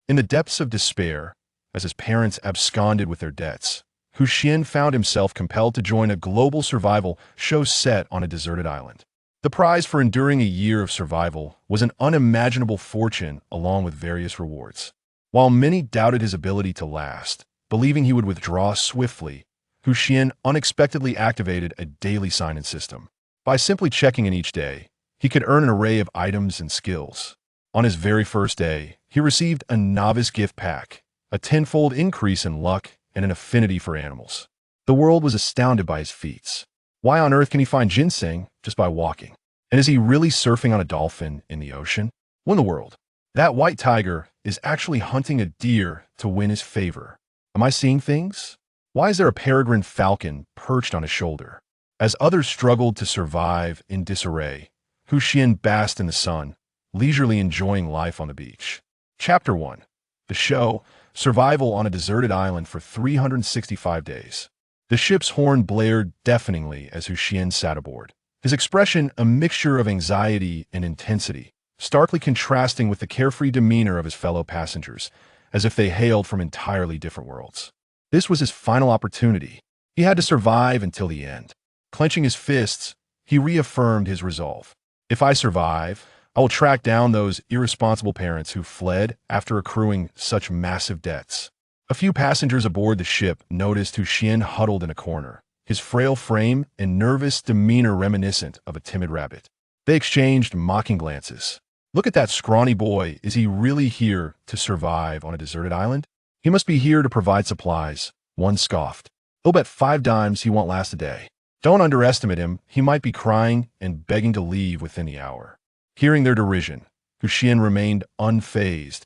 In the depths of despair, as his parents absconded with their debts, Xuan found himself compelled to join a global survival show set on a deserted island. The prize for enduring a year of survival was an unimaginable fortune along with various rewards. While many doubted his ability to last, believing he would withdraw swiftly, Xuan unexpectedly activated a daily sign-in system. By simply checking in each day, he could earn an array of items and skills. On his very first day, he received a novice gift pack, a tenfold increase in luck, and an affinity for animals. The world was astounded by his feats. Why on earth can he find ginseng just by walking? And is he really surfing on a dolphin in the ocean? What in the world? That white tiger is actually hunting a deer to win his favor. Am I seeing things? Why is there a peregrine falcon perched on his shoulder? As others struggled to survive in disarray, Xuan basked in the sun, leisurely enjoying life on the beach. Chapter 1. The show, Survival on a Deserted Island for 365 Days. The ship's horn blared deafeningly as Xuan sat aboard, his expression a mixture of anxiety and intensity, starkly contrasting with the carefree demeanor of his fellow passengers, as if they hailed from entirely different worlds. This was his final opportunity. He had to survive until the end. Clenching his fists, he reaffirmed his resolve. If I survive, I will track down those irresponsible parents who fled after accruing such massive debts. A few passengers aboard the ship noticed Xuan huddled in a corner, his frail frame and nervous demeanor reminiscent of a timid rabbit. They exchanged mocking glances. Look at that scrawny boy. Is he really here to survive on a deserted island? He must be here to provide supplies, one scoffed. He'll bet 5 dimes he won't last a day. Don't underestimate him. He might be crying and begging to leave within the hour. Hearing their derision, Xuan remained unfazed,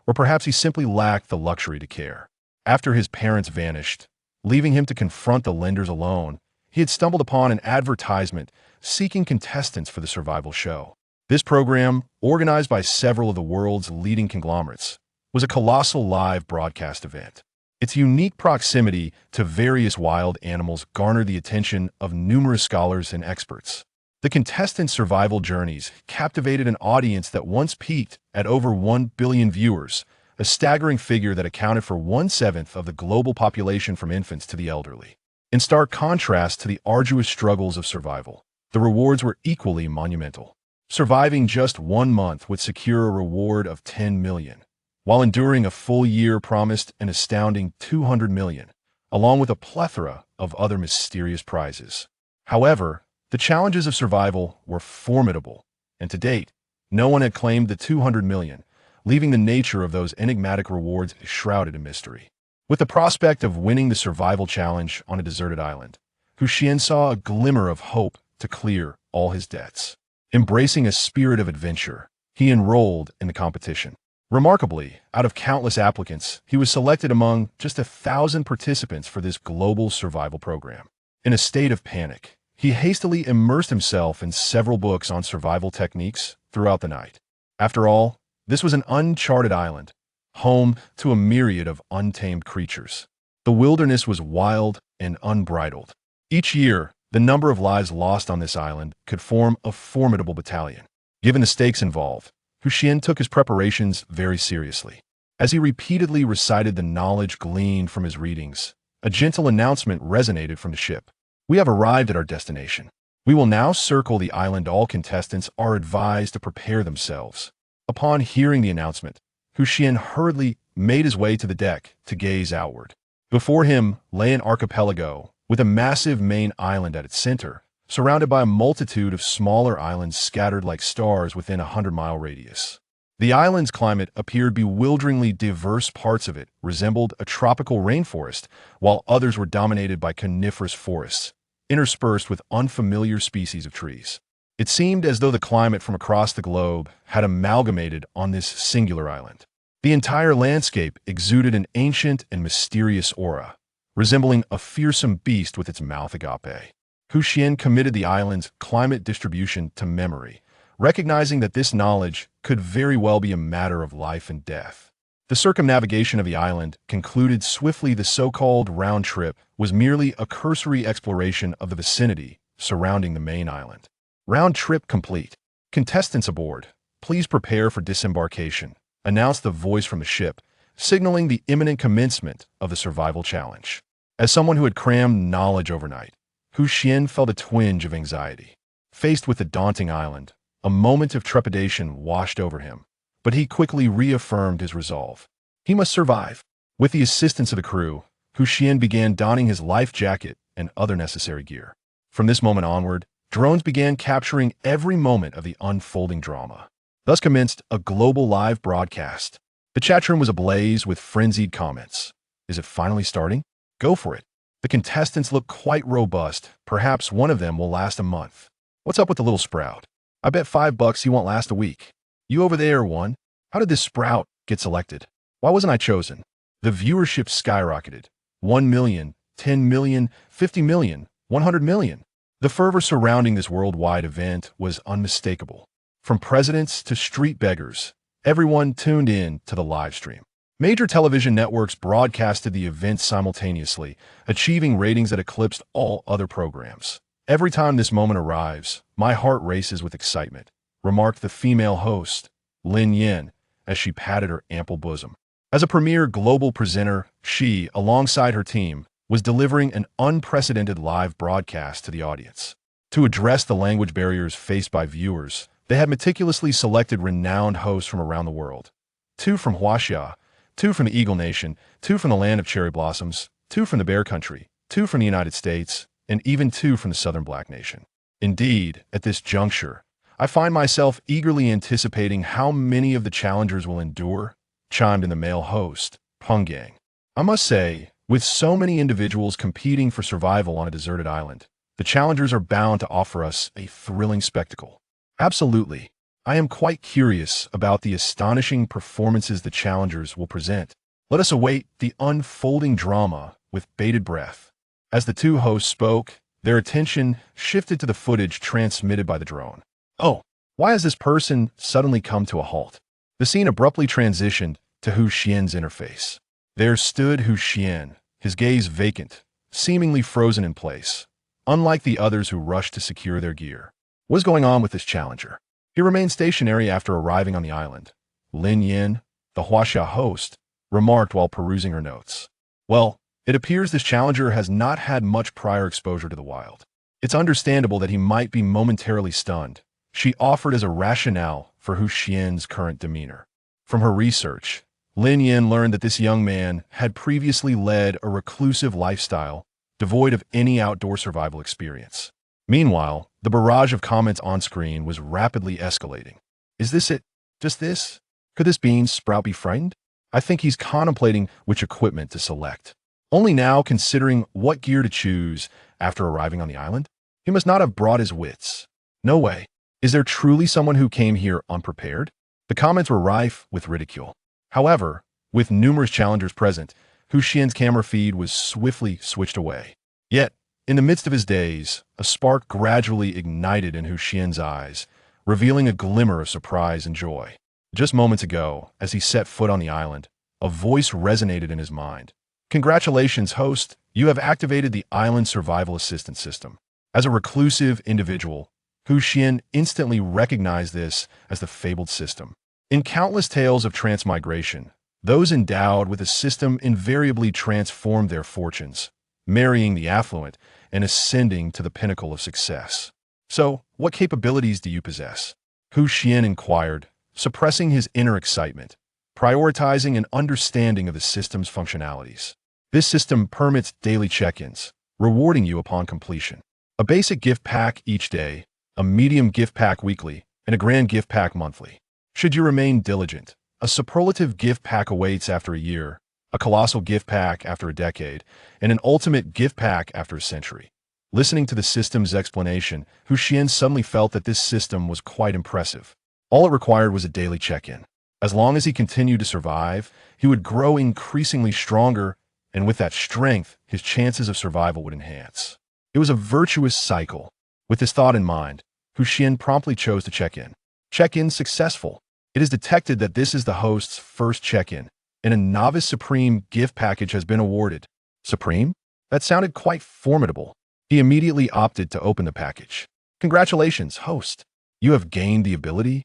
or perhaps he simply lacked the luxury to care. After his parents vanished, leaving him to confront the lenders alone, he had stumbled upon an advertisement seeking contestants for the survival show. This program, organized by several of the world's leading conglomerates, was a colossal live broadcast event. Its unique proximity to various wild animals garnered the attention of numerous scholars and experts. The contestants' survival journeys captivated an audience that once peaked at over 1 billion viewers, a staggering figure that accounted for 1/7 of the global population from infants to the elderly. In stark contrast to the arduous struggles of survival, the rewards were equally monumental. Surviving just 1 month would secure a reward of 10 million, while enduring a full year promised an astounding 200 million, along with a plethora of other mysterious prizes. However, the challenges of survival were formidable, and to date, no one had claimed the 200 million, leaving the nature of those enigmatic rewards shrouded in mystery. With the prospect of winning the survival challenge on a deserted island, Xuan saw a glimmer of hope to clear all his debts. Embracing a spirit of adventure, he enrolled in the competition. Remarkably, out of countless applicants, he was selected among just 1,000 participants for this global survival program. In a state of panic, he hastily immersed himself in several books on survival techniques throughout the night. After all, this was an uncharted island, home to a myriad of untamed creatures. The wilderness was wild and unbridled. Each year, the number of lives lost on this island could form a formidable battalion. Given the stakes involved, Xuan took his preparations very seriously. As he repeatedly recited the knowledge gleaned from his readings, a gentle announcement resonated from the ship. We have arrived at our destination. We will now circle the island. All contestants are advised to prepare themselves. Upon hearing the announcement, Xuan hurriedly made his way to the deck to gaze outward. Before him lay an archipelago with a massive main island at its center, surrounded by a multitude of smaller islands scattered like stars within a 100-mile radius. The island's climate appeared bewilderingly diverse. Parts of it resembled a tropical rainforest, while others were dominated by coniferous forests, interspersed with unfamiliar species of trees. It seemed as though the climate from across the globe had amalgamated on this singular island. The entire landscape exuded an ancient and mysterious aura, resembling a fearsome beast with its mouth agape. Xuan committed the island's climate distribution to memory, recognizing that this knowledge could very well be a matter of life and death. The circumnavigation of the island concluded swiftly. The so-called round trip was merely a cursory exploration of the vicinity surrounding the main island. Round trip complete. Contestants aboard, please prepare for disembarkation, announced the voice from the ship signaling the imminent commencement of the survival challenge. As someone who had crammed knowledge overnight, Xuan felt a twinge of anxiety. Faced with the daunting island, a moment of trepidation washed over him, but he quickly reaffirmed his resolve. He must survive. With the assistance of the crew, Xuan began donning his life jacket and other necessary gear. From this moment onward, drones began capturing every moment of the unfolding drama. Thus commenced a global live broadcast. The chat room was ablaze with frenzied comments. Is it finally starting? Go for it. The contestants look quite robust. Perhaps one of them will last a month. What's up with the little sprout? I bet $5 he won't last a week. You over there won. How did this sprout get selected? Why wasn't I chosen? The viewership skyrocketed. 1 million, 10 million, 50 million, 100 million. The fervor surrounding this worldwide event was unmistakable. From presidents to street beggars, everyone tuned in to the live stream. Major television networks broadcasted the event simultaneously, achieving ratings that eclipsed all other programs. Every time this moment arrives, my heart races with excitement, remarked the female host, Lin Yin, as she patted her ample bosom. As a premier global presenter, she, alongside her team, was delivering an unprecedented live broadcast to the audience. To address the language barriers faced by viewers, they had meticulously selected renowned hosts from around the world. 2 from Huaxia, 2 from the Eagle Nation, 2 from the land of cherry blossoms, 2 from the Bear Country, 2 from the United States, and even 2 from the Southern Black Nation. Indeed, at this juncture, I find myself eagerly anticipating how many of the challengers will endure, chimed in the male host, Pungang. I must say, with so many individuals competing for survival on a deserted island, the challengers are bound to offer us a thrilling spectacle. Absolutely. I am quite curious about the astonishing performances the challengers will present. Let us await the unfolding drama with bated breath. As the 2 hosts spoke, their attention shifted to the footage transmitted by the drone. Oh, why has this person suddenly come to a halt? The scene abruptly transitioned to Xuan's interface. There stood Xuan, his gaze vacant, seemingly frozen in place, unlike the others who rushed to secure their gear. What is going on with this challenger? He remained stationary after arriving on the island. Lin Yin, the Huaxia host, remarked while perusing her notes. Well, it appears this challenger has not had much prior exposure to the wild. It's understandable that he might be momentarily stunned, she offered as a rationale for Xuan's current demeanor. From her research, Lin Yin learned that this young man had previously led a reclusive lifestyle, devoid of any outdoor survival experience. Meanwhile, the barrage of comments on screen was rapidly escalating. Is this it? Just this? Could this bean sprout be frightened? I think he's contemplating which equipment to select. Only now considering what gear to choose after arriving on the island? He must not have brought his wits. No way. Is there truly someone who came here unprepared? The comments were rife with ridicule. However, with numerous challengers present, Xuan's camera feed was swiftly switched away. Yet, in the midst of his daze, a spark gradually ignited in Xuan's eyes, revealing a glimmer of surprise and joy. Just moments ago, as he set foot on the island, a voice resonated in his mind. Congratulations, host, you have activated the island survival assistance system. As a reclusive individual, Xuan instantly recognized this as the fabled system. In countless tales of transmigration, those endowed with a system invariably transformed their fortunes, marrying the affluent and ascending to the pinnacle of success. So, what capabilities do you possess? Xuan inquired, suppressing his inner excitement, prioritizing an understanding of the system's functionalities. This system permits daily check-ins, rewarding you upon completion. A basic gift pack each day, a medium gift pack weekly, and a grand gift pack monthly. Should you remain diligent, a superlative gift pack awaits after a year, a colossal gift pack after a decade, and an ultimate gift pack after a century. Listening to the system's explanation, Xuan suddenly felt that this system was quite impressive. All it required was a daily check-in. As long as he continued to survive, he would grow increasingly stronger, and with that strength, his chances of survival would enhance. It was a virtuous cycle. With this thought in mind, Xuan promptly chose to check in. Check-in successful. It is detected that this is the host's first check-in, and a Novice Supreme gift package has been awarded. Supreme? That sounded quite formidable. He immediately opted to open the package. Congratulations, host. You have gained the ability.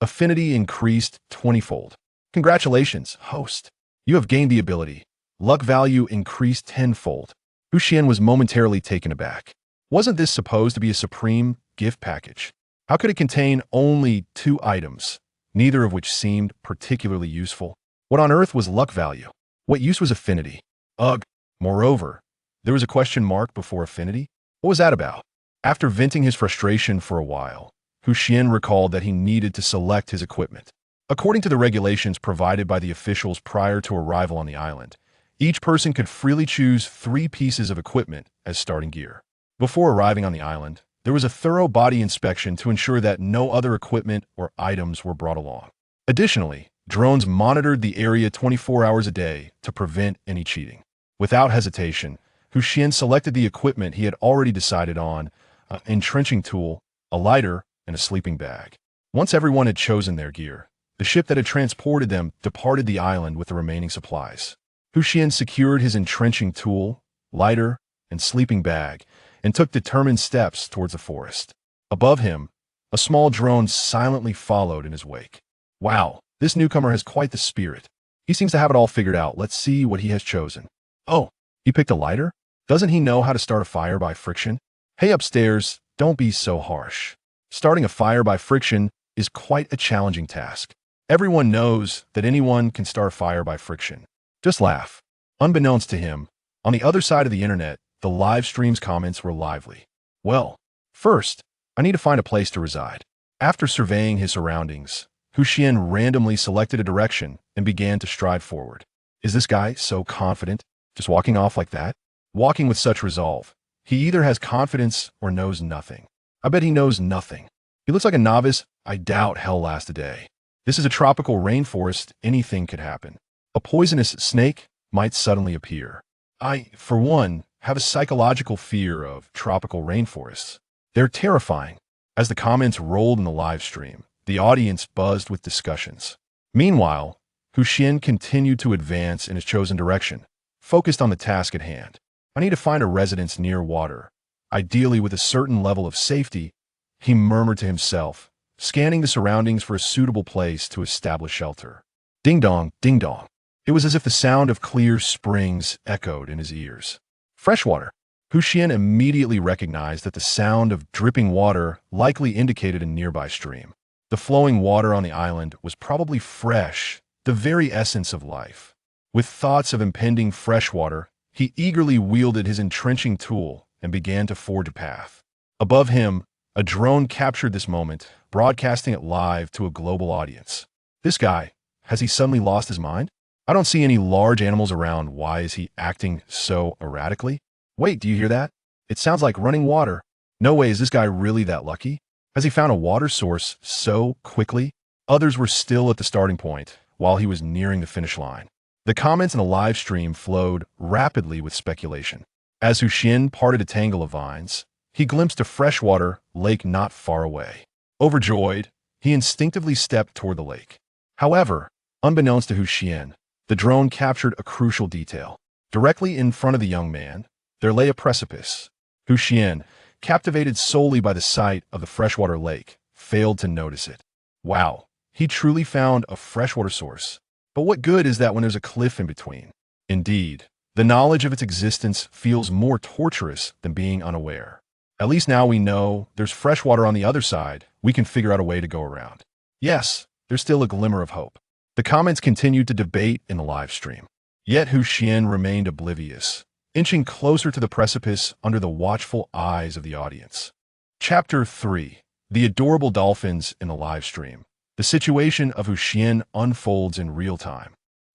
Affinity increased 20-fold. Congratulations, host. You have gained the ability. Luck value increased tenfold. Xuan was momentarily taken aback. Wasn't this supposed to be a supreme gift package? How could it contain only 2 items, neither of which seemed particularly useful? What on earth was luck value? What use was affinity? Ugh. Moreover, there was a question mark before affinity? What was that about? After venting his frustration for a while, Xuan recalled that he needed to select his equipment. According to the regulations provided by the officials prior to arrival on the island, each person could freely choose 3 pieces of equipment as starting gear. Before arriving on the island, there was a thorough body inspection to ensure that no other equipment or items were brought along. Additionally, drones monitored the area 24 hours a day to prevent any cheating. Without hesitation, Xuan selected the equipment he had already decided on, an entrenching tool, a lighter, and a sleeping bag. Once everyone had chosen their gear, the ship that had transported them departed the island with the remaining supplies. Xuan secured his entrenching tool, lighter, and sleeping bag, and took determined steps towards the forest. Above him, a small drone silently followed in his wake. Wow, this newcomer has quite the spirit. He seems to have it all figured out. Let's see what he has chosen. Oh, he picked a lighter? Doesn't he know how to start a fire by friction? Hey upstairs, don't be so harsh. Starting a fire by friction is quite a challenging task. Everyone knows that anyone can start a fire by friction. Just laugh. Unbeknownst to him, on the other side of the internet, the live stream's comments were lively. Well, first, I need to find a place to reside. After surveying his surroundings, Xuan randomly selected a direction and began to stride forward. Is this guy so confident, just walking off like that? Walking with such resolve. He either has confidence or knows nothing. I bet he knows nothing. He looks like a novice. I doubt hell lasts a day. This is a tropical rainforest. Anything could happen. A poisonous snake might suddenly appear. I, for one, have a psychological fear of tropical rainforests. They're terrifying. As the comments rolled in the live stream, the audience buzzed with discussions. Meanwhile, Xuan continued to advance in his chosen direction, focused on the task at hand. I need to find a residence near water, ideally with a certain level of safety, he murmured to himself, scanning the surroundings for a suitable place to establish shelter. Ding dong, ding dong. It was as if the sound of clear springs echoed in his ears. Freshwater. Xuan immediately recognized that the sound of dripping water likely indicated a nearby stream. The flowing water on the island was probably fresh, the very essence of life. With thoughts of impending freshwater, he eagerly wielded his entrenching tool and began to forge a path. Above him, a drone captured this moment, broadcasting it live to a global audience. This guy, has he suddenly lost his mind? I don't see any large animals around. Why is he acting so erratically? Wait, do you hear that? It sounds like running water. No way, is this guy really that lucky? Has he found a water source so quickly? Others were still at the starting point, while he was nearing the finish line. The comments in the live stream flowed rapidly with speculation. As Xuan parted a tangle of vines, he glimpsed a freshwater lake not far away. Overjoyed, he instinctively stepped toward the lake. However, unbeknownst to Xuan, the drone captured a crucial detail. Directly in front of the young man, there lay a precipice. Xuan, captivated solely by the sight of the freshwater lake, failed to notice it. Wow, he truly found a freshwater source. But what good is that when there's a cliff in between? Indeed, the knowledge of its existence feels more torturous than being unaware. At least now we know there's freshwater on the other side. We can figure out a way to go around. Yes, there's still a glimmer of hope. The comments continued to debate in the live stream. Yet Xuan remained oblivious, inching closer to the precipice under the watchful eyes of the audience. Chapter 3. The Adorable Dolphins in the Live Stream. The situation of Xuan unfolds in real time.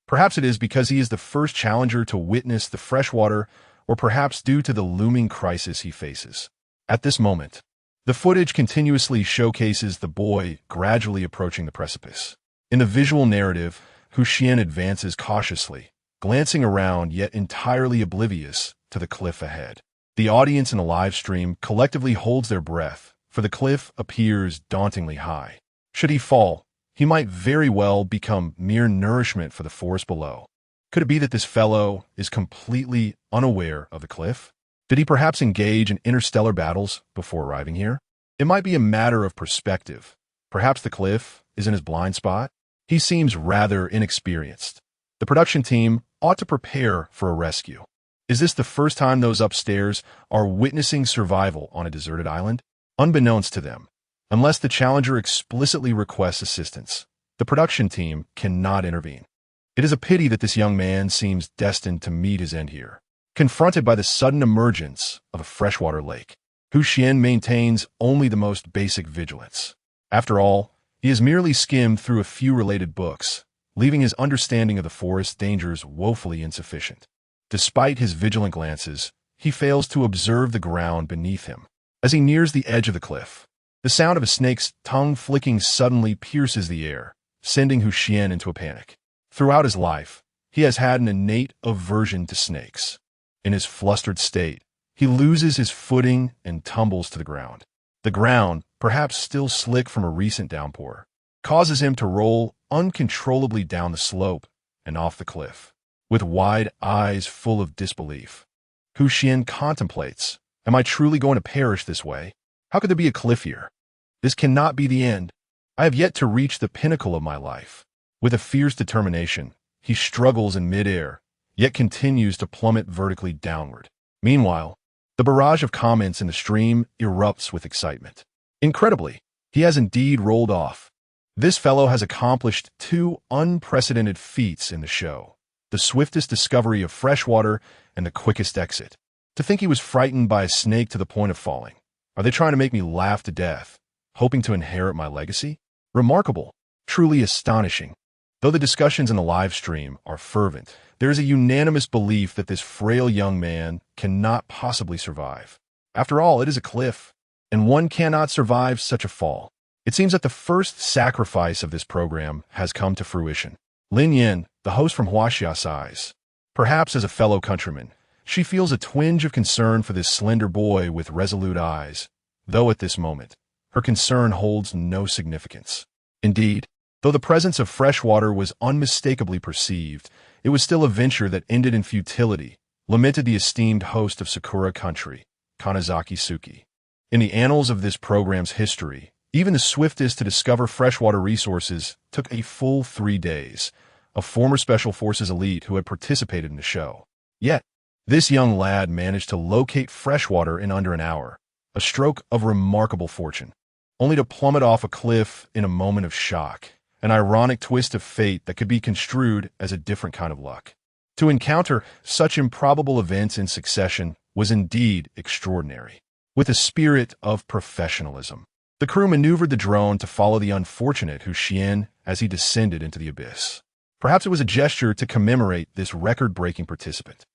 Perhaps it is because he is the first challenger to witness the freshwater, or perhaps due to the looming crisis he faces. At this moment, the footage continuously showcases the boy gradually approaching the precipice. In the visual narrative, Xuan advances cautiously, glancing around yet entirely oblivious to the cliff ahead. The audience in the live stream collectively holds their breath, for the cliff appears dauntingly high. Should he fall, he might very well become mere nourishment for the forest below. Could it be that this fellow is completely unaware of the cliff? Did he perhaps engage in interstellar battles before arriving here? It might be a matter of perspective. Perhaps the cliff is in his blind spot? He seems rather inexperienced. The production team ought to prepare for a rescue. Is this the first time those upstairs are witnessing survival on a deserted island? Unbeknownst to them, unless the challenger explicitly requests assistance, the production team cannot intervene. It is a pity that this young man seems destined to meet his end here. Confronted by the sudden emergence of a freshwater lake, Xuan maintains only the most basic vigilance. After all, he has merely skimmed through a few related books, leaving his understanding of the forest dangers woefully insufficient. Despite his vigilant glances, he fails to observe the ground beneath him. As he nears the edge of the cliff, the sound of a snake's tongue flicking suddenly pierces the air, sending Xuan into a panic. Throughout his life, he has had an innate aversion to snakes. In his flustered state, he loses his footing and tumbles to the ground. The ground, perhaps still slick from a recent downpour, causes him to roll uncontrollably down the slope and off the cliff. With wide eyes full of disbelief, Xuan contemplates, am I truly going to perish this way? How could there be a cliff here? This cannot be the end. I have yet to reach the pinnacle of my life. With a fierce determination, he struggles in midair, yet continues to plummet vertically downward. Meanwhile, the barrage of comments in the stream erupts with excitement. Incredibly, he has indeed rolled off. This fellow has accomplished two unprecedented feats in the show: the swiftest discovery of freshwater and the quickest exit. To think he was frightened by a snake to the point of falling. Are they trying to make me laugh to death, hoping to inherit my legacy? Remarkable, truly astonishing. Though the discussions in the live stream are fervent, there is a unanimous belief that this frail young man cannot possibly survive. After all, it is a cliff, and one cannot survive such a fall. It seems that the first sacrifice of this program has come to fruition. Lin Yin, the host from Huaxia, sighs. Perhaps as a fellow countryman, she feels a twinge of concern for this slender boy with resolute eyes, though at this moment, her concern holds no significance. Indeed, though the presence of fresh water was unmistakably perceived, it was still a venture that ended in futility, lamented the esteemed host of Sakura Country, Kanazaki Suki. In the annals of this program's history, even the swiftest to discover freshwater resources took a full 3 days, a former Special Forces elite who had participated in the show. Yet, this young lad managed to locate freshwater in under an hour, a stroke of remarkable fortune, only to plummet off a cliff in a moment of shock, an ironic twist of fate that could be construed as a different kind of luck. To encounter such improbable events in succession was indeed extraordinary. With a spirit of professionalism, the crew maneuvered the drone to follow the unfortunate Xuan as he descended into the abyss. Perhaps it was a gesture to commemorate this record-breaking participant.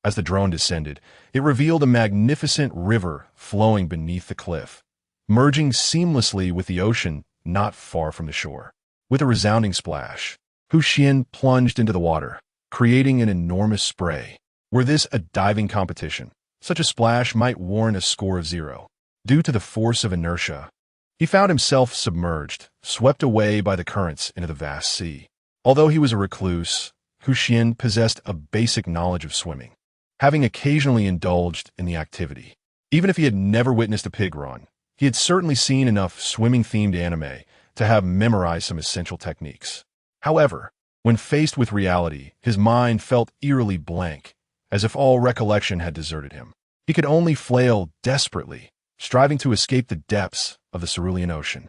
As the drone descended, it revealed a magnificent river flowing beneath the cliff, merging seamlessly with the ocean not far from the shore. With a resounding splash, Xuan plunged into the water, creating an enormous spray. Were this a diving competition, such a splash might warrant a score of 0. Due to the force of inertia, he found himself submerged, swept away by the currents into the vast sea. Although he was a recluse, Xuan possessed a basic knowledge of swimming, having occasionally indulged in the activity. Even if he had never witnessed a pig run, he had certainly seen enough swimming-themed anime to have memorized some essential techniques. However, when faced with reality, his mind felt eerily blank, as if all recollection had deserted him. He could only flail desperately, striving to escape the depths of the cerulean ocean.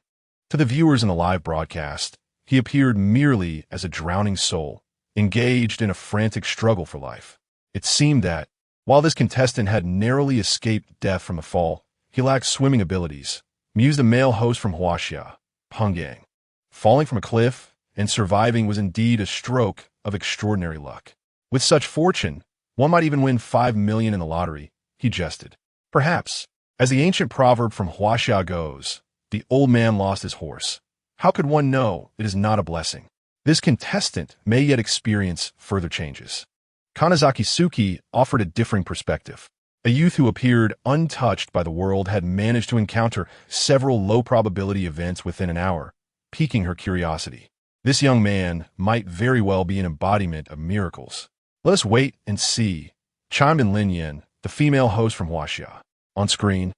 To the viewers in the live broadcast, he appeared merely as a drowning soul, engaged in a frantic struggle for life. It seemed that, while this contestant had narrowly escaped death from the fall, he lacked swimming abilities, mused the male host from Huaxia, Pungang. Falling from a cliff and surviving was indeed a stroke of extraordinary luck. With such fortune, one might even win 5 million in the lottery, he jested. Perhaps, as the ancient proverb from Huaxia goes, the old man lost his horse. How could one know it is not a blessing? This contestant may yet experience further changes. Kanazaki Suki offered a differing perspective. A youth who appeared untouched by the world had managed to encounter several low-probability events within an hour, piquing her curiosity. This young man might very well be an embodiment of miracles. Let us wait and see, chimed in Lin Yin, the female host from Huaxia. On screen,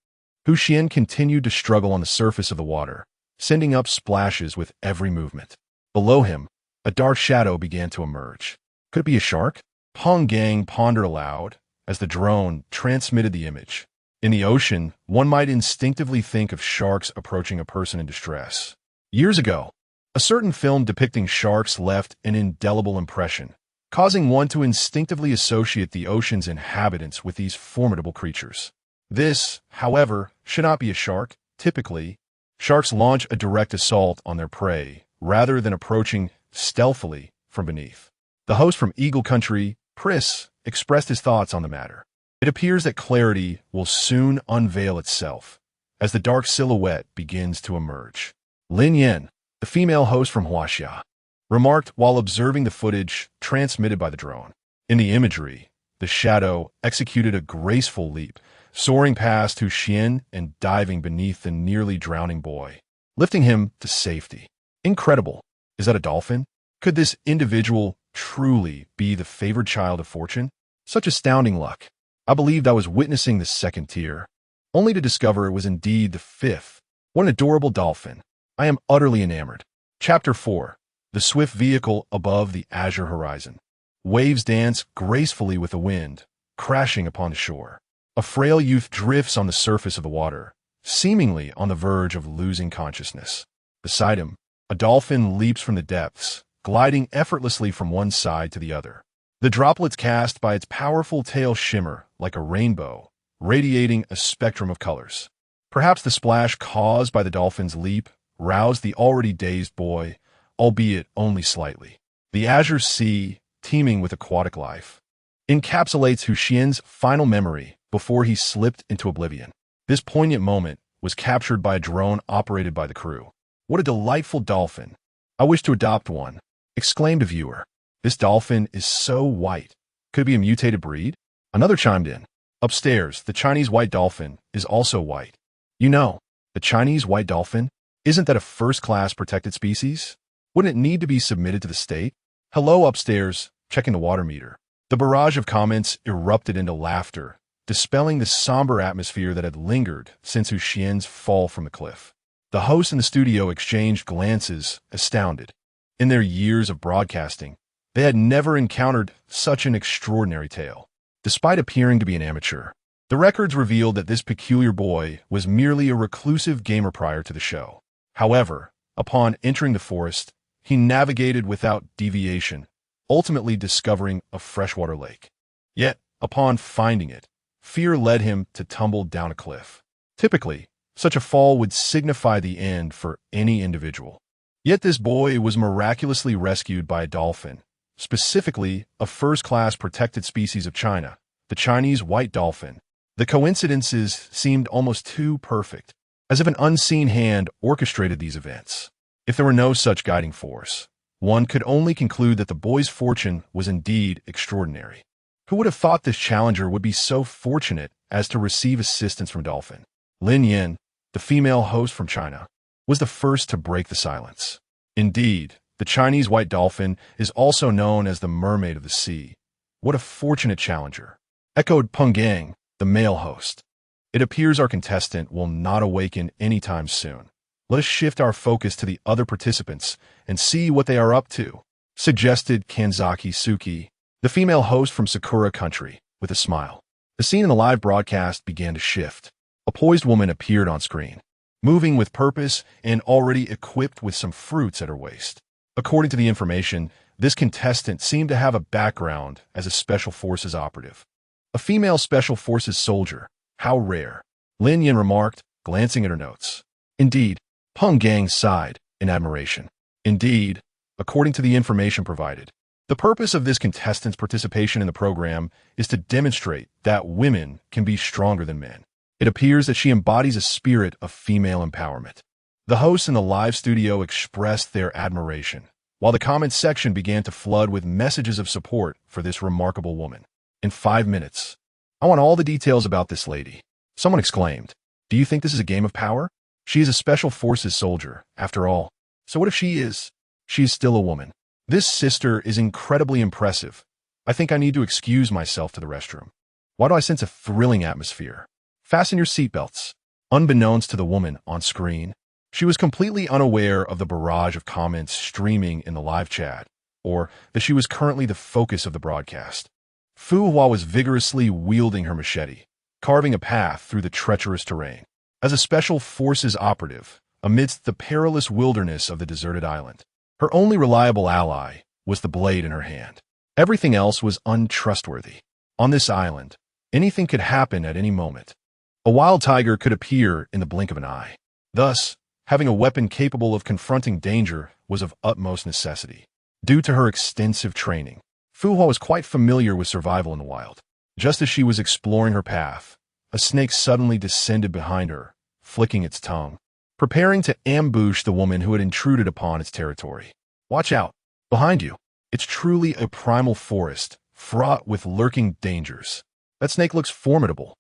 Xuan continued to struggle on the surface of the water, sending up splashes with every movement. Below him, a dark shadow began to emerge. Could it be a shark? Peng Gang pondered aloud as the drone transmitted the image. In the ocean, one might instinctively think of sharks approaching a person in distress. Years ago, a certain film depicting sharks left an indelible impression, causing one to instinctively associate the ocean's inhabitants with these formidable creatures. This, however, should not be a shark. Typically, sharks launch a direct assault on their prey, rather than approaching stealthily from beneath. The host from Eagle Country, Pris, expressed his thoughts on the matter. It appears that clarity will soon unveil itself as the dark silhouette begins to emerge. Lin Yan, the female host from Huaxia, remarked while observing the footage transmitted by the drone. In the imagery, the shadow executed a graceful leap, soaring past Xuan and diving beneath the nearly drowning boy, lifting him to safety. Incredible. Is that a dolphin? Could this individual truly be the favored child of fortune? Such astounding luck. I believed I was witnessing the second tier, only to discover it was indeed the fifth. What an adorable dolphin. I am utterly enamored. Chapter 4. The swift vehicle above the azure horizon. Waves dance gracefully with the wind, crashing upon the shore. A frail youth drifts on the surface of the water, seemingly on the verge of losing consciousness. Beside him, a dolphin leaps from the depths, gliding effortlessly from one side to the other. The droplets cast by its powerful tail shimmer like a rainbow, radiating a spectrum of colors. Perhaps the splash caused by the dolphin's leap roused the already dazed boy, albeit only slightly. The azure sea, teeming with aquatic life, encapsulates Xuan's final memory before he slipped into oblivion. This poignant moment was captured by a drone operated by the crew. What a delightful dolphin. I wish to adopt one, exclaimed a viewer. This dolphin is so white. Could it be a mutated breed? Another chimed in. Upstairs, the Chinese white dolphin is also white. You know, the Chinese white dolphin? Isn't that a first-class protected species? Wouldn't it need to be submitted to the state? Hello upstairs, checking the water meter. The barrage of comments erupted into laughter, dispelling the somber atmosphere that had lingered since Xuan's fall from the cliff. The hosts in the studio exchanged glances, astounded. In their years of broadcasting, they had never encountered such an extraordinary tale. Despite appearing to be an amateur, the records revealed that this peculiar boy was merely a reclusive gamer prior to the show. However, upon entering the forest, he navigated without deviation, ultimately discovering a freshwater lake. Yet, upon finding it, fear led him to tumble down a cliff. Typically, such a fall would signify the end for any individual. Yet this boy was miraculously rescued by a dolphin, specifically a first-class protected species of China, the Chinese white dolphin. The coincidences seemed almost too perfect, as if an unseen hand orchestrated these events. If there were no such guiding force, one could only conclude that the boy's fortune was indeed extraordinary. Who would have thought this challenger would be so fortunate as to receive assistance from Dolphin? Lin Yan, the female host from China, was the first to break the silence. Indeed, the Chinese white dolphin is also known as the mermaid of the sea. What a fortunate challenger, echoed Peng Gang, the male host. It appears our contestant will not awaken anytime soon. Let us shift our focus to the other participants and see what they are up to, suggested Kanzaki Suki, the female host from Sakura Country, with a smile. The scene in the live broadcast began to shift. A poised woman appeared on screen, moving with purpose and already equipped with some fruits at her waist. According to the information, this contestant seemed to have a background as a Special Forces operative. A female Special Forces soldier. How rare, Lin Yan remarked, glancing at her notes. Indeed, Peng Gang sighed in admiration. Indeed, according to the information provided, the purpose of this contestant's participation in the program is to demonstrate that women can be stronger than men. It appears that she embodies a spirit of female empowerment. The hosts in the live studio expressed their admiration, while the comments section began to flood with messages of support for this remarkable woman. In 5 minutes, I want all the details about this lady. Someone exclaimed, do you think this is a game of power? She is a Special Forces soldier, after all. So what if she is? She is still a woman. This sister is incredibly impressive. I think I need to excuse myself to the restroom. Why do I sense a thrilling atmosphere? Fasten your seatbelts. Unbeknownst to the woman on screen, she was completely unaware of the barrage of comments streaming in the live chat, or that she was currently the focus of the broadcast. Fu Hua was vigorously wielding her machete, carving a path through the treacherous terrain. As a special forces operative, amidst the perilous wilderness of the deserted island, her only reliable ally was the blade in her hand. Everything else was untrustworthy. On this island, anything could happen at any moment. A wild tiger could appear in the blink of an eye. Thus, having a weapon capable of confronting danger was of utmost necessity. Due to her extensive training, Fu Hua was quite familiar with survival in the wild. Just as she was exploring her path, a snake suddenly descended behind her, flicking its tongue, preparing to ambush the woman who had intruded upon its territory. Watch out! Behind you! It's truly a primal forest, fraught with lurking dangers. That snake looks formidable.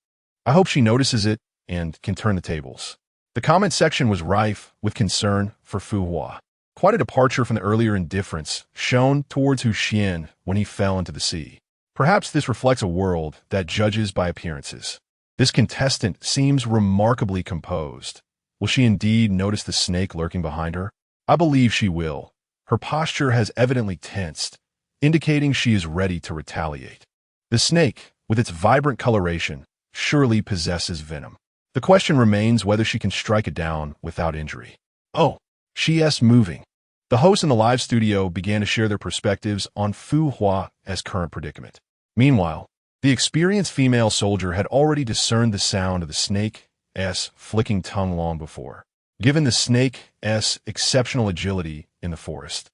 I hope she notices it and can turn the tables. The comment section was rife with concern for Fu Hua. Quite a departure from the earlier indifference shown towards Xuan when he fell into the sea. Perhaps this reflects a world that judges by appearances. This contestant seems remarkably composed. Will she indeed notice the snake lurking behind her? I believe she will. Her posture has evidently tensed, indicating she is ready to retaliate. The snake, with its vibrant coloration, surely possesses venom. The question remains whether she can strike it down without injury. Oh, she's moving. The hosts in the live studio began to share their perspectives on Fu Hua's current predicament. Meanwhile, the experienced female soldier had already discerned the sound of the snake's flicking tongue long before. Given the snake's exceptional agility in the forest,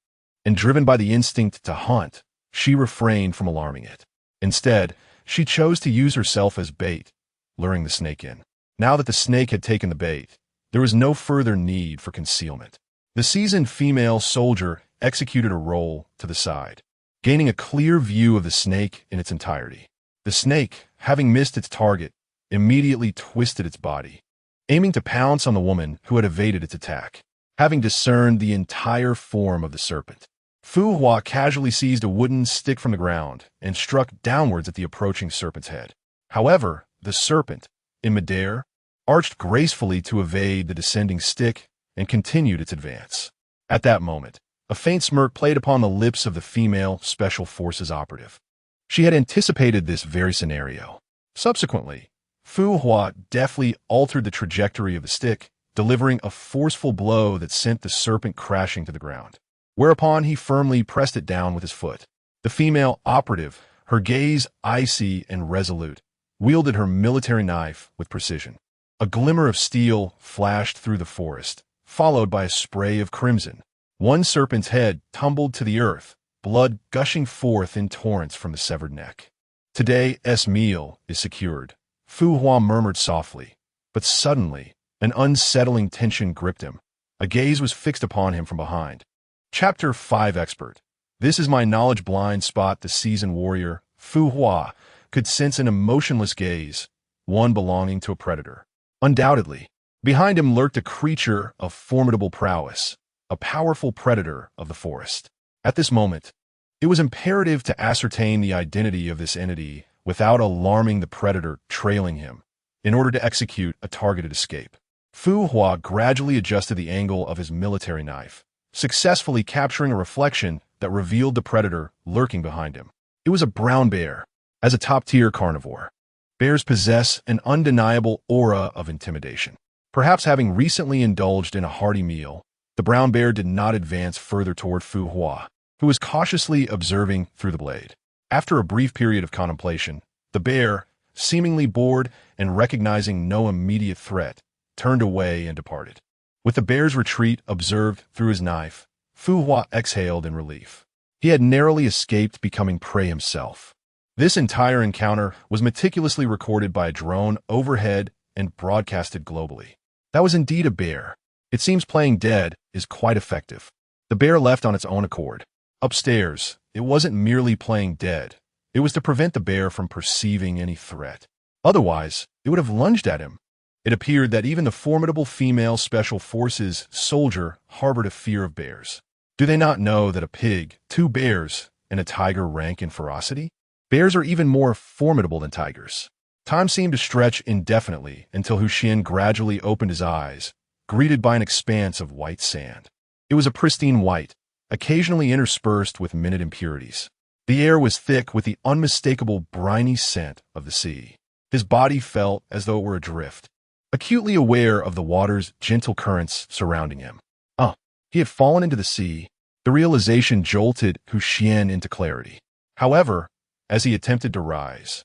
and driven by the instinct to hunt, she refrained from alarming it. Instead, she chose to use herself as bait, luring the snake in. Now that the snake had taken the bait, there was no further need for concealment. The seasoned female soldier executed a roll to the side, gaining a clear view of the snake in its entirety. The snake, having missed its target, immediately twisted its body, aiming to pounce on the woman who had evaded its attack. Having discerned the entire form of the serpent, Fu Hua casually seized a wooden stick from the ground and struck downwards at the approaching serpent's head. However, the serpent, in midair, arched gracefully to evade the descending stick and continued its advance. At that moment, a faint smirk played upon the lips of the female Special Forces operative. She had anticipated this very scenario. Subsequently, Fu Hua deftly altered the trajectory of the stick, delivering a forceful blow that sent the serpent crashing to the ground, whereupon he firmly pressed it down with his foot. The female operative, her gaze icy and resolute, wielded her military knife with precision. A glimmer of steel flashed through the forest, followed by a spray of crimson. One serpent's head tumbled to the earth, blood gushing forth in torrents from the severed neck. Today's meal is secured, Fu Hua murmured softly, but suddenly an unsettling tension gripped him. A gaze was fixed upon him from behind. Chapter 5 Expert. This is my knowledge blind spot. The seasoned warrior, Fu Hua, could sense an emotionless gaze, one belonging to a predator. Undoubtedly, behind him lurked a creature of formidable prowess, a powerful predator of the forest. At this moment, it was imperative to ascertain the identity of this entity without alarming the predator trailing him, in order to execute a targeted escape. Fu Hua gradually adjusted the angle of his military knife, successfully capturing a reflection that revealed the predator lurking behind him. It was a brown bear. As a top-tier carnivore, bears possess an undeniable aura of intimidation. Perhaps having recently indulged in a hearty meal, the brown bear did not advance further toward Fu Hua, who was cautiously observing through the blade. After a brief period of contemplation, the bear, seemingly bored and recognizing no immediate threat, turned away and departed. With the bear's retreat observed through his knife, Fu Hua exhaled in relief. He had narrowly escaped becoming prey himself. This entire encounter was meticulously recorded by a drone overhead and broadcasted globally. That was indeed a bear. It seems playing dead is quite effective. The bear left on its own accord. Upstairs, it wasn't merely playing dead. It was to prevent the bear from perceiving any threat. Otherwise, it would have lunged at him. It appeared that even the formidable female Special Forces soldier harbored a fear of bears. Do they not know that a pig, 2 bears, and a tiger rank in ferocity? Bears are even more formidable than tigers. Time seemed to stretch indefinitely until Xuan gradually opened his eyes, greeted by an expanse of white sand. It was a pristine white, occasionally interspersed with minute impurities. The air was thick with the unmistakable briny scent of the sea. His body felt as though it were adrift, acutely aware of the water's gentle currents surrounding him. He had fallen into the sea. The realization jolted Xuan into clarity. However, as he attempted to rise,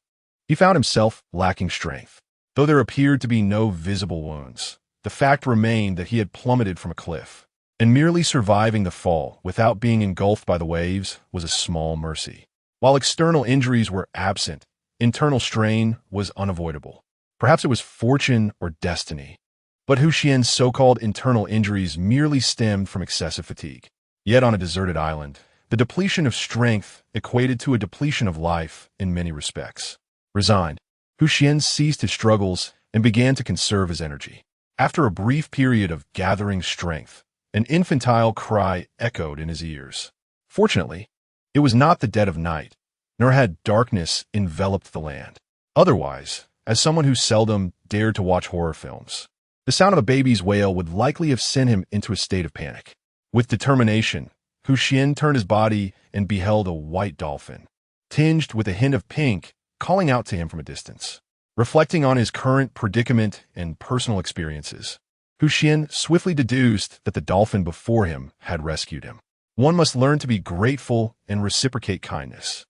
he found himself lacking strength. Though there appeared to be no visible wounds, the fact remained that he had plummeted from a cliff, and merely surviving the fall without being engulfed by the waves was a small mercy. While external injuries were absent, internal strain was unavoidable. Perhaps it was fortune or destiny, but Xuan's so-called internal injuries merely stemmed from excessive fatigue. Yet on a deserted island, the depletion of strength equated to a depletion of life in many respects. Resigned, Xuan ceased his struggles and began to conserve his energy. After a brief period of gathering strength, an infantile cry echoed in his ears. Fortunately, it was not the dead of night, nor had darkness enveloped the land. Otherwise, as someone who seldom dared to watch horror films, the sound of a baby's wail would likely have sent him into a state of panic. With determination, Xuan turned his body and beheld a white dolphin, tinged with a hint of pink, calling out to him from a distance. Reflecting on his current predicament and personal experiences, Xuan swiftly deduced that the dolphin before him had rescued him. One must learn to be grateful and reciprocate kindness.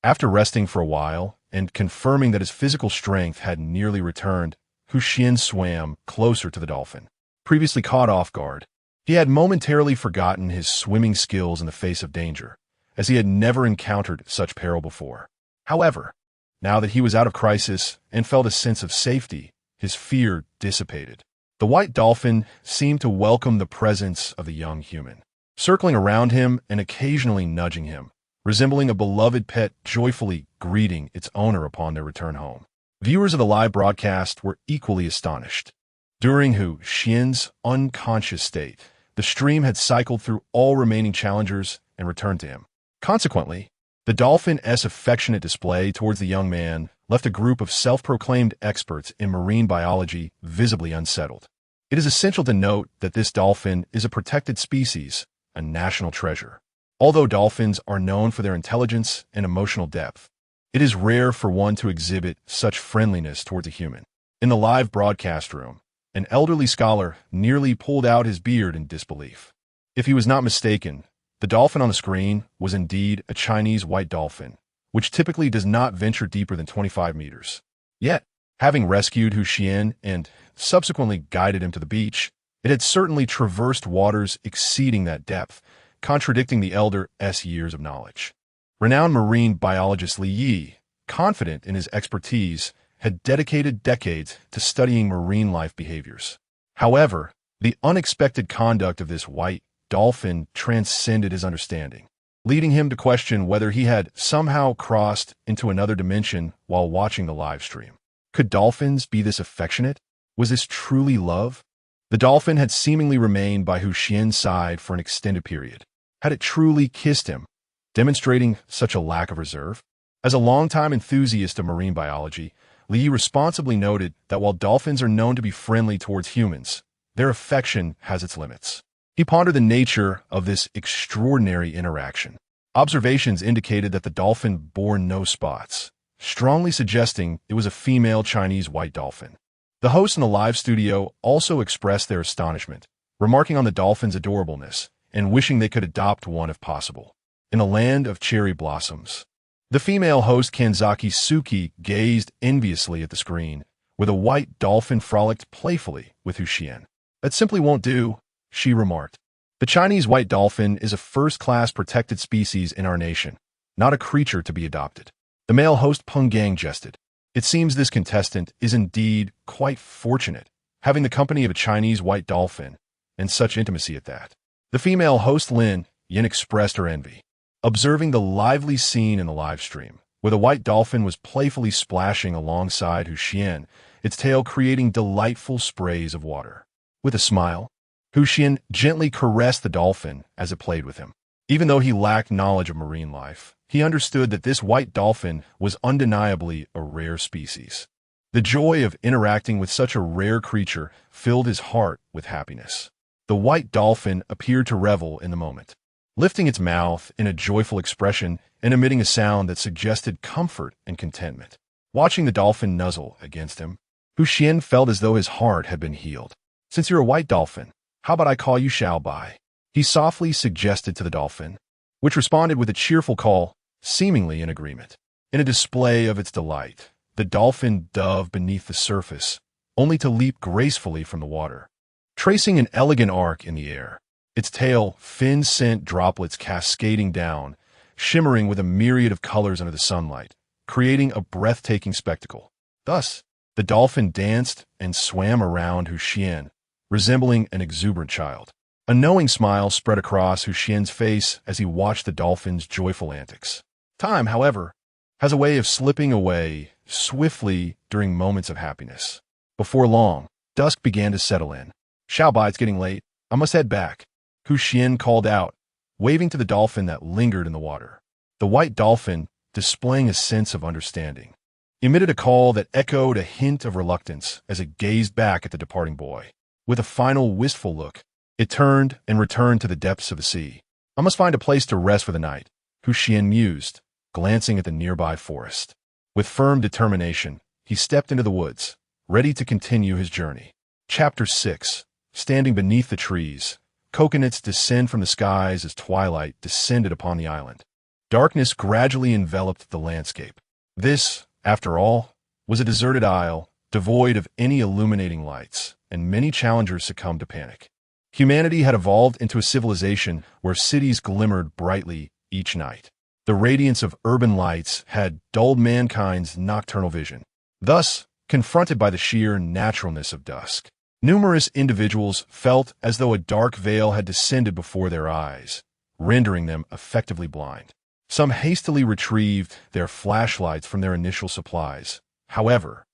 After resting for a while and confirming that his physical strength had nearly returned, Xuan swam closer to the dolphin. Previously caught off guard, he had momentarily forgotten his swimming skills in the face of danger, as he had never encountered such peril before. However, now that he was out of crisis and felt a sense of safety, his fear dissipated. The white dolphin seemed to welcome the presence of the young human, circling around him and occasionally nudging him, resembling a beloved pet joyfully greeting its owner upon their return home. Viewers of the live broadcast were equally astonished. During Xuan's unconscious state, the stream had cycled through all remaining challengers and returned to him. Consequently, the dolphin's affectionate display towards the young man left a group of self-proclaimed experts in marine biology visibly unsettled. It is essential to note that this dolphin is a protected species, a national treasure. Although dolphins are known for their intelligence and emotional depth, it is rare for one to exhibit such friendliness towards a human. In the live broadcast room, an elderly scholar nearly pulled out his beard in disbelief. If he was not mistaken, the dolphin on the screen was indeed a Chinese white dolphin, which typically does not venture deeper than 25 meters. Yet, having rescued Xuan and subsequently guided him to the beach, it had certainly traversed waters exceeding that depth, contradicting the elder's years of knowledge. Renowned marine biologist Li Yi, confident in his expertise, had dedicated decades to studying marine life behaviors. However, the unexpected conduct of this white dolphin transcended his understanding, leading him to question whether he had somehow crossed into another dimension while watching the live stream. Could dolphins be this affectionate? Was this truly love? The dolphin had seemingly remained by Xuan's side for an extended period. Had it truly kissed him, demonstrating such a lack of reserve? As a longtime enthusiast of marine biology, Li responsibly noted that while dolphins are known to be friendly towards humans, their affection has its limits. He pondered the nature of this extraordinary interaction. Observations indicated that the dolphin bore no spots, strongly suggesting it was a female Chinese white dolphin. The hosts in the live studio also expressed their astonishment, remarking on the dolphin's adorableness and wishing they could adopt one if possible. In a land of cherry blossoms, the female host Kanzaki Suki gazed enviously at the screen, where the white dolphin frolicked playfully with Xuan. "That simply won't do," she remarked. "The Chinese white dolphin is a first-class protected species in our nation, not a creature to be adopted." The male host Peng Gang jested. It seems this contestant is indeed quite fortunate, having the company of a Chinese white dolphin, and such intimacy at that. The female host Lin Yin expressed her envy, observing the lively scene in the live stream, where the white dolphin was playfully splashing alongside Xuan, its tail creating delightful sprays of water. With a smile, Xuan gently caressed the dolphin as it played with him. Even though he lacked knowledge of marine life, he understood that this white dolphin was undeniably a rare species. The joy of interacting with such a rare creature filled his heart with happiness. The white dolphin appeared to revel in the moment. lifting its mouth in a joyful expression and emitting a sound that suggested comfort and contentment. Watching the dolphin nuzzle against him, Xuan felt as though his heart had been healed. "Since you're a white dolphin, how about I call you Xiaobai?" he softly suggested to the dolphin, which responded with a cheerful call, seemingly in agreement. In a display of its delight, the dolphin dove beneath the surface, only to leap gracefully from the water, tracing an elegant arc in the air. Its tail, fin scent droplets cascading down, shimmering with a myriad of colors under the sunlight, creating a breathtaking spectacle. Thus, the dolphin danced and swam around Xuan, resembling an exuberant child. A knowing smile spread across Xuan's face as he watched the dolphin's joyful antics. Time, however, has a way of slipping away swiftly during moments of happiness. Before long, dusk began to settle in. "Xiaobai, it's getting late. I must head back," Xuan called out, waving to the dolphin that lingered in the water. The white dolphin, displaying a sense of understanding, emitted a call that echoed a hint of reluctance as it gazed back at the departing boy. With a final wistful look, it turned and returned to the depths of the sea. "I must find a place to rest for the night," Xuan mused, glancing at the nearby forest. With firm determination, he stepped into the woods, ready to continue his journey. Chapter 6. Standing beneath the trees, coconuts descend from the skies as twilight descended upon the island. Darkness gradually enveloped the landscape. This, after all, was a deserted isle, devoid of any illuminating lights, and many challengers succumbed to panic. Humanity had evolved into a civilization where cities glimmered brightly each night. The radiance of urban lights had dulled mankind's nocturnal vision. Thus, confronted by the sheer naturalness of dusk, numerous individuals felt as though a dark veil had descended before their eyes, rendering them effectively blind. Some hastily retrieved their flashlights from their initial supplies. However,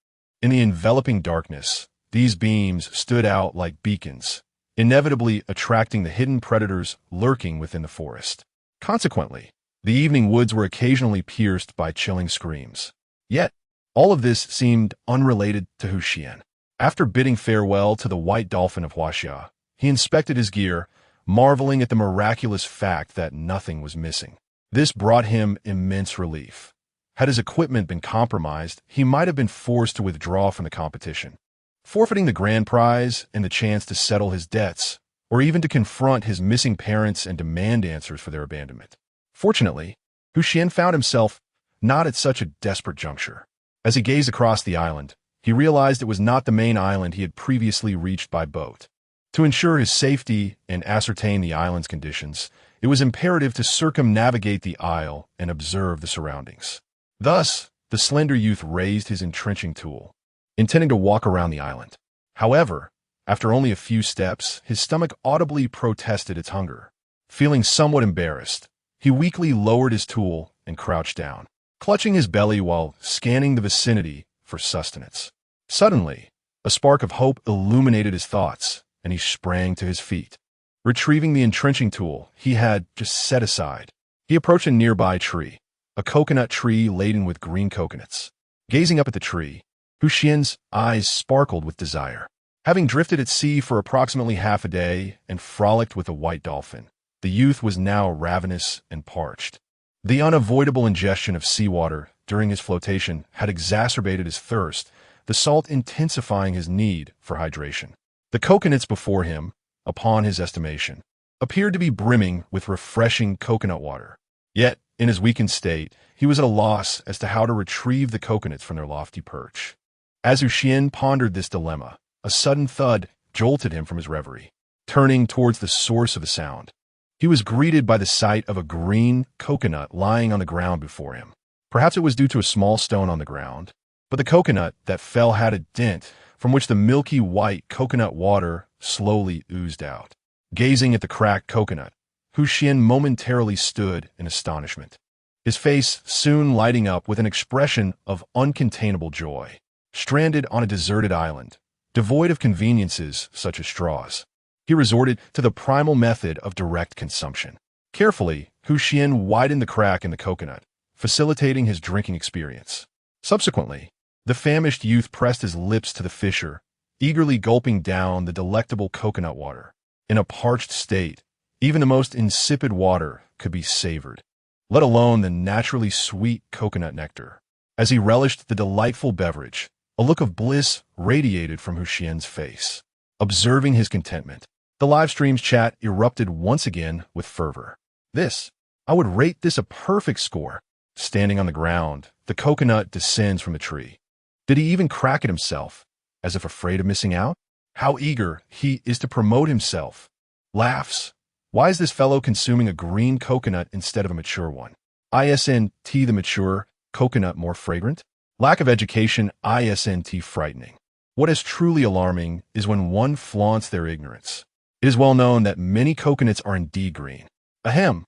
in the enveloping darkness, these beams stood out like beacons, inevitably attracting the hidden predators lurking within the forest. Consequently, the evening woods were occasionally pierced by chilling screams. Yet, all of this seemed unrelated to Xuan. After bidding farewell to the white dolphin of Huaxia, he inspected his gear, marveling at the miraculous fact that nothing was missing. This brought him immense relief. Had his equipment been compromised, he might have been forced to withdraw from the competition, forfeiting the grand prize and the chance to settle his debts, or even to confront his missing parents and demand answers for their abandonment. Fortunately, Xuan found himself not at such a desperate juncture. As he gazed across the island, he realized it was not the main island he had previously reached by boat. To ensure his safety and ascertain the island's conditions, it was imperative to circumnavigate the isle and observe the surroundings. Thus, the slender youth raised his entrenching tool, intending to walk around the island. However, after only a few steps, his stomach audibly protested its hunger. Feeling somewhat embarrassed, he weakly lowered his tool and crouched down, clutching his belly while scanning the vicinity for sustenance. Suddenly, a spark of hope illuminated his thoughts, and he sprang to his feet. Retrieving the entrenching tool he had just set aside, he approached a nearby tree, a coconut tree laden with green coconuts. Gazing up at the tree, Xuan's eyes sparkled with desire. Having drifted at sea for approximately half a day and frolicked with a white dolphin, the youth was now ravenous and parched. The unavoidable ingestion of seawater during his flotation had exacerbated his thirst, the salt intensifying his need for hydration. The coconuts before him, upon his estimation, appeared to be brimming with refreshing coconut water. Yet, in his weakened state, he was at a loss as to how to retrieve the coconuts from their lofty perch. As Xuan pondered this dilemma, a sudden thud jolted him from his reverie. Turning towards the source of the sound, he was greeted by the sight of a green coconut lying on the ground before him. Perhaps it was due to a small stone on the ground, but the coconut that fell had a dent from which the milky white coconut water slowly oozed out. Gazing at the cracked coconut, Xuan momentarily stood in astonishment, his face soon lighting up with an expression of uncontainable joy. Stranded on a deserted island, devoid of conveniences such as straws, he resorted to the primal method of direct consumption. Carefully, Xuan widened the crack in the coconut, facilitating his drinking experience. Subsequently, the famished youth pressed his lips to the fissure, eagerly gulping down the delectable coconut water. In a parched state, Even the most insipid water could be savored, let alone the naturally sweet coconut nectar. As he relished the delightful beverage, a look of bliss radiated from Xuan's face. Observing his contentment, the live stream's chat erupted once again with fervor. I would rate this a perfect score. Standing on the ground, the coconut descends from the tree. Did he even crack it himself, as if afraid of missing out? How eager he is to promote himself. Laughs. Why is this fellow consuming a green coconut instead of a mature one? ISNT the mature, coconut more fragrant? Lack of education, ISNT frightening. What is truly alarming is when one flaunts their ignorance. It is well known that many coconuts are indeed green. Ahem.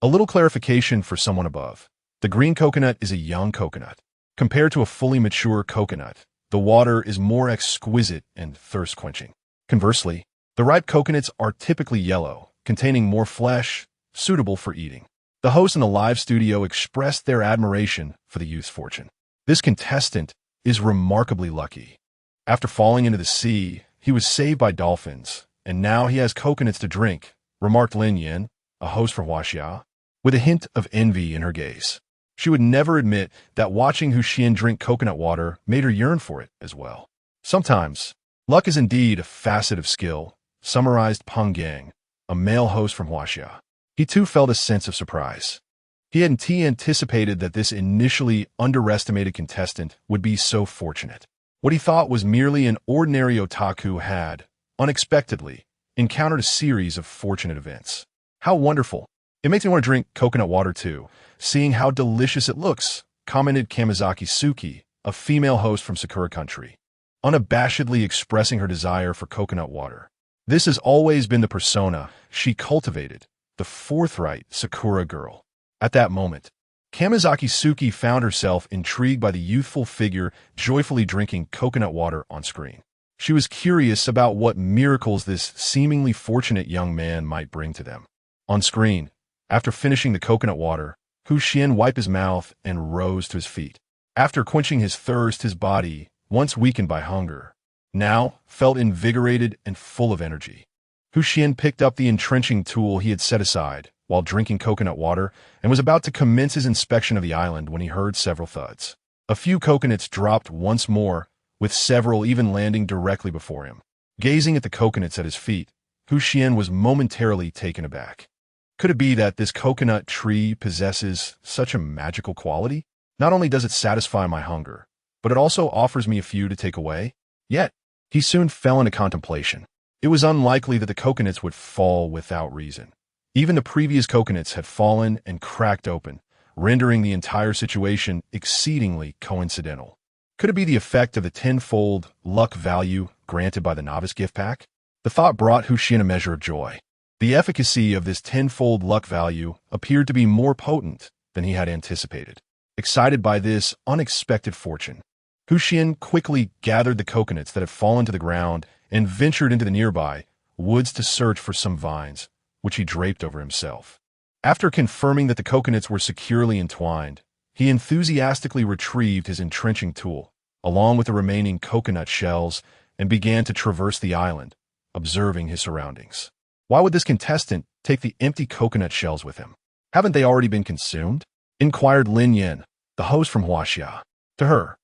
A little clarification for someone above. The green coconut is a young coconut. Compared to a fully mature coconut, the water is more exquisite and thirst-quenching. Conversely, the ripe coconuts are typically yellow, containing more flesh, suitable for eating. The host in the live studio expressed their admiration for the youth's fortune. This contestant is remarkably lucky. After falling into the sea, he was saved by dolphins, and now he has coconuts to drink, remarked Lin Yin, a host from Huaxia, with a hint of envy in her gaze. She would never admit that watching Xuan drink coconut water made her yearn for it as well. Sometimes, luck is indeed a facet of skill, summarized Peng Gang, a male host from Huaxia. He too felt a sense of surprise. He hadn't anticipated that this initially underestimated contestant would be so fortunate. What he thought was merely an ordinary otaku had, unexpectedly, encountered a series of fortunate events. How wonderful. It makes me want to drink coconut water too, seeing how delicious it looks, commented Kamizaki Suki, a female host from Sakura Country, unabashedly expressing her desire for coconut water. This has always been the persona she cultivated, the forthright Sakura girl. At that moment, Kamizaki Suki found herself intrigued by the youthful figure joyfully drinking coconut water on screen. She was curious about what miracles this seemingly fortunate young man might bring to them. On screen, after finishing the coconut water, Xuan wiped his mouth and rose to his feet. After quenching his thirst, his body, once weakened by hunger, now felt invigorated and full of energy. Xuan picked up the entrenching tool he had set aside while drinking coconut water and was about to commence his inspection of the island when he heard several thuds. A few coconuts dropped once more, with several even landing directly before him. Gazing at the coconuts at his feet, Xuan was momentarily taken aback. Could it be that this coconut tree possesses such a magical quality? Not only does it satisfy my hunger, but it also offers me a few to take away. Yet, he soon fell into contemplation. It was unlikely that the coconuts would fall without reason. Even the previous coconuts had fallen and cracked open, rendering the entire situation exceedingly coincidental. Could it be the effect of the tenfold luck value granted by the novice gift pack? The thought brought Xuan a measure of joy. The efficacy of this tenfold luck value appeared to be more potent than he had anticipated. Excited by this unexpected fortune, Xuan quickly gathered the coconuts that had fallen to the ground and ventured into the nearby woods to search for some vines, which he draped over himself. After confirming that the coconuts were securely entwined, he enthusiastically retrieved his entrenching tool, along with the remaining coconut shells, and began to traverse the island, observing his surroundings. Why would this contestant take the empty coconut shells with him? Haven't they already been consumed? Inquired Lin Yin, the host from Huaxia. To her,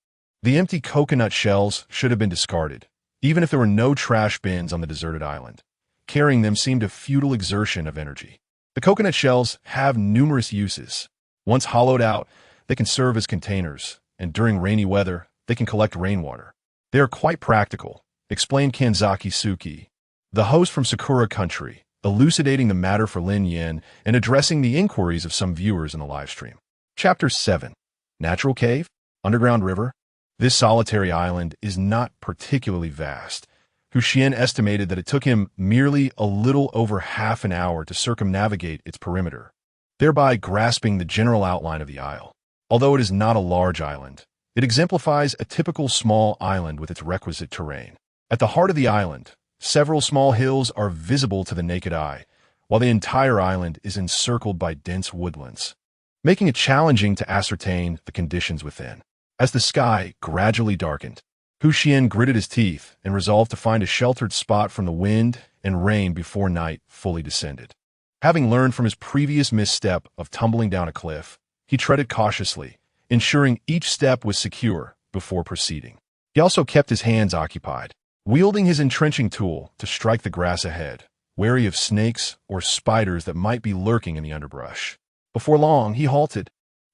the empty coconut shells should have been discarded, even if there were no trash bins on the deserted island. Carrying them seemed a futile exertion of energy. The coconut shells have numerous uses. Once hollowed out, they can serve as containers, and during rainy weather, they can collect rainwater. They are quite practical, explained Kanzaki Suki, the host from Sakura Country, elucidating the matter for Lin Yin and addressing the inquiries of some viewers in the livestream. Chapter 7. Natural Cave? Underground River? This solitary island is not particularly vast. Xuan estimated that it took him merely a little over half an hour to circumnavigate its perimeter, thereby grasping the general outline of the isle. Although it is not a large island, it exemplifies a typical small island with its requisite terrain. At the heart of the island, several small hills are visible to the naked eye, while the entire island is encircled by dense woodlands, making it challenging to ascertain the conditions within. As the sky gradually darkened, Xuan gritted his teeth and resolved to find a sheltered spot from the wind and rain before night fully descended. Having learned from his previous misstep of tumbling down a cliff, he treaded cautiously, ensuring each step was secure before proceeding. He also kept his hands occupied, wielding his entrenching tool to strike the grass ahead, wary of snakes or spiders that might be lurking in the underbrush. Before long, he halted,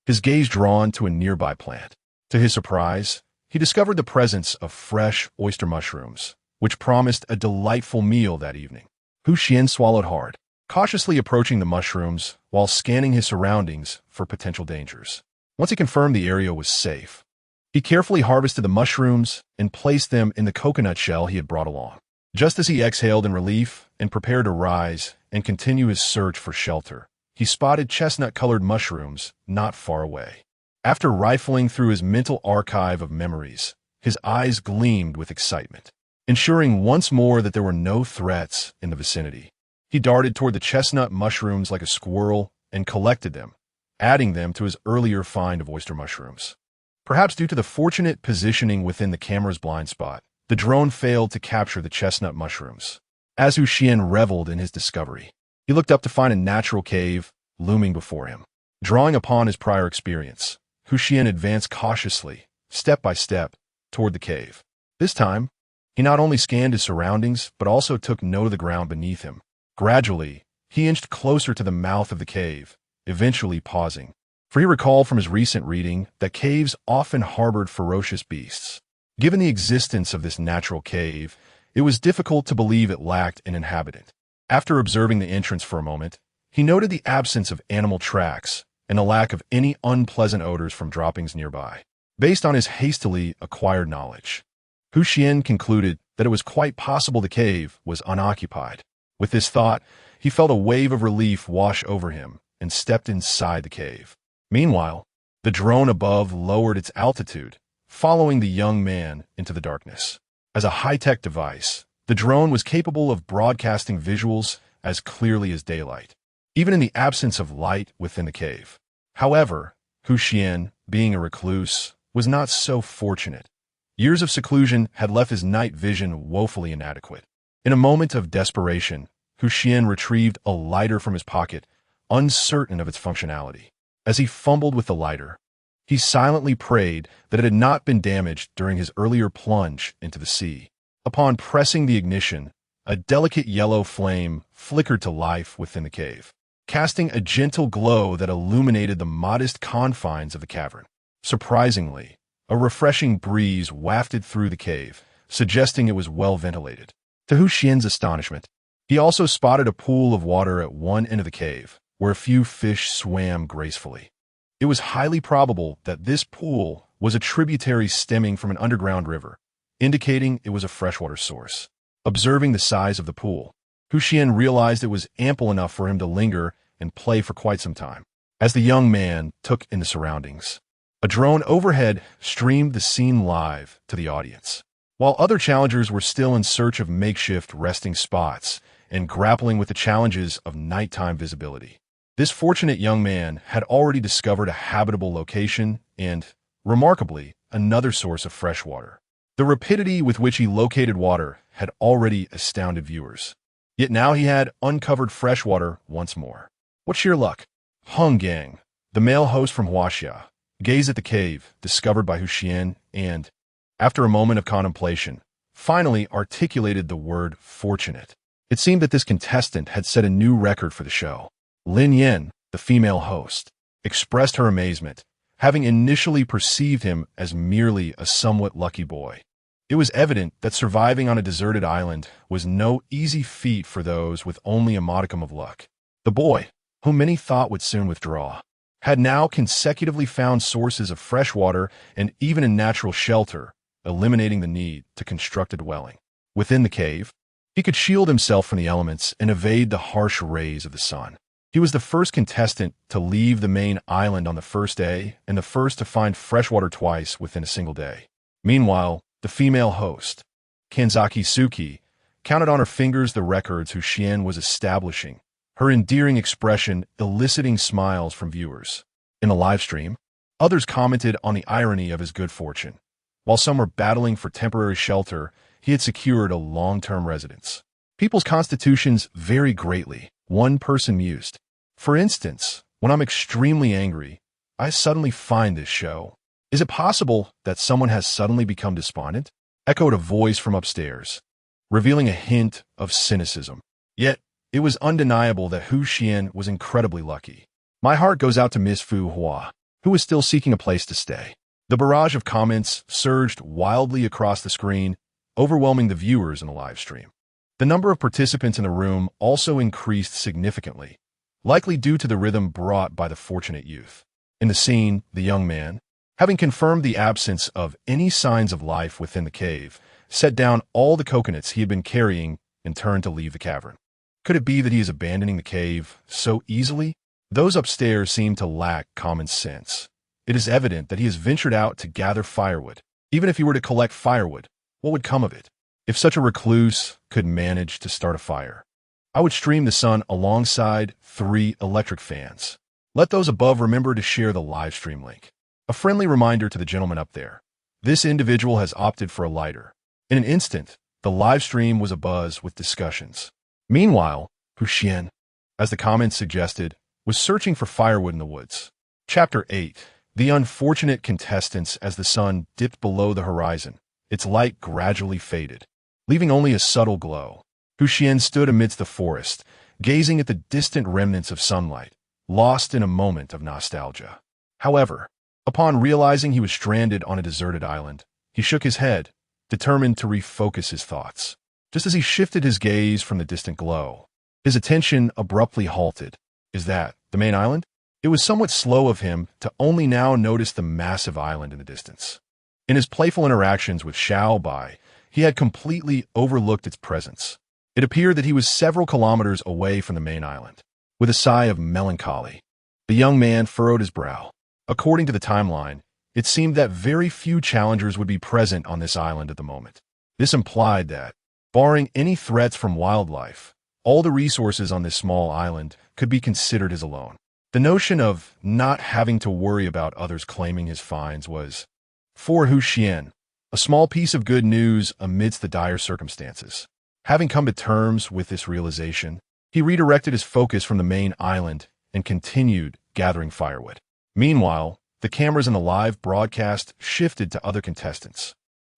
his gaze drawn to a nearby plant. To his surprise, he discovered the presence of fresh oyster mushrooms, which promised a delightful meal that evening. Xuan swallowed hard, cautiously approaching the mushrooms while scanning his surroundings for potential dangers. Once he confirmed the area was safe, he carefully harvested the mushrooms and placed them in the coconut shell he had brought along. Just as he exhaled in relief and prepared to rise and continue his search for shelter, he spotted chestnut-colored mushrooms not far away. After rifling through his mental archive of memories, his eyes gleamed with excitement. Ensuring once more that there were no threats in the vicinity, he darted toward the chestnut mushrooms like a squirrel and collected them, adding them to his earlier find of oyster mushrooms. Perhaps due to the fortunate positioning within the camera's blind spot, the drone failed to capture the chestnut mushrooms. As Xuan reveled in his discovery, he looked up to find a natural cave looming before him. Drawing upon his prior experience, Xuan advanced cautiously, step by step, toward the cave. This time, he not only scanned his surroundings, but also took note of the ground beneath him. Gradually, he inched closer to the mouth of the cave, eventually pausing. For he recalled from his recent reading that caves often harbored ferocious beasts. Given the existence of this natural cave, it was difficult to believe it lacked an inhabitant. After observing the entrance for a moment, he noted the absence of animal tracks and a lack of any unpleasant odors from droppings nearby. Based on his hastily acquired knowledge, Xuan concluded that it was quite possible the cave was unoccupied. With this thought, he felt a wave of relief wash over him and stepped inside the cave. Meanwhile, the drone above lowered its altitude, following the young man into the darkness. As a high-tech device, the drone was capable of broadcasting visuals as clearly as daylight, even in the absence of light within the cave. However, Xuan, being a recluse, was not so fortunate. Years of seclusion had left his night vision woefully inadequate. In a moment of desperation, Xuan retrieved a lighter from his pocket, uncertain of its functionality. As he fumbled with the lighter, he silently prayed that it had not been damaged during his earlier plunge into the sea. Upon pressing the ignition, a delicate yellow flame flickered to life within the cave, casting a gentle glow that illuminated the modest confines of the cavern. Surprisingly, a refreshing breeze wafted through the cave, suggesting it was well ventilated. To Xuan's astonishment, he also spotted a pool of water at one end of the cave, where a few fish swam gracefully. It was highly probable that this pool was a tributary stemming from an underground river, indicating it was a freshwater source. Observing the size of the pool, Xuan realized it was ample enough for him to linger and play for quite some time. As the young man took in the surroundings, a drone overhead streamed the scene live to the audience. While other challengers were still in search of makeshift resting spots and grappling with the challenges of nighttime visibility, this fortunate young man had already discovered a habitable location and, remarkably, another source of fresh water. The rapidity with which he located water had already astounded viewers. Yet now he had uncovered fresh water once more. What sheer luck! Hung Gang, the male host from Huaxia, gazed at the cave discovered by Xuan and, after a moment of contemplation, finally articulated the word fortunate. It seemed that this contestant had set a new record for the show. Lin Yen, the female host, expressed her amazement, having initially perceived him as merely a somewhat lucky boy. It was evident that surviving on a deserted island was no easy feat for those with only a modicum of luck. The boy, whom many thought would soon withdraw, had now consecutively found sources of fresh water and even a natural shelter, eliminating the need to construct a dwelling. Within the cave, he could shield himself from the elements and evade the harsh rays of the sun. He was the first contestant to leave the main island on the first day and the first to find freshwater twice within a single day. Meanwhile, the female host, Kanzaki Suki, counted on her fingers the records Xuan was establishing, her endearing expression eliciting smiles from viewers. In the live stream, others commented on the irony of his good fortune. While some were battling for temporary shelter, he had secured a long-term residence. People's constitutions vary greatly, one person mused. For instance, when I'm extremely angry, I suddenly find this show. Is it possible that someone has suddenly become despondent? Echoed a voice from upstairs, revealing a hint of cynicism. Yet, it was undeniable that Xuan was incredibly lucky. My heart goes out to Miss Fu Hua, who is still seeking a place to stay. The barrage of comments surged wildly across the screen, overwhelming the viewers in the live stream. The number of participants in the room also increased significantly, likely due to the rhythm brought by the fortunate youth. In the scene, the young man, having confirmed the absence of any signs of life within the cave, set down all the coconuts he had been carrying and turned to leave the cavern. Could it be that he is abandoning the cave so easily? Those upstairs seem to lack common sense. It is evident that he has ventured out to gather firewood. Even if he were to collect firewood, what would come of it? If such a recluse could manage to start a fire, I would stream the sun alongside 3 electric fans. Let those above remember to share the live stream link. A friendly reminder to the gentleman up there. This individual has opted for a lighter. In an instant, the live stream was abuzz with discussions. Meanwhile, Xuan, as the comments suggested, was searching for firewood in the woods. Chapter 8. The unfortunate contestants. As the sun dipped below the horizon, its light gradually faded, leaving only a subtle glow. Xuan stood amidst the forest, gazing at the distant remnants of sunlight, lost in a moment of nostalgia. However, upon realizing he was stranded on a deserted island, he shook his head, determined to refocus his thoughts. Just as he shifted his gaze from the distant glow, his attention abruptly halted. Is that the main island? It was somewhat slow of him to only now notice the massive island in the distance. In his playful interactions with Xiao Bai, he had completely overlooked its presence. It appeared that he was several kilometers away from the main island. With a sigh of melancholy, the young man furrowed his brow. According to the timeline, it seemed that very few challengers would be present on this island at the moment. This implied that, barring any threats from wildlife, all the resources on this small island could be considered his alone. The notion of not having to worry about others claiming his finds was, for Xuan, a small piece of good news amidst the dire circumstances. Having come to terms with this realization, he redirected his focus from the main island and continued gathering firewood. Meanwhile, the cameras in the live broadcast shifted to other contestants.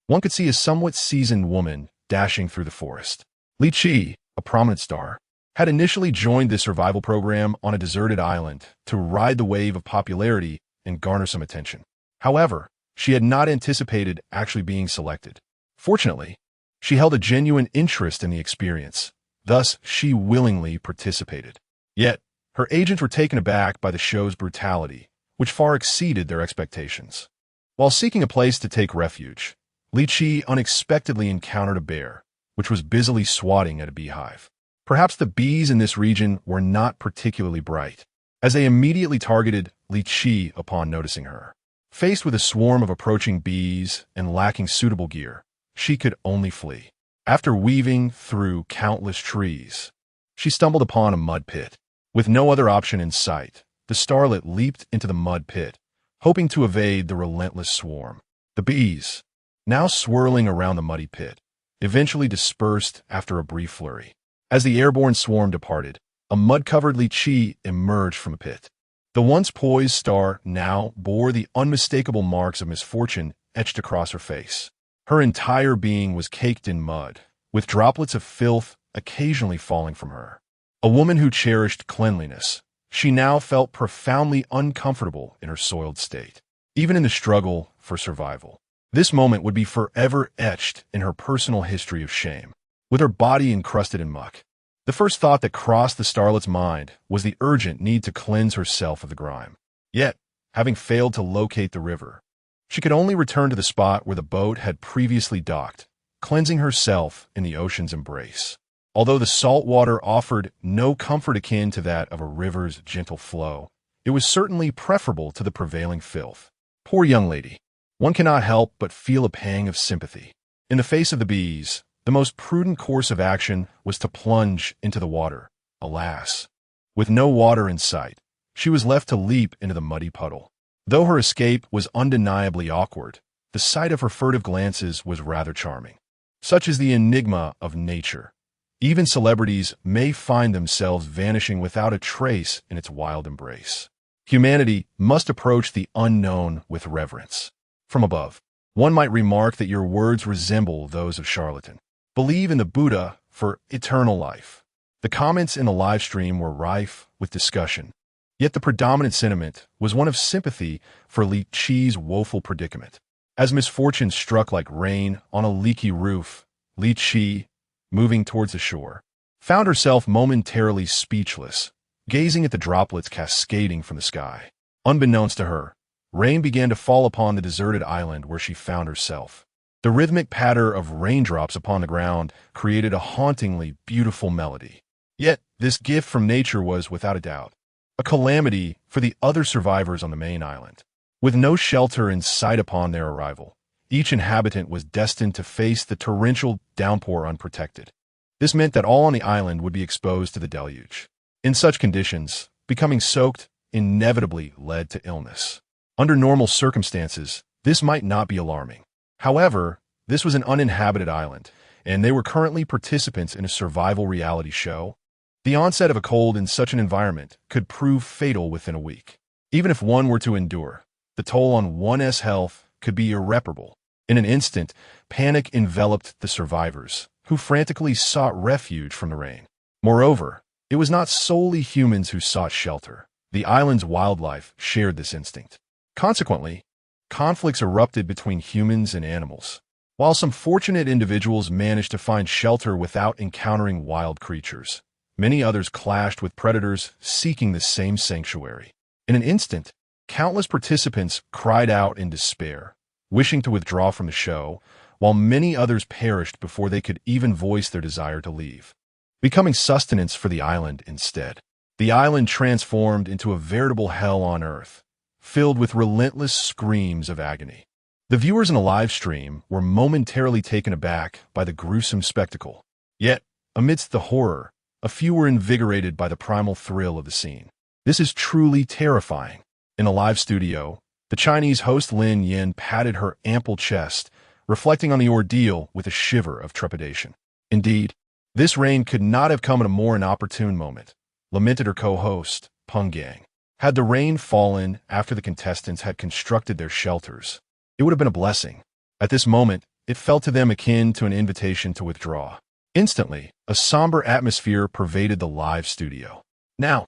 One could see a somewhat seasoned woman dashing through the forest. Li Qi, a prominent star, had initially joined this survival program on a deserted island to ride the wave of popularity and garner some attention. However, she had not anticipated actually being selected. Fortunately, she held a genuine interest in the experience, thus she willingly participated. Yet, her agents were taken aback by the show's brutality, which far exceeded their expectations. While seeking a place to take refuge, Li Qi unexpectedly encountered a bear, which was busily swatting at a beehive. Perhaps the bees in this region were not particularly bright, as they immediately targeted Li Qi upon noticing her. Faced with a swarm of approaching bees and lacking suitable gear, she could only flee. After weaving through countless trees, she stumbled upon a mud pit. With no other option in sight, the starlet leaped into the mud pit, hoping to evade the relentless swarm. The bees, now swirling around the muddy pit, eventually dispersed after a brief flurry. As the airborne swarm departed, a mud-covered Li Qi emerged from a pit. The once poised star now bore the unmistakable marks of misfortune etched across her face. Her entire being was caked in mud, with droplets of filth occasionally falling from her. A woman who cherished cleanliness, she now felt profoundly uncomfortable in her soiled state. Even in the struggle for survival, this moment would be forever etched in her personal history of shame. With her body encrusted in muck, the first thought that crossed the starlet's mind was the urgent need to cleanse herself of the grime. Yet, having failed to locate the river, she could only return to the spot where the boat had previously docked, cleansing herself in the ocean's embrace. Although the salt water offered no comfort akin to that of a river's gentle flow, it was certainly preferable to the prevailing filth. Poor young lady. One cannot help but feel a pang of sympathy. In the face of the bees, the most prudent course of action was to plunge into the water. Alas, with no water in sight, she was left to leap into the muddy puddle. Though her escape was undeniably awkward, the sight of her furtive glances was rather charming. Such is the enigma of nature. Even celebrities may find themselves vanishing without a trace in its wild embrace. Humanity must approach the unknown with reverence. From above, one might remark that your words resemble those of charlatan. Believe in the Buddha for eternal life. The comments in the live stream were rife with discussion, yet the predominant sentiment was one of sympathy for Li Qi's woeful predicament. As misfortune struck like rain on a leaky roof, Li Qi, moving towards the shore, found herself momentarily speechless, gazing at the droplets cascading from the sky. Unbeknownst to her, rain began to fall upon the deserted island where she found herself. The rhythmic patter of raindrops upon the ground created a hauntingly beautiful melody. Yet, this gift from nature was, without a doubt, a calamity for the other survivors on the main island. With no shelter in sight upon their arrival, each inhabitant was destined to face the torrential downpour unprotected. This meant that all on the island would be exposed to the deluge. In such conditions, becoming soaked inevitably led to illness. Under normal circumstances, this might not be alarming. However, this was an uninhabited island, and they were currently participants in a survival reality show. The onset of a cold in such an environment could prove fatal within a week. Even if one were to endure, the toll on one's health could be irreparable. In an instant, panic enveloped the survivors, who frantically sought refuge from the rain. Moreover, it was not solely humans who sought shelter. The island's wildlife shared this instinct. Consequently, conflicts erupted between humans and animals. While some fortunate individuals managed to find shelter without encountering wild creatures, many others clashed with predators seeking the same sanctuary. In an instant, countless participants cried out in despair, wishing to withdraw from the show, while many others perished before they could even voice their desire to leave, becoming sustenance for the island instead. The island transformed into a veritable hell on earth, filled with relentless screams of agony. The viewers in the live stream were momentarily taken aback by the gruesome spectacle. Yet, amidst the horror, a few were invigorated by the primal thrill of the scene. This is truly terrifying. In a live studio, the Chinese host Lin Yin patted her ample chest, reflecting on the ordeal with a shiver of trepidation. Indeed, this rain could not have come at a more inopportune moment, lamented her co-host, Peng Gang. Had the rain fallen after the contestants had constructed their shelters, it would have been a blessing. At this moment, it felt to them akin to an invitation to withdraw. Instantly, a somber atmosphere pervaded the live studio. Now,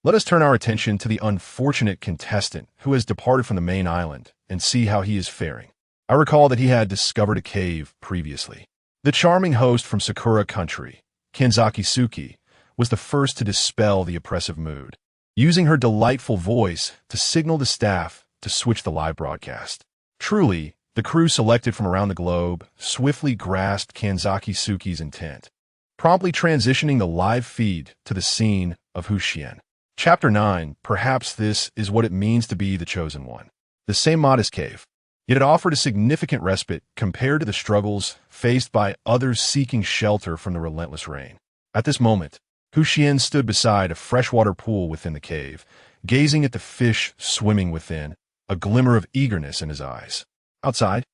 let us turn our attention to the unfortunate contestant who has departed from the main island and see how he is faring. I recall that he had discovered a cave previously. The charming host from Sakura Country, Kanzaki Suki, was the first to dispel the oppressive mood, using her delightful voice to signal the staff to switch the live broadcast. Truly, the crew selected from around the globe swiftly grasped Kanzaki Suki's intent, promptly transitioning the live feed to the scene of Xuan. Chapter 9, perhaps this is what it means to be the chosen one. The same modest cave, yet it offered a significant respite compared to the struggles faced by others seeking shelter from the relentless rain. At this moment, Xuan stood beside a freshwater pool within the cave, gazing at the fish swimming within, a glimmer of eagerness in his eyes. Outside,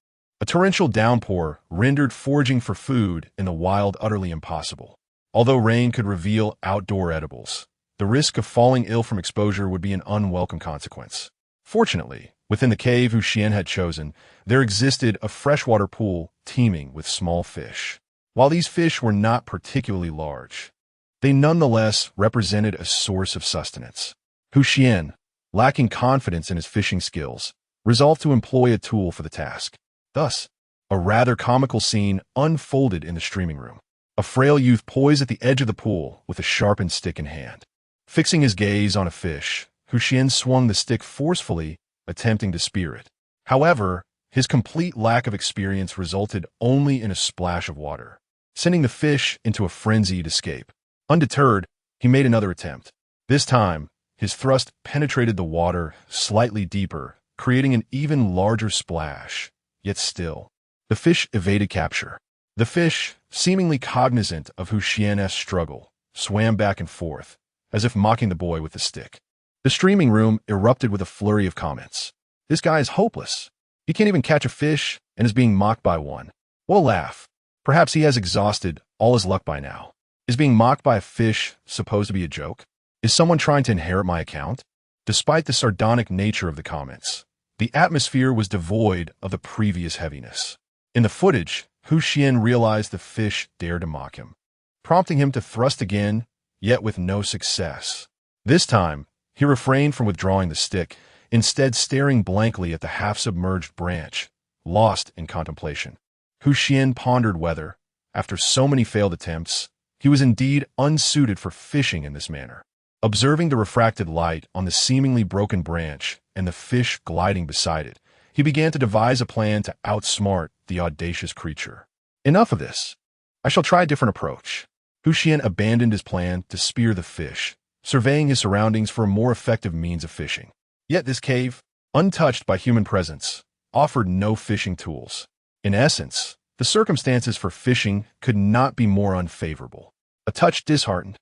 a torrential downpour rendered foraging for food in the wild utterly impossible. Although rain could reveal outdoor edibles, the risk of falling ill from exposure would be an unwelcome consequence. Fortunately, within the cave Xuan had chosen, there existed a freshwater pool teeming with small fish. While these fish were not particularly large, they nonetheless represented a source of sustenance. Xuan, lacking confidence in his fishing skills, resolved to employ a tool for the task. Thus, a rather comical scene unfolded in the streaming room. A frail youth poised at the edge of the pool with a sharpened stick in hand. Fixing his gaze on a fish, Xuan swung the stick forcefully, attempting to spear it. However, his complete lack of experience resulted only in a splash of water, sending the fish into a frenzied escape. Undeterred, he made another attempt. This time, his thrust penetrated the water slightly deeper, creating an even larger splash. Yet still, the fish evaded capture. The fish, seemingly cognizant of Xuan's struggle, swam back and forth, as if mocking the boy with the stick. The streaming room erupted with a flurry of comments. This guy is hopeless. He can't even catch a fish and is being mocked by one. What a laugh. Perhaps he has exhausted all his luck by now. Is being mocked by a fish supposed to be a joke? Is someone trying to inherit my account? Despite the sardonic nature of the comments, the atmosphere was devoid of the previous heaviness. In the footage, Xuan realized the fish dared to mock him, prompting him to thrust again, yet with no success. This time, he refrained from withdrawing the stick, instead staring blankly at the half-submerged branch, lost in contemplation. Xuan pondered whether, after so many failed attempts, he was indeed unsuited for fishing in this manner. Observing the refracted light on the seemingly broken branch and the fish gliding beside it, he began to devise a plan to outsmart the audacious creature. Enough of this. I shall try a different approach. Xuan abandoned his plan to spear the fish, surveying his surroundings for a more effective means of fishing. Yet this cave, untouched by human presence, offered no fishing tools. In essence, the circumstances for fishing could not be more unfavorable. A touch disheartened,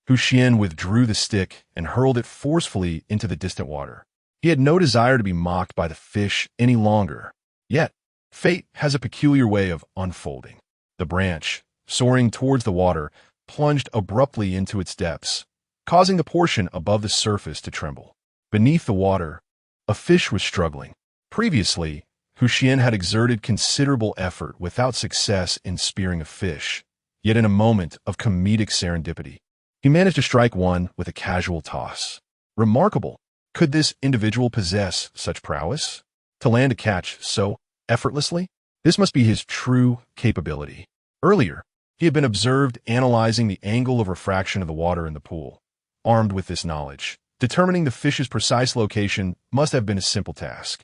Xuan withdrew the stick and hurled it forcefully into the distant water. He had no desire to be mocked by the fish any longer. Yet, fate has a peculiar way of unfolding. The branch, soaring towards the water, plunged abruptly into its depths, causing the portion above the surface to tremble. Beneath the water, a fish was struggling. Previously, Xuan had exerted considerable effort without success in spearing a fish, yet in a moment of comedic serendipity, he managed to strike one with a casual toss. Remarkable! Could this individual possess such prowess? To land a catch so effortlessly? This must be his true capability. Earlier, he had been observed analyzing the angle of refraction of the water in the pool. Armed with this knowledge, determining the fish's precise location must have been a simple task.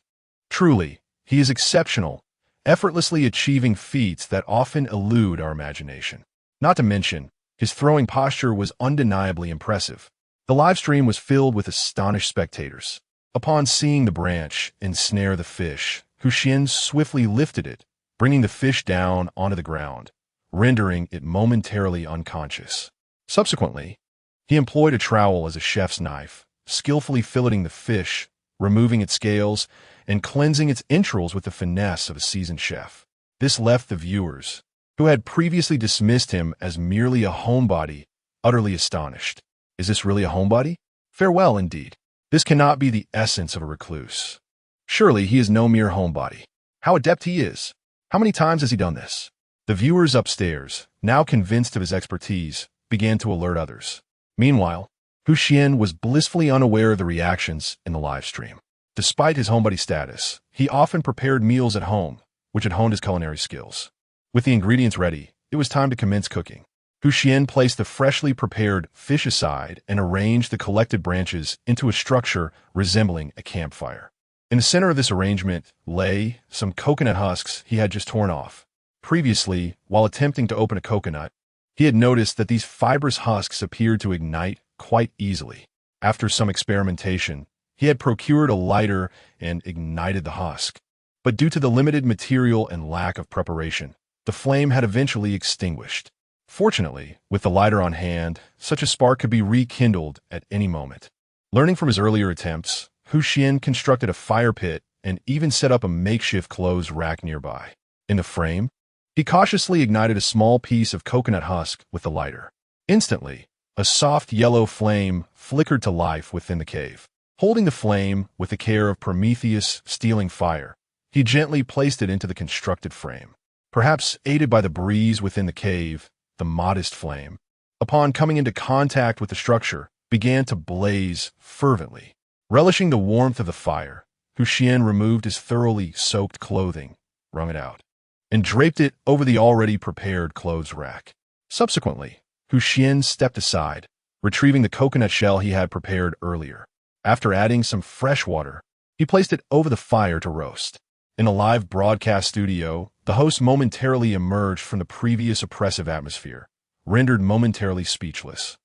Truly, he is exceptional, effortlessly achieving feats that often elude our imagination. Not to mention, his throwing posture was undeniably impressive. The live stream was filled with astonished spectators. Upon seeing the branch ensnare the fish, Xuan swiftly lifted it, bringing the fish down onto the ground, rendering it momentarily unconscious. Subsequently, he employed a trowel as a chef's knife, skillfully filleting the fish, removing its scales, and cleansing its entrails with the finesse of a seasoned chef. This left the viewers, who had previously dismissed him as merely a homebody, utterly astonished. Is this really a homebody? Farewell, indeed. This cannot be the essence of a recluse. Surely he is no mere homebody. How adept he is! How many times has he done this? The viewers upstairs, now convinced of his expertise, began to alert others. Meanwhile, Xuan was blissfully unaware of the reactions in the live stream. Despite his homebody status, he often prepared meals at home, which had honed his culinary skills. With the ingredients ready, it was time to commence cooking. Xuan placed the freshly prepared fish aside and arranged the collected branches into a structure resembling a campfire. In the center of this arrangement lay some coconut husks he had just torn off. Previously, while attempting to open a coconut, he had noticed that these fibrous husks appeared to ignite quite easily. After some experimentation, he had procured a lighter and ignited the husk. But due to the limited material and lack of preparation, the flame had eventually extinguished. Fortunately, with the lighter on hand, such a spark could be rekindled at any moment. Learning from his earlier attempts, Xuan constructed a fire pit and even set up a makeshift clothes rack nearby. In the frame, he cautiously ignited a small piece of coconut husk with the lighter. Instantly, a soft yellow flame flickered to life within the cave. Holding the flame with the care of Prometheus stealing fire, he gently placed it into the constructed frame. Perhaps aided by the breeze within the cave, the modest flame, upon coming into contact with the structure, began to blaze fervently. Relishing the warmth of the fire, Xuan removed his thoroughly soaked clothing, wrung it out, and draped it over the already prepared clothes rack. Subsequently, Xuan stepped aside, retrieving the coconut shell he had prepared earlier. After adding some fresh water, he placed it over the fire to roast. In a live broadcast studio, the host momentarily emerged from the previous oppressive atmosphere, rendered momentarily speechless.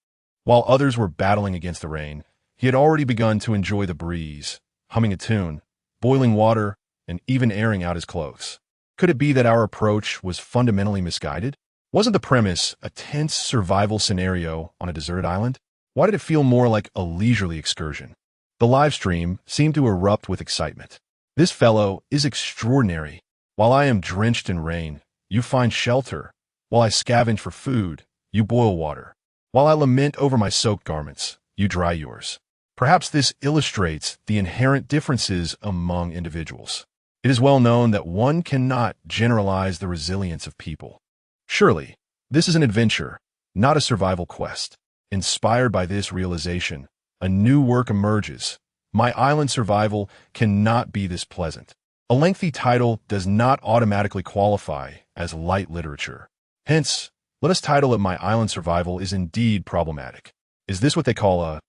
While others were battling against the rain, he had already begun to enjoy the breeze, humming a tune, boiling water, and even airing out his clothes. Could it be that our approach was fundamentally misguided? Wasn't the premise a tense survival scenario on a deserted island? Why did it feel more like a leisurely excursion? The live stream seemed to erupt with excitement. This fellow is extraordinary. While I am drenched in rain, you find shelter. While I scavenge for food, you boil water. While I lament over my soaked garments, you dry yours. Perhaps this illustrates the inherent differences among individuals. It is well known that one cannot generalize the resilience of people. Surely, this is an adventure, not a survival quest. Inspired by this realization, a new work emerges. My island survival cannot be this pleasant. A lengthy title does not automatically qualify as light literature. Hence, let us title it My Island Survival is Indeed Problematic. Is this what they call a...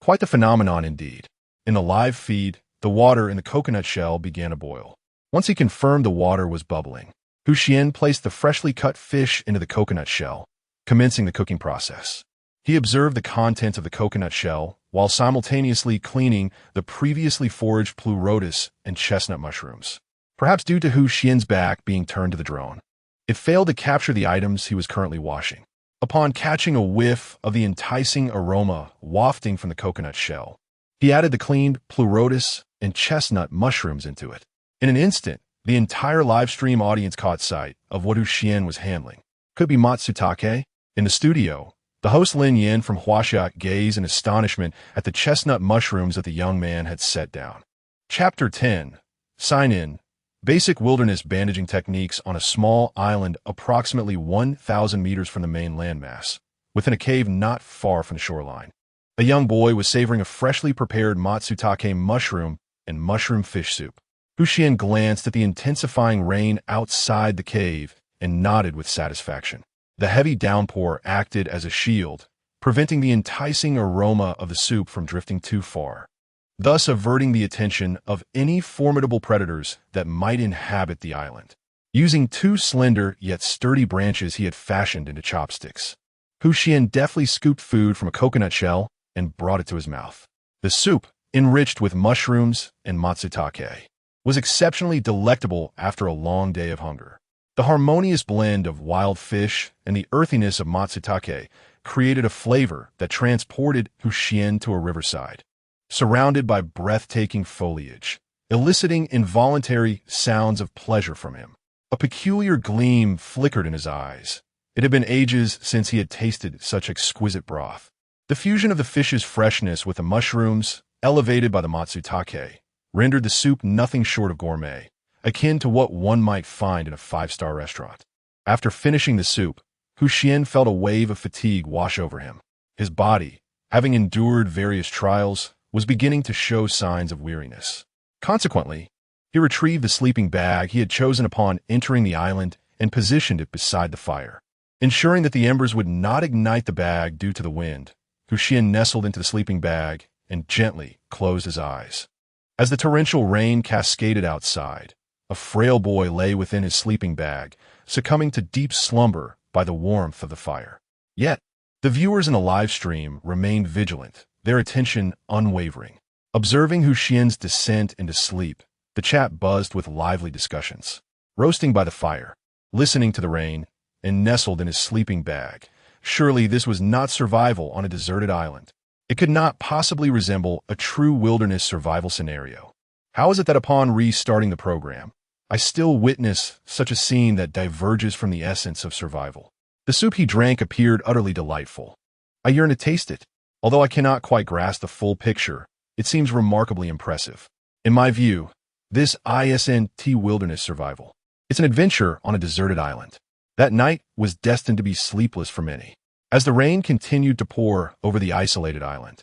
Quite the phenomenon indeed. In the live feed, the water in the coconut shell began to boil. Once he confirmed the water was bubbling, Xuan placed the freshly cut fish into the coconut shell, commencing the cooking process. He observed the contents of the coconut shell while simultaneously cleaning the previously foraged pleurotus and chestnut mushrooms. Perhaps due to Xuan's back being turned to the drone, it failed to capture the items he was currently washing. Upon catching a whiff of the enticing aroma wafting from the coconut shell, he added the cleaned pleurotus and chestnut mushrooms into it. In an instant, the entire livestream audience caught sight of what Xuan was handling. Could be Matsutake? In the studio, the host Lin Yin from Huaxia gazed in astonishment at the chestnut mushrooms that the young man had set down. Chapter 10. Sign in. Basic wilderness bandaging techniques on a small island approximately 1,000 meters from the main landmass, within a cave not far from the shoreline. A young boy was savoring a freshly prepared matsutake mushroom and mushroom fish soup. Xuan glanced at the intensifying rain outside the cave and nodded with satisfaction. The heavy downpour acted as a shield, preventing the enticing aroma of the soup from drifting too far, thus averting the attention of any formidable predators that might inhabit the island. Using two slender yet sturdy branches he had fashioned into chopsticks, Xuan deftly scooped food from a coconut shell and brought it to his mouth. The soup, enriched with mushrooms and matsutake, was exceptionally delectable after a long day of hunger. The harmonious blend of wild fish and the earthiness of matsutake created a flavor that transported Xuan to a riverside, surrounded by breathtaking foliage, eliciting involuntary sounds of pleasure from him. A peculiar gleam flickered in his eyes. It had been ages since he had tasted such exquisite broth. The fusion of the fish's freshness with the mushrooms, elevated by the matsutake, rendered the soup nothing short of gourmet, akin to what one might find in a five-star restaurant. After finishing the soup, Xuan felt a wave of fatigue wash over him. His body, having endured various trials, was beginning to show signs of weariness. Consequently, he retrieved the sleeping bag he had chosen upon entering the island and positioned it beside the fire. Ensuring that the embers would not ignite the bag due to the wind, Xuan nestled into the sleeping bag and gently closed his eyes. As the torrential rain cascaded outside, a frail boy lay within his sleeping bag, succumbing to deep slumber by the warmth of the fire. Yet, the viewers in the live stream remained vigilant, their attention unwavering. Observing Xuan's descent into sleep, the chat buzzed with lively discussions. Roasting by the fire, listening to the rain, and nestled in his sleeping bag, surely this was not survival on a deserted island. It could not possibly resemble a true wilderness survival scenario. How is it that upon restarting the program, I still witness such a scene that diverges from the essence of survival? The soup he drank appeared utterly delightful. I yearn to taste it. Although I cannot quite grasp the full picture, it seems remarkably impressive. In my view, this isn't wilderness survival. It's an adventure on a deserted island. That night was destined to be sleepless for many. As the rain continued to pour over the isolated island,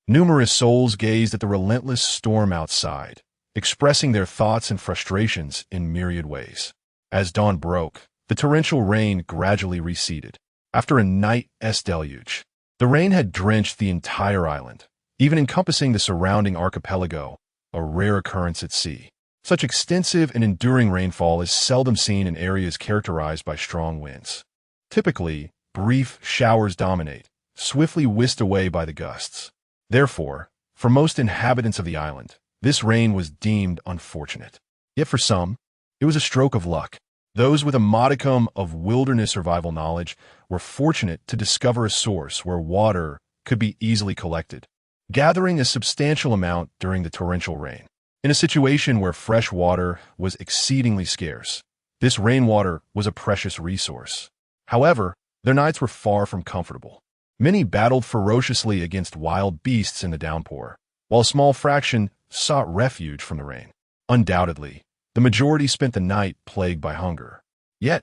numerous souls gazed at the relentless storm outside, expressing their thoughts and frustrations in myriad ways. As dawn broke, the torrential rain gradually receded. After a night's deluge, the rain had drenched the entire island, even encompassing the surrounding archipelago, a rare occurrence at sea. Such extensive and enduring rainfall is seldom seen in areas characterized by strong winds. Typically, brief showers dominate, swiftly whisked away by the gusts. Therefore, for most inhabitants of the island, this rain was deemed unfortunate. Yet for some, it was a stroke of luck. Those with a modicum of wilderness survival knowledge were fortunate to discover a source where water could be easily collected, gathering a substantial amount during the torrential rain. In a situation where fresh water was exceedingly scarce, this rainwater was a precious resource. However, Their nights were far from comfortable. Many battled ferociously against wild beasts in the downpour, while a small fraction sought refuge from the rain. Undoubtedly, the majority spent the night plagued by hunger. Yet,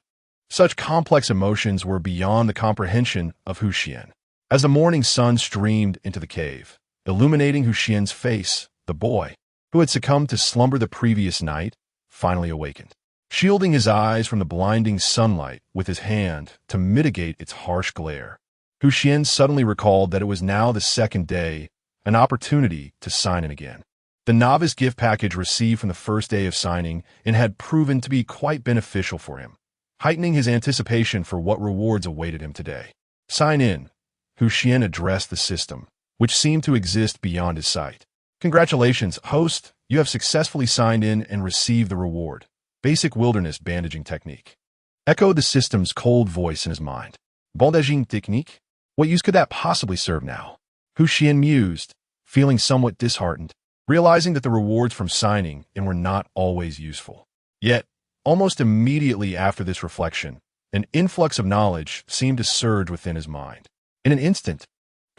such complex emotions were beyond the comprehension of Xuan. As the morning sun streamed into the cave, illuminating Xuan's face, the boy, who had succumbed to slumber the previous night, finally awakened. Shielding his eyes from the blinding sunlight with his hand to mitigate its harsh glare, Xuan suddenly recalled that it was now the second day, an opportunity to sign in again. The novice gift package received from the first day of signing in had proven to be quite beneficial for him, heightening his anticipation for what rewards awaited him today. Sign in, Xuan addressed the system, which seemed to exist beyond his sight. Congratulations, host, you have successfully signed in and received the reward. Basic wilderness bandaging technique. Echoed the system's cold voice in his mind. Bandaging technique? What use could that possibly serve now? Xuan mused, feeling somewhat disheartened, realizing that the rewards from signing in were not always useful. Yet, almost immediately after this reflection, an influx of knowledge seemed to surge within his mind. In an instant,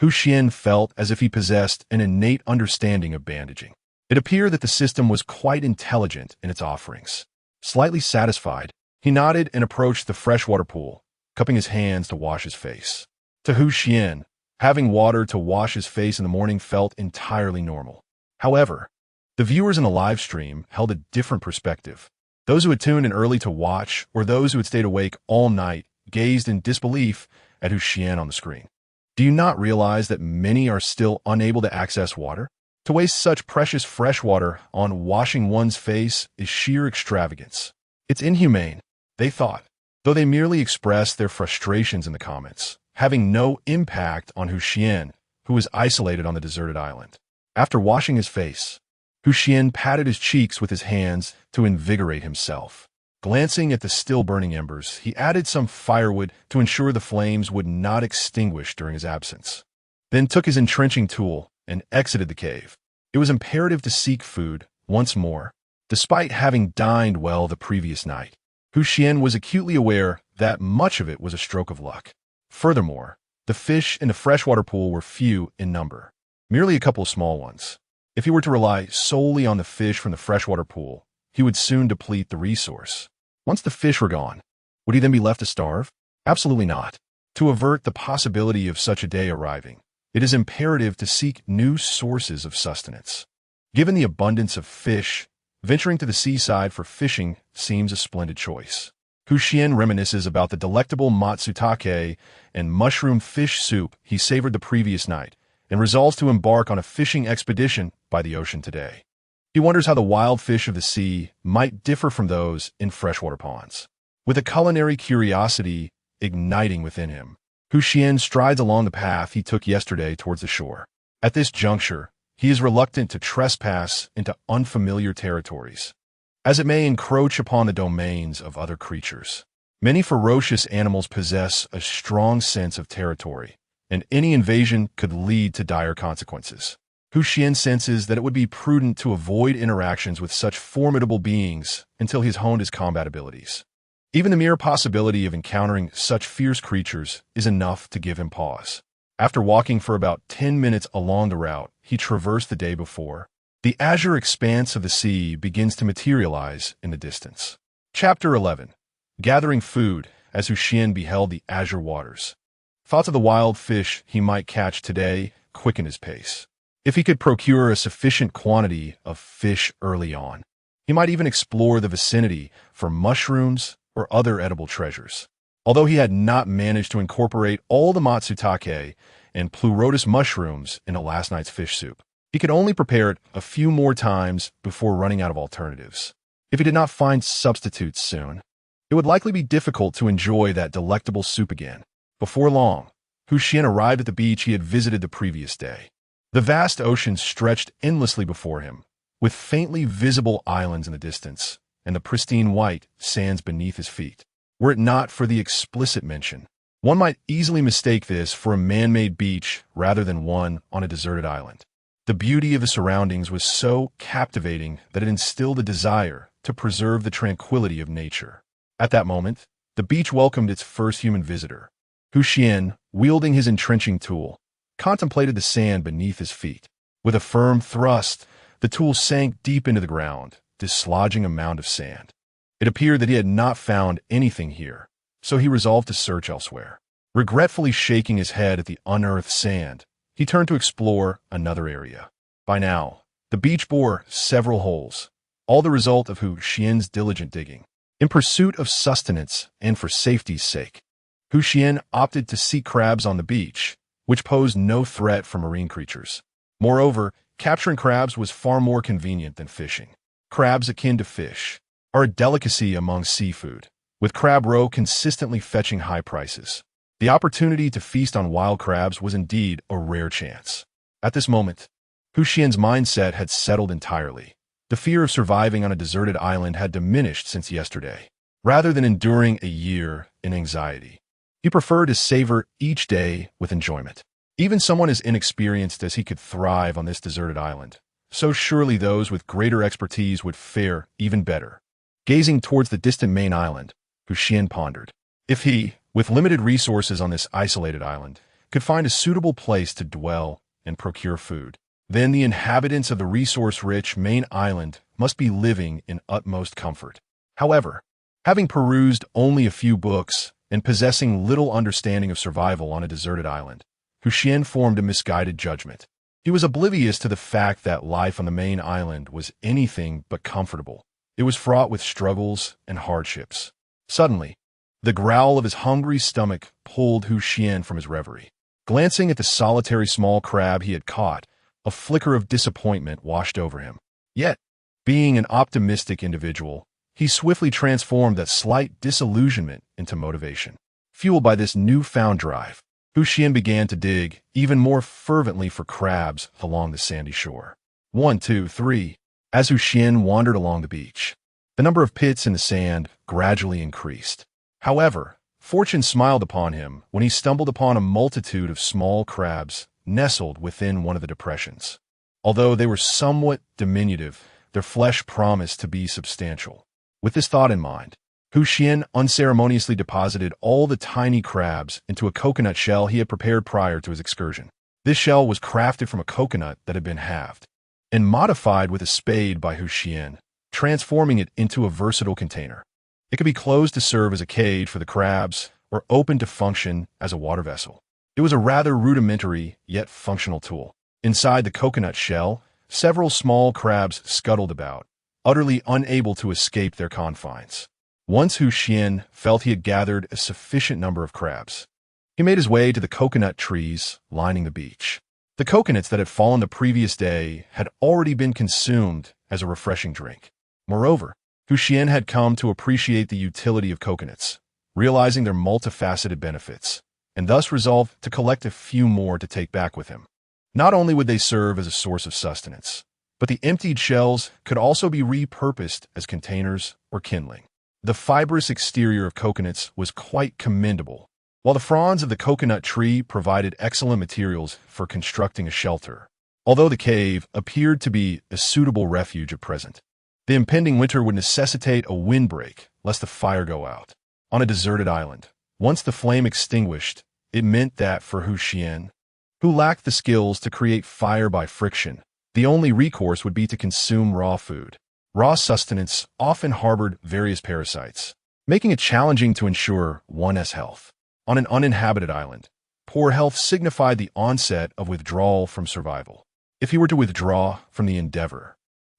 Xuan felt as if he possessed an innate understanding of bandaging. It appeared that the system was quite intelligent in its offerings. Slightly satisfied, he nodded and approached the freshwater pool, cupping his hands to wash his face. To Xuan, having water to wash his face in the morning felt entirely normal. However, the viewers in the live stream held a different perspective. Those who had tuned in early to watch, or those who had stayed awake all night, gazed in disbelief at Xuan on the screen. Do you not realize that many are still unable to access water? To waste such precious fresh water on washing one's face is sheer extravagance. It's inhumane, they thought, though they merely expressed their frustrations in the comments, having no impact on Xuan, who was isolated on the deserted island. After washing his face, Xuan patted his cheeks with his hands to invigorate himself. Glancing at the still burning embers, he added some firewood to ensure the flames would not extinguish during his absence. Then took his entrenching tool and exited the cave. It was imperative to seek food once more, despite having dined well the previous night. Xuan was acutely aware that much of it was a stroke of luck. Furthermore, the fish in the freshwater pool were few in number, merely a couple of small ones. If he were to rely solely on the fish from the freshwater pool, he would soon deplete the resource. Once the fish were gone, would he then be left to starve? Absolutely not. To avert the possibility of such a day arriving, it is imperative to seek new sources of sustenance. Given the abundance of fish, venturing to the seaside for fishing seems a splendid choice. Xuan reminisces about the delectable matsutake and mushroom fish soup he savored the previous night, and resolves to embark on a fishing expedition by the ocean today. He wonders how the wild fish of the sea might differ from those in freshwater ponds. With a culinary curiosity igniting within him, Xuan strides along the path he took yesterday towards the shore. At this juncture, he is reluctant to trespass into unfamiliar territories, as it may encroach upon the domains of other creatures. Many ferocious animals possess a strong sense of territory, and any invasion could lead to dire consequences. Xuan senses that it would be prudent to avoid interactions with such formidable beings until he has honed his combat abilities. Even the mere possibility of encountering such fierce creatures is enough to give him pause. After walking for about 10 minutes along the route he traversed the day before, the azure expanse of the sea begins to materialize in the distance. Chapter 11. Gathering food as Xuan beheld the azure waters. Thoughts of the wild fish he might catch today quickened his pace. If he could procure a sufficient quantity of fish early on, he might even explore the vicinity for mushrooms or other edible treasures. Although he had not managed to incorporate all the matsutake and pleurotus mushrooms into last night's fish soup, he could only prepare it a few more times before running out of alternatives. If he did not find substitutes soon, it would likely be difficult to enjoy that delectable soup again. Before long, Xuan arrived at the beach he had visited the previous day. The vast ocean stretched endlessly before him, with faintly visible islands in the distance, and the pristine white sands beneath his feet. Were it not for the explicit mention, one might easily mistake this for a man-made beach rather than one on a deserted island. The beauty of the surroundings was so captivating that it instilled a desire to preserve the tranquility of nature. At that moment, the beach welcomed its first human visitor, Xuan, wielding his entrenching tool, contemplated the sand beneath his feet. With a firm thrust, the tool sank deep into the ground, dislodging a mound of sand. It appeared that he had not found anything here, so he resolved to search elsewhere. Regretfully shaking his head at the unearthed sand, he turned to explore another area. By now, the beach bore several holes, all the result of Xuan's diligent digging. In pursuit of sustenance and for safety's sake, Xuan opted to seek crabs on the beach, which posed no threat for marine creatures. Moreover, capturing crabs was far more convenient than fishing. Crabs, akin to fish, are a delicacy among seafood, with crab roe consistently fetching high prices. The opportunity to feast on wild crabs was indeed a rare chance. At this moment, Xuan's mindset had settled entirely. The fear of surviving on a deserted island had diminished since yesterday. Rather than enduring a year in anxiety, he preferred to savor each day with enjoyment. Even someone as inexperienced as he could thrive on this deserted island, so surely those with greater expertise would fare even better. Gazing towards the distant main island, Xuan pondered. If he, with limited resources on this isolated island, could find a suitable place to dwell and procure food, then the inhabitants of the resource-rich main island must be living in utmost comfort. However, having perused only a few books and possessing little understanding of survival on a deserted island, Xuan formed a misguided judgment. He was oblivious to the fact that life on the main island was anything but comfortable. It was fraught with struggles and hardships. Suddenly, the growl of his hungry stomach pulled Xuan from his reverie. Glancing at the solitary small crab he had caught, a flicker of disappointment washed over him. Yet, being an optimistic individual, he swiftly transformed that slight disillusionment into motivation. Fueled by this newfound drive, Xuan began to dig even more fervently for crabs along the sandy shore. 1, 2, 3. As Xuan wandered along the beach, the number of pits in the sand gradually increased. However, fortune smiled upon him when he stumbled upon a multitude of small crabs nestled within one of the depressions. Although they were somewhat diminutive, their flesh promised to be substantial. With this thought in mind, Xuan unceremoniously deposited all the tiny crabs into a coconut shell he had prepared prior to his excursion. This shell was crafted from a coconut that had been halved and modified with a spade by Xuan, transforming it into a versatile container. It could be closed to serve as a cage for the crabs or open to function as a water vessel. It was a rather rudimentary yet functional tool. Inside the coconut shell, several small crabs scuttled about, utterly unable to escape their confines. Once Xuan felt he had gathered a sufficient number of crabs, he made his way to the coconut trees lining the beach. The coconuts that had fallen the previous day had already been consumed as a refreshing drink. Moreover, Xuan had come to appreciate the utility of coconuts, realizing their multifaceted benefits, and thus resolved to collect a few more to take back with him. Not only would they serve as a source of sustenance, but the emptied shells could also be repurposed as containers or kindling. The fibrous exterior of coconuts was quite commendable, while the fronds of the coconut tree provided excellent materials for constructing a shelter. Although the cave appeared to be a suitable refuge at present, the impending winter would necessitate a windbreak lest the fire go out. On a deserted island, once the flame extinguished, it meant that for Xuan, who lacked the skills to create fire by friction, the only recourse would be to consume raw food. Raw sustenance often harbored various parasites, making it challenging to ensure one's health. On an uninhabited island, poor health signified the onset of withdrawal from survival. If he were to withdraw from the endeavor,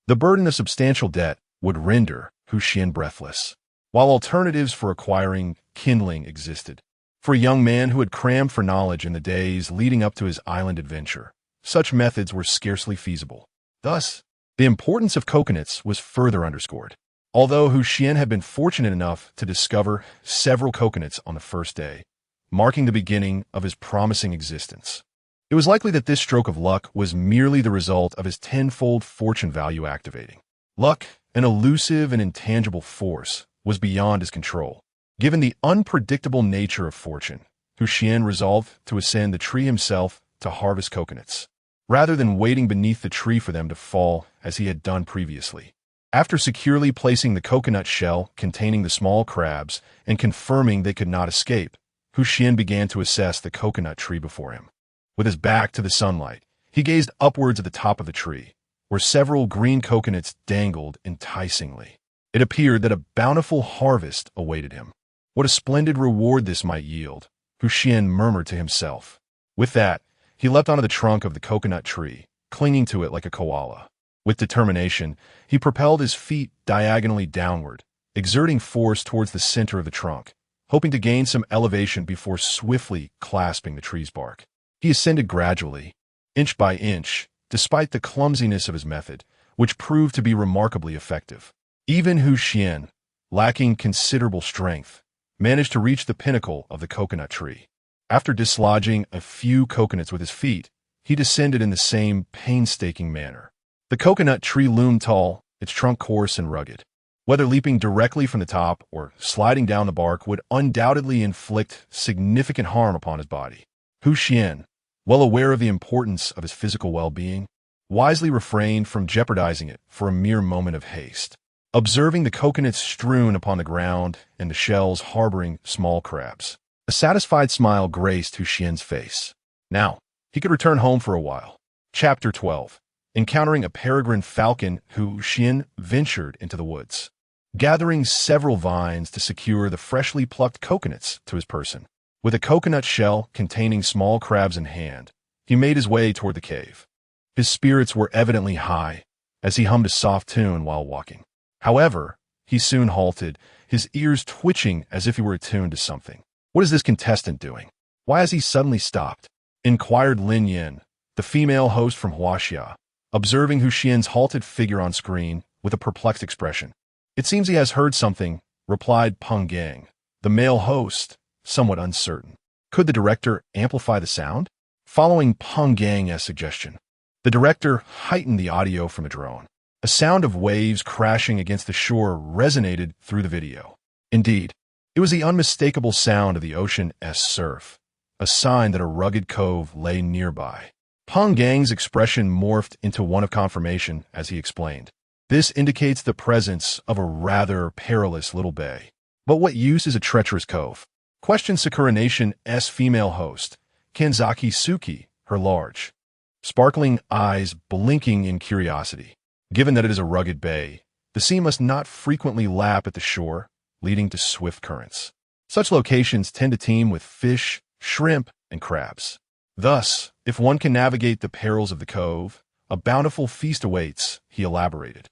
the burden of substantial debt would render Xuan breathless. While alternatives for acquiring kindling existed, for a young man who had crammed for knowledge in the days leading up to his island adventure, such methods were scarcely feasible. Thus, the importance of coconuts was further underscored. Although Xuan had been fortunate enough to discover several coconuts on the first day, marking the beginning of his promising existence, it was likely that this stroke of luck was merely the result of his tenfold fortune value activating. Luck, an elusive and intangible force, was beyond his control. Given the unpredictable nature of fortune, Xuan resolved to ascend the tree himself to harvest coconuts, rather than waiting beneath the tree for them to fall as he had done previously. After securely placing the coconut shell containing the small crabs and confirming they could not escape, Xuan began to assess the coconut tree before him. With his back to the sunlight, he gazed upwards at the top of the tree, where several green coconuts dangled enticingly. It appeared that a bountiful harvest awaited him. What a splendid reward this might yield, Xuan murmured to himself. With that, he leapt onto the trunk of the coconut tree, clinging to it like a koala. With determination, he propelled his feet diagonally downward, exerting force towards the center of the trunk, hoping to gain some elevation before swiftly clasping the tree's bark. He ascended gradually, inch by inch, despite the clumsiness of his method, which proved to be remarkably effective. Even Xuan, lacking considerable strength, managed to reach the pinnacle of the coconut tree. After dislodging a few coconuts with his feet, he descended in the same painstaking manner. The coconut tree loomed tall, its trunk coarse and rugged. Whether leaping directly from the top or sliding down the bark would undoubtedly inflict significant harm upon his body. Xuan, well aware of the importance of his physical well-being, wisely refrained from jeopardizing it for a mere moment of haste. Observing the coconuts strewn upon the ground and the shells harboring small crabs, a satisfied smile graced Xuan's face. Now, he could return home for a while. Chapter 12. Encountering a peregrine falcon, Xuan ventured into the woods, gathering several vines to secure the freshly plucked coconuts to his person. With a coconut shell containing small crabs in hand, he made his way toward the cave. His spirits were evidently high, as he hummed a soft tune while walking. However, he soon halted, his ears twitching as if he were attuned to something. "What is this contestant doing? Why has he suddenly stopped?" inquired Lin Yin, the female host from Huaxia, observing Xuan's halted figure on screen with a perplexed expression. "It seems he has heard something," replied Peng Gang, the male host, somewhat uncertain. Could the director amplify the sound? Following Peng Gang's suggestion, the director heightened the audio from the drone. A sound of waves crashing against the shore resonated through the video. Indeed, it was the unmistakable sound of the ocean's surf, a sign that a rugged cove lay nearby. Peng Gang's expression morphed into one of confirmation as he explained. "This indicates the presence of a rather perilous little bay. But what use is a treacherous cove?" questioned Sakura Nation's female host, Kanzaki Suki, her large, sparkling eyes blinking in curiosity. Given that it is a rugged bay, the sea must not frequently lap at the shore, leading to swift currents. Such locations tend to teem with fish, shrimp, and crabs. Thus, if one can navigate the perils of the cove, a bountiful feast awaits, he elaborated.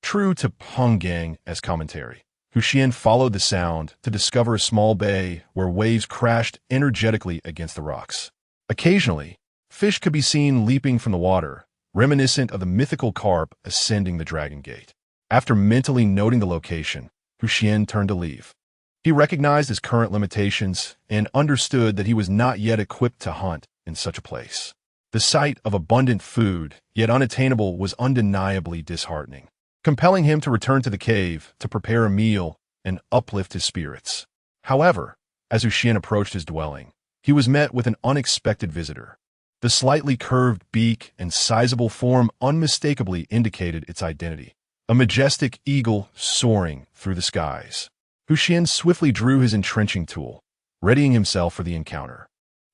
True to Peng Gang's commentary, Xuan followed the sound to discover a small bay where waves crashed energetically against the rocks. Occasionally, fish could be seen leaping from the water, reminiscent of the mythical carp ascending the Dragon Gate. After mentally noting the location, Xuan turned to leave. He recognized his current limitations and understood that he was not yet equipped to hunt in such a place. The sight of abundant food, yet unattainable, was undeniably disheartening, compelling him to return to the cave to prepare a meal and uplift his spirits. However, as Xuan approached his dwelling, he was met with an unexpected visitor. The slightly curved beak and sizable form unmistakably indicated its identity, a majestic eagle soaring through the skies. Xuan swiftly drew his entrenching tool, readying himself for the encounter.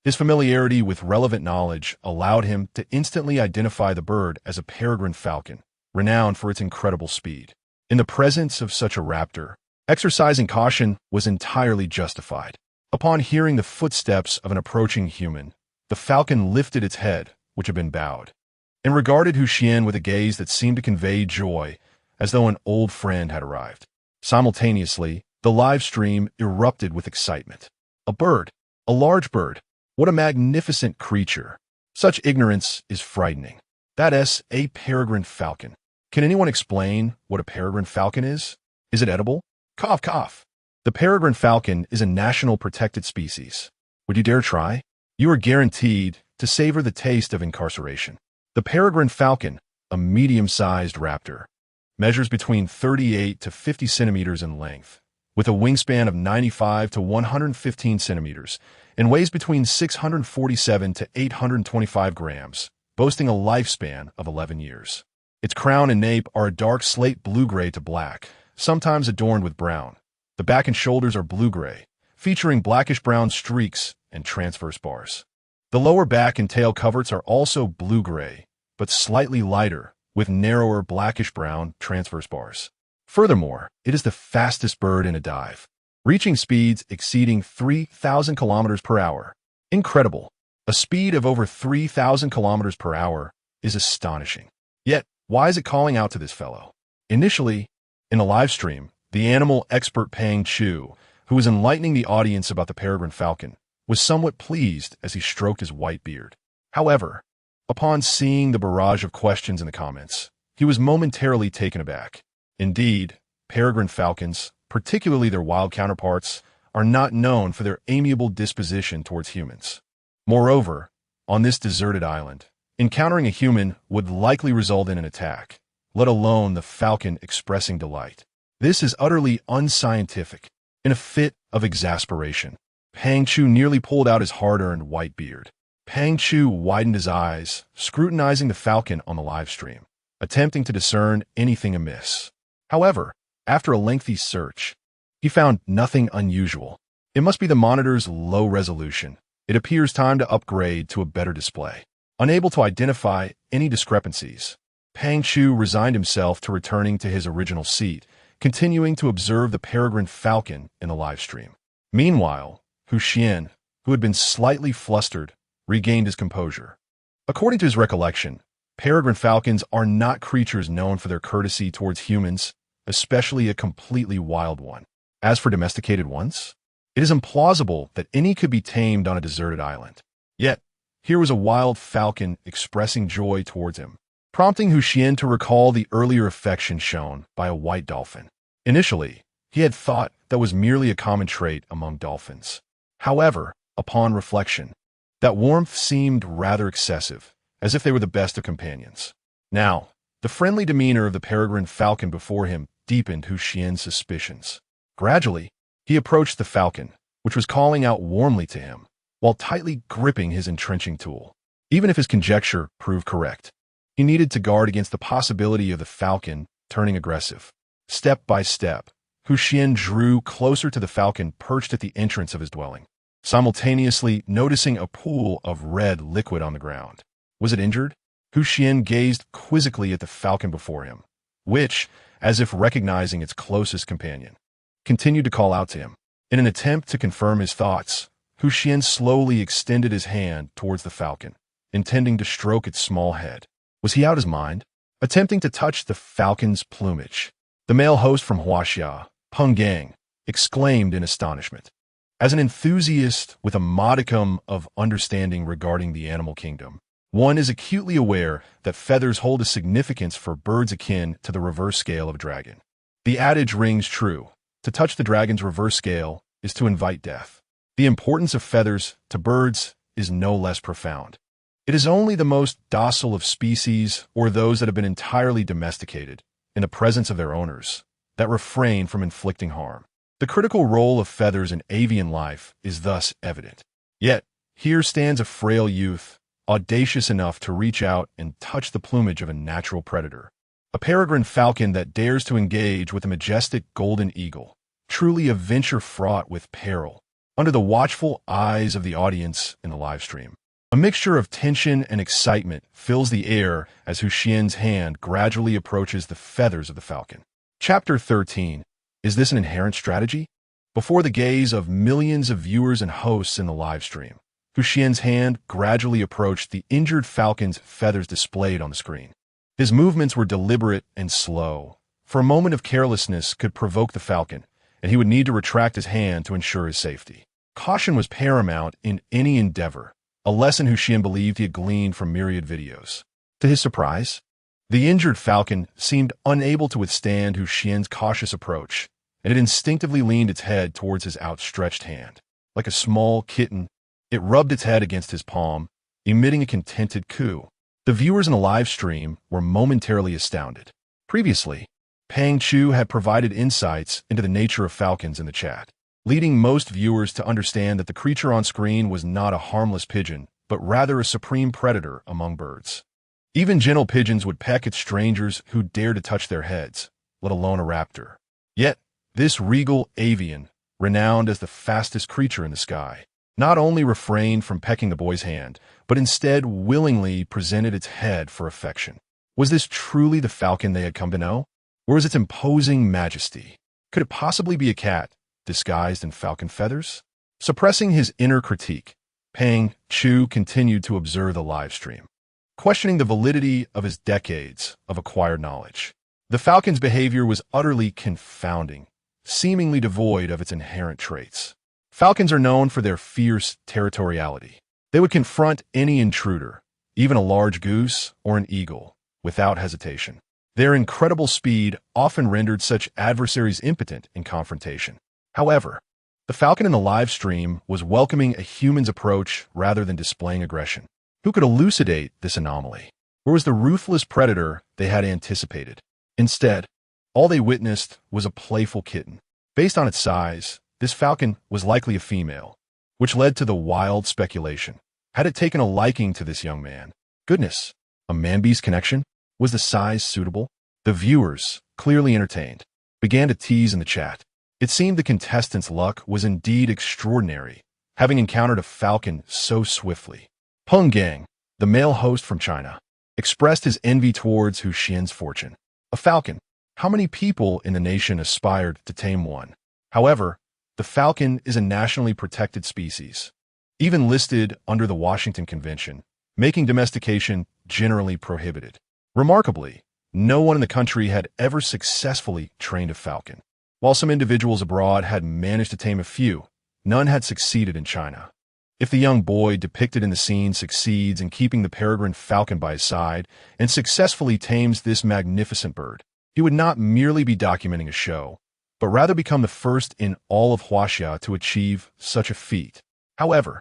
His familiarity with relevant knowledge allowed him to instantly identify the bird as a peregrine falcon, renowned for its incredible speed. In the presence of such a raptor, exercising caution was entirely justified. Upon hearing the footsteps of an approaching human, the falcon lifted its head, which had been bowed, and regarded Xuan with a gaze that seemed to convey joy, as though an old friend had arrived. Simultaneously, the live stream erupted with excitement. A bird, a large bird. What a magnificent creature. Such ignorance is frightening. That is a peregrine falcon. Can anyone explain what a peregrine falcon is? Is it edible? Cough, cough. The peregrine falcon is a national protected species. Would you dare try? You are guaranteed to savor the taste of incarceration. The peregrine falcon, a medium-sized raptor, measures between 38 to 50 centimeters in length, with a wingspan of 95 to 115 centimeters, and weighs between 647 to 825 grams, boasting a lifespan of 11 years. Its crown and nape are a dark slate blue-gray to black, sometimes adorned with brown. The back and shoulders are blue-gray, featuring blackish-brown streaks and transverse bars. The lower back and tail coverts are also blue-gray, but slightly lighter, with narrower blackish-brown transverse bars. Furthermore, it is the fastest bird in a dive, reaching speeds exceeding 3,000 kilometers per hour. Incredible! A speed of over 3,000 kilometers per hour is astonishing. Yet, why is it calling out to this fellow? Initially, in a live stream, the animal expert Pang Chu, who was enlightening the audience about the peregrine falcon, was somewhat pleased as he stroked his white beard. However, upon seeing the barrage of questions in the comments, he was momentarily taken aback. Indeed, peregrine falcons, particularly their wild counterparts, are not known for their amiable disposition towards humans. Moreover, on this deserted island, encountering a human would likely result in an attack, let alone the falcon expressing delight. This is utterly unscientific. In a fit of exasperation, Pang Chu nearly pulled out his hard-earned white beard. Pang Chu widened his eyes, scrutinizing the falcon on the live stream, attempting to discern anything amiss. However, after a lengthy search, he found nothing unusual. It must be the monitor's low resolution. It appears time to upgrade to a better display. Unable to identify any discrepancies, Pang Chu resigned himself to returning to his original seat, continuing to observe the peregrine falcon in the live stream. Meanwhile, Xuan, who had been slightly flustered, regained his composure. According to his recollection, peregrine falcons are not creatures known for their courtesy towards humans, especially a completely wild one. As for domesticated ones, it is implausible that any could be tamed on a deserted island. Yet, here was a wild falcon expressing joy towards him, prompting Xuan to recall the earlier affection shown by a white dolphin. Initially, he had thought that was merely a common trait among dolphins. However, upon reflection, that warmth seemed rather excessive, as if they were the best of companions. Now, the friendly demeanor of the peregrine falcon before him deepened Xuan's suspicions. Gradually, he approached the falcon, which was calling out warmly to him, while tightly gripping his entrenching tool. Even if his conjecture proved correct, he needed to guard against the possibility of the falcon turning aggressive. Step by step, Xuan drew closer to the falcon perched at the entrance of his dwelling, simultaneously noticing a pool of red liquid on the ground. Was it injured? Xuan gazed quizzically at the falcon before him, which, as if recognizing its closest companion, continued to call out to him. In an attempt to confirm his thoughts, Xuan slowly extended his hand towards the falcon, intending to stroke its small head. Was he out his mind? Attempting to touch the falcon's plumage, the male host from Huaxia, Peng Gang, exclaimed in astonishment. As an enthusiast with a modicum of understanding regarding the animal kingdom, one is acutely aware that feathers hold a significance for birds akin to the reverse scale of a dragon. The adage rings true. To touch the dragon's reverse scale is to invite death. The importance of feathers to birds is no less profound. It is only the most docile of species, or those that have been entirely domesticated, in the presence of their owners, that refrain from inflicting harm. The critical role of feathers in avian life is thus evident. Yet, here stands a frail youth, audacious enough to reach out and touch the plumage of a natural predator. A peregrine falcon that dares to engage with a majestic golden eagle, truly a venture fraught with peril, under the watchful eyes of the audience in the live stream. A mixture of tension and excitement fills the air as Xuan's hand gradually approaches the feathers of the falcon. Chapter 13. Is this an inherent strategy? Before the gaze of millions of viewers and hosts in the live stream, Xuan's hand gradually approached the injured falcon's feathers displayed on the screen. His movements were deliberate and slow, for a moment of carelessness could provoke the falcon, and he would need to retract his hand to ensure his safety. Caution was paramount in any endeavor, a lesson Xuan believed he had gleaned from myriad videos. To his surprise, the injured falcon seemed unable to withstand Xuan's cautious approach, and it instinctively leaned its head towards his outstretched hand. Like a small kitten, it rubbed its head against his palm, emitting a contented coo. The viewers in the live stream were momentarily astounded. Previously, Pang Chu had provided insights into the nature of falcons in the chat, leading most viewers to understand that the creature on screen was not a harmless pigeon, but rather a supreme predator among birds. Even gentle pigeons would peck at strangers who dared to touch their heads, let alone a raptor. Yet, this regal avian renowned as the fastest creature in the sky, not only refrained from pecking the boy's hand, but instead willingly presented its head for affection. Was this truly the falcon they had come to know? Or was its imposing majesty? Could it possibly be a cat, disguised in falcon feathers? Suppressing his inner critique, Peng Chu continued to observe the live stream, questioning the validity of his decades of acquired knowledge. The falcon's behavior was utterly confounding, seemingly devoid of its inherent traits. Falcons are known for their fierce territoriality. They would confront any intruder, even a large goose or an eagle, without hesitation. Their incredible speed often rendered such adversaries impotent in confrontation. However, the falcon in the live stream was welcoming a human's approach rather than displaying aggression. Who could elucidate this anomaly? Or was the ruthless predator they had anticipated? Instead, all they witnessed was a playful kitten. Based on its size, this falcon was likely a female, which led to the wild speculation. Had it taken a liking to this young man? Goodness, a man-beast connection? Was the size suitable? The viewers, clearly entertained, began to tease in the chat. It seemed the contestants' luck was indeed extraordinary, having encountered a falcon so swiftly. Peng Gang, the male host from China, expressed his envy towards Xuan's fortune. A falcon. How many people in the nation aspired to tame one? However, the falcon is a nationally protected species, even listed under the Washington Convention, making domestication generally prohibited. Remarkably, no one in the country had ever successfully trained a falcon. While some individuals abroad had managed to tame a few, none had succeeded in China. If the young boy depicted in the scene succeeds in keeping the peregrine falcon by his side and successfully tames this magnificent bird, he would not merely be documenting a show, but rather become the first in all of Huaxia to achieve such a feat. However,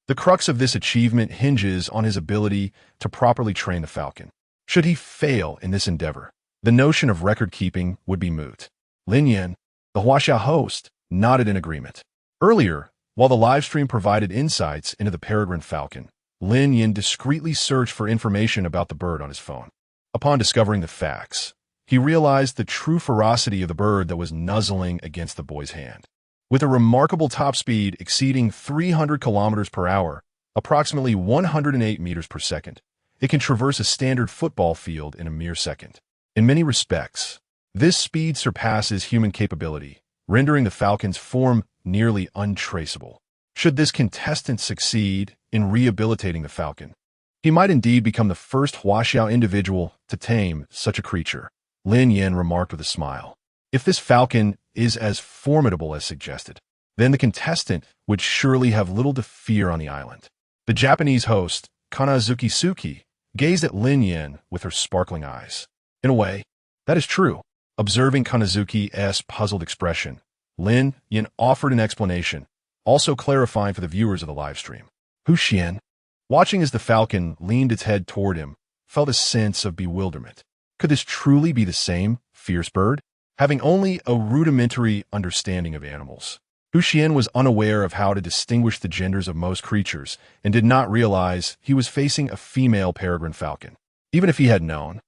the crux of this achievement hinges on his ability to properly train the falcon. Should he fail in this endeavor, the notion of record-keeping would be moot. Lin Yan, the Huaxia host, nodded in agreement. Earlier, while the livestream provided insights into the peregrine falcon, Lin Yan discreetly searched for information about the bird on his phone. Upon discovering the facts, he realized the true ferocity of the bird that was nuzzling against the boy's hand. With a remarkable top speed exceeding 300 kilometers per hour, approximately 108 meters per second, it can traverse a standard football field in a mere second. In many respects, this speed surpasses human capability, rendering the falcon's form nearly untraceable. Should this contestant succeed in rehabilitating the falcon, he might indeed become the first Huaxiao individual to tame such a creature. Lin Yan remarked with a smile. If this falcon is as formidable as suggested, then the contestant would surely have little to fear on the island. The Japanese host, Kanazuki Suki, gazed at Lin Yan with her sparkling eyes. In a way, that is true. Observing Kanazuki's puzzled expression, Lin Yan offered an explanation, also clarifying for the viewers of the live stream. Xuan, watching as the falcon leaned its head toward him, felt a sense of bewilderment. Could this truly be the same fierce bird? Having only a rudimentary understanding of animals, Xuan was unaware of how to distinguish the genders of most creatures and did not realize he was facing a female peregrine falcon. Even if he had known,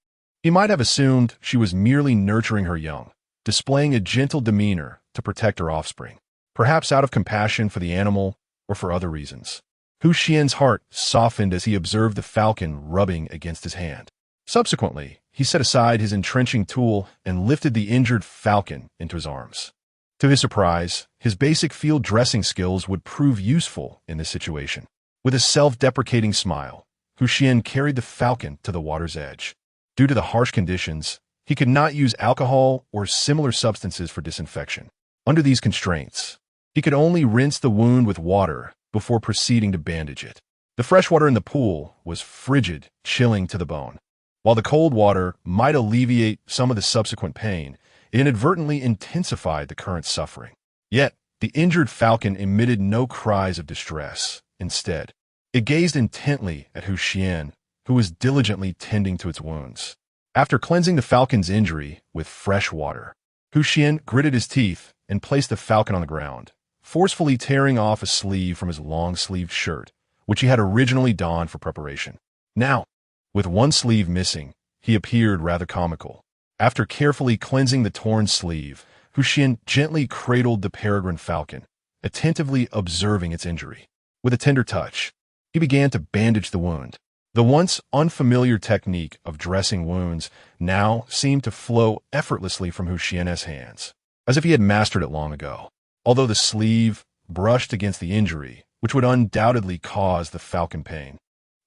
he might have assumed she was merely nurturing her young, displaying a gentle demeanor to protect her offspring, perhaps out of compassion for the animal or for other reasons. Xuan's heart softened as he observed the falcon rubbing against his hand. Subsequently, he set aside his entrenching tool and lifted the injured falcon into his arms. To his surprise, his basic field dressing skills would prove useful in this situation. With a self-deprecating smile, Xuan carried the falcon to the water's edge. Due to the harsh conditions, he could not use alcohol or similar substances for disinfection. Under these constraints, he could only rinse the wound with water before proceeding to bandage it. The fresh water in the pool was frigid, chilling to the bone. While the cold water might alleviate some of the subsequent pain, it inadvertently intensified the current suffering. Yet, the injured falcon emitted no cries of distress. Instead, it gazed intently at Xuan, who was diligently tending to its wounds. After cleansing the falcon's injury with fresh water, Xuan gritted his teeth and placed the falcon on the ground, forcefully tearing off a sleeve from his long-sleeved shirt, which he had originally donned for preparation. Now, with one sleeve missing, he appeared rather comical. After carefully cleansing the torn sleeve, Xuan gently cradled the peregrine falcon, attentively observing its injury. With a tender touch, he began to bandage the wound. The once unfamiliar technique of dressing wounds now seemed to flow effortlessly from Xuan's hands, as if he had mastered it long ago. Although the sleeve brushed against the injury, which would undoubtedly cause the falcon pain,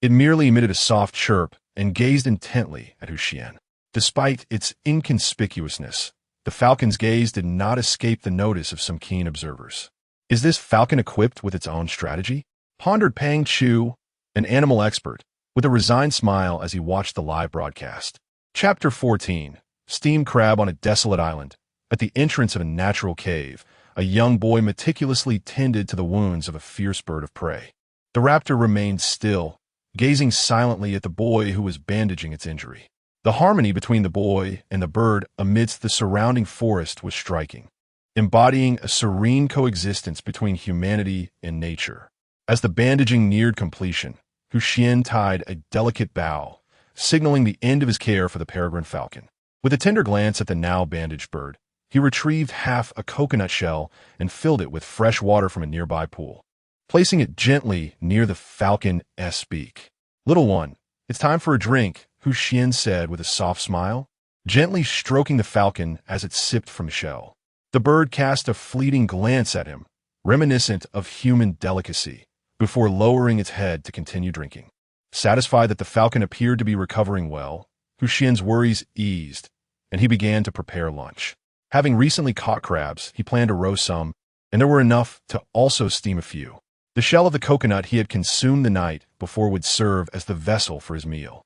it merely emitted a soft chirp and gazed intently at Xuan. Despite its inconspicuousness, the falcon's gaze did not escape the notice of some keen observers. Is this falcon equipped with its own strategy? Pondered Pang Chu, an animal expert, with a resigned smile as he watched the live broadcast. Chapter 14. Steam crab on a desolate island. At the entrance of a natural cave, a young boy meticulously tended to the wounds of a fierce bird of prey. The raptor remained still, gazing silently at the boy who was bandaging its injury. The harmony between the boy and the bird amidst the surrounding forest was striking, embodying a serene coexistence between humanity and nature. As the bandaging neared completion, Xuan tied a delicate bow, signaling the end of his care for the peregrine falcon. With a tender glance at the now bandaged bird, he retrieved half a coconut shell and filled it with fresh water from a nearby pool, placing it gently near the falcon's beak. "Little one, it's time for a drink," Xuan said with a soft smile, gently stroking the falcon as it sipped from the shell. The bird cast a fleeting glance at him, reminiscent of human delicacy, before lowering its head to continue drinking. Satisfied that the falcon appeared to be recovering well, Xuan's worries eased, and he began to prepare lunch. Having recently caught crabs, he planned to roast some, and there were enough to also steam a few. The shell of the coconut he had consumed the night before would serve as the vessel for his meal.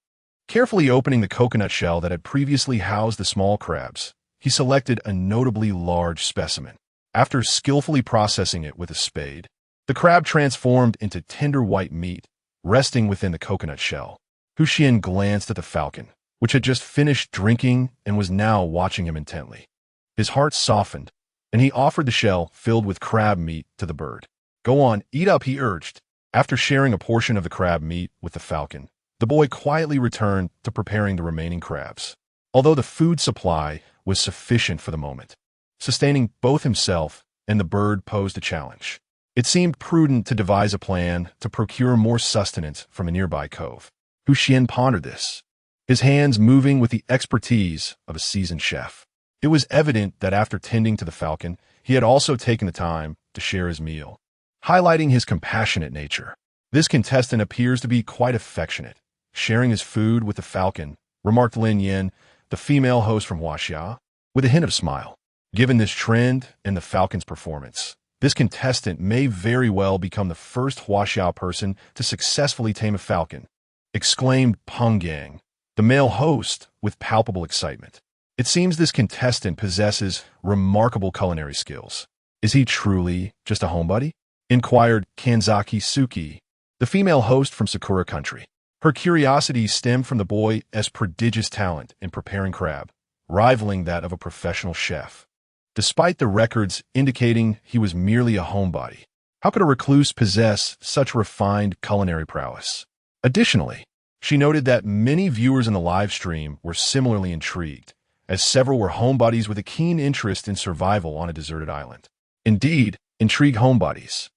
Carefully opening the coconut shell that had previously housed the small crabs, he selected a notably large specimen. After skillfully processing it with a spade, the crab transformed into tender white meat, resting within the coconut shell. Xuan glanced at the falcon, which had just finished drinking and was now watching him intently. His heart softened, and he offered the shell filled with crab meat to the bird. "Go on, eat up," he urged. After sharing a portion of the crab meat with the falcon, the boy quietly returned to preparing the remaining crabs. Although the food supply was sufficient for the moment, sustaining both himself and the bird posed a challenge. It seemed prudent to devise a plan to procure more sustenance from a nearby cove. Xuan pondered this, his hands moving with the expertise of a seasoned chef. It was evident that after tending to the falcon, he had also taken the time to share his meal, highlighting his compassionate nature. "This contestant appears to be quite affectionate, sharing his food with the falcon," remarked Lin Yin, the female host from Huaxia, with a hint of smile. Given this trend and the falcon's performance, this contestant may very well become the first Huaxia person to successfully tame a falcon, exclaimed Peng Yang, the male host, with palpable excitement. It seems this contestant possesses remarkable culinary skills. "Is he truly just a homebody?" inquired Kanzaki Suki, the female host from Sakura Country. Her curiosity stemmed from the boy's prodigious talent in preparing crab, rivaling that of a professional chef. Despite the records indicating he was merely a homebody, how could a recluse possess such refined culinary prowess? Additionally, she noted that many viewers in the live stream were similarly intrigued, as several were homebodies with a keen interest in survival on a deserted island. Indeed, intrigue homebodies.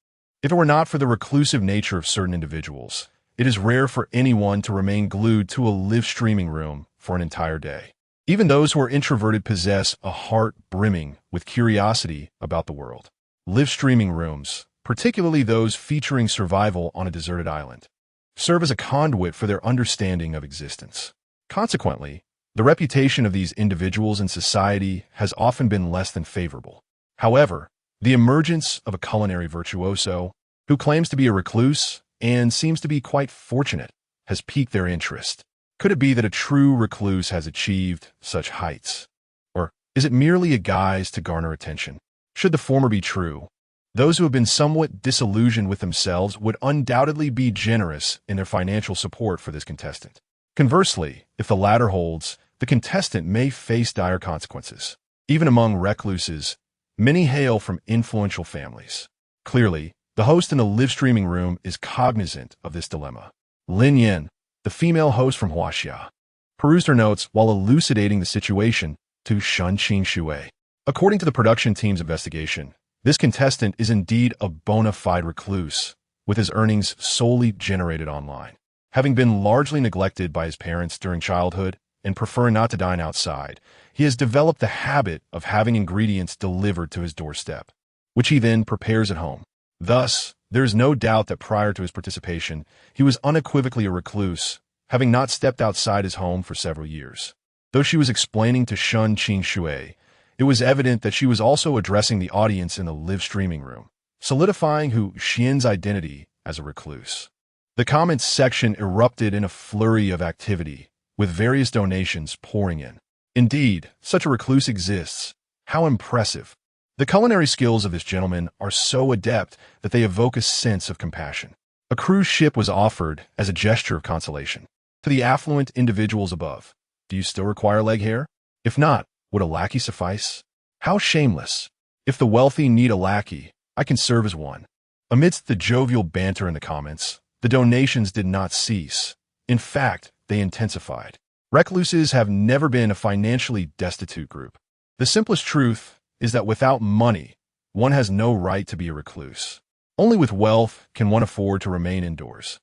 If it were not for the reclusive nature of certain individuals, it is rare for anyone to remain glued to a live streaming room for an entire day. Even those who are introverted possess a heart brimming with curiosity about the world. Live streaming rooms, particularly those featuring survival on a deserted island, serve as a conduit for their understanding of existence. Consequently, the reputation of these individuals in society has often been less than favorable. However, the emergence of a culinary virtuoso, who claims to be a recluse and seems to be quite fortunate, has piqued their interest. Could it be that a true recluse has achieved such heights? Or is it merely a guise to garner attention? Should the former be true, those who have been somewhat disillusioned with themselves would undoubtedly be generous in their financial support for this contestant. Conversely, if the latter holds, the contestant may face dire consequences. Even among recluses, many hail from influential families. Clearly, the host in the live streaming room is cognizant of this dilemma. Lin Yin, the female host from Huaxia, perused her notes while elucidating the situation to Shunqing Shui. According to the production team's investigation, this contestant is indeed a bona fide recluse, with his earnings solely generated online. Having been largely neglected by his parents during childhood and preferring not to dine outside, he has developed the habit of having ingredients delivered to his doorstep, which he then prepares at home. Thus, there is no doubt that prior to his participation, he was unequivocally a recluse, having not stepped outside his home for several years. Though she was explaining to Xuan Shui, it was evident that she was also addressing the audience in the live streaming room, solidifying Xian's identity as a recluse. The comments section erupted in a flurry of activity, with various donations pouring in. Indeed, such a recluse exists. How impressive! The culinary skills of this gentleman are so adept that they evoke a sense of compassion. A cruise ship was offered as a gesture of consolation. To the affluent individuals above, do you still require leg hair? If not, would a lackey suffice? How shameless! If the wealthy need a lackey, I can serve as one. Amidst the jovial banter in the comments, the donations did not cease. In fact, they intensified. Recluses have never been a financially destitute group. The simplest truth is that without money, one has no right to be a recluse. Only with wealth can one afford to remain indoors.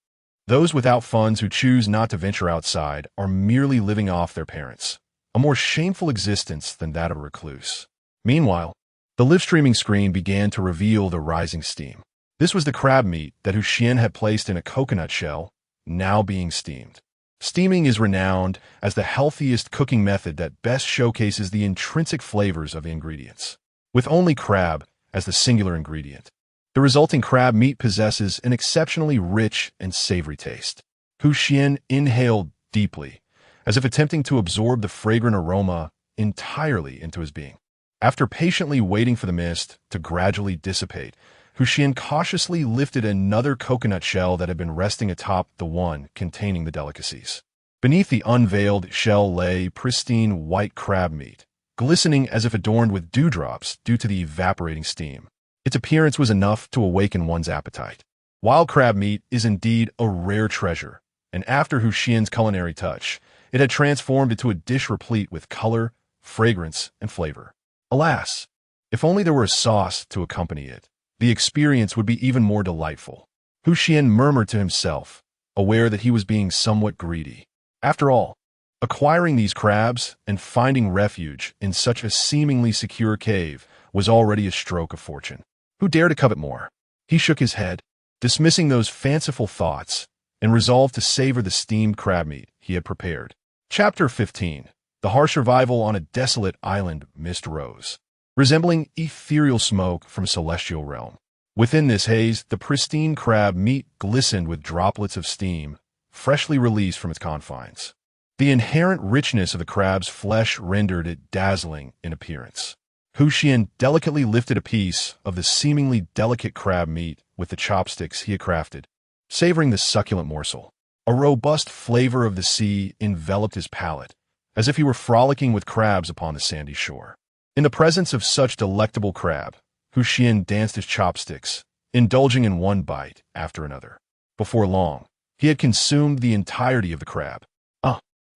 Those without funds who choose not to venture outside are merely living off their parents, a more shameful existence than that of a recluse. Meanwhile, the live streaming screen began to reveal the rising steam. This was the crab meat that Xuan had placed in a coconut shell, now being steamed. Steaming is renowned as the healthiest cooking method that best showcases the intrinsic flavors of the ingredients. With only crab as the singular ingredient, the resulting crab meat possesses an exceptionally rich and savory taste. Xuan inhaled deeply, as if attempting to absorb the fragrant aroma entirely into his being. After patiently waiting for the mist to gradually dissipate, Xuan cautiously lifted another coconut shell that had been resting atop the one containing the delicacies. Beneath the unveiled shell lay pristine white crab meat, glistening as if adorned with dewdrops due to the evaporating steam. Its appearance was enough to awaken one's appetite. Wild crab meat is indeed a rare treasure, and after Xuan's culinary touch, it had transformed into a dish replete with color, fragrance, and flavor. Alas, if only there were a sauce to accompany it, the experience would be even more delightful. Xuan murmured to himself, aware that he was being somewhat greedy. After all, acquiring these crabs and finding refuge in such a seemingly secure cave was already a stroke of fortune. Who dared to covet more? He shook his head, dismissing those fanciful thoughts, and resolved to savor the steamed crab meat he had prepared. Chapter 15. The harsh survival on a desolate island. Mist rose, resembling ethereal smoke from a celestial realm. Within this haze, the pristine crab meat glistened with droplets of steam, freshly released from its confines. The inherent richness of the crab's flesh rendered it dazzling in appearance. Xuan delicately lifted a piece of the seemingly delicate crab meat with the chopsticks he had crafted, savoring the succulent morsel. A robust flavor of the sea enveloped his palate, as if he were frolicking with crabs upon the sandy shore. In the presence of such delectable crab, Xuan danced his chopsticks, indulging in one bite after another. Before long, he had consumed the entirety of the crab.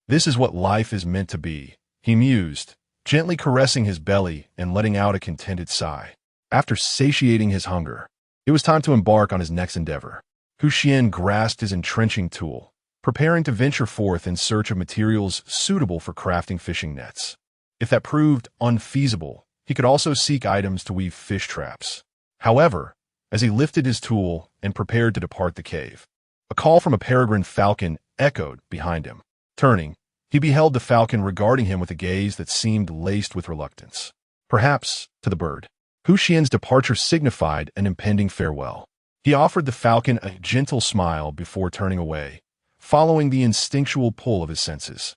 This is what life is meant to be, he mused, gently caressing his belly and letting out a contented sigh. After satiating his hunger, it was time to embark on his next endeavor. Xuan grasped his entrenching tool, preparing to venture forth in search of materials suitable for crafting fishing nets. If that proved unfeasible, he could also seek items to weave fish traps. However, as he lifted his tool and prepared to depart the cave, a call from a peregrine falcon echoed behind him. Turning, he beheld the falcon regarding him with a gaze that seemed laced with reluctance. Perhaps, to the bird, Xuan's departure signified an impending farewell. He offered the falcon a gentle smile before turning away, following the instinctual pull of his senses.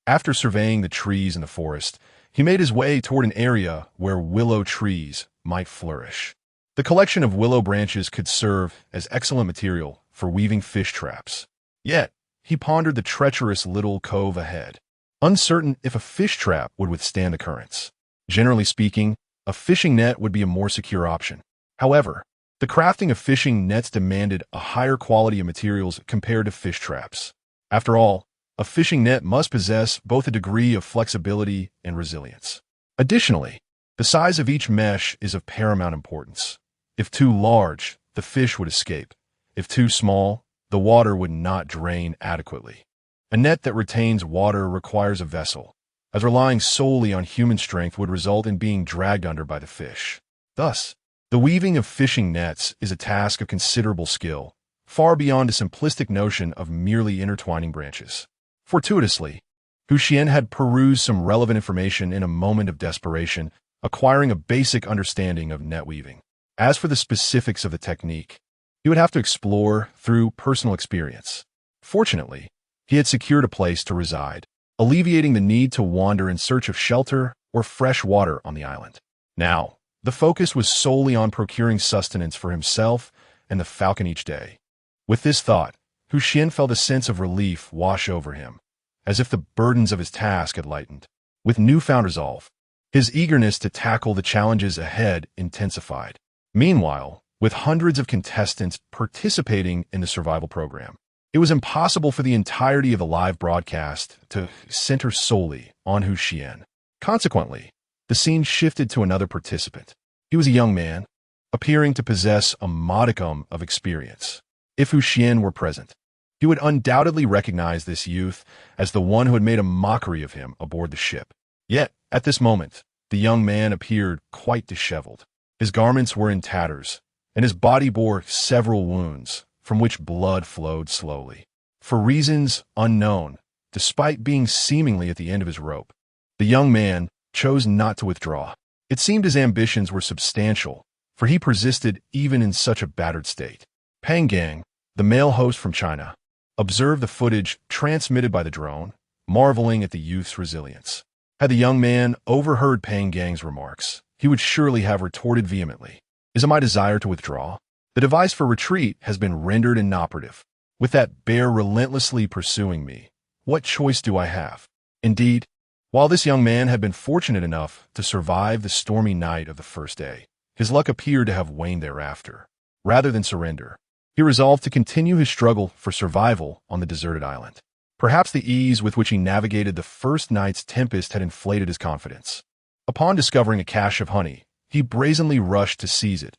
After surveying the trees in the forest, he made his way toward an area where willow trees might flourish. The collection of willow branches could serve as excellent material for weaving fish traps. Yet, he pondered the treacherous little cove ahead, uncertain if a fish trap would withstand the currents. Generally speaking, a fishing net would be a more secure option. However, the crafting of fishing nets demanded a higher quality of materials compared to fish traps. After all, a fishing net must possess both a degree of flexibility and resilience. Additionally, The size of each mesh is of paramount importance. If too large, the fish would escape. If too small, the water would not drain adequately. A net that retains water requires a vessel, as relying solely on human strength would result in being dragged under by the fish. Thus, the weaving of fishing nets is a task of considerable skill, far beyond a simplistic notion of merely intertwining branches. Fortuitously, Xuan had perused some relevant information in a moment of desperation, acquiring a basic understanding of net weaving. As for the specifics of the technique, he would have to explore through personal experience. Fortunately, he had secured a place to reside, alleviating the need to wander in search of shelter or fresh water on the island. Now, the focus was solely on procuring sustenance for himself and the falcon each day. With this thought, Xuan felt a sense of relief wash over him, as if the burdens of his task had lightened. With newfound resolve, his eagerness to tackle the challenges ahead intensified. Meanwhile, with hundreds of contestants participating in the survival program, it was impossible for the entirety of the live broadcast to center solely on Xuan. Consequently, the scene shifted to another participant. He was a young man, appearing to possess a modicum of experience. If Xuan were present, he would undoubtedly recognize this youth as the one who had made a mockery of him aboard the ship. Yet, at this moment, the young man appeared quite disheveled. His garments were in tatters, and his body bore several wounds, from which blood flowed slowly. For reasons unknown, despite being seemingly at the end of his rope, the young man chose not to withdraw. It seemed his ambitions were substantial, for he persisted even in such a battered state. Pang Gang, the male host from China, observed the footage transmitted by the drone, marveling at the youth's resilience. Had the young man overheard Pang Gang's remarks, he would surely have retorted vehemently, "Is it my desire to withdraw? The device for retreat has been rendered inoperative. With that bear relentlessly pursuing me, what choice do I have?" Indeed, while this young man had been fortunate enough to survive the stormy night of the first day, his luck appeared to have waned thereafter. Rather than surrender, he resolved to continue his struggle for survival on the deserted island. Perhaps the ease with which he navigated the first night's tempest had inflated his confidence. Upon discovering a cache of honey, he brazenly rushed to seize it,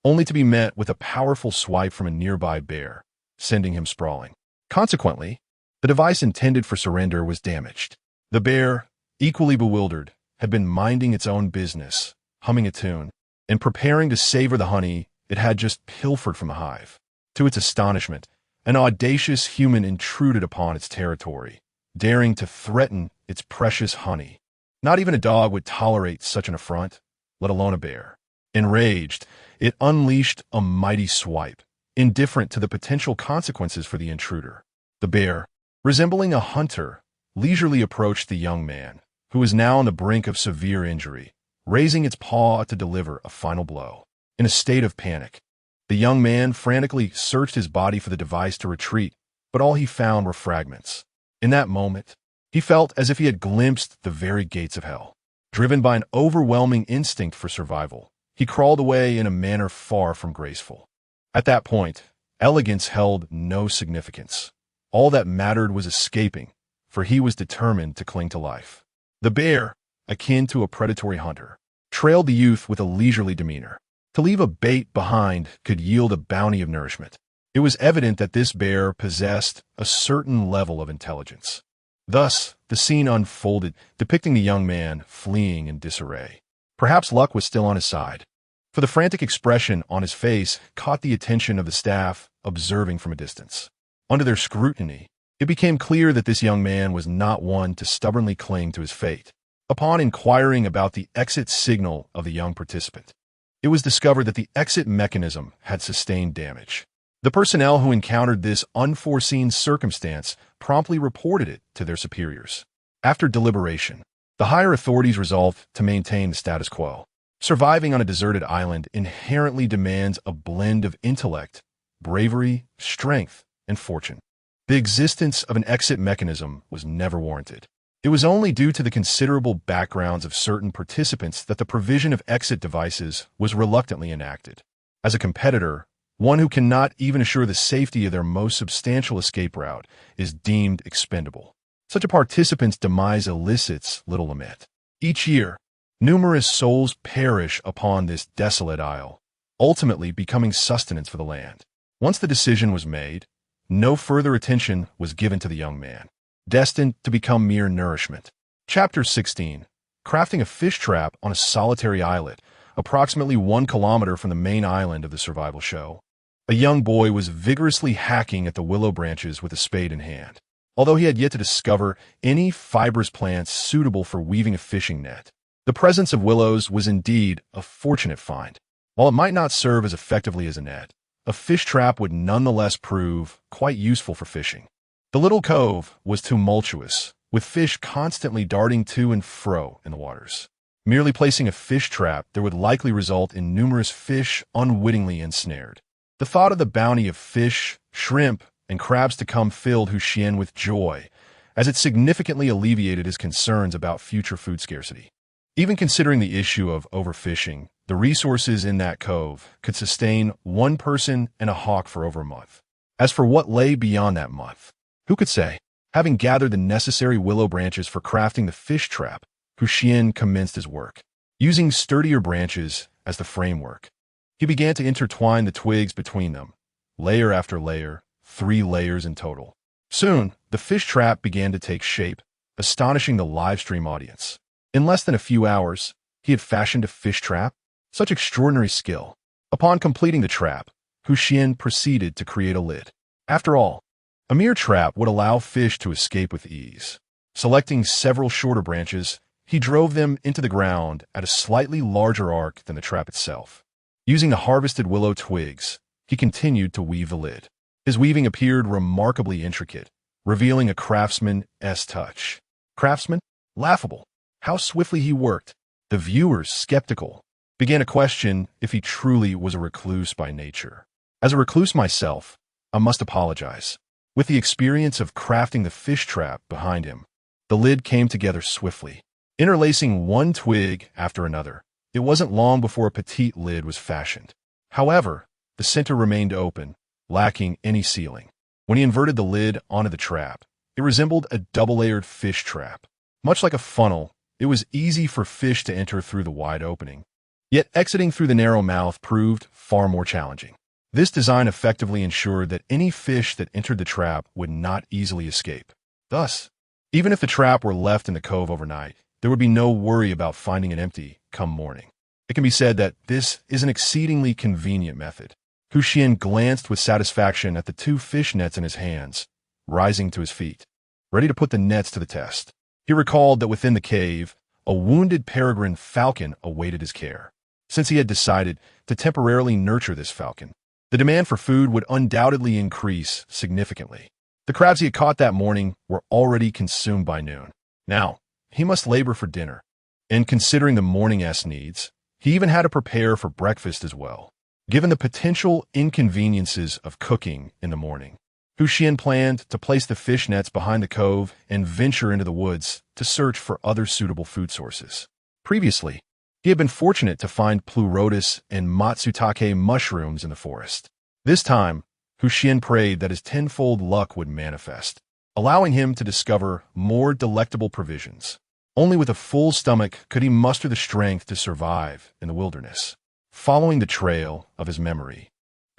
only to be met with a powerful swipe from a nearby bear, sending him sprawling. Consequently, the device intended for surrender was damaged. The bear, equally bewildered, had been minding its own business, humming a tune, and preparing to savor the honey it had just pilfered from the hive. To its astonishment, an audacious human intruded upon its territory, daring to threaten its precious honey. Not even a dog would tolerate such an affront, let alone a bear. Enraged, it unleashed a mighty swipe, indifferent to the potential consequences for the intruder. The bear, resembling a hunter, leisurely approached the young man, who was now on the brink of severe injury, raising its paw to deliver a final blow. In a state of panic, the young man frantically searched his body for the device to retreat, but all he found were fragments. In that moment, he felt as if he had glimpsed the very gates of hell. Driven by an overwhelming instinct for survival, he crawled away in a manner far from graceful. At that point, elegance held no significance. All that mattered was escaping, for he was determined to cling to life. The bear, akin to a predatory hunter, trailed the youth with a leisurely demeanor. To leave a bait behind could yield a bounty of nourishment. It was evident that this bear possessed a certain level of intelligence. Thus, the scene unfolded, depicting the young man fleeing in disarray. Perhaps luck was still on his side, for the frantic expression on his face caught the attention of the staff observing from a distance. Under their scrutiny, it became clear that this young man was not one to stubbornly cling to his fate. Upon inquiring about the exit signal of the young participant, it was discovered that the exit mechanism had sustained damage. The personnel who encountered this unforeseen circumstance promptly reported it to their superiors. After deliberation, the higher authorities resolved to maintain the status quo. Surviving on a deserted island inherently demands a blend of intellect, bravery, strength, and fortune. The existence of an exit mechanism was never warranted. It was only due to the considerable backgrounds of certain participants that the provision of exit devices was reluctantly enacted. As a competitor, one who cannot even assure the safety of their most substantial escape route is deemed expendable. Such a participant's demise elicits little lament. Each year, Numerous souls perish upon this desolate isle, ultimately becoming sustenance for the land. Once the decision was made, no further attention was given to the young man, destined to become mere nourishment. Chapter 16. Crafting a fish trap on a solitary islet, approximately 1 kilometer from the main island of the survival show. A young boy was vigorously hacking at the willow branches with a spade in hand, although he had yet to discover any fibrous plants suitable for weaving a fishing net. The presence of willows was indeed a fortunate find. While it might not serve as effectively as a net, a fish trap would nonetheless prove quite useful for fishing. The little cove was tumultuous, with fish constantly darting to and fro in the waters. Merely placing a fish trap there would likely result in numerous fish unwittingly ensnared. The thought of the bounty of fish, shrimp, and crabs to come filled Xuan with joy, as it significantly alleviated his concerns about future food scarcity. Even considering the issue of overfishing, the resources in that cove could sustain one person and a hawk for over a month. As for what lay beyond that month, who could say? Having gathered the necessary willow branches for crafting the fish trap, Xuan commenced his work. Using sturdier branches as the framework, he began to intertwine the twigs between them, layer after layer, 3 layers in total. Soon, the fish trap began to take shape, astonishing the livestream audience. In less than a few hours, he had fashioned a fish trap. Such extraordinary skill. Upon completing the trap, Xuan proceeded to create a lid. After all, a mere trap would allow fish to escape with ease. Selecting several shorter branches, he drove them into the ground at a slightly larger arc than the trap itself. Using the harvested willow twigs, he continued to weave the lid. His weaving appeared remarkably intricate, revealing a craftsman's touch. Craftsman? Laughable. How swiftly he worked. The viewers, skeptical, began to question if he truly was a recluse by nature. As a recluse myself, I must apologize. With the experience of crafting the fish trap behind him, the lid came together swiftly. Interlacing one twig after another, it wasn't long before a petite lid was fashioned. However, the center remained open, lacking any sealing. When he inverted the lid onto the trap, it resembled a double-layered fish trap. Much like a funnel, it was easy for fish to enter through the wide opening. Yet exiting through the narrow mouth proved far more challenging. This design effectively ensured that any fish that entered the trap would not easily escape. Thus, even if the trap were left in the cove overnight, there would be no worry about finding it empty come morning. It can be said that this is an exceedingly convenient method. Xuan glanced with satisfaction at the 2 fish nets in his hands, rising to his feet, ready to put the nets to the test. He recalled that within the cave, a wounded peregrine falcon awaited his care. Since he had decided to temporarily nurture this falcon, the demand for food would undoubtedly increase significantly. The crabs he had caught that morning were already consumed by noon. Now, he must labor for dinner. And considering the morning's needs, he even had to prepare for breakfast as well. Given the potential inconveniences of cooking in the morning, Xuan planned to place the fish nets behind the cove and venture into the woods to search for other suitable food sources. Previously, he had been fortunate to find pleurotus and matsutake mushrooms in the forest. This time, Xuan prayed that his tenfold luck would manifest, allowing him to discover more delectable provisions. Only with a full stomach could he muster the strength to survive in the wilderness. Following the trail of his memory,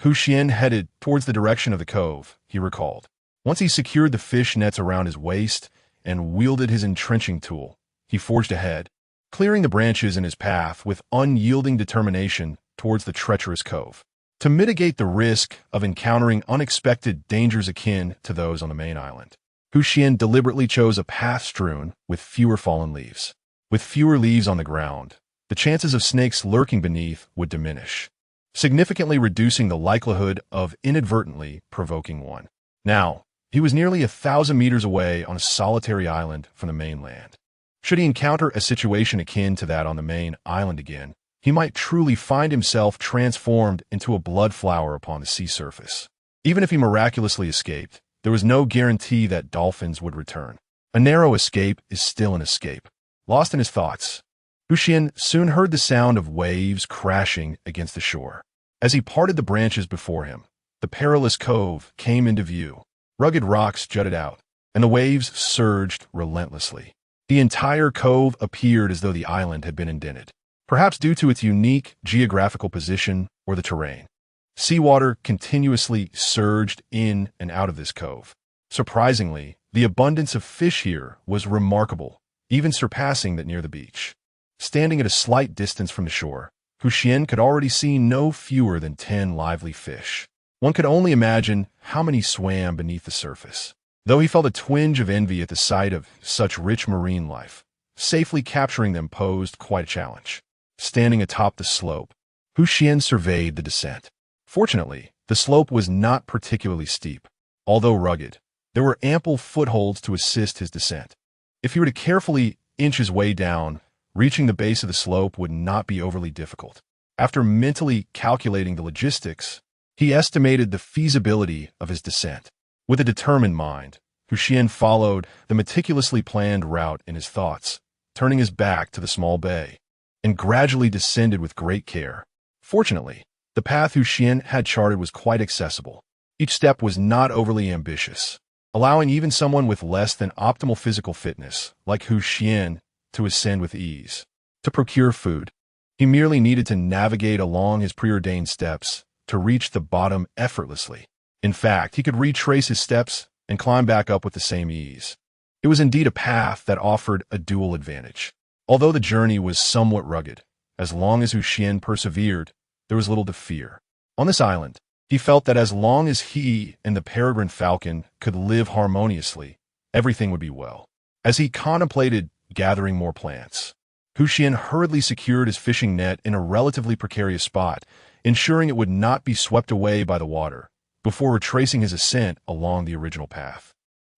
Xuan headed towards the direction of the cove, he recalled. Once he secured the fish nets around his waist and wielded his entrenching tool, he forged ahead, clearing the branches in his path with unyielding determination towards the treacherous cove. To mitigate the risk of encountering unexpected dangers akin to those on the main island, Xuan deliberately chose a path strewn with fewer fallen leaves. With fewer leaves on the ground, the chances of snakes lurking beneath would diminish, significantly reducing the likelihood of inadvertently provoking one. Now, he was nearly 1,000 meters away on a solitary island from the mainland. Should he encounter a situation akin to that on the main island again, he might truly find himself transformed into a blood flower upon the sea surface. Even if he miraculously escaped, there was no guarantee that dolphins would return. A narrow escape is still an escape. Lost in his thoughts, Xuan soon heard the sound of waves crashing against the shore. As he parted the branches before him, the perilous cove came into view. Rugged rocks jutted out, and the waves surged relentlessly. The entire cove appeared as though the island had been indented, perhaps due to its unique geographical position or the terrain. Seawater continuously surged in and out of this cove. Surprisingly, the abundance of fish here was remarkable, even surpassing that near the beach. Standing at a slight distance from the shore, Xuan could already see no fewer than 10 lively fish. One could only imagine how many swam beneath the surface. Though he felt a twinge of envy at the sight of such rich marine life, safely capturing them posed quite a challenge. Standing atop the slope, Xuan surveyed the descent. Fortunately, the slope was not particularly steep. Although rugged, there were ample footholds to assist his descent. If he were to carefully inch his way down, reaching the base of the slope would not be overly difficult. After mentally calculating the logistics, he estimated the feasibility of his descent. With a determined mind, Xuan followed the meticulously planned route in his thoughts, turning his back to the small bay, and gradually descended with great care. Fortunately, the path Xuan had charted was quite accessible. Each step was not overly ambitious, allowing even someone with less than optimal physical fitness, like Xuan, to ascend with ease. To procure food, he merely needed to navigate along his preordained steps to reach the bottom effortlessly. In fact, he could retrace his steps and climb back up with the same ease. It was indeed a path that offered a dual advantage. Although the journey was somewhat rugged, as long as Xuan persevered, there was little to fear. On this island, he felt that as long as he and the peregrine falcon could live harmoniously, everything would be well. As he contemplated gathering more plants, Xuan hurriedly secured his fishing net in a relatively precarious spot, ensuring it would not be swept away by the water, before retracing his ascent along the original path.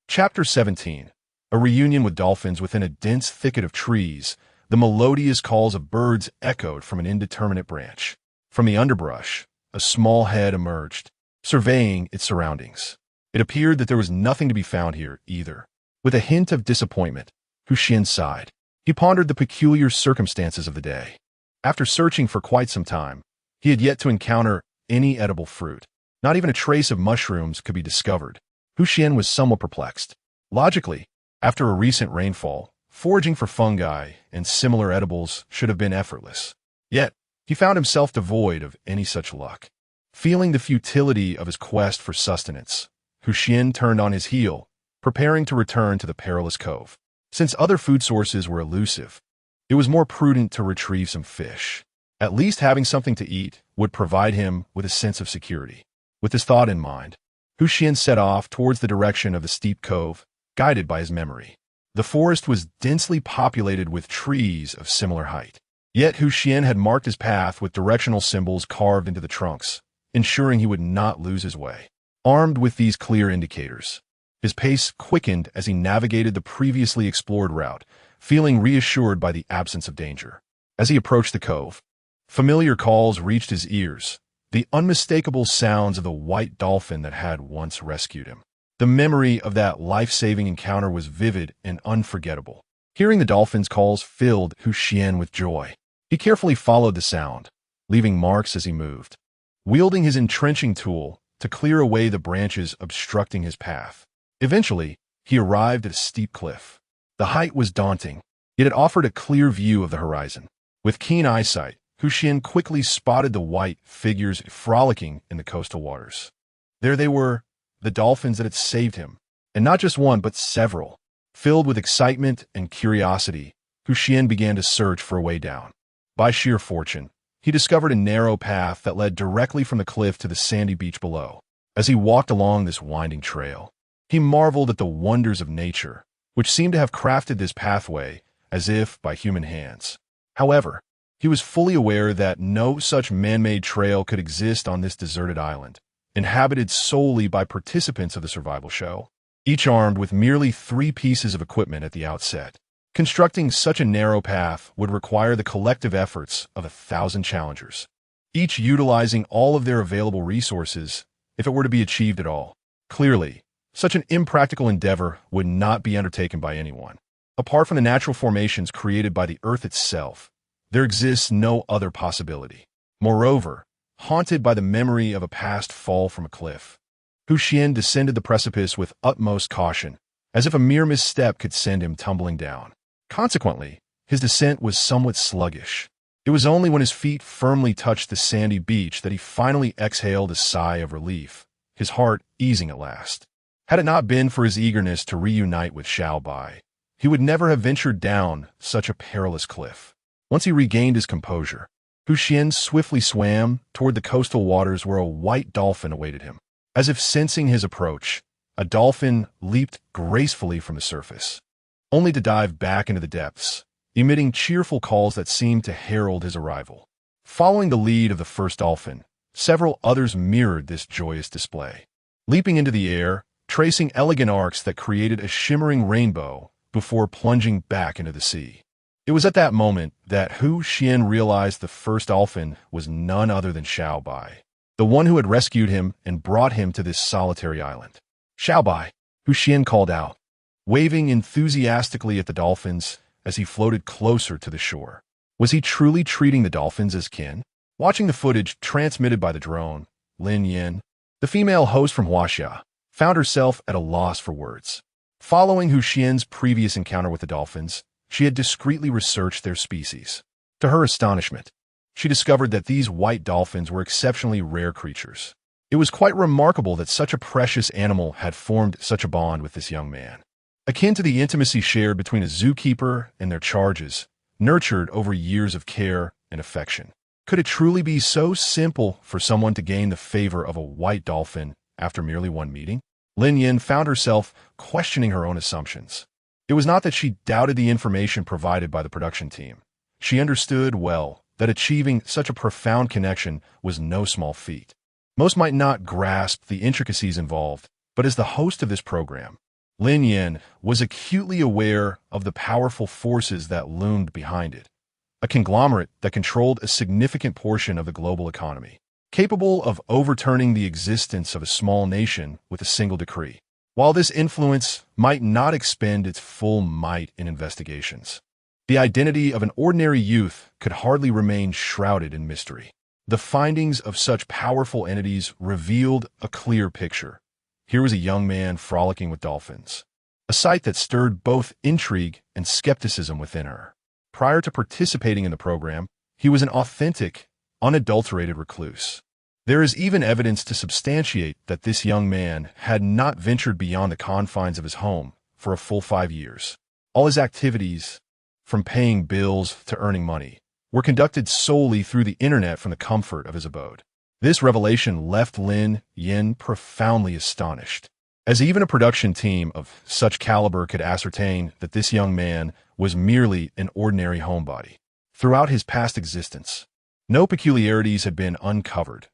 Chapter 17. A reunion with dolphins within a dense thicket of trees. The melodious calls of birds echoed from an indeterminate branch. From the underbrush, a small head emerged, surveying its surroundings. It appeared that there was nothing to be found here, either. With a hint of disappointment, Xuan sighed. He pondered the peculiar circumstances of the day. After searching for quite some time, he had yet to encounter any edible fruit. Not even a trace of mushrooms could be discovered. Xuan was somewhat perplexed. Logically, after a recent rainfall, foraging for fungi and similar edibles should have been effortless. Yet, he found himself devoid of any such luck. Feeling the futility of his quest for sustenance, Xuan turned on his heel, preparing to return to the perilous cove. Since other food sources were elusive, it was more prudent to retrieve some fish. At least having something to eat would provide him with a sense of security. With this thought in mind, Xuan set off towards the direction of the steep cove, guided by his memory. The forest was densely populated with trees of similar height. Yet Xuan had marked his path with directional symbols carved into the trunks, ensuring he would not lose his way. Armed with these clear indicators, his pace quickened as he navigated the previously explored route, feeling reassured by the absence of danger. As he approached the cove, familiar calls reached his ears, the unmistakable sounds of the white dolphin that had once rescued him. The memory of that life-saving encounter was vivid and unforgettable. Hearing the dolphin's calls filled Xuan with joy. He carefully followed the sound, leaving marks as he moved, wielding his entrenching tool to clear away the branches obstructing his path. Eventually, he arrived at a steep cliff. The height was daunting, yet it offered a clear view of the horizon. With keen eyesight, Xuan quickly spotted the white figures frolicking in the coastal waters. There they were, the dolphins that had saved him, and not just one, but several. Filled with excitement and curiosity, Xuan began to search for a way down. By sheer fortune, he discovered a narrow path that led directly from the cliff to the sandy beach below. As he walked along this winding trail, he marveled at the wonders of nature, which seemed to have crafted this pathway as if by human hands. However, he was fully aware that no such man-made trail could exist on this deserted island, inhabited solely by participants of the survival show, each armed with merely 3 pieces of equipment at the outset. Constructing such a narrow path would require the collective efforts of 1,000 challengers, each utilizing all of their available resources if it were to be achieved at all. Clearly, such an impractical endeavor would not be undertaken by anyone. Apart from the natural formations created by the Earth itself, there exists no other possibility. Moreover, haunted by the memory of a past fall from a cliff, Xuan descended the precipice with utmost caution, as if a mere misstep could send him tumbling down. Consequently, his descent was somewhat sluggish. It was only when his feet firmly touched the sandy beach that he finally exhaled a sigh of relief, his heart easing at last. Had it not been for his eagerness to reunite with Xiaobai, he would never have ventured down such a perilous cliff. Once he regained his composure, Xuan swiftly swam toward the coastal waters where a white dolphin awaited him. As if sensing his approach, a dolphin leaped gracefully from the surface, only to dive back into the depths, emitting cheerful calls that seemed to herald his arrival. Following the lead of the first dolphin, several others mirrored this joyous display, leaping into the air, tracing elegant arcs that created a shimmering rainbow before plunging back into the sea. It was at that moment that Xuan realized the first dolphin was none other than Xiaobai, the one who had rescued him and brought him to this solitary island. Xiaobai, Xuan called out, waving enthusiastically at the dolphins as he floated closer to the shore. Was he truly treating the dolphins as kin? Watching the footage transmitted by the drone, Lin Yin, the female host from Huaxia, found herself at a loss for words. Following Xuan's previous encounter with the dolphins, she had discreetly researched their species. To her astonishment, she discovered that these white dolphins were exceptionally rare creatures. It was quite remarkable that such a precious animal had formed such a bond with this young man, akin to the intimacy shared between a zookeeper and their charges, nurtured over years of care and affection. Could it truly be so simple for someone to gain the favor of a white dolphin after merely one meeting? Lin Yin found herself questioning her own assumptions. It was not that she doubted the information provided by the production team. She understood well that achieving such a profound connection was no small feat. Most might not grasp the intricacies involved, but as the host of this program, Lin Yin was acutely aware of the powerful forces that loomed behind it, a conglomerate that controlled a significant portion of the global economy, capable of overturning the existence of a small nation with a single decree. While this influence might not expend its full might in investigations, the identity of an ordinary youth could hardly remain shrouded in mystery. The findings of such powerful entities revealed a clear picture. Here was a young man frolicking with dolphins, a sight that stirred both intrigue and skepticism within her. Prior to participating in the program, he was an authentic, unadulterated recluse. There is even evidence to substantiate that this young man had not ventured beyond the confines of his home for a full 5 years. All his activities, from paying bills to earning money, were conducted solely through the internet from the comfort of his abode. This revelation left Lin Yin profoundly astonished, as even a production team of such caliber could ascertain that this young man was merely an ordinary homebody. Throughout his past existence, no peculiarities had been uncovered.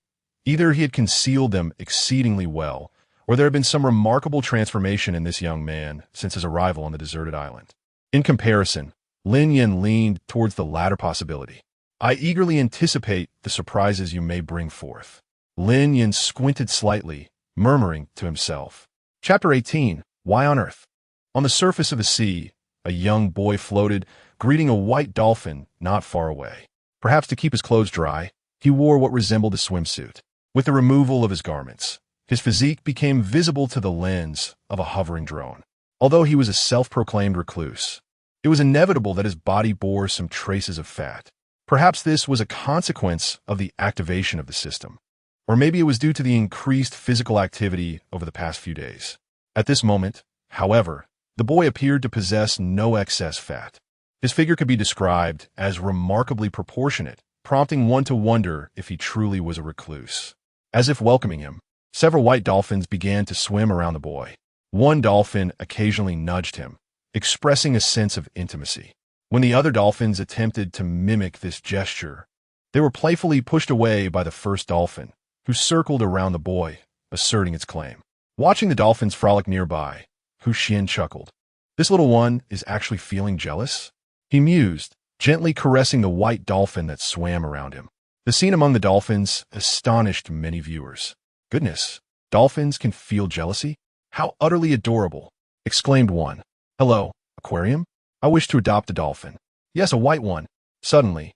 Either he had concealed them exceedingly well, or there had been some remarkable transformation in this young man since his arrival on the deserted island. In comparison, Lin Yin leaned towards the latter possibility. I eagerly anticipate the surprises you may bring forth. Lin Yin squinted slightly, murmuring to himself. Chapter 18. Why on Earth? On the surface of the sea, a young boy floated, greeting a white dolphin not far away. Perhaps to keep his clothes dry, he wore what resembled a swimsuit. With the removal of his garments, his physique became visible to the lens of a hovering drone. Although he was a self-proclaimed recluse, it was inevitable that his body bore some traces of fat. Perhaps this was a consequence of the activation of the system, or maybe it was due to the increased physical activity over the past few days. At this moment, however, the boy appeared to possess no excess fat. His figure could be described as remarkably proportionate, prompting one to wonder if he truly was a recluse. As if welcoming him, several white dolphins began to swim around the boy. One dolphin occasionally nudged him, expressing a sense of intimacy. When the other dolphins attempted to mimic this gesture, they were playfully pushed away by the first dolphin, who circled around the boy, asserting its claim. Watching the dolphins frolic nearby, Xuan chuckled. This little one is actually feeling jealous? He mused, gently caressing the white dolphin that swam around him. The scene among the dolphins astonished many viewers. Goodness, dolphins can feel jealousy? How utterly adorable, exclaimed one. Hello, aquarium? I wish to adopt a dolphin. Yes, a white one. Suddenly,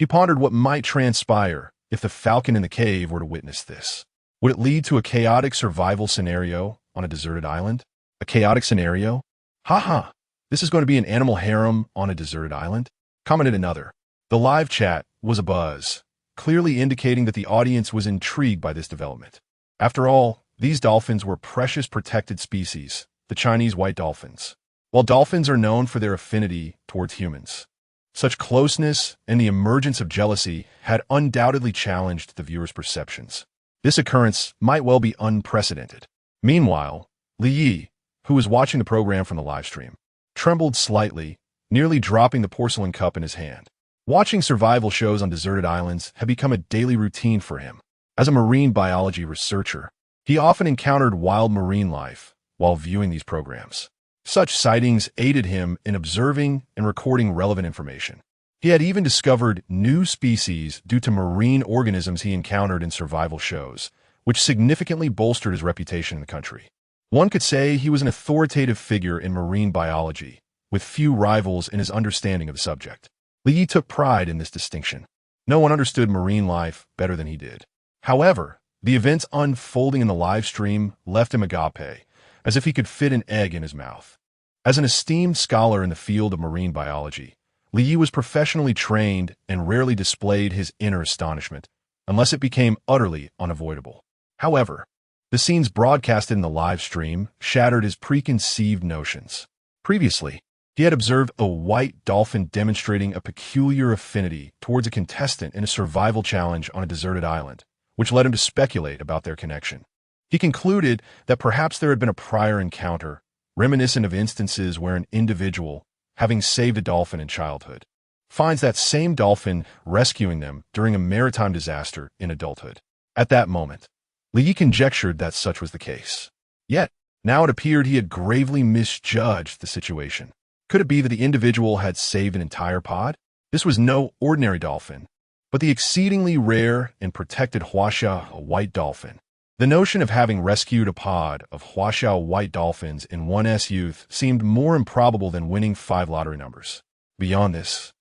he pondered what might transpire if the falcon in the cave were to witness this. Would it lead to a chaotic survival scenario on a deserted island? A chaotic scenario? Ha ha! This is going to be an animal harem on a deserted island? Commented another. The live chat was abuzz, clearly indicating that the audience was intrigued by this development. After all, these dolphins were precious protected species, the Chinese white dolphins. While dolphins are known for their affinity towards humans, such closeness and the emergence of jealousy had undoubtedly challenged the viewers' perceptions. This occurrence might well be unprecedented. Meanwhile, Li Yi, who was watching the program from the live stream, trembled slightly, nearly dropping the porcelain cup in his hand. Watching survival shows on deserted islands had become a daily routine for him. As a marine biology researcher, he often encountered wild marine life while viewing these programs. Such sightings aided him in observing and recording relevant information. He had even discovered new species due to marine organisms he encountered in survival shows, which significantly bolstered his reputation in the country. One could say he was an authoritative figure in marine biology, with few rivals in his understanding of the subject. Li Yi took pride in this distinction. No one understood marine life better than he did. However, the events unfolding in the live stream left him agape, as if he could fit an egg in his mouth. As an esteemed scholar in the field of marine biology, Li Yi was professionally trained and rarely displayed his inner astonishment, unless it became utterly unavoidable. However, the scenes broadcasted in the live stream shattered his preconceived notions. Previously, he had observed a white dolphin demonstrating a peculiar affinity towards a contestant in a survival challenge on a deserted island, which led him to speculate about their connection. He concluded that perhaps there had been a prior encounter, reminiscent of instances where an individual, having saved a dolphin in childhood, finds that same dolphin rescuing them during a maritime disaster in adulthood. At that moment, Li Yi conjectured that such was the case. Yet, now it appeared he had gravely misjudged the situation. Could it be that the individual had saved an entire pod? This was no ordinary dolphin, but the exceedingly rare and protected huaxia white dolphin. The notion of having rescued a pod of huaxia white dolphins in one's youth seemed more improbable than winning 5 lottery numbers. Beyond this,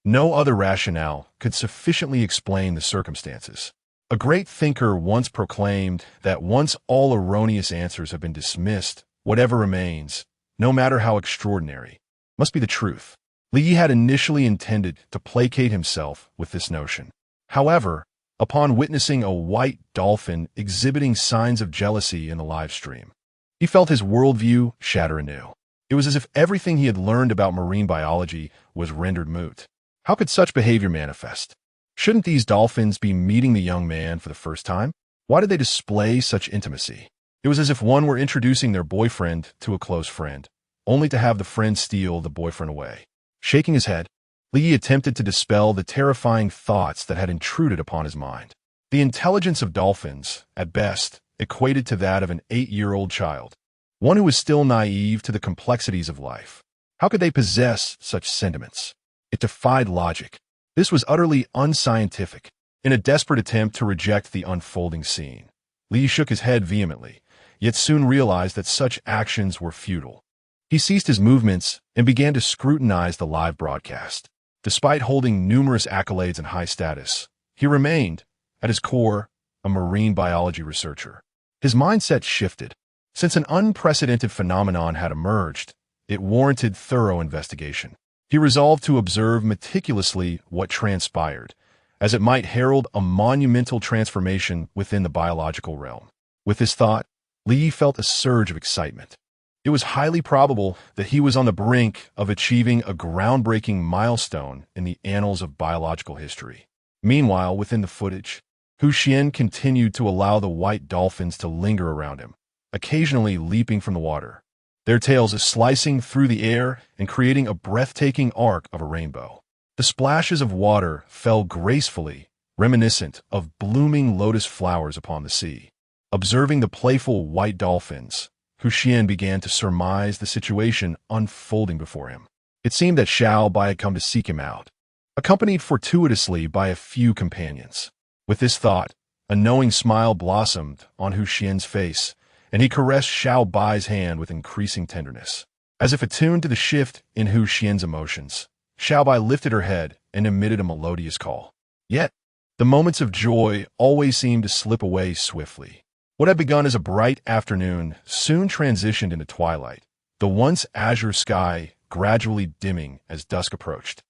no other rationale could sufficiently explain the circumstances. A great thinker once proclaimed that once all erroneous answers have been dismissed, whatever remains, no matter how extraordinary, must be the truth. Li Yi had initially intended to placate himself with this notion. However, upon witnessing a white dolphin exhibiting signs of jealousy in the live stream, he felt his worldview shatter anew. It was as if everything he had learned about marine biology was rendered moot. How could such behavior manifest? Shouldn't these dolphins be meeting the young man for the first time? Why did they display such intimacy? It was as if one were introducing their boyfriend to a close friend, only to have the friend steal the boyfriend away. Shaking his head, Li Yi attempted to dispel the terrifying thoughts that had intruded upon his mind. The intelligence of dolphins, at best, equated to that of an 8-year-old child, one who was still naive to the complexities of life. How could they possess such sentiments? It defied logic. This was utterly unscientific. In a desperate attempt to reject the unfolding scene, Li Yi shook his head vehemently, yet soon realized that such actions were futile. He ceased his movements and began to scrutinize the live broadcast. Despite holding numerous accolades and high status, he remained, at his core, a marine biology researcher. His mindset shifted. Since an unprecedented phenomenon had emerged, it warranted thorough investigation. He resolved to observe meticulously what transpired, as it might herald a monumental transformation within the biological realm. With this thought, Li Yi felt a surge of excitement. It was highly probable that he was on the brink of achieving a groundbreaking milestone in the annals of biological history. Meanwhile, within the footage, Xuan continued to allow the white dolphins to linger around him, occasionally leaping from the water, their tails slicing through the air and creating a breathtaking arc of a rainbow. The splashes of water fell gracefully, reminiscent of blooming lotus flowers upon the sea. Observing the playful white dolphins, Xuan began to surmise the situation unfolding before him. It seemed that Xiao Bai had come to seek him out, accompanied fortuitously by a few companions. With this thought, a knowing smile blossomed on Xuan's face, and he caressed Xiao Bai's hand with increasing tenderness. As if attuned to the shift in Xuan's emotions, Xiao Bai lifted her head and emitted a melodious call. Yet, the moments of joy always seemed to slip away swiftly. What had begun as a bright afternoon soon transitioned into twilight. The once azure sky gradually dimming as dusk approached.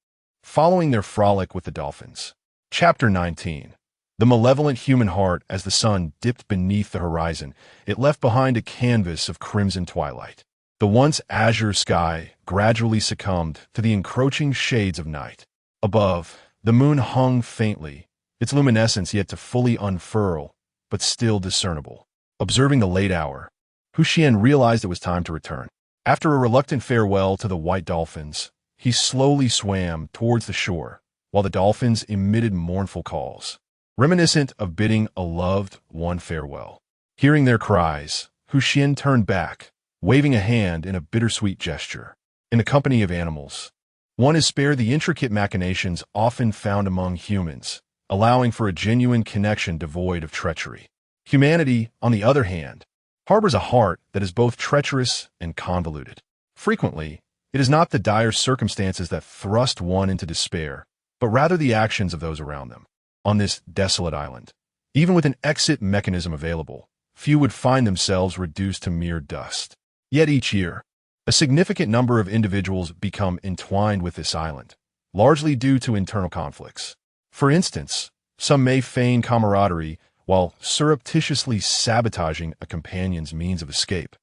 Following their frolic with the dolphins. Chapter 19. The malevolent human heart. As the sun dipped beneath the horizon, it left behind a canvas of crimson twilight. The once azure sky gradually succumbed to the encroaching shades of night. Above, the moon hung faintly, its luminescence yet to fully unfurl, but still discernible. Observing the late hour, Xuan realized it was time to return. After a reluctant farewell to the white dolphins, he slowly swam towards the shore, while the dolphins emitted mournful calls, reminiscent of bidding a loved one farewell. Hearing their cries, Xuan turned back, waving a hand in a bittersweet gesture. In the company of animals, one is spared the intricate machinations often found among humans, allowing for a genuine connection devoid of treachery. Humanity, on the other hand, harbors a heart that is both treacherous and convoluted. Frequently, it is not the dire circumstances that thrust one into despair, but rather the actions of those around them. On this desolate island, even with an exit mechanism available, few would find themselves reduced to mere dust. Yet each year, a significant number of individuals become entwined with this island, largely due to internal conflicts. For instance, some may feign camaraderie while surreptitiously sabotaging a companion's means of escape,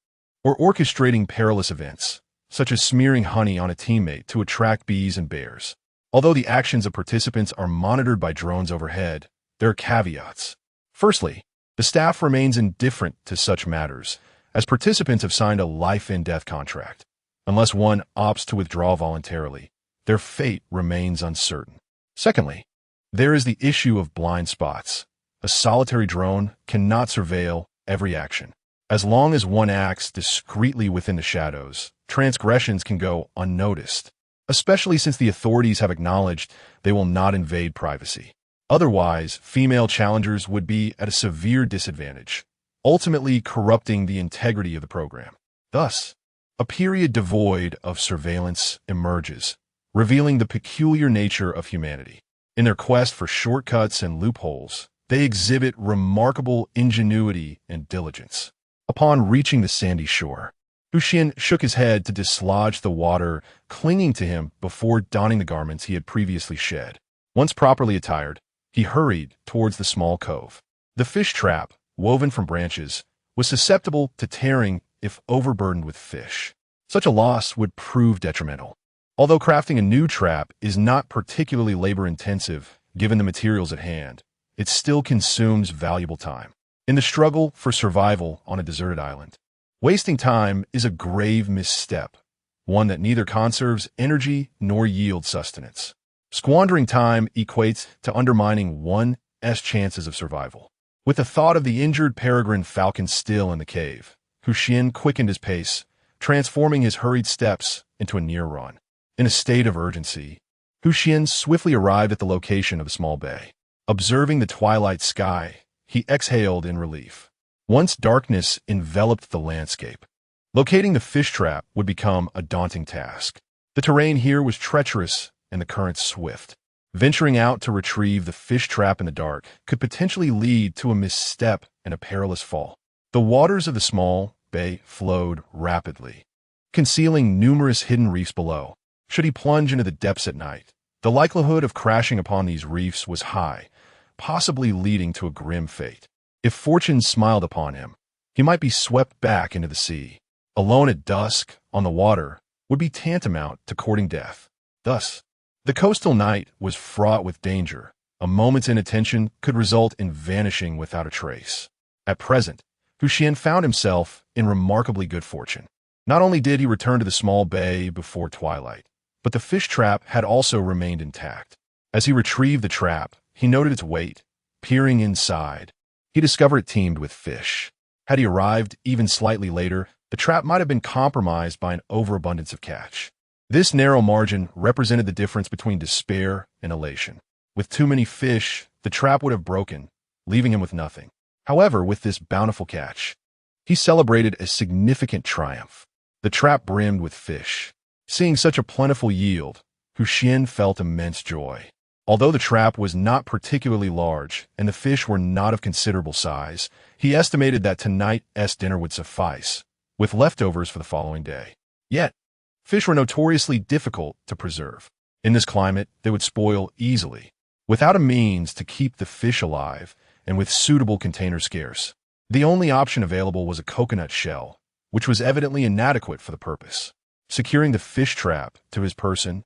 or orchestrating perilous events, such as smearing honey on a teammate to attract bees and bears. Although the actions of participants are monitored by drones overhead, there are caveats. Firstly, the staff remains indifferent to such matters, as participants have signed a life-and-death contract. Unless one opts to withdraw voluntarily, their fate remains uncertain. Secondly, there is the issue of blind spots. A solitary drone cannot surveil every action. As long as one acts discreetly within the shadows, transgressions can go unnoticed, especially since the authorities have acknowledged they will not invade privacy. Otherwise, female challengers would be at a severe disadvantage, ultimately corrupting the integrity of the program. Thus, a period devoid of surveillance emerges, revealing the peculiar nature of humanity. In their quest for shortcuts and loopholes, they exhibit remarkable ingenuity and diligence. Upon reaching the sandy shore, Xuan shook his head to dislodge the water clinging to him before donning the garments he had previously shed. Once properly attired, he hurried towards the small cove. The fish trap, woven from branches, was susceptible to tearing if overburdened with fish. Such a loss would prove detrimental. Although crafting a new trap is not particularly labor-intensive given the materials at hand, it still consumes valuable time. In the struggle for survival on a deserted island, wasting time is a grave misstep, one that neither conserves energy nor yields sustenance. Squandering time equates to undermining one's chances of survival. With the thought of the injured peregrine falcon still in the cave, Xuan quickened his pace, transforming his hurried steps into a near run. In a state of urgency, Xuan swiftly arrived at the location of a small bay. Observing the twilight sky, he exhaled in relief. Once darkness enveloped the landscape, locating the fish trap would become a daunting task. The terrain here was treacherous and the current swift. Venturing out to retrieve the fish trap in the dark could potentially lead to a misstep and a perilous fall. The waters of the small bay flowed rapidly, concealing numerous hidden reefs below. Should he plunge into the depths at night, the likelihood of crashing upon these reefs was high, possibly leading to a grim fate. If fortune smiled upon him, he might be swept back into the sea. Alone at dusk, on the water, would be tantamount to courting death. Thus, the coastal night was fraught with danger. A moment's inattention could result in vanishing without a trace. At present, Xuan found himself in remarkably good fortune. Not only did he return to the small bay before twilight, but the fish trap had also remained intact. As he retrieved the trap, he noted its weight. Peering inside, he discovered it teemed with fish. Had he arrived even slightly later, the trap might have been compromised by an overabundance of catch. This narrow margin represented the difference between despair and elation. With too many fish, the trap would have broken, leaving him with nothing. However, with this bountiful catch, he celebrated a significant triumph. The trap brimmed with fish. Seeing such a plentiful yield, Xuan felt immense joy. Although the trap was not particularly large and the fish were not of considerable size, he estimated that tonight's dinner would suffice, with leftovers for the following day. Yet, Fish were notoriously difficult to preserve. In this climate, they would spoil easily. Without a means to keep the fish alive, and with suitable containers scarce, the only option available was a coconut shell, which was evidently inadequate for the purpose. Securing the fish trap to his person,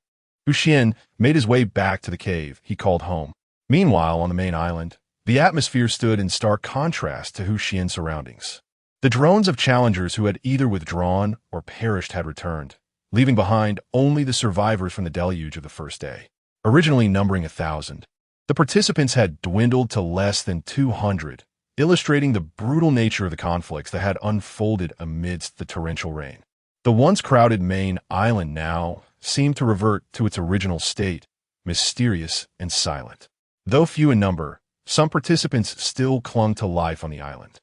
Xuan made his way back to the cave he called home. Meanwhile, on the main island, the atmosphere stood in stark contrast to Xuan's surroundings. The drones of challengers who had either withdrawn or perished had returned, leaving behind only the survivors from the deluge of the first day. Originally numbering 1,000, the participants had dwindled to less than 200, illustrating the brutal nature of the conflicts that had unfolded amidst the torrential rain. The once crowded main island now seemed to revert to its original state, mysterious and silent. Though few in number, some participants still clung to life on the island.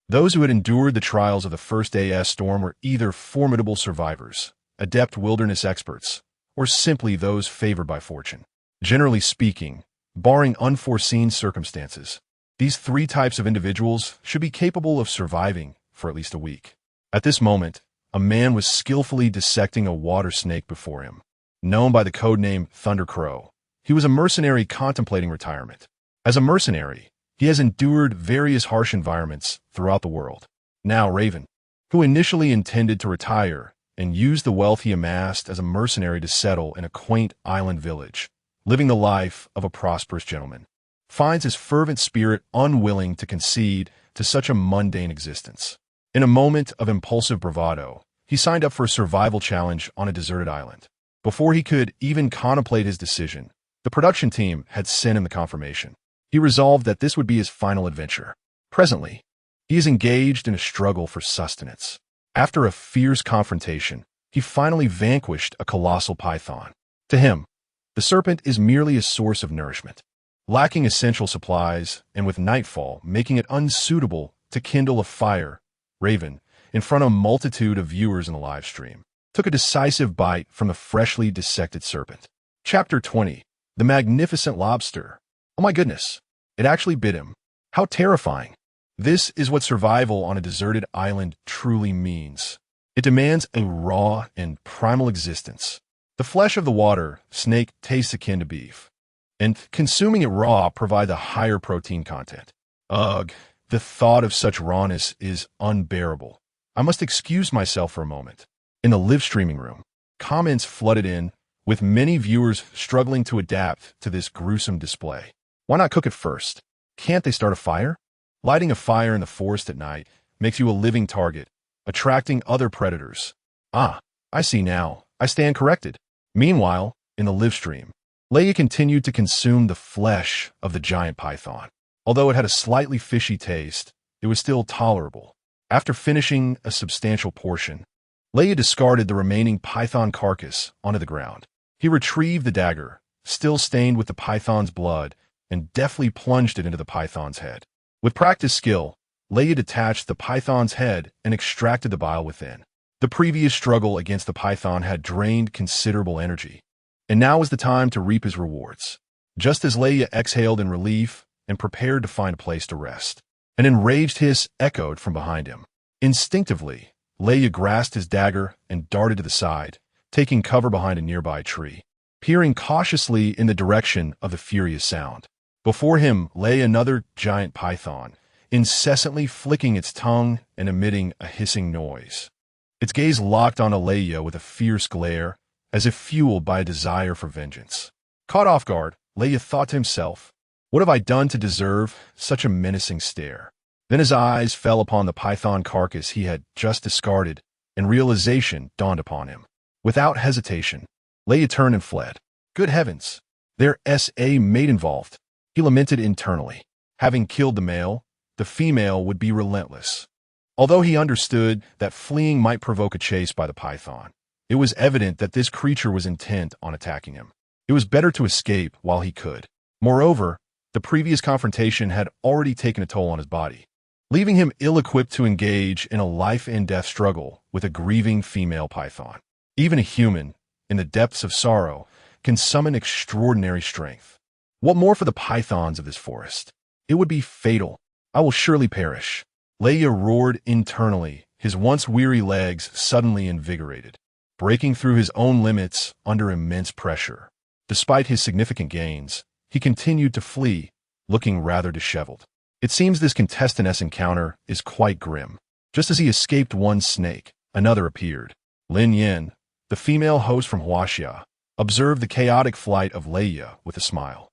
Those who had endured the trials of the first day's storm were either formidable survivors, adept wilderness experts, or simply those favored by fortune. Generally speaking, barring unforeseen circumstances, these three types of individuals should be capable of surviving for at least a week. At this moment, a man was skillfully dissecting a water snake before him. Known by the codename Thundercrow, he was a mercenary contemplating retirement. As a mercenary, he has endured various harsh environments throughout the world. Now Raven, who initially intended to retire and use the wealth he amassed as a mercenary to settle in a quaint island village, living the life of a prosperous gentleman, finds his fervent spirit unwilling to concede to such a mundane existence. In a moment of impulsive bravado, he signed up for a survival challenge on a deserted island. Before he could even contemplate his decision, the production team had sent him the confirmation. He resolved that this would be his final adventure. Presently, he is engaged in a struggle for sustenance. After a fierce confrontation, he finally vanquished a colossal python. To him, the serpent is merely a source of nourishment, lacking essential supplies and with nightfall making it unsuitable to kindle a fire. Raven, in front of a multitude of viewers in the live stream, took a decisive bite from the freshly dissected serpent. Chapter 20. The Magnificent Lobster. Oh my goodness, it actually bit him. How terrifying. This is what survival on a deserted island truly means. It demands a raw and primal existence. The flesh of the water snake tastes akin to beef, and consuming it raw provides a higher protein content. Ugh, the thought of such rawness is unbearable. I must excuse myself for a moment. In the live streaming room, comments flooded in, with many viewers struggling to adapt to this gruesome display. Why not cook it first? Can't they start a fire? Lighting a fire in the forest at night makes you a living target, attracting other predators. Ah, I see now. I stand corrected. Meanwhile, in the live stream, Leia continued to consume the flesh of the giant python. Although it had a slightly fishy taste, it was still tolerable. After finishing a substantial portion, Leia discarded the remaining python carcass onto the ground. He retrieved the dagger, still stained with the python's blood, and deftly plunged it into the python's head. With practiced skill, Leia detached the python's head and extracted the bile within. The previous struggle against the python had drained considerable energy, and now was the time to reap his rewards. Just as Leia exhaled in relief and prepared to find a place to rest, an enraged hiss echoed from behind him. Instinctively, Leia grasped his dagger and darted to the side, taking cover behind a nearby tree, peering cautiously in the direction of the furious sound. Before him lay another giant python, incessantly flicking its tongue and emitting a hissing noise. Its gaze locked on Leia with a fierce glare, as if fueled by a desire for vengeance. Caught off guard, Leia thought to himself, "What have I done to deserve such a menacing stare?" Then his eyes fell upon the python carcass he had just discarded, and realization dawned upon him. Without hesitation, Leia turned and fled. Good heavens, there's a mate involved. He lamented internally. Having killed the male, the female would be relentless. Although he understood that fleeing might provoke a chase by the python, it was evident that this creature was intent on attacking him. It was better to escape while he could. Moreover, the previous confrontation had already taken a toll on his body, leaving him ill-equipped to engage in a life-and-death struggle with a grieving female python. Even a human, in the depths of sorrow, can summon extraordinary strength. What more for the pythons of this forest? It would be fatal. I will surely perish. Leia roared internally, his once weary legs suddenly invigorated. breaking through his own limits under immense pressure. Despite his significant gains, he continued to flee, looking rather disheveled. It seems this contestant-esque encounter is quite grim. Just as he escaped one snake, another appeared. Lin Yin, the female host from Huaxia, observed the chaotic flight of Leia with a smile.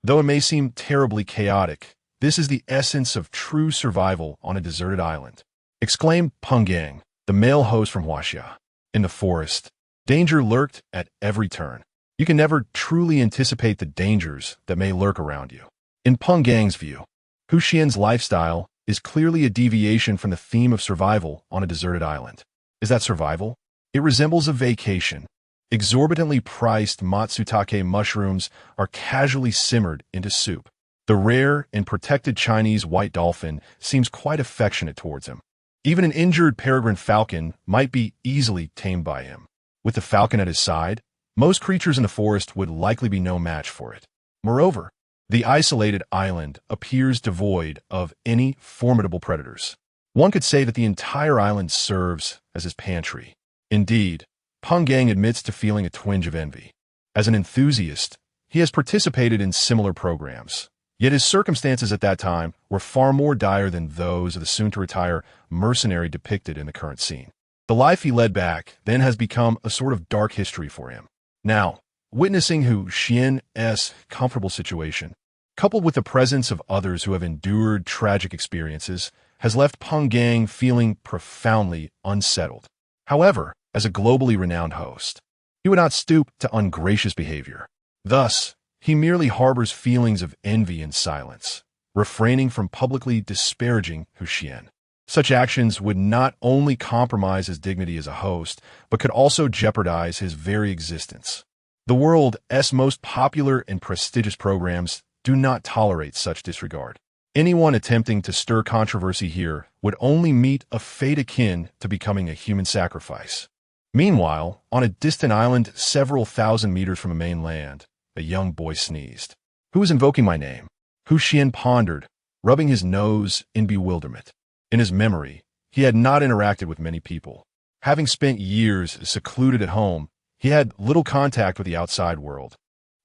Though it may seem terribly chaotic, this is the essence of true survival on a deserted island, exclaimed Peng Gang, the male host from Huaxia. In the forest, danger lurked at every turn. You can never truly anticipate the dangers that may lurk around you. In Peng Gang's view, Xuan's lifestyle is clearly a deviation from the theme of survival on a deserted island. Is that survival? It resembles a vacation. Exorbitantly priced matsutake mushrooms are casually simmered into soup. The rare and protected Chinese white dolphin seems quite affectionate towards him. Even an injured peregrine falcon might be easily tamed by him. With the falcon at his side, most creatures in the forest would likely be no match for it. Moreover, the isolated island appears devoid of any formidable predators. One could say that the entire island serves as his pantry. Indeed, Peng Gang admits to feeling a twinge of envy. As an enthusiast, he has participated in similar programs, yet his circumstances at that time were far more dire than those of the soon-to-retire mercenary depicted in the current scene. The life he led back then has become a sort of dark history for him. Now, witnessing Xuan's comfortable situation, coupled with the presence of others who have endured tragic experiences, has left Peng Gang feeling profoundly unsettled. However, as a globally renowned host, he would not stoop to ungracious behavior. Thus, he merely harbors feelings of envy in silence, refraining from publicly disparaging Xuan. Such actions would not only compromise his dignity as a host, but could also jeopardize his very existence. The world's most popular and prestigious programs do not tolerate such disregard. Anyone attempting to stir controversy here would only meet a fate akin to becoming a human sacrifice. Meanwhile, on a distant island several thousand meters from the mainland, a young boy sneezed. "Who is invoking my name?" Xuan pondered, rubbing his nose in bewilderment. In his memory, he had not interacted with many people. Having spent years secluded at home, he had little contact with the outside world,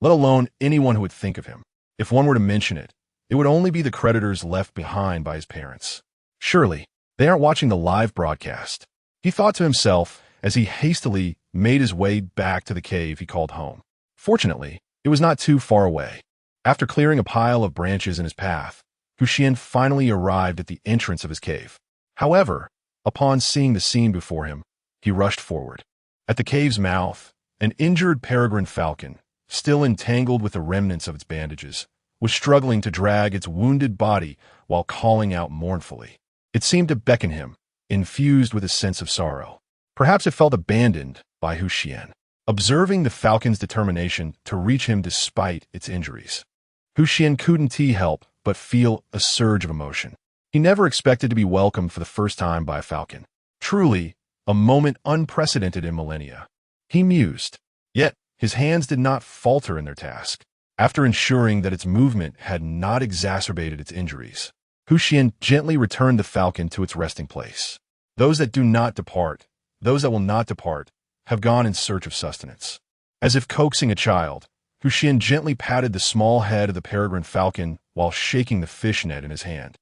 let alone anyone who would think of him. If one were to mention it, it would only be the creditors left behind by his parents. Surely, they aren't watching the live broadcast, he thought to himself as he hastily made his way back to the cave he called home. Fortunately, it was not too far away. After clearing a pile of branches in his path, Xuan finally arrived at the entrance of his cave. However, upon seeing the scene before him, he rushed forward. At the cave's mouth, an injured peregrine falcon, still entangled with the remnants of its bandages, was struggling to drag its wounded body while calling out mournfully. It seemed to beckon him, infused with a sense of sorrow. Perhaps it felt abandoned by Xuan, observing the falcon's determination to reach him despite its injuries. Xuan couldn't help but feel a surge of emotion. He never expected to be welcomed for the first time by a falcon. Truly, a moment unprecedented in millennia. He mused. Yet, his hands did not falter in their task. After ensuring that its movement had not exacerbated its injuries, Xuan gently returned the falcon to its resting place. Those that will not depart, have gone in search of sustenance. As if coaxing a child, Xuan gently patted the small head of the peregrine falcon while shaking the fish net in his hand.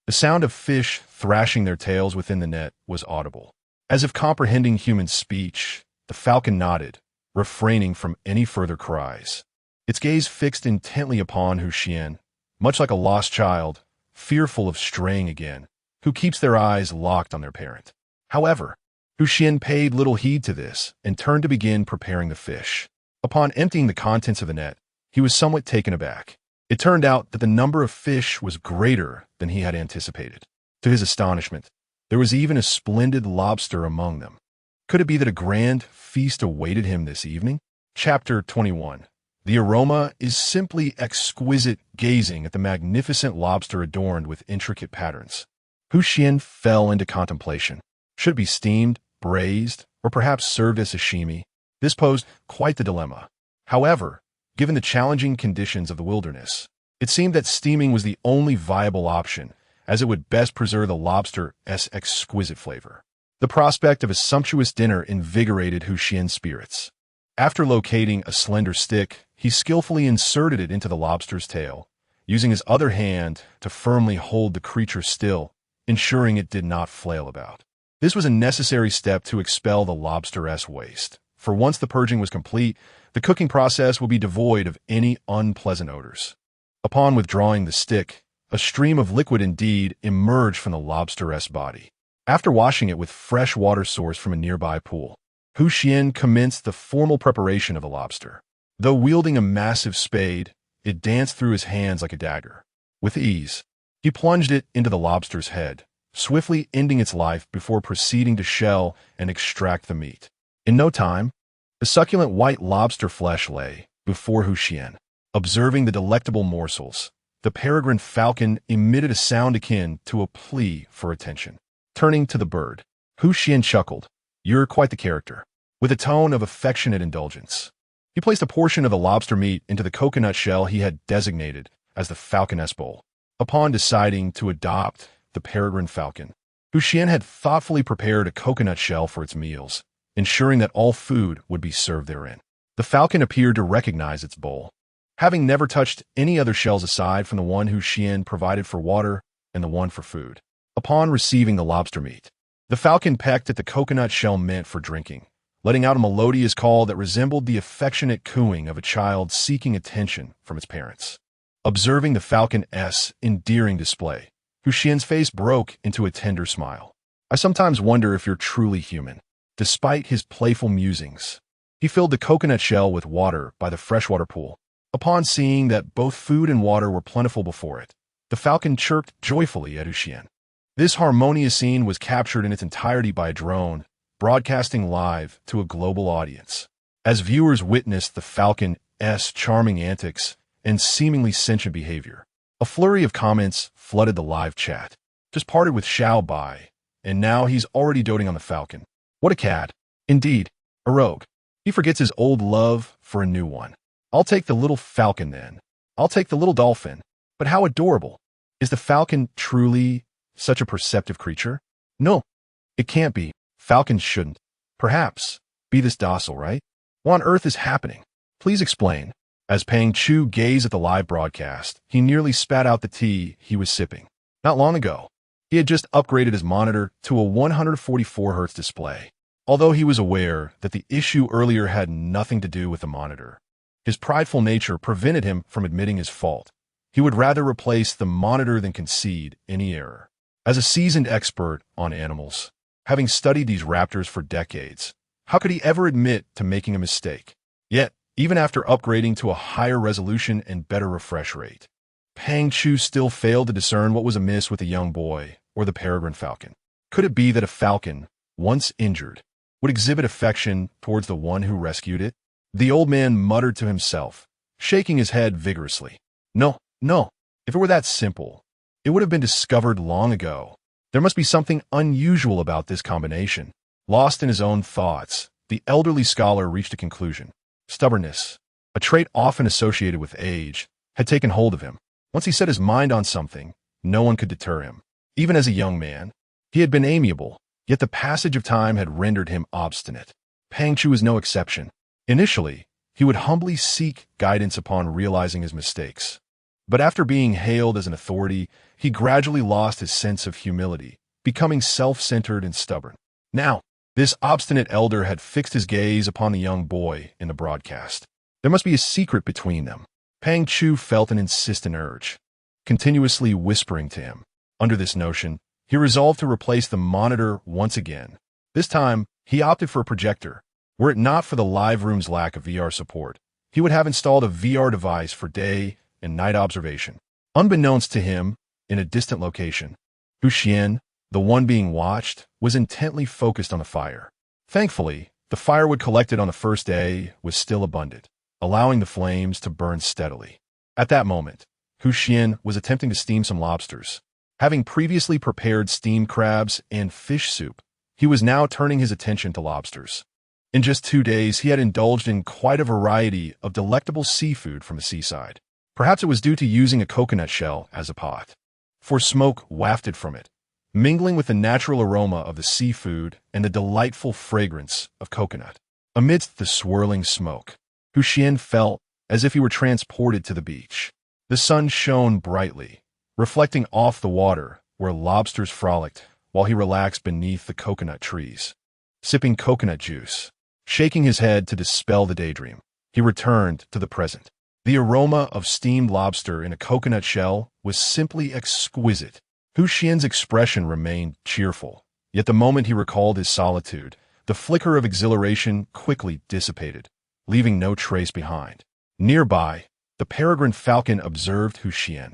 The sound of fish thrashing their tails within the net was audible. As if comprehending human speech, the falcon nodded, refraining from any further cries. Its gaze fixed intently upon Xuan, much like a lost child, fearful of straying again, who keeps their eyes locked on their parent. However, Xuan paid little heed to this and turned to begin preparing the fish. Upon emptying the contents of the net, he was somewhat taken aback. It turned out that the number of fish was greater than he had anticipated. To his astonishment, there was even a splendid lobster among them. Could it be that a grand feast awaited him this evening? Chapter 21. The aroma is simply exquisite, gazing at the magnificent lobster adorned with intricate patterns. Xuan fell into contemplation. Should it be steamed, braised, or perhaps served as sashimi? This posed quite the dilemma. However, given the challenging conditions of the wilderness, it seemed that steaming was the only viable option, as it would best preserve the lobster's exquisite flavor. The prospect of a sumptuous dinner invigorated Xuan's spirits. After locating a slender stick, he skillfully inserted it into the lobster's tail, using his other hand to firmly hold the creature still, ensuring it did not flail about. This was a necessary step to expel the lobster's waste, for once the purging was complete, the cooking process will be devoid of any unpleasant odors. Upon withdrawing the stick, a stream of liquid indeed emerged from the lobster's body. After washing it with fresh water sourced from a nearby pool, Xuan commenced the formal preparation of the lobster. Though wielding a massive spade, it danced through his hands like a dagger. With ease, he plunged it into the lobster's head, swiftly ending its life before proceeding to shell and extract the meat. In no time, the succulent white lobster flesh lay before Xuan. Observing the delectable morsels, the peregrine falcon emitted a sound akin to a plea for attention. Turning to the bird, Xuan chuckled. "You're quite the character." With a tone of affectionate indulgence, he placed a portion of the lobster meat into the coconut shell he had designated as the falcon's bowl. Upon deciding to adopt the peregrine falcon, Xuan had thoughtfully prepared a coconut shell for its meals, ensuring that all food would be served therein. The falcon appeared to recognize its bowl, having never touched any other shells aside from the one Xuan provided for water and the one for food. Upon receiving the lobster meat, the falcon pecked at the coconut shell meant for drinking, letting out a melodious call that resembled the affectionate cooing of a child seeking attention from its parents. Observing the falcon's endearing display, Xuan's face broke into a tender smile. "I sometimes wonder if you're truly human." Despite his playful musings, he filled the coconut shell with water by the freshwater pool. Upon seeing that both food and water were plentiful before it, the falcon chirped joyfully at Xuan. This harmonious scene was captured in its entirety by a drone, broadcasting live to a global audience. As viewers witnessed the falcon's charming antics and seemingly sentient behavior, a flurry of comments flooded the live chat. "Just parted with Xiao Bai, and now he's already doting on the falcon. What a cad. Indeed, a rogue. He forgets his old love for a new one. I'll take the little falcon then. I'll take the little dolphin. But how adorable. Is the falcon truly such a perceptive creature? No, it can't be. Falcons shouldn't, perhaps, be this docile, right? What on earth is happening? Please explain." As Pang Chu gazed at the live broadcast, he nearly spat out the tea he was sipping. Not long ago, he had just upgraded his monitor to a 144 Hz display. Although he was aware that the issue earlier had nothing to do with the monitor, his prideful nature prevented him from admitting his fault. He would rather replace the monitor than concede any error. As a seasoned expert on animals, having studied these raptors for decades, how could he ever admit to making a mistake? Yet, even after upgrading to a higher resolution and better refresh rate, Pang Chu still failed to discern what was amiss with the young boy or the peregrine falcon. Could it be that a falcon, once injured, would exhibit affection towards the one who rescued it? The old man muttered to himself, shaking his head vigorously. No, no. If it were that simple, it would have been discovered long ago. There must be something unusual about this combination. Lost in his own thoughts, the elderly scholar reached a conclusion. Stubbornness, a trait often associated with age, had taken hold of him. Once he set his mind on something, no one could deter him. Even as a young man, he had been amiable, yet the passage of time had rendered him obstinate. Pang Chu was no exception. Initially, he would humbly seek guidance upon realizing his mistakes. But after being hailed as an authority, he gradually lost his sense of humility, becoming self-centered and stubborn. Now, this obstinate elder had fixed his gaze upon the young boy in the broadcast. There must be a secret between them. Pang Chu felt an insistent urge, continuously whispering to him. Under this notion, he resolved to replace the monitor once again. This time, he opted for a projector. Were it not for the live room's lack of VR support, he would have installed a VR device for day and night observation. Unbeknownst to him, in a distant location, Xuan, the one being watched, was intently focused on the fire. Thankfully, the firewood collected on the first day was still abundant, allowing the flames to burn steadily. At that moment, Xuan was attempting to steam some lobsters. Having previously prepared steamed crabs and fish soup, he was now turning his attention to lobsters. In just 2 days, he had indulged in quite a variety of delectable seafood from the seaside. Perhaps it was due to using a coconut shell as a pot, for smoke wafted from it, mingling with the natural aroma of the seafood and the delightful fragrance of coconut. Amidst the swirling smoke, Xuan felt as if he were transported to the beach. The sun shone brightly, reflecting off the water where lobsters frolicked while he relaxed beneath the coconut trees. Sipping coconut juice, shaking his head to dispel the daydream, he returned to the present. The aroma of steamed lobster in a coconut shell was simply exquisite. Xuan's expression remained cheerful, yet the moment he recalled his solitude, the flicker of exhilaration quickly dissipated, leaving no trace behind. Nearby, the peregrine falcon observed Xuan,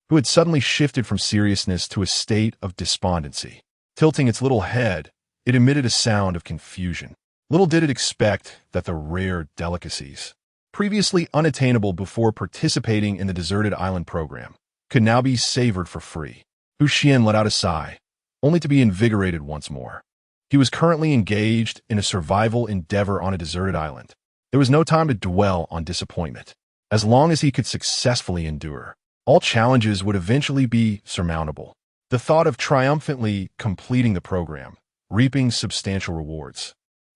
who had suddenly shifted from seriousness to a state of despondency. Tilting its little head, it emitted a sound of confusion. Little did it expect that the rare delicacies, previously unattainable before participating in the deserted island program, could now be savored for free. Xuan let out a sigh, only to be invigorated once more. He was currently engaged in a survival endeavor on a deserted island. There was no time to dwell on disappointment. As long as he could successfully endure, all challenges would eventually be surmountable. The thought of triumphantly completing the program, reaping substantial rewards,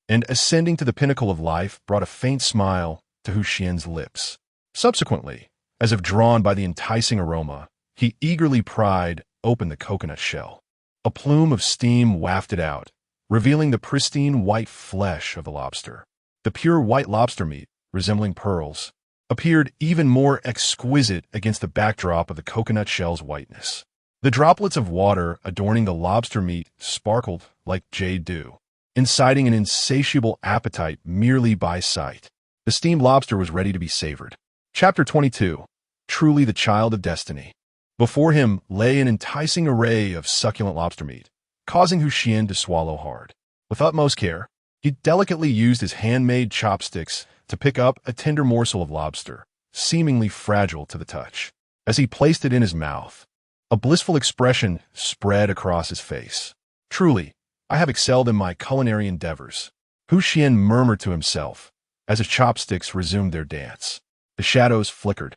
and ascending to the pinnacle of life brought a faint smile to Xuan's lips. Subsequently, as if drawn by the enticing aroma, he eagerly pried open the coconut shell. A plume of steam wafted out, revealing the pristine white flesh of the lobster. The pure white lobster meat, resembling pearls, appeared even more exquisite against the backdrop of the coconut shell's whiteness. The droplets of water adorning the lobster meat sparkled like jade dew, inciting an insatiable appetite merely by sight. The steamed lobster was ready to be savored. Chapter 22. Truly the Child of Destiny. Before him lay an enticing array of succulent lobster meat, causing Xuan to swallow hard. With utmost care, he delicately used his handmade chopsticks to pick up a tender morsel of lobster, seemingly fragile to the touch. As he placed it in his mouth, a blissful expression spread across his face. Truly, I have excelled in my culinary endeavors, Xuan murmured to himself as his chopsticks resumed their dance. The shadows flickered,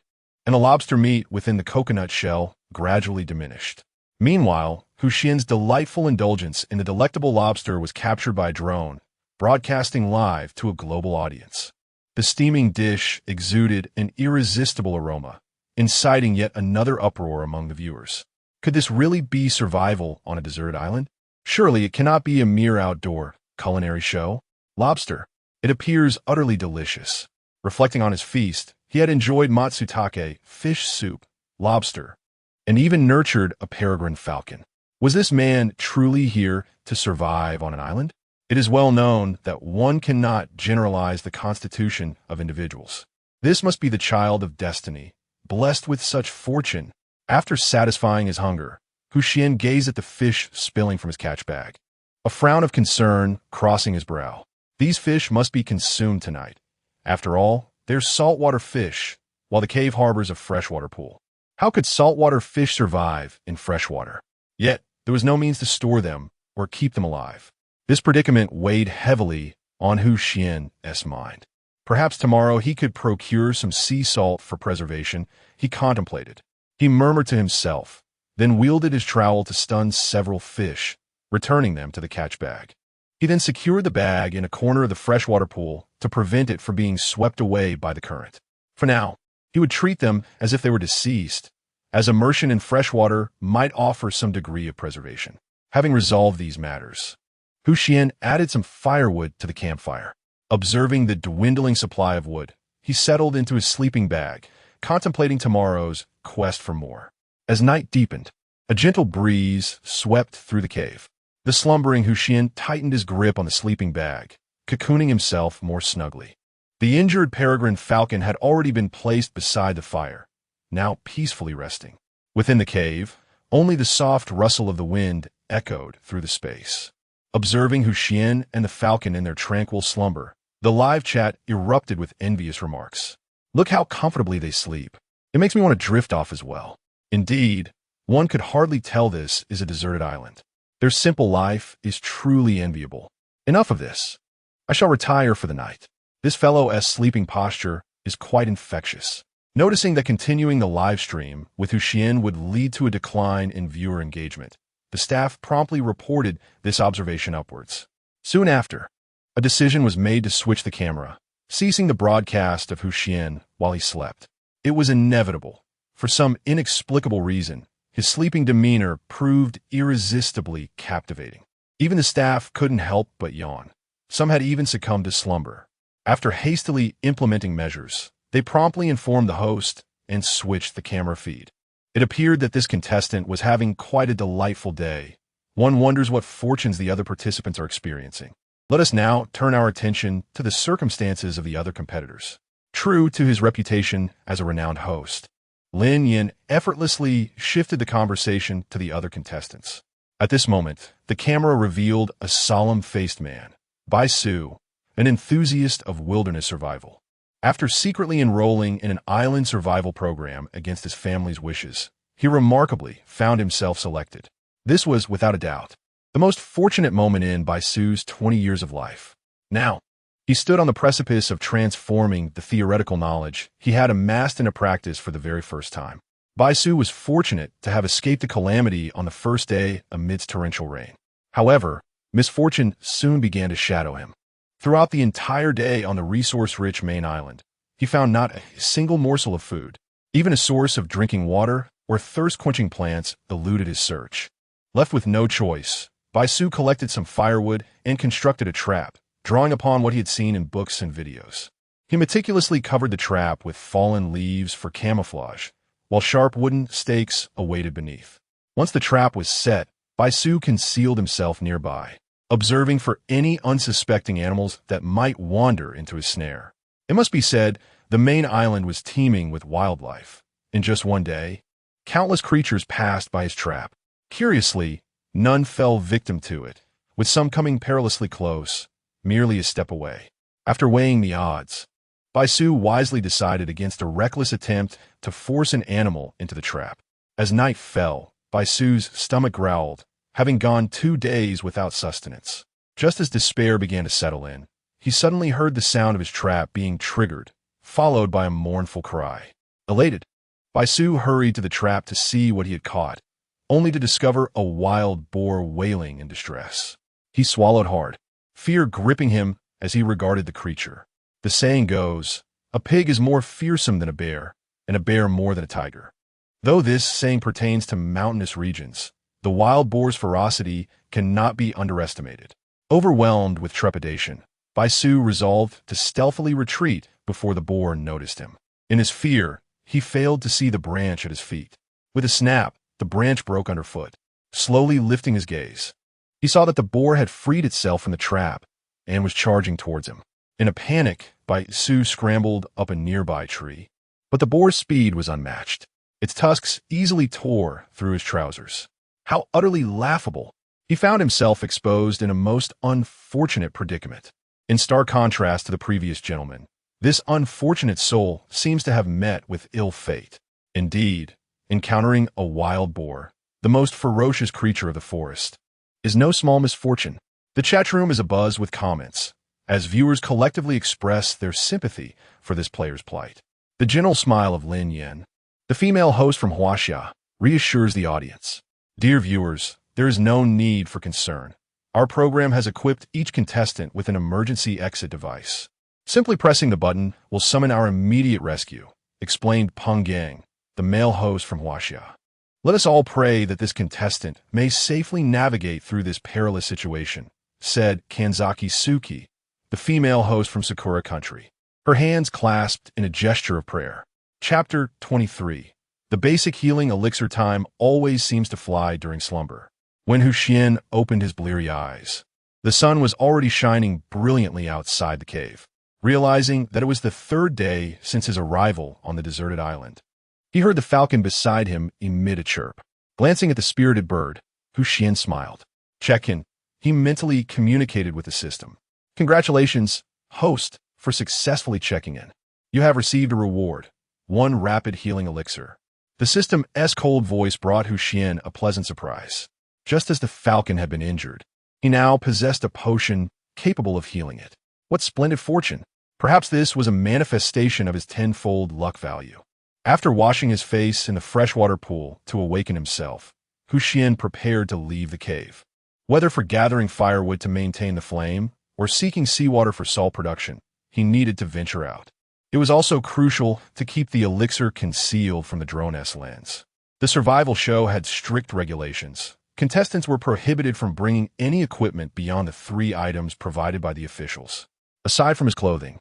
and the lobster meat within the coconut shell gradually diminished. Meanwhile, Xuan's delightful indulgence in the delectable lobster was captured by a drone, broadcasting live to a global audience. The steaming dish exuded an irresistible aroma, inciting yet another uproar among the viewers. Could this really be survival on a deserted island? Surely it cannot be a mere outdoor culinary show. Lobster. It appears utterly delicious. Reflecting on his feast, he had enjoyed matsutake, fish soup, lobster, and even nurtured a peregrine falcon. Was this man truly here to survive on an island? It is well known that one cannot generalize the constitution of individuals. This must be the child of destiny, blessed with such fortune. After satisfying his hunger, Xuan gazed at the fish spilling from his catch bag, a frown of concern crossing his brow. These fish must be consumed tonight. After all, they're saltwater fish, while the cave harbors a freshwater pool. How could saltwater fish survive in freshwater? Yet, there was no means to store them or keep them alive. This predicament weighed heavily on Xuan's mind. Perhaps tomorrow he could procure some sea salt for preservation, he contemplated. He murmured to himself, then wielded his trowel to stun several fish, returning them to the catch bag. He then secured the bag in a corner of the freshwater pool to prevent it from being swept away by the current. For now, he would treat them as if they were deceased, as immersion in freshwater might offer some degree of preservation. Having resolved these matters, Xuan added some firewood to the campfire. Observing the dwindling supply of wood, he settled into his sleeping bag, contemplating tomorrow's quest for more. As night deepened, a gentle breeze swept through the cave. The slumbering Xuan tightened his grip on the sleeping bag, cocooning himself more snugly. The injured peregrine falcon had already been placed beside the fire, now peacefully resting. Within the cave, only the soft rustle of the wind echoed through the space. Observing Xuan and the falcon in their tranquil slumber, the live chat erupted with envious remarks. Look how comfortably they sleep. It makes me want to drift off as well. Indeed, one could hardly tell this is a deserted island. Their simple life is truly enviable. Enough of this. I shall retire for the night. This fellow's sleeping posture is quite infectious. Noticing that continuing the live stream with Xuan would lead to a decline in viewer engagement, the staff promptly reported this observation upwards. Soon after, a decision was made to switch the camera, ceasing the broadcast of Xuan while he slept. It was inevitable. For some inexplicable reason, his sleeping demeanor proved irresistibly captivating. Even the staff couldn't help but yawn. Some had even succumbed to slumber. After hastily implementing measures, they promptly informed the host and switched the camera feed. It appeared that this contestant was having quite a delightful day. One wonders what fortunes the other participants are experiencing. Let us now turn our attention to the circumstances of the other competitors. True to his reputation as a renowned host, Lin Yin effortlessly shifted the conversation to the other contestants. At this moment, the camera revealed a solemn-faced man, Bai Su, an enthusiast of wilderness survival. After secretly enrolling in an island survival program against his family's wishes, he remarkably found himself selected. This was, without a doubt, the most fortunate moment in Bai Su's 20 years of life. Now, he stood on the precipice of transforming the theoretical knowledge he had amassed into practice for the very first time. Bai Su was fortunate to have escaped the calamity on the first day amidst torrential rain. However, misfortune soon began to shadow him. Throughout the entire day on the resource-rich main island, he found not a single morsel of food. Even a source of drinking water or thirst-quenching plants eluded his search. Left with no choice, Bai Su collected some firewood and constructed a trap, drawing upon what he had seen in books and videos. He meticulously covered the trap with fallen leaves for camouflage, while sharp wooden stakes awaited beneath. Once the trap was set, Bai Su concealed himself nearby, observing for any unsuspecting animals that might wander into his snare. It must be said, the main island was teeming with wildlife. In just one day, countless creatures passed by his trap. Curiously, none fell victim to it, with some coming perilously close, merely a step away. After weighing the odds, Bai Su wisely decided against a reckless attempt to force an animal into the trap. As night fell, Bai Su's stomach growled, having gone 2 days without sustenance. Just as despair began to settle in, he suddenly heard the sound of his trap being triggered, followed by a mournful cry. Elated, Bai Su hurried to the trap to see what he had caught, only to discover a wild boar wailing in distress. He swallowed hard, fear gripping him as he regarded the creature. The saying goes, a pig is more fearsome than a bear, and a bear more than a tiger. Though this saying pertains to mountainous regions, the wild boar's ferocity cannot be underestimated. Overwhelmed with trepidation, Bai Su resolved to stealthily retreat before the boar noticed him. In his fear, he failed to see the branch at his feet. With a snap, the branch broke underfoot. Slowly lifting his gaze, he saw that the boar had freed itself from the trap and was charging towards him. In a panic, Bai Su scrambled up a nearby tree, but the boar's speed was unmatched. Its tusks easily tore through his trousers. How utterly laughable! He found himself exposed in a most unfortunate predicament. In stark contrast to the previous gentleman, this unfortunate soul seems to have met with ill fate. Indeed, encountering a wild boar, the most ferocious creature of the forest, is no small misfortune. The chat room is abuzz with comments, as viewers collectively express their sympathy for this player's plight. The gentle smile of Lin Yin, the female host from Huaxia, reassures the audience. Dear viewers, there is no need for concern. Our program has equipped each contestant with an emergency exit device. Simply pressing the button will summon our immediate rescue, explained Peng Gang, the male host from Huaxia. Let us all pray that this contestant may safely navigate through this perilous situation, said Kanzaki Suki, the female host from Sakura Country, her hands clasped in a gesture of prayer. Chapter 23. The basic healing elixir time always seems to fly during slumber. When Xuan opened his bleary eyes, the sun was already shining brilliantly outside the cave. Realizing that it was the 3rd day since his arrival on the deserted island, he heard the falcon beside him emit a chirp. Glancing at the spirited bird, Xuan smiled. Check-in. He mentally communicated with the system. Congratulations, host, for successfully checking in. You have received a reward, 1 rapid healing elixir. The system's cold voice brought Xuan a pleasant surprise. Just as the falcon had been injured, he now possessed a potion capable of healing it. What splendid fortune! Perhaps this was a manifestation of his 10-fold luck value. After washing his face in the freshwater pool to awaken himself, Xuan prepared to leave the cave. Whether for gathering firewood to maintain the flame or seeking seawater for salt production, he needed to venture out. It was also crucial to keep the elixir concealed from the drone's lens. The survival show had strict regulations. Contestants were prohibited from bringing any equipment beyond the 3 items provided by the officials. Aside from his clothing,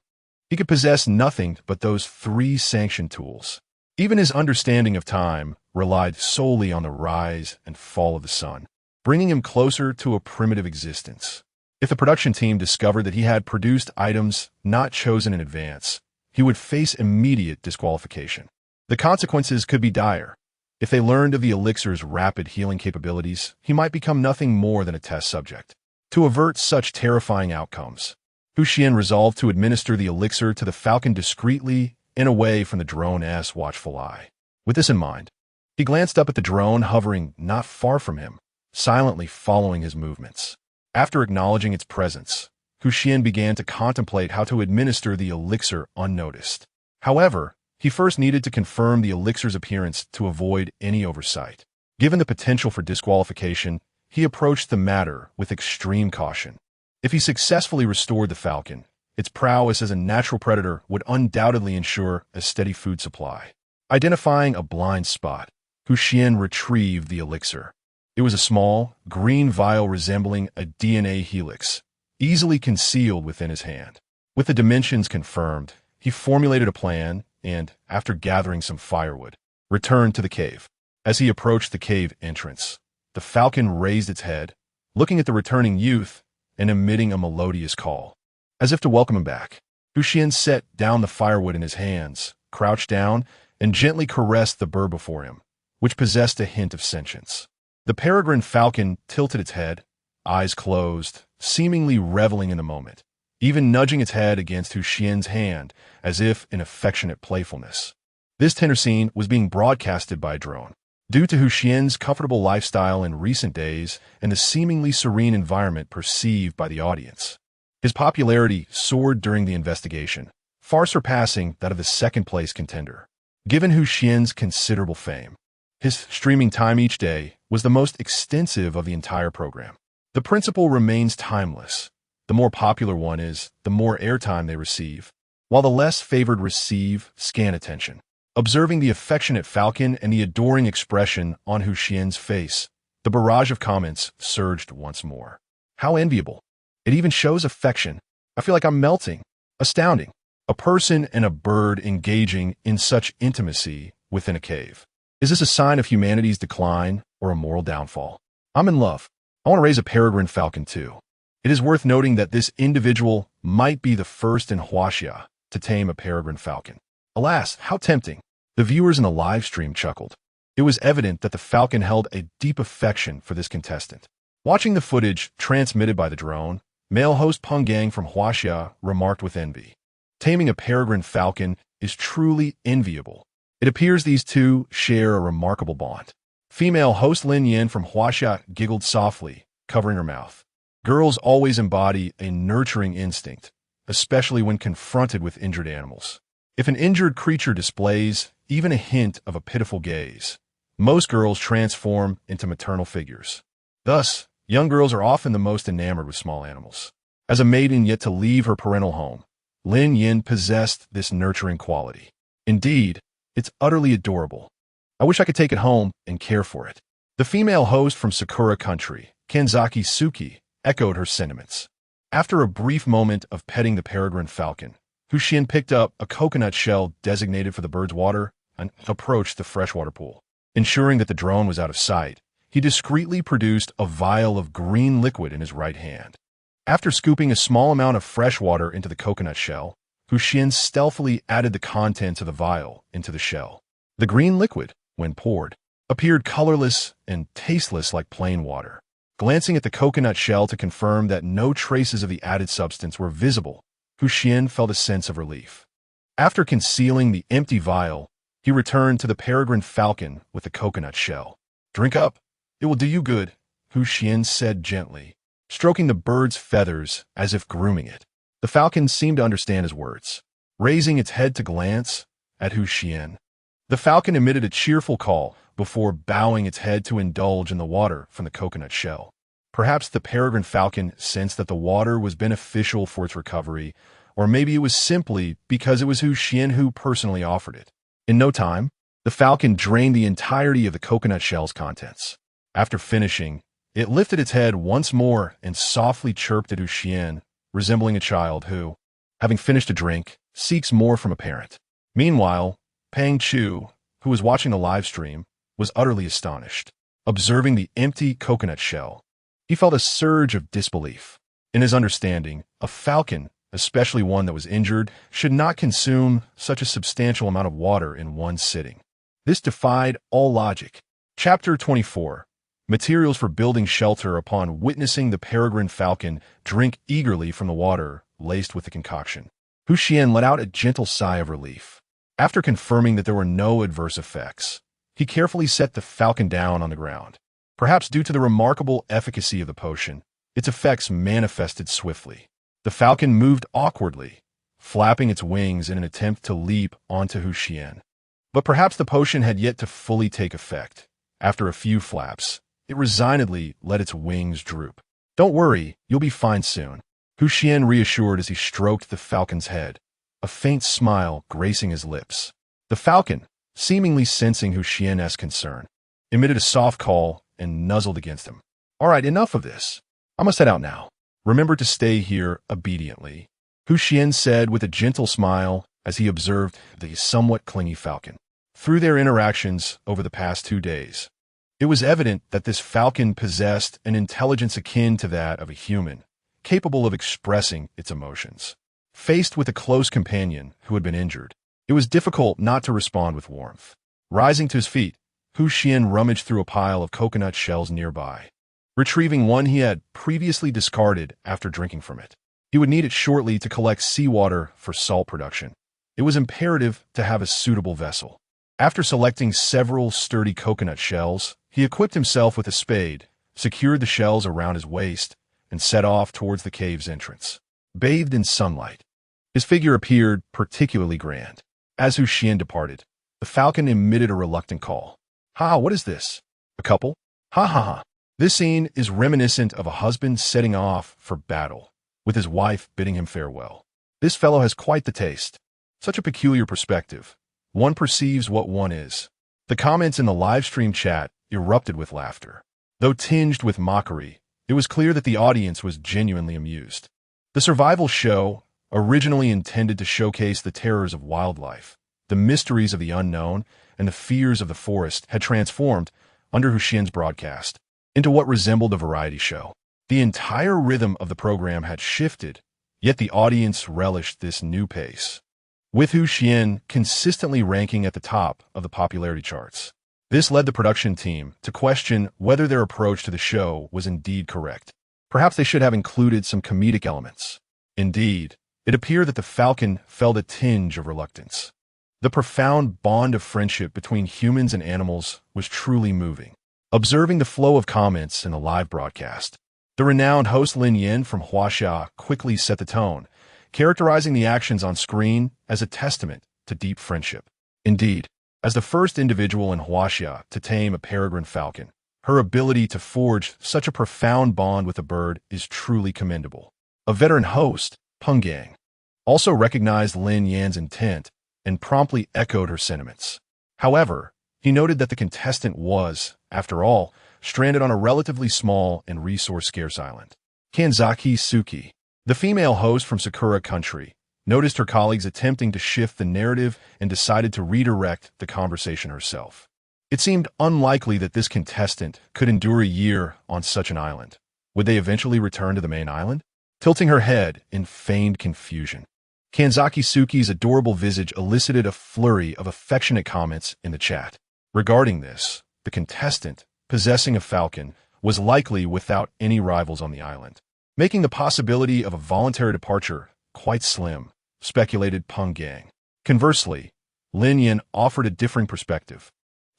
he could possess nothing but those 3 sanctioned tools. Even his understanding of time relied solely on the rise and fall of the sun, bringing him closer to a primitive existence. If the production team discovered that he had produced items not chosen in advance, he would face immediate disqualification. The consequences could be dire. If they learned of the elixir's rapid healing capabilities, he might become nothing more than a test subject. To avert such terrifying outcomes, Xuan resolved to administer the elixir to the falcon discreetly and away from the drone's watchful eye. With this in mind, he glanced up at the drone hovering not far from him, silently following his movements. After acknowledging its presence, Xuan began to contemplate how to administer the elixir unnoticed. However, he first needed to confirm the elixir's appearance to avoid any oversight. Given the potential for disqualification, he approached the matter with extreme caution. If he successfully restored the falcon, its prowess as a natural predator would undoubtedly ensure a steady food supply. Identifying a blind spot, Xuan retrieved the elixir. It was a small, green vial resembling a DNA helix, easily concealed within his hand. With the dimensions confirmed, he formulated a plan and, after gathering some firewood, returned to the cave. As he approached the cave entrance, the falcon raised its head, looking at the returning youth and emitting a melodious call. As if to welcome him back, Xuan set down the firewood in his hands, crouched down, and gently caressed the bird before him, which possessed a hint of sentience. The peregrine falcon tilted its head, eyes closed, seemingly reveling in the moment, even nudging its head against Xuan's hand as if in affectionate playfulness. This tender scene was being broadcasted by a drone. Due to Xuan's comfortable lifestyle in recent days and the seemingly serene environment perceived by the audience, his popularity soared during the investigation, far surpassing that of the second-place contender. Given Xuan's considerable fame, his streaming time each day was the most extensive of the entire program. The principle remains timeless. The more popular one is, the more airtime they receive, while the less favored receive scant attention. Observing the affectionate falcon and the adoring expression on Xuan's face, the barrage of comments surged once more. How enviable. It even shows affection. I feel like I'm melting. Astounding. A person and a bird engaging in such intimacy within a cave. Is this a sign of humanity's decline or a moral downfall? I'm in love. I want to raise a peregrine falcon too. It is worth noting that this individual might be the first in Huaxia to tame a peregrine falcon. Alas, how tempting. The viewers in the live stream chuckled. It was evident that the falcon held a deep affection for this contestant. Watching the footage transmitted by the drone, male host Penggang from Huaxia remarked with envy. Taming a peregrine falcon is truly enviable. It appears these two share a remarkable bond. Female host Lin Yin from Huaxia giggled softly, covering her mouth. Girls always embody a nurturing instinct, especially when confronted with injured animals. If an injured creature displays even a hint of a pitiful gaze, most girls transform into maternal figures. Thus, young girls are often the most enamored with small animals. As a maiden yet to leave her parental home, Lin Yin possessed this nurturing quality. Indeed, it's utterly adorable. I wish I could take it home and care for it. The female host from Sakura Country, Kanzaki Suki, echoed her sentiments. After a brief moment of petting the peregrine falcon, Xuan picked up a coconut shell designated for the bird's water and approached the freshwater pool. Ensuring that the drone was out of sight, he discreetly produced a vial of green liquid in his right hand. After scooping a small amount of fresh water into the coconut shell, Xuan stealthily added the contents of the vial into the shell. The green liquid, when poured, appeared colorless and tasteless like plain water. Glancing at the coconut shell to confirm that no traces of the added substance were visible, Xuan felt a sense of relief. After concealing the empty vial, he returned to the peregrine falcon with the coconut shell. "Drink up. It will do you good," Xuan said gently, stroking the bird's feathers as if grooming it. The falcon seemed to understand his words. Raising its head to glance at Xuan, The falcon emitted a cheerful call before bowing its head to indulge in the water from the coconut shell. Perhaps the peregrine falcon sensed that the water was beneficial for its recovery, or maybe it was simply because it was Xuan who personally offered it. In no time, the falcon drained the entirety of the coconut shell's contents. After finishing, it lifted its head once more and softly chirped at Xuan, resembling a child who, having finished a drink, seeks more from a parent. Meanwhile, Pang Chu, who was watching the live stream, was utterly astonished. Observing the empty coconut shell, he felt a surge of disbelief. In his understanding, a falcon, especially one that was injured, should not consume such a substantial amount of water in one sitting. This defied all logic. Chapter 24. Materials for building shelter. Upon witnessing the peregrine falcon drink eagerly from the water laced with the concoction, Xuan let out a gentle sigh of relief. After confirming that there were no adverse effects, he carefully set the falcon down on the ground. Perhaps due to the remarkable efficacy of the potion, its effects manifested swiftly. The falcon moved awkwardly, flapping its wings in an attempt to leap onto Xuan. But perhaps the potion had yet to fully take effect. After a few flaps, it resignedly let its wings droop. "Don't worry, you'll be fine soon," Xuan reassured as he stroked the falcon's head, a faint smile gracing his lips. The falcon, seemingly sensing Xuan's concern, emitted a soft call and nuzzled against him. "All right, enough of this. I must head out now. Remember to stay here obediently," Xuan said with a gentle smile as he observed the somewhat clingy falcon. Through their interactions over the past 2 days, it was evident that this falcon possessed an intelligence akin to that of a human, capable of expressing its emotions. Faced with a close companion who had been injured, it was difficult not to respond with warmth. Rising to his feet, Xuan rummaged through a pile of coconut shells nearby, retrieving one he had previously discarded after drinking from it. He would need it shortly to collect seawater for salt production. It was imperative to have a suitable vessel. After selecting several sturdy coconut shells, he equipped himself with a spade, secured the shells around his waist, and set off towards the cave's entrance. Bathed in sunlight, his figure appeared particularly grand. As Xuan departed, the falcon emitted a reluctant call. "Ha, what is this? A couple? Ha ha ha." This scene is reminiscent of a husband setting off for battle, with his wife bidding him farewell. This fellow has quite the taste. Such a peculiar perspective. One perceives what one is. The comments in the live stream chat erupted with laughter. Though tinged with mockery, it was clear that the audience was genuinely amused. The survival show, originally intended to showcase the terrors of wildlife, the mysteries of the unknown, and the fears of the forest, had transformed, under Xuan's broadcast, into what resembled a variety show. The entire rhythm of the program had shifted, yet the audience relished this new pace, with Xuan consistently ranking at the top of the popularity charts. This led the production team to question whether their approach to the show was indeed correct. Perhaps they should have included some comedic elements. Indeed, it appeared that the falcon felt a tinge of reluctance. The profound bond of friendship between humans and animals was truly moving. Observing the flow of comments in the live broadcast, the renowned host Lin Yan from Huaxia quickly set the tone, characterizing the actions on screen as a testament to deep friendship. Indeed, as the first individual in Huaxia to tame a peregrine falcon, her ability to forge such a profound bond with a bird is truly commendable. A veteran host, Peng Gang, also recognized Lin Yan's intent and promptly echoed her sentiments. However, he noted that the contestant was, after all, stranded on a relatively small and resource-scarce island. Kanzaki Suki, the female host from Sakura Country, noticed her colleagues attempting to shift the narrative and decided to redirect the conversation herself. It seemed unlikely that this contestant could endure a year on such an island. Would they eventually return to the main island? Tilting her head in feigned confusion, Kanzaki Suki's adorable visage elicited a flurry of affectionate comments in the chat. Regarding this, the contestant, possessing a falcon, was likely without any rivals on the island, making the possibility of a voluntary departure quite slim, speculated Peng Gang. Conversely, Lin Yan offered a differing perspective,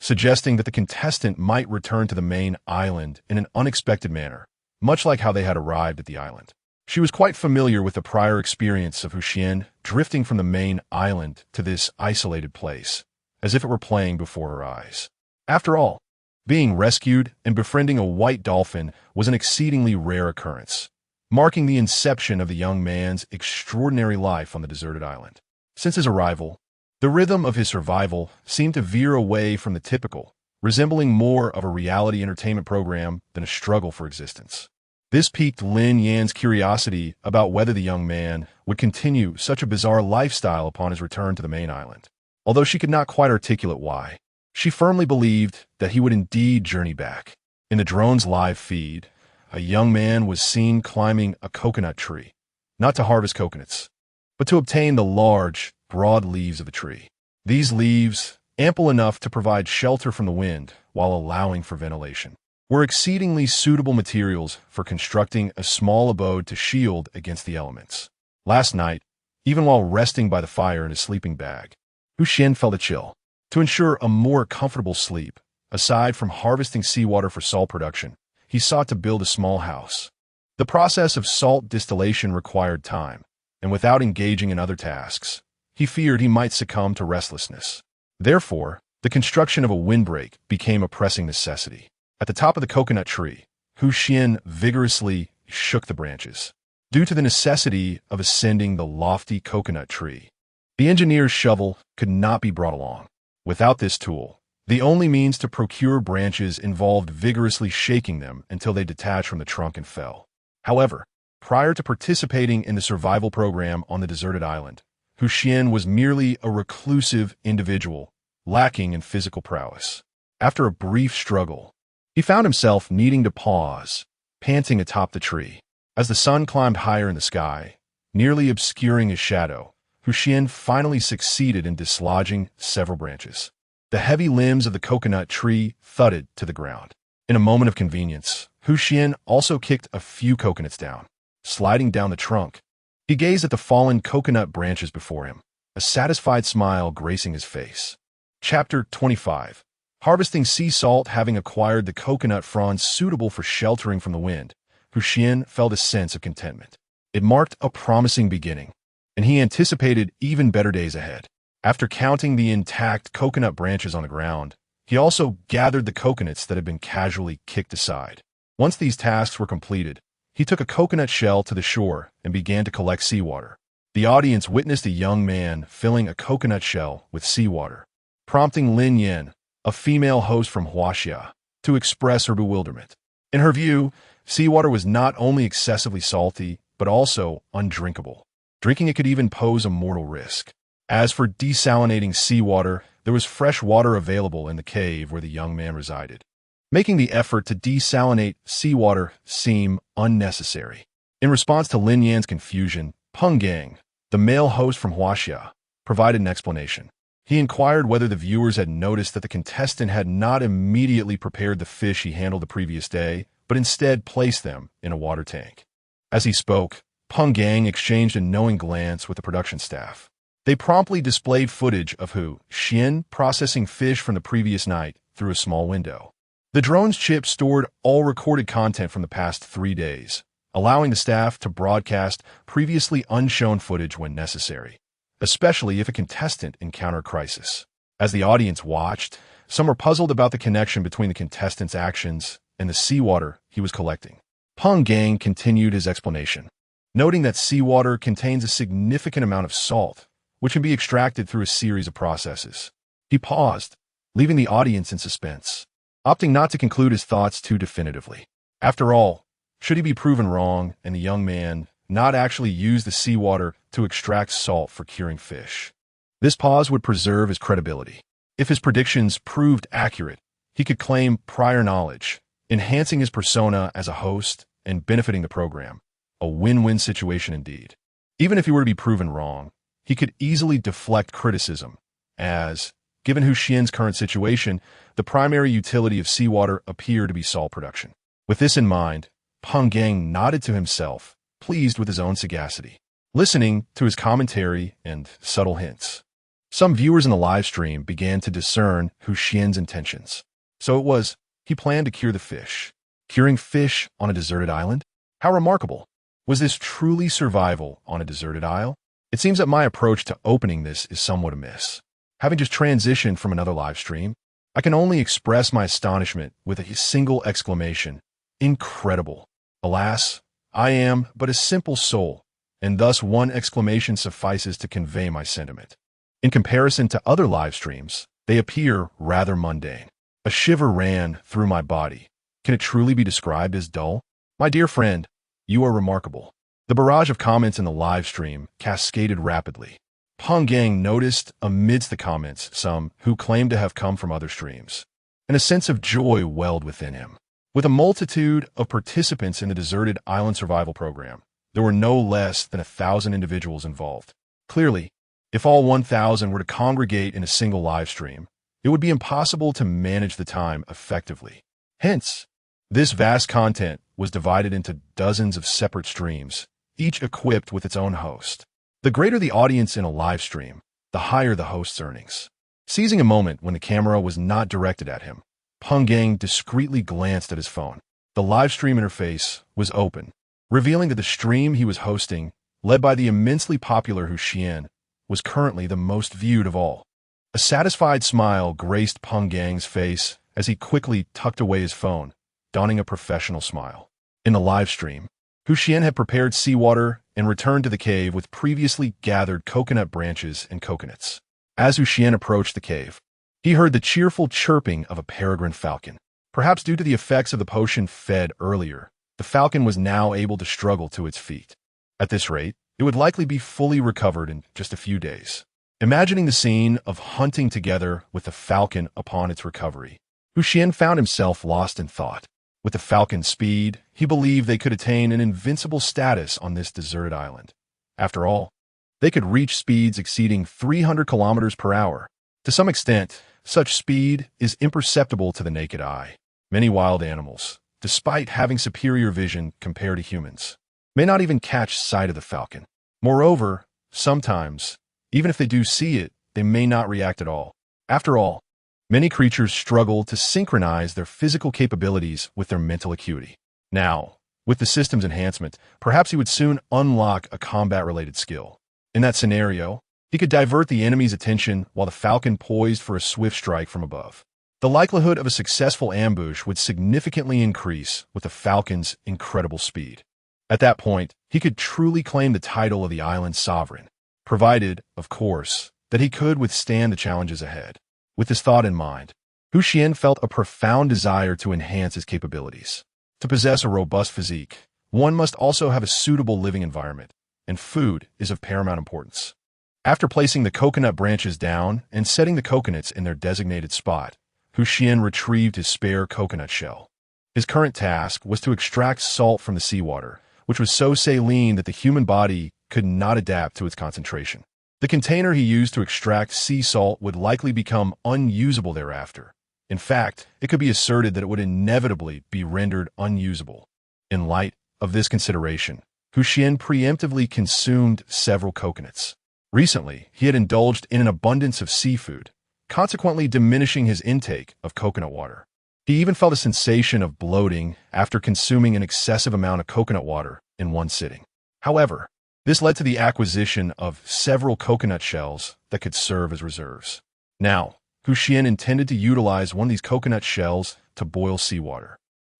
suggesting that the contestant might return to the main island in an unexpected manner, much like how they had arrived at the island. She was quite familiar with the prior experience of Xuan drifting from the main island to this isolated place, as if it were playing before her eyes. After all, being rescued and befriending a white dolphin was an exceedingly rare occurrence, marking the inception of the young man's extraordinary life on the deserted island. Since his arrival, the rhythm of his survival seemed to veer away from the typical, resembling more of a reality entertainment program than a struggle for existence. This piqued Lin Yan's curiosity about whether the young man would continue such a bizarre lifestyle upon his return to the main island. Although she could not quite articulate why, she firmly believed that he would indeed journey back. In the drone's live feed, a young man was seen climbing a coconut tree, not to harvest coconuts, but to obtain the large, broad leaves of a tree. These leaves, ample enough to provide shelter from the wind while allowing for ventilation, were exceedingly suitable materials for constructing a small abode to shield against the elements. Last night, even while resting by the fire in his sleeping bag, Xuan felt a chill. To ensure a more comfortable sleep, aside from harvesting seawater for salt production, he sought to build a small house. The process of salt distillation required time, and without engaging in other tasks, he feared he might succumb to restlessness. Therefore, the construction of a windbreak became a pressing necessity. At the top of the coconut tree, Xuan vigorously shook the branches. Due to the necessity of ascending the lofty coconut tree, the engineer's shovel could not be brought along. Without this tool, the only means to procure branches involved vigorously shaking them until they detached from the trunk and fell. However, prior to participating in the survival program on the deserted island, Xuan was merely a reclusive individual, lacking in physical prowess. After a brief struggle, he found himself needing to pause, panting atop the tree. As the sun climbed higher in the sky, nearly obscuring his shadow, Xuan finally succeeded in dislodging several branches. The heavy limbs of the coconut tree thudded to the ground. In a moment of convenience, Xuan also kicked a few coconuts down. Sliding down the trunk, he gazed at the fallen coconut branches before him, a satisfied smile gracing his face. Chapter 25. Harvesting sea salt. Having acquired the coconut fronds suitable for sheltering from the wind, Xuan felt a sense of contentment. It marked a promising beginning, and he anticipated even better days ahead. After counting the intact coconut branches on the ground, he also gathered the coconuts that had been casually kicked aside. Once these tasks were completed, he took a coconut shell to the shore and began to collect seawater. The audience witnessed a young man filling a coconut shell with seawater, prompting Lin Yan, a female host from Huaxia, to express her bewilderment. In her view, seawater was not only excessively salty, but also undrinkable. Drinking it could even pose a mortal risk. As for desalinating seawater, there was fresh water available in the cave where the young man resided, making the effort to desalinate seawater seem unnecessary. In response to Lin Yan's confusion, Peng Gang, the male host from Huaxia, provided an explanation. He inquired whether the viewers had noticed that the contestant had not immediately prepared the fish he handled the previous day, but instead placed them in a water tank. As he spoke, Peng Gang exchanged a knowing glance with the production staff. They promptly displayed footage of Xuan processing fish from the previous night through a small window. The drone's chip stored all recorded content from the past 3 days, allowing the staff to broadcast previously unshown footage when necessary, especially if a contestant encountered crisis. As the audience watched, some were puzzled about the connection between the contestant's actions and the seawater he was collecting. Peng Gang continued his explanation, noting that seawater contains a significant amount of salt, which can be extracted through a series of processes. He paused, leaving the audience in suspense, opting not to conclude his thoughts too definitively. After all, should he be proven wrong and the young man not actually use the seawater to extract salt for curing fish, this pause would preserve his credibility. If his predictions proved accurate, he could claim prior knowledge, enhancing his persona as a host and benefiting the program. A win-win situation indeed. Even if he were to be proven wrong, he could easily deflect criticism, as, given Xuan's current situation, the primary utility of seawater appeared to be salt production. With this in mind, Peng Gang nodded to himself, pleased with his own sagacity, listening to his commentary and subtle hints. Some viewers in the live stream began to discern Xuan's intentions. So it was, he planned to cure the fish. Curing fish on a deserted island? How remarkable! Was this truly survival on a deserted isle? It seems that my approach to opening this is somewhat amiss. Having just transitioned from another live stream, I can only express my astonishment with a single exclamation: incredible. Alas, I am but a simple soul, and thus one exclamation suffices to convey my sentiment. In comparison to other live streams, they appear rather mundane. A shiver ran through my body. Can it truly be described as dull? My dear friend, you are remarkable. The barrage of comments in the live stream cascaded rapidly. Gang noticed amidst the comments some who claimed to have come from other streams, and a sense of joy welled within him. With a multitude of participants in the deserted island survival program, there were no less than 1,000 individuals involved. Clearly, if all 1,000 were to congregate in a single live stream, it would be impossible to manage the time effectively. Hence, this vast content was divided into dozens of separate streams, each equipped with its own host. The greater the audience in a live stream, the higher the host's earnings. Seizing a moment when the camera was not directed at him, Gang discreetly glanced at his phone. The live stream interface was open, revealing that the stream he was hosting, led by the immensely popular Xuan, was currently the most viewed of all. A satisfied smile graced Gang's face as he quickly tucked away his phone, donning a professional smile. In the live stream, Xuan had prepared seawater and returned to the cave with previously gathered coconut branches and coconuts. As Xuan approached the cave, he heard the cheerful chirping of a peregrine falcon. Perhaps due to the effects of the potion fed earlier, the falcon was now able to struggle to its feet. At this rate, it would likely be fully recovered in just a few days. Imagining the scene of hunting together with the falcon upon its recovery, Xuan found himself lost in thought. With the falcon's speed, he believed they could attain an invincible status on this deserted island. After all, they could reach speeds exceeding 300 kilometers per hour. To some extent, such speed is imperceptible to the naked eye. Many wild animals, despite having superior vision compared to humans, may not even catch sight of the falcon. Moreover, sometimes, even if they do see it, they may not react at all. After all, many creatures struggle to synchronize their physical capabilities with their mental acuity. Now, with the system's enhancement, perhaps he would soon unlock a combat-related skill. In that scenario, he could divert the enemy's attention while the falcon poised for a swift strike from above. The likelihood of a successful ambush would significantly increase with the falcon's incredible speed. At that point, he could truly claim the title of the island's sovereign, provided, of course, that he could withstand the challenges ahead. With this thought in mind, Xuan felt a profound desire to enhance his capabilities. To possess a robust physique, one must also have a suitable living environment, and food is of paramount importance. After placing the coconut branches down and setting the coconuts in their designated spot, Xuan retrieved his spare coconut shell. His current task was to extract salt from the seawater, which was so saline that the human body could not adapt to its concentration. The container he used to extract sea salt would likely become unusable thereafter. In fact, it could be asserted that it would inevitably be rendered unusable. In light of this consideration, Xuan preemptively consumed several coconuts. Recently, he had indulged in an abundance of seafood, consequently diminishing his intake of coconut water. He even felt a sensation of bloating after consuming an excessive amount of coconut water in one sitting. However, this led to the acquisition of several coconut shells that could serve as reserves. Now, Xuan intended to utilize one of these coconut shells to boil seawater.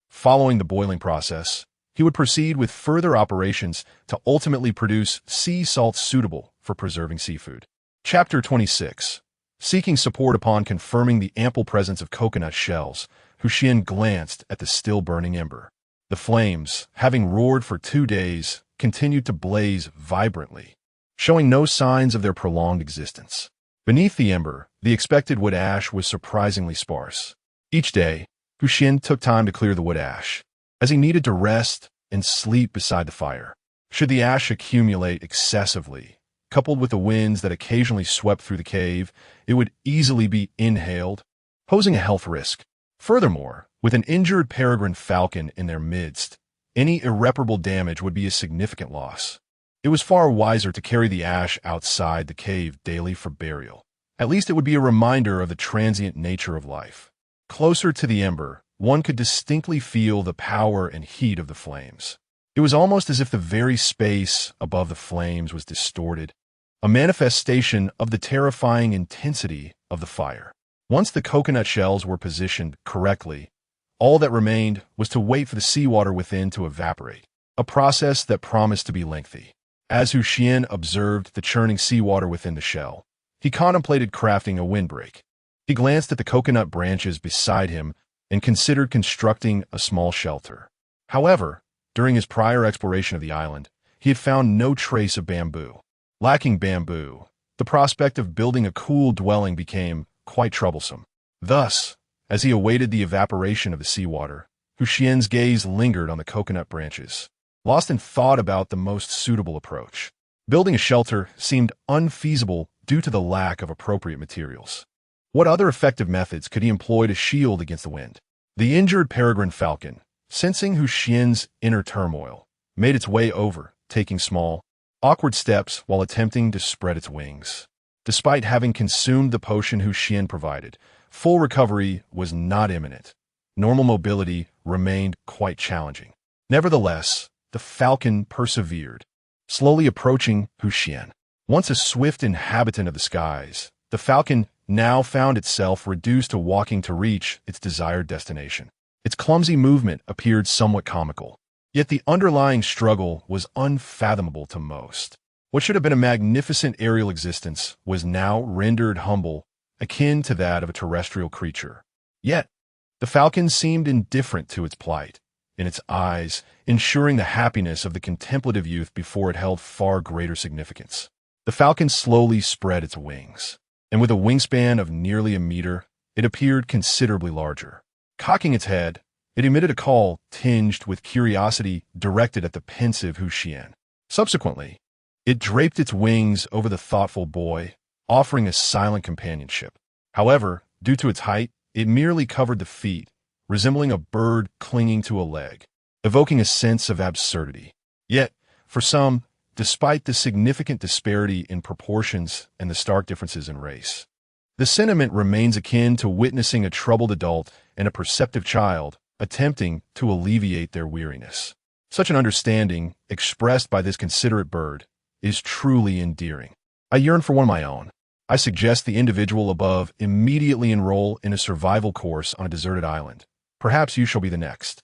Following the boiling process, he would proceed with further operations to ultimately produce sea salt suitable for preserving seafood. Chapter 26. Seeking support upon confirming the ample presence of coconut shells, Xuan glanced at the still-burning ember. The flames, having roared for 2 days, continued to blaze vibrantly, showing no signs of their prolonged existence. Beneath the ember, the expected wood ash was surprisingly sparse. Each day, Xuan took time to clear the wood ash, as he needed to rest and sleep beside the fire. Should the ash accumulate excessively, coupled with the winds that occasionally swept through the cave, it would easily be inhaled, posing a health risk. Furthermore, with an injured peregrine falcon in their midst, any irreparable damage would be a significant loss. It was far wiser to carry the ash outside the cave daily for burial. At least it would be a reminder of the transient nature of life. Closer to the ember, one could distinctly feel the power and heat of the flames. It was almost as if the very space above the flames was distorted, a manifestation of the terrifying intensity of the fire. Once the coconut shells were positioned correctly, all that remained was to wait for the seawater within to evaporate, a process that promised to be lengthy. As Xuan observed the churning seawater within the shell, he contemplated crafting a windbreak. He glanced at the coconut branches beside him and considered constructing a small shelter. However, during his prior exploration of the island, he had found no trace of bamboo. Lacking bamboo, the prospect of building a cool dwelling became quite troublesome. Thus, as he awaited the evaporation of the seawater, Xuan's gaze lingered on the coconut branches, lost in thought about the most suitable approach. Building a shelter seemed unfeasible due to the lack of appropriate materials. What other effective methods could he employ to shield against the wind? The injured peregrine falcon, sensing Xuan's inner turmoil, made its way over, taking small, awkward steps while attempting to spread its wings. Despite having consumed the potion Xuan provided, full recovery was not imminent. Normal mobility remained quite challenging. Nevertheless, the falcon persevered, slowly approaching Xuan. Once a swift inhabitant of the skies, the falcon now found itself reduced to walking to reach its desired destination. Its clumsy movement appeared somewhat comical, yet the underlying struggle was unfathomable to most. What should have been a magnificent aerial existence was now rendered humble, akin to that of a terrestrial creature. Yet, the falcon seemed indifferent to its plight, in its eyes, ensuring the happiness of the contemplative youth before it held far greater significance. The falcon slowly spread its wings, and with a wingspan of nearly a meter, it appeared considerably larger. Cocking its head, it emitted a call tinged with curiosity directed at the pensive Xuan. Subsequently, it draped its wings over the thoughtful boy, offering a silent companionship. However, due to its height, it merely covered the feet, resembling a bird clinging to a leg, evoking a sense of absurdity. Yet, for some, despite the significant disparity in proportions and the stark differences in race, the sentiment remains akin to witnessing a troubled adult and a perceptive child attempting to alleviate their weariness. Such an understanding, expressed by this considerate bird, is truly endearing. I yearn for one of my own. I suggest the individual above immediately enroll in a survival course on a deserted island. Perhaps you shall be the next.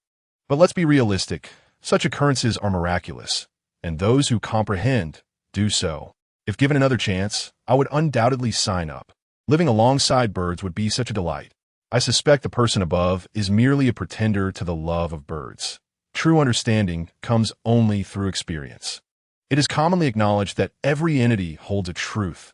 But let's be realistic. Such occurrences are miraculous, and those who comprehend do so. If given another chance, I would undoubtedly sign up. Living alongside birds would be such a delight. I suspect the person above is merely a pretender to the love of birds. True understanding comes only through experience. It is commonly acknowledged that every entity holds a truth.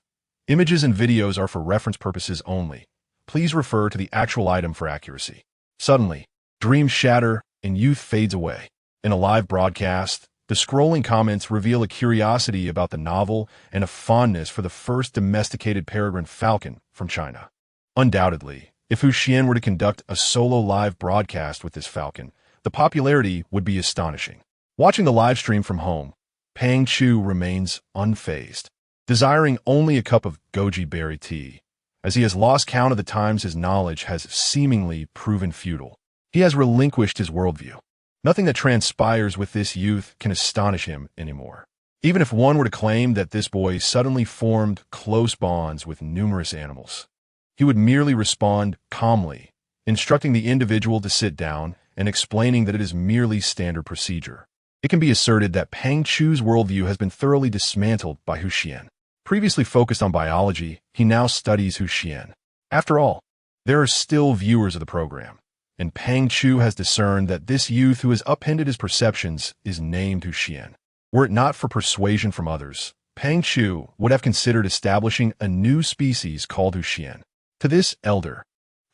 Images and videos are for reference purposes only. Please refer to the actual item for accuracy. Suddenly, dreams shatter and youth fades away. In a live broadcast, the scrolling comments reveal a curiosity about the novel and a fondness for the first domesticated peregrine falcon from China. Undoubtedly, if Xuan were to conduct a solo live broadcast with this falcon, the popularity would be astonishing. Watching the live stream from home, Pang Chu remains unfazed, desiring only a cup of goji berry tea, as he has lost count of the times his knowledge has seemingly proven futile. He has relinquished his worldview. Nothing that transpires with this youth can astonish him anymore. Even if one were to claim that this boy suddenly formed close bonds with numerous animals, he would merely respond calmly, instructing the individual to sit down and explaining that it is merely standard procedure. It can be asserted that Pang Chu's worldview has been thoroughly dismantled by Xuan. Previously focused on biology, he now studies Xuan. After all, there are still viewers of the program, and Pang Chu has discerned that this youth who has upended his perceptions is named Xuan. Were it not for persuasion from others, Pang Chu would have considered establishing a new species called Xuan. To this elder,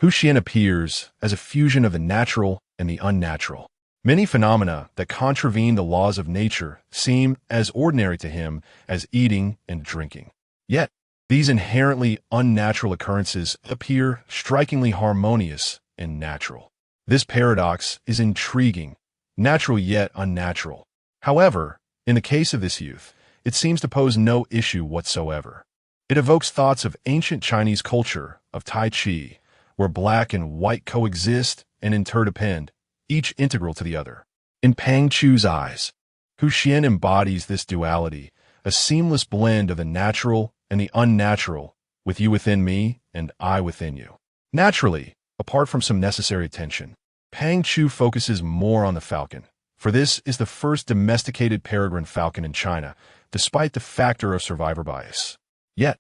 Xuan appears as a fusion of the natural and the unnatural. Many phenomena that contravene the laws of nature seem as ordinary to him as eating and drinking. Yet, these inherently unnatural occurrences appear strikingly harmonious and natural. This paradox is intriguing, natural yet unnatural. However, in the case of this youth, it seems to pose no issue whatsoever. It evokes thoughts of ancient Chinese culture, of Tai Chi, where black and white coexist and interdepend, each integral to the other. In Pang Chu's eyes, Xuan embodies this duality, a seamless blend of the natural and the unnatural, with you within me and I within you. Naturally, apart from some necessary attention, Pang Chu focuses more on the falcon, for this is the first domesticated peregrine falcon in China, despite the factor of survivor bias. Yet,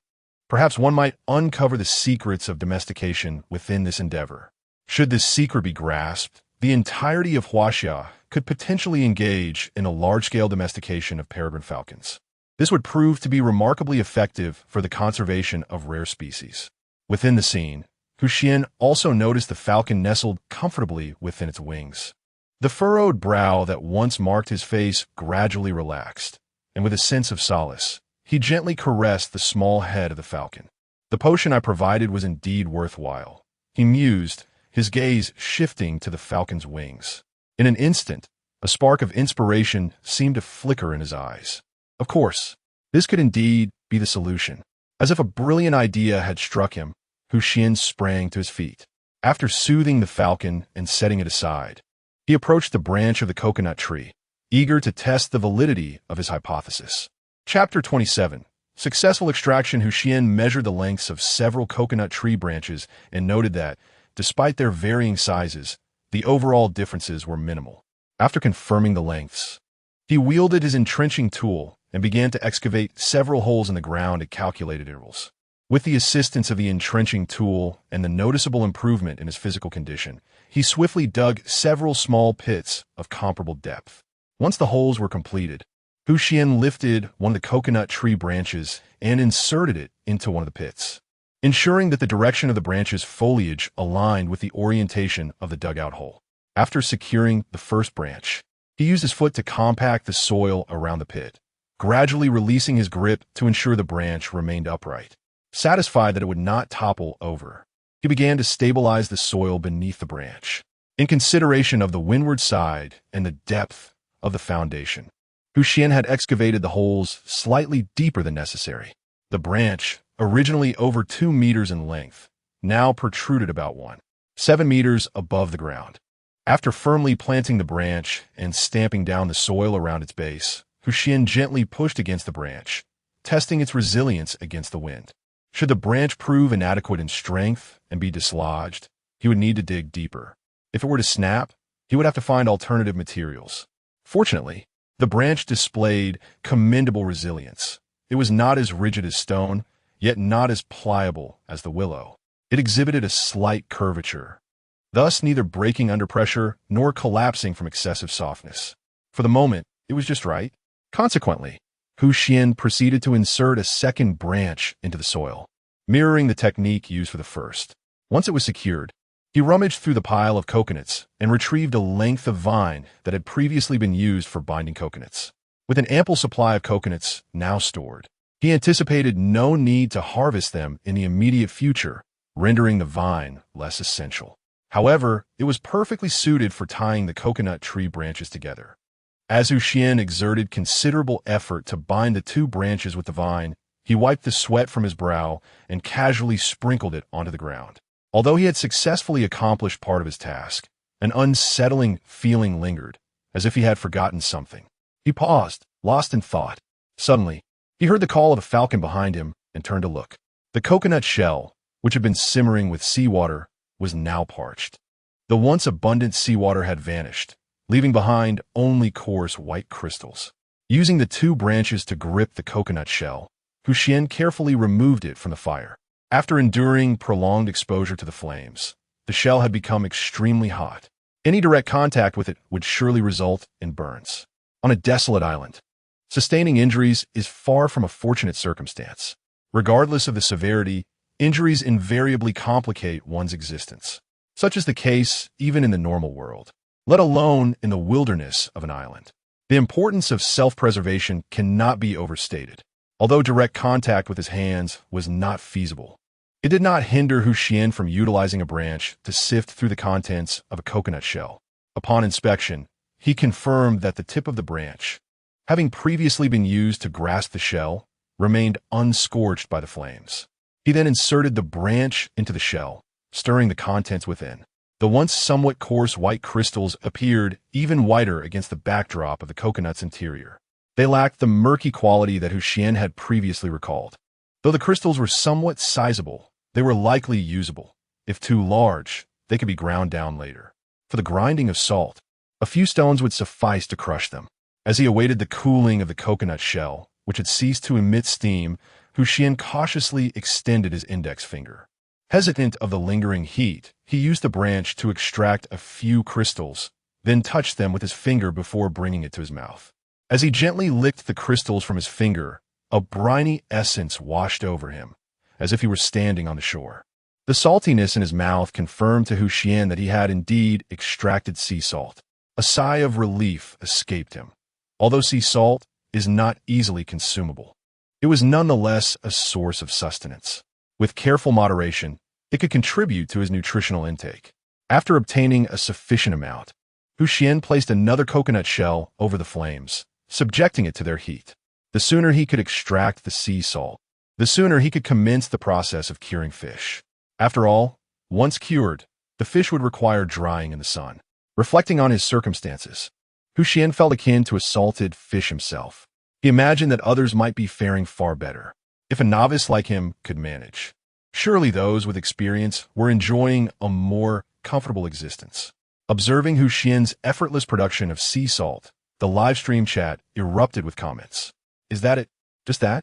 perhaps one might uncover the secrets of domestication within this endeavor. Should this secret be grasped, the entirety of Huaxia could potentially engage in a large-scale domestication of peregrine falcons. This would prove to be remarkably effective for the conservation of rare species. Within the scene, Xuan also noticed the falcon nestled comfortably within its wings. The furrowed brow that once marked his face gradually relaxed, and with a sense of solace, he gently caressed the small head of the falcon. The potion I provided was indeed worthwhile, he mused, his gaze shifting to the falcon's wings. In an instant, a spark of inspiration seemed to flicker in his eyes. Of course, this could indeed be the solution. As if a brilliant idea had struck him, Xuan sprang to his feet. After soothing the falcon and setting it aside, he approached the branch of the coconut tree, eager to test the validity of his hypothesis. Chapter 27. Successful extraction. Xuan measured the lengths of several coconut tree branches and noted that, despite their varying sizes, the overall differences were minimal. After confirming the lengths, he wielded his entrenching tool and began to excavate several holes in the ground at calculated intervals. With the assistance of the entrenching tool and the noticeable improvement in his physical condition, he swiftly dug several small pits of comparable depth. Once the holes were completed, Xuan lifted one of the coconut tree branches and inserted it into one of the pits, ensuring that the direction of the branch's foliage aligned with the orientation of the dugout hole. After securing the first branch, he used his foot to compact the soil around the pit, gradually releasing his grip to ensure the branch remained upright. Satisfied that it would not topple over, he began to stabilize the soil beneath the branch. In consideration of the windward side and the depth of the foundation, Xuan had excavated the holes slightly deeper than necessary. The branch, originally over 2 meters in length, now protruded about 1.7 meters above the ground. After firmly planting the branch and stamping down the soil around its base, Xuan gently pushed against the branch, testing its resilience against the wind. Should the branch prove inadequate in strength and be dislodged, he would need to dig deeper. If it were to snap, he would have to find alternative materials. Fortunately, the branch displayed commendable resilience. It was not as rigid as stone, yet not as pliable as the willow. It exhibited a slight curvature, thus neither breaking under pressure nor collapsing from excessive softness. For the moment, it was just right. Consequently, Xuan proceeded to insert a second branch into the soil, mirroring the technique used for the first. Once it was secured, he rummaged through the pile of coconuts and retrieved a length of vine that had previously been used for binding coconuts. With an ample supply of coconuts now stored, he anticipated no need to harvest them in the immediate future, rendering the vine less essential. However, it was perfectly suited for tying the coconut tree branches together. As Xuan exerted considerable effort to bind the 2 branches with the vine, he wiped the sweat from his brow and casually sprinkled it onto the ground. Although he had successfully accomplished part of his task, an unsettling feeling lingered, as if he had forgotten something. He paused, lost in thought. Suddenly, he heard the call of a falcon behind him and turned to look. The coconut shell, which had been simmering with seawater, was now parched. The once abundant seawater had vanished, leaving behind only coarse white crystals. Using the 2 branches to grip the coconut shell, Xuan carefully removed it from the fire. After enduring prolonged exposure to the flames, the shell had become extremely hot. Any direct contact with it would surely result in burns. On a desolate island, sustaining injuries is far from a fortunate circumstance. Regardless of the severity, injuries invariably complicate one's existence. Such is the case even in the normal world, let alone in the wilderness of an island. The importance of self-preservation cannot be overstated. Although direct contact with his hands was not feasible, it did not hinder Xuan from utilizing a branch to sift through the contents of a coconut shell. Upon inspection, he confirmed that the tip of the branch, having previously been used to grasp the shell, remained unscorched by the flames. He then inserted the branch into the shell, stirring the contents within. The once somewhat coarse white crystals appeared even whiter against the backdrop of the coconut's interior. They lacked the murky quality that Xuan had previously recalled. Though the crystals were somewhat sizable, they were likely usable. If too large, they could be ground down later. For the grinding of salt, a few stones would suffice to crush them. As he awaited the cooling of the coconut shell, which had ceased to emit steam, Xuan cautiously extended his index finger. Hesitant of the lingering heat, he used the branch to extract a few crystals, then touched them with his finger before bringing it to his mouth. As he gently licked the crystals from his finger, a briny essence washed over him, as if he were standing on the shore. The saltiness in his mouth confirmed to Xuan that he had indeed extracted sea salt. A sigh of relief escaped him. Although sea salt is not easily consumable, it was nonetheless a source of sustenance. With careful moderation, it could contribute to his nutritional intake. After obtaining a sufficient amount, Xuan placed another coconut shell over the flames, subjecting it to their heat. The sooner he could extract the sea salt, the sooner he could commence the process of curing fish. After all, once cured, the fish would require drying in the sun. Reflecting on his circumstances, Xuan felt akin to a salted fish himself. He imagined that others might be faring far better, if a novice like him could manage. Surely those with experience were enjoying a more comfortable existence. Observing Xuan's effortless production of sea salt, the live stream chat erupted with comments. Is that it? Just that?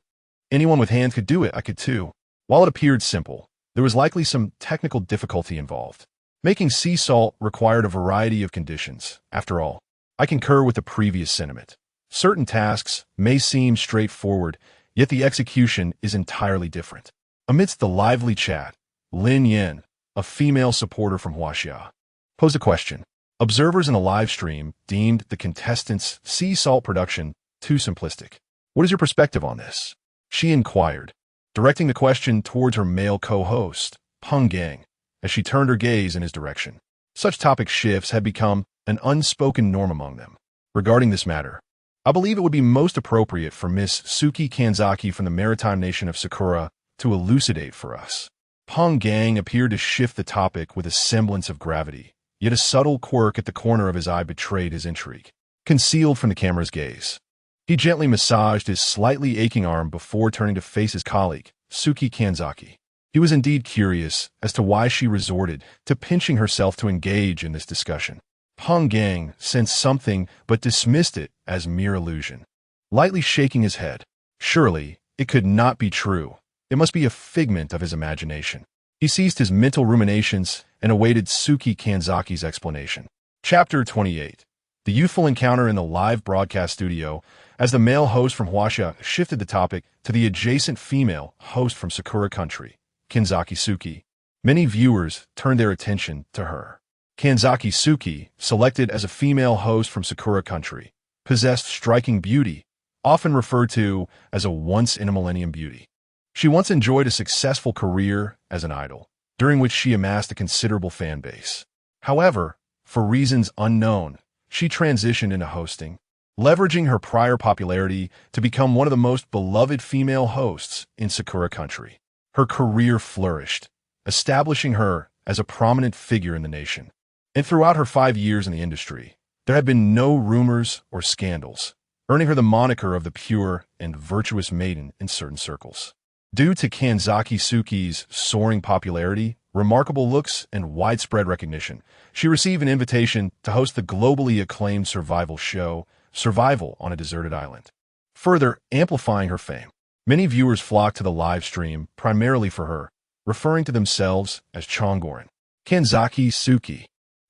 Anyone with hands could do it, I could too. While it appeared simple, there was likely some technical difficulty involved. Making sea salt required a variety of conditions. After all, I concur with the previous sentiment. Certain tasks may seem straightforward, yet the execution is entirely different. Amidst the lively chat, Lin Yin, a female supporter from Huaxia, posed a question. Observers in the live stream deemed the contestants' sea salt production too simplistic. What is your perspective on this? She inquired, directing the question towards her male co-host, Peng Gang, as she turned her gaze in his direction. Such topic shifts had become an unspoken norm among them. Regarding this matter, I believe it would be most appropriate for Miss Suki Kanzaki from the maritime nation of Sakura to elucidate for us. Peng Gang appeared to shift the topic with a semblance of gravity, yet a subtle quirk at the corner of his eye betrayed his intrigue. Concealed from the camera's gaze, he gently massaged his slightly aching arm before turning to face his colleague, Suki Kanzaki. He was indeed curious as to why she resorted to pinching herself to engage in this discussion. Peng Gang sensed something but dismissed it as mere illusion, lightly shaking his head. Surely, it could not be true. It must be a figment of his imagination. He ceased his mental ruminations and awaited Suki Kanzaki's explanation. Chapter 28. The youthful encounter in the live broadcast studio, as the male host from Huaxia shifted the topic to the adjacent female host from Sakura country, Kanzaki Suki. Many viewers turned their attention to her. Kanzaki Suki, selected as a female host from Sakura country, possessed striking beauty, often referred to as a once-in-a-millennium beauty. She once enjoyed a successful career as an idol, during which she amassed a considerable fan base. However, for reasons unknown, she transitioned into hosting, leveraging her prior popularity to become one of the most beloved female hosts in Sakura country. Her career flourished, establishing her as a prominent figure in the nation. And throughout her 5 years in the industry, there had been no rumors or scandals, earning her the moniker of the pure and virtuous maiden in certain circles. Due to Kanzaki Suki's soaring popularity, remarkable looks, and widespread recognition, she received an invitation to host the globally acclaimed survival show, Survival on a Deserted Island. Further amplifying her fame, many viewers flocked to the live stream primarily for her, referring to themselves as Chonggoran. Kanzaki Suki,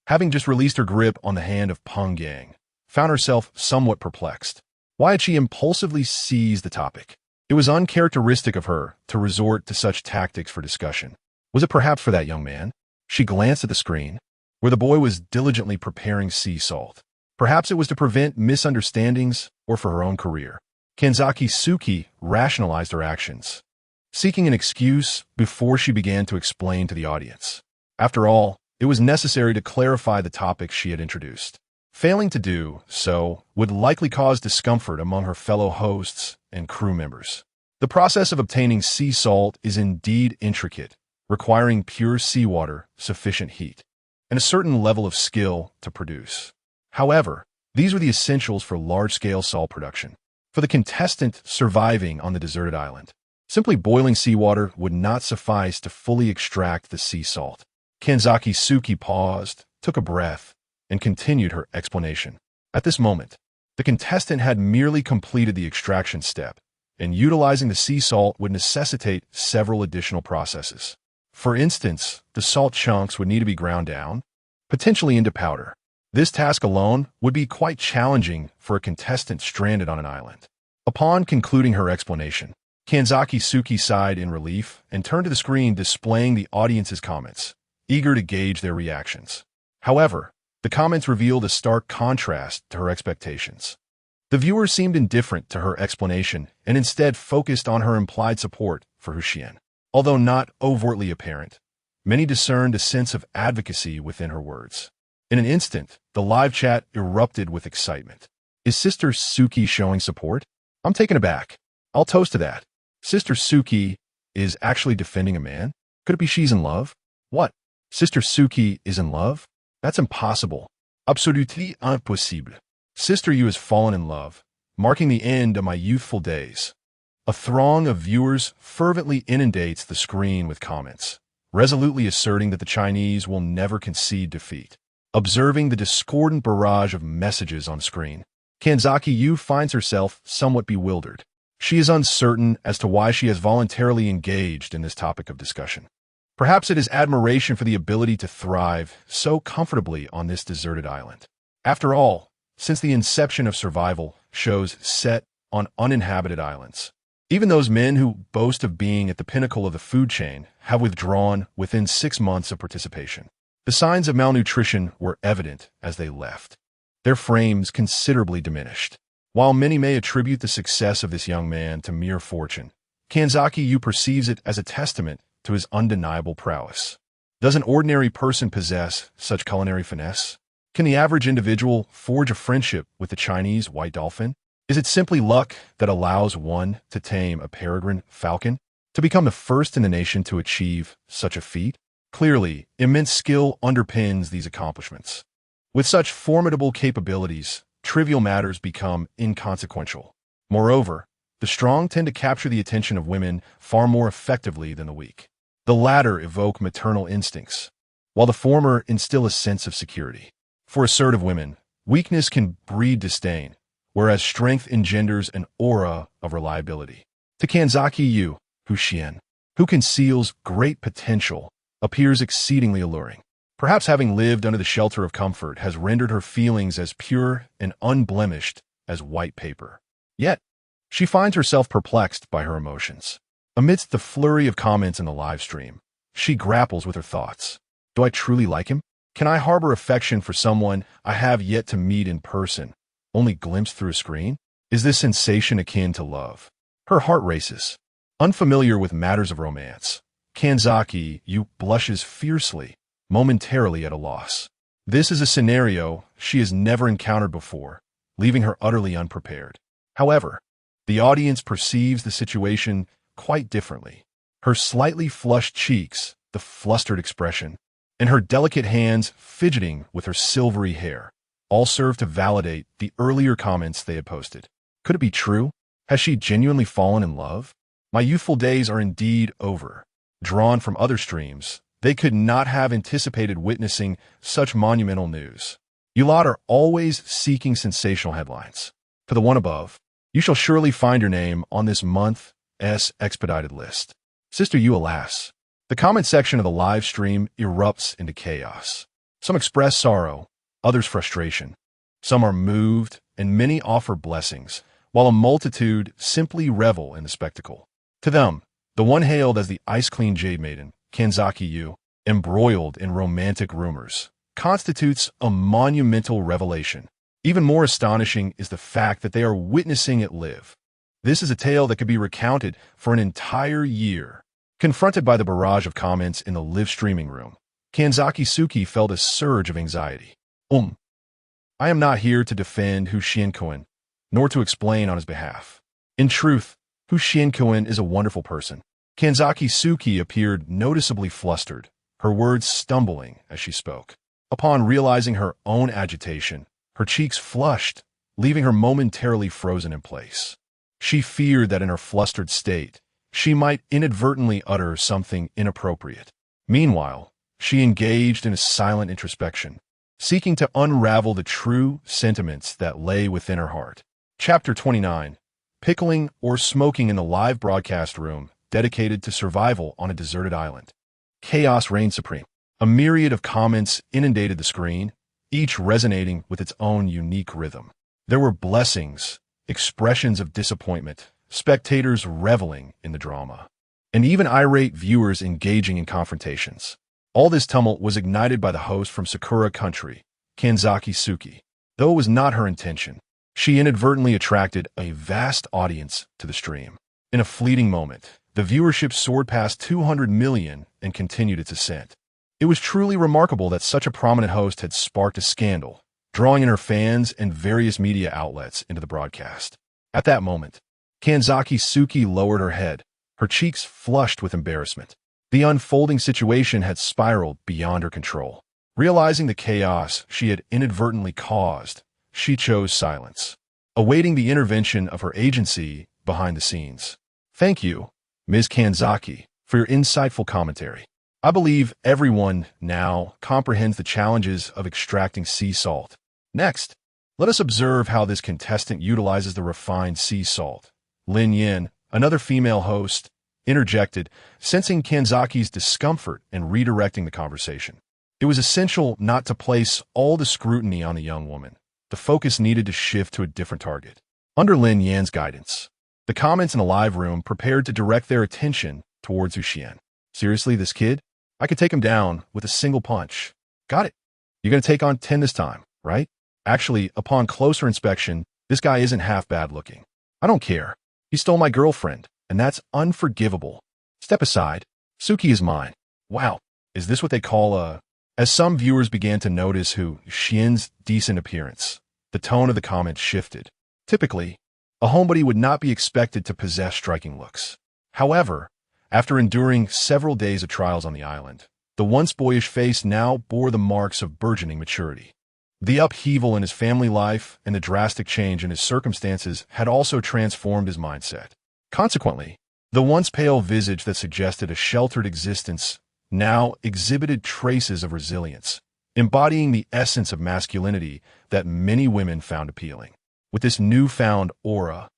having just released her grip on the hand of Peng Gang, found herself somewhat perplexed. Why had she impulsively seized the topic? It was uncharacteristic of her to resort to such tactics for discussion. Was it perhaps for that young man? She glanced at the screen, where the boy was diligently preparing sea salt. Perhaps it was to prevent misunderstandings or for her own career. Kanzaki Suki rationalized her actions, seeking an excuse before she began to explain to the audience. After all, it was necessary to clarify the topic she had introduced. Failing to do so would likely cause discomfort among her fellow hosts and crew members. The process of obtaining sea salt is indeed intricate, requiring pure seawater, sufficient heat, and a certain level of skill to produce. However, these were the essentials for large-scale salt production. For the contestant surviving on the deserted island, simply boiling seawater would not suffice to fully extract the sea salt. Kanzaki Suki paused, took a breath, and continued her explanation. At this moment, the contestant had merely completed the extraction step, and utilizing the sea salt would necessitate several additional processes. For instance, the salt chunks would need to be ground down, potentially into powder. This task alone would be quite challenging for a contestant stranded on an island. Upon concluding her explanation, Kanzaki Suki sighed in relief and turned to the screen displaying the audience's comments, eager to gauge their reactions. However, the comments revealed a stark contrast to her expectations. The viewers seemed indifferent to her explanation and instead focused on her implied support for Xuan. Although not overtly apparent, many discerned a sense of advocacy within her words. In an instant, the live chat erupted with excitement. Is Sister Suki showing support? I'm taken aback. I'll toast to that. Sister Suki is actually defending a man? Could it be she's in love? What? Sister Suki is in love? That's impossible. Absolument impossible. Sister Yu has fallen in love, marking the end of my youthful days. A throng of viewers fervently inundates the screen with comments, resolutely asserting that the Chinese will never concede defeat. Observing the discordant barrage of messages on screen, Kanzaki Yu finds herself somewhat bewildered. She is uncertain as to why she has voluntarily engaged in this topic of discussion. Perhaps it is admiration for the ability to thrive so comfortably on this deserted island. After all, since the inception of survival shows set on uninhabited islands, even those men who boast of being at the pinnacle of the food chain have withdrawn within 6 months of participation. The signs of malnutrition were evident as they left, their frames considerably diminished. While many may attribute the success of this young man to mere fortune, Kanzaki Yu perceives it as a testament to his undeniable prowess. Does an ordinary person possess such culinary finesse? Can the average individual forge a friendship with the Chinese white dolphin? Is it simply luck that allows one to tame a peregrine falcon, to become the first in the nation to achieve such a feat? Clearly, immense skill underpins these accomplishments. With such formidable capabilities, trivial matters become inconsequential. Moreover, the strong tend to capture the attention of women far more effectively than the weak. The latter evoke maternal instincts, while the former instill a sense of security. For assertive women, weakness can breed disdain, whereas strength engenders an aura of reliability. To Kanzaki Yu, Xuan, who conceals great potential, appears exceedingly alluring. Perhaps having lived under the shelter of comfort has rendered her feelings as pure and unblemished as white paper. Yet, she finds herself perplexed by her emotions. Amidst the flurry of comments in the live stream, she grapples with her thoughts. Do I truly like him? Can I harbor affection for someone I have yet to meet in person, only glimpsed through a screen? Is this sensation akin to love? Her heart races. Unfamiliar with matters of romance, Kanzaki Yu blushes fiercely, momentarily at a loss. This is a scenario she has never encountered before, leaving her utterly unprepared. However, the audience perceives the situation quite differently. Her slightly flushed cheeks, the flustered expression, and her delicate hands fidgeting with her silvery hair, all serve to validate the earlier comments they had posted. Could it be true? Has she genuinely fallen in love? My youthful days are indeed over. Drawn from other streams, they could not have anticipated witnessing such monumental news. You lot are always seeking sensational headlines. To the one above, you shall surely find your name on this month's expedited list. Sister Yu, alas. The comment section of the live stream erupts into chaos. Some express sorrow, others frustration. Some are moved, and many offer blessings, while a multitude simply revel in the spectacle. To them, the one hailed as the ice-clean jade maiden, Kanzaki Yu, embroiled in romantic rumors, constitutes a monumental revelation. Even more astonishing is the fact that they are witnessing it live. This is a tale that could be recounted for an entire year. Confronted by the barrage of comments in the live streaming room, Kanzaki Suki felt a surge of anxiety. I am not here to defend Xuan, nor to explain on his behalf. In truth, Xuan is a wonderful person. Kanzaki Suki appeared noticeably flustered, her words stumbling as she spoke. Upon realizing her own agitation, her cheeks flushed, leaving her momentarily frozen in place. She feared that in her flustered state, she might inadvertently utter something inappropriate. Meanwhile, she engaged in a silent introspection, seeking to unravel the true sentiments that lay within her heart. Chapter 29. Pickling or Smoking in the Live Broadcast Room, dedicated to survival on a deserted island. Chaos reigned supreme. A myriad of comments inundated the screen, each resonating with its own unique rhythm. There were blessings, expressions of disappointment, spectators reveling in the drama, and even irate viewers engaging in confrontations. All this tumult was ignited by the host from Sakura Country, Kanzaki Suki. Though it was not her intention, she inadvertently attracted a vast audience to the stream. In a fleeting moment, the viewership soared past 200 million and continued its ascent. It was truly remarkable that such a prominent host had sparked a scandal, drawing in her fans and various media outlets into the broadcast. At that moment, Kanzaki Suki lowered her head, her cheeks flushed with embarrassment. The unfolding situation had spiraled beyond her control. Realizing the chaos she had inadvertently caused, she chose silence, awaiting the intervention of her agency behind the scenes. Thank you, Ms. Kanzaki, for your insightful commentary. I believe everyone now comprehends the challenges of extracting sea salt. Next, let us observe how this contestant utilizes the refined sea salt. Lin Yin, another female host, interjected, sensing Kanzaki's discomfort and redirecting the conversation. It was essential not to place all the scrutiny on the young woman. The focus needed to shift to a different target. Under Lin Yan's guidance, the comments in the live room prepared to direct their attention towards Xuan. Seriously, this kid? I could take him down with a single punch. Got it. You're going to take on 10 this time, right? Actually, upon closer inspection, this guy isn't half bad looking. I don't care. He stole my girlfriend, and that's unforgivable. Step aside. Suki is mine. Wow, is this what they call a... As some viewers began to notice Xian's decent appearance, the tone of the comments shifted. Typically, a homebody would not be expected to possess striking looks. However, after enduring several days of trials on the island, the once boyish face now bore the marks of burgeoning maturity. The upheaval in his family life and the drastic change in his circumstances had also transformed his mindset. Consequently, the once pale visage that suggested a sheltered existence now exhibited traces of resilience, embodying the essence of masculinity that many women found appealing. With this newfound aura,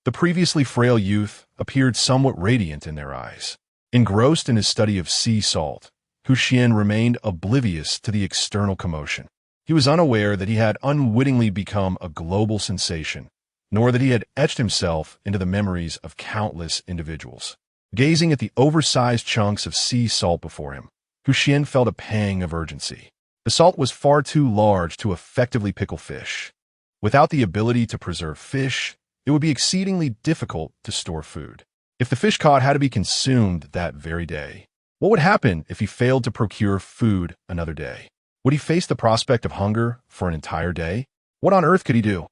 the previously frail youth appeared somewhat radiant in their eyes. Engrossed in his study of sea salt, Xuan remained oblivious to the external commotion. He was unaware that he had unwittingly become a global sensation, nor that he had etched himself into the memories of countless individuals. Gazing at the oversized chunks of sea salt before him, Xuan felt a pang of urgency. The salt was far too large to effectively pickle fish. Without the ability to preserve fish, it would be exceedingly difficult to store food. If the fish caught had to be consumed that very day, what would happen if he failed to procure food another day? Would he face the prospect of hunger for an entire day? What on earth could he do?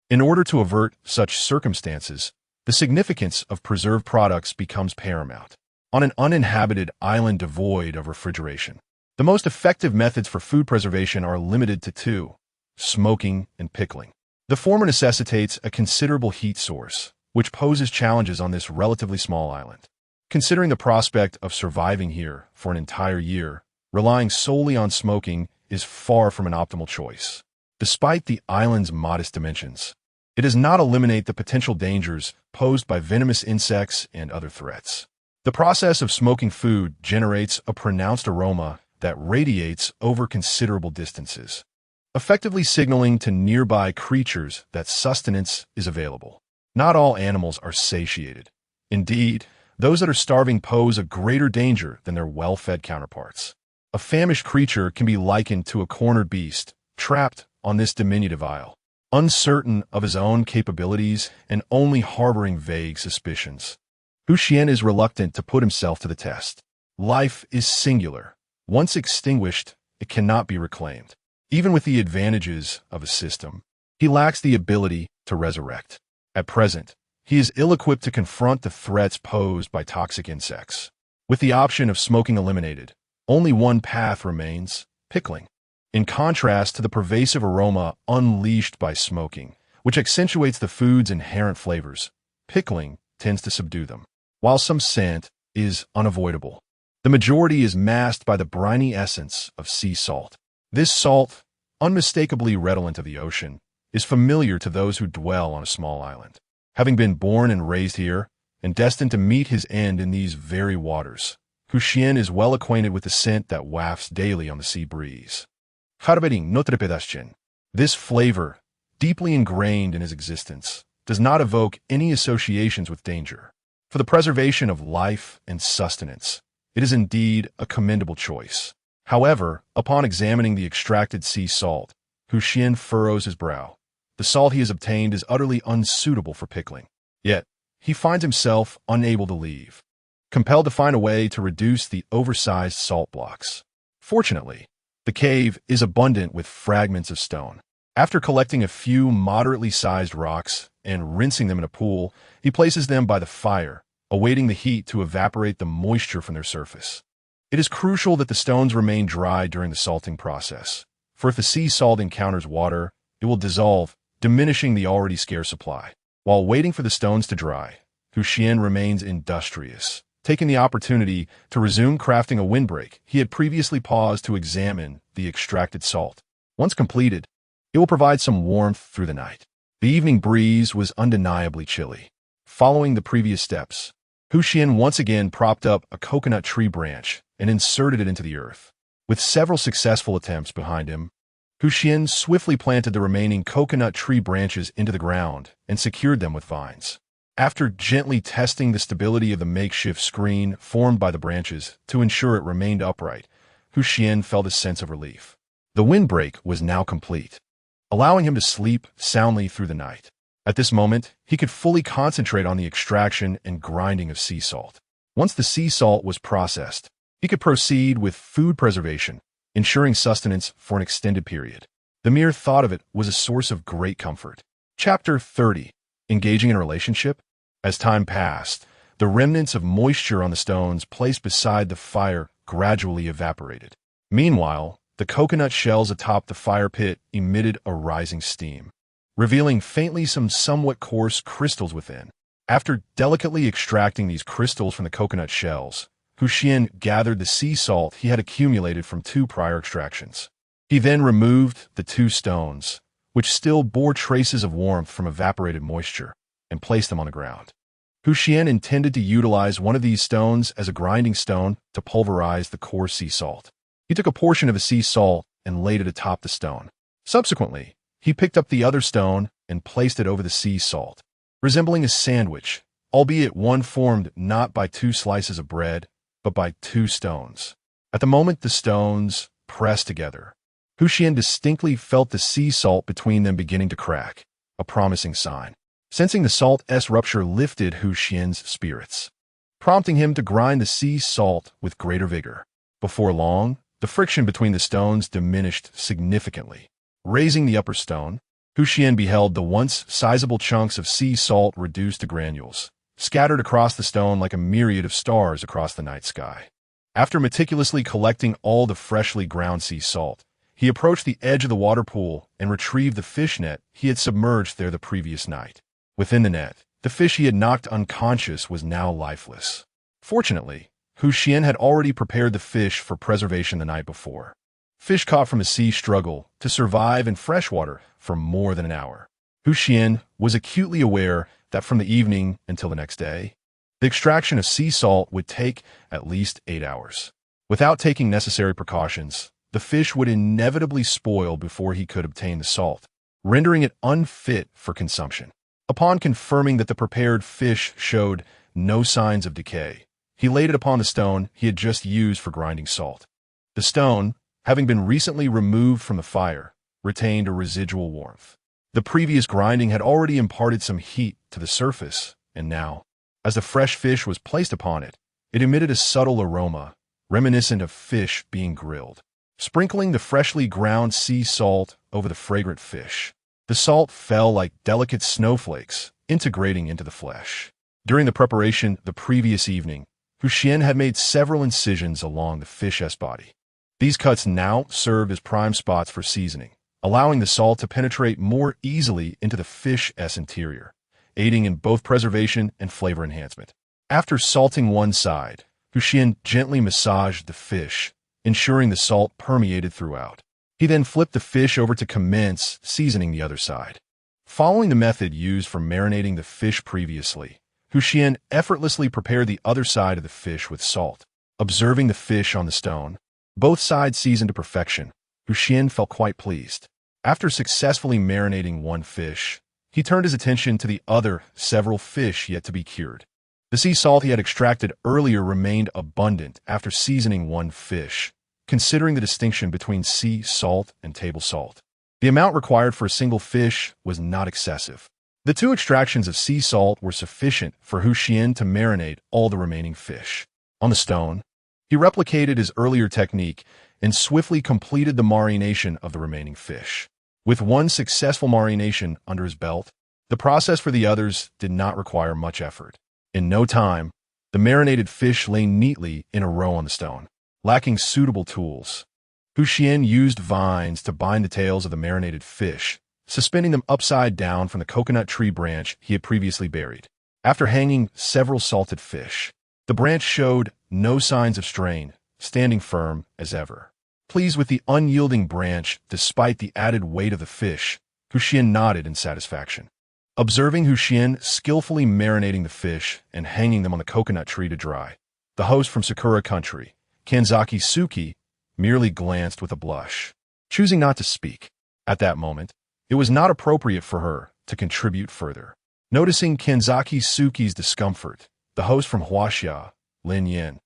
In order to avert such circumstances, the significance of preserved products becomes paramount. On an uninhabited island devoid of refrigeration, the most effective methods for food preservation are limited to two: smoking and pickling. The former necessitates a considerable heat source, which poses challenges on this relatively small island. Considering the prospect of surviving here for an entire year, relying solely on smoking is far from an optimal choice. Despite the island's modest dimensions, it does not eliminate the potential dangers posed by venomous insects and other threats. The process of smoking food generates a pronounced aroma that radiates over considerable distances, effectively signaling to nearby creatures that sustenance is available. Not all animals are satiated. Indeed, those that are starving pose a greater danger than their well-fed counterparts. A famished creature can be likened to a cornered beast, trapped on this diminutive isle, uncertain of his own capabilities and only harboring vague suspicions. Xuan is reluctant to put himself to the test. Life is singular. Once extinguished, it cannot be reclaimed. Even with the advantages of a system, he lacks the ability to resurrect. At present, he is ill-equipped to confront the threats posed by toxic insects. With the option of smoking eliminated, only one path remains: pickling. In contrast to the pervasive aroma unleashed by smoking, which accentuates the food's inherent flavors, pickling tends to subdue them. While some scent is unavoidable, the majority is masked by the briny essence of sea salt. This salt, unmistakably redolent of the ocean, is familiar to those who dwell on a small island. Having been born and raised here, and destined to meet his end in these very waters, Xuan is well acquainted with the scent that wafts daily on the sea breeze. Harberin notrepedaschen. This flavor, deeply ingrained in his existence, does not evoke any associations with danger. For the preservation of life and sustenance, it is indeed a commendable choice. However, upon examining the extracted sea salt, Xuan furrows his brow. The salt he has obtained is utterly unsuitable for pickling. Yet, he finds himself unable to leave, compelled to find a way to reduce the oversized salt blocks. Fortunately, the cave is abundant with fragments of stone. After collecting a few moderately sized rocks and rinsing them in a pool, he places them by the fire, awaiting the heat to evaporate the moisture from their surface. It is crucial that the stones remain dry during the salting process, for if the sea salt encounters water, it will dissolve, diminishing the already scarce supply. While waiting for the stones to dry, Xuan remains industrious, taking the opportunity to resume crafting a windbreak he had previously paused to examine the extracted salt. Once completed, it will provide some warmth through the night. The evening breeze was undeniably chilly. Following the previous steps, Xuan once again propped up a coconut tree branch and inserted it into the earth. With several successful attempts behind him, Xuan swiftly planted the remaining coconut tree branches into the ground and secured them with vines. After gently testing the stability of the makeshift screen formed by the branches to ensure it remained upright, Xuan felt a sense of relief. The windbreak was now complete, allowing him to sleep soundly through the night. At this moment, he could fully concentrate on the extraction and grinding of sea salt. Once the sea salt was processed, he could proceed with food preservation, ensuring sustenance for an extended period. The mere thought of it was a source of great comfort. Chapter 30. Engaging in a relationship? As time passed, the remnants of moisture on the stones placed beside the fire gradually evaporated. Meanwhile, the coconut shells atop the fire pit emitted a rising steam, revealing faintly some somewhat coarse crystals within. After delicately extracting these crystals from the coconut shells, Xuan gathered the sea salt he had accumulated from 2 prior extractions. He then removed the 2 stones, which still bore traces of warmth from evaporated moisture, and placed them on the ground. Xuan intended to utilize one of these stones as a grinding stone to pulverize the coarse sea salt. He took a portion of the sea salt and laid it atop the stone. Subsequently, he picked up the other stone and placed it over the sea salt, resembling a sandwich, albeit one formed not by 2 slices of bread, but by 2 stones. At the moment the stones pressed together, Xuan distinctly felt the sea salt between them beginning to crack, a promising sign. Sensing the salt's rupture lifted Xuan's spirits, prompting him to grind the sea salt with greater vigor. Before long, the friction between the stones diminished significantly. Raising the upper stone, Xuan beheld the once sizable chunks of sea salt reduced to granules, scattered across the stone like a myriad of stars across the night sky. After meticulously collecting all the freshly ground sea salt, he approached the edge of the water pool and retrieved the fish net he had submerged there the previous night. Within the net, the fish he had knocked unconscious was now lifeless. Fortunately, Xuan had already prepared the fish for preservation the night before. Fish caught from the sea struggle to survive in freshwater for more than an hour. Xuan was acutely aware that from the evening until the next day, the extraction of sea salt would take at least 8 hours. Without taking necessary precautions, the fish would inevitably spoil before he could obtain the salt, rendering it unfit for consumption. Upon confirming that the prepared fish showed no signs of decay, he laid it upon the stone he had just used for grinding salt. The stone, having been recently removed from the fire, retained a residual warmth. The previous grinding had already imparted some heat to the surface, and now, as the fresh fish was placed upon it, it emitted a subtle aroma, reminiscent of fish being grilled. Sprinkling the freshly ground sea salt over the fragrant fish, the salt fell like delicate snowflakes, integrating into the flesh. During the preparation the previous evening, Xuan had made several incisions along the fish's body. These cuts now served as prime spots for seasoning, allowing the salt to penetrate more easily into the fish's interior, aiding in both preservation and flavor enhancement. After salting one side, Xuan gently massaged the fish, ensuring the salt permeated throughout. He then flipped the fish over to commence seasoning the other side. Following the method used for marinating the fish previously, Xuan effortlessly prepared the other side of the fish with salt. Observing the fish on the stone, both sides seasoned to perfection, Xuan felt quite pleased. After successfully marinating one fish, he turned his attention to the other several fish yet to be cured. The sea salt he had extracted earlier remained abundant after seasoning one fish, considering the distinction between sea salt and table salt. The amount required for a single fish was not excessive. The 2 extractions of sea salt were sufficient for Xuan to marinate all the remaining fish. On the stone, he replicated his earlier technique and swiftly completed the marination of the remaining fish. With one successful marination under his belt, the process for the others did not require much effort. In no time, the marinated fish lay neatly in a row on the stone. Lacking suitable tools, Xuan used vines to bind the tails of the marinated fish, suspending them upside down from the coconut tree branch he had previously buried. After hanging several salted fish, the branch showed no signs of strain, standing firm as ever. Pleased with the unyielding branch despite the added weight of the fish, Xuan nodded in satisfaction. Observing Xuan skillfully marinating the fish and hanging them on the coconut tree to dry, the host from Sakura country, Kanzaki Suki, merely glanced with a blush, choosing not to speak. At that moment, it was not appropriate for her to contribute further. Noticing Kanzaki Suki's discomfort, the host from Huaxia, Lin Yin,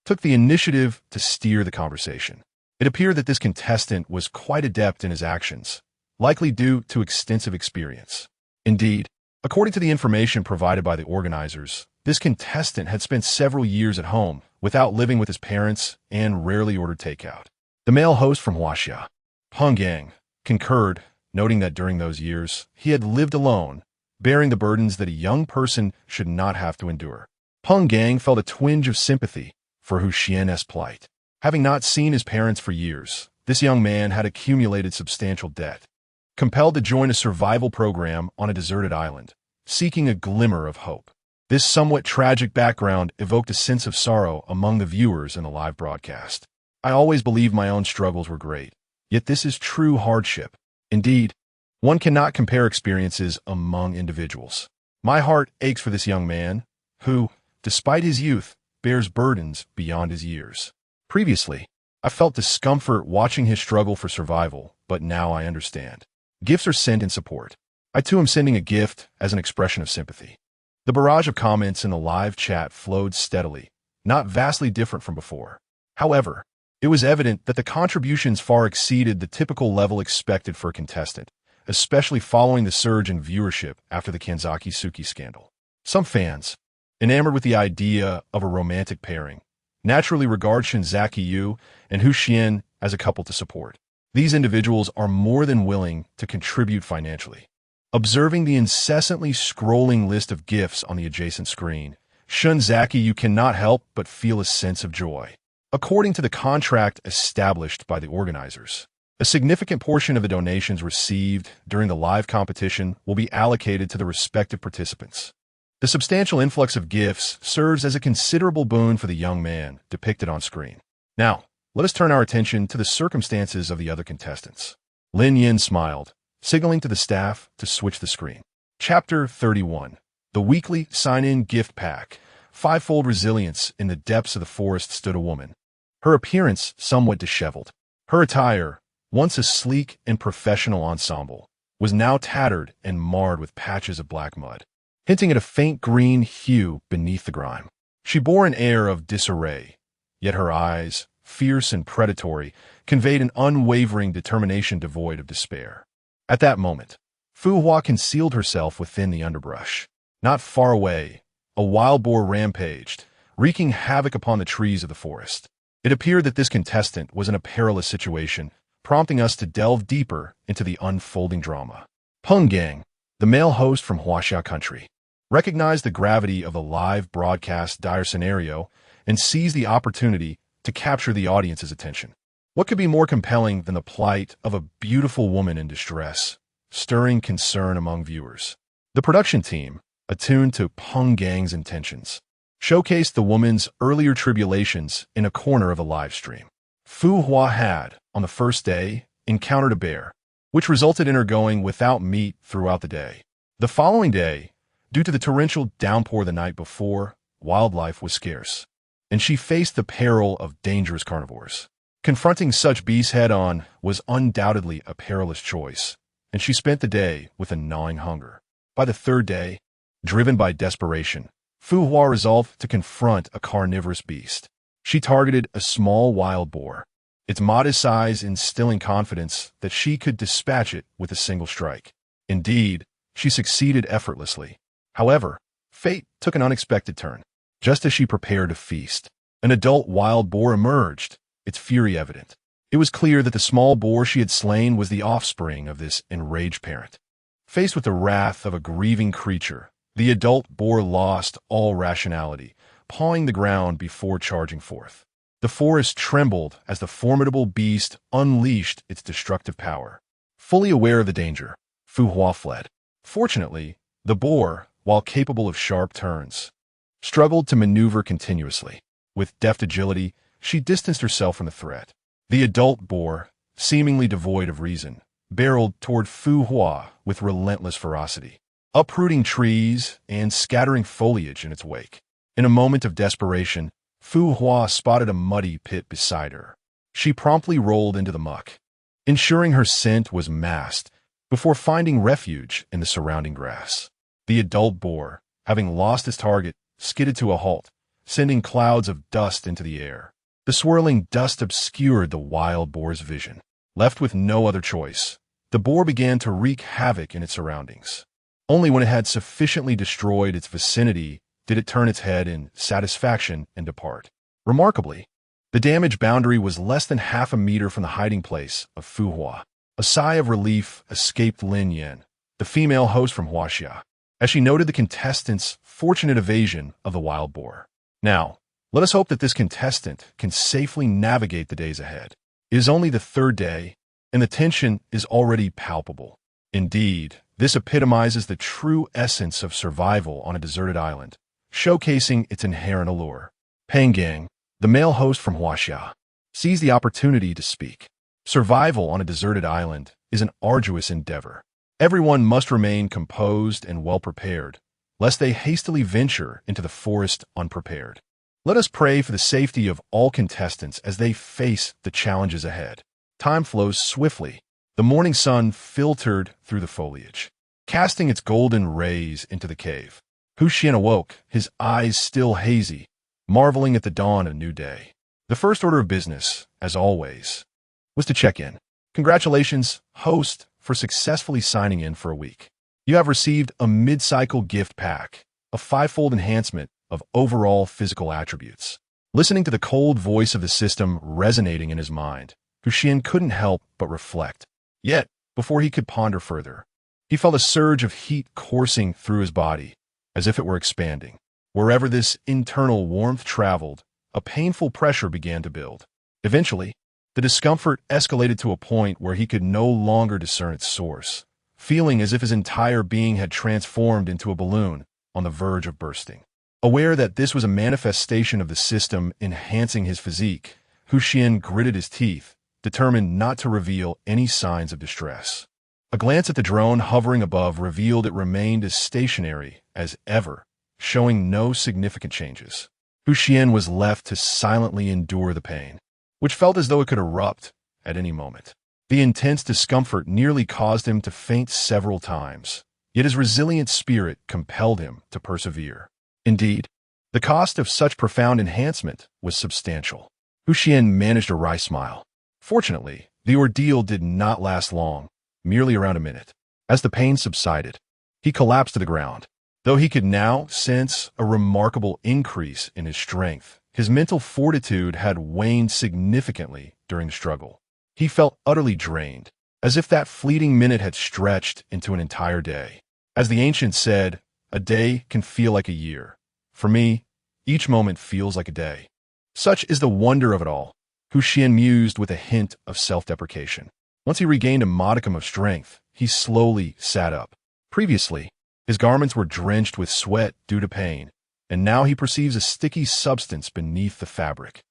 took the initiative to steer the conversation. It appeared that this contestant was quite adept in his actions, likely due to extensive experience. Indeed, according to the information provided by the organizers, this contestant had spent several years at home without living with his parents and rarely ordered takeout. The male host from Huaxia, Peng Gang, concurred, noting that during those years, he had lived alone, bearing the burdens that a young person should not have to endure. Peng Gang felt a twinge of sympathy for Xuan's plight. Having not seen his parents for years, this young man had accumulated substantial debt. Compelled to join a survival program on a deserted island, seeking a glimmer of hope. This somewhat tragic background evoked a sense of sorrow among the viewers in the live broadcast. I always believed my own struggles were great, yet this is true hardship. Indeed, one cannot compare experiences among individuals. My heart aches for this young man, who, despite his youth, bears burdens beyond his years. Previously, I felt discomfort watching his struggle for survival, but now I understand. Gifts are sent in support. I too am sending a gift as an expression of sympathy. The barrage of comments in the live chat flowed steadily, not vastly different from before. However, it was evident that the contributions far exceeded the typical level expected for a contestant, especially following the surge in viewership after the Kanzaki Suki scandal. Some fans, enamored with the idea of a romantic pairing, naturally regard Shinzaki Yu and Xuan as a couple to support. These individuals are more than willing to contribute financially. Observing the incessantly scrolling list of gifts on the adjacent screen, Shinzaki Yu cannot help but feel a sense of joy. According to the contract established by the organizers, a significant portion of the donations received during the live competition will be allocated to the respective participants. The substantial influx of gifts serves as a considerable boon for the young man depicted on screen. Now, let us turn our attention to the circumstances of the other contestants. Lin Yin smiled, signaling to the staff to switch the screen. Chapter 31. The weekly sign-in gift pack. Fivefold resilience. In the depths of the forest stood a woman, her appearance somewhat disheveled. Her attire, once a sleek and professional ensemble, was now tattered and marred with patches of black mud, hinting at a faint green hue beneath the grime. She bore an air of disarray, yet her eyes, fierce and predatory, conveyed an unwavering determination devoid of despair. At that moment, Fu Hua concealed herself within the underbrush. Not far away, a wild boar rampaged, wreaking havoc upon the trees of the forest. It appeared that this contestant was in a perilous situation, prompting us to delve deeper into the unfolding drama. Peng Gang, the male host from Huaxia country, recognized the gravity of the live broadcast dire scenario and seized the opportunity to capture the audience's attention. What could be more compelling than the plight of a beautiful woman in distress, stirring concern among viewers? The production team, attuned to Peng Gang's intentions, showcased the woman's earlier tribulations in a corner of a live stream. Fu Hua had, on the first day, encountered a bear, which resulted in her going without meat throughout the day. The following day, due to the torrential downpour the night before, wildlife was scarce, and she faced the peril of dangerous carnivores. Confronting such beasts head-on was undoubtedly a perilous choice, and she spent the day with a gnawing hunger. By the third day, driven by desperation, Fu Hua resolved to confront a carnivorous beast. She targeted a small wild boar, its modest size instilling confidence that she could dispatch it with a single strike. Indeed, she succeeded effortlessly. However, fate took an unexpected turn. Just as she prepared to feast, an adult wild boar emerged, its fury evident. It was clear that the small boar she had slain was the offspring of this enraged parent. Faced with the wrath of a grieving creature, the adult boar lost all rationality, pawing the ground before charging forth. The forest trembled as the formidable beast unleashed its destructive power. Fully aware of the danger, Fu Hua fled. Fortunately, the boar, while capable of sharp turns, struggled to maneuver continuously. With deft agility, she distanced herself from the threat. The adult boar, seemingly devoid of reason, barreled toward Fu Hua with relentless ferocity, uprooting trees and scattering foliage in its wake. In a moment of desperation, Fu Hua spotted a muddy pit beside her. She promptly rolled into the muck, ensuring her scent was masked before finding refuge in the surrounding grass. The adult boar, having lost its target, skidded to a halt, sending clouds of dust into the air. The swirling dust obscured the wild boar's vision. Left with no other choice, the boar began to wreak havoc in its surroundings. Only when it had sufficiently destroyed its vicinity did it turn its head in satisfaction and depart. Remarkably, the damage boundary was less than half a meter from the hiding place of Fu Hua. A sigh of relief escaped Lin Yan, the female host from Huaxia, as she noted the contestant's fortunate evasion of the wild boar. Now, let us hope that this contestant can safely navigate the days ahead. It is only the third day, and the tension is already palpable. Indeed, this epitomizes the true essence of survival on a deserted island, showcasing its inherent allure. Peng Gang, the male host from Huaxia, seized the opportunity to speak. Survival on a deserted island is an arduous endeavor. Everyone must remain composed and well-prepared, lest they hastily venture into the forest unprepared. Let us pray for the safety of all contestants as they face the challenges ahead. Time flows swiftly. The morning sun filtered through the foliage, casting its golden rays into the cave. Xuan awoke, his eyes still hazy, marveling at the dawn of a new day. The first order of business, as always, was to check in. Congratulations, host, for successfully signing in for a week. You have received a mid-cycle gift pack, a 5-fold enhancement of overall physical attributes. Listening to the cold voice of the system resonating in his mind, Xuan couldn't help but reflect. Yet, before he could ponder further, he felt a surge of heat coursing through his body, as if it were expanding. Wherever this internal warmth traveled, a painful pressure began to build. Eventually, the discomfort escalated to a point where he could no longer discern its source, feeling as if his entire being had transformed into a balloon on the verge of bursting. Aware that this was a manifestation of the system enhancing his physique, Xuan gritted his teeth, determined not to reveal any signs of distress. A glance at the drone hovering above revealed it remained as stationary as ever, showing no significant changes. Xuan was left to silently endure the pain, which felt as though it could erupt at any moment. The intense discomfort nearly caused him to faint several times, yet his resilient spirit compelled him to persevere. Indeed, the cost of such profound enhancement was substantial. Xuan managed a wry smile. Fortunately, the ordeal did not last long, merely around a minute. As the pain subsided, he collapsed to the ground. Though he could now sense a remarkable increase in his strength, his mental fortitude had waned significantly during the struggle. He felt utterly drained, as if that fleeting minute had stretched into an entire day. As the ancients said, a day can feel like a year. For me, each moment feels like a day. Such is the wonder of it all, Xuan mused with a hint of self-deprecation. Once he regained a modicum of strength, he slowly sat up. Previously, His garments were drenched with sweat due to pain, and now he perceives a sticky substance beneath the fabric.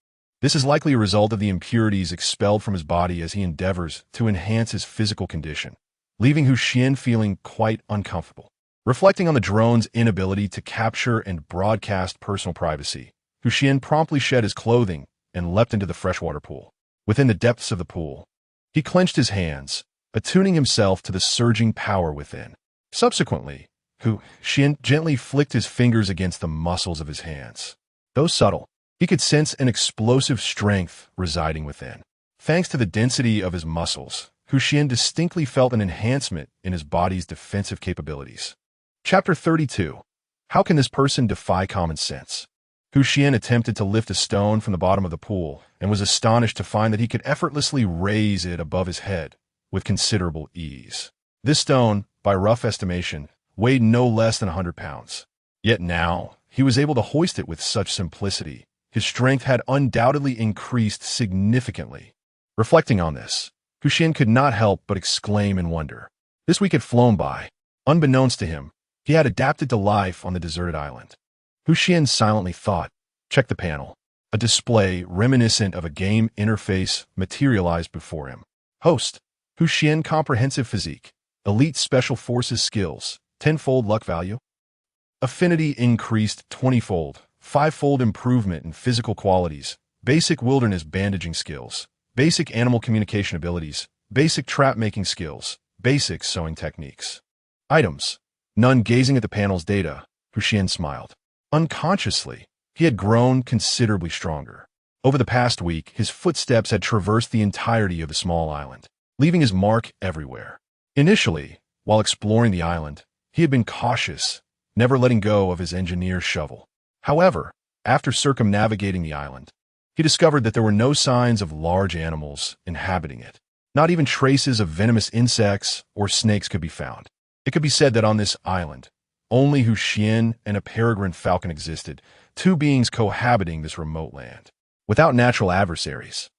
This is likely a result of the impurities expelled from his body as he endeavors to enhance his physical condition, leaving Xuan feeling quite uncomfortable. Reflecting on the drone's inability to capture and broadcast personal privacy, Xuan promptly shed his clothing and leapt into the freshwater pool. Within the depths of the pool, he clenched his hands, attuning himself to the surging power within. Subsequently, Xuan gently flicked his fingers against the muscles of his hands. Though subtle, he could sense an explosive strength residing within. Thanks to the density of his muscles, Xuan distinctly felt an enhancement in his body's defensive capabilities. Chapter 32. How can this person defy common sense? Xuan attempted to lift a stone from the bottom of the pool and was astonished to find that he could effortlessly raise it above his head with considerable ease. This stone, by rough estimation, weighed no less than 100 pounds. Yet now, he was able to hoist it with such simplicity. His strength had undoubtedly increased significantly. Reflecting on this, Xuan could not help but exclaim in wonder. This week had flown by. Unbeknownst to him, he had adapted to life on the deserted island. Xuan silently thought. Check the panel. A display reminiscent of a game interface materialized before him. Host: Xuan comprehensive physique, elite special forces skills, 10-fold luck value. Affinity increased 20-fold, 5-fold improvement in physical qualities, basic wilderness bandaging skills, basic animal communication abilities, basic trap-making skills, basic sewing techniques. Items. None. Gazing at the panel's data, Xuan smiled. Unconsciously, he had grown considerably stronger. Over the past week, his footsteps had traversed the entirety of the small island, leaving his mark everywhere. Initially, while exploring the island, he had been cautious, never letting go of his engineer's shovel. However, after circumnavigating the island, he discovered that there were no signs of large animals inhabiting it. Not even traces of venomous insects or snakes could be found. It could be said that on this island, only Xuan and a peregrine falcon existed, two beings cohabiting this remote land. Without natural adversaries,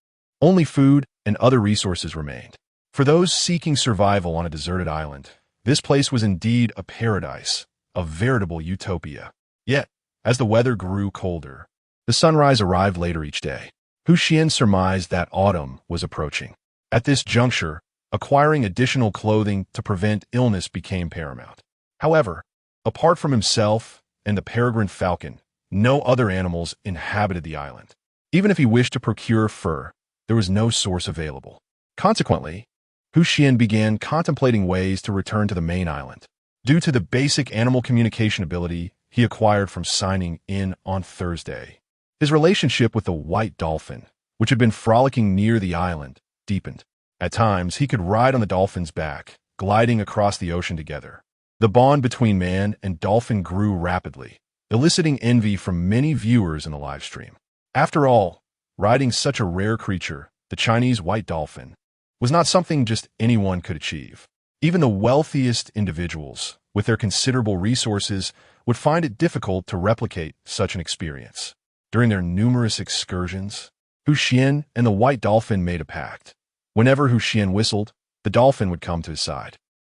only food and other resources remained. For those seeking survival on a deserted island, this place was indeed a paradise, a veritable utopia. Yet, as the weather grew colder, the sunrise arrived later each day. Xuan surmised that autumn was approaching. At this juncture, acquiring additional clothing to prevent illness became paramount. However, apart from himself and the peregrine falcon, no other animals inhabited the island. Even if he wished to procure fur, there was no source available. Consequently, Xuan began contemplating ways to return to the main island. Due to the basic animal communication ability he acquired from signing in on Thursday, his relationship with the white dolphin, which had been frolicking near the island, deepened. At times, he could ride on the dolphin's back, gliding across the ocean together. The bond between man and dolphin grew rapidly, eliciting envy from many viewers in the live stream. After all, riding such a rare creature, the Chinese white dolphin, was not something just anyone could achieve. Even the wealthiest individuals, with their considerable resources, would find it difficult to replicate such an experience. During their numerous excursions, Xuan and the white dolphin made a pact. Whenever Xuan whistled, the dolphin would come to his side.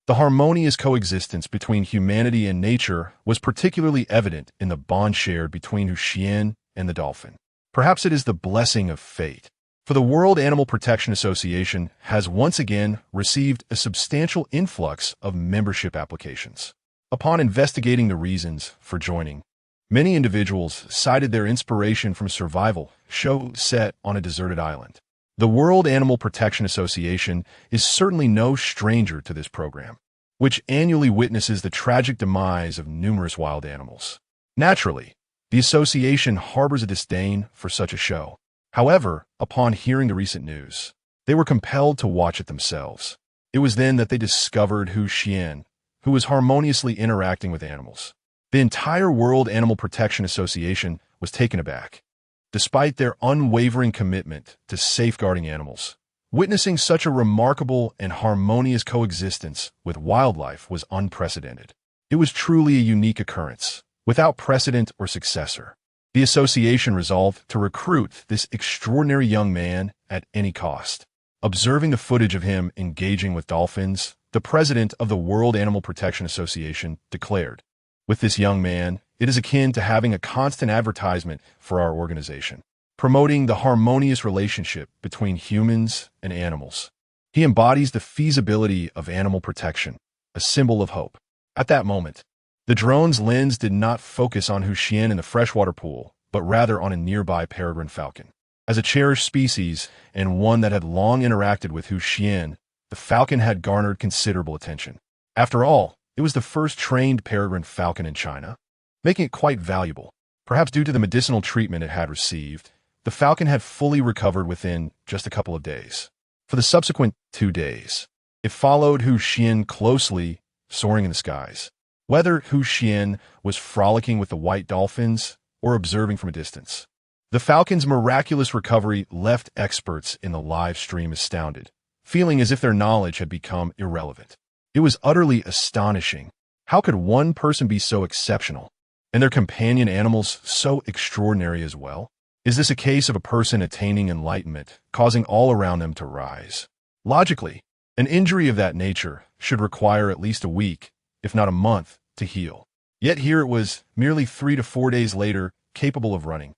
The harmonious coexistence between humanity and nature was particularly evident in the bond shared between Xuan and the dolphin. Perhaps it is the blessing of fate, for the World Animal Protection Association has once again received a substantial influx of membership applications. Upon investigating the reasons for joining, many individuals cited their inspiration from survival shows set on a deserted island. The World Animal Protection Association is certainly no stranger to this program, which annually witnesses the tragic demise of numerous wild animals. Naturally, the association harbors a disdain for such a show. However, upon hearing the recent news, they were compelled to watch it themselves. It was then that they discovered Xuan, who was harmoniously interacting with animals. The entire World Animal Protection Association was taken aback. Despite their unwavering commitment to safeguarding animals, witnessing such a remarkable and harmonious coexistence with wildlife was unprecedented. It was truly a unique occurrence, without precedent or successor. The association resolved to recruit this extraordinary young man at any cost. Observing the footage of him engaging with dolphins, the president of the World Animal Protection Association, declared. With this young man, it is akin to having a constant advertisement for our organization, promoting the harmonious relationship between humans and animals. He embodies the feasibility of animal protection, a symbol of hope. At that moment, the drone's lens did not focus on Xuan in the freshwater pool, but rather on a nearby peregrine falcon. As a cherished species and one that had long interacted with Xuan, the falcon had garnered considerable attention. After all, it was the first trained peregrine falcon in China, making it quite valuable. Perhaps due to the medicinal treatment it had received, the falcon had fully recovered within just a couple of days. For the subsequent 2 days, it followed Xuan closely, soaring in the skies. Whether Xuan was frolicking with the white dolphins or observing from a distance, the falcon's miraculous recovery left experts in the live stream astounded, feeling as if their knowledge had become irrelevant. It was utterly astonishing. How could one person be so exceptional, and their companion animals so extraordinary as well? Is this a case of a person attaining enlightenment, causing all around them to rise? Logically, an injury of that nature should require at least a week, if not a month, to heal. Yet here it was, merely 3 to 4 days later, capable of running,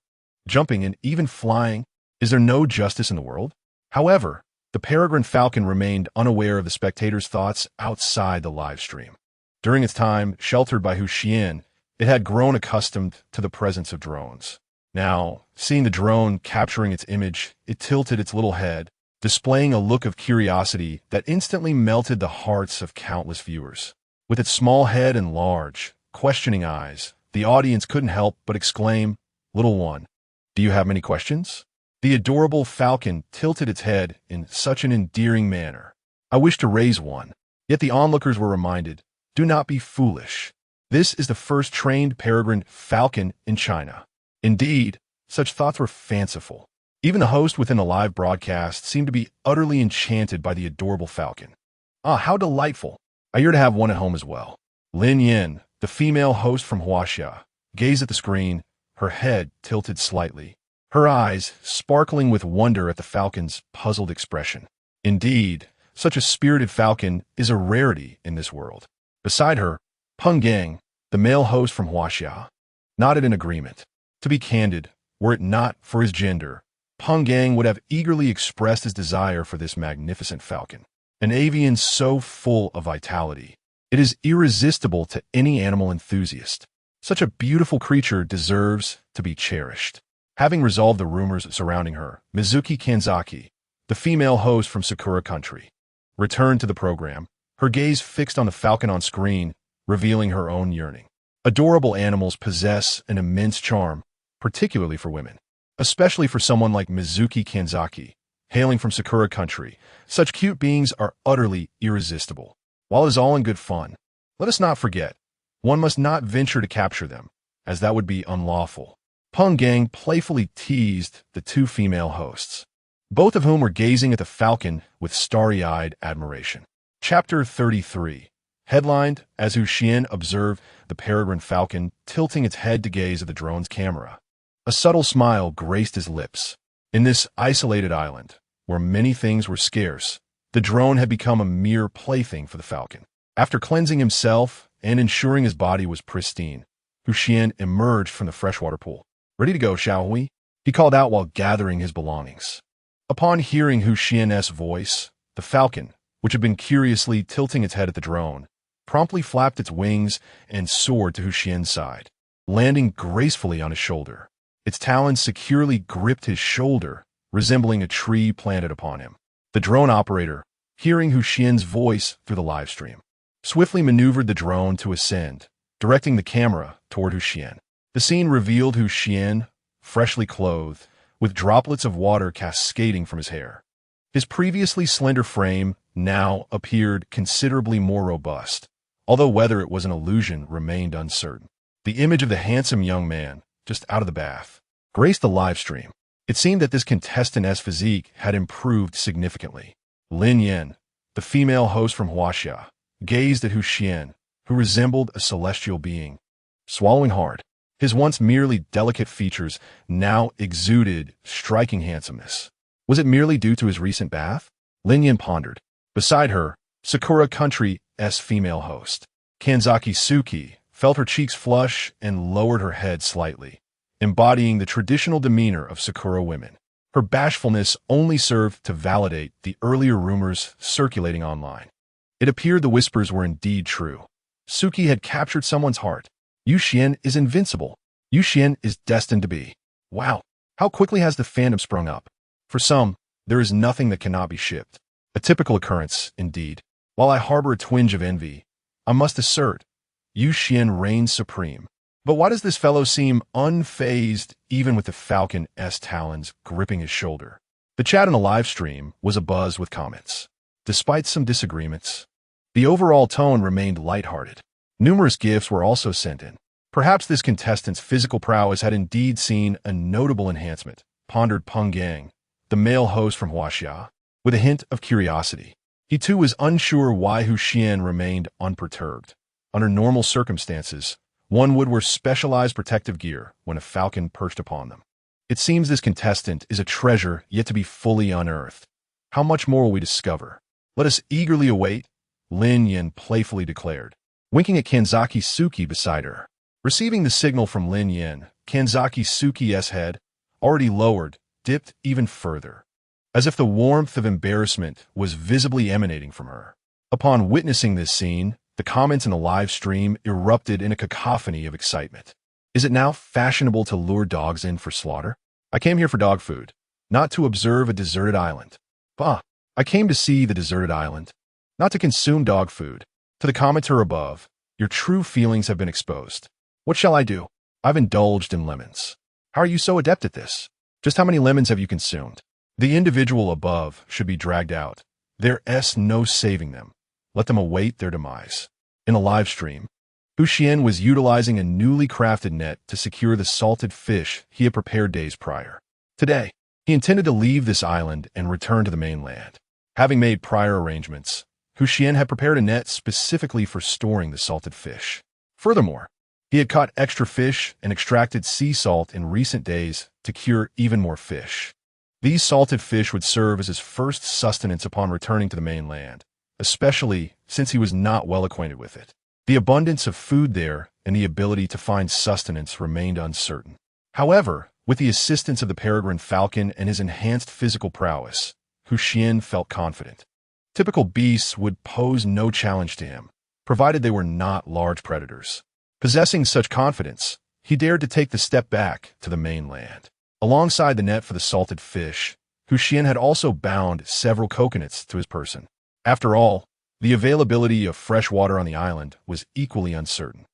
jumping, and even flying. Is there no justice in the world? However, the peregrine falcon remained unaware of the spectators' thoughts outside the live stream. During its time sheltered by Xuan, it had grown accustomed to the presence of drones. Now, seeing the drone capturing its image, it tilted its little head, displaying a look of curiosity that instantly melted the hearts of countless viewers. With its small head and large, questioning eyes, the audience couldn't help but exclaim, "Little one, do you have many questions?" The adorable falcon tilted its head in such an endearing manner. "I wish to raise one." Yet the onlookers were reminded, "Do not be foolish. This is the first trained peregrine falcon in China." Indeed, such thoughts were fanciful. Even the host within the live broadcast seemed to be utterly enchanted by the adorable falcon. "Ah, how delightful. I yearn to have one at home as well." Lin Yin, the female host from Huaxia, gazed at the screen, her head tilted slightly, her eyes sparkling with wonder at the falcon's puzzled expression. Indeed, such a spirited falcon is a rarity in this world. Beside her, Peng Gang, the male host from Huaxia, nodded in agreement. To be candid, were it not for his gender, Peng Gang would have eagerly expressed his desire for this magnificent falcon. An avian so full of vitality. It is irresistible to any animal enthusiast. Such a beautiful creature deserves to be cherished. Having resolved the rumors surrounding her, Mizuki Kanzaki, the female host from Sakura Country, returned to the program, her gaze fixed on the falcon on screen, revealing her own yearning. Adorable animals possess an immense charm, particularly for women. Especially for someone like Mizuki Kanzaki, hailing from Sakura Country, such cute beings are utterly irresistible. While it is all in good fun, let us not forget, one must not venture to capture them, as that would be unlawful. Peng Gang playfully teased the two female hosts, both of whom were gazing at the falcon with starry-eyed admiration. Chapter 33, headlined as Xuan observed the peregrine falcon tilting its head to gaze at the drone's camera. A subtle smile graced his lips. In this isolated island, where many things were scarce, the drone had become a mere plaything for the falcon. After cleansing himself and ensuring his body was pristine, Xuan emerged from the freshwater pool. "Ready to go, Xiaohui?" he called out while gathering his belongings. Upon hearing Xuan's voice, the falcon, which had been curiously tilting its head at the drone, promptly flapped its wings and soared to Xuan's side, landing gracefully on his shoulder. Its talons securely gripped his shoulder, resembling a tree planted upon him. The drone operator, hearing Xuan's voice through the live stream, swiftly maneuvered the drone to ascend, directing the camera toward Xuan. The scene revealed Xuan, freshly clothed, with droplets of water cascading from his hair. His previously slender frame now appeared considerably more robust, although whether it was an illusion remained uncertain. The image of the handsome young man, just out of the bath, graced the live stream. It seemed that this contestant's physique had improved significantly. Lin Yin, the female host from Huaxia, gazed at Xuan, who resembled a celestial being. Swallowing hard, his once merely delicate features now exuded striking handsomeness. Was it merely due to his recent bath? Lin Yin pondered. Beside her, Sakura Country's female host, Kanzaki Suki, felt her cheeks flush and lowered her head slightly, embodying the traditional demeanor of Sakura women. Her bashfulness only served to validate the earlier rumors circulating online. It appeared the whispers were indeed true. Suki had captured someone's heart. Xuan is invincible. Xuan is destined to be. Wow, how quickly has the fandom sprung up. For some, there is nothing that cannot be shipped. A typical occurrence, indeed. While I harbor a twinge of envy, I must assert, Xuan reigns supreme. But why does this fellow seem unfazed even with the falcon's talons gripping his shoulder? The chat on the live stream was abuzz with comments. Despite some disagreements, the overall tone remained lighthearted. Numerous gifts were also sent in. Perhaps this contestant's physical prowess had indeed seen a notable enhancement, pondered Peng Gang, the male host from Huaxia, with a hint of curiosity. He too was unsure why Xuan remained unperturbed. Under normal circumstances, one would wear specialized protective gear when a falcon perched upon them. It seems this contestant is a treasure yet to be fully unearthed. How much more will we discover? Let us eagerly await, Lin Yin playfully declared, winking at Kanzaki Suki beside her. Receiving the signal from Lin Yin, Kanzaki Suki's head, already lowered, dipped even further, as if the warmth of embarrassment was visibly emanating from her. Upon witnessing this scene, the comments in the live stream erupted in a cacophony of excitement. Is it now fashionable to lure dogs in for slaughter? I came here for dog food, not to observe a deserted island. Bah, I came to see the deserted island, not to consume dog food. To the commenter above, your true feelings have been exposed. What shall I do? I've indulged in lemons. How are you so adept at this? Just how many lemons have you consumed? The individual above should be dragged out. There's no saving them. Let them await their demise. In a live stream, Xuan was utilizing a newly crafted net to secure the salted fish he had prepared days prior. Today, he intended to leave this island and return to the mainland. Having made prior arrangements, Xuan had prepared a net specifically for storing the salted fish. Furthermore, he had caught extra fish and extracted sea salt in recent days to cure even more fish. These salted fish would serve as his first sustenance upon returning to the mainland, especially since he was not well acquainted with it. The abundance of food there and the ability to find sustenance remained uncertain. However, with the assistance of the peregrine falcon and his enhanced physical prowess, Xuan felt confident. Typical beasts would pose no challenge to him, provided they were not large predators. Possessing such confidence, he dared to take the step back to the mainland. Alongside the net for the salted fish, Xuan had also bound several coconuts to his person. After all, the availability of fresh water on the island was equally uncertain.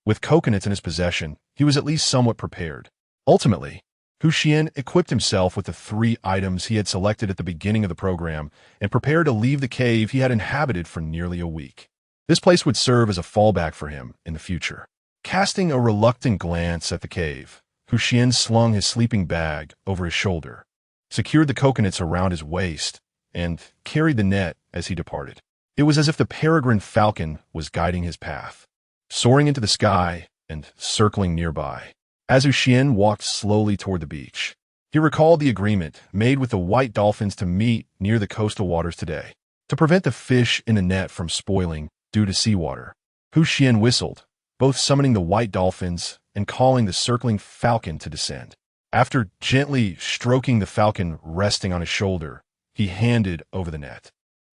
With coconuts in his possession, he was at least somewhat prepared. Ultimately, Xuan equipped himself with the 3 items he had selected at the beginning of the program and prepared to leave the cave he had inhabited for nearly a week. This place would serve as a fallback for him in the future. Casting a reluctant glance at the cave, Xuan slung his sleeping bag over his shoulder, secured the coconuts around his waist, and carried the net as he departed. It was as if the peregrine falcon was guiding his path, soaring into the sky and circling nearby. As Xuan walked slowly toward the beach, he recalled the agreement made with the white dolphins to meet near the coastal waters today, to prevent the fish in the net from spoiling due to seawater. Xuan whistled, both summoning the white dolphins and calling the circling falcon to descend. After gently stroking the falcon resting on his shoulder, he handed over the net.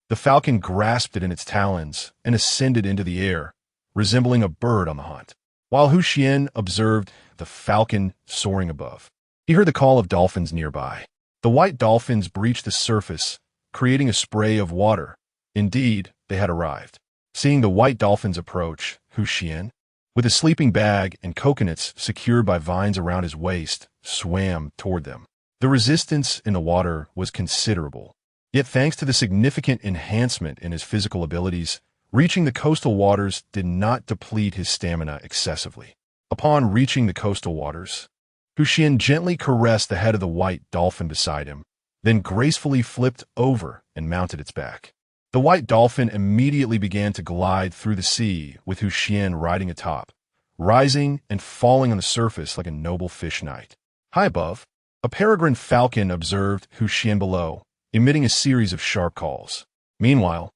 The falcon grasped it in its talons and ascended into the air, resembling a bird on the hunt. While Xuan observed the falcon soaring above, he heard the call of dolphins nearby. The white dolphins breached the surface, creating a spray of water. Indeed, they had arrived. Seeing the white dolphins approach, Xuan, with his sleeping bag and coconuts secured by vines around his waist, swam toward them. The resistance in the water was considerable. Yet thanks to the significant enhancement in his physical abilities, reaching the coastal waters did not deplete his stamina excessively. Upon reaching the coastal waters, Xuan gently caressed the head of the white dolphin beside him, then gracefully flipped over and mounted its back. The white dolphin immediately began to glide through the sea with Xuan riding atop, rising and falling on the surface like a noble fish knight. High above, a peregrine falcon observed Xuan below, emitting a series of sharp calls. Meanwhile,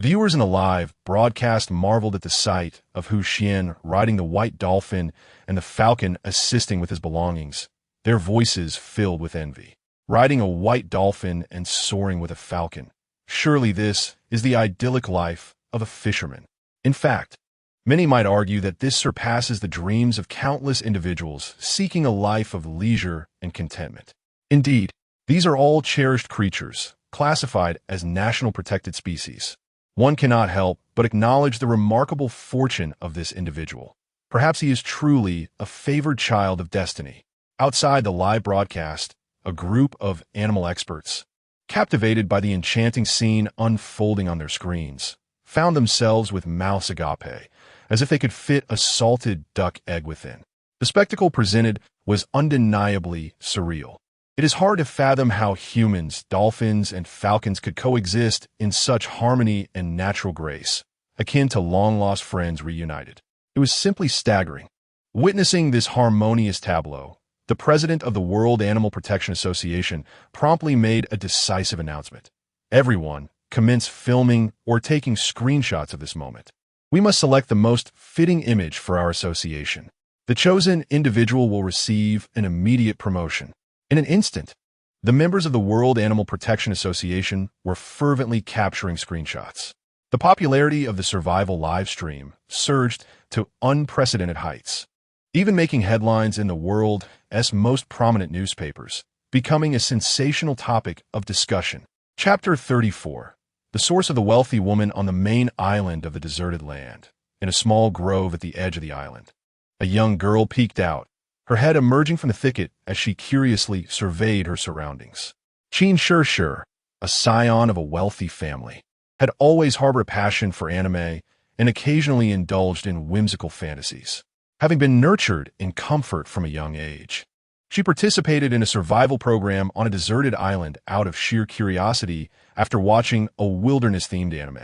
Viewers in the live broadcast marveled at the sight of Xuan riding the white dolphin and the falcon assisting with his belongings, their voices filled with envy. Riding a white dolphin and soaring with a falcon. Surely this is the idyllic life of a fisherman. In fact, many might argue that this surpasses the dreams of countless individuals seeking a life of leisure and contentment. Indeed, these are all cherished creatures, classified as national protected species. One cannot help but acknowledge the remarkable fortune of this individual. Perhaps he is truly a favored child of destiny. Outside the live broadcast, a group of animal experts, captivated by the enchanting scene unfolding on their screens, found themselves with mouths agape, as if they could fit a salted duck egg within. The spectacle presented was undeniably surreal. It is hard to fathom how humans, dolphins, and falcons could coexist in such harmony and natural grace, akin to long-lost friends reunited. It was simply staggering. Witnessing this harmonious tableau, the president of the World Animal Protection Association promptly made a decisive announcement. Everyone, commence filming or taking screenshots of this moment. We must select the most fitting image for our association. The chosen individual will receive an immediate promotion. In an instant, the members of the World Animal Protection Association were fervently capturing screenshots. The popularity of the survival live stream surged to unprecedented heights, even making headlines in the world's most prominent newspapers, becoming a sensational topic of discussion. Chapter 34. The source of the wealthy woman on the main island of the deserted land. In a small grove at the edge of the island, a young girl peeked out, her head emerging from the thicket as she curiously surveyed her surroundings. Xuan, a scion of a wealthy family, had always harbored a passion for anime and occasionally indulged in whimsical fantasies. Having been nurtured in comfort from a young age, she participated in a survival program on a deserted island out of sheer curiosity after watching a wilderness-themed anime.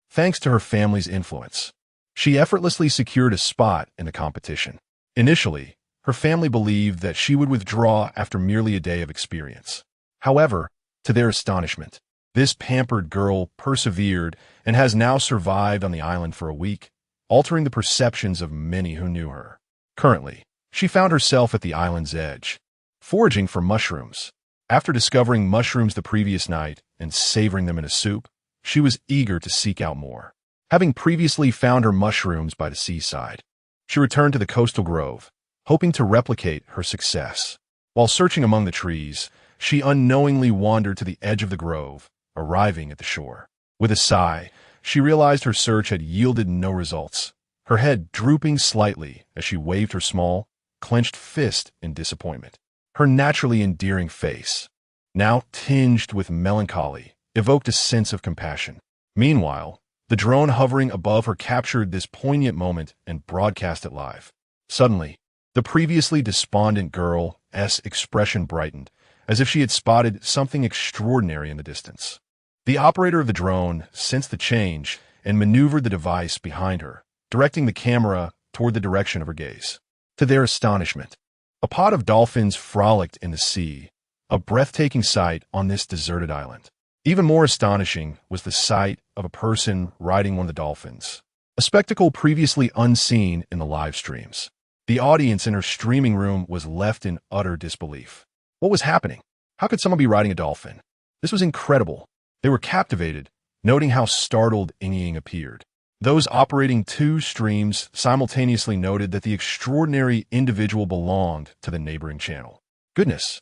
Thanks to her family's influence, she effortlessly secured a spot in the competition. Initially, her family believed that she would withdraw after merely a day of experience. However, to their astonishment, this pampered girl persevered and has now survived on the island for a week, altering the perceptions of many who knew her. Currently, she found herself at the island's edge, foraging for mushrooms. After discovering mushrooms the previous night and savoring them in a soup, she was eager to seek out more. Having previously found her mushrooms by the seaside, she returned to the coastal grove, hoping to replicate her success. While searching among the trees, she unknowingly wandered to the edge of the grove, arriving at the shore. With a sigh, she realized her search had yielded no results, her head drooping slightly as she waved her small, clenched fist in disappointment. Her naturally endearing face, now tinged with melancholy, evoked a sense of compassion. Meanwhile, the drone hovering above her captured this poignant moment and broadcast it live. Suddenly, the previously despondent girl's expression brightened, as if she had spotted something extraordinary in the distance. The operator of the drone sensed the change and maneuvered the device behind her, directing the camera toward the direction of her gaze. To their astonishment, a pod of dolphins frolicked in the sea, a breathtaking sight on this deserted island. Even more astonishing was the sight of a person riding one of the dolphins, a spectacle previously unseen in the live streams. The audience in her streaming room was left in utter disbelief. What was happening? How could someone be riding a dolphin? This was incredible. They were captivated, noting how startled Ying appeared. Those operating two streams simultaneously noted that the extraordinary individual belonged to the neighboring channel. Goodness,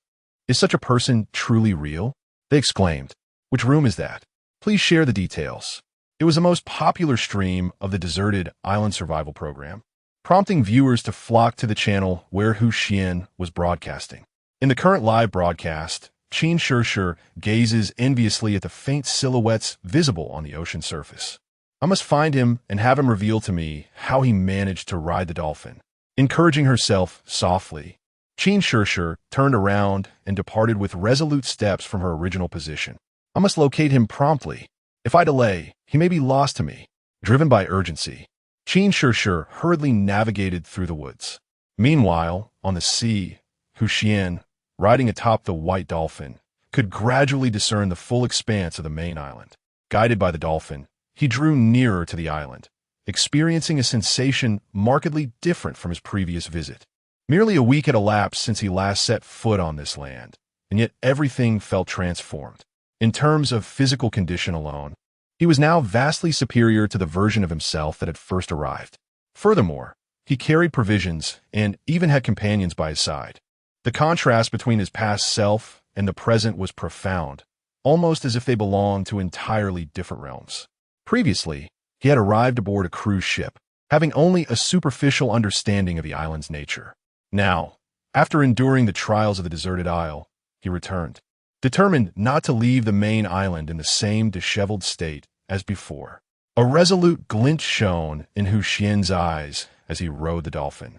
is such a person truly real? They exclaimed. Which room is that? Please share the details. It was the most popular stream of the deserted island survival program, prompting viewers to flock to the channel where Xuan was broadcasting. In the current live broadcast, Xuan gazes enviously at the faint silhouettes visible on the ocean surface. I must find him and have him reveal to me how he managed to ride the dolphin. Encouraging herself softly, Xuan turned around and departed with resolute steps from her original position. I must locate him promptly. If I delay, he may be lost to me. Driven by urgency, Xuan hurriedly navigated through the woods. Meanwhile, on the sea, Xuan, riding atop the white dolphin, could gradually discern the full expanse of the main island. Guided by the dolphin, he drew nearer to the island, experiencing a sensation markedly different from his previous visit. Merely a week had elapsed since he last set foot on this land, and yet everything felt transformed. In terms of physical condition alone, he was now vastly superior to the version of himself that had first arrived. Furthermore, he carried provisions and even had companions by his side. The contrast between his past self and the present was profound, almost as if they belonged to entirely different realms. Previously, he had arrived aboard a cruise ship, having only a superficial understanding of the island's nature. Now, after enduring the trials of the deserted isle, he returned, determined not to leave the main island in the same disheveled state as before. A resolute glint shone in Xuan's eyes as he rode the dolphin,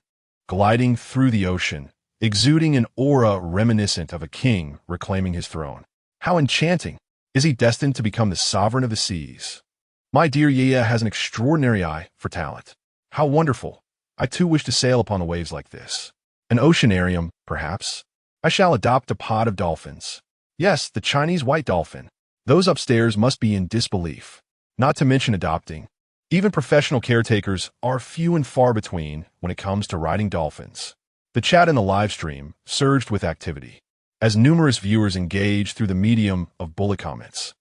gliding through the ocean, exuding an aura reminiscent of a king reclaiming his throne. How enchanting! Is he destined to become the sovereign of the seas? My dear Yaya has an extraordinary eye for talent. How wonderful! I too wish to sail upon the waves like this. An oceanarium, perhaps? I shall adopt a pod of dolphins. Yes, the Chinese white dolphin. Those upstairs must be in disbelief. Not to mention adopting. Even professional caretakers are few and far between when it comes to riding dolphins. The chat in the live stream surged with activity, as numerous viewers engaged through the medium of bullet comments.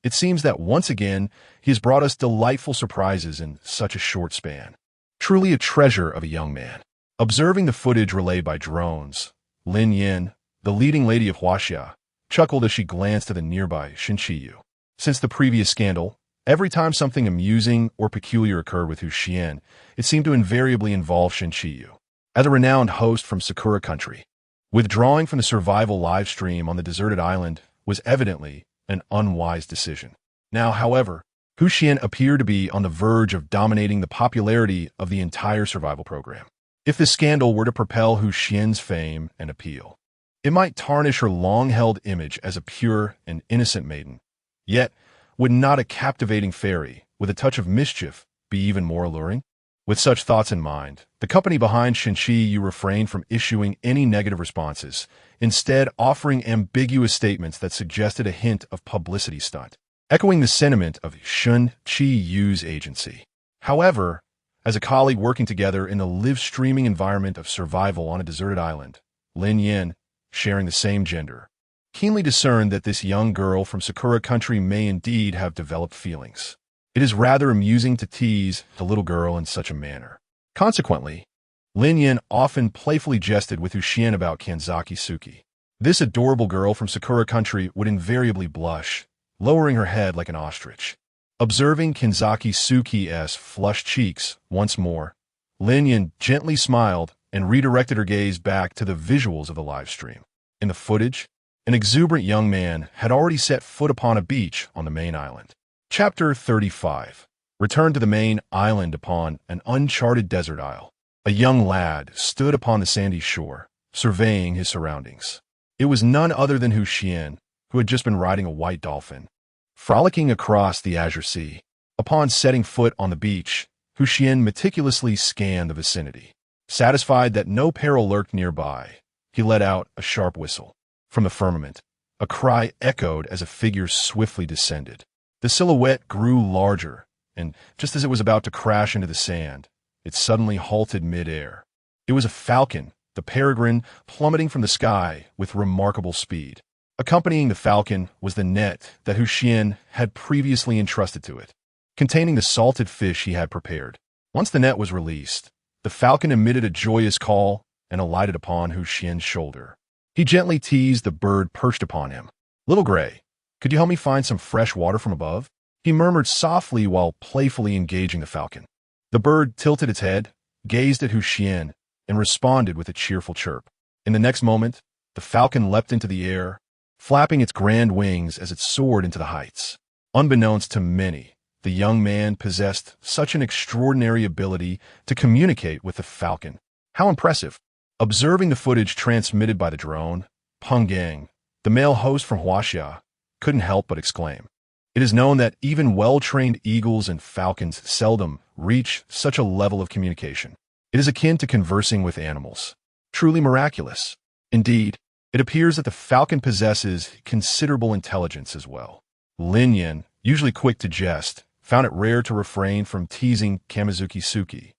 It seems that once again, he has brought us delightful surprises in such a short span. Truly a treasure of a young man. Observing the footage relayed by drones, Lin Yin, the leading lady of Huaxia, chuckled as she glanced at the nearby Shenqiyu. Since the previous scandal, every time something amusing or peculiar occurred with Xuan, it seemed to invariably involve Shenqiyu. As a renowned host from Sakura country, withdrawing from the survival live stream on the deserted island was evidently an unwise decision. Now, however, Xuan appeared to be on the verge of dominating the popularity of the entire survival program. If this scandal were to propel Xuan's fame and appeal, it might tarnish her long-held image as a pure and innocent maiden. Yet, would not a captivating fairy with a touch of mischief be even more alluring? With such thoughts in mind, the company behind Shenqiyu refrained from issuing any negative responses, instead offering ambiguous statements that suggested a hint of publicity stunt, echoing the sentiment of Shenqiyu's agency. However, as a colleague working together in the live-streaming environment of survival on a deserted island, Lin Yin, sharing the same gender, keenly discerned that this young girl from Sakura country may indeed have developed feelings. It is rather amusing to tease the little girl in such a manner. Consequently, Lin Yin often playfully jested with Xuan about Kanzaki Suki. This adorable girl from Sakura country would invariably blush, lowering her head like an ostrich. Observing Kanzaki Suki's flushed cheeks once more, Lin Yin gently smiled and redirected her gaze back to the visuals of the live stream. In the footage, an exuberant young man had already set foot upon a beach on the main island. Chapter 35. Return to the main island upon an uncharted desert isle. A young lad stood upon the sandy shore, surveying his surroundings. It was none other than Xuan, who had just been riding a white dolphin, frolicking across the azure sea. Upon setting foot on the beach, Xuan meticulously scanned the vicinity. Satisfied that no peril lurked nearby, he let out a sharp whistle. From the firmament, a cry echoed as a figure swiftly descended. The silhouette grew larger, and just as it was about to crash into the sand, it suddenly halted mid-air. It was a falcon, the peregrine, plummeting from the sky with remarkable speed. Accompanying the falcon was the net that Xuan had previously entrusted to it, containing the salted fish he had prepared. Once the net was released, the falcon emitted a joyous call and alighted upon Xuan's shoulder. He gently teased the bird perched upon him. "Little Gray, could you help me find some fresh water from above?" He murmured softly while playfully engaging the falcon. The bird tilted its head, gazed at Xuan, and responded with a cheerful chirp. In the next moment, the falcon leapt into the air, flapping its grand wings as it soared into the heights. Unbeknownst to many, the young man possessed such an extraordinary ability to communicate with the falcon. How impressive! Observing the footage transmitted by the drone, Peng Gang, the male host from Huaxia, couldn't help but exclaim. It is known that even well-trained eagles and falcons seldom reach such a level of communication. It is akin to conversing with animals. Truly miraculous. Indeed, it appears that the falcon possesses considerable intelligence as well. Lin Yin, usually quick to jest, found it rare to refrain from teasing Kamizuki-suki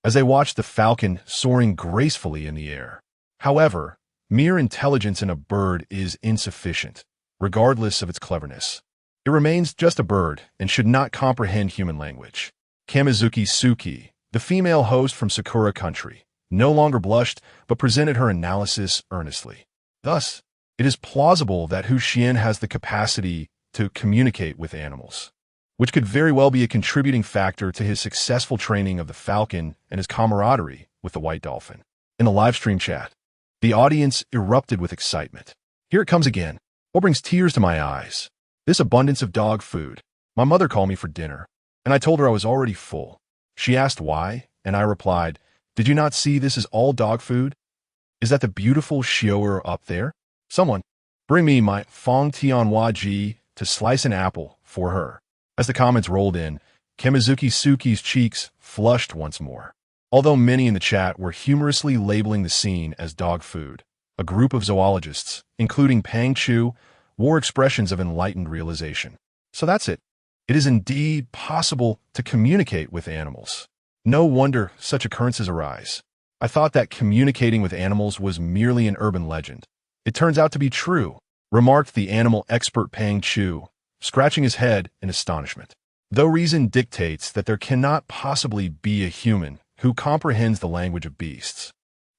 as they watched the falcon soaring gracefully in the air. However, mere intelligence in a bird is insufficient, regardless of its cleverness. It remains just a bird and should not comprehend human language. Kamizuki-suki, the female host from Sakura Country, no longer blushed but presented her analysis earnestly. Thus, it is plausible that Xuan has the capacity to communicate with animals, which could very well be a contributing factor to his successful training of the falcon and his camaraderie with the white dolphin. In the livestream chat, the audience erupted with excitement. Here it comes again. What brings tears to my eyes? This abundance of dog food. My mother called me for dinner, and I told her I was already full. She asked why, and I replied, "Did you not see this is all dog food? Is that the beautiful Xiaoer up there? Someone, bring me my Fong Tianhua Ji to slice an apple for her." As the comments rolled in, Kamizuki-suki's cheeks flushed once more. Although many in the chat were humorously labeling the scene as dog food, a group of zoologists, including Pang Chu, wore expressions of enlightened realization. So that's it. It is indeed possible to communicate with animals. No wonder such occurrences arise. I thought that communicating with animals was merely an urban legend. It turns out to be true, remarked the animal expert Pang Chu, scratching his head in astonishment. Though reason dictates that there cannot possibly be a human who comprehends the language of beasts,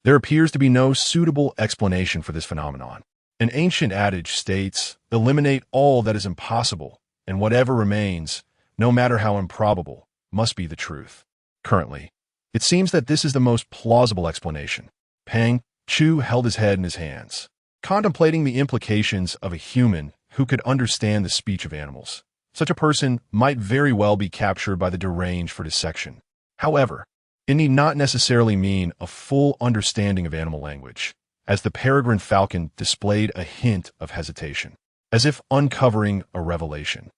there appears to be no suitable explanation for this phenomenon. An ancient adage states, "Eliminate all that is impossible, and whatever remains, no matter how improbable, must be the truth." Currently, it seems that this is the most plausible explanation. Pang Chu held his head in his hands, contemplating the implications of a human who could understand the speech of animals. Such a person might very well be captured by the deranged for dissection. However, it need not necessarily mean a full understanding of animal language, as the peregrine falcon displayed a hint of hesitation, as if uncovering a revelation.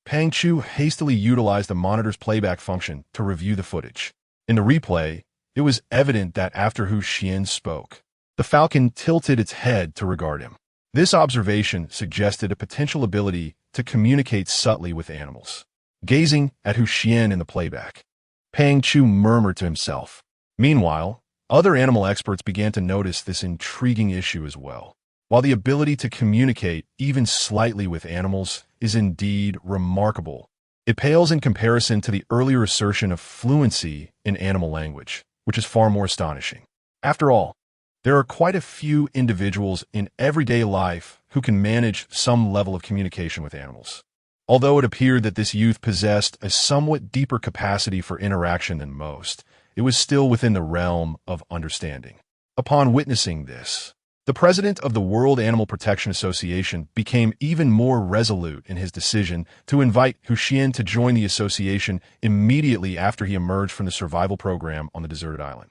Pang Chu hastily utilized the monitor's playback function to review the footage. In the replay, it was evident that after Xuan spoke, the falcon tilted its head to regard him. This observation suggested a potential ability to communicate subtly with animals. Gazing at Xuan in the playback, Pang Chu murmured to himself. Meanwhile, other animal experts began to notice this intriguing issue as well. While the ability to communicate even slightly with animals is indeed remarkable, it pales in comparison to the earlier assertion of fluency in animal language, which is far more astonishing. After all, there are quite a few individuals in everyday life who can manage some level of communication with animals. Although it appeared that this youth possessed a somewhat deeper capacity for interaction than most, it was still within the realm of understanding. Upon witnessing this, the president of the World Animal Protection Association became even more resolute in his decision to invite Xuan to join the association immediately after he emerged from the survival program on the deserted island.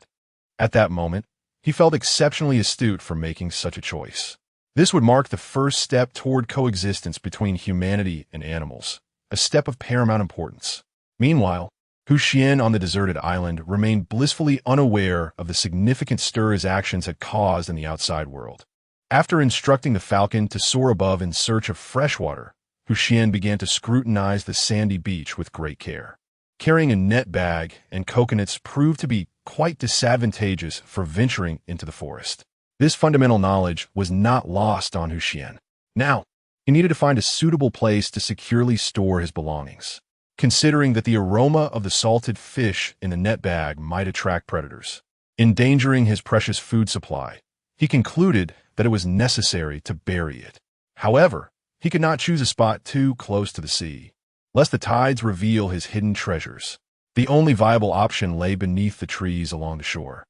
At that moment, he felt exceptionally astute for making such a choice. This would mark the first step toward coexistence between humanity and animals, a step of paramount importance. Meanwhile, Xuan on the deserted island remained blissfully unaware of the significant stir his actions had caused in the outside world. After instructing the falcon to soar above in search of fresh water, Xuan began to scrutinize the sandy beach with great care. Carrying a net bag and coconuts proved to be quite disadvantageous for venturing into the forest. This fundamental knowledge was not lost on Xuan. Now, he needed to find a suitable place to securely store his belongings, considering that the aroma of the salted fish in the net bag might attract predators, endangering his precious food supply. He concluded that it was necessary to bury it. However, he could not choose a spot too close to the sea, lest the tides reveal his hidden treasures. The only viable option lay beneath the trees along the shore.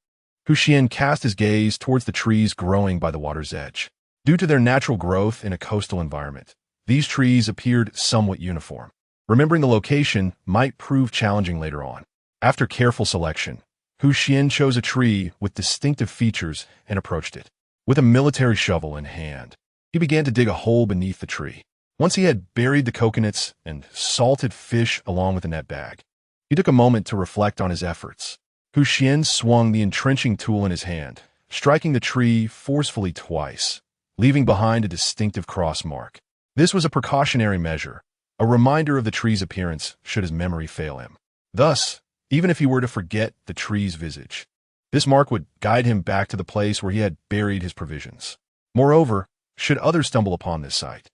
Xuan cast his gaze towards the trees growing by the water's edge. Due to their natural growth in a coastal environment, these trees appeared somewhat uniform. Remembering the location might prove challenging later on. After careful selection, Xuan chose a tree with distinctive features and approached it. With a military shovel in hand, he began to dig a hole beneath the tree. Once he had buried the coconuts and salted fish along with the net bag, he took a moment to reflect on his efforts. Xuan swung the entrenching tool in his hand, striking the tree forcefully twice, leaving behind a distinctive cross mark. This was a precautionary measure, a reminder of the tree's appearance should his memory fail him. Thus, even if he were to forget the tree's visage, this mark would guide him back to the place where he had buried his provisions. Moreover, should others stumble upon this site,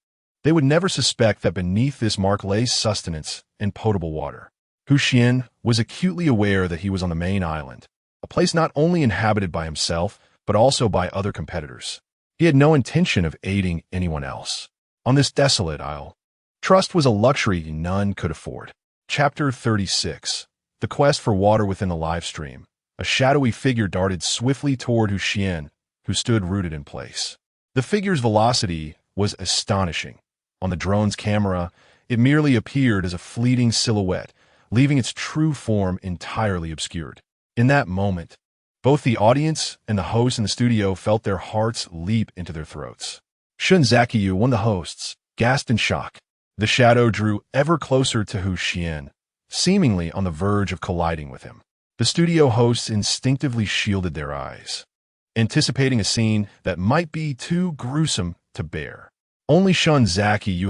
they would never suspect that beneath this mark lay sustenance and potable water. Xuan was acutely aware that he was on the main island, a place not only inhabited by himself, but also by other competitors. He had no intention of aiding anyone else. On this desolate isle, trust was a luxury none could afford. Chapter 36. The Quest for Water Within the Live Stream. A shadowy figure darted swiftly toward Xuan, who stood rooted in place. The figure's velocity was astonishing. On the drone's camera, it merely appeared as a fleeting silhouette, leaving its true form entirely obscured. In that moment, both the audience and the host in the studio felt their hearts leap into their throats. Xuan, one of the hosts, gasped in shock. The shadow drew ever closer to Xuan, seemingly on the verge of colliding with him. The studio hosts instinctively shielded their eyes, anticipating a scene that might be too gruesome to bear. Only Xuan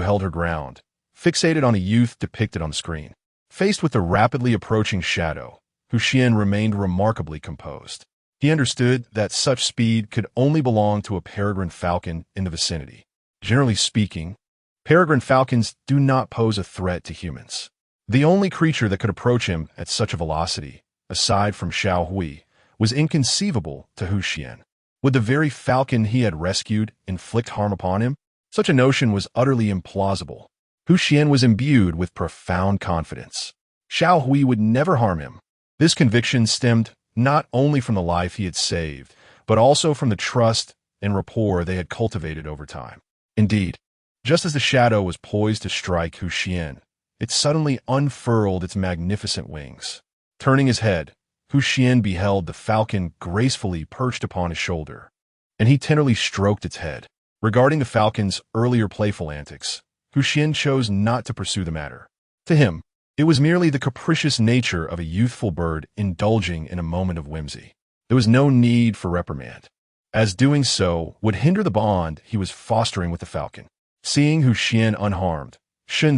held her ground, fixated on the youth depicted on the screen. Faced with the rapidly approaching shadow, Xuan remained remarkably composed. He understood that such speed could only belong to a peregrine falcon in the vicinity. Generally speaking, peregrine falcons do not pose a threat to humans. The only creature that could approach him at such a velocity, aside from Xiaohui, was inconceivable to Xuan. Would the very falcon he had rescued inflict harm upon him? Such a notion was utterly implausible. Xuan was imbued with profound confidence. Xiaohui would never harm him. This conviction stemmed not only from the life he had saved, but also from the trust and rapport they had cultivated over time. Indeed, just as the shadow was poised to strike Xuan, it suddenly unfurled its magnificent wings. Turning his head, Xuan beheld the falcon gracefully perched upon his shoulder, and he tenderly stroked its head. Regarding the falcon's earlier playful antics, Xuan chose not to pursue the matter. To him, it was merely the capricious nature of a youthful bird indulging in a moment of whimsy. There was no need for reprimand, as doing so would hinder the bond he was fostering with the falcon. Seeing Xuan unharmed, Xuan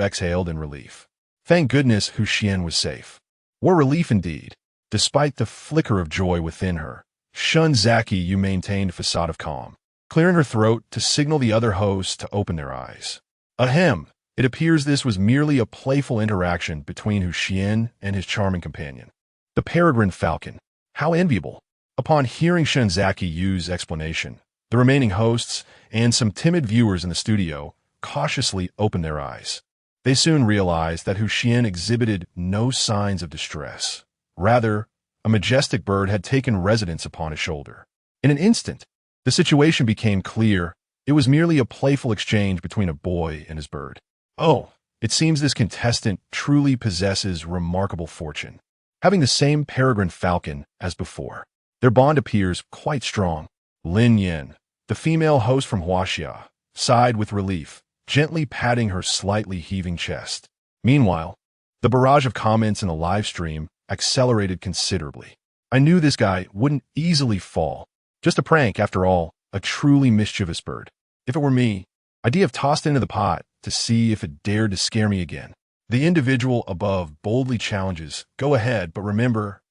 exhaled in relief. Thank goodness Xuan was safe. What relief indeed. Despite the flicker of joy within her, Xuan maintained a facade of calm, clearing her throat to signal the other hosts to open their eyes. Ahem! It appears this was merely a playful interaction between Xuan and his charming companion. The peregrine falcon. How enviable! Upon hearing Xuan's explanation, the remaining hosts and some timid viewers in the studio cautiously opened their eyes. They soon realized that Xuan exhibited no signs of distress. Rather, a majestic bird had taken residence upon his shoulder. In an instant, the situation became clear. It was merely a playful exchange between a boy and his bird. Oh, it seems this contestant truly possesses remarkable fortune, having the same peregrine falcon as before. Their bond appears quite strong. Lin Yin, the female host from Huaxia, sighed with relief, gently patting her slightly heaving chest. Meanwhile, the barrage of comments in the live stream accelerated considerably. I knew this guy wouldn't easily fall. Just a prank, after all, a truly mischievous bird. If it were me, I'd have tossed it into the pot to see if it dared to scare me again. The individual above boldly challenges, go ahead, but remember,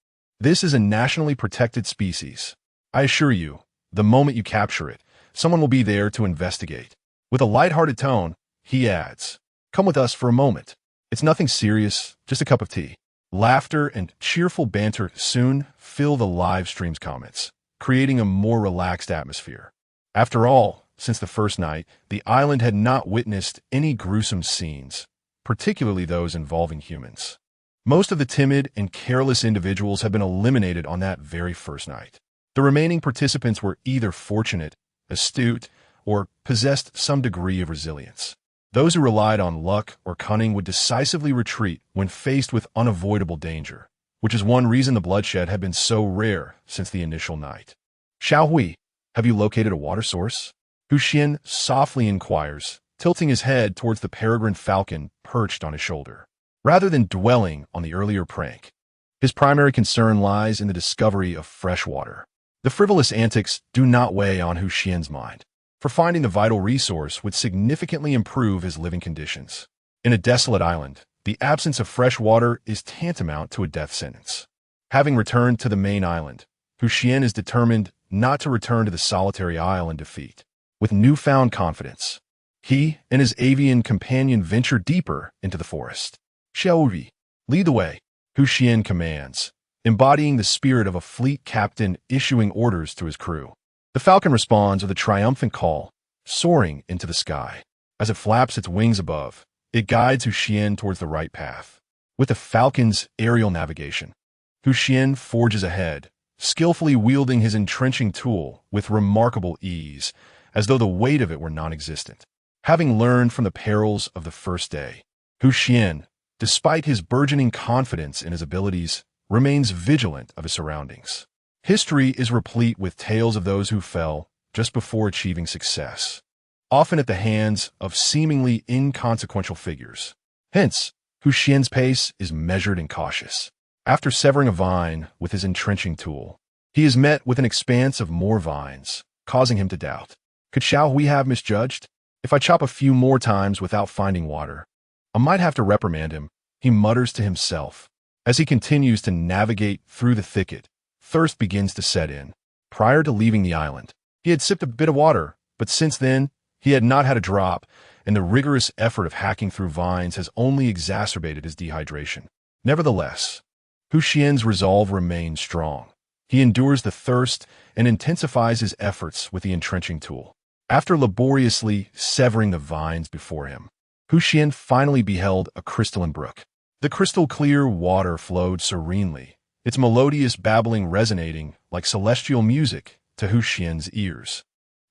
this is a nationally protected species. I assure you, the moment you capture it, someone will be there to investigate. With a lighthearted tone, he adds, come with us for a moment. It's nothing serious, just a cup of tea. Laughter and cheerful banter soon fill the live stream's comments, creating a more relaxed atmosphere. After all, since the first night, the island had not witnessed any gruesome scenes, particularly those involving humans. Most of the timid and careless individuals had been eliminated on that very first night. The remaining participants were either fortunate, astute, or possessed some degree of resilience. Those who relied on luck or cunning would decisively retreat when faced with unavoidable danger, which is one reason the bloodshed had been so rare since the initial night. Xiaohui, have you located a water source? Xuan softly inquires, tilting his head towards the peregrine falcon perched on his shoulder. Rather than dwelling on the earlier prank, his primary concern lies in the discovery of fresh water. The frivolous antics do not weigh on Xuan's mind, for finding the vital resource would significantly improve his living conditions. In a desolate island, the absence of fresh water is tantamount to a death sentence. Having returned to the main island, Xuan is determined not to return to the solitary isle in defeat. With newfound confidence, he and his avian companion venture deeper into the forest. Xiaoyu, lead the way, Xuan commands, embodying the spirit of a fleet captain issuing orders to his crew. The falcon responds with a triumphant call, soaring into the sky. As it flaps its wings above, it guides Xuan towards the right path. With the falcon's aerial navigation, Xuan forges ahead, skillfully wielding his entrenching tool with remarkable ease, as though the weight of it were non-existent. Having learned from the perils of the first day, Xuan, despite his burgeoning confidence in his abilities, remains vigilant of his surroundings. History is replete with tales of those who fell just before achieving success, often at the hands of seemingly inconsequential figures. Hence, Xuan's pace is measured and cautious. After severing a vine with his entrenching tool, he is met with an expanse of more vines, causing him to doubt. Could Xiaohui have misjudged? If I chop a few more times without finding water, I might have to reprimand him, he mutters to himself. As he continues to navigate through the thicket, thirst begins to set in. Prior to leaving the island, he had sipped a bit of water, but since then, he had not had a drop, and the rigorous effort of hacking through vines has only exacerbated his dehydration. Nevertheless, Xuan's resolve remains strong. He endures the thirst and intensifies his efforts with the entrenching tool. After laboriously severing the vines before him, Xuan finally beheld a crystalline brook. The crystal-clear water flowed serenely, its melodious babbling resonating like celestial music to Xuan's ears.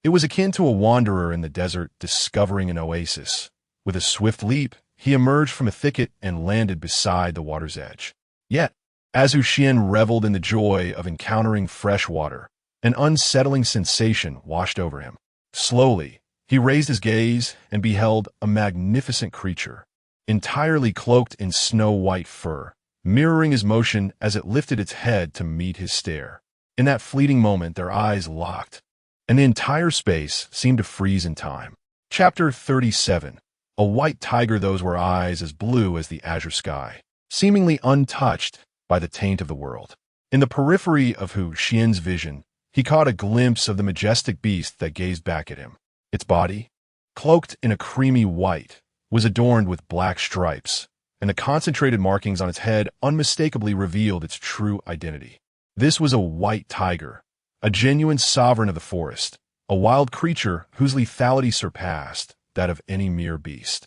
It was akin to a wanderer in the desert discovering an oasis. With a swift leap, he emerged from a thicket and landed beside the water's edge. Yet, as Xuan reveled in the joy of encountering fresh water, an unsettling sensation washed over him. Slowly, he raised his gaze and beheld a magnificent creature, entirely cloaked in snow-white fur, mirroring his motion as it lifted its head to meet his stare. In that fleeting moment, their eyes locked, and the entire space seemed to freeze in time. Chapter 37. A white tiger. Those were eyes as blue as the azure sky, seemingly untouched by the taint of the world. In the periphery of Xuan's vision, he caught a glimpse of the majestic beast that gazed back at him. Its body, cloaked in a creamy white, was adorned with black stripes, and the concentrated markings on its head unmistakably revealed its true identity. This was a white tiger, a genuine sovereign of the forest, a wild creature whose lethality surpassed that of any mere beast.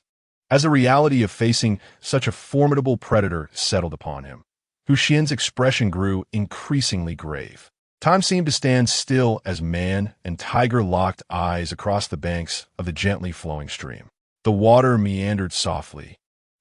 As the reality of facing such a formidable predator settled upon him, Xuan's expression grew increasingly grave. Time seemed to stand still as man and tiger locked eyes across the banks of the gently flowing stream. The water meandered softly,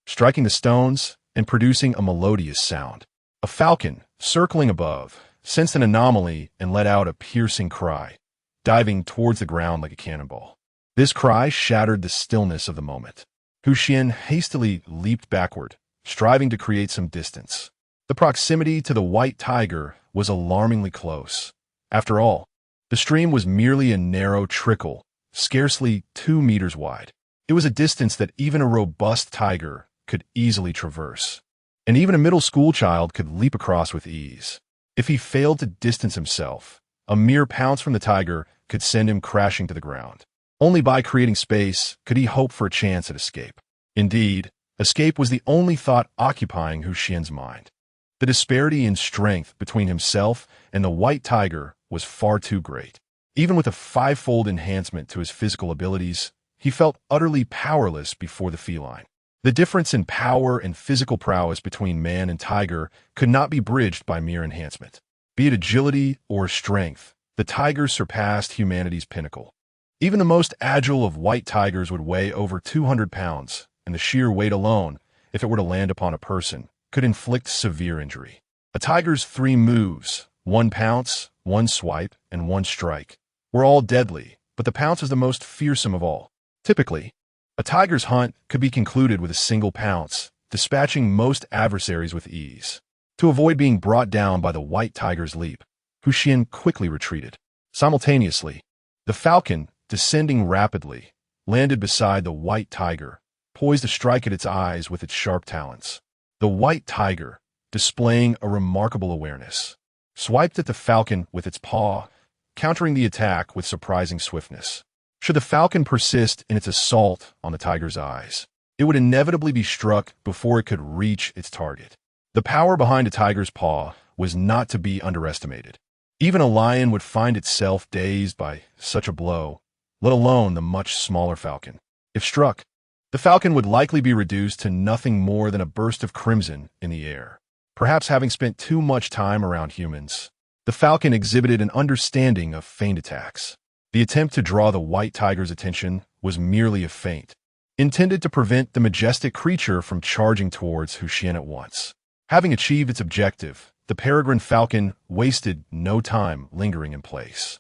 striking the stones and producing a melodious sound. A falcon, circling above, sensed an anomaly and let out a piercing cry, diving towards the ground like a cannonball. This cry shattered the stillness of the moment. Xuan hastily leaped backward, striving to create some distance. The proximity to the white tiger was alarmingly close. After all, the stream was merely a narrow trickle, scarcely 2 meters wide. It was a distance that even a robust tiger could easily traverse, and even a middle school child could leap across with ease. If he failed to distance himself, a mere pounce from the tiger could send him crashing to the ground. Only by creating space could he hope for a chance at escape. Indeed, escape was the only thought occupying Xuan's mind. The disparity in strength between himself and the white tiger was far too great. Even with a 5-fold enhancement to his physical abilities, he felt utterly powerless before the feline. The difference in power and physical prowess between man and tiger could not be bridged by mere enhancement. Be it agility or strength, the tiger surpassed humanity's pinnacle. Even the most agile of white tigers would weigh over 200 pounds, and the sheer weight alone, if it were to land upon a person, could inflict severe injury. A tiger's 3 moves, 1 pounce, 1 swipe, and 1 strike, were all deadly, but the pounce was the most fearsome of all. Typically, a tiger's hunt could be concluded with a single pounce, dispatching most adversaries with ease. To avoid being brought down by the white tiger's leap, Xuan quickly retreated. Simultaneously, the falcon, descending rapidly, landed beside the white tiger, poised to strike at its eyes with its sharp talons. The white tiger, displaying a remarkable awareness, swiped at the falcon with its paw, countering the attack with surprising swiftness. Should the falcon persist in its assault on the tiger's eyes, it would inevitably be struck before it could reach its target. The power behind a tiger's paw was not to be underestimated. Even a lion would find itself dazed by such a blow, let alone the much smaller falcon. If struck, the falcon would likely be reduced to nothing more than a burst of crimson in the air. Perhaps having spent too much time around humans, the falcon exhibited an understanding of feigned attacks. The attempt to draw the white tiger's attention was merely a feint, intended to prevent the majestic creature from charging towards Xuan at once. Having achieved its objective, the peregrine falcon wasted no time lingering in place.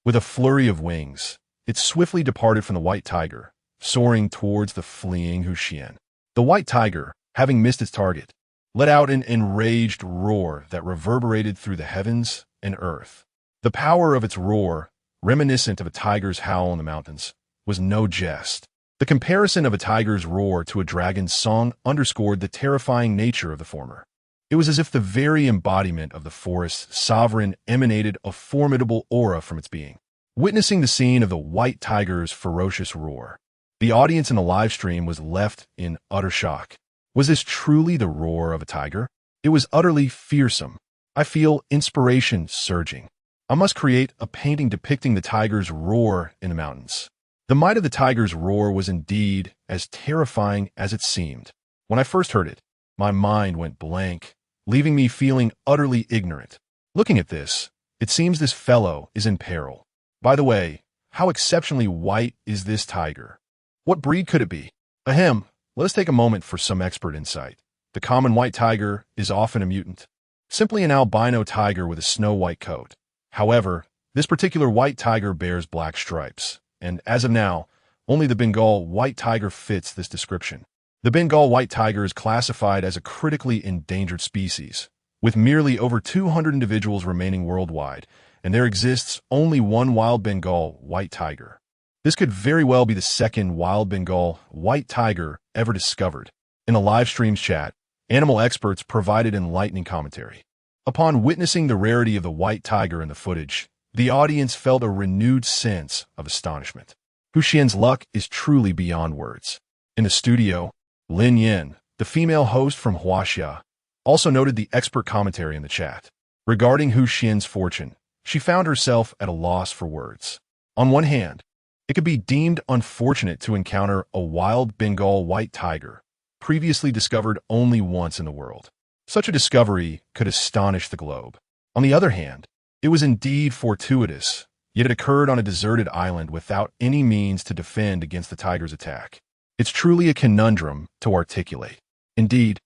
With a flurry of wings, it swiftly departed from the white tiger, soaring towards the fleeing Xuan. The white tiger, having missed its target, let out an enraged roar that reverberated through the heavens and earth. The power of its roar, reminiscent of a tiger's howl in the mountains, was no jest. The comparison of a tiger's roar to a dragon's song underscored the terrifying nature of the former. It was as if the very embodiment of the forest's sovereign emanated a formidable aura from its being. Witnessing the scene of the white tiger's ferocious roar, the audience in the live stream was left in utter shock. Was this truly the roar of a tiger? It was utterly fearsome. I feel inspiration surging. I must create a painting depicting the tiger's roar in the mountains. The might of the tiger's roar was indeed as terrifying as it seemed. When I first heard it, my mind went blank, leaving me feeling utterly ignorant. Looking at this, it seems this fellow is in peril. By the way, how exceptionally white is this tiger? What breed could it be? Ahem, let us take a moment for some expert insight. The common white tiger is often a mutant, simply an albino tiger with a snow-white coat. However, this particular white tiger bears black stripes, and as of now, only the Bengal white tiger fits this description. The Bengal white tiger is classified as a critically endangered species, with merely over 200 individuals remaining worldwide, and there exists only one wild Bengal white tiger. This could very well be the second wild Bengal white tiger ever discovered. In a live stream's chat, animal experts provided enlightening commentary. Upon witnessing the rarity of the white tiger in the footage, the audience felt a renewed sense of astonishment. Xuan's luck is truly beyond words. In the studio, Lin Yin, the female host from Huaxia, also noted the expert commentary in the chat. Regarding Xuan's fortune, she found herself at a loss for words. On one hand, it could be deemed unfortunate to encounter a wild Bengal white tiger, previously discovered only once in the world. Such a discovery could astonish the globe. On the other hand, it was indeed fortuitous, yet it occurred on a deserted island without any means to defend against the tiger's attack. It's truly a conundrum to articulate. Indeed,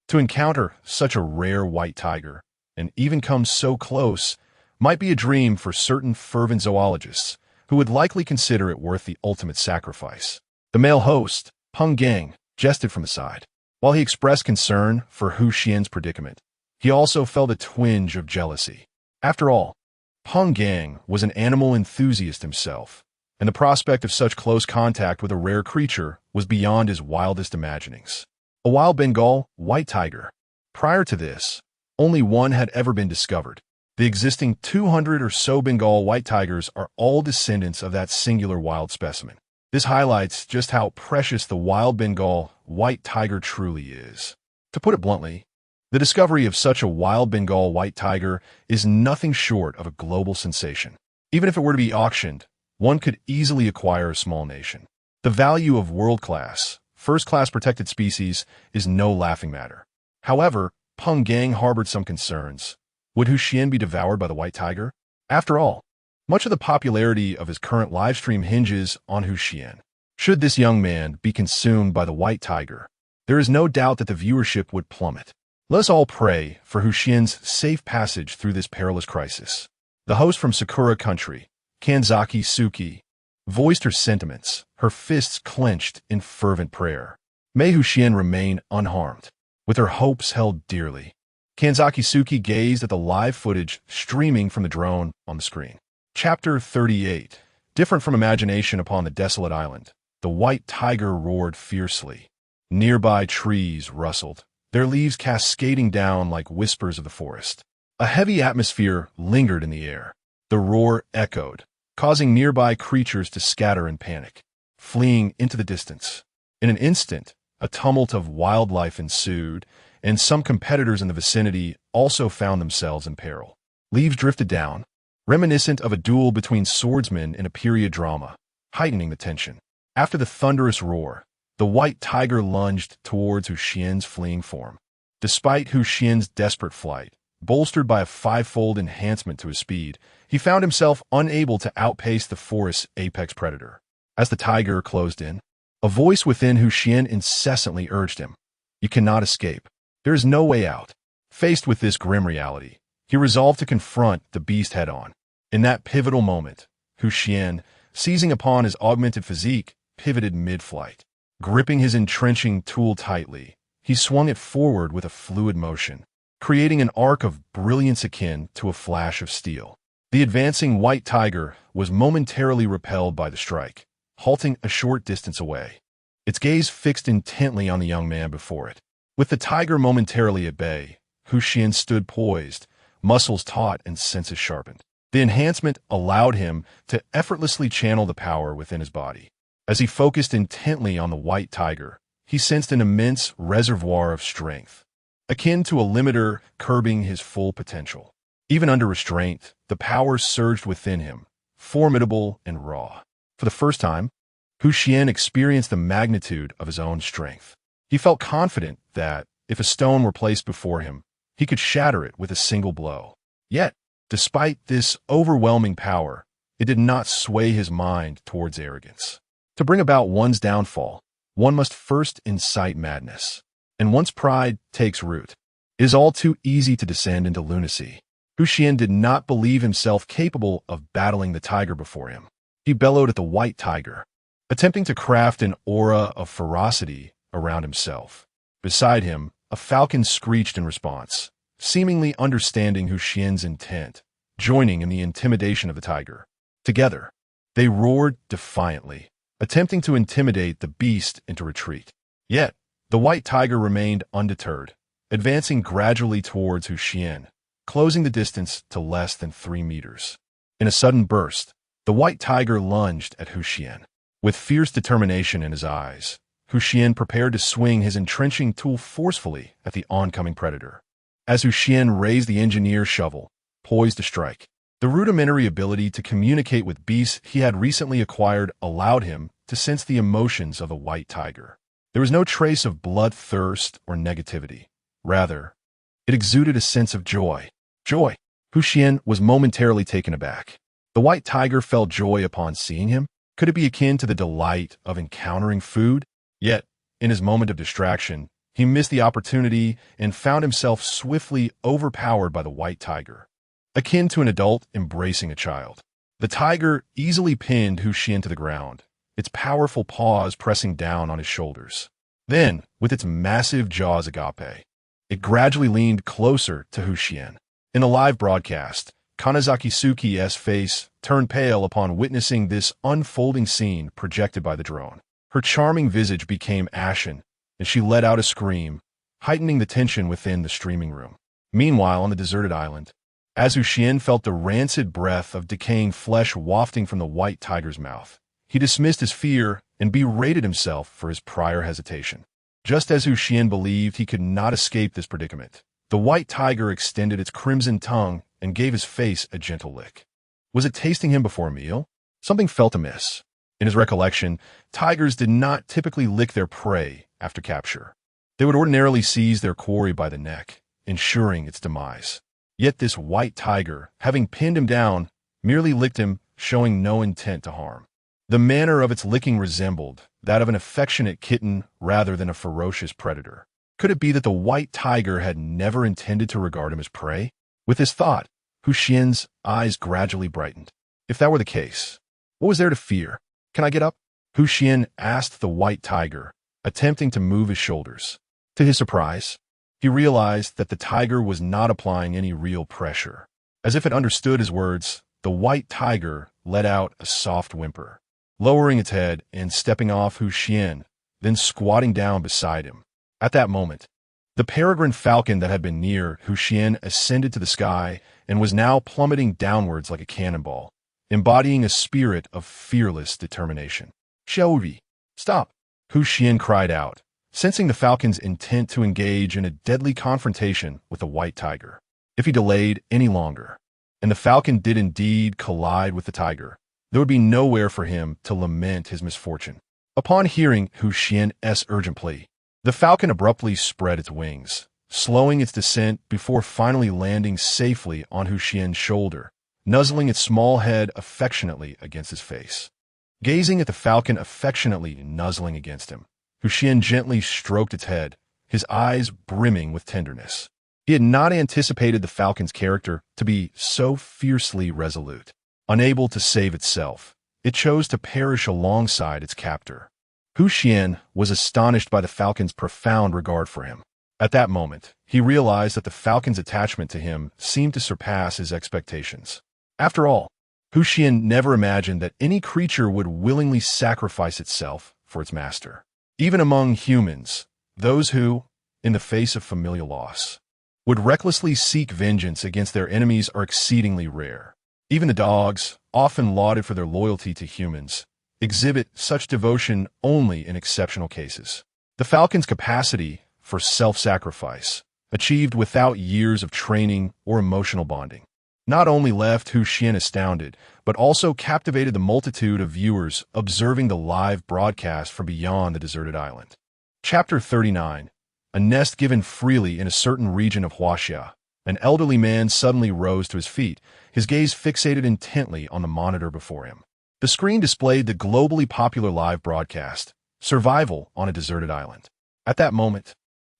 to encounter such a rare white tiger, and even come so close, might be a dream for certain fervent zoologists, who would likely consider it worth the ultimate sacrifice. The male host, Peng Gang, jested from the side. While he expressed concern for Xuan's predicament, he also felt a twinge of jealousy. After all, Peng Gang was an animal enthusiast himself, and the prospect of such close contact with a rare creature was beyond his wildest imaginings. A wild Bengal white tiger. Prior to this, only one had ever been discovered. The existing 200 or so Bengal white tigers are all descendants of that singular wild specimen. This highlights just how precious the wild Bengal white tiger truly is. To put it bluntly, the discovery of such a wild Bengal white tiger is nothing short of a global sensation. Even if it were to be auctioned, one could easily acquire a small nation. The value of world-class, first-class protected species is no laughing matter. However, Peng Gang harbored some concerns. Would Xuan be devoured by the white tiger? After all, much of the popularity of his current livestream hinges on Xuan. Should this young man be consumed by the white tiger, there is no doubt that the viewership would plummet. Let us all pray for Xuan's safe passage through this perilous crisis. The host from Sakura Country, Kanzaki Suki, voiced her sentiments, her fists clenched in fervent prayer. May Xuan remain unharmed, with her hopes held dearly. Kanzaki Suki gazed at the live footage streaming from the drone on the screen. Chapter 38. Different from imagination upon the desolate island, the white tiger roared fiercely. Nearby trees rustled, their leaves cascading down like whispers of the forest. A heavy atmosphere lingered in the air. The roar echoed, causing nearby creatures to scatter in panic, fleeing into the distance. In an instant, a tumult of wildlife ensued, and some competitors in the vicinity also found themselves in peril. Leaves drifted down, reminiscent of a duel between swordsmen in a period drama, heightening the tension. After the thunderous roar, the white tiger lunged towards Xuan's fleeing form. Despite Xuan's desperate flight, bolstered by a five-fold enhancement to his speed, he found himself unable to outpace the forest's apex predator. As the tiger closed in, a voice within Xuan incessantly urged him, "You cannot escape. There is no way out." Faced with this grim reality, he resolved to confront the beast head-on. In that pivotal moment, Xuan, seizing upon his augmented physique, pivoted mid-flight. Gripping his entrenching tool tightly, he swung it forward with a fluid motion, creating an arc of brilliance akin to a flash of steel. The advancing white tiger was momentarily repelled by the strike, halting a short distance away, its gaze fixed intently on the young man before it. With the tiger momentarily at bay, Xuan stood poised, muscles taut and senses sharpened. The enhancement allowed him to effortlessly channel the power within his body. As he focused intently on the white tiger, he sensed an immense reservoir of strength, akin to a limiter curbing his full potential. Even under restraint, the power surged within him, formidable and raw. For the first time, Xuan experienced the magnitude of his own strength. He felt confident that, if a stone were placed before him, he could shatter it with a single blow. Yet, despite this overwhelming power, it did not sway his mind towards arrogance. To bring about one's downfall, one must first incite madness. And once pride takes root, it is all too easy to descend into lunacy. Xuan did not believe himself capable of battling the tiger before him. He bellowed at the white tiger, attempting to craft an aura of ferocity around himself. Beside him, a falcon screeched in response, seemingly understanding Xuan's intent, joining in the intimidation of the tiger. Together, they roared defiantly, attempting to intimidate the beast into retreat. Yet, the white tiger remained undeterred, advancing gradually towards Xuan, closing the distance to less than 3 meters. In a sudden burst, the white tiger lunged at Xuan. With fierce determination in his eyes, Xuan prepared to swing his entrenching tool forcefully at the oncoming predator. As Xuan raised the engineer's shovel, poised to strike, the rudimentary ability to communicate with beasts he had recently acquired allowed him to sense the emotions of a white tiger. There was no trace of bloodthirst or negativity. Rather, it exuded a sense of joy. Joy. Xuan was momentarily taken aback. The white tiger felt joy upon seeing him. Could it be akin to the delight of encountering food? Yet, in his moment of distraction, he missed the opportunity and found himself swiftly overpowered by the white tiger, akin to an adult embracing a child. The tiger easily pinned Xuan to the ground, its powerful paws pressing down on his shoulders. Then, with its massive jaws agape, it gradually leaned closer to Xuan. In a live broadcast, Kanazaki Suki's face turned pale upon witnessing this unfolding scene projected by the drone. Her charming visage became ashen, and she let out a scream, heightening the tension within the streaming room. Meanwhile, on the deserted island, as Xuan felt the rancid breath of decaying flesh wafting from the white tiger's mouth, he dismissed his fear and berated himself for his prior hesitation. Just as Xuan believed he could not escape this predicament, the white tiger extended its crimson tongue and gave his face a gentle lick. Was it tasting him before a meal? Something felt amiss. In his recollection, tigers did not typically lick their prey after capture. They would ordinarily seize their quarry by the neck, ensuring its demise. Yet this white tiger, having pinned him down, merely licked him, showing no intent to harm. The manner of its licking resembled that of an affectionate kitten rather than a ferocious predator. Could it be that the white tiger had never intended to regard him as prey? With this thought, Xuan's eyes gradually brightened. If that were the case, what was there to fear? Can I get up? Xuan asked the white tiger, attempting to move his shoulders. To his surprise, he realized that the tiger was not applying any real pressure. As if it understood his words, the white tiger let out a soft whimper. Lowering its head and stepping off Xuan, then squatting down beside him. At that moment, the peregrine falcon that had been near Xuan ascended to the sky and was now plummeting downwards like a cannonball, embodying a spirit of fearless determination. Xiaoyi, stop! Xuan cried out, sensing the falcon's intent to engage in a deadly confrontation with the white tiger. If he delayed any longer, and the falcon did indeed collide with the tiger, there would be nowhere for him to lament his misfortune. Upon hearing Xuan's urgent plea, the falcon abruptly spread its wings, slowing its descent before finally landing safely on Xuan's shoulder, nuzzling its small head affectionately against his face. Gazing at the falcon affectionately nuzzling against him, Xuan gently stroked its head, his eyes brimming with tenderness. He had not anticipated the falcon's character to be so fiercely resolute. Unable to save itself, it chose to perish alongside its captor. Xuan was astonished by the falcon's profound regard for him. At that moment, he realized that the falcon's attachment to him seemed to surpass his expectations. After all, Xuan never imagined that any creature would willingly sacrifice itself for its master. Even among humans, those who, in the face of familial loss, would recklessly seek vengeance against their enemies are exceedingly rare. Even the dogs, often lauded for their loyalty to humans, exhibit such devotion only in exceptional cases. The falcon's capacity for self-sacrifice, achieved without years of training or emotional bonding, not only left Xuan astounded, but also captivated the multitude of viewers observing the live broadcast from beyond the deserted island. Chapter 39. A nest given freely in a certain region of Huaxia. An elderly man suddenly rose to his feet, his gaze fixated intently on the monitor before him. The screen displayed the globally popular live broadcast, Survival on a Deserted Island. At that moment,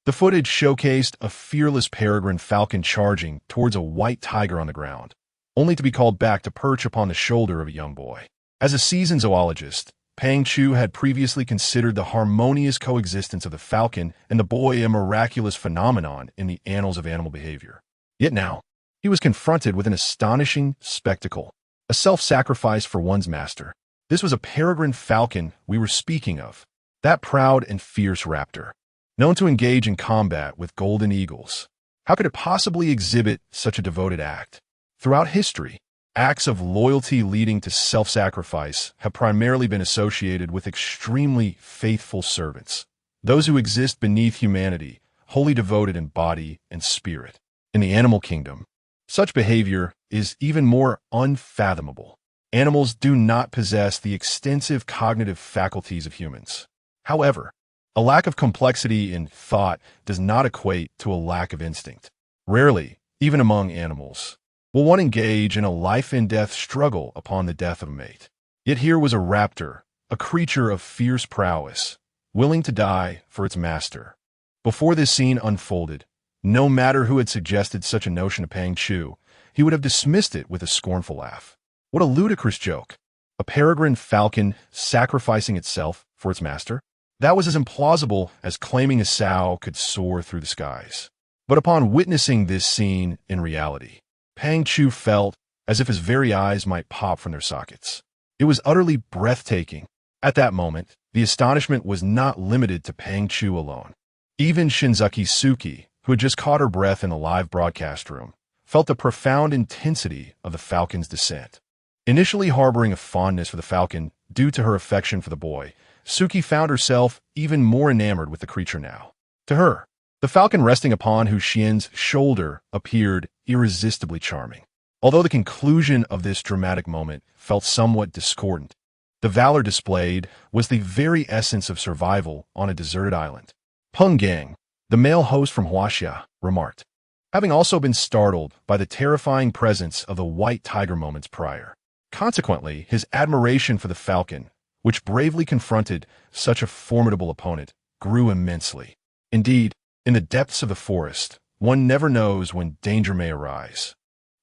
the footage showcased a fearless peregrine falcon charging towards a white tiger on the ground, only to be called back to perch upon the shoulder of a young boy. As a seasoned zoologist, Pang Chu had previously considered the harmonious coexistence of the falcon and the boy a miraculous phenomenon in the annals of animal behavior. Yet now, he was confronted with an astonishing spectacle. A self-sacrifice for one's master. This was a peregrine falcon we were speaking of. That proud and fierce raptor, known to engage in combat with golden eagles. How could it possibly exhibit such a devoted act? Throughout history, acts of loyalty leading to self-sacrifice have primarily been associated with extremely faithful servants, those who exist beneath humanity, wholly devoted in body and spirit. In the animal kingdom, such behavior is even more unfathomable. Animals do not possess the extensive cognitive faculties of humans. However, a lack of complexity in thought does not equate to a lack of instinct. Rarely, even among animals, will one engage in a life-and-death struggle upon the death of a mate. Yet here was a raptor, a creature of fierce prowess, willing to die for its master. Before this scene unfolded, no matter who had suggested such a notion to Pang Chu, he would have dismissed it with a scornful laugh. What a ludicrous joke! A peregrine falcon sacrificing itself for its master? That was as implausible as claiming a sow could soar through the skies. But upon witnessing this scene in reality, Pang Chu felt as if his very eyes might pop from their sockets. It was utterly breathtaking. At that moment, the astonishment was not limited to Pang Chu alone. Even Shinzuki Suki, who had just caught her breath in the live broadcast room, felt the profound intensity of the falcon's descent. Initially harboring a fondness for the falcon due to her affection for the boy, Suki found herself even more enamored with the creature now. To her, the falcon resting upon Xuan's shoulder appeared irresistibly charming. Although the conclusion of this dramatic moment felt somewhat discordant, the valor displayed was the very essence of survival on a deserted island. Peng Gang, the male host from Huaxia, remarked, having also been startled by the terrifying presence of the white tiger moments prior. Consequently, his admiration for the falcon, which bravely confronted such a formidable opponent, grew immensely. Indeed, in the depths of the forest, one never knows when danger may arise.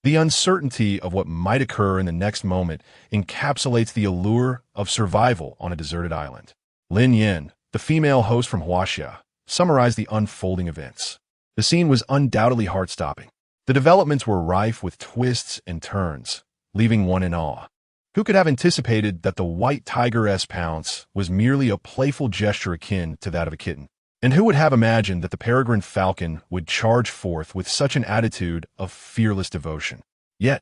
The uncertainty of what might occur in the next moment encapsulates the allure of survival on a deserted island. Lin Yin, the female host from Huaxia, summarized the unfolding events. The scene was undoubtedly heart-stopping. The developments were rife with twists and turns, leaving one in awe. Who could have anticipated that the white tiger's pounce was merely a playful gesture akin to that of a kitten? And who would have imagined that the peregrine falcon would charge forth with such an attitude of fearless devotion? Yet,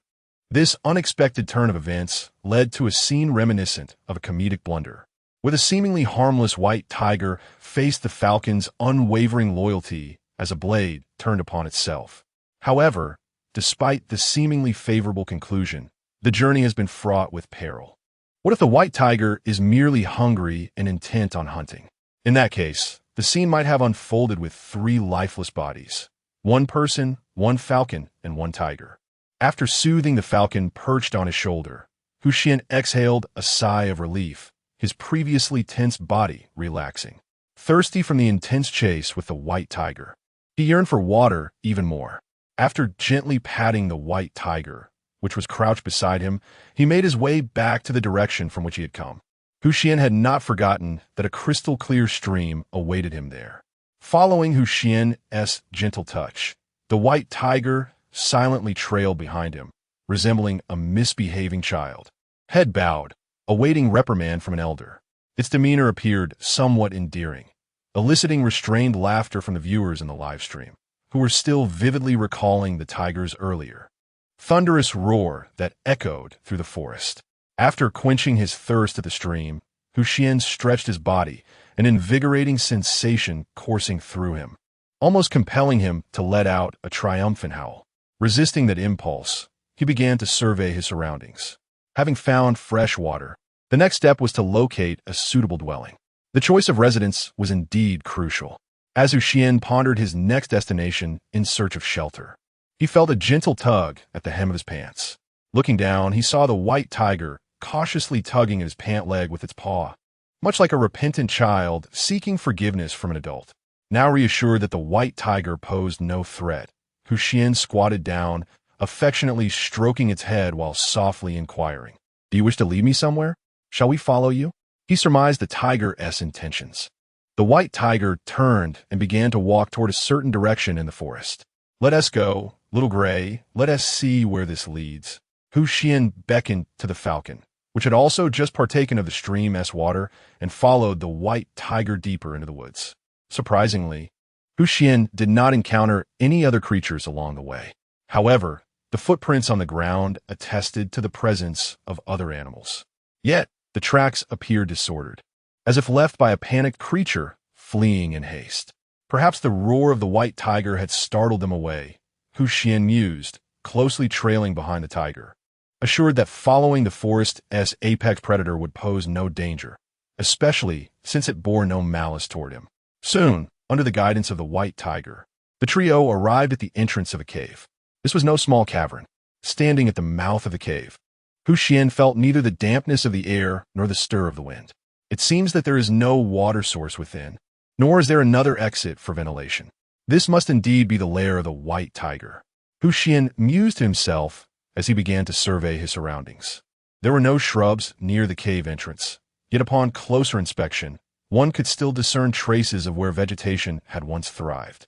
this unexpected turn of events led to a scene reminiscent of a comedic blunder, where the seemingly harmless white tiger faced the falcon's unwavering loyalty as a blade turned upon itself. However, despite the seemingly favorable conclusion, the journey has been fraught with peril. What if the white tiger is merely hungry and intent on hunting? In that case, the scene might have unfolded with 3 lifeless bodies: one person, one falcon, and one tiger. After soothing the falcon perched on his shoulder, Xuan exhaled a sigh of relief, his previously tense body relaxing. Thirsty from the intense chase with the white tiger, he yearned for water even more. After gently patting the white tiger, which was crouched beside him, he made his way back to the direction from which he had come. Xuan had not forgotten that a crystal-clear stream awaited him there. Following Xuan's gentle touch, the white tiger silently trailed behind him, resembling a misbehaving child. Head bowed, awaiting reprimand from an elder. Its demeanor appeared somewhat endearing, eliciting restrained laughter from the viewers in the live stream, who were still vividly recalling the tiger's earlier thunderous roar that echoed through the forest. After quenching his thirst at the stream, Xuan stretched his body, an invigorating sensation coursing through him, almost compelling him to let out a triumphant howl. Resisting that impulse, he began to survey his surroundings. Having found fresh water, the next step was to locate a suitable dwelling. The choice of residence was indeed crucial. As Xuan pondered his next destination in search of shelter, he felt a gentle tug at the hem of his pants. Looking down, he saw the white tiger cautiously tugging at his pant leg with its paw, much like a repentant child seeking forgiveness from an adult. Now reassured that the white tiger posed no threat, Xuan squatted down, affectionately stroking its head while softly inquiring, "Do you wish to lead me somewhere? Shall we follow you?" He surmised the tiger's intentions. The white tiger turned and began to walk toward a certain direction in the forest. "Let us go, little gray, let us see where this leads." Xuan beckoned to the falcon, which had also just partaken of the stream's water, and followed the white tiger deeper into the woods. Surprisingly, Xuan did not encounter any other creatures along the way. However, the footprints on the ground attested to the presence of other animals. Yet, the tracks appeared disordered, as if left by a panicked creature fleeing in haste. Perhaps the roar of the white tiger had startled them away, Xuan mused, closely trailing behind the tiger, assured that following the forest's apex predator would pose no danger, especially since it bore no malice toward him. Soon, under the guidance of the white tiger, the trio arrived at the entrance of a cave. This was no small cavern. Standing at the mouth of the cave, Xuan felt neither the dampness of the air nor the stir of the wind. It seems that there is no water source within, nor is there another exit for ventilation. This must indeed be the lair of the white tiger. Xuan mused to himself as he began to survey his surroundings. There were no shrubs near the cave entrance, yet upon closer inspection, one could still discern traces of where vegetation had once thrived.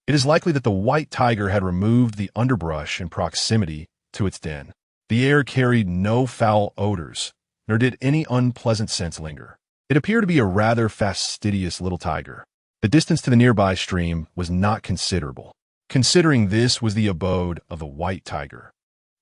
It is likely that the white tiger had removed the underbrush in proximity to its den. The air carried no foul odors, nor did any unpleasant scents linger. It appeared to be a rather fastidious little tiger. The distance to the nearby stream was not considerable, considering this was the abode of the white tiger.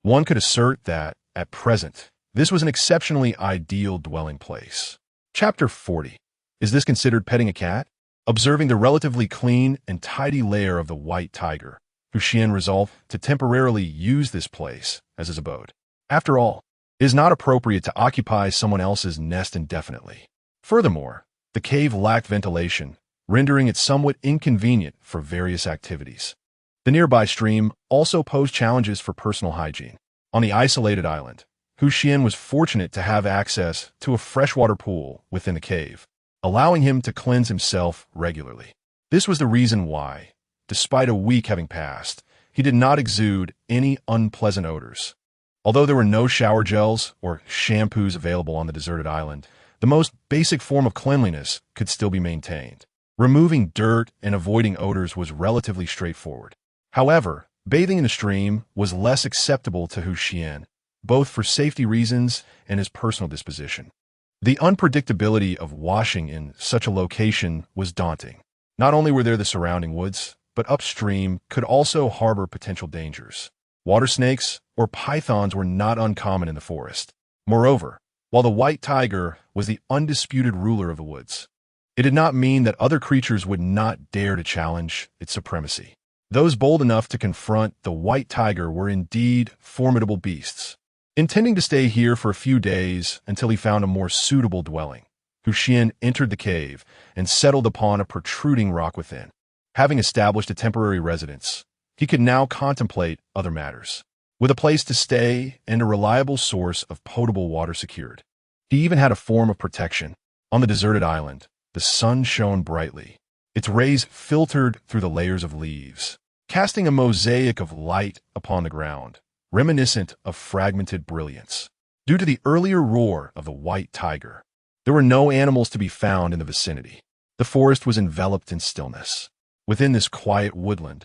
One could assert that, at present, this was an exceptionally ideal dwelling place. Chapter 40. Is this considered petting a cat? Observing the relatively clean and tidy lair of the white tiger, Xuan resolved to temporarily use this place as his abode. After all, it is not appropriate to occupy someone else's nest indefinitely. Furthermore, the cave lacked ventilation, rendering it somewhat inconvenient for various activities. The nearby stream also posed challenges for personal hygiene. On the isolated island, Xuan was fortunate to have access to a freshwater pool within the cave, allowing him to cleanse himself regularly. This was the reason why, despite a week having passed, he did not exude any unpleasant odors. Although there were no shower gels or shampoos available on the deserted island, the most basic form of cleanliness could still be maintained. Removing dirt and avoiding odors was relatively straightforward. However, bathing in the stream was less acceptable to Xuan, both for safety reasons and his personal disposition. The unpredictability of washing in such a location was daunting. Not only were there the surrounding woods, but upstream could also harbor potential dangers. Water snakes or pythons were not uncommon in the forest. Moreover, while the white tiger was the undisputed ruler of the woods, it did not mean that other creatures would not dare to challenge its supremacy. Those bold enough to confront the white tiger were indeed formidable beasts. Intending to stay here for a few days until he found a more suitable dwelling, Xuan entered the cave and settled upon a protruding rock within. Having established a temporary residence, he could now contemplate other matters. With a place to stay and a reliable source of potable water secured, he even had a form of protection. On the deserted island, the sun shone brightly. Its rays filtered through the layers of leaves, casting a mosaic of light upon the ground, reminiscent of fragmented brilliance. Due to the earlier roar of the white tiger, there were no animals to be found in the vicinity. The forest was enveloped in stillness. Within this quiet woodland,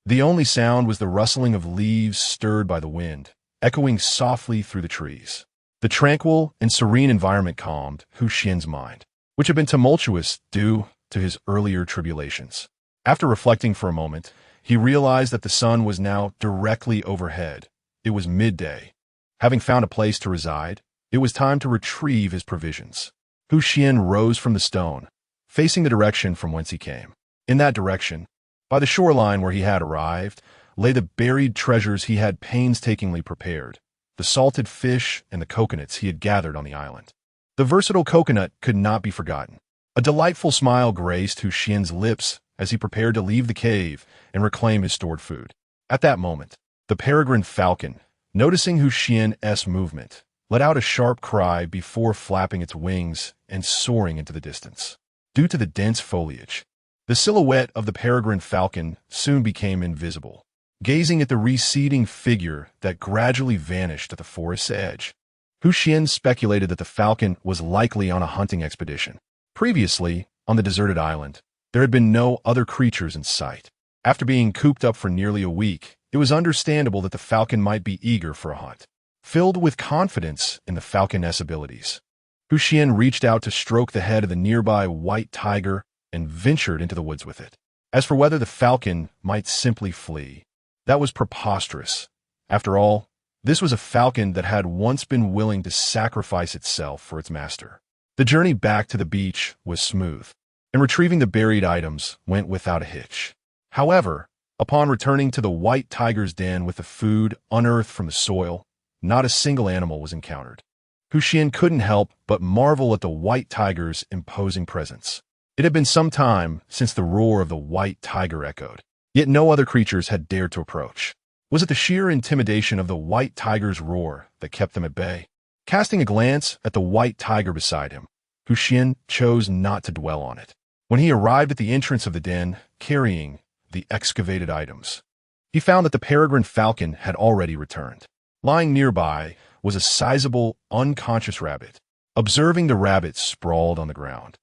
the only sound was the rustling of leaves stirred by the wind, echoing softly through the trees. The tranquil and serene environment calmed Xuan's mind, which had been tumultuous due to his earlier tribulations. After reflecting for a moment, he realized that the sun was now directly overhead. It was midday. Having found a place to reside, it was time to retrieve his provisions. Xuan rose from the stone, facing the direction from whence he came. In that direction, by the shoreline where he had arrived, lay the buried treasures he had painstakingly prepared, the salted fish and the coconuts he had gathered on the island. The versatile coconut could not be forgotten. A delightful smile graced Xuan's lips as he prepared to leave the cave and reclaim his stored food. At that moment, the peregrine falcon, noticing Xuan's movement, let out a sharp cry before flapping its wings and soaring into the distance. Due to the dense foliage, the silhouette of the peregrine falcon soon became invisible. Gazing at the receding figure that gradually vanished at the forest's edge, Xuan speculated that the falcon was likely on a hunting expedition. Previously, on the deserted island, there had been no other creatures in sight. After being cooped up for nearly a week, it was understandable that the falcon might be eager for a hunt. Filled with confidence in the falconess abilities, Xuan reached out to stroke the head of the nearby white tiger and ventured into the woods with it. As for whether the falcon might simply flee, that was preposterous. After all, this was a falcon that had once been willing to sacrifice itself for its master. The journey back to the beach was smooth, and retrieving the buried items went without a hitch. However, upon returning to the white tiger's den with the food unearthed from the soil, not a single animal was encountered. Xuan couldn't help but marvel at the white tiger's imposing presence. It had been some time since the roar of the white tiger echoed, yet no other creatures had dared to approach. Was it the sheer intimidation of the white tiger's roar that kept them at bay? Casting a glance at the white tiger beside him, Xuan chose not to dwell on it. When he arrived at the entrance of the den, carrying the excavated items, he found that the peregrine falcon had already returned. Lying nearby was a sizable, unconscious rabbit. Observing the rabbit sprawled on the ground,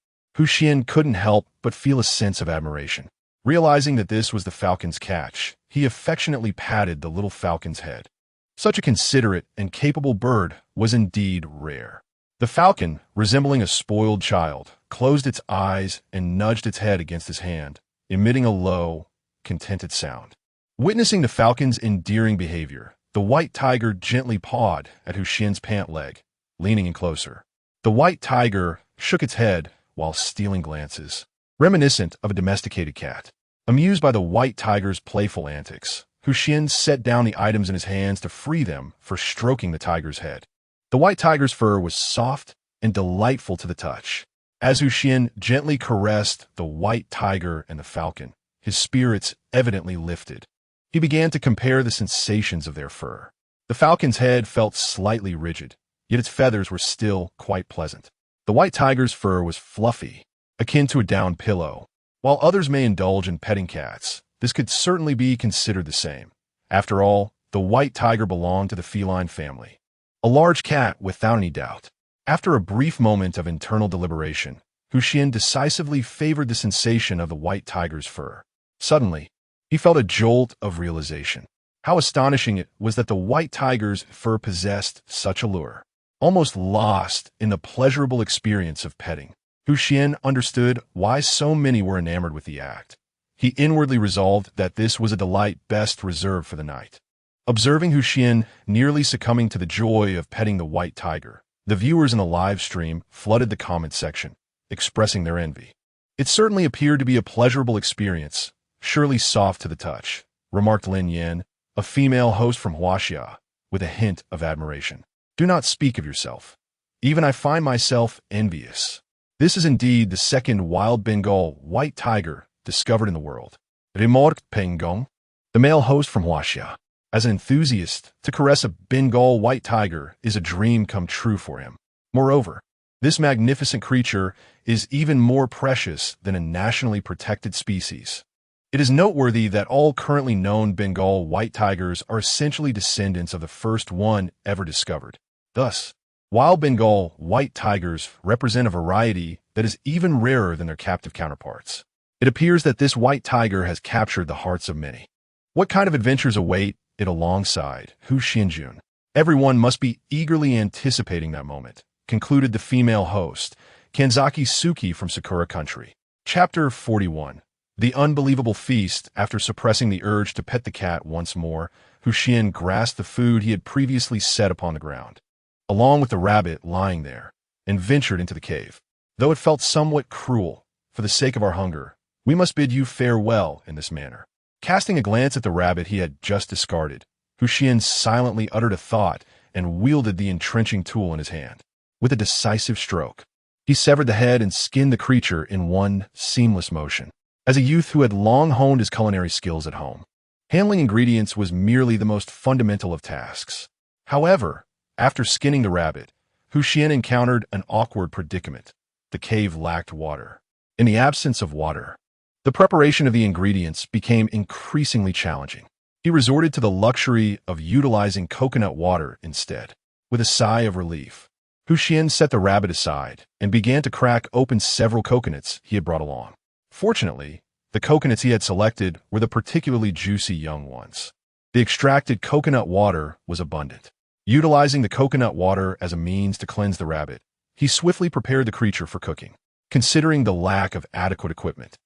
Xuan couldn't help but feel a sense of admiration. Realizing that this was the falcon's catch, he affectionately patted the little falcon's head. Such a considerate and capable bird was indeed rare. The falcon, resembling a spoiled child, closed its eyes and nudged its head against his hand, emitting a low, contented sound. Witnessing the falcon's endearing behavior, the white tiger gently pawed at Xuan's pant leg, leaning in closer. The white tiger shook its head while stealing glances, reminiscent of a domesticated cat. Amused by the white tiger's playful antics, Xuan set down the items in his hands to free them for stroking the tiger's head. The white tiger's fur was soft and delightful to the touch. As Xuan gently caressed the white tiger and the falcon, his spirits evidently lifted. He began to compare the sensations of their fur. The falcon's head felt slightly rigid, yet its feathers were still quite pleasant. The white tiger's fur was fluffy, akin to a down pillow. While others may indulge in petting cats, this could certainly be considered the same. After all, the white tiger belonged to the feline family. A large cat, without any doubt. After a brief moment of internal deliberation, Xuan decisively favored the sensation of the white tiger's fur. Suddenly, he felt a jolt of realization. How astonishing it was that the white tiger's fur possessed such allure. Almost lost in the pleasurable experience of petting, Xuan understood why so many were enamored with the act. He inwardly resolved that this was a delight best reserved for the night. Observing Xuan nearly succumbing to the joy of petting the white tiger, the viewers in the live stream flooded the comment section, expressing their envy. It certainly appeared to be a pleasurable experience, surely soft to the touch, remarked Lin Yan, a female host from Huaxia, with a hint of admiration. Do not speak of yourself. Even I find myself envious. This is indeed the second wild Bengal white tiger discovered in the world. Remarked Pengong, the male host from Huaxia. As an enthusiast, to caress a Bengal white tiger is a dream come true for him. Moreover, this magnificent creature is even more precious than a nationally protected species. It is noteworthy that all currently known Bengal white tigers are essentially descendants of the first one ever discovered. Thus, wild Bengal white tigers represent a variety that is even rarer than their captive counterparts. It appears that this white tiger has captured the hearts of many. What kind of adventures await it alongside Xuan? Everyone must be eagerly anticipating that moment, concluded the female host, Kanzaki Suki from Sakura Country. Chapter 41. The unbelievable feast. After suppressing the urge to pet the cat once more, Xuan grasped the food he had previously set upon the ground, along with the rabbit lying there, and ventured into the cave. Though it felt somewhat cruel, for the sake of our hunger, we must bid you farewell in this manner. Casting a glance at the rabbit he had just discarded, Xuan silently uttered a thought and wielded the entrenching tool in his hand. With a decisive stroke, he severed the head and skinned the creature in one seamless motion. As a youth who had long honed his culinary skills at home, handling ingredients was merely the most fundamental of tasks. However, after skinning the rabbit, Xuan encountered an awkward predicament. The cave lacked water. In the absence of water, the preparation of the ingredients became increasingly challenging. He resorted to the luxury of utilizing coconut water instead. With a sigh of relief, Xuan set the rabbit aside and began to crack open several coconuts he had brought along. Fortunately, the coconuts he had selected were the particularly juicy young ones. The extracted coconut water was abundant. Utilizing the coconut water as a means to cleanse the rabbit, he swiftly prepared the creature for cooking. Considering the lack of adequate equipment,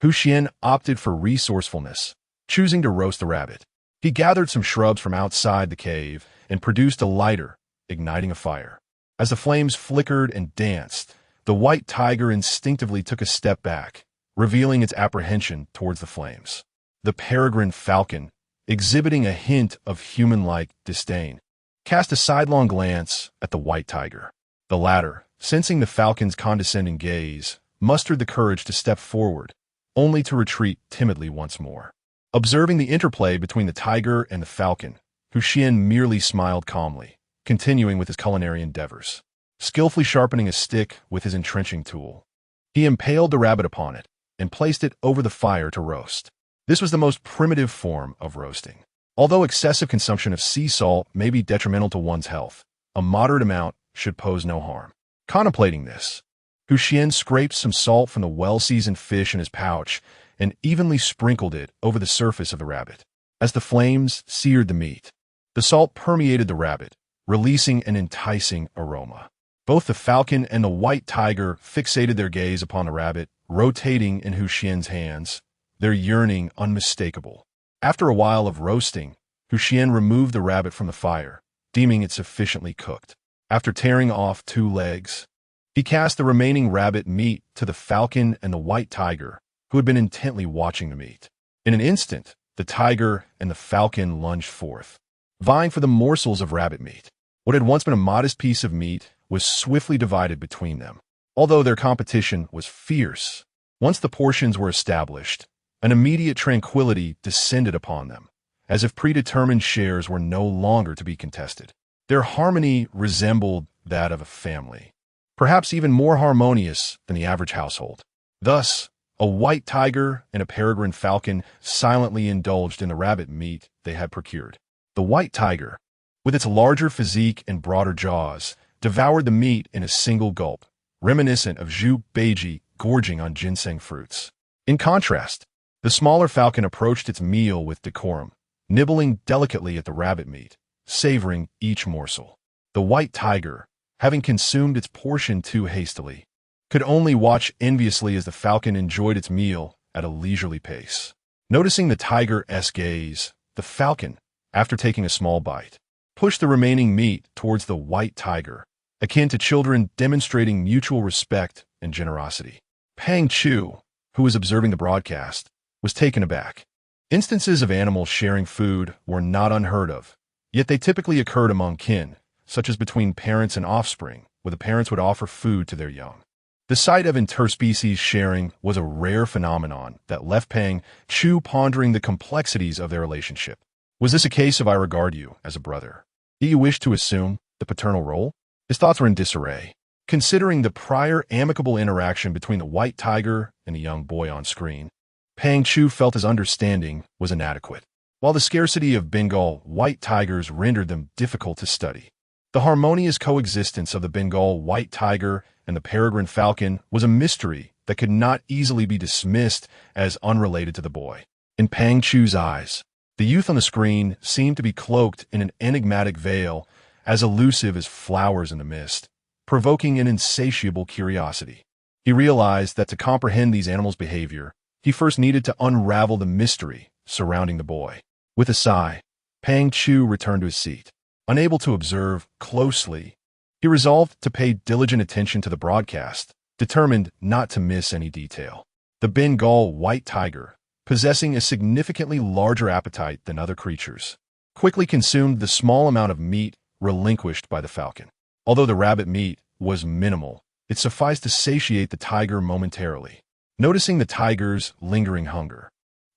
Xuan opted for resourcefulness, choosing to roast the rabbit. He gathered some shrubs from outside the cave and produced a lighter, igniting a fire. As the flames flickered and danced, the white tiger instinctively took a step back, revealing its apprehension towards the flames. The peregrine falcon, exhibiting a hint of human-like disdain, cast a sidelong glance at the white tiger. The latter, sensing the falcon's condescending gaze, mustered the courage to step forward, only to retreat timidly once more. Observing the interplay between the tiger and the falcon, Xuan merely smiled calmly, continuing with his culinary endeavors. Skillfully sharpening a stick with his entrenching tool, he impaled the rabbit upon it and placed it over the fire to roast. This was the most primitive form of roasting. Although excessive consumption of sea salt may be detrimental to one's health, a moderate amount should pose no harm. Contemplating this, Xuan scraped some salt from the well-seasoned fish in his pouch and evenly sprinkled it over the surface of the rabbit. As the flames seared the meat, the salt permeated the rabbit, releasing an enticing aroma. Both the falcon and the white tiger fixated their gaze upon the rabbit, rotating in Xuan's hands, their yearning unmistakable. After a while of roasting, Xuan removed the rabbit from the fire, deeming it sufficiently cooked. After tearing off 2 legs, he cast the remaining rabbit meat to the falcon and the white tiger, who had been intently watching the meat. In an instant, the tiger and the falcon lunged forth, vying for the morsels of rabbit meat. What had once been a modest piece of meat was swiftly divided between them. Although their competition was fierce, once the portions were established, an immediate tranquility descended upon them, as if predetermined shares were no longer to be contested. Their harmony resembled that of a family, perhaps even more harmonious than the average household. Thus, a white tiger and a peregrine falcon silently indulged in the rabbit meat they had procured. The white tiger, with its larger physique and broader jaws, devoured the meat in a single gulp, reminiscent of Zhu Beiji gorging on ginseng fruits. In contrast, the smaller falcon approached its meal with decorum, nibbling delicately at the rabbit meat, savoring each morsel. The white tiger, having consumed its portion too hastily, could only watch enviously as the falcon enjoyed its meal at a leisurely pace. Noticing the tiger's gaze, the falcon, after taking a small bite, pushed the remaining meat towards the white tiger, akin to children demonstrating mutual respect and generosity. Pang Chu, who was observing the broadcast, was taken aback. Instances of animals sharing food were not unheard of, yet they typically occurred among kin, such as between parents and offspring, where the parents would offer food to their young. The sight of interspecies sharing was a rare phenomenon that left Pang Chu pondering the complexities of their relationship. Was this a case of I regard you as a brother? Do you wish to assume the paternal role? His thoughts were in disarray. Considering the prior amicable interaction between the white tiger and the young boy on screen, Pang Chu felt his understanding was inadequate, while the scarcity of Bengal white tigers rendered them difficult to study. The harmonious coexistence of the Bengal white tiger and the peregrine falcon was a mystery that could not easily be dismissed as unrelated to the boy. In Pang Chu's eyes, the youth on the screen seemed to be cloaked in an enigmatic veil as elusive as flowers in the mist, provoking an insatiable curiosity. He realized that to comprehend these animals' behavior, he first needed to unravel the mystery surrounding the boy. With a sigh, Pang Chu returned to his seat. Unable to observe closely, he resolved to pay diligent attention to the broadcast, determined not to miss any detail. The Bengal white tiger, possessing a significantly larger appetite than other creatures, quickly consumed the small amount of meat relinquished by the falcon. Although the rabbit meat was minimal, it sufficed to satiate the tiger momentarily. Noticing the tiger's lingering hunger,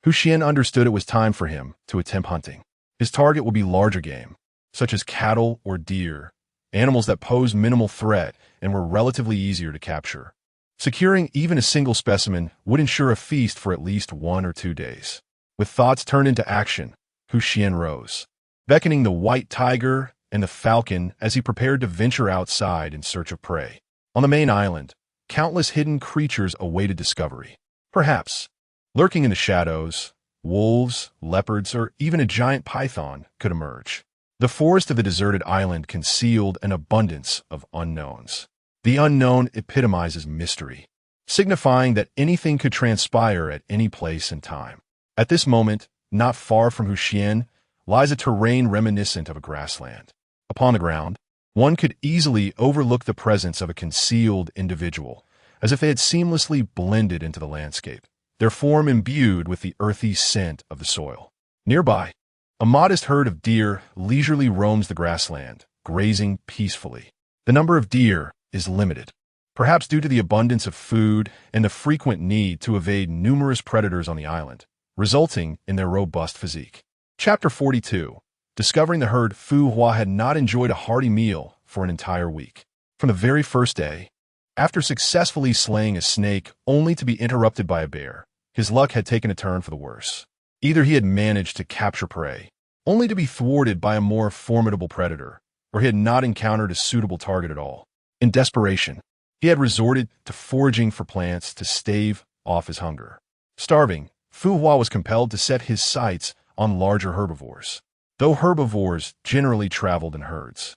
Xuan understood it was time for him to attempt hunting. His target would be larger game, such as cattle or deer, animals that posed minimal threat and were relatively easier to capture. Securing even a single specimen would ensure a feast for at least 1 or 2 days. With thoughts turned into action, Xuan rose, beckoning the white tiger and the falcon as he prepared to venture outside in search of prey. On the main island, countless hidden creatures awaited discovery. Perhaps, lurking in the shadows, wolves, leopards, or even a giant python could emerge. The forest of the deserted island concealed an abundance of unknowns. The unknown epitomizes mystery, signifying that anything could transpire at any place and time. At this moment, not far from Xuan, lies a terrain reminiscent of a grassland. Upon the ground, one could easily overlook the presence of a concealed individual, as if they had seamlessly blended into the landscape, their form imbued with the earthy scent of the soil. Nearby, a modest herd of deer leisurely roams the grassland, grazing peacefully. The number of deer is limited, perhaps due to the abundance of food and the frequent need to evade numerous predators on the island, resulting in their robust physique. Chapter 42. Discovering the herd. Fu Hua had not enjoyed a hearty meal for an entire week. From the very first day, after successfully slaying a snake only to be interrupted by a bear, his luck had taken a turn for the worse. Either he had managed to capture prey, only to be thwarted by a more formidable predator, or he had not encountered a suitable target at all. In desperation, he had resorted to foraging for plants to stave off his hunger. Starving, Fu Hua was compelled to set his sights on larger herbivores. Though herbivores generally traveled in herds,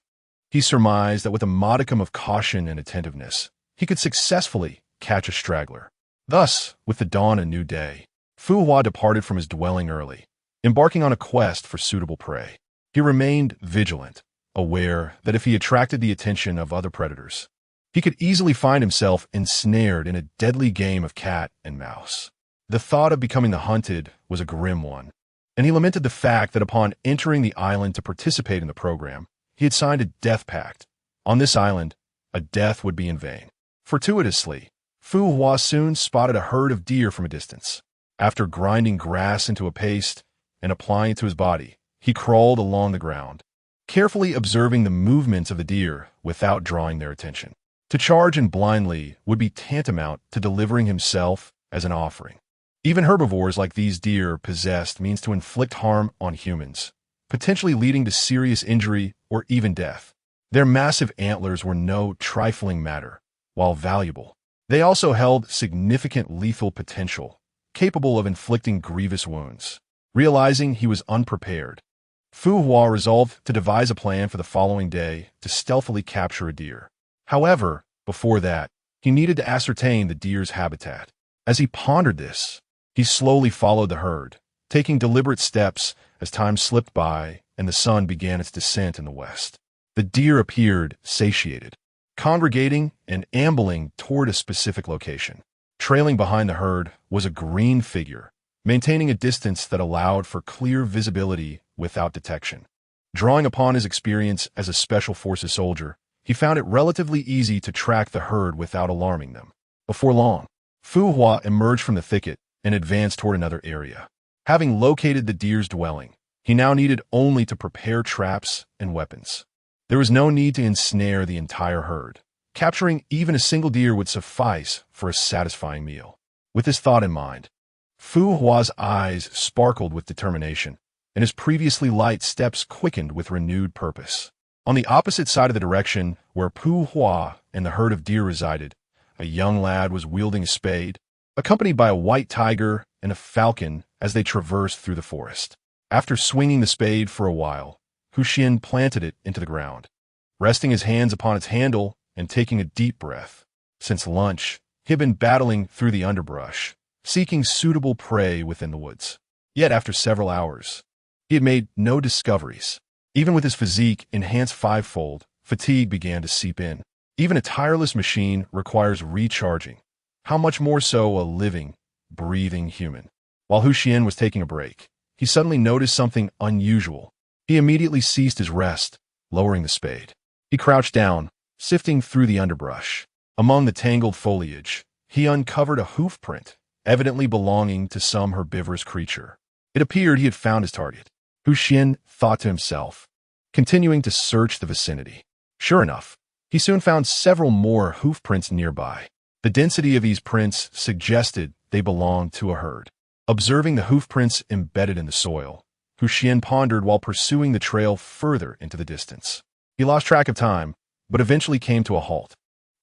he surmised that with a modicum of caution and attentiveness, he could successfully catch a straggler. Thus, with the dawn of a new day, Fu Hua departed from his dwelling early, embarking on a quest for suitable prey. He remained vigilant, aware that if he attracted the attention of other predators, he could easily find himself ensnared in a deadly game of cat and mouse. The thought of becoming the hunted was a grim one, and he lamented the fact that upon entering the island to participate in the program, he had signed a death pact. On this island, a death would be in vain. Fortuitously, Fu Hua soon spotted a herd of deer from a distance. After grinding grass into a paste and applying it to his body, he crawled along the ground, carefully observing the movements of the deer without drawing their attention. To charge in blindly would be tantamount to delivering himself as an offering. Even herbivores like these deer possessed means to inflict harm on humans, potentially leading to serious injury or even death. Their massive antlers were no trifling matter. While valuable, they also held significant lethal potential, capable of inflicting grievous wounds. Realizing he was unprepared, Fu Hua resolved to devise a plan for the following day to stealthily capture a deer. However, before that, he needed to ascertain the deer's habitat. As he pondered this, he slowly followed the herd, taking deliberate steps as time slipped by and the sun began its descent in the west. The deer appeared satiated, congregating and ambling toward a specific location. Trailing behind the herd was a green figure, maintaining a distance that allowed for clear visibility without detection. Drawing upon his experience as a Special Forces soldier, he found it relatively easy to track the herd without alarming them. Before long, Fu Hua emerged from the thicket and advanced toward another area. Having located the deer's dwelling, he now needed only to prepare traps and weapons. There was no need to ensnare the entire herd. Capturing even a single deer would suffice for a satisfying meal. With this thought in mind, Fu Hua's eyes sparkled with determination, and his previously light steps quickened with renewed purpose. On the opposite side of the direction where Fu Hua and the herd of deer resided, a young lad was wielding a spade, accompanied by a white tiger and a falcon as they traversed through the forest. After swinging the spade for a while, Xuan planted it into the ground, resting his hands upon its handle and taking a deep breath. Since lunch, he had been battling through the underbrush, seeking suitable prey within the woods. Yet after several hours, he had made no discoveries. Even with his physique enhanced fivefold, fatigue began to seep in. Even a tireless machine requires recharging. How much more so a living, breathing human? While Xuan was taking a break, he suddenly noticed something unusual. He immediately ceased his rest, lowering the spade. He crouched down, sifting through the underbrush. Among the tangled foliage, he uncovered a hoof print, evidently belonging to some herbivorous creature. It appeared he had found his target. Xuan thought to himself, continuing to search the vicinity. Sure enough, he soon found several more hoof prints nearby. The density of these prints suggested they belonged to a herd. Observing the hoof prints embedded in the soil, Xuan pondered while pursuing the trail further into the distance. He lost track of time, but eventually came to a halt.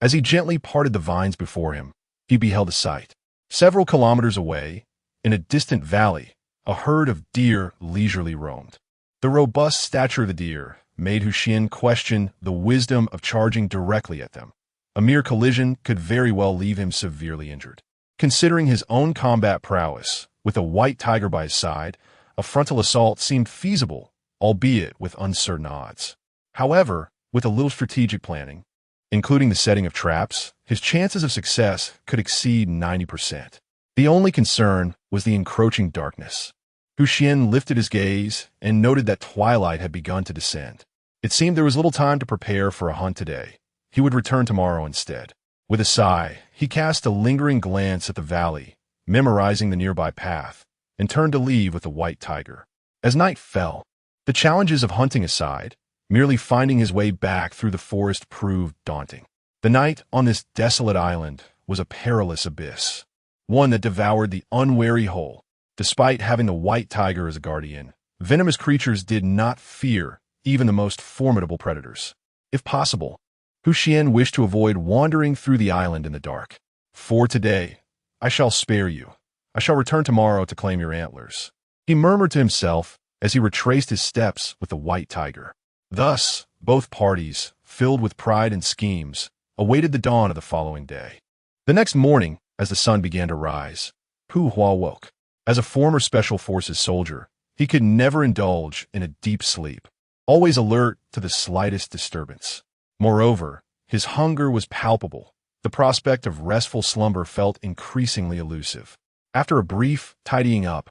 As he gently parted the vines before him, he beheld a sight. Several kilometers away, in a distant valley, a herd of deer leisurely roamed. The robust stature of the deer made Xuan question the wisdom of charging directly at them. A mere collision could very well leave him severely injured. Considering his own combat prowess, with a white tiger by his side, a frontal assault seemed feasible, albeit with uncertain odds. However, with a little strategic planning, including the setting of traps, his chances of success could exceed 90%. The only concern was the encroaching darkness. Xuan lifted his gaze and noted that twilight had begun to descend. It seemed there was little time to prepare for a hunt today. He would return tomorrow instead. With a sigh, he cast a lingering glance at the valley, memorizing the nearby path, and turned to leave with the white tiger. As night fell, the challenges of hunting aside, merely finding his way back through the forest proved daunting. The night on this desolate island was a perilous abyss, one that devoured the unwary whole. Despite having the white tiger as a guardian, venomous creatures did not fear even the most formidable predators. If possible, Xuan wished to avoid wandering through the island in the dark. For today, I shall spare you. I shall return tomorrow to claim your antlers, he murmured to himself as he retraced his steps with the white tiger. Thus, both parties, filled with pride and schemes, awaited the dawn of the following day. The next morning, as the sun began to rise, Fu Hua woke. As a former Special Forces soldier, he could never indulge in a deep sleep, always alert to the slightest disturbance. Moreover, his hunger was palpable. The prospect of restful slumber felt increasingly elusive. After a brief tidying up,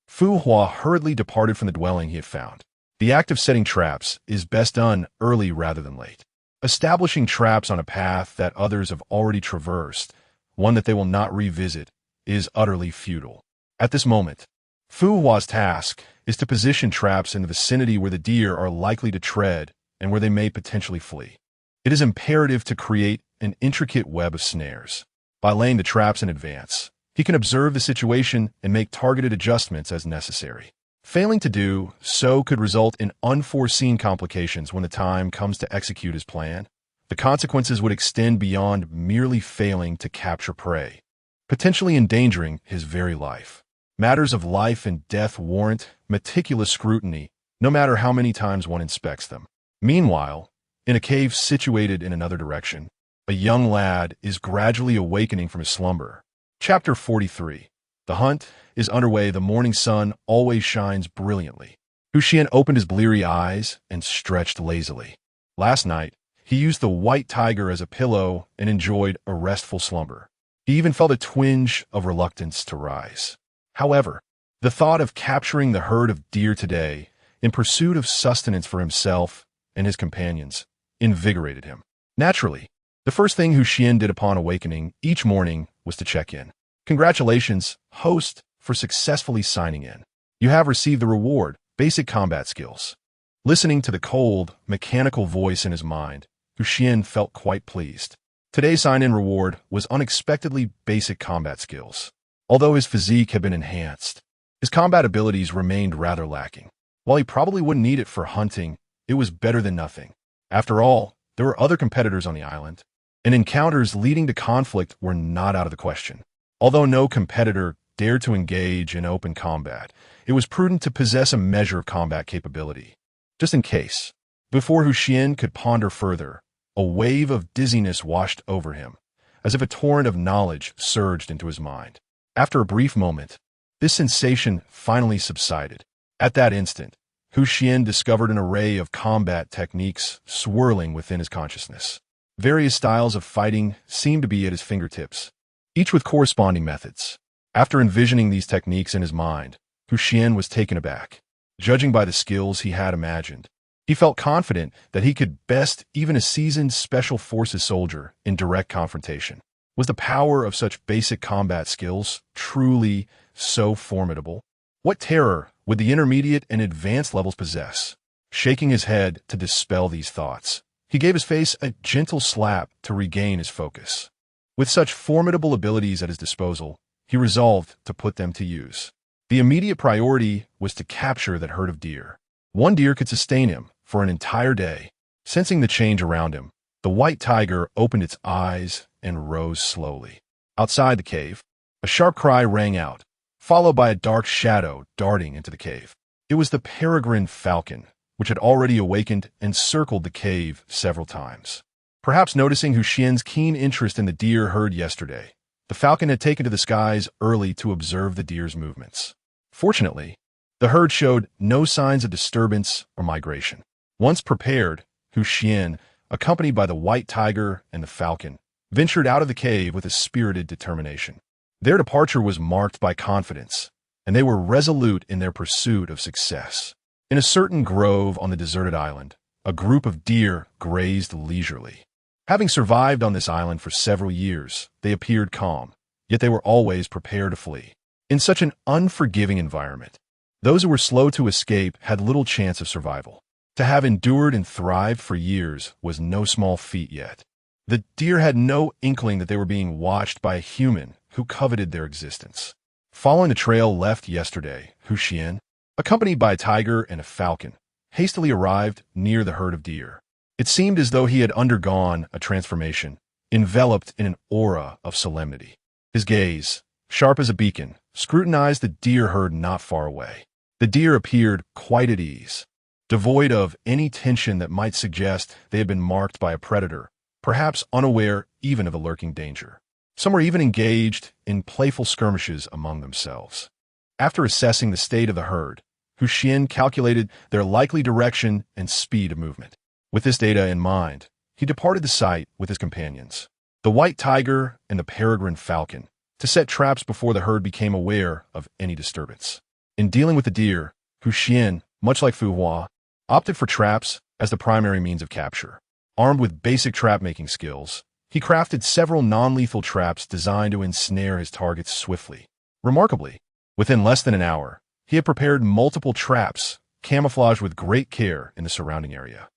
Fu Hua hurriedly departed from the dwelling he had found. The act of setting traps is best done early rather than late. Establishing traps on a path that others have already traversed, one that they will not revisit, is utterly futile. At this moment, Fu Hua's task is to position traps in the vicinity where the deer are likely to tread and where they may potentially flee. It is imperative to create an intricate web of snares. By laying the traps in advance, he can observe the situation and make targeted adjustments as necessary. Failing to do so could result in unforeseen complications when the time comes to execute his plan. The consequences would extend beyond merely failing to capture prey, potentially endangering his very life. Matters of life and death warrant meticulous scrutiny, no matter how many times one inspects them. Meanwhile, in a cave situated in another direction, a young lad is gradually awakening from his slumber. Chapter 43. The hunt is underway. The morning sun always shines brilliantly. Xuan opened his bleary eyes and stretched lazily. Last night, he used the white tiger as a pillow and enjoyed a restful slumber. He even felt a twinge of reluctance to rise. However, the thought of capturing the herd of deer today, in pursuit of sustenance for himself and his companions, invigorated him. Naturally, the first thing Xuan did upon awakening each morning was to check in. Congratulations, host, for successfully signing in. You have received the reward, basic combat skills. Listening to the cold, mechanical voice in his mind, Xuan felt quite pleased. Today's sign-in reward was unexpectedly basic combat skills. Although his physique had been enhanced, his combat abilities remained rather lacking. While he probably wouldn't need it for hunting, it was better than nothing. After all, there were other competitors on the island, and encounters leading to conflict were not out of the question. Although no competitor dared to engage in open combat, it was prudent to possess a measure of combat capability, just in case. Before Xuan could ponder further, a wave of dizziness washed over him, as if a torrent of knowledge surged into his mind. After a brief moment, this sensation finally subsided. At that instant, Xuan discovered an array of combat techniques swirling within his consciousness. Various styles of fighting seemed to be at his fingertips, each with corresponding methods. After envisioning these techniques in his mind, Xuan was taken aback. Judging by the skills he had imagined, he felt confident that he could best even a seasoned special forces soldier in direct confrontation. Was the power of such basic combat skills truly so formidable? What terror would the intermediate and advanced levels possess? Shaking his head to dispel these thoughts, he gave his face a gentle slap to regain his focus. With such formidable abilities at his disposal, he resolved to put them to use. The immediate priority was to capture that herd of deer. One deer could sustain him for an entire day. Sensing the change around him, the white tiger opened its eyes and rose slowly. Outside the cave, a sharp cry rang out, followed by a dark shadow darting into the cave. It was the peregrine falcon, which had already awakened and circled the cave several times. Perhaps noticing Xuan's keen interest in the deer herd yesterday, the falcon had taken to the skies early to observe the deer's movements. Fortunately, the herd showed no signs of disturbance or migration. Once prepared, Xuan, accompanied by the white tiger and the falcon, ventured out of the cave with a spirited determination. Their departure was marked by confidence, and they were resolute in their pursuit of success. In a certain grove on the deserted island, a group of deer grazed leisurely. Having survived on this island for several years, they appeared calm, yet they were always prepared to flee. In such an unforgiving environment, those who were slow to escape had little chance of survival. To have endured and thrived for years was no small feat yet. The deer had no inkling that they were being watched by a human who coveted their existence. Following the trail left yesterday, Xuan, accompanied by a tiger and a falcon, hastily arrived near the herd of deer. It seemed as though he had undergone a transformation, enveloped in an aura of solemnity. His gaze, sharp as a beacon, scrutinized the deer herd not far away. The deer appeared quite at ease, devoid of any tension that might suggest they had been marked by a predator, perhaps unaware even of a lurking danger. Some were even engaged in playful skirmishes among themselves. After assessing the state of the herd, Xuan calculated their likely direction and speed of movement. With this data in mind, he departed the site with his companions, the white tiger and the peregrine falcon, to set traps before the herd became aware of any disturbance. In dealing with the deer, Xuan, much like Fuhua, opted for traps as the primary means of capture. Armed with basic trap-making skills, he crafted several non-lethal traps designed to ensnare his targets swiftly. Remarkably, within less than an hour, he had prepared multiple traps, camouflaged with great care in the surrounding area.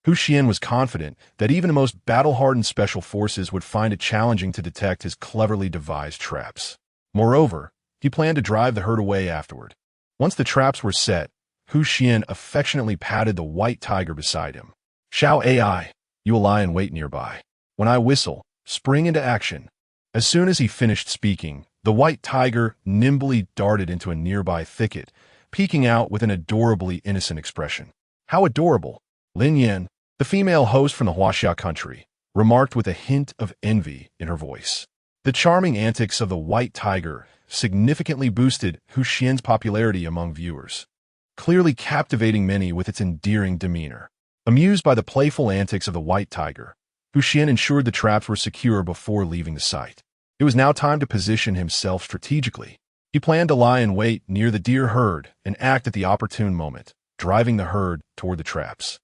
Xuan was confident that even the most battle-hardened special forces would find it challenging to detect his cleverly devised traps. Moreover, he planned to drive the herd away afterward. Once the traps were set, Xuan affectionately patted the white tiger beside him. "Xiao AI, you will lie in wait nearby. When I whistle, spring into action." As soon as he finished speaking, The white tiger nimbly darted into a nearby thicket, peeking out with an adorably innocent expression. How adorable! Lin Yan, the female host from the Huaxia country, remarked with a hint of envy in her voice. The charming antics of the white tiger significantly boosted Xuan's popularity among viewers, clearly captivating many with its endearing demeanor. Amused by the playful antics of the white tiger, Xuan ensured the traps were secure before leaving the site. It was now time to position himself strategically. He planned to lie in wait near the deer herd and act at the opportune moment, driving the herd toward the traps.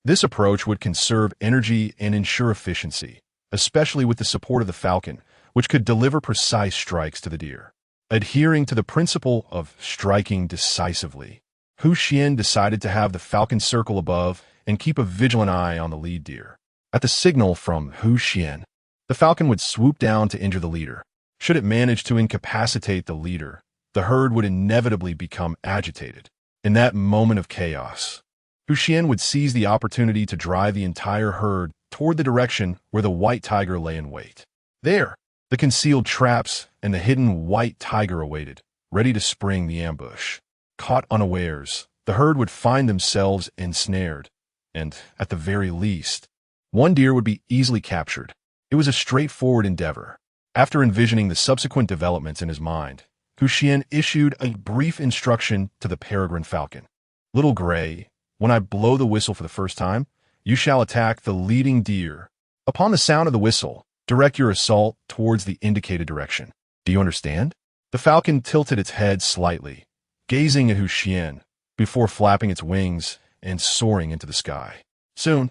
This approach would conserve energy and ensure efficiency, especially with the support of the falcon, which could deliver precise strikes to the deer. Adhering to the principle of striking decisively, Xuan decided to have the falcon circle above and keep a vigilant eye on the lead deer. At the signal from Xuan, the falcon would swoop down to injure the leader. Should it manage to incapacitate the leader, the herd would inevitably become agitated. In that moment of chaos, Xuan would seize the opportunity to drive the entire herd toward the direction where the white tiger lay in wait. There, the concealed traps and the hidden white tiger awaited, ready to spring the ambush. Caught unawares, the herd would find themselves ensnared, and, at the very least, one deer would be easily captured. It was a straightforward endeavor. After envisioning the subsequent developments in his mind, Xuan issued a brief instruction to the peregrine falcon. Little Gray, when I blow the whistle for the first time, you shall attack the leading deer. Upon the sound of the whistle, direct your assault towards the indicated direction. Do you understand? The falcon tilted its head slightly, gazing at Xuan, before flapping its wings and soaring into the sky. Soon,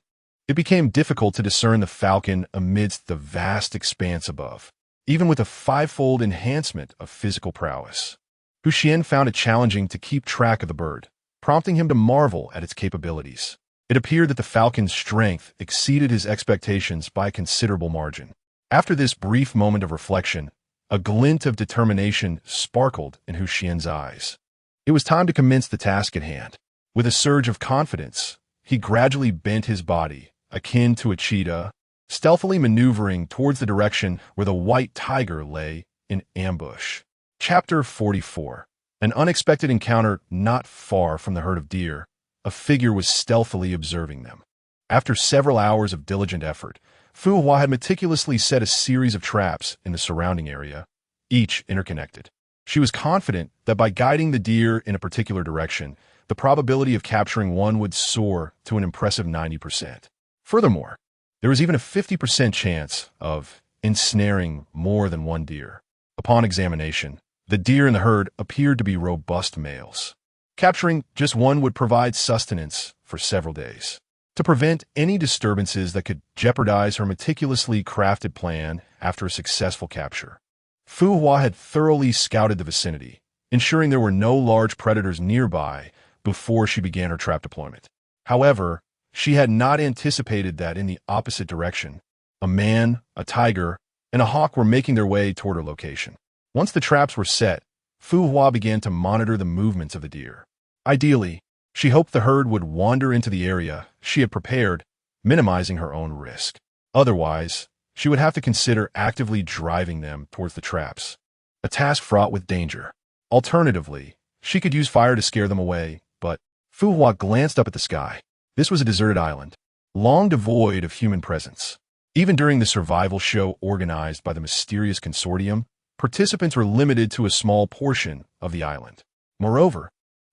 it became difficult to discern the falcon amidst the vast expanse above. Even with a fivefold enhancement of physical prowess, Xuan found it challenging to keep track of the bird, prompting him to marvel at its capabilities. It appeared that the falcon's strength exceeded his expectations by a considerable margin. After this brief moment of reflection, a glint of determination sparkled in Xuan's eyes. It was time to commence the task at hand. With a surge of confidence, he gradually bent his body, akin to a cheetah, stealthily maneuvering towards the direction where the white tiger lay in ambush. Chapter 44. An unexpected encounter not far from the herd of deer. A figure was stealthily observing them. After several hours of diligent effort, Fu Hua had meticulously set a series of traps in the surrounding area, each interconnected. She was confident that by guiding the deer in a particular direction, the probability of capturing one would soar to an impressive 90%. Furthermore, there was even a 50% chance of ensnaring more than one deer. Upon examination, the deer in the herd appeared to be robust males. Capturing just one would provide sustenance for several days. To prevent any disturbances that could jeopardize her meticulously crafted plan after a successful capture, Fu Hua had thoroughly scouted the vicinity, ensuring there were no large predators nearby before she began her trap deployment. However, she had not anticipated that in the opposite direction, a man, a tiger, and a hawk were making their way toward her location. Once the traps were set, Fu Hua began to monitor the movements of the deer. Ideally, she hoped the herd would wander into the area she had prepared, minimizing her own risk. Otherwise, she would have to consider actively driving them towards the traps, a task fraught with danger. Alternatively, she could use fire to scare them away, but Fu Hua glanced up at the sky. This was a deserted island, long devoid of human presence. Even during the survival show organized by the mysterious consortium, participants were limited to a small portion of the island. Moreover,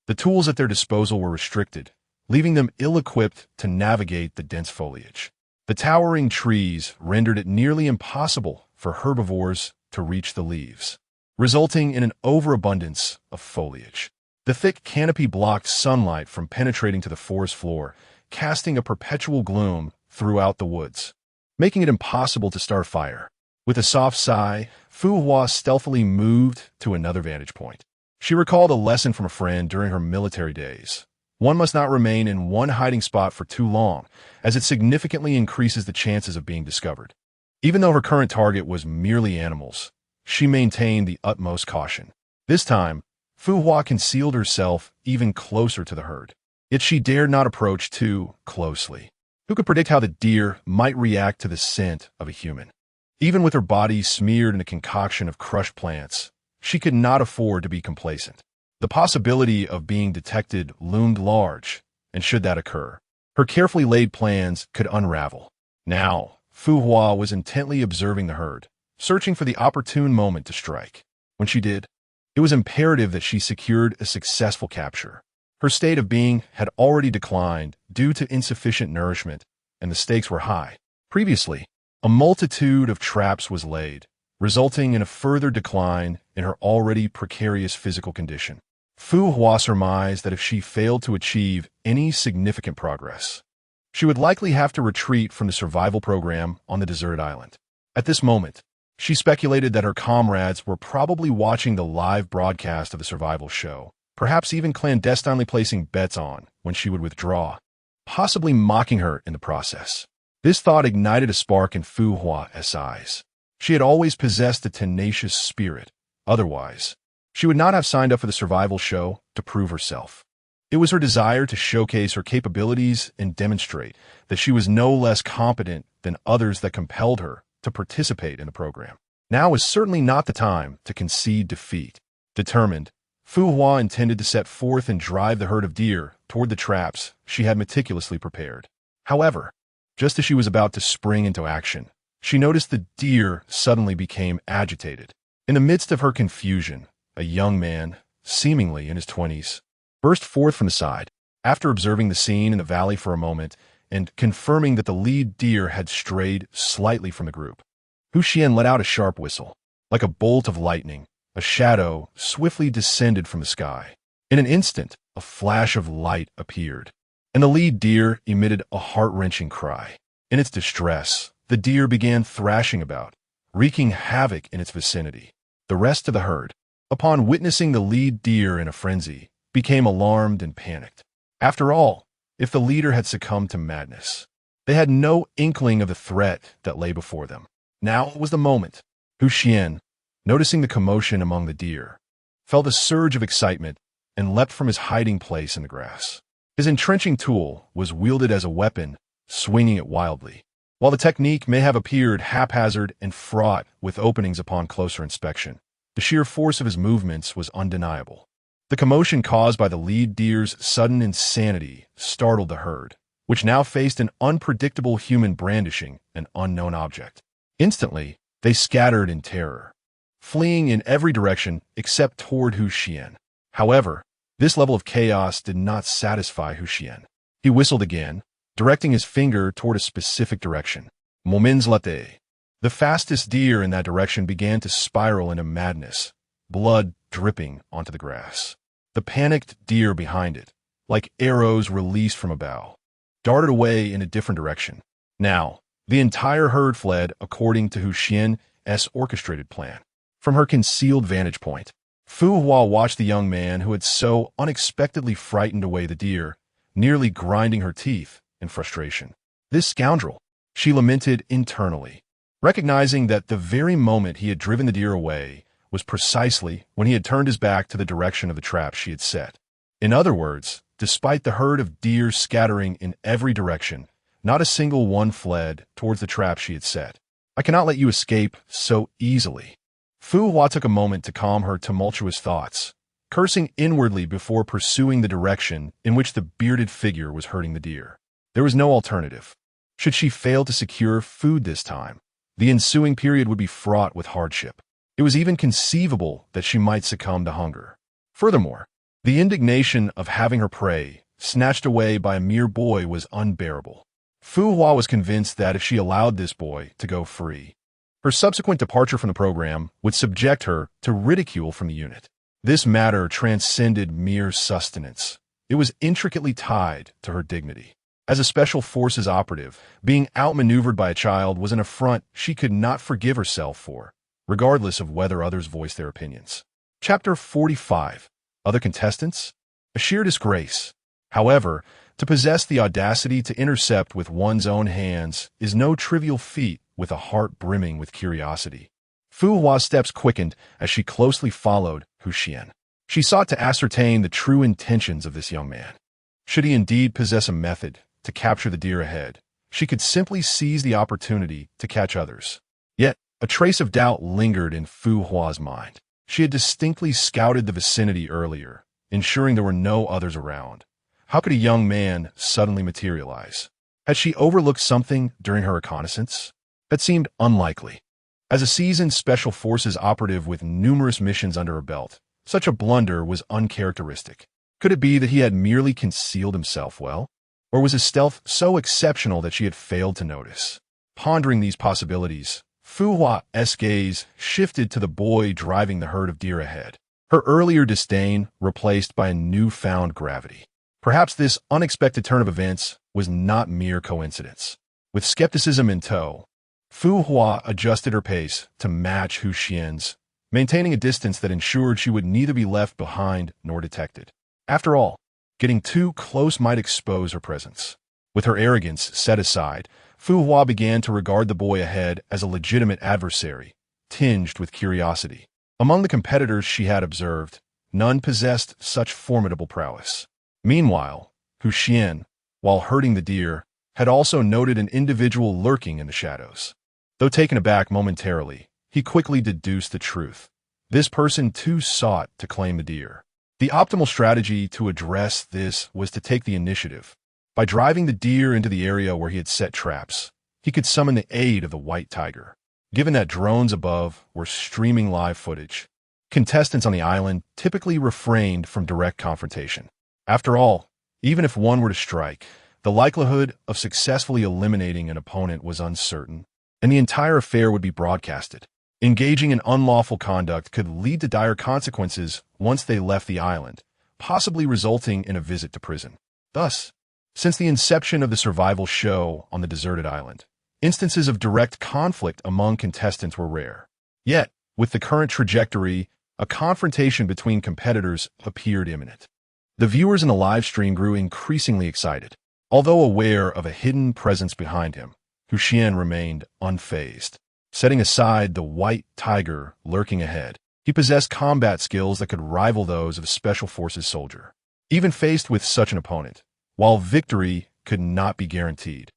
the tools at their disposal were restricted, leaving them ill-equipped to navigate the dense foliage. The towering trees rendered it nearly impossible for herbivores to reach the leaves, resulting in an overabundance of foliage. The thick canopy blocked sunlight from penetrating to the forest floor, casting a perpetual gloom throughout the woods, making it impossible to start a fire. With a soft sigh, Fu Hua stealthily moved to another vantage point. She recalled a lesson from a friend during her military days. One must not remain in one hiding spot for too long, as it significantly increases the chances of being discovered. Even though her current target was merely animals, she maintained the utmost caution. This time, Fu Hua concealed herself even closer to the herd. Yet she dared not approach too closely. Who could predict how the deer might react to the scent of a human? Even with her body smeared in a concoction of crushed plants, she could not afford to be complacent. The possibility of being detected loomed large, and should that occur, her carefully laid plans could unravel. Now, Fu Hua was intently observing the herd, searching for the opportune moment to strike. When she did, it was imperative that she secured a successful capture. Her state of being had already declined due to insufficient nourishment, and the stakes were high. Previously, a multitude of traps was laid, resulting in a further decline in her already precarious physical condition. Fu Hua surmised that if she failed to achieve any significant progress, she would likely have to retreat from the survival program on the deserted island. At this moment, she speculated that her comrades were probably watching the live broadcast of the survival show, perhaps even clandestinely placing bets on when she would withdraw, possibly mocking her in the process. This thought ignited a spark in Fu Hua's eyes. She had always possessed a tenacious spirit. Otherwise, she would not have signed up for the survival show to prove herself. It was her desire to showcase her capabilities and demonstrate that she was no less competent than others that compelled her to participate in the program. Now is certainly not the time to concede defeat. Determined, Fu Hua intended to set forth and drive the herd of deer toward the traps she had meticulously prepared. However, just as she was about to spring into action, she noticed the deer suddenly became agitated. In the midst of her confusion, a young man, seemingly in his 20s, burst forth from the side. After observing the scene in the valley for a moment and confirming that the lead deer had strayed slightly from the group, Xuan let out a sharp whistle. Like a bolt of lightning, a shadow swiftly descended from the sky. In an instant, a flash of light appeared, and the lead deer emitted a heart-wrenching cry. In its distress, the deer began thrashing about, wreaking havoc in its vicinity. The rest of the herd, upon witnessing the lead deer in a frenzy, became alarmed and panicked. After all, if the leader had succumbed to madness, they had no inkling of the threat that lay before them. Now was the moment. Xuan, noticing the commotion among the deer, felt a surge of excitement and leapt from his hiding place in the grass. His entrenching tool was wielded as a weapon, swinging it wildly. While the technique may have appeared haphazard and fraught with openings upon closer inspection, the sheer force of his movements was undeniable. The commotion caused by the lead deer's sudden insanity startled the herd, which now faced an unpredictable human brandishing an unknown object. Instantly, they scattered in terror, fleeing in every direction except toward Xuan. However, this level of chaos did not satisfy Xuan. He whistled again, directing his finger toward a specific direction. Moments later, the fastest deer in that direction began to spiral into madness, blood dripping onto the grass. The panicked deer behind it, like arrows released from a bow, darted away in a different direction. Now, the entire herd fled according to Xuan's orchestrated plan. From her concealed vantage point, Fu Hua watched the young man who had so unexpectedly frightened away the deer, nearly grinding her teeth in frustration. This scoundrel, she lamented internally, recognizing that the very moment he had driven the deer away was precisely when he had turned his back to the direction of the trap she had set. In other words, despite the herd of deer scattering in every direction, not a single one fled towards the trap she had set. I cannot let you escape so easily. Fu Hua took a moment to calm her tumultuous thoughts, cursing inwardly before pursuing the direction in which the bearded figure was herding the deer. There was no alternative. Should she fail to secure food this time, the ensuing period would be fraught with hardship. It was even conceivable that she might succumb to hunger. Furthermore, the indignation of having her prey snatched away by a mere boy was unbearable. Fu Hua was convinced that if she allowed this boy to go free, her subsequent departure from the program would subject her to ridicule from the unit. This matter transcended mere sustenance. It was intricately tied to her dignity. As a special forces operative, being outmaneuvered by a child was an affront she could not forgive herself for, regardless of whether others voiced their opinions. Chapter 45. Other contestants? A sheer disgrace. However, to possess the audacity to intercept with one's own hands is no trivial feat with a heart brimming with curiosity. Fu Hua's steps quickened as she closely followed Xuan. She sought to ascertain the true intentions of this young man. Should he indeed possess a method to capture the deer ahead, she could simply seize the opportunity to catch others. Yet, a trace of doubt lingered in Fu Hua's mind. She had distinctly scouted the vicinity earlier, ensuring there were no others around. How could a young man suddenly materialize? Had she overlooked something during her reconnaissance? That seemed unlikely. As a seasoned Special Forces operative with numerous missions under her belt, such a blunder was uncharacteristic. Could it be that he had merely concealed himself well? Or was his stealth so exceptional that she had failed to notice? Pondering these possibilities, Fuhua's gaze shifted to the boy driving the herd of deer ahead, her earlier disdain replaced by a newfound gravity. Perhaps this unexpected turn of events was not mere coincidence. With skepticism in tow, Fuhua adjusted her pace to match Xuan's, maintaining a distance that ensured she would neither be left behind nor detected. After all, getting too close might expose her presence. With her arrogance set aside, Fuhua began to regard the boy ahead as a legitimate adversary, tinged with curiosity. Among the competitors she had observed, none possessed such formidable prowess. Meanwhile, Xuan, while herding the deer, had also noted an individual lurking in the shadows. Though taken aback momentarily, he quickly deduced the truth. This person too sought to claim the deer. The optimal strategy to address this was to take the initiative. By driving the deer into the area where he had set traps, he could summon the aid of the white tiger. Given that drones above were streaming live footage, contestants on the island typically refrained from direct confrontation. After all, even if one were to strike, the likelihood of successfully eliminating an opponent was uncertain, and the entire affair would be broadcasted. Engaging in unlawful conduct could lead to dire consequences once they left the island, possibly resulting in a visit to prison. Thus, since the inception of the survival show on the deserted island, instances of direct conflict among contestants were rare. Yet, with the current trajectory, a confrontation between competitors appeared imminent. The viewers in the live stream grew increasingly excited. Although aware of a hidden presence behind him, Xuan remained unfazed. Setting aside the white tiger lurking ahead, he possessed combat skills that could rival those of a Special Forces soldier. Even faced with such an opponent, while victory could not be guaranteed,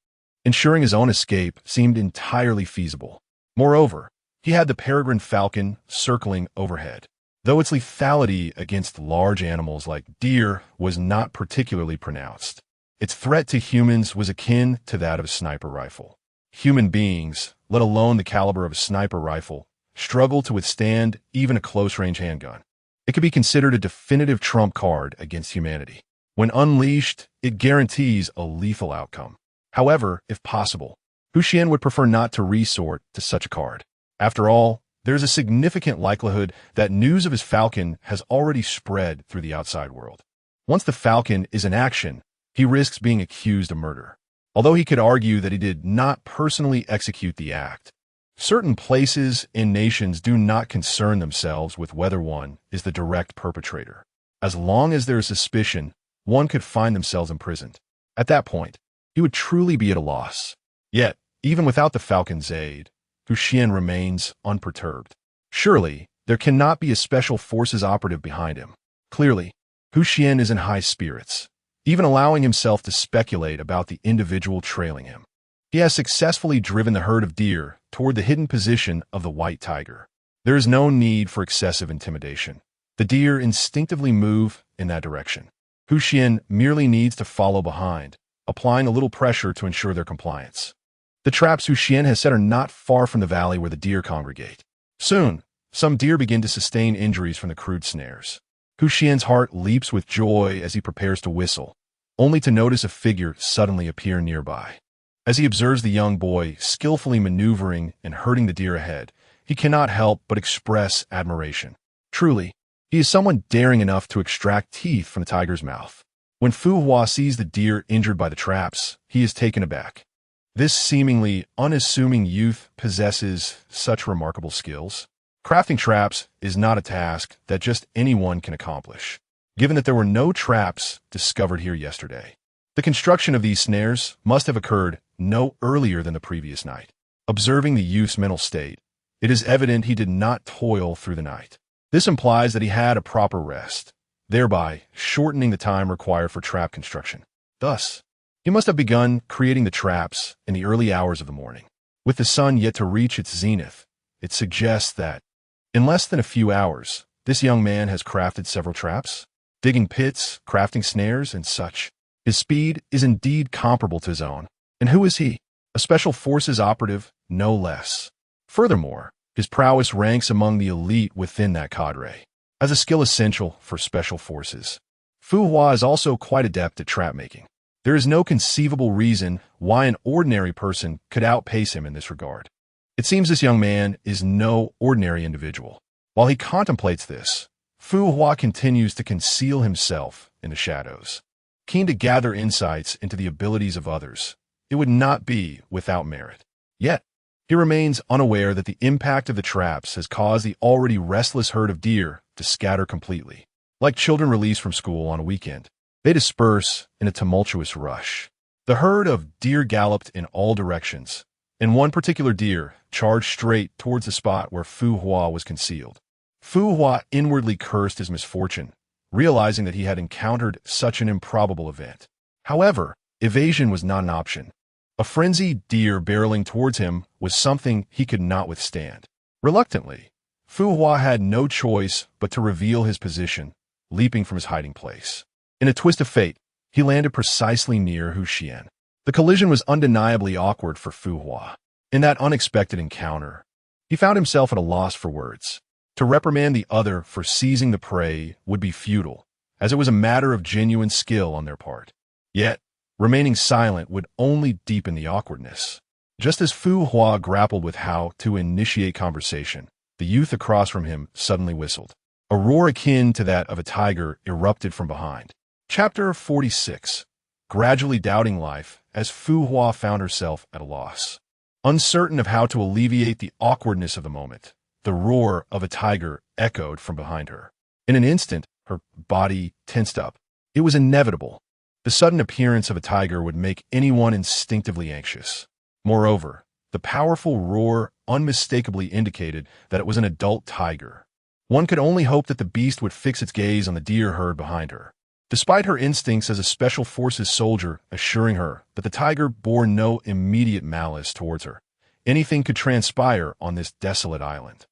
ensuring his own escape seemed entirely feasible. Moreover, he had the peregrine falcon circling overhead. Though its lethality against large animals like deer was not particularly pronounced, its threat to humans was akin to that of a sniper rifle. Human beings, let alone the caliber of a sniper rifle, struggle to withstand even a close-range handgun. It could be considered a definitive trump card against humanity. When unleashed, it guarantees a lethal outcome. However, if possible, Xuan would prefer not to resort to such a card. After all, there is a significant likelihood that news of his falcon has already spread through the outside world. Once the falcon is in action, he risks being accused of murder. Although he could argue that he did not personally execute the act, certain places and nations do not concern themselves with whether one is the direct perpetrator. As long as there is suspicion, one could find themselves imprisoned. At that point, he would truly be at a loss. Yet, even without the falcon's aid, Xuan remains unperturbed. Surely, there cannot be a Special Forces operative behind him. Clearly, Xuan is in high spirits, even allowing himself to speculate about the individual trailing him. He has successfully driven the herd of deer toward the hidden position of the white tiger. There is no need for excessive intimidation. The deer instinctively move in that direction. Xuan merely needs to follow behind, applying a little pressure to ensure their compliance. The traps Xuan has set are not far from the valley where the deer congregate. Soon, some deer begin to sustain injuries from the crude snares. Xuan's heart leaps with joy as he prepares to whistle, only to notice a figure suddenly appear nearby. As he observes the young boy skillfully maneuvering and herding the deer ahead, he cannot help but express admiration. Truly, he is someone daring enough to extract teeth from the tiger's mouth. When Fuhua sees the deer injured by the traps, he is taken aback. This seemingly unassuming youth possesses such remarkable skills. Crafting traps is not a task that just anyone can accomplish, given that there were no traps discovered here yesterday. The construction of these snares must have occurred no earlier than the previous night. Observing the youth's mental state, it is evident he did not toil through the night. This implies that he had a proper rest, thereby shortening the time required for trap construction. Thus, he must have begun creating the traps in the early hours of the morning. With the sun yet to reach its zenith, it suggests that In less than a few hours, this young man has crafted several traps, digging pits, crafting snares, and such. His speed is indeed comparable to his own. And who is he? A special forces operative, no less. Furthermore, his prowess ranks among the elite within that cadre, as a skill essential for special forces. Fu Hua is also quite adept at trap making. There is no conceivable reason why an ordinary person could outpace him in this regard. It seems this young man is no ordinary individual. While he contemplates this, Fu Hua continues to conceal himself in the shadows. Keen to gather insights into the abilities of others, it would not be without merit. Yet, he remains unaware that the impact of the traps has caused the already restless herd of deer to scatter completely. Like children released from school on a weekend, they disperse in a tumultuous rush. The herd of deer galloped in all directions, and one particular deer charged straight towards the spot where Fu Hua was concealed. Fu Hua inwardly cursed his misfortune, realizing that he had encountered such an improbable event. However, evasion was not an option. A frenzied deer barreling towards him was something he could not withstand. Reluctantly, Fu Hua had no choice but to reveal his position, leaping from his hiding place. In a twist of fate, he landed precisely near Xuan. The collision was undeniably awkward for Fu Hua. In that unexpected encounter, he found himself at a loss for words. To reprimand the other for seizing the prey would be futile, as it was a matter of genuine skill on their part. Yet, remaining silent would only deepen the awkwardness. Just as Fu Hua grappled with how to initiate conversation, the youth across from him suddenly whistled. A roar akin to that of a tiger erupted from behind. Chapter 46. Gradually doubting life as Fu Hua found herself at a loss. Uncertain of how to alleviate the awkwardness of the moment, the roar of a tiger echoed from behind her. In an instant, her body tensed up. It was inevitable. The sudden appearance of a tiger would make anyone instinctively anxious. Moreover, the powerful roar unmistakably indicated that it was an adult tiger. One could only hope that the beast would fix its gaze on the deer herd behind her. Despite her instincts as a special forces soldier assuring her that the tiger bore no immediate malice towards her, anything could transpire on this desolate island.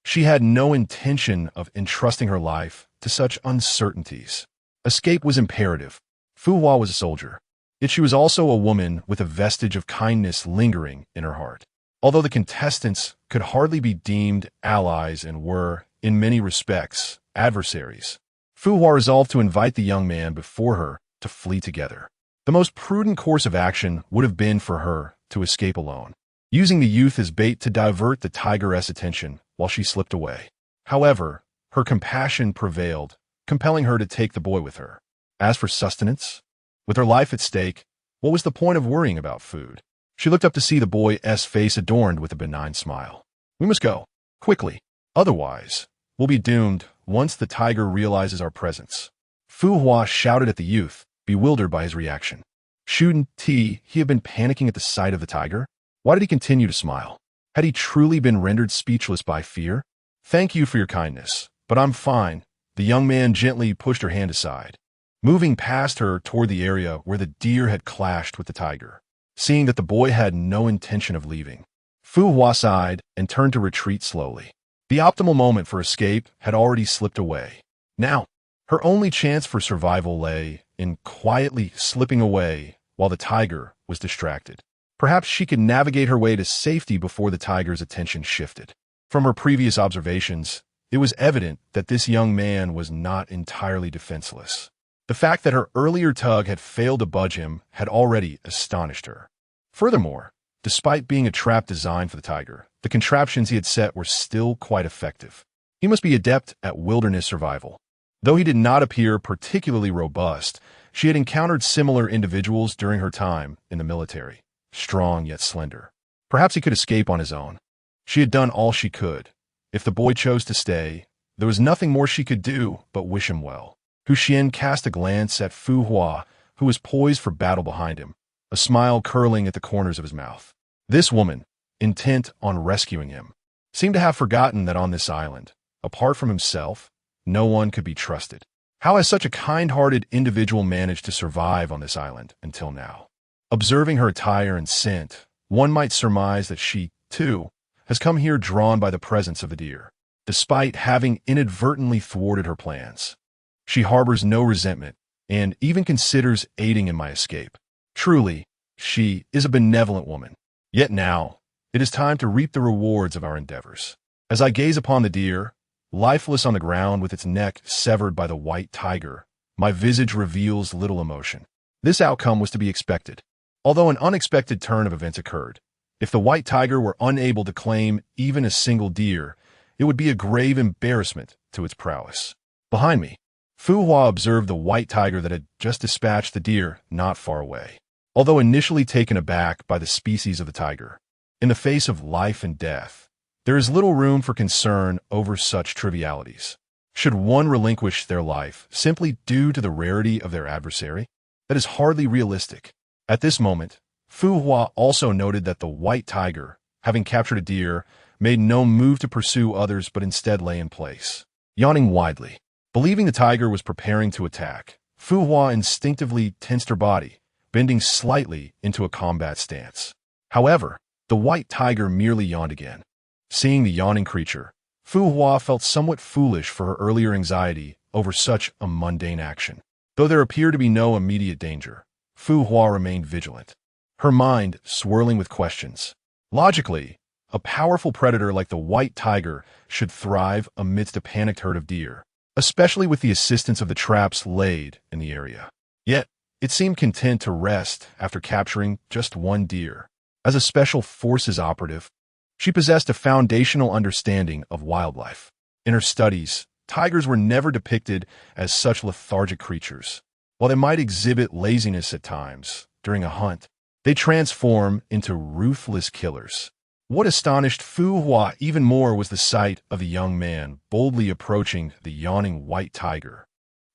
She had no intention of entrusting her life to such uncertainties. Escape was imperative. Fu Hua was a soldier, yet she was also a woman with a vestige of kindness lingering in her heart. Although the contestants could hardly be deemed allies and were, in many respects, adversaries, Fu Hua resolved to invite the young man before her to flee together. The most prudent course of action would have been for her to escape alone, using the youth as bait to divert the tigress' attention while she slipped away. However, her compassion prevailed, compelling her to take the boy with her. As for sustenance, with her life at stake, what was the point of worrying about food? She looked up to see the boy's face adorned with a benign smile. We must go, quickly, otherwise we'll be doomed once the tiger realizes our presence. Fu Hua shouted at the youth, bewildered by his reaction. Shouldn't he have been panicking at the sight of the tiger? Why did he continue to smile? Had he truly been rendered speechless by fear? Thank you for your kindness, but I'm fine. The young man gently pushed her hand aside, moving past her toward the area where the deer had clashed with the tiger. Seeing that the boy had no intention of leaving, Fu Hua sighed and turned to retreat slowly. The optimal moment for escape had already slipped away. Now, her only chance for survival lay in quietly slipping away while the tiger was distracted. Perhaps she could navigate her way to safety before the tiger's attention shifted. From her previous observations, it was evident that this young man was not entirely defenseless. The fact that her earlier tug had failed to budge him had already astonished her. Furthermore, despite being a trap designed for the tiger, the contraptions he had set were still quite effective. He must be adept at wilderness survival. Though he did not appear particularly robust, she had encountered similar individuals during her time in the military, strong yet slender. Perhaps he could escape on his own. She had done all she could. If the boy chose to stay, there was nothing more she could do but wish him well. Xuan cast a glance at Fu Hua, who was poised for battle behind him, a smile curling at the corners of his mouth. This woman, intent on rescuing him, seemed to have forgotten that on this island, apart from himself, no one could be trusted. How has such a kind-hearted individual managed to survive on this island until now? Observing her attire and scent, one might surmise that she, too, has come here drawn by the presence of the deer. despite having inadvertently thwarted her plans. She harbors no resentment and even considers aiding in my escape. Truly, she is a benevolent woman. Yet now, it is time to reap the rewards of our endeavors. As I gaze upon the deer, lifeless on the ground with its neck severed by the white tiger, my visage reveals little emotion. This outcome was to be expected. Although an unexpected turn of events occurred, if the white tiger were unable to claim even a single deer, it would be a grave embarrassment to its prowess. Behind me, Fu Hua observed the white tiger that had just dispatched the deer not far away. Although initially taken aback by the species of the tiger, in the face of life and death, there is little room for concern over such trivialities. Should one relinquish their life simply due to the rarity of their adversary? That is hardly realistic. At this moment, Fu Hua also noted that the white tiger, having captured a deer, made no move to pursue others but instead lay in place, yawning widely. Believing the tiger was preparing to attack, Fu Hua instinctively tensed her body, bending slightly into a combat stance. However, the white tiger merely yawned again. Seeing the yawning creature, Fu Hua felt somewhat foolish for her earlier anxiety over such a mundane action. Though there appeared to be no immediate danger, Fu Hua remained vigilant, her mind swirling with questions. Logically, a powerful predator like the white tiger should thrive amidst a panicked herd of deer, especially with the assistance of the traps laid in the area. Yet, it seemed content to rest after capturing just one deer. As a special forces operative, she possessed a foundational understanding of wildlife. In her studies, tigers were never depicted as such lethargic creatures. While they might exhibit laziness at times during a hunt, they transform into ruthless killers. What astonished Fu Hua even more was the sight of the young man boldly approaching the yawning white tiger.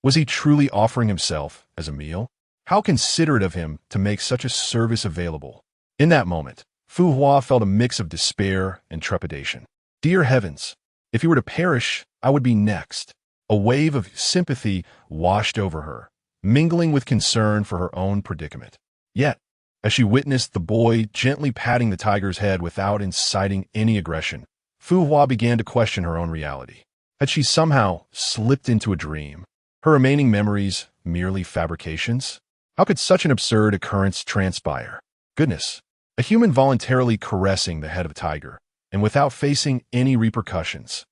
Was he truly offering himself as a meal? How considerate of him to make such a service available. In that moment, Fu Hua felt a mix of despair and trepidation. Dear heavens, if he were to perish, I would be next. A wave of sympathy washed over her, mingling with concern for her own predicament. Yet, as she witnessed the boy gently patting the tiger's head without inciting any aggression, Fu Hua began to question her own reality. Had she somehow slipped into a dream? Her remaining memories merely fabrications? How could such an absurd occurrence transpire? Goodness, a human voluntarily caressing the head of a tiger, and without facing any repercussions.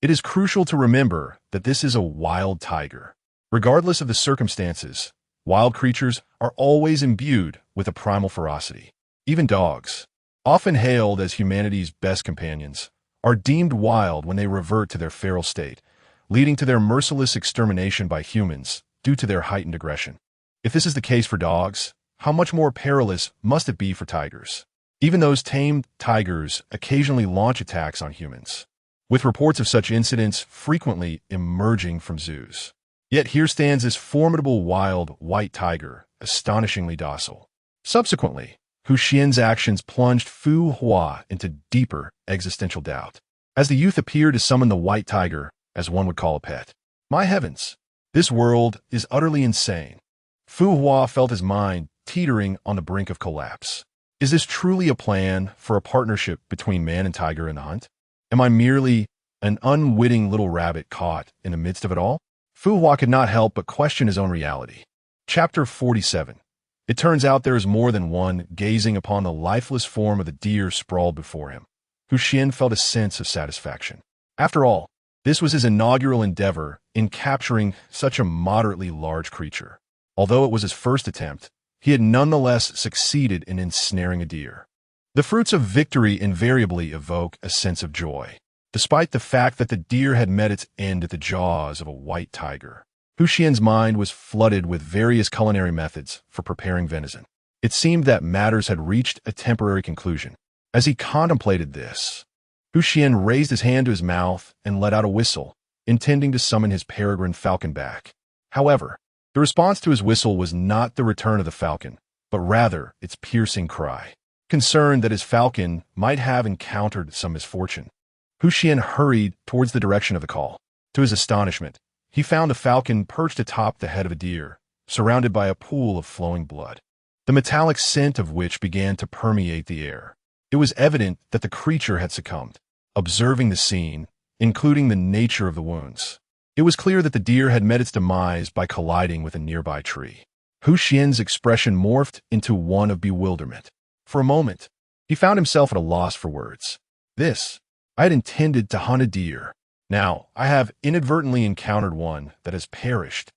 It is crucial to remember that this is a wild tiger. Regardless of the circumstances, wild creatures are always imbued with a primal ferocity. Even dogs, often hailed as humanity's best companions, are deemed wild when they revert to their feral state, leading to their merciless extermination by humans due to their heightened aggression. If this is the case for dogs, how much more perilous must it be for tigers? Even those tamed tigers occasionally launch attacks on humans, with reports of such incidents frequently emerging from zoos. Yet here stands this formidable wild white tiger, astonishingly docile. Subsequently, Xuan's actions plunged Fu Hua into deeper existential doubt, as the youth appeared to summon the white tiger, as one would call a pet. My heavens, this world is utterly insane. Fu Hua felt his mind teetering on the brink of collapse. Is this truly a plan for a partnership between man and tiger in the hunt? Am I merely an unwitting little rabbit caught in the midst of it all? Fu Hua could not help but question his own reality. Chapter 47. It turns out there is more than one gazing upon the lifeless form of the deer sprawled before him. Xuan felt a sense of satisfaction. After all, this was his inaugural endeavor in capturing such a moderately large creature. Although it was his first attempt, he had nonetheless succeeded in ensnaring a deer. The fruits of victory invariably evoke a sense of joy, despite the fact that the deer had met its end at the jaws of a white tiger. Xuan's mind was flooded with various culinary methods for preparing venison. It seemed that matters had reached a temporary conclusion. As he contemplated this, Xuan raised his hand to his mouth and let out a whistle, intending to summon his peregrine falcon back. However, the response to his whistle was not the return of the falcon, but rather its piercing cry. Concerned that his falcon might have encountered some misfortune, Xuan hurried towards the direction of the call. To his astonishment, he found a falcon perched atop the head of a deer, surrounded by a pool of flowing blood, the metallic scent of which began to permeate the air. It was evident that the creature had succumbed. Observing the scene, including the nature of the wounds. It was clear that the deer had met its demise by colliding with a nearby tree. Xuan's expression morphed into one of bewilderment. For a moment, he found himself at a loss for words. I had intended to hunt a deer. Now, I have inadvertently encountered one that has perished,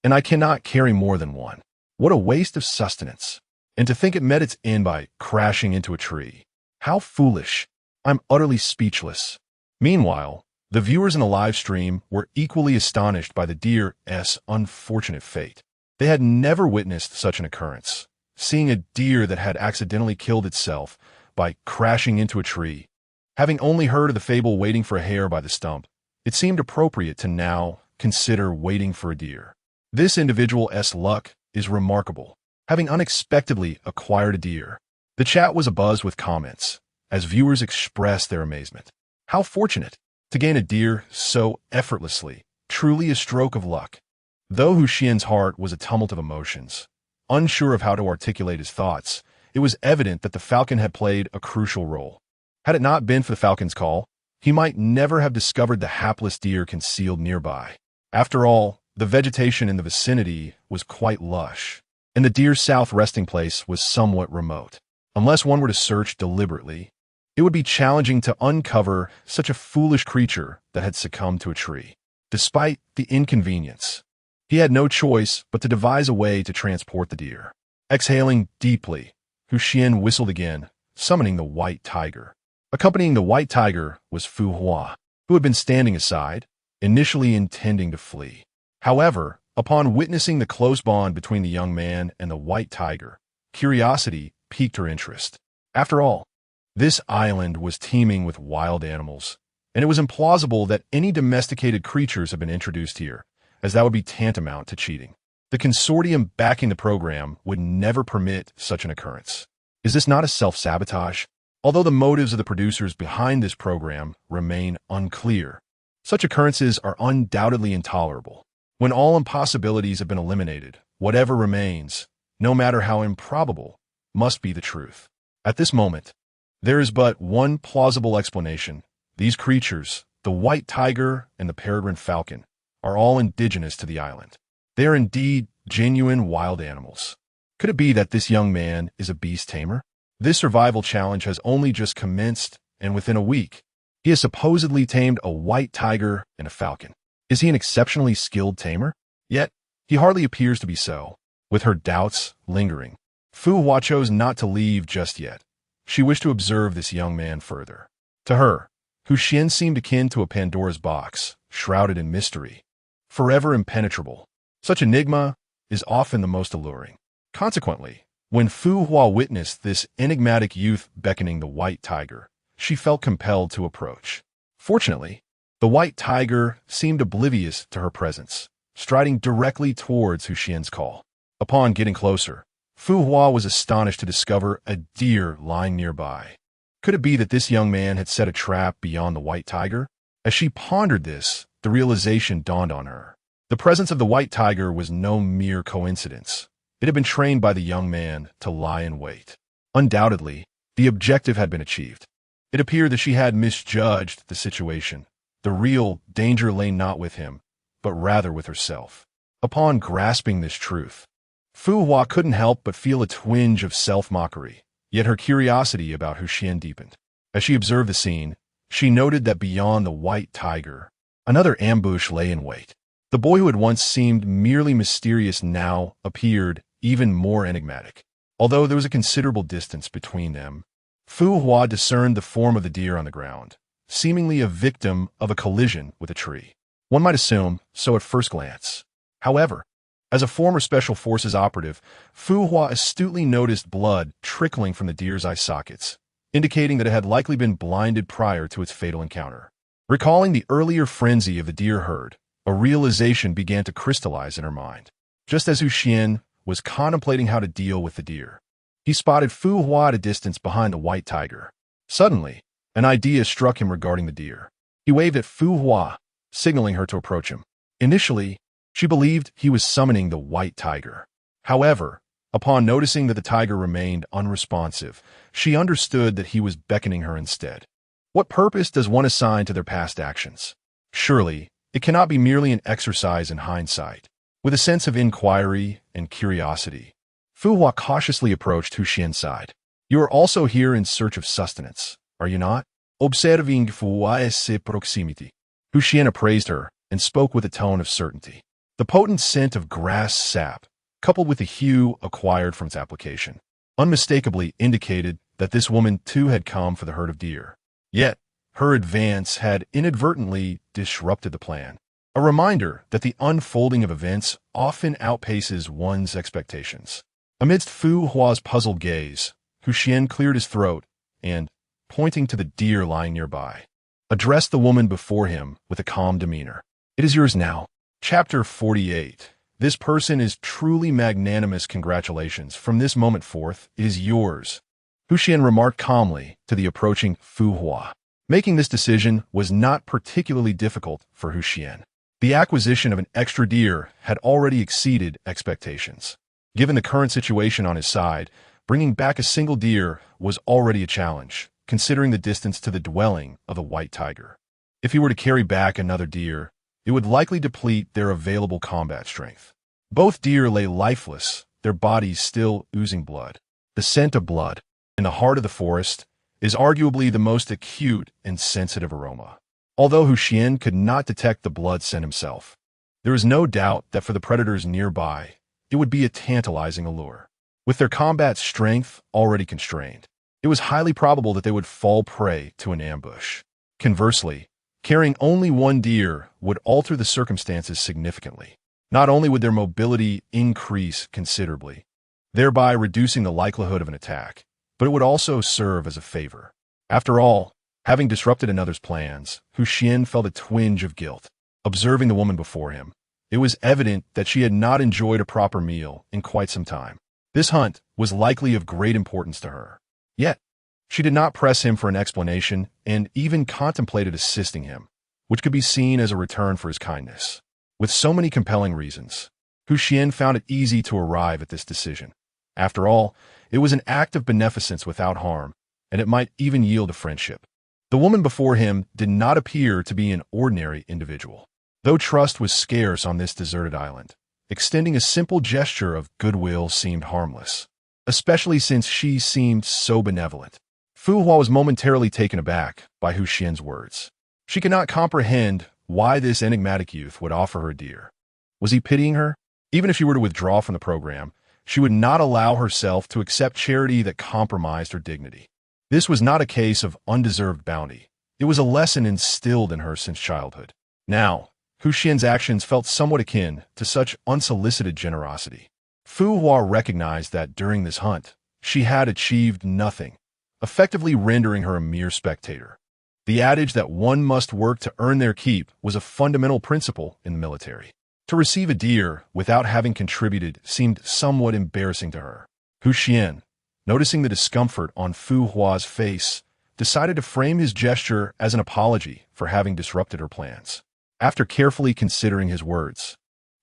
and I cannot carry more than one. What a waste of sustenance. And to think it met its end by crashing into a tree. How foolish. I'm utterly speechless. Meanwhile, the viewers in the live stream were equally astonished by the deer's unfortunate fate. They had never witnessed such an occurrence. Seeing a deer that had accidentally killed itself by crashing into a tree. Having only heard of the fable waiting for a hare by the stump, it seemed appropriate to now consider waiting for a deer. This individual's luck is remarkable, having unexpectedly acquired a deer. The chat was abuzz with comments, as viewers expressed their amazement. How fortunate to gain a deer so effortlessly, truly a stroke of luck. Though Xuan's heart was a tumult of emotions, unsure of how to articulate his thoughts, it was evident that the falcon had played a crucial role. Had it not been for the falcon's call, he might never have discovered the hapless deer concealed nearby. After all, the vegetation in the vicinity was quite lush, and the deer's south resting place was somewhat remote. Unless one were to search deliberately, it would be challenging to uncover such a foolish creature that had succumbed to a tree. Despite the inconvenience, he had no choice but to devise a way to transport the deer. Exhaling deeply, Xuan whistled again, summoning the white tiger. Accompanying the white tiger was Xuan, who had been standing aside, initially intending to flee. However, upon witnessing the close bond between the young man and the white tiger, curiosity piqued her interest. After all, this island was teeming with wild animals, and it was implausible that any domesticated creatures had been introduced here, as that would be tantamount to cheating. The consortium backing the program would never permit such an occurrence. Is this not a self-sabotage? Although the motives of the producers behind this program remain unclear, such occurrences are undoubtedly intolerable. When all impossibilities have been eliminated, whatever remains, no matter how improbable, must be the truth. At this moment, there is but one plausible explanation. These creatures, the white tiger and the peregrine falcon, are all indigenous to the island. They are indeed genuine wild animals. Could it be that this young man is a beast tamer? This survival challenge has only just commenced, and within a week, he has supposedly tamed a white tiger and a falcon. Is he an exceptionally skilled tamer? Yet, he hardly appears to be so. With her doubts lingering, Xuan chose not to leave just yet. She wished to observe this young man further. To her, Xuan seemed akin to a Pandora's box, shrouded in mystery, forever impenetrable. Such enigma is often the most alluring. Consequently, when Xuan witnessed this enigmatic youth beckoning the white tiger, she felt compelled to approach. Fortunately, the white tiger seemed oblivious to her presence, striding directly towards Xuan's call. Upon getting closer, Xuan was astonished to discover a deer lying nearby. Could it be that this young man had set a trap beyond the white tiger? As she pondered this, the realization dawned on her. The presence of the white tiger was no mere coincidence. It had been trained by the young man to lie in wait. Undoubtedly, the objective had been achieved. It appeared that she had misjudged the situation. The real danger lay not with him, but rather with herself. Upon grasping this truth, Xuan couldn't help but feel a twinge of self-mockery, yet her curiosity about Xuan deepened. As she observed the scene, she noted that beyond the white tiger, another ambush lay in wait. The boy who had once seemed merely mysterious now appeared even more enigmatic. Although there was a considerable distance between them, Xuan discerned the form of the deer on the ground, seemingly a victim of a collision with a tree. One might assume so at first glance. However, as a former Special Forces operative, Xuan astutely noticed blood trickling from the deer's eye sockets, indicating that it had likely been blinded prior to its fatal encounter. Recalling the earlier frenzy of the deer herd, a realization began to crystallize in her mind. Just as Xuan was contemplating how to deal with the deer, he spotted Xuan at a distance behind the white tiger. Suddenly, an idea struck him regarding the deer. He waved at Xuan, signaling her to approach him. Initially, she believed he was summoning the white tiger. However, upon noticing that the tiger remained unresponsive, she understood that he was beckoning her instead. What purpose does one assign to their past actions? Surely, it cannot be merely an exercise in hindsight. With a sense of inquiry and curiosity, Fu Hua cautiously approached Hu Xian's side. You are also here in search of sustenance, are you not? Observing Fu Hua's proximity. Hu Xian appraised her and spoke with a tone of certainty. The potent scent of grass sap, coupled with the hue acquired from its application, unmistakably indicated that this woman too had come for the herd of deer. Yet, her advance had inadvertently disrupted the plan. A reminder that the unfolding of events often outpaces one's expectations. Amidst Fu Hua's puzzled gaze, Hu Xian cleared his throat and, pointing to the deer lying nearby, addressed the woman before him with a calm demeanor. It is yours now. Chapter 48. This person is truly magnanimous. Congratulations. From this moment forth, it is yours. Hu Xian remarked calmly to the approaching Fu Hua. Making this decision was not particularly difficult for Hu Xian. The acquisition of an extra deer had already exceeded expectations. Given the current situation on his side, bringing back a single deer was already a challenge, considering the distance to the dwelling of the white tiger. If he were to carry back another deer, it would likely deplete their available combat strength. Both deer lay lifeless, their bodies still oozing blood. The scent of blood, in the heart of the forest, is arguably the most acute and sensitive aroma. Although Hu Xian could not detect the blood scent himself, there is no doubt that for the predators nearby, it would be a tantalizing allure. With their combat strength already constrained, it was highly probable that they would fall prey to an ambush. Conversely, carrying only one deer would alter the circumstances significantly. Not only would their mobility increase considerably, thereby reducing the likelihood of an attack, but it would also serve as a favor. After all, having disrupted another's plans, Hu Xian felt a twinge of guilt. Observing the woman before him, it was evident that she had not enjoyed a proper meal in quite some time. This hunt was likely of great importance to her. Yet, she did not press him for an explanation and even contemplated assisting him, which could be seen as a return for his kindness. With so many compelling reasons, Hu Xian found it easy to arrive at this decision. After all, it was an act of beneficence without harm, and it might even yield a friendship. The woman before him did not appear to be an ordinary individual. Though trust was scarce on this deserted island, extending a simple gesture of goodwill seemed harmless, especially since she seemed so benevolent. Fu Hua was momentarily taken aback by Hu Xian's words. She could not comprehend why this enigmatic youth would offer her a deer. Was he pitying her? Even if she were to withdraw from the program, she would not allow herself to accept charity that compromised her dignity. This was not a case of undeserved bounty. It was a lesson instilled in her since childhood. Now, Hu Xian's actions felt somewhat akin to such unsolicited generosity. Fu Hua recognized that during this hunt, she had achieved nothing, effectively rendering her a mere spectator. The adage that one must work to earn their keep was a fundamental principle in the military. To receive a deer without having contributed seemed somewhat embarrassing to her. Hu Xian, noticing the discomfort on Fu Hua's face, decided to frame his gesture as an apology for having disrupted her plans. After carefully considering his words,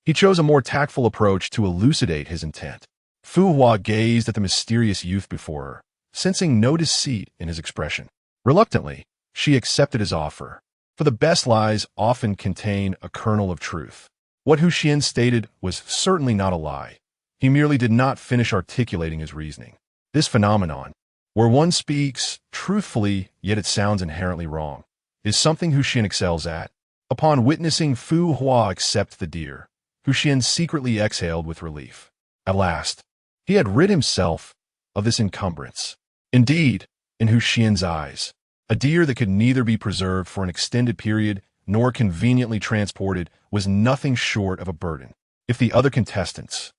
he chose a more tactful approach to elucidate his intent. Fu Hua gazed at the mysterious youth before her, sensing no deceit in his expression. Reluctantly, she accepted his offer, for the best lies often contain a kernel of truth. What Hu Xian stated was certainly not a lie. He merely did not finish articulating his reasoning. This phenomenon, where one speaks truthfully yet it sounds inherently wrong, is something Hu Xian excels at. Upon witnessing Fu Hua accept the deer, Hu Xian secretly exhaled with relief. At last, he had rid himself of this encumbrance. Indeed, in Hu Xian's eyes, a deer that could neither be preserved for an extended period nor conveniently transported was nothing short of a burden. If the other contestants,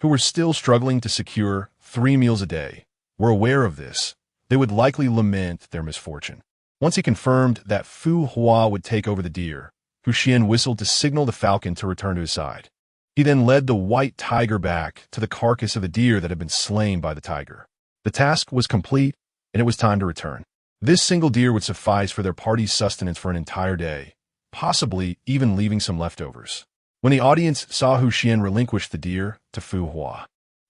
who were still struggling to secure 3 meals a day, were aware of this, they would likely lament their misfortune. Once he confirmed that Fu Hua would take over the deer, Hu Xian whistled to signal the falcon to return to his side. He then led the white tiger back to the carcass of the deer that had been slain by the tiger. The task was complete, and it was time to return. This single deer would suffice for their party's sustenance for an entire day, possibly even leaving some leftovers. When the audience saw Hu Xian relinquish the deer to Fu Hua,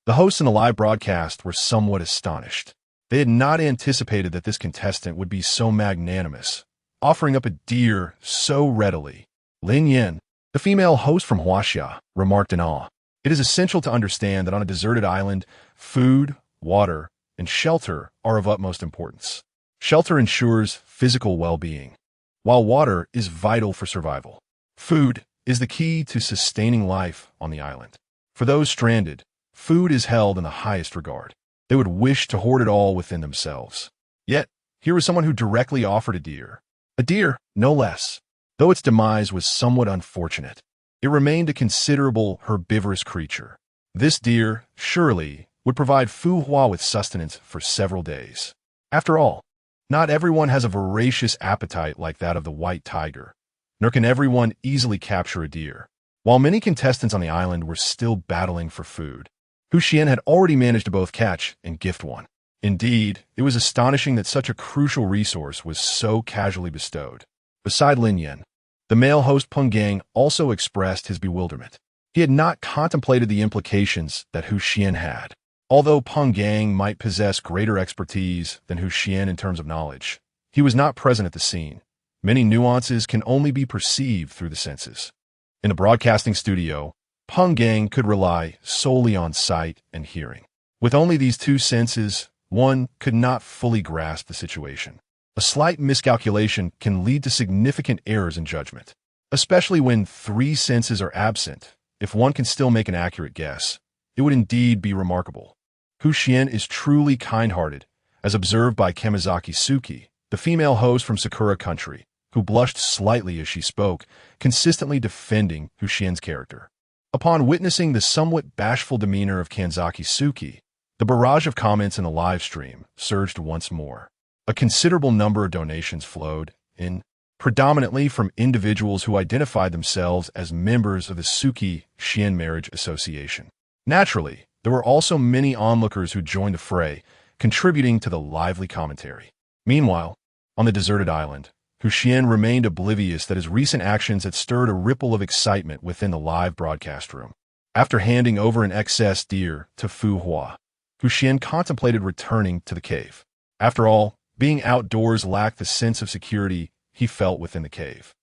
the hosts in the live broadcast were somewhat astonished. They had not anticipated that this contestant would be so magnanimous, offering up a deer so readily. Lin Yin, the female host from Huaxia, remarked in awe. It is essential to understand that on a deserted island, food, water, and shelter are of utmost importance. Shelter ensures physical well-being, while water is vital for survival. Food is the key to sustaining life on the island. For those stranded, food is held in the highest regard. They would wish to hoard it all within themselves. Yet, here was someone who directly offered a deer, no less. Though its demise was somewhat unfortunate, it remained a considerable herbivorous creature. This deer, surely, would provide Fu Hua with sustenance for several days. After all, not everyone has a voracious appetite like that of the white tiger, nor can everyone easily capture a deer. While many contestants on the island were still battling for food, Xuan had already managed to both catch and gift one. Indeed, it was astonishing that such a crucial resource was so casually bestowed. Beside Lin Yin, the male host Peng Gang also expressed his bewilderment. He had not contemplated the implications that Xuan had. Although Peng Gang might possess greater expertise than Xuan in terms of knowledge, he was not present at the scene. Many nuances can only be perceived through the senses. In the broadcasting studio, Peng Gang could rely solely on sight and hearing. With only these two senses, one could not fully grasp the situation. A slight miscalculation can lead to significant errors in judgment, especially when three senses are absent. If one can still make an accurate guess, it would indeed be remarkable. Xuan is truly kind-hearted, as observed by Kamizaki Suki, the female host from Sakura Country, who blushed slightly as she spoke, consistently defending Xuan's character. Upon witnessing the somewhat bashful demeanor of Kanzaki Suki, the barrage of comments in the live stream surged once more. A considerable number of donations flowed in, predominantly from individuals who identified themselves as members of the Suki-Xian Marriage Association. Naturally, there were also many onlookers who joined the fray, contributing to the lively commentary. Meanwhile, on the deserted island, Xuan remained oblivious that his recent actions had stirred a ripple of excitement within the live broadcast room. After handing over an excess deer to Fu Hua, Xuan contemplated returning to the cave. After all, being outdoors lacked the sense of security he felt within the cave.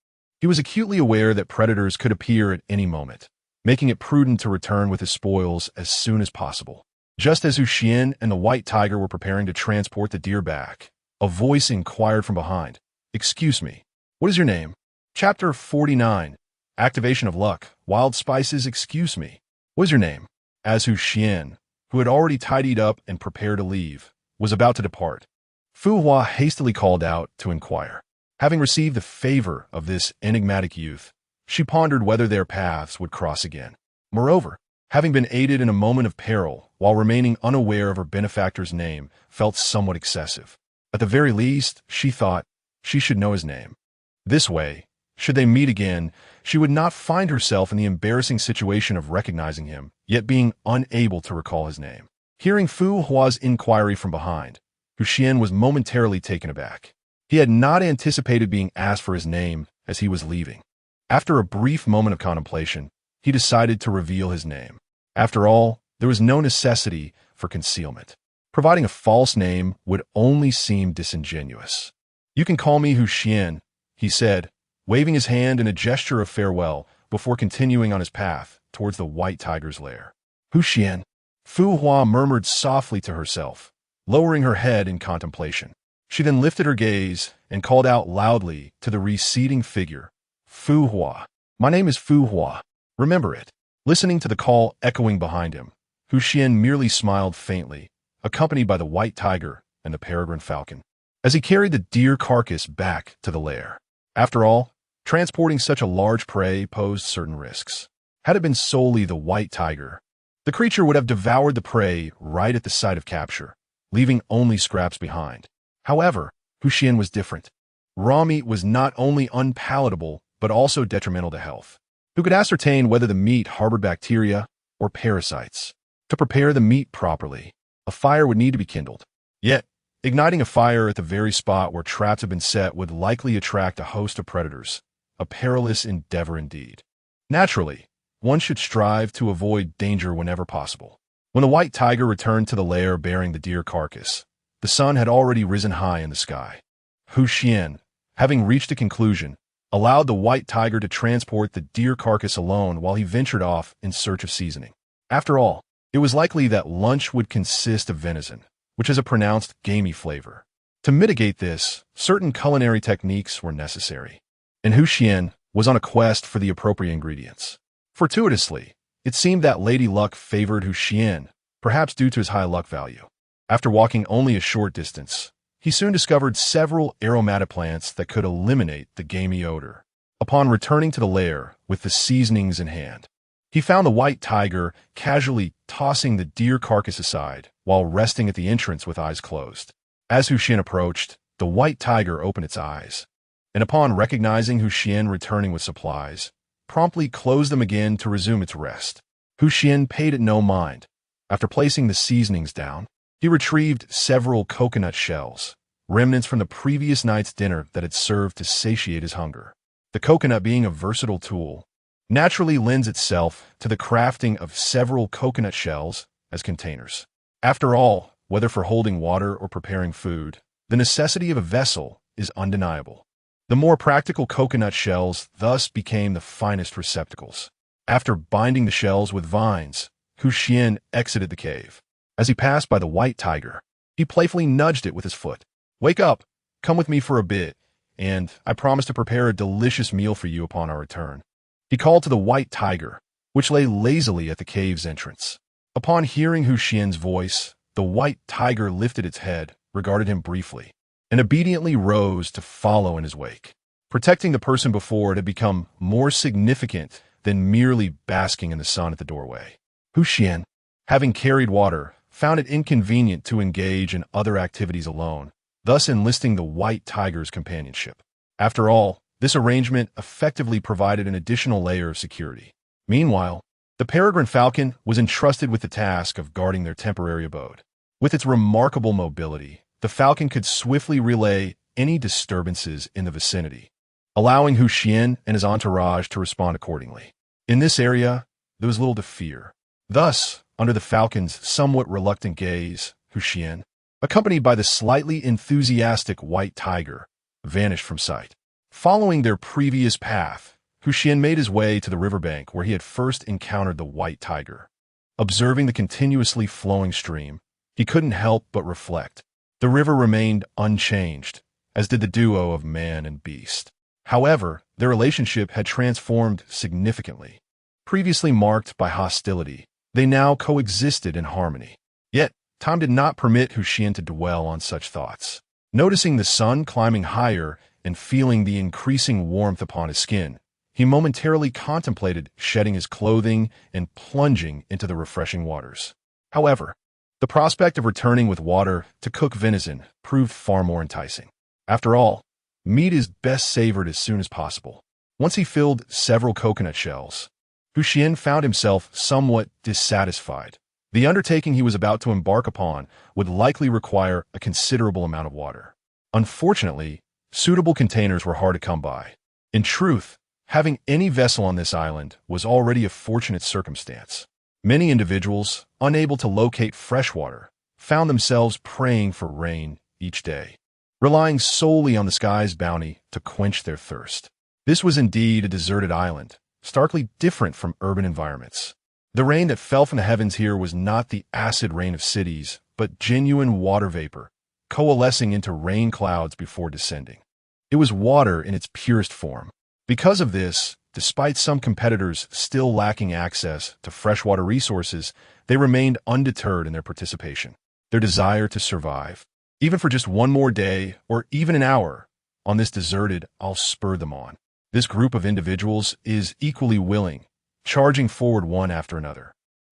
He was acutely aware that predators could appear at any moment, making it prudent to return with his spoils as soon as possible. Just as Xuan and the white tiger were preparing to transport the deer back, a voice inquired from behind, "Excuse me, what is your name?" Chapter 49, Activation of Luck, Wild Spices. "Excuse me, what is your name?" As Xuan, who had already tidied up and prepared to leave, was about to depart, Fu Hua hastily called out to inquire. Having received the favor of this enigmatic youth, she pondered whether their paths would cross again. Moreover, having been aided in a moment of peril while remaining unaware of her benefactor's name felt somewhat excessive. At the very least, she thought, she should know his name. This way, should they meet again, she would not find herself in the embarrassing situation of recognizing him, yet being unable to recall his name. Hearing Fu Hua's inquiry from behind, Xuan was momentarily taken aback. He had not anticipated being asked for his name as he was leaving. After a brief moment of contemplation, he decided to reveal his name. After all, there was no necessity for concealment. Providing a false name would only seem disingenuous. "You can call me Xuan," he said, waving his hand in a gesture of farewell before continuing on his path towards the white tiger's lair. "Xuan," Fu Hua murmured softly to herself, lowering her head in contemplation. She then lifted her gaze and called out loudly to the receding figure, "Fu Hua. My name is Fu Hua. Remember it." Listening to the call echoing behind him, Xuan merely smiled faintly, accompanied by the white tiger and the peregrine falcon, as he carried the deer carcass back to the lair. After all, transporting such a large prey posed certain risks. Had it been solely the white tiger, the creature would have devoured the prey right at the site of capture, leaving only scraps behind. However, Xuan was different. Raw meat was not only unpalatable, but also detrimental to health. Who could ascertain whether the meat harbored bacteria or parasites? To prepare the meat properly, a fire would need to be kindled. Yet, igniting a fire at the very spot where traps had been set would likely attract a host of predators, a perilous endeavor indeed. Naturally, one should strive to avoid danger whenever possible. When the white tiger returned to the lair bearing the deer carcass, The sun had already risen high in the sky. Xuan, having reached a conclusion, allowed the white tiger to transport the deer carcass alone while he ventured off in search of seasoning. After all, it was likely that lunch would consist of venison, which has a pronounced gamey flavor. To mitigate this, certain culinary techniques were necessary, and Xuan was on a quest for the appropriate ingredients. Fortuitously, it seemed that Lady Luck favored Xuan, perhaps due to his high luck value. After walking only a short distance, he soon discovered several aromatic plants that could eliminate the gamey odor. Upon returning to the lair with the seasonings in hand, he found the white tiger casually tossing the deer carcass aside while resting at the entrance with eyes closed. As Xuan approached, the white tiger opened its eyes, and upon recognizing Xuan returning with supplies, promptly closed them again to resume its rest. Xuan paid it no mind. After placing the seasonings down, he retrieved several coconut shells, remnants from the previous night's dinner that had served to satiate his hunger. The coconut, being a versatile tool, naturally lends itself to the crafting of several coconut shells as containers. After all, whether for holding water or preparing food, the necessity of a vessel is undeniable. The more practical coconut shells thus became the finest receptacles. After binding the shells with vines, Xuan exited the cave. As he passed by the white tiger, he playfully nudged it with his foot. "Wake up, come with me for a bit, and I promise to prepare a delicious meal for you upon our return." He called to the white tiger, which lay lazily at the cave's entrance. Upon hearing Xuan's voice, the white tiger lifted its head, regarded him briefly, and obediently rose to follow in his wake. Protecting the person before it had become more significant than merely basking in the sun at the doorway. Xuan, having carried water, found it inconvenient to engage in other activities alone, thus enlisting the white tiger's companionship. After all, this arrangement effectively provided an additional layer of security. Meanwhile, the peregrine falcon was entrusted with the task of guarding their temporary abode. With its remarkable mobility, the falcon could swiftly relay any disturbances in the vicinity, allowing Xuan and his entourage to respond accordingly. In this area, there was little to fear. Thus, under the falcon's somewhat reluctant gaze, Xuan, accompanied by the slightly enthusiastic white tiger, vanished from sight. Following their previous path, Xuan made his way to the riverbank where he had first encountered the white tiger. Observing the continuously flowing stream, he couldn't help but reflect. The river remained unchanged, as did the duo of man and beast. However, their relationship had transformed significantly. Previously marked by hostility, they now coexisted in harmony. Yet, time did not permit Xuan to dwell on such thoughts. Noticing the sun climbing higher and feeling the increasing warmth upon his skin, he momentarily contemplated shedding his clothing and plunging into the refreshing waters. However, the prospect of returning with water to cook venison proved far more enticing. After all, meat is best savored as soon as possible. Once he filled several coconut shells, Xuan found himself somewhat dissatisfied. The undertaking he was about to embark upon would likely require a considerable amount of water. Unfortunately, suitable containers were hard to come by. In truth, having any vessel on this island was already a fortunate circumstance. Many individuals, unable to locate fresh water, found themselves praying for rain each day, relying solely on the sky's bounty to quench their thirst. This was indeed a deserted island, starkly different from urban environments. The rain that fell from the heavens here was not the acid rain of cities, but genuine water vapor, coalescing into rain clouds before descending. It was water in its purest form. Because of this, despite some competitors still lacking access to freshwater resources, they remained undeterred in their participation. Their desire to survive, even for just one more day or even an hour, on this deserted, I'll spur them on. This group of individuals is equally willing, charging forward one after another.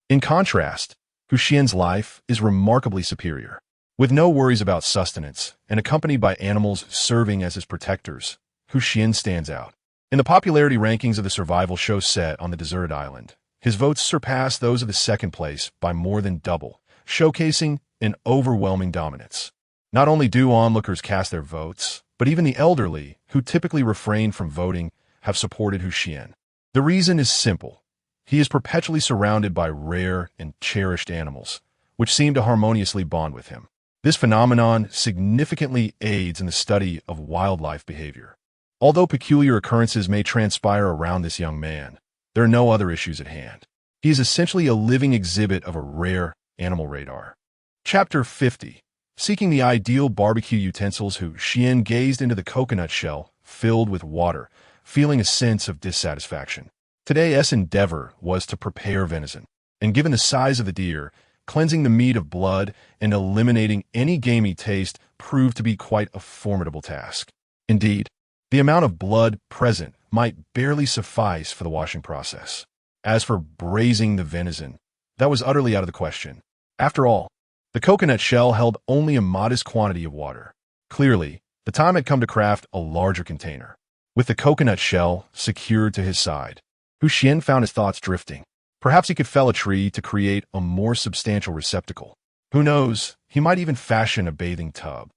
In contrast, Xuan's life is remarkably superior. With no worries about sustenance and accompanied by animals serving as his protectors, Xuan stands out. In the popularity rankings of the survival show set on the deserted island, his votes surpass those of the second place by more than double, showcasing an overwhelming dominance. Not only do onlookers cast their votes, but even the elderly, who typically refrain from voting, have supported Xuan. The reason is simple. He is perpetually surrounded by rare and cherished animals, which seem to harmoniously bond with him. This phenomenon significantly aids in the study of wildlife behavior. Although peculiar occurrences may transpire around this young man, there are no other issues at hand. He is essentially a living exhibit of a rare animal radar. Chapter 50. Seeking the ideal barbecue utensils. Xuan gazed into the coconut shell, filled with water, feeling a sense of dissatisfaction. Today's endeavor was to prepare venison, and given the size of the deer, cleansing the meat of blood and eliminating any gamey taste proved to be quite a formidable task. Indeed, the amount of blood present might barely suffice for the washing process. As for braising the venison, that was utterly out of the question. After all, the coconut shell held only a modest quantity of water. Clearly, the time had come to craft a larger container. With the coconut shell secured to his side, Xuan found his thoughts drifting. Perhaps he could fell a tree to create a more substantial receptacle. Who knows, he might even fashion a bathing tub,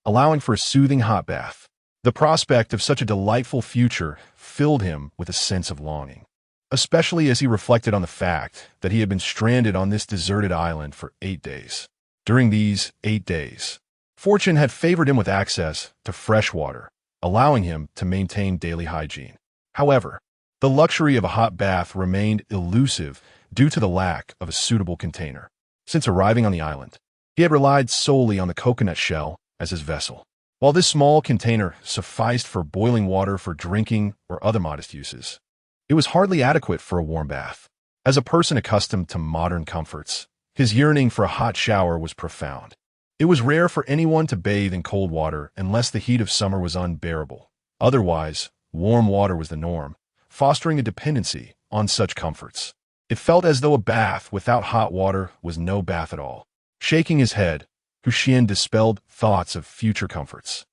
allowing for a soothing hot bath. The prospect of such a delightful future filled him with a sense of longing, especially as he reflected on the fact that he had been stranded on this deserted island for 8 days. During these 8 days, fortune had favored him with access to fresh water, allowing him to maintain daily hygiene. However, the luxury of a hot bath remained elusive due to the lack of a suitable container. Since arriving on the island, he had relied solely on the coconut shell as his vessel. While this small container sufficed for boiling water for drinking or other modest uses, it was hardly adequate for a warm bath. As a person accustomed to modern comforts, his yearning for a hot shower was profound. It was rare for anyone to bathe in cold water unless the heat of summer was unbearable. Otherwise, warm water was the norm, fostering a dependency on such comforts. It felt as though a bath without hot water was no bath at all. Shaking his head, Xuan dispelled thoughts of future comforts,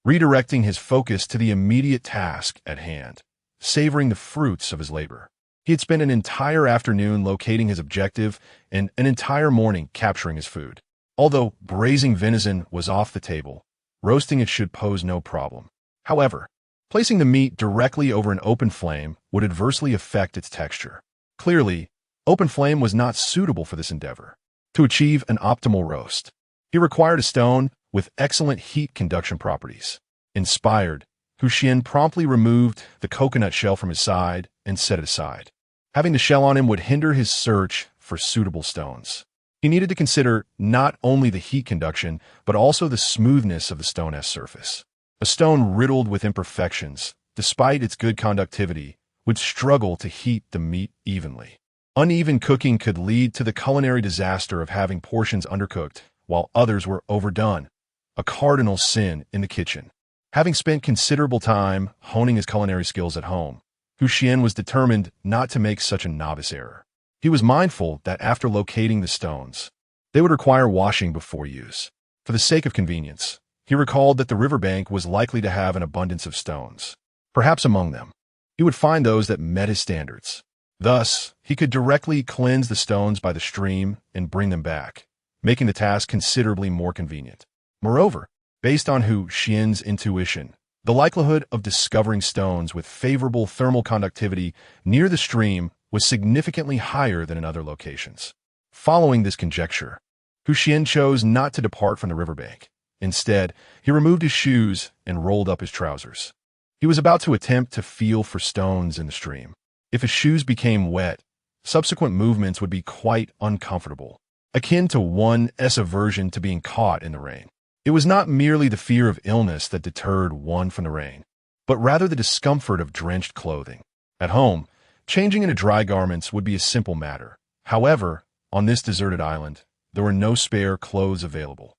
redirecting his focus to the immediate task at hand, savoring the fruits of his labor. He had spent an entire afternoon locating his objective and an entire morning capturing his food. Although braising venison was off the table, roasting it should pose no problem. However, placing the meat directly over an open flame would adversely affect its texture. Clearly, open flame was not suitable for this endeavor. To achieve an optimal roast, he required a stone with excellent heat conduction properties. Inspired, Xuan promptly removed the coconut shell from his side and set it aside. Having the shell on him would hinder his search for suitable stones. He needed to consider not only the heat conduction, but also the smoothness of the stone's surface. A stone riddled with imperfections, despite its good conductivity, would struggle to heat the meat evenly. Uneven cooking could lead to the culinary disaster of having portions undercooked, while others were overdone, a cardinal sin in the kitchen. Having spent considerable time honing his culinary skills at home, Xuan was determined not to make such a novice error. He was mindful that after locating the stones, they would require washing before use. For the sake of convenience, he recalled that the riverbank was likely to have an abundance of stones. Perhaps among them, he would find those that met his standards. Thus, he could directly cleanse the stones by the stream and bring them back, making the task considerably more convenient. Moreover, based on Xuan's intuition, the likelihood of discovering stones with favorable thermal conductivity near the stream was significantly higher than in other locations. Following this conjecture, Xuan chose not to depart from the riverbank. Instead, he removed his shoes and rolled up his trousers. He was about to attempt to feel for stones in the stream. If his shoes became wet, subsequent movements would be quite uncomfortable, akin to one's aversion to being caught in the rain. It was not merely the fear of illness that deterred one from the rain, but rather the discomfort of drenched clothing. At home, changing into dry garments would be a simple matter. However, on this deserted island, there were no spare clothes available.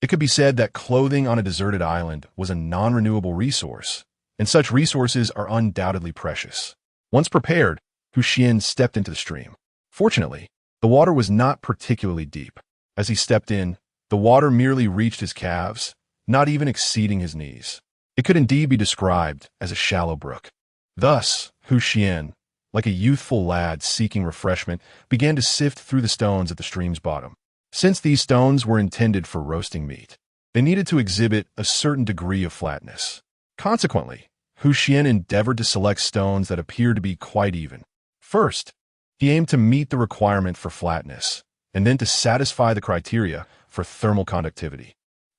It could be said that clothing on a deserted island was a non-renewable resource, and such resources are undoubtedly precious. Once prepared, Xuan stepped into the stream. Fortunately, the water was not particularly deep. As he stepped in, the water merely reached his calves, not even exceeding his knees. It could indeed be described as a shallow brook. Thus, Xuan, like a youthful lad seeking refreshment, began to sift through the stones at the stream's bottom. Since these stones were intended for roasting meat, they needed to exhibit a certain degree of flatness. Consequently, Xuan endeavored to select stones that appeared to be quite even. First, he aimed to meet the requirement for flatness, and then to satisfy the criteria for thermal conductivity.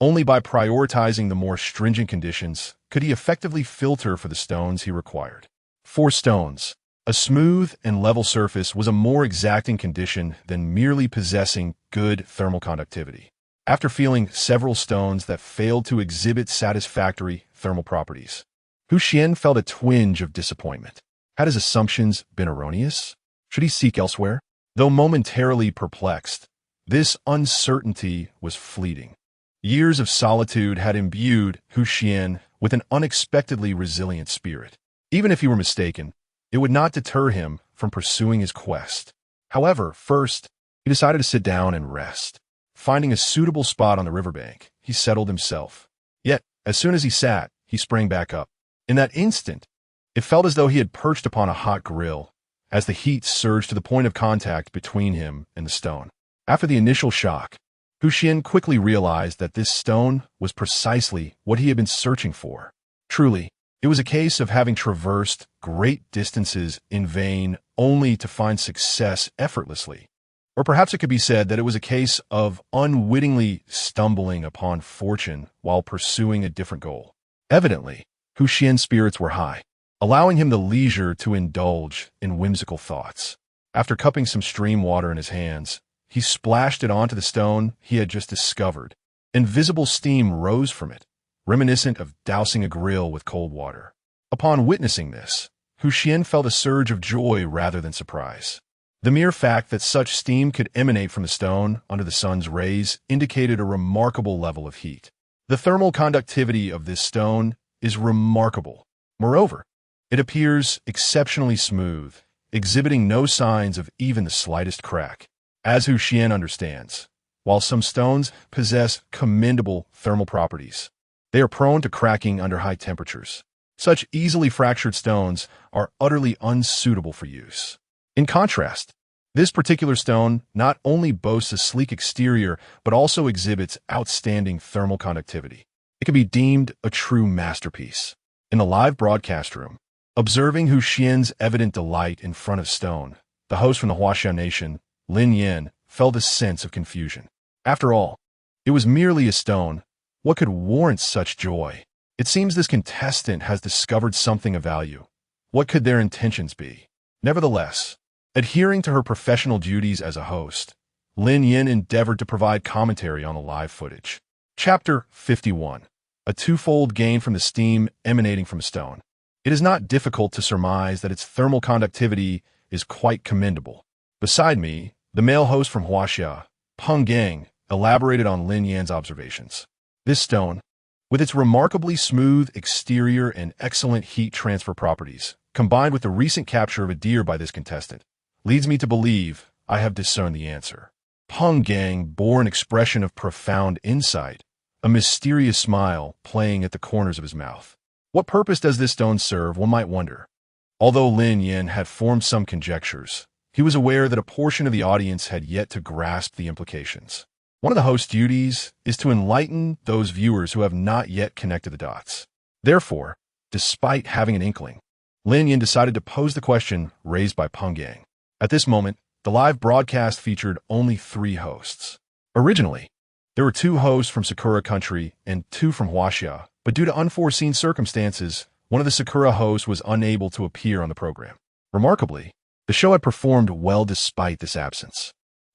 Only by prioritizing the more stringent conditions could he effectively filter for the stones he required. For stones, a smooth and level surface was a more exacting condition than merely possessing good thermal conductivity. After feeling several stones that failed to exhibit satisfactory thermal properties, Xuan felt a twinge of disappointment. Had his assumptions been erroneous? Should he seek elsewhere? Though momentarily perplexed, this uncertainty was fleeting. Years of solitude had imbued Xuan with an unexpectedly resilient spirit. Even if he were mistaken, it would not deter him from pursuing his quest. However, first, he decided to sit down and rest. Finding a suitable spot on the riverbank, he settled himself. Yet, as soon as he sat, he sprang back up. In that instant, it felt as though he had perched upon a hot grill, as the heat surged to the point of contact between him and the stone. After the initial shock, Xuan quickly realized that this stone was precisely what he had been searching for. Truly, it was a case of having traversed great distances in vain only to find success effortlessly. Or perhaps it could be said that it was a case of unwittingly stumbling upon fortune while pursuing a different goal. Evidently, Xuan's spirits were high, allowing him the leisure to indulge in whimsical thoughts. After cupping some stream water in his hands, he splashed it onto the stone he had just discovered. Invisible steam rose from it, reminiscent of dousing a grill with cold water. Upon witnessing this, Xuan felt a surge of joy rather than surprise. The mere fact that such steam could emanate from the stone under the sun's rays indicated a remarkable level of heat. The thermal conductivity of this stone is remarkable. Moreover, it appears exceptionally smooth, exhibiting no signs of even the slightest crack. As Xuan understands, while some stones possess commendable thermal properties, they are prone to cracking under high temperatures. Such easily fractured stones are utterly unsuitable for use. In contrast, this particular stone not only boasts a sleek exterior, but also exhibits outstanding thermal conductivity. It can be deemed a true masterpiece. In the live broadcast room, observing Xuan's evident delight in front of stone, the host from the Huaxia Nation, Lin Yan, felt a sense of confusion. After all, it was merely a stone. What could warrant such joy? It seems this contestant has discovered something of value. What could their intentions be? Nevertheless, adhering to her professional duties as a host, Lin Yan endeavored to provide commentary on the live footage. Chapter 51. A twofold gain from the steam emanating from a stone. It is not difficult to surmise that its thermal conductivity is quite commendable. Beside me, the male host from Huaxia, Peng Gang, elaborated on Lin Yan's observations. This stone, with its remarkably smooth exterior and excellent heat transfer properties, combined with the recent capture of a deer by this contestant, leads me to believe I have discerned the answer. Peng Gang bore an expression of profound insight, a mysterious smile playing at the corners of his mouth. What purpose does this stone serve, one might wonder. Although Lin Yan had formed some conjectures, he was aware that a portion of the audience had yet to grasp the implications. One of the host's duties is to enlighten those viewers who have not yet connected the dots. Therefore, despite having an inkling, Lin Yan decided to pose the question raised by Peng Gang. At this moment, the live broadcast featured only 3 hosts. Originally, there were 2 hosts from Sakura Country and 2 from Huaxia, but due to unforeseen circumstances, one of the Sakura hosts was unable to appear on the program. Remarkably, the show had performed well despite this absence.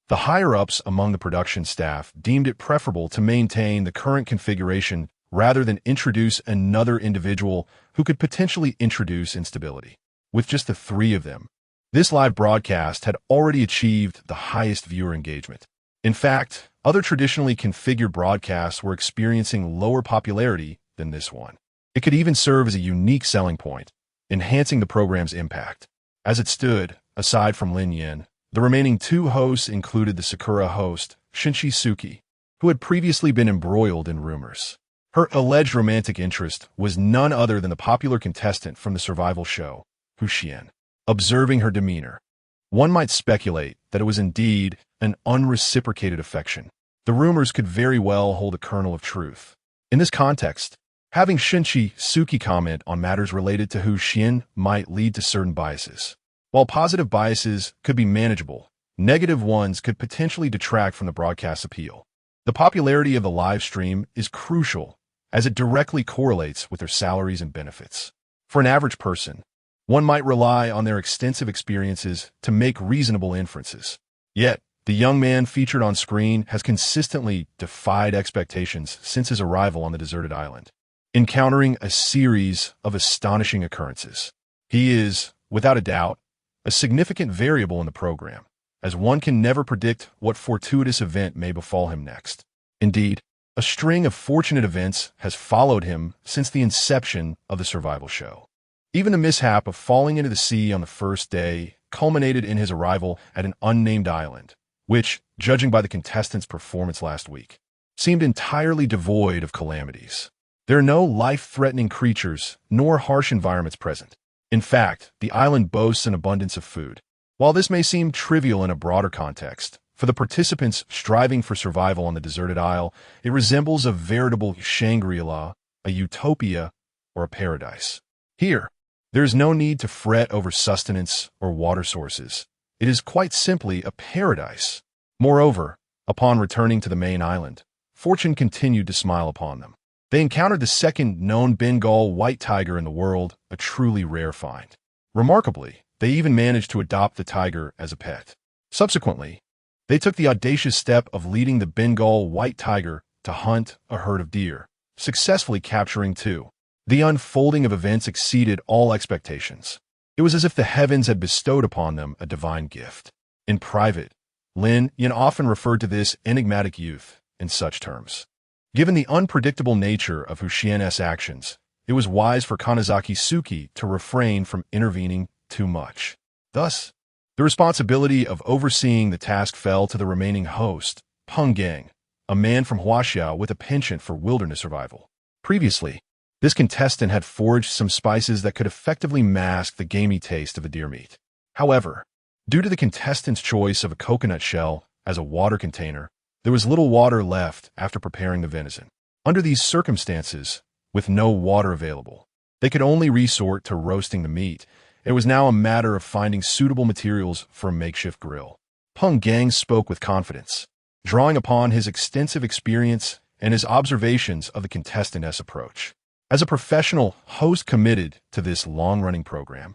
The higher-ups among the production staff deemed it preferable to maintain the current configuration rather than introduce another individual who could potentially introduce instability. With just the 3 of them, this live broadcast had already achieved the highest viewer engagement. In fact, other traditionally configured broadcasts were experiencing lower popularity than this one. It could even serve as a unique selling point, enhancing the program's impact. As it stood, aside from Lin Yan, the remaining 2 hosts included the Sakura host, Shinchi Suki, who had previously been embroiled in rumors. Her alleged romantic interest was none other than the popular contestant from the survival show, Xuan. Observing her demeanor, one might speculate that it was indeed an unreciprocated affection. The rumors could very well hold a kernel of truth. In this context, having Shinchi Suki comment on matters related to Xuan might lead to certain biases. While positive biases could be manageable, negative ones could potentially detract from the broadcast's appeal. The popularity of the live stream is crucial, as it directly correlates with their salaries and benefits. For an average person, one might rely on their extensive experiences to make reasonable inferences. Yet, the young man featured on screen has consistently defied expectations since his arrival on the deserted island, encountering a series of astonishing occurrences. He is, without a doubt, a significant variable in the program, as one can never predict what fortuitous event may befall him next. Indeed, a string of fortunate events has followed him since the inception of the survival show. Even the mishap of falling into the sea on the first day culminated in his arrival at an unnamed island, which, judging by the contestants' performance last week, seemed entirely devoid of calamities. There are no life-threatening creatures nor harsh environments present. In fact, the island boasts an abundance of food. While this may seem trivial in a broader context, for the participants striving for survival on the deserted isle, it resembles a veritable Shangri-La, a utopia, or a paradise. Here, there is no need to fret over sustenance or water sources. It is quite simply a paradise. Moreover, upon returning to the main island, fortune continued to smile upon them. They encountered the second known Bengal white tiger in the world, a truly rare find. Remarkably, they even managed to adopt the tiger as a pet. Subsequently, they took the audacious step of leading the Bengal white tiger to hunt a herd of deer, successfully capturing two. The unfolding of events exceeded all expectations. It was as if the heavens had bestowed upon them a divine gift. In private, Lin Yin often referred to this enigmatic youth in such terms. Given the unpredictable nature of Xuan's actions, it was wise for Kanazaki Suki to refrain from intervening too much. Thus, the responsibility of overseeing the task fell to the remaining host, Peng Gang, a man from Huaxia with a penchant for wilderness survival. Previously, this contestant had foraged some spices that could effectively mask the gamey taste of the deer meat. However, due to the contestant's choice of a coconut shell as a water container, there was little water left after preparing the venison. Under these circumstances, with no water available, they could only resort to roasting the meat. It was now a matter of finding suitable materials for a makeshift grill. Peng Gang spoke with confidence, drawing upon his extensive experience and his observations of the contestant's approach. As a professional host committed to this long-running program,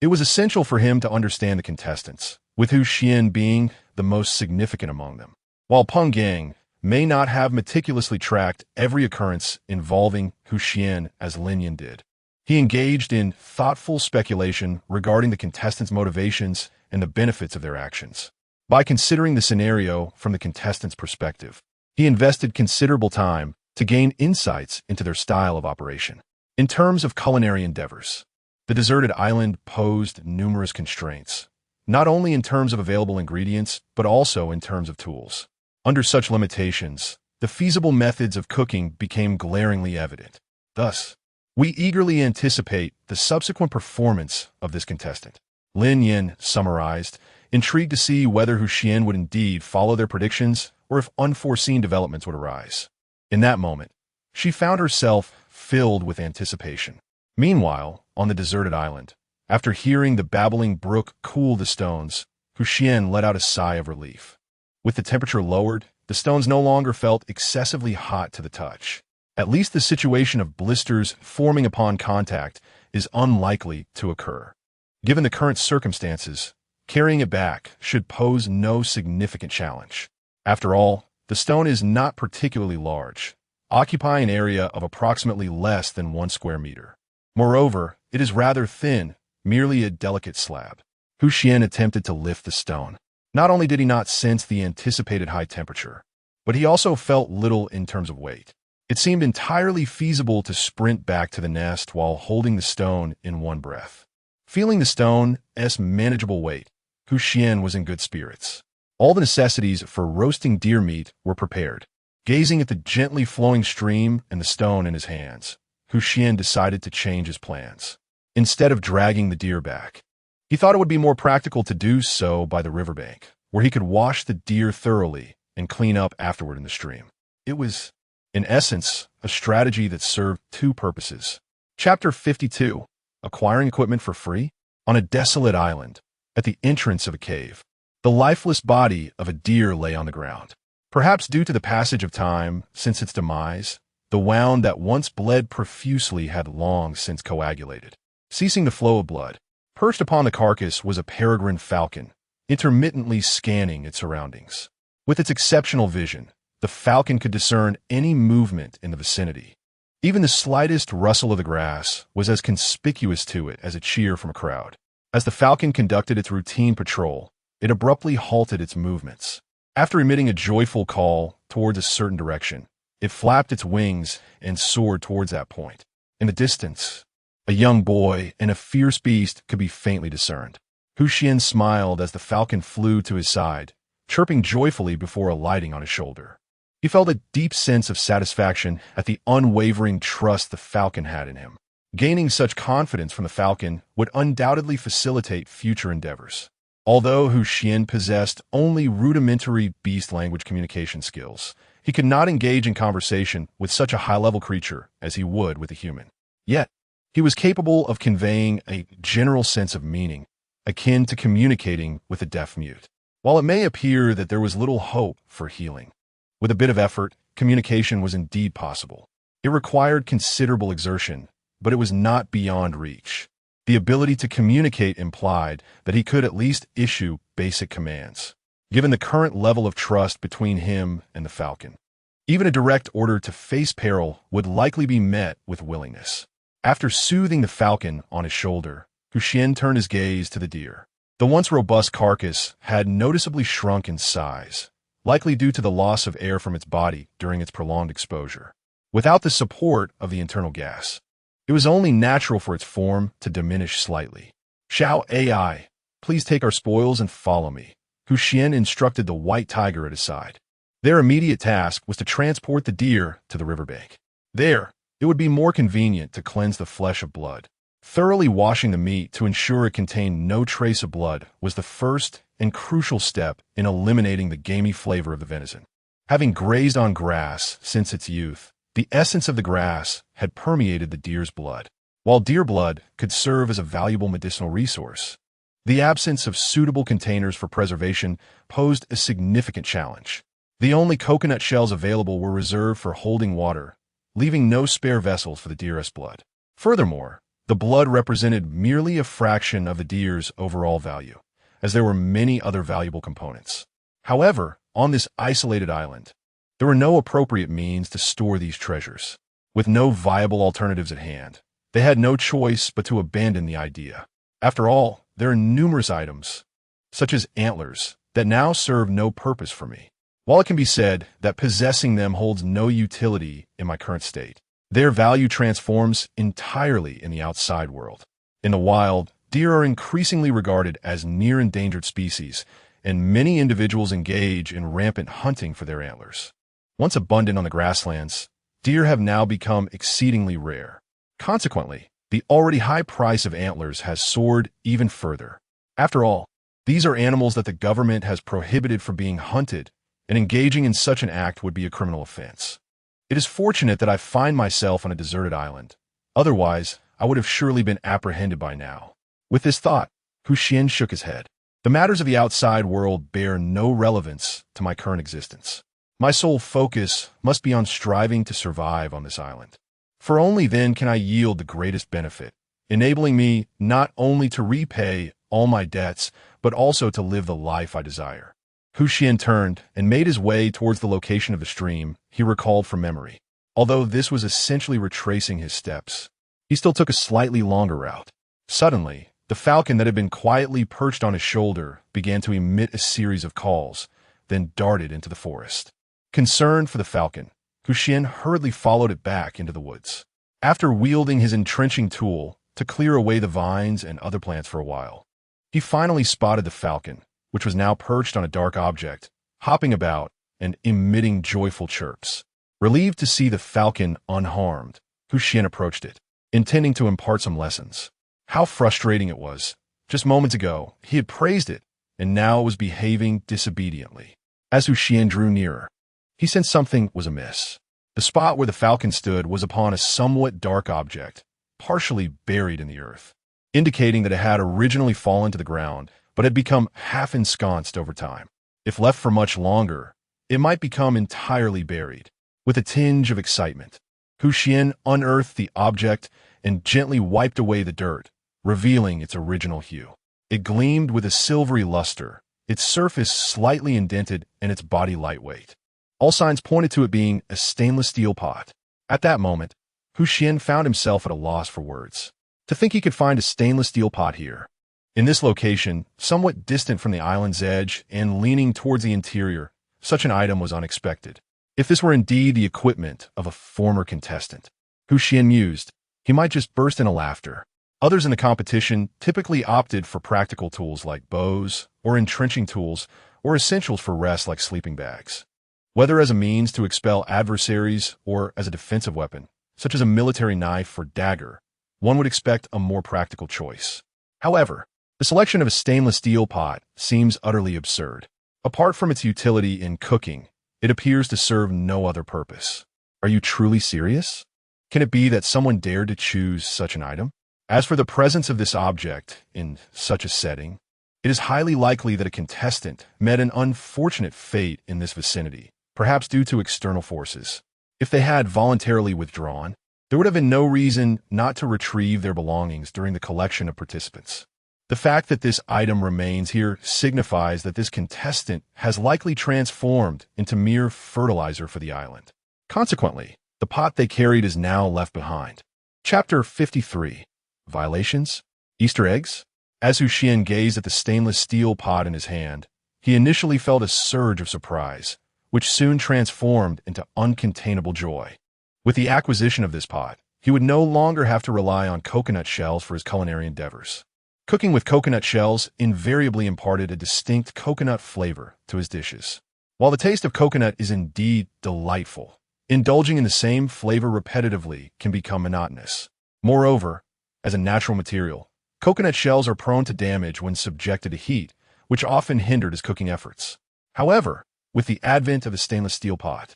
it was essential for him to understand the contestants, with Xuan being the most significant among them. While Peng Gang may not have meticulously tracked every occurrence involving Xuan as Lin Yin did, he engaged in thoughtful speculation regarding the contestants' motivations and the benefits of their actions. By considering the scenario from the contestants' perspective, he invested considerable time to gain insights into their style of operation. In terms of culinary endeavors, the deserted island posed numerous constraints, not only in terms of available ingredients, but also in terms of tools. Under such limitations, the feasible methods of cooking became glaringly evident. Thus, we eagerly anticipate the subsequent performance of this contestant. Lin Yin summarized, intrigued to see whether Xuan would indeed follow their predictions or if unforeseen developments would arise. In that moment, she found herself filled with anticipation. Meanwhile, on the deserted island, after hearing the babbling brook cool the stones, Xuan let out a sigh of relief. With the temperature lowered, the stones no longer felt excessively hot to the touch. At least the situation of blisters forming upon contact is unlikely to occur. Given the current circumstances, carrying it back should pose no significant challenge. After all, the stone is not particularly large, occupying an area of approximately less than 1 square meter. Moreover, it is rather thin, merely a delicate slab. Xuan attempted to lift the stone. Not only did he not sense the anticipated high temperature, but he also felt little in terms of weight. It seemed entirely feasible to sprint back to the nest while holding the stone in one breath. Feeling the stone's manageable weight, Xuan was in good spirits. All the necessities for roasting deer meat were prepared. Gazing at the gently flowing stream and the stone in his hands, Xuan decided to change his plans. Instead of dragging the deer back, he thought it would be more practical to do so by the riverbank, where he could wash the deer thoroughly and clean up afterward in the stream. It was, in essence, a strategy that served two purposes. Chapter 52. Acquiring equipment for free? On a desolate island, at the entrance of a cave, the lifeless body of a deer lay on the ground. Perhaps due to the passage of time since its demise, the wound that once bled profusely had long since coagulated, ceasing the flow of blood. Perched upon the carcass was a peregrine falcon, intermittently scanning its surroundings. With its exceptional vision, the falcon could discern any movement in the vicinity. Even the slightest rustle of the grass was as conspicuous to it as a cheer from a crowd. As the falcon conducted its routine patrol, it abruptly halted its movements. After emitting a joyful call towards a certain direction, it flapped its wings and soared towards that point. In the distance, a young boy and a fierce beast could be faintly discerned. Xuan smiled as the falcon flew to his side, chirping joyfully before alighting on his shoulder. He felt a deep sense of satisfaction at the unwavering trust the falcon had in him. Gaining such confidence from the falcon would undoubtedly facilitate future endeavors. Although Xuan possessed only rudimentary beast language communication skills, he could not engage in conversation with such a high-level creature as he would with a human. Yet, he was capable of conveying a general sense of meaning, akin to communicating with a deaf mute. While it may appear that there was little hope for healing, with a bit of effort, communication was indeed possible. It required considerable exertion, but it was not beyond reach. The ability to communicate implied that he could at least issue basic commands, given the current level of trust between him and the falcon. Even a direct order to face peril would likely be met with willingness. After soothing the falcon on his shoulder, Xuan turned his gaze to the deer. The once robust carcass had noticeably shrunk in size, likely due to the loss of air from its body during its prolonged exposure. Without the support of the internal gas, it was only natural for its form to diminish slightly. "Xiao AI, please take our spoils and follow me," Xuan instructed the white tiger at his side. Their immediate task was to transport the deer to the riverbank. There, it would be more convenient to cleanse the flesh of blood. Thoroughly washing the meat to ensure it contained no trace of blood was the first and crucial step in eliminating the gamey flavor of the venison. Having grazed on grass since its youth, the essence of the grass had permeated the deer's blood. While deer blood could serve as a valuable medicinal resource, the absence of suitable containers for preservation posed a significant challenge. The only coconut shells available were reserved for holding water, leaving no spare vessels for the deer's blood. Furthermore, the blood represented merely a fraction of the deer's overall value, as there were many other valuable components. However, on this isolated island, there were no appropriate means to store these treasures. With no viable alternatives at hand, they had no choice but to abandon the idea. After all, there are numerous items, such as antlers, that now serve no purpose for me. While it can be said that possessing them holds no utility in my current state, their value transforms entirely in the outside world. In the wild, deer are increasingly regarded as near endangered species, and many individuals engage in rampant hunting for their antlers. Once abundant on the grasslands, deer have now become exceedingly rare. Consequently, the already high price of antlers has soared even further. After all, these are animals that the government has prohibited from being hunted, and engaging in such an act would be a criminal offense. It is fortunate that I find myself on a deserted island. Otherwise, I would have surely been apprehended by now. With this thought, Xuan shook his head. The matters of the outside world bear no relevance to my current existence. My sole focus must be on striving to survive on this island. For only then can I yield the greatest benefit, enabling me not only to repay all my debts, but also to live the life I desire. Xuan turned and made his way towards the location of the stream he recalled from memory. Although this was essentially retracing his steps, he still took a slightly longer route. Suddenly, the falcon that had been quietly perched on his shoulder began to emit a series of calls, then darted into the forest. Concerned for the falcon, Xuan hurriedly followed it back into the woods. After wielding his entrenching tool to clear away the vines and other plants for a while, he finally spotted the falcon, which was now perched on a dark object, hopping about and emitting joyful chirps. Relieved to see the falcon unharmed, Xuan approached it, intending to impart some lessons. How frustrating it was. Just moments ago, he had praised it, and now it was behaving disobediently. As Xuan drew nearer, he sensed something was amiss. The spot where the falcon stood was upon a somewhat dark object, partially buried in the earth, indicating that it had originally fallen to the ground, but had become half ensconced over time. If left for much longer, it might become entirely buried. With a tinge of excitement, Xuan unearthed the object and gently wiped away the dirt, revealing its original hue. It gleamed with a silvery luster, its surface slightly indented and its body lightweight. All signs pointed to it being a stainless steel pot. At that moment, Xuan found himself at a loss for words. To think he could find a stainless steel pot here. In this location, somewhat distant from the island's edge and leaning towards the interior, such an item was unexpected. If this were indeed the equipment of a former contestant, Xuan mused, he might just burst into laughter. Others in the competition typically opted for practical tools like bows, or entrenching tools, or essentials for rest like sleeping bags. Whether as a means to expel adversaries or as a defensive weapon, such as a military knife or dagger, one would expect a more practical choice. However, the selection of a stainless steel pot seems utterly absurd. Apart from its utility in cooking, it appears to serve no other purpose. Are you truly serious? Can it be that someone dared to choose such an item? As for the presence of this object in such a setting, it is highly likely that a contestant met an unfortunate fate in this vicinity, perhaps due to external forces. If they had voluntarily withdrawn, there would have been no reason not to retrieve their belongings during the collection of participants. The fact that this item remains here signifies that this contestant has likely transformed into mere fertilizer for the island. Consequently, the pot they carried is now left behind. Chapter 53. Violations? Easter eggs? As Xuan gazed at the stainless steel pot in his hand, he initially felt a surge of surprise, which soon transformed into uncontainable joy. With the acquisition of this pot, he would no longer have to rely on coconut shells for his culinary endeavors. Cooking with coconut shells invariably imparted a distinct coconut flavor to his dishes. While the taste of coconut is indeed delightful, indulging in the same flavor repetitively can become monotonous. Moreover, as a natural material, coconut shells are prone to damage when subjected to heat, which often hindered his cooking efforts. However, with the advent of a stainless steel pot,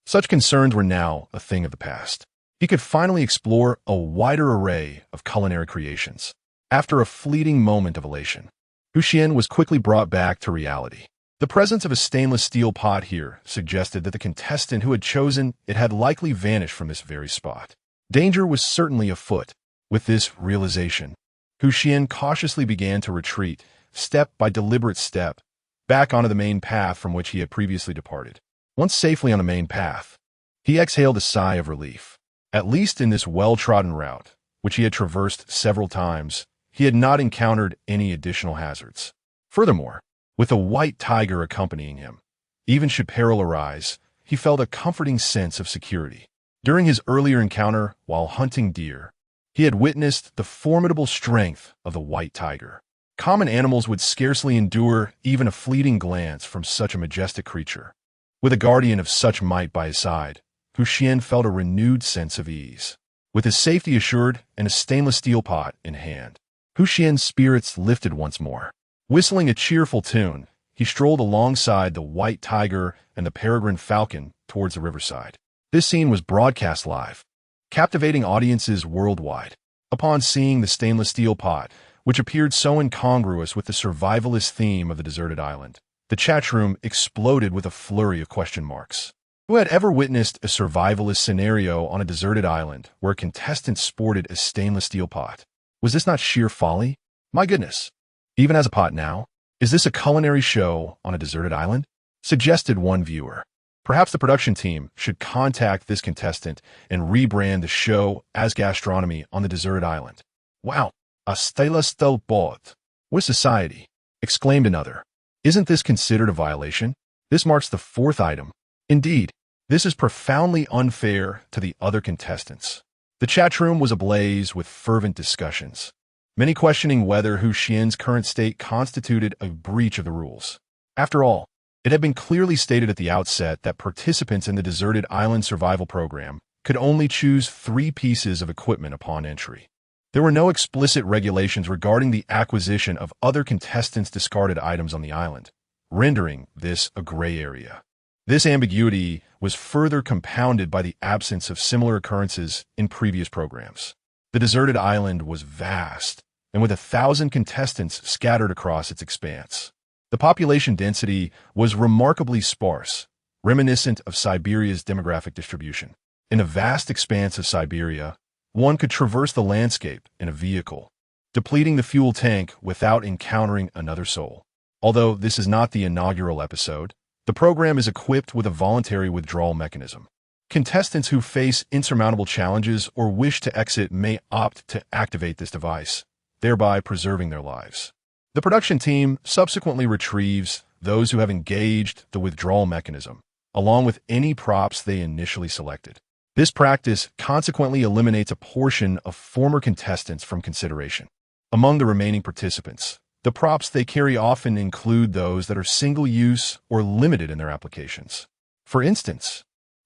such concerns were now a thing of the past. He could finally explore a wider array of culinary creations. After a fleeting moment of elation, Xuan was quickly brought back to reality. The presence of a stainless steel pot here suggested that the contestant who had chosen it had likely vanished from this very spot. Danger was certainly afoot. With this realization, Xuan cautiously began to retreat, step by deliberate step, back onto the main path from which he had previously departed. Once safely on the main path, he exhaled a sigh of relief. At least in this well-trodden route, which he had traversed several times, he had not encountered any additional hazards. Furthermore, with a white tiger accompanying him, even should peril arise, he felt a comforting sense of security. During his earlier encounter while hunting deer, he had witnessed the formidable strength of the white tiger. Common animals would scarcely endure even a fleeting glance from such a majestic creature. With a guardian of such might by his side, Xuan felt a renewed sense of ease. With his safety assured and a stainless steel pot in hand, Xuan's spirits lifted once more. Whistling a cheerful tune, he strolled alongside the white tiger and the peregrine falcon towards the riverside. This scene was broadcast live, captivating audiences worldwide. Upon seeing the stainless steel pot, which appeared so incongruous with the survivalist theme of the deserted island, the chat room exploded with a flurry of question marks. Who had ever witnessed a survivalist scenario on a deserted island where a contestant sported a stainless steel pot? Was this not sheer folly? My goodness. Even as a pot now? Is this a culinary show on a deserted island? Suggested one viewer. Perhaps the production team should contact this contestant and rebrand the show as gastronomy on the deserted island. Wow, a stainless steel pot. With society, exclaimed another. Isn't this considered a violation? This marks the fourth item. Indeed, this is profoundly unfair to the other contestants. The chat room was ablaze with fervent discussions, many questioning whether Xuan's current state constituted a breach of the rules. After all, it had been clearly stated at the outset that participants in the deserted island survival program could only choose 3 pieces of equipment upon entry. There were no explicit regulations regarding the acquisition of other contestants' discarded items on the island, rendering this a gray area. This ambiguity was further compounded by the absence of similar occurrences in previous programs. The deserted island was vast, and with 1,000 contestants scattered across its expanse. The population density was remarkably sparse, reminiscent of Siberia's demographic distribution. In a vast expanse of Siberia, one could traverse the landscape in a vehicle, depleting the fuel tank without encountering another soul. Although this is not the inaugural episode, the program is equipped with a voluntary withdrawal mechanism. Contestants who face insurmountable challenges or wish to exit may opt to activate this device, thereby preserving their lives. The production team subsequently retrieves those who have engaged the withdrawal mechanism, along with any props they initially selected. This practice consequently eliminates a portion of former contestants from consideration. Among the remaining participants, the props they carry often include those that are single-use or limited in their applications. For instance,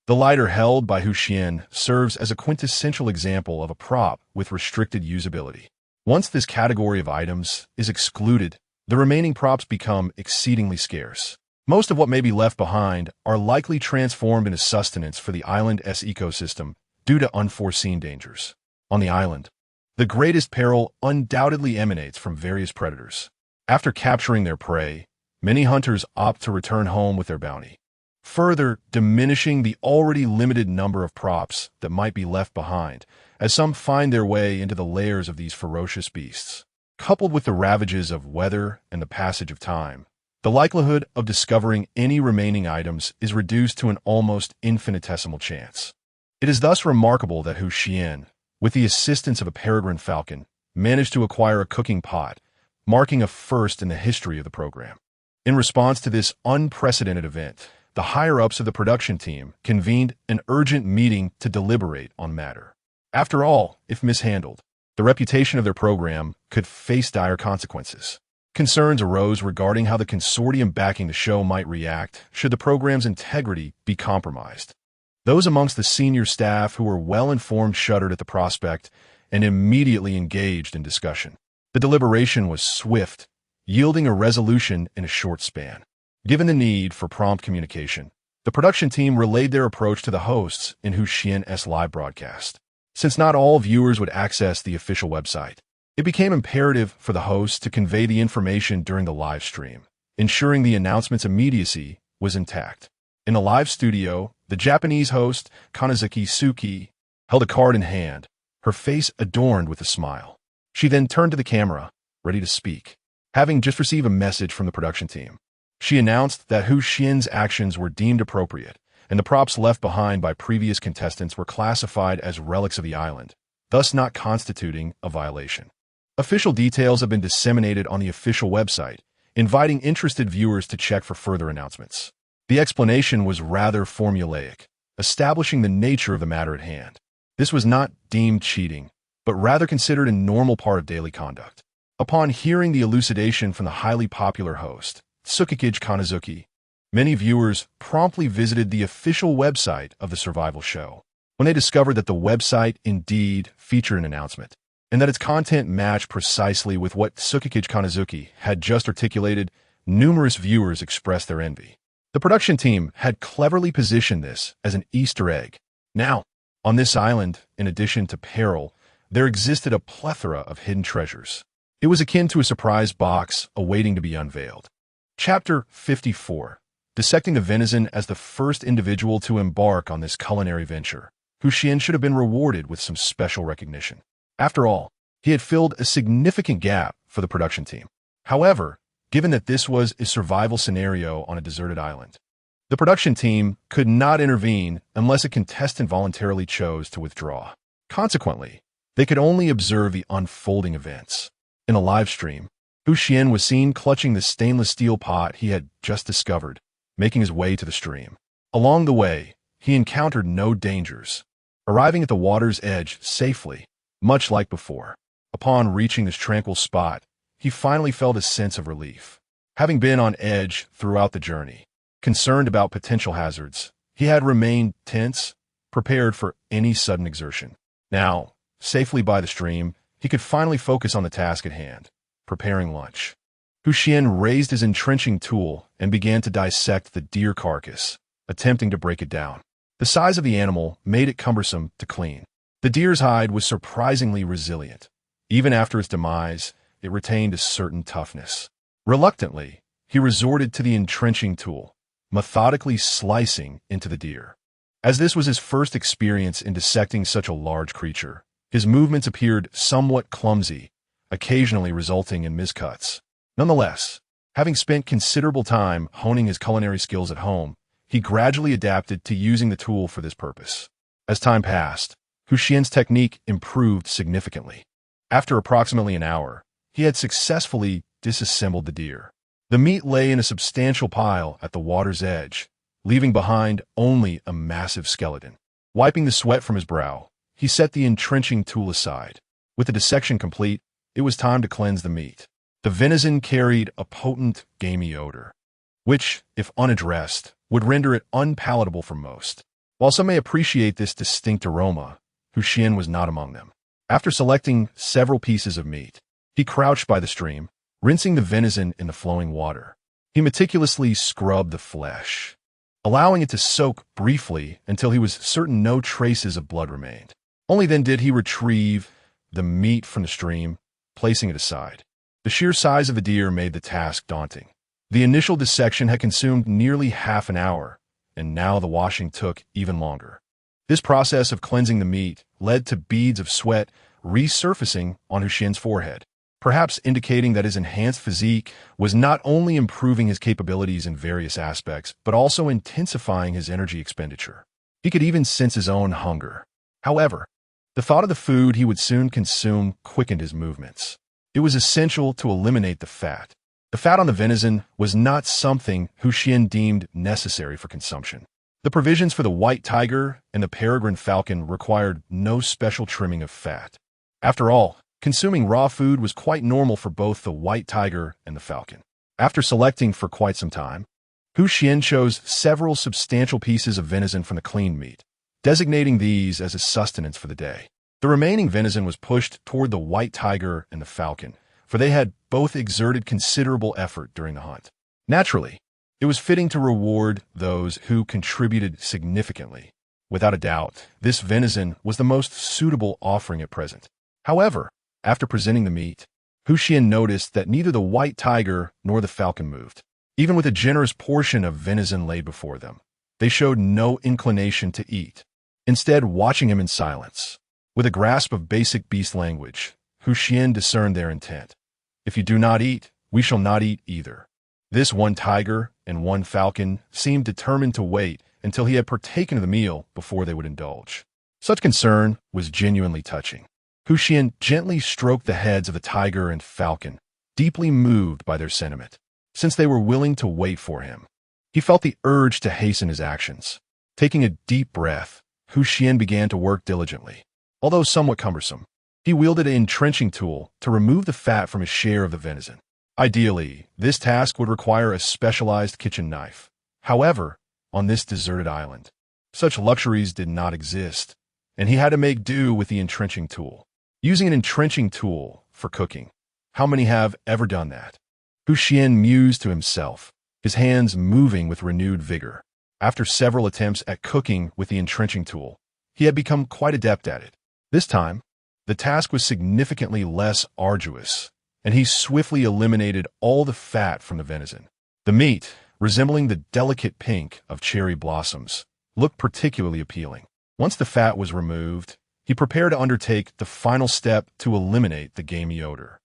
the lighter held by Xuan serves as a quintessential example of a prop with restricted usability. Once this category of items is excluded, the remaining props become exceedingly scarce. Most of what may be left behind are likely transformed into sustenance for the island's ecosystem due to unforeseen dangers. On the island, the greatest peril undoubtedly emanates from various predators. After capturing their prey, many hunters opt to return home with their bounty, further diminishing the already limited number of props that might be left behind, as some find their way into the lairs of these ferocious beasts. Coupled with the ravages of weather and the passage of time, the likelihood of discovering any remaining items is reduced to an almost infinitesimal chance. It is thus remarkable that Xuan, with the assistance of a peregrine falcon, managed to acquire a cooking pot, marking a first in the history of the program. In response to this unprecedented event, the higher-ups of the production team convened an urgent meeting to deliberate on the matter. After all, if mishandled, the reputation of their program could face dire consequences. Concerns arose regarding how the consortium backing the show might react should the program's integrity be compromised. Those amongst the senior staff who were well-informed shuddered at the prospect and immediately engaged in discussion. The deliberation was swift, yielding a resolution in a short span. Given the need for prompt communication, the production team relayed their approach to the hosts in Xuan's live broadcast. Since not all viewers would access the official website, it became imperative for the hosts to convey the information during the live stream, ensuring the announcement's immediacy was intact. In a live studio, the Japanese host, Kanazuki Suki, held a card in hand, her face adorned with a smile. She then turned to the camera, ready to speak. Having just received a message from the production team, she announced that Xuan's actions were deemed appropriate, and the props left behind by previous contestants were classified as relics of the island, thus not constituting a violation. Official details have been disseminated on the official website, inviting interested viewers to check for further announcements. The explanation was rather formulaic, establishing the nature of the matter at hand. This was not deemed cheating, but rather considered a normal part of daily conduct. Upon hearing the elucidation from the highly popular host, Tsukikage Kanazuki, many viewers promptly visited the official website of the survival show. When they discovered that the website indeed featured an announcement, and that its content matched precisely with what Tsukikage Kanazuki had just articulated, numerous viewers expressed their envy. The production team had cleverly positioned this as an Easter egg. Now, on this island, in addition to peril, there existed a plethora of hidden treasures. It was akin to a surprise box awaiting to be unveiled. Chapter 54. Dissecting the venison. As the first individual to embark on this culinary venture, Xuan should have been rewarded with some special recognition. After all, he had filled a significant gap for the production team. However, given that this was a survival scenario on a deserted island, the production team could not intervene unless a contestant voluntarily chose to withdraw. Consequently, they could only observe the unfolding events. In a live stream, Xuan was seen clutching the stainless steel pot he had just discovered, making his way to the stream. Along the way, he encountered no dangers, arriving at the water's edge safely, much like before. Upon reaching this tranquil spot, he finally felt a sense of relief. Having been on edge throughout the journey, concerned about potential hazards, he had remained tense, prepared for any sudden exertion. Now, safely by the stream, he could finally focus on the task at hand, preparing lunch. Xuan raised his entrenching tool and began to dissect the deer carcass, attempting to break it down. The size of the animal made it cumbersome to clean. The deer's hide was surprisingly resilient. Even after its demise, it retained a certain toughness. Reluctantly, he resorted to the entrenching tool, methodically slicing into the deer. As this was his first experience in dissecting such a large creature, his movements appeared somewhat clumsy, occasionally resulting in miscuts. Nonetheless, having spent considerable time honing his culinary skills at home, he gradually adapted to using the tool for this purpose. As time passed, Xuan's technique improved significantly. After approximately an hour, he had successfully disassembled the deer. The meat lay in a substantial pile at the water's edge, leaving behind only a massive skeleton. Wiping the sweat from his brow, he set the entrenching tool aside. With the dissection complete, it was time to cleanse the meat. The venison carried a potent, gamey odor, which, if unaddressed, would render it unpalatable for most. While some may appreciate this distinct aroma, Xuan was not among them. After selecting several pieces of meat, he crouched by the stream, rinsing the venison in the flowing water. He meticulously scrubbed the flesh, allowing it to soak briefly until he was certain no traces of blood remained. Only then did he retrieve the meat from the stream, placing it aside. The sheer size of the deer made the task daunting. The initial dissection had consumed nearly half an hour, and now the washing took even longer. This process of cleansing the meat led to beads of sweat resurfacing on Xuan's forehead, perhaps indicating that his enhanced physique was not only improving his capabilities in various aspects, but also intensifying his energy expenditure. He could even sense his own hunger. However, the thought of the food he would soon consume quickened his movements. It was essential to eliminate the fat. The fat on the venison was not something Xuan deemed necessary for consumption. The provisions for the white tiger and the peregrine falcon required no special trimming of fat. After all, consuming raw food was quite normal for both the white tiger and the falcon. After selecting for quite some time, Xuan chose several substantial pieces of venison from the clean meat, designating these as his sustenance for the day. The remaining venison was pushed toward the white tiger and the falcon, for they had both exerted considerable effort during the hunt. Naturally, it was fitting to reward those who contributed significantly. Without a doubt, this venison was the most suitable offering at present. However, after presenting the meat, Xuan noticed that neither the white tiger nor the falcon moved. Even with a generous portion of venison laid before them, they showed no inclination to eat, instead watching him in silence. With a grasp of basic beast language, Xuan discerned their intent. If you do not eat, we shall not eat either. This one tiger and one falcon seemed determined to wait until he had partaken of the meal before they would indulge. Such concern was genuinely touching. Xuan gently stroked the heads of the tiger and falcon, deeply moved by their sentiment. Since they were willing to wait for him, he felt the urge to hasten his actions. Taking a deep breath, Xuan began to work diligently. Although somewhat cumbersome, he wielded an entrenching tool to remove the fat from his share of the venison. Ideally, this task would require a specialized kitchen knife. However, on this deserted island, such luxuries did not exist, and he had to make do with the entrenching tool. Using an entrenching tool for cooking, how many have ever done that? Xuan mused to himself, his hands moving with renewed vigor. After several attempts at cooking with the entrenching tool, he had become quite adept at it. This time, the task was significantly less arduous, and he swiftly eliminated all the fat from the venison. The meat, resembling the delicate pink of cherry blossoms, looked particularly appealing. Once the fat was removed, he prepared to undertake the final step to eliminate the gamey odor.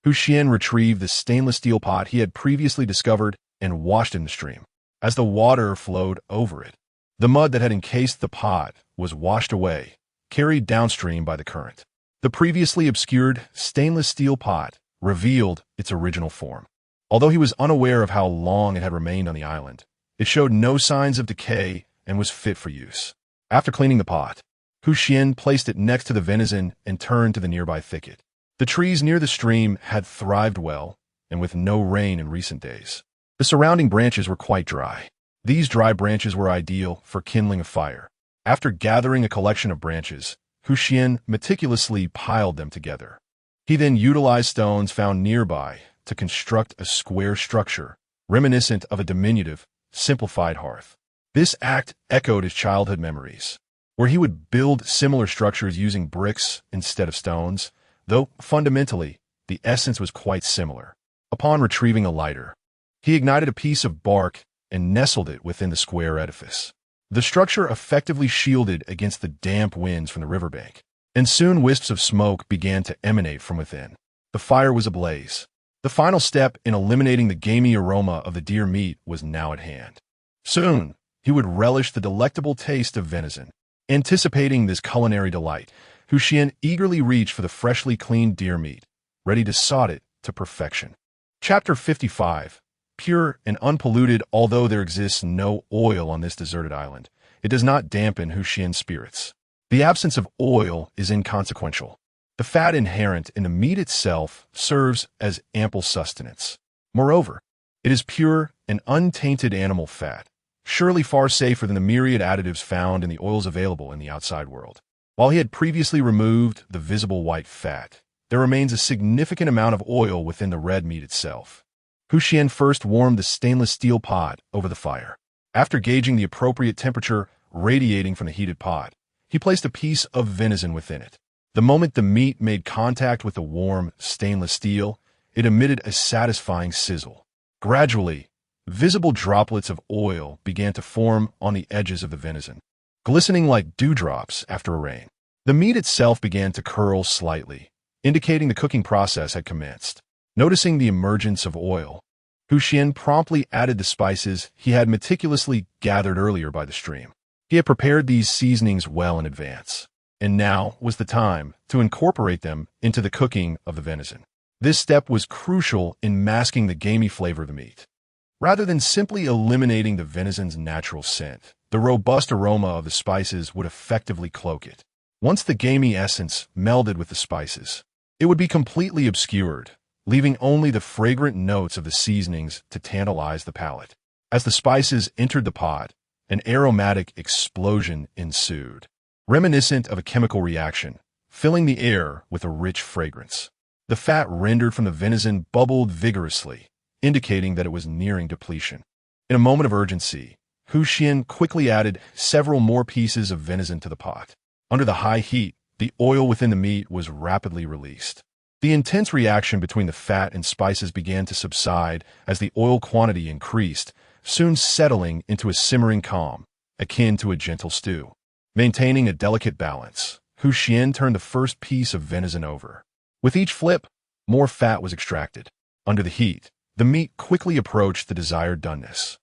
Xuan retrieved the stainless steel pot he had previously discovered and washed in the stream. As the water flowed over it, the mud that had encased the pot was washed away, carried downstream by the current. The previously obscured stainless steel pot revealed its original form. Although he was unaware of how long it had remained on the island, it showed no signs of decay and was fit for use. After cleaning the pot, Xuan placed it next to the venison and turned to the nearby thicket. The trees near the stream had thrived well, and with no rain in recent days, the surrounding branches were quite dry. These dry branches were ideal for kindling a fire. After gathering a collection of branches, Xuan meticulously piled them together. He then utilized stones found nearby to construct a square structure, reminiscent of a diminutive, simplified hearth. This act echoed his childhood memories, where he would build similar structures using bricks instead of stones, though fundamentally, the essence was quite similar. Upon retrieving a lighter, he ignited a piece of bark and nestled it within the square edifice. The structure effectively shielded against the damp winds from the riverbank, and soon wisps of smoke began to emanate from within. The fire was ablaze. The final step in eliminating the gamey aroma of the deer meat was now at hand. Soon, he would relish the delectable taste of venison. Anticipating this culinary delight, Xuan eagerly reached for the freshly cleaned deer meat, ready to saute it to perfection. Chapter 55. Pure and unpolluted. Although there exists no oil on this deserted island, it does not dampen Xuan's spirits. The absence of oil is inconsequential. The fat inherent in the meat itself serves as ample sustenance. Moreover, it is pure and untainted animal fat, surely far safer than the myriad additives found in the oils available in the outside world. While he had previously removed the visible white fat, there remains a significant amount of oil within the red meat itself. Xuan first warmed the stainless steel pot over the fire. After gauging the appropriate temperature radiating from the heated pot, he placed a piece of venison within it. The moment the meat made contact with the warm stainless steel, it emitted a satisfying sizzle. Gradually, visible droplets of oil began to form on the edges of the venison, glistening like dewdrops after a rain. The meat itself began to curl slightly, indicating the cooking process had commenced. Noticing the emergence of oil, Xuan promptly added the spices he had meticulously gathered earlier by the stream. He had prepared these seasonings well in advance, and now was the time to incorporate them into the cooking of the venison. This step was crucial in masking the gamey flavor of the meat. Rather than simply eliminating the venison's natural scent, the robust aroma of the spices would effectively cloak it. Once the gamey essence melded with the spices, it would be completely obscured, leaving only the fragrant notes of the seasonings to tantalize the palate. As the spices entered the pot, an aromatic explosion ensued, reminiscent of a chemical reaction, filling the air with a rich fragrance. The fat rendered from the venison bubbled vigorously, indicating that it was nearing depletion. In a moment of urgency, Xuan quickly added several more pieces of venison to the pot. Under the high heat, the oil within the meat was rapidly released. The intense reaction between the fat and spices began to subside as the oil quantity increased, soon settling into a simmering calm, akin to a gentle stew. Maintaining a delicate balance, Xuan turned the first piece of venison over. With each flip, more fat was extracted. Under the heat, the meat quickly approached the desired doneness.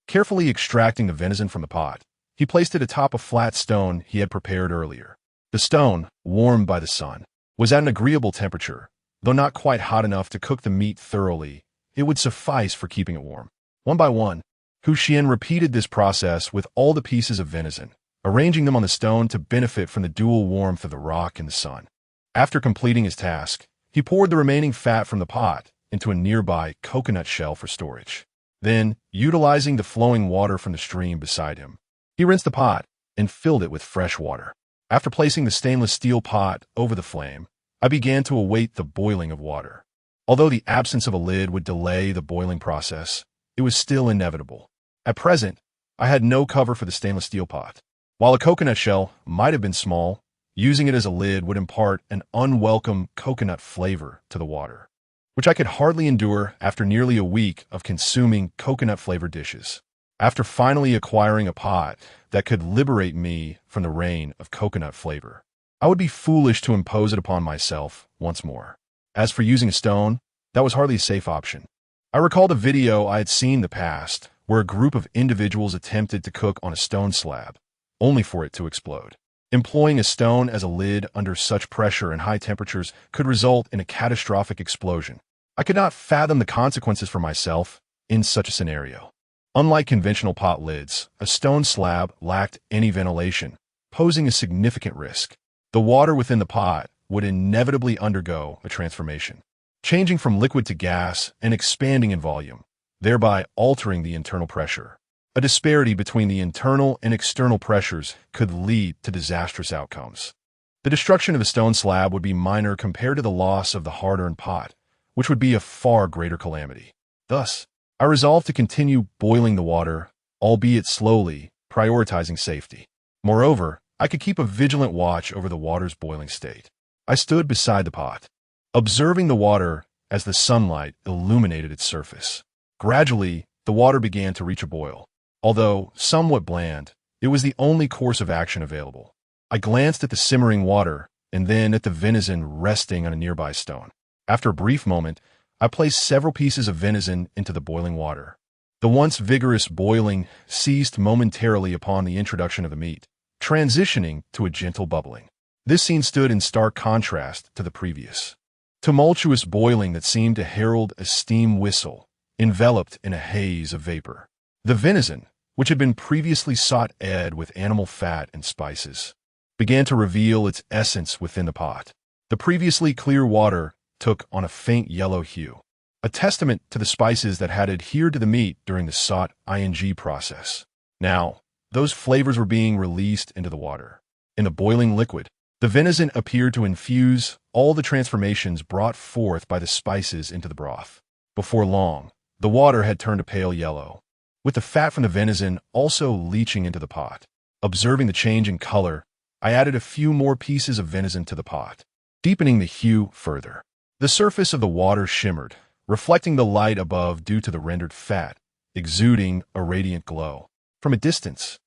Carefully extracting the venison from the pot, he placed it atop a flat stone he had prepared earlier. The stone, warmed by the sun, was at an agreeable temperature. Though not quite hot enough to cook the meat thoroughly, it would suffice for keeping it warm. One by one, Xuan repeated this process with all the pieces of venison, arranging them on the stone to benefit from the dual warmth of the rock and the sun. After completing his task, he poured the remaining fat from the pot into a nearby coconut shell for storage. Then, utilizing the flowing water from the stream beside him, he rinsed the pot and filled it with fresh water. After placing the stainless steel pot over the flame, I began to await the boiling of water. Although the absence of a lid would delay the boiling process, it was still inevitable. At present, I had no cover for the stainless steel pot. While a coconut shell might have been small, using it as a lid would impart an unwelcome coconut flavor to the water, which I could hardly endure after nearly a week of consuming coconut-flavored dishes. After finally acquiring a pot that could liberate me from the reign of coconut flavor, I would be foolish to impose it upon myself once more. As for using a stone, that was hardly a safe option. I recalled a video I had seen in the past where a group of individuals attempted to cook on a stone slab, only for it to explode. Employing a stone as a lid under such pressure and high temperatures could result in a catastrophic explosion. I could not fathom the consequences for myself in such a scenario. Unlike conventional pot lids, a stone slab lacked any ventilation, posing a significant risk. The water within the pot would inevitably undergo a transformation, changing from liquid to gas and expanding in volume, thereby altering the internal pressure. A disparity between the internal and external pressures could lead to disastrous outcomes. The destruction of a stone slab would be minor compared to the loss of the hard-earned pot, which would be a far greater calamity. Thus, I resolved to continue boiling the water, albeit slowly, prioritizing safety. Moreover, I could keep a vigilant watch over the water's boiling state. I stood beside the pot, observing the water as the sunlight illuminated its surface. Gradually, the water began to reach a boil. Although somewhat bland, it was the only course of action available. I glanced at the simmering water and then at the venison resting on a nearby stone. After a brief moment, I placed several pieces of venison into the boiling water. The once vigorous boiling ceased momentarily upon the introduction of the meat, transitioning to a gentle bubbling. This scene stood in stark contrast to the previous tumultuous boiling that seemed to herald a steam whistle, enveloped in a haze of vapor. The venison, which had been previously sautéed with animal fat and spices, began to reveal its essence within the pot. The previously clear water took on a faint yellow hue, a testament to the spices that had adhered to the meat during the sauté process. Now, those flavors were being released into the water. In the boiling liquid, the venison appeared to infuse all the transformations brought forth by the spices into the broth. Before long, the water had turned a pale yellow, with the fat from the venison also leaching into the pot. Observing the change in color, I added a few more pieces of venison to the pot, deepening the hue further. The surface of the water shimmered, reflecting the light above due to the rendered fat, exuding a radiant glow. From a distance,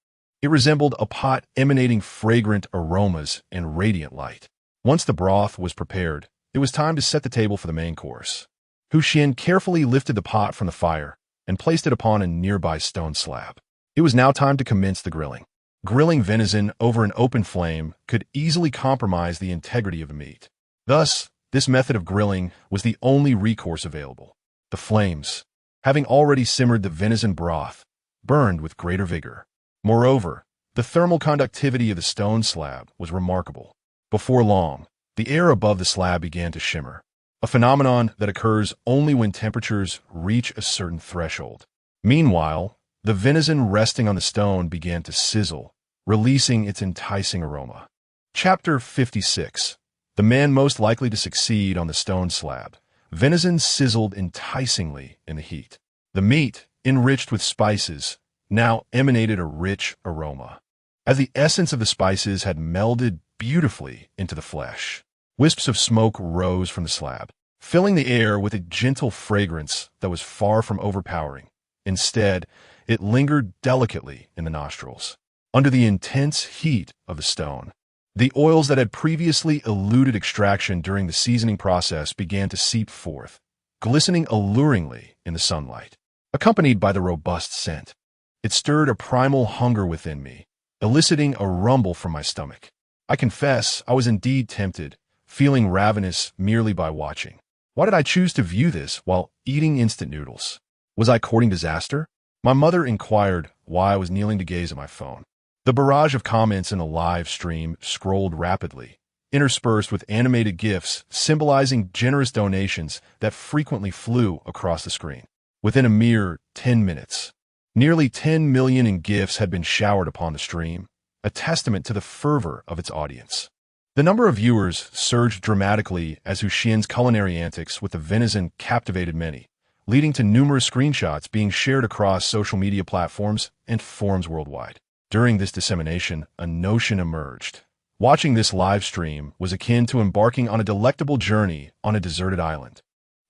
it resembled a pot emanating fragrant aromas and radiant light. Once the broth was prepared, it was time to set the table for the main course. Xuan carefully lifted the pot from the fire and placed it upon a nearby stone slab. It was now time to commence the grilling. Grilling venison over an open flame could easily compromise the integrity of the meat. Thus, this method of grilling was the only recourse available. The flames, having already simmered the venison broth, burned with greater vigor. Moreover, the thermal conductivity of the stone slab was remarkable. Before long, the air above the slab began to shimmer, a phenomenon that occurs only when temperatures reach a certain threshold. Meanwhile, the venison resting on the stone began to sizzle, releasing its enticing aroma. Chapter 56. The man most likely to succeed on the stone slab. Venison sizzled enticingly in the heat. The meat, enriched with spices, now emanated a rich aroma, as the essence of the spices had melded beautifully into the flesh. Wisps of smoke rose from the slab, filling the air with a gentle fragrance that was far from overpowering. Instead, it lingered delicately in the nostrils. Under the intense heat of the stone, the oils that had previously eluded extraction during the seasoning process began to seep forth, glistening alluringly in the sunlight. Accompanied by the robust scent, it stirred a primal hunger within me, eliciting a rumble from my stomach. I confess I was indeed tempted, feeling ravenous merely by watching. Why did I choose to view this while eating instant noodles? Was I courting disaster? My mother inquired why I was kneeling to gaze at my phone. The barrage of comments in the live stream scrolled rapidly, interspersed with animated GIFs symbolizing generous donations that frequently flew across the screen. Within a mere 10 minutes, nearly 10 million in GIFs had been showered upon the stream, a testament to the fervor of its audience. The number of viewers surged dramatically as Xuan's culinary antics with the venison captivated many, leading to numerous screenshots being shared across social media platforms and forums worldwide. During this dissemination, a notion emerged. Watching this live stream was akin to embarking on a delectable journey on a deserted island,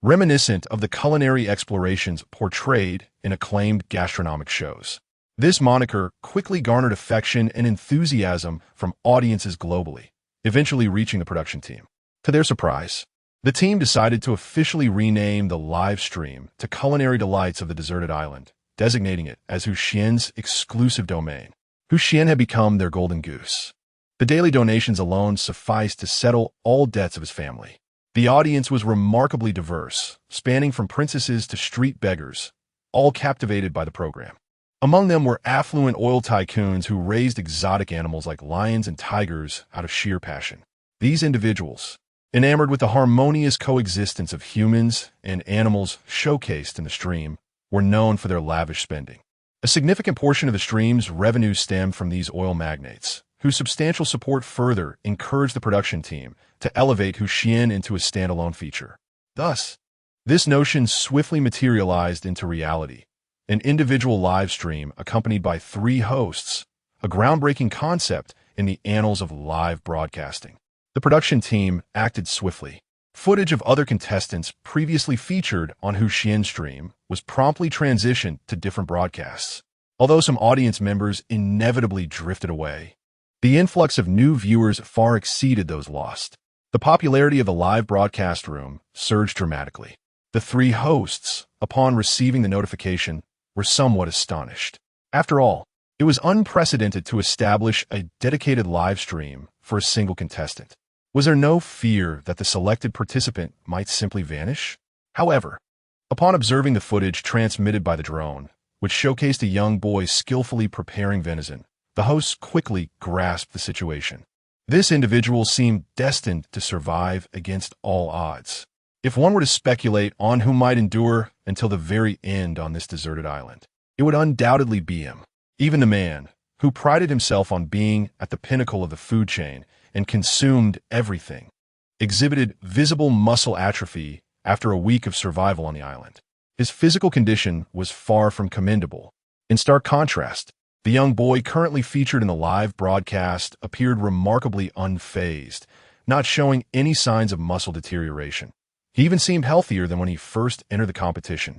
reminiscent of the culinary explorations portrayed in acclaimed gastronomic shows. This moniker quickly garnered affection and enthusiasm from audiences globally, eventually reaching the production team. To their surprise, the team decided to officially rename the live stream to Culinary Delights of the Deserted Island, designating it as Xuan's exclusive domain. Xuan had become their golden goose. The daily donations alone sufficed to settle all debts of his family. The audience was remarkably diverse, spanning from princesses to street beggars, all captivated by the program. Among them were affluent oil tycoons who raised exotic animals like lions and tigers out of sheer passion. These individuals, enamored with the harmonious coexistence of humans and animals showcased in the stream, were known for their lavish spending. A significant portion of the stream's revenue stemmed from these oil magnates, whose substantial support further encouraged the production team to elevate Xuan into a standalone feature. Thus, this notion swiftly materialized into reality, an individual live stream accompanied by 3 hosts, a groundbreaking concept in the annals of live broadcasting. The production team acted swiftly, Footage of other contestants previously featured on Xuan's stream was promptly transitioned to different broadcasts, although some audience members inevitably drifted away. The influx of new viewers far exceeded those lost. The popularity of the live broadcast room surged dramatically. The three hosts, upon receiving the notification, were somewhat astonished. After all, it was unprecedented to establish a dedicated live stream for a single contestant. Was there no fear that the selected participant might simply vanish? However, upon observing the footage transmitted by the drone, which showcased a young boy skillfully preparing venison, the hosts quickly grasped the situation. This individual seemed destined to survive against all odds. If one were to speculate on who might endure until the very end on this deserted island, it would undoubtedly be him. Even the man, who prided himself on being at the pinnacle of the food chain and consumed everything, exhibited visible muscle atrophy after a week of survival on the island. His physical condition was far from commendable. In stark contrast, the young boy currently featured in the live broadcast appeared remarkably unfazed, not showing any signs of muscle deterioration. He even seemed healthier than when he first entered the competition.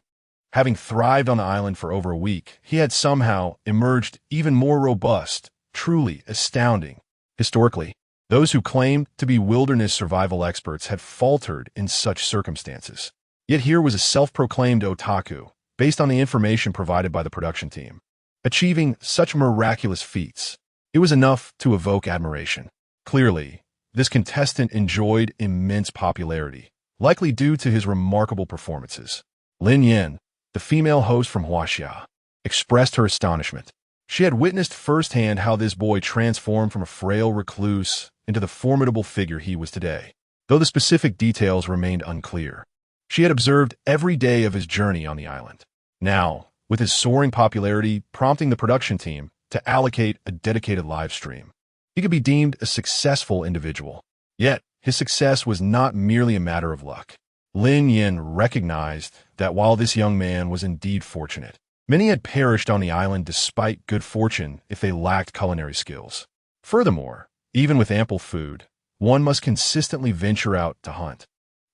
Having thrived on the island for over a week, he had somehow emerged even more robust, truly astounding. Historically, those who claimed to be wilderness survival experts had faltered in such circumstances. Yet here was a self-proclaimed otaku, based on the information provided by the production team, achieving such miraculous feats. It was enough to evoke admiration. Clearly, this contestant enjoyed immense popularity, likely due to his remarkable performances. Lin Yin, the female host from Huaxia, expressed her astonishment. She had witnessed firsthand how this boy transformed from a frail recluse into the formidable figure he was today, though the specific details remained unclear. She had observed every day of his journey on the island. Now, with his soaring popularity prompting the production team to allocate a dedicated live stream, he could be deemed a successful individual. Yet, his success was not merely a matter of luck. Lin Yin recognized that while this young man was indeed fortunate, many had perished on the island despite good fortune if they lacked culinary skills. Furthermore, even with ample food, one must consistently venture out to hunt,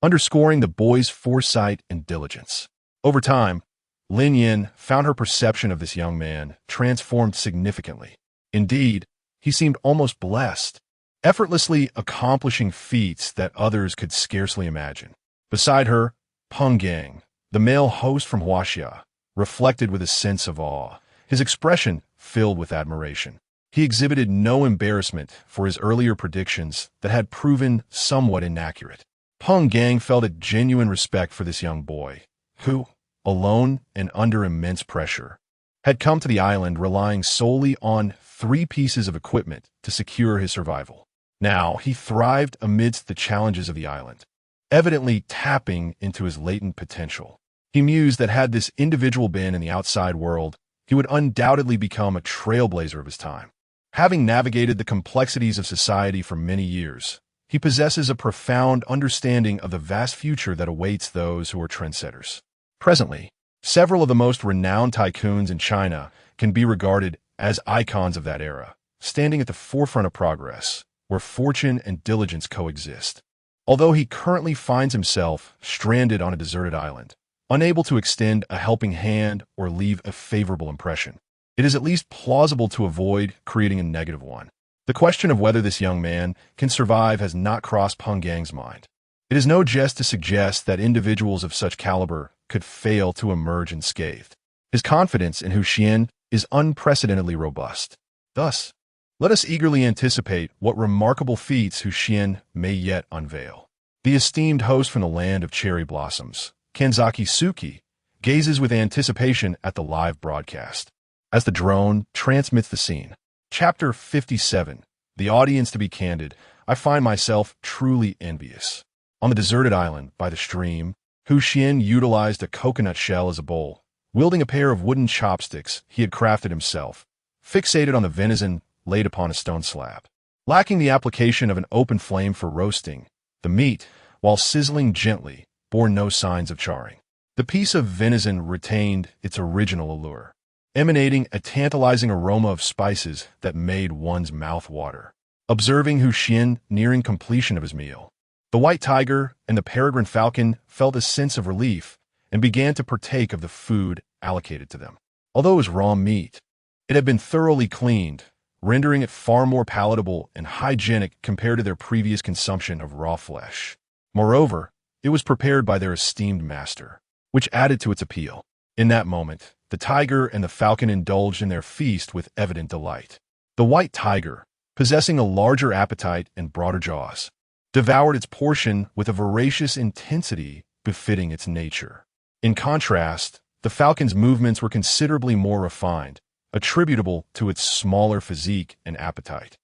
underscoring the boy's foresight and diligence. Over time, Lin Yin found her perception of this young man transformed significantly. Indeed, he seemed almost blessed, effortlessly accomplishing feats that others could scarcely imagine. Beside her, Peng Gang, the male host from Huaxia, reflected with a sense of awe, his expression filled with admiration. He exhibited no embarrassment for his earlier predictions that had proven somewhat inaccurate. Peng Gang felt a genuine respect for this young boy, who, alone and under immense pressure, had come to the island relying solely on 3 pieces of equipment to secure his survival. Now, he thrived amidst the challenges of the island, evidently tapping into his latent potential. He mused that had this individual been in the outside world, he would undoubtedly become a trailblazer of his time. Having navigated the complexities of society for many years, he possesses a profound understanding of the vast future that awaits those who are trendsetters. Presently, several of the most renowned tycoons in China can be regarded as icons of that era, standing at the forefront of progress, where fortune and diligence coexist. Although he currently finds himself stranded on a deserted island, unable to extend a helping hand or leave a favorable impression, it is at least plausible to avoid creating a negative one. The question of whether this young man can survive has not crossed Peng Gang's mind. It is no jest to suggest that individuals of such caliber could fail to emerge unscathed. His confidence in Xuan is unprecedentedly robust. Thus, let us eagerly anticipate what remarkable feats Xuan may yet unveil. The esteemed host from the land of cherry blossoms, Kanzaki Suki, gazes with anticipation at the live broadcast. As the drone transmits the scene. Chapter 57. The audience. To be candid, I find myself truly envious. On the deserted island by the stream, Xuan utilized a coconut shell as a bowl, wielding a pair of wooden chopsticks he had crafted himself, fixated on the venison laid upon a stone slab. Lacking the application of an open flame for roasting, the meat, while sizzling gently, bore no signs of charring. The piece of venison retained its original allure, emanating a tantalizing aroma of spices that made one's mouth water. Observing Xuan nearing completion of his meal, The white tiger and the peregrine falcon felt a sense of relief and began to partake of the food allocated to them. Although it was raw meat, it had been thoroughly cleaned, rendering it far more palatable and hygienic compared to their previous consumption of raw flesh. Moreover, it was prepared by their esteemed master, which added to its appeal. In that moment, the tiger and the falcon indulged in their feast with evident delight. The white tiger, possessing a larger appetite and broader jaws, devoured its portion with a voracious intensity befitting its nature. In contrast, the falcon's movements were considerably more refined, attributable to its smaller physique and appetite.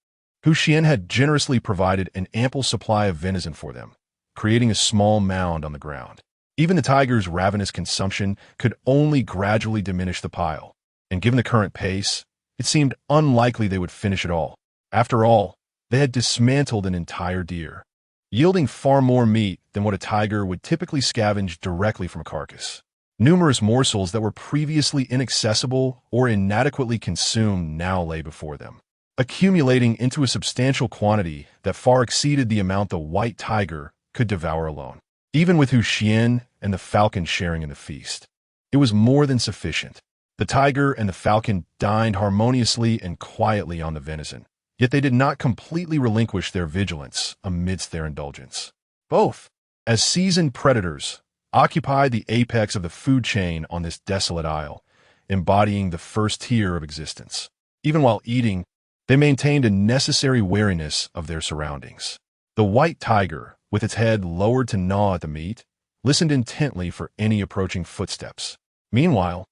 Xuan had generously provided an ample supply of venison for them, creating a small mound on the ground. Even the tiger's ravenous consumption could only gradually diminish the pile, and given the current pace, it seemed unlikely they would finish it all. After all, they had dismantled an entire deer, yielding far more meat than what a tiger would typically scavenge directly from a carcass. Numerous morsels that were previously inaccessible or inadequately consumed now lay before them, accumulating into a substantial quantity that far exceeded the amount the white tiger could devour alone. Even with Xuan and the falcon sharing in the feast, it was more than sufficient. The tiger and the falcon dined harmoniously and quietly on the venison, yet they did not completely relinquish their vigilance amidst their indulgence. Both, as seasoned predators, occupied the apex of the food chain on this desolate isle, embodying the first tier of existence. Even while eating, they maintained a necessary wariness of their surroundings. The white tiger, with its head lowered to gnaw at the meat, listened intently for any approaching footsteps. Meanwhile,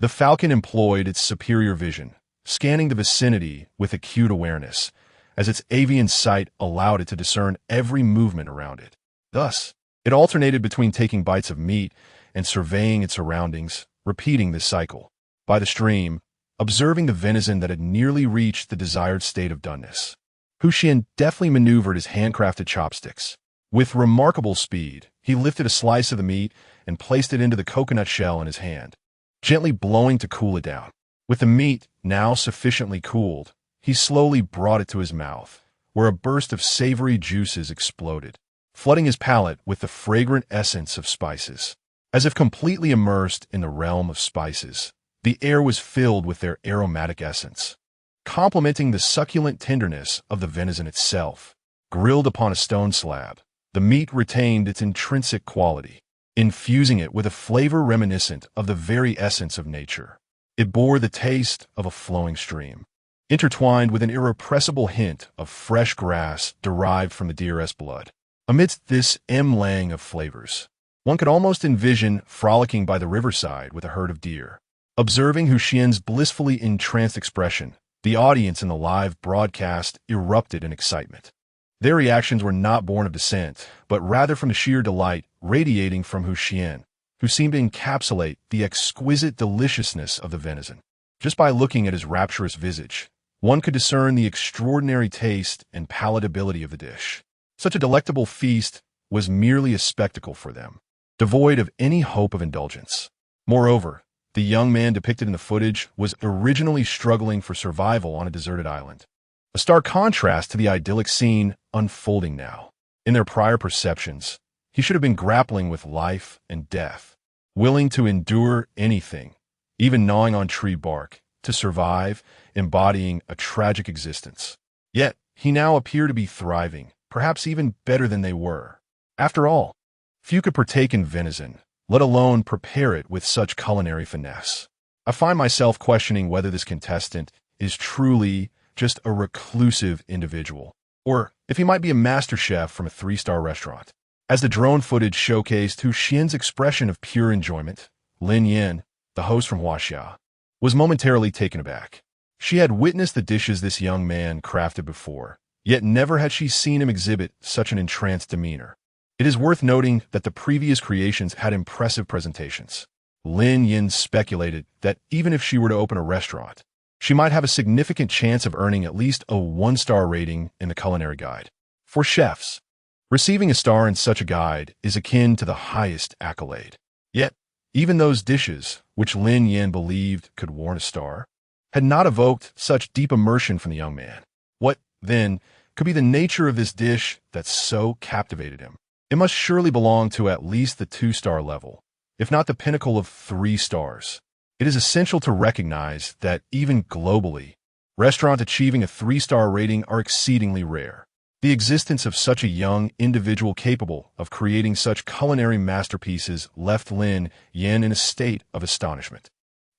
the falcon employed its superior vision, scanning the vicinity with acute awareness, as its avian sight allowed it to discern every movement around it. Thus, it alternated between taking bites of meat and surveying its surroundings, repeating this cycle. By the stream, observing the venison that had nearly reached the desired state of doneness, Xuan deftly maneuvered his handcrafted chopsticks. With remarkable speed, he lifted a slice of the meat and placed it into the coconut shell in his hand, gently blowing to cool it down. With the meat now sufficiently cooled, he slowly brought it to his mouth, where a burst of savory juices exploded, flooding his palate with the fragrant essence of spices. As if completely immersed in the realm of spices, the air was filled with their aromatic essence, complementing the succulent tenderness of the venison itself. Grilled upon a stone slab, the meat retained its intrinsic quality, infusing it with a flavor reminiscent of the very essence of nature. It bore the taste of a flowing stream, intertwined with an irrepressible hint of fresh grass derived from the deer's blood. Amidst this mlang of flavors, one could almost envision frolicking by the riverside with a herd of deer. Observing Xuan's blissfully entranced expression, the audience in the live broadcast erupted in excitement. Their reactions were not born of dissent, but rather from the sheer delight radiating from Xuan, who seemed to encapsulate the exquisite deliciousness of the venison. Just by looking at his rapturous visage, one could discern the extraordinary taste and palatability of the dish. Such a delectable feast was merely a spectacle for them, devoid of any hope of indulgence. Moreover, the young man depicted in the footage was originally struggling for survival on a deserted island, a stark contrast to the idyllic scene unfolding now. In their prior perceptions, he should have been grappling with life and death, willing to endure anything, even gnawing on tree bark, to survive, embodying a tragic existence. Yet, he now appeared to be thriving, perhaps even better than they were. After all, few could partake in venison, let alone prepare it with such culinary finesse. I find myself questioning whether this contestant is truly just a reclusive individual, or if he might be a master chef from a 3-star restaurant. As the drone footage showcased Xuan's expression of pure enjoyment, Lin Yin, the host from Huaxia, was momentarily taken aback. She had witnessed the dishes this young man crafted before, yet never had she seen him exhibit such an entranced demeanor. It is worth noting that the previous creations had impressive presentations. Lin Yin speculated that even if she were to open a restaurant, she might have a significant chance of earning at least a 1-star rating in the culinary guide. For chefs, receiving a star in such a guide is akin to the highest accolade. Yet, even those dishes, which Lin Yin believed could warrant a star, had not evoked such deep immersion from the young man. What, then, could be the nature of this dish that so captivated him? It must surely belong to at least the 2-star level, if not the pinnacle of 3 stars. It is essential to recognize that even globally, restaurants achieving a 3-star rating are exceedingly rare. The existence of such a young individual capable of creating such culinary masterpieces left Lin Yan in a state of astonishment.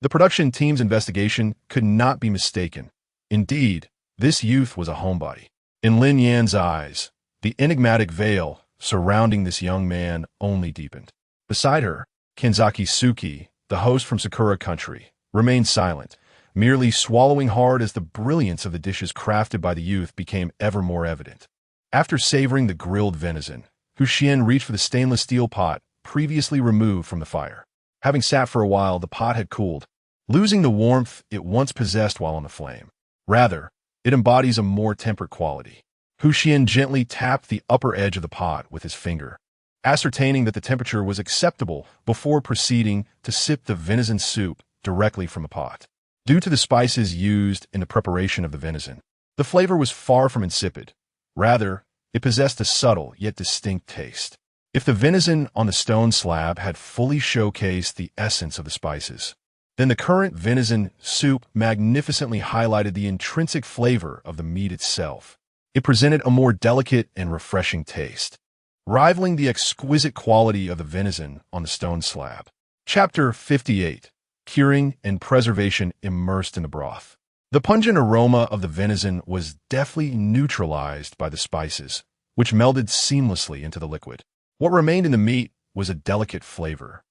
The production team's investigation could not be mistaken. Indeed, this youth was a homebody. In Lin Yan's eyes, the enigmatic veil surrounding this young man only deepened. Beside her, Kenzaki Suki, the host from Sakura Country, remained silent, merely swallowing hard as the brilliance of the dishes crafted by the youth became ever more evident. After savoring the grilled venison, Xuan reached for the stainless steel pot previously removed from the fire. Having sat for a while, the pot had cooled, losing the warmth it once possessed while on the flame. Rather, it embodies a more temperate quality. Xuan gently tapped the upper edge of the pot with his finger, ascertaining that the temperature was acceptable before proceeding to sip the venison soup directly from the pot. Due to the spices used in the preparation of the venison, the flavor was far from insipid. Rather, it possessed a subtle yet distinct taste. If the venison on the stone slab had fully showcased the essence of the spices, then the current venison soup magnificently highlighted the intrinsic flavor of the meat itself. It presented a more delicate and refreshing taste, rivaling the exquisite quality of the venison on the stone slab. Chapter 58. Curing and Preservation Immersed in the Broth. The pungent aroma of the venison was deftly neutralized by the spices, which melded seamlessly into the liquid. What remained in the meat was a delicate flavor,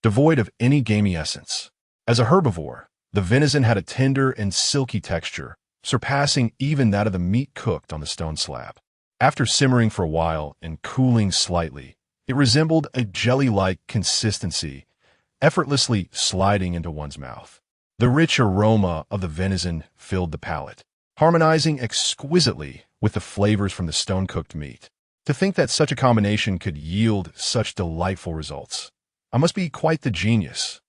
devoid of any gamey essence. As a herbivore, the venison had a tender and silky texture, surpassing even that of the meat cooked on the stone slab. After simmering for a while and cooling slightly, it resembled a jelly-like consistency, effortlessly sliding into one's mouth. The rich aroma of the venison filled the palate, harmonizing exquisitely with the flavors from the stone-cooked meat. To think that such a combination could yield such delightful results, I must be quite the genius.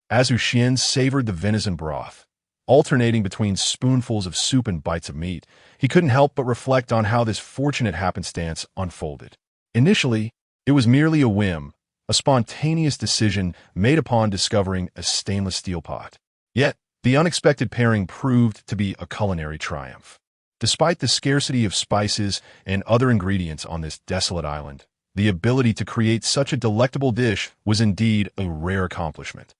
As Xuan savored the venison broth, alternating between spoonfuls of soup and bites of meat, he couldn't help but reflect on how this fortunate happenstance unfolded. Initially, it was merely a whim, a spontaneous decision made upon discovering a stainless steel pot. Yet, the unexpected pairing proved to be a culinary triumph. Despite the scarcity of spices and other ingredients on this desolate island, the ability to create such a delectable dish was indeed a rare accomplishment.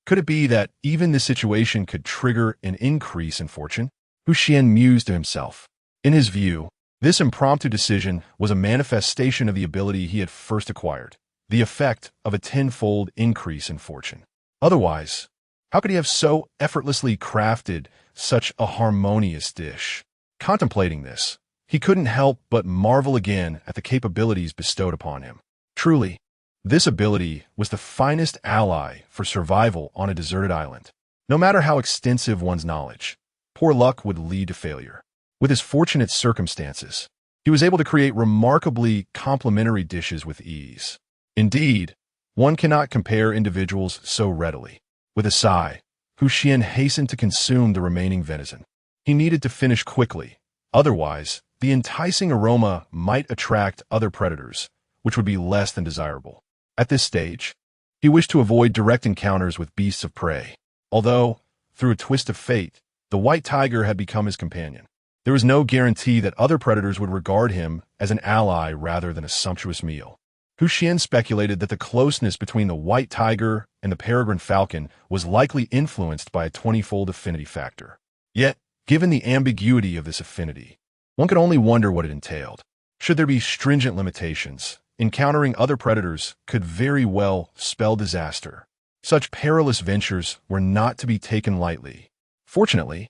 Could it be that even this situation could trigger an increase in fortune? Xuan mused to himself. In his view, this impromptu decision was a manifestation of the ability he had first acquired, the effect of a tenfold increase in fortune. Otherwise, how could he have so effortlessly crafted such a harmonious dish? Contemplating this, he couldn't help but marvel again at the capabilities bestowed upon him. Truly, this ability was the finest ally for survival on a deserted island. No matter how extensive one's knowledge, poor luck would lead to failure. With his fortunate circumstances, he was able to create remarkably complementary dishes with ease. Indeed, one cannot compare individuals so readily. With a sigh, Xuan hastened to consume the remaining venison. He needed to finish quickly, otherwise, the enticing aroma might attract other predators, which would be less than desirable. At this stage, he wished to avoid direct encounters with beasts of prey, although, through a twist of fate, the white tiger had become his companion. There was no guarantee that other predators would regard him as an ally rather than a sumptuous meal. Xuan speculated that the closeness between the white tiger and the peregrine falcon was likely influenced by a 20-fold affinity factor. Yet, given the ambiguity of this affinity, one could only wonder what it entailed. Should there be stringent limitations, encountering other predators could very well spell disaster. Such perilous ventures were not to be taken lightly. Fortunately,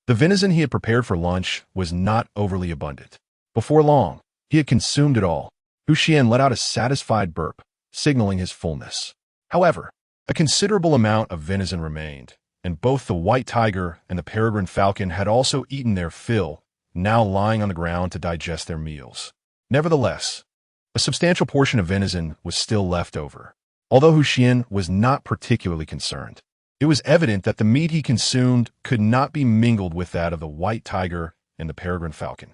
the venison he had prepared for lunch was not overly abundant. Before long, he had consumed it all. Xuan let out a satisfied burp, signaling his fullness. However, a considerable amount of venison remained, and both the white tiger and the peregrine falcon had also eaten their fill, now lying on the ground to digest their meals. Nevertheless, a substantial portion of venison was still left over. Although Xuan was not particularly concerned, it was evident that the meat he consumed could not be mingled with that of the white tiger and the peregrine falcon.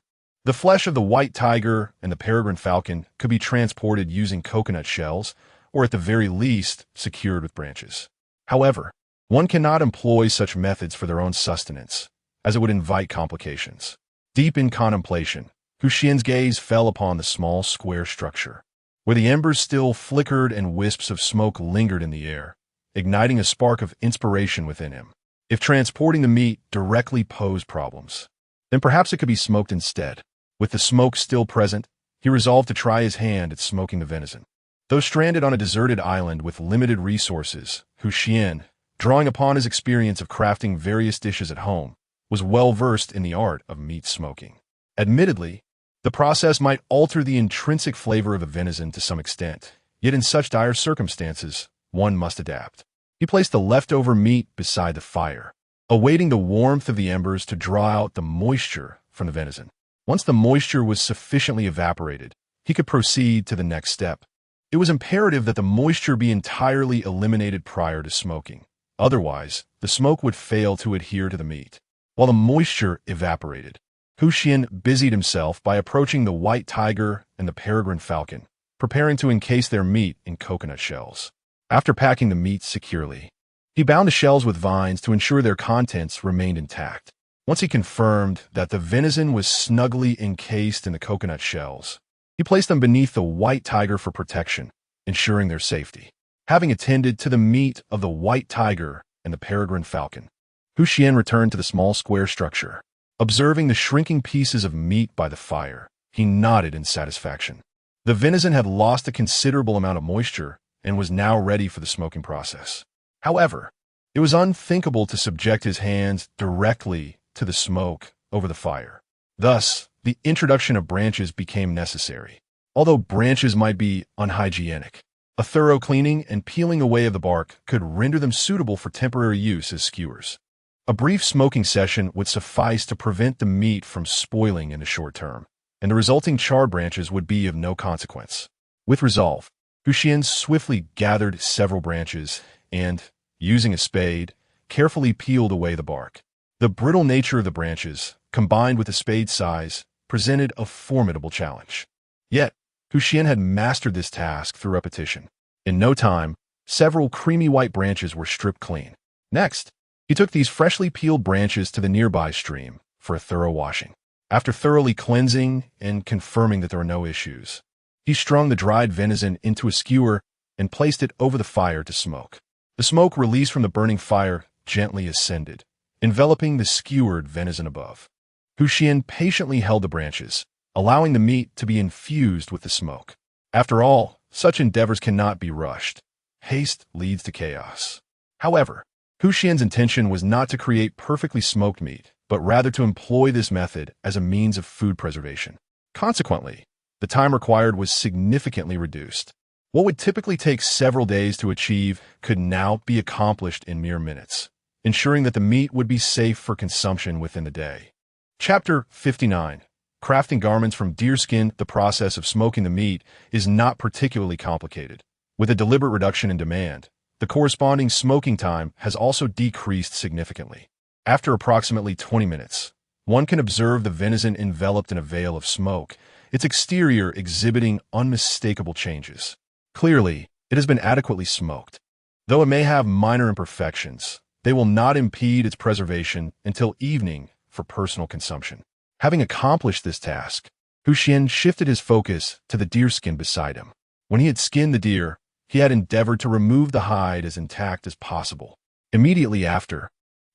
The flesh of the white tiger and the peregrine falcon could be transported using coconut shells, or at the very least, secured with branches. However, one cannot employ such methods for their own sustenance, as it would invite complications. Deep in contemplation, Xuan's gaze fell upon the small square structure, where the embers still flickered and wisps of smoke lingered in the air, igniting a spark of inspiration within him. If transporting the meat directly posed problems, then perhaps it could be smoked instead. With the smoke still present, he resolved to try his hand at smoking the venison. Though stranded on a deserted island with limited resources, Xuan, drawing upon his experience of crafting various dishes at home, was well versed in the art of meat smoking. Admittedly, the process might alter the intrinsic flavor of the venison to some extent, yet in such dire circumstances, one must adapt. He placed the leftover meat beside the fire, awaiting the warmth of the embers to draw out the moisture from the venison. Once the moisture was sufficiently evaporated, he could proceed to the next step. It was imperative that the moisture be entirely eliminated prior to smoking. Otherwise, the smoke would fail to adhere to the meat. While the moisture evaporated, Xuan busied himself by approaching the white tiger and the peregrine falcon, preparing to encase their meat in coconut shells. After packing the meat securely, he bound the shells with vines to ensure their contents remained intact. Once he confirmed that the venison was snugly encased in the coconut shells, he placed them beneath the white tiger for protection, ensuring their safety. Having attended to the meat of the white tiger and the peregrine falcon, Xuan returned to the small square structure. Observing the shrinking pieces of meat by the fire, he nodded in satisfaction. The venison had lost a considerable amount of moisture and was now ready for the smoking process. However, it was unthinkable to subject his hands directly to the smoke over the fire. Thus, the introduction of branches became necessary. Although branches might be unhygienic, a thorough cleaning and peeling away of the bark could render them suitable for temporary use as skewers. A brief smoking session would suffice to prevent the meat from spoiling in the short term, and the resulting charred branches would be of no consequence. With resolve, Xuan swiftly gathered several branches and, using a spade, carefully peeled away the bark. The brittle nature of the branches, combined with the spade's size, presented a formidable challenge. Yet, Xuan had mastered this task through repetition. In no time, several creamy white branches were stripped clean. Next, he took these freshly peeled branches to the nearby stream for a thorough washing. After thoroughly cleansing and confirming that there were no issues, he strung the dried venison into a skewer and placed it over the fire to smoke. The smoke released from the burning fire gently ascended, enveloping the skewered venison above. Xuan patiently held the branches, allowing the meat to be infused with the smoke. After all, such endeavors cannot be rushed. Haste leads to chaos. However, Xuan's intention was not to create perfectly smoked meat, but rather to employ this method as a means of food preservation. Consequently, the time required was significantly reduced. What would typically take several days to achieve could now be accomplished in mere minutes, ensuring that the meat would be safe for consumption within the day. Chapter 59. Crafting garments from deerskin. The process of smoking the meat is not particularly complicated. With a deliberate reduction in demand, the corresponding smoking time has also decreased significantly. After approximately 20 minutes, one can observe the venison enveloped in a veil of smoke, its exterior exhibiting unmistakable changes. Clearly, it has been adequately smoked. Though it may have minor imperfections, they will not impede its preservation until evening for personal consumption. Having accomplished this task, Xuan shifted his focus to the deerskin beside him. When he had skinned the deer, he had endeavored to remove the hide as intact as possible. Immediately after,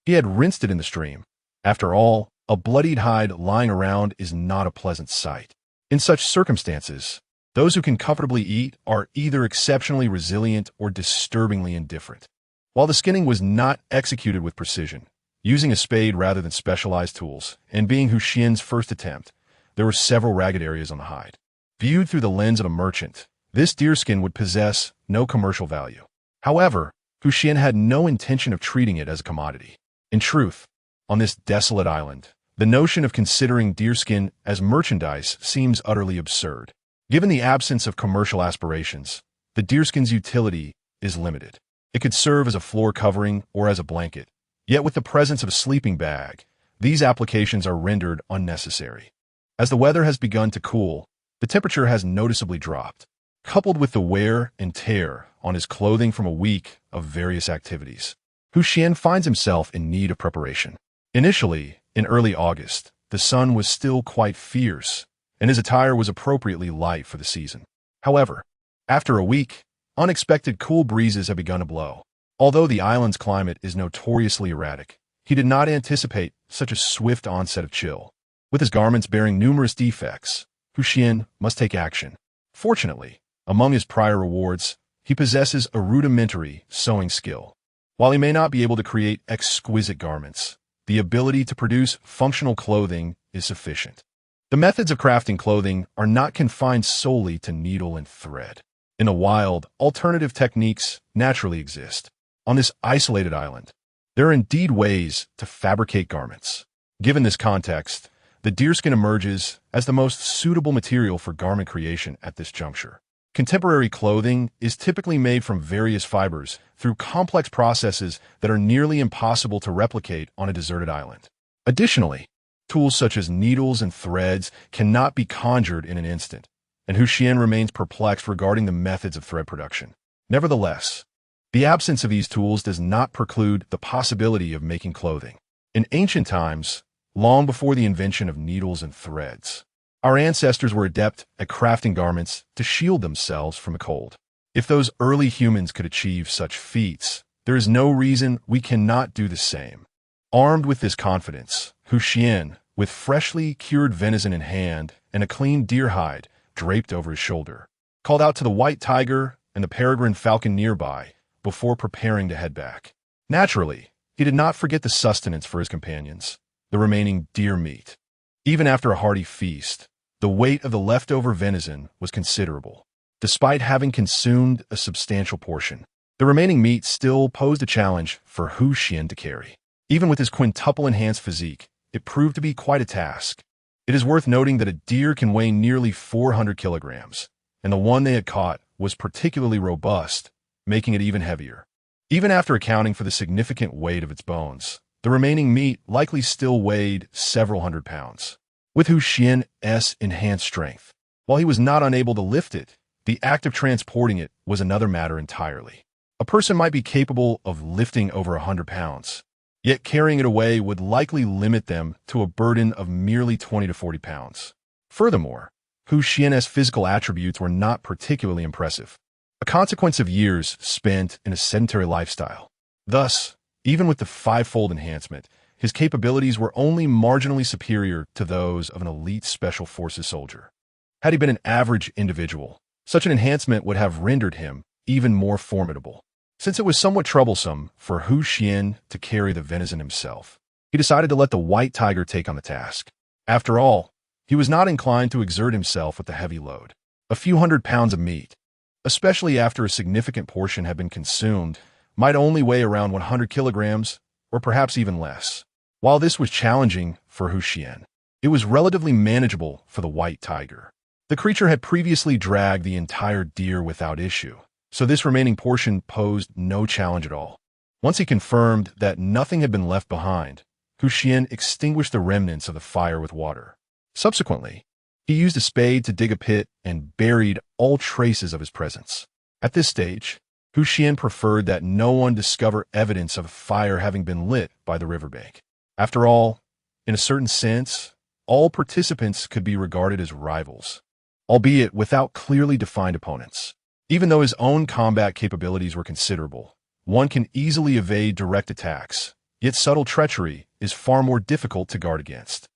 he had rinsed it in the stream. After all, a bloodied hide lying around is not a pleasant sight. In such circumstances, those who can comfortably eat are either exceptionally resilient or disturbingly indifferent. While the skinning was not executed with precision, using a spade rather than specialized tools, and being Xuan's first attempt, there were several ragged areas on the hide. Viewed through the lens of a merchant, this deerskin would possess no commercial value. However, Xuan had no intention of treating it as a commodity. In truth, on this desolate island, the notion of considering deerskin as merchandise seems utterly absurd. Given the absence of commercial aspirations, the deerskin's utility is limited. It could serve as a floor covering or as a blanket. Yet with the presence of a sleeping bag, these applications are rendered unnecessary. As the weather has begun to cool, the temperature has noticeably dropped, coupled with the wear and tear on his clothing from a week of various activities. Xuan finds himself in need of preparation. Initially, in early August, the sun was still quite fierce, and his attire was appropriately light for the season. However, after a week, unexpected cool breezes have begun to blow. Although the island's climate is notoriously erratic, he did not anticipate such a swift onset of chill. With his garments bearing numerous defects, Xuan must take action. Fortunately, among his prior rewards, he possesses a rudimentary sewing skill. While he may not be able to create exquisite garments, the ability to produce functional clothing is sufficient. The methods of crafting clothing are not confined solely to needle and thread. In the wild, alternative techniques naturally exist. On this isolated island, there are indeed ways to fabricate garments. Given this context, the deerskin emerges as the most suitable material for garment creation at this juncture. Contemporary clothing is typically made from various fibers through complex processes that are nearly impossible to replicate on a deserted island. Additionally, tools such as needles and threads cannot be conjured in an instant, and Xuan remains perplexed regarding the methods of thread production. Nevertheless, the absence of these tools does not preclude the possibility of making clothing. In ancient times, long before the invention of needles and threads, our ancestors were adept at crafting garments to shield themselves from the cold. If those early humans could achieve such feats, there is no reason we cannot do the same. Armed with this confidence, Xuan, with freshly cured venison in hand and a clean deer hide draped over his shoulder, called out to the white tiger and the peregrine falcon nearby before preparing to head back. Naturally, he did not forget the sustenance for his companions, the remaining deer meat. Even after a hearty feast, the weight of the leftover venison was considerable. Despite having consumed a substantial portion, the remaining meat still posed a challenge for Xuan to carry. Even with his quintuple-enhanced physique, it proved to be quite a task. It is worth noting that a deer can weigh nearly 400 kilograms, and the one they had caught was particularly robust, making it even heavier. Even after accounting for the significant weight of its bones, the remaining meat likely still weighed several hundred pounds. With Xuan's enhanced strength, while he was not unable to lift it, the act of transporting it was another matter entirely. A person might be capable of lifting over 100 pounds, yet carrying it away would likely limit them to a burden of merely 20 to 40 pounds. Furthermore, Xuan's physical attributes were not particularly impressive, a consequence of years spent in a sedentary lifestyle. Thus, even with the five-fold enhancement, his capabilities were only marginally superior to those of an elite special forces soldier. Had he been an average individual, such an enhancement would have rendered him even more formidable. Since it was somewhat troublesome for Xuan to carry the venison himself, he decided to let the white tiger take on the task. After all, he was not inclined to exert himself with the heavy load. A few hundred pounds of meat, especially after a significant portion had been consumed, might only weigh around 100 kilograms, or perhaps even less. While this was challenging for Xuan, it was relatively manageable for the white tiger. The creature had previously dragged the entire deer without issue, so this remaining portion posed no challenge at all. Once he confirmed that nothing had been left behind, Xuan extinguished the remnants of the fire with water. Subsequently, he used a spade to dig a pit and buried all traces of his presence. At this stage, Xuan preferred that no one discover evidence of a fire having been lit by the riverbank. After all, in a certain sense, all participants could be regarded as rivals, albeit without clearly defined opponents. Even though his own combat capabilities were considerable, one can easily evade direct attacks, yet subtle treachery is far more difficult to guard against.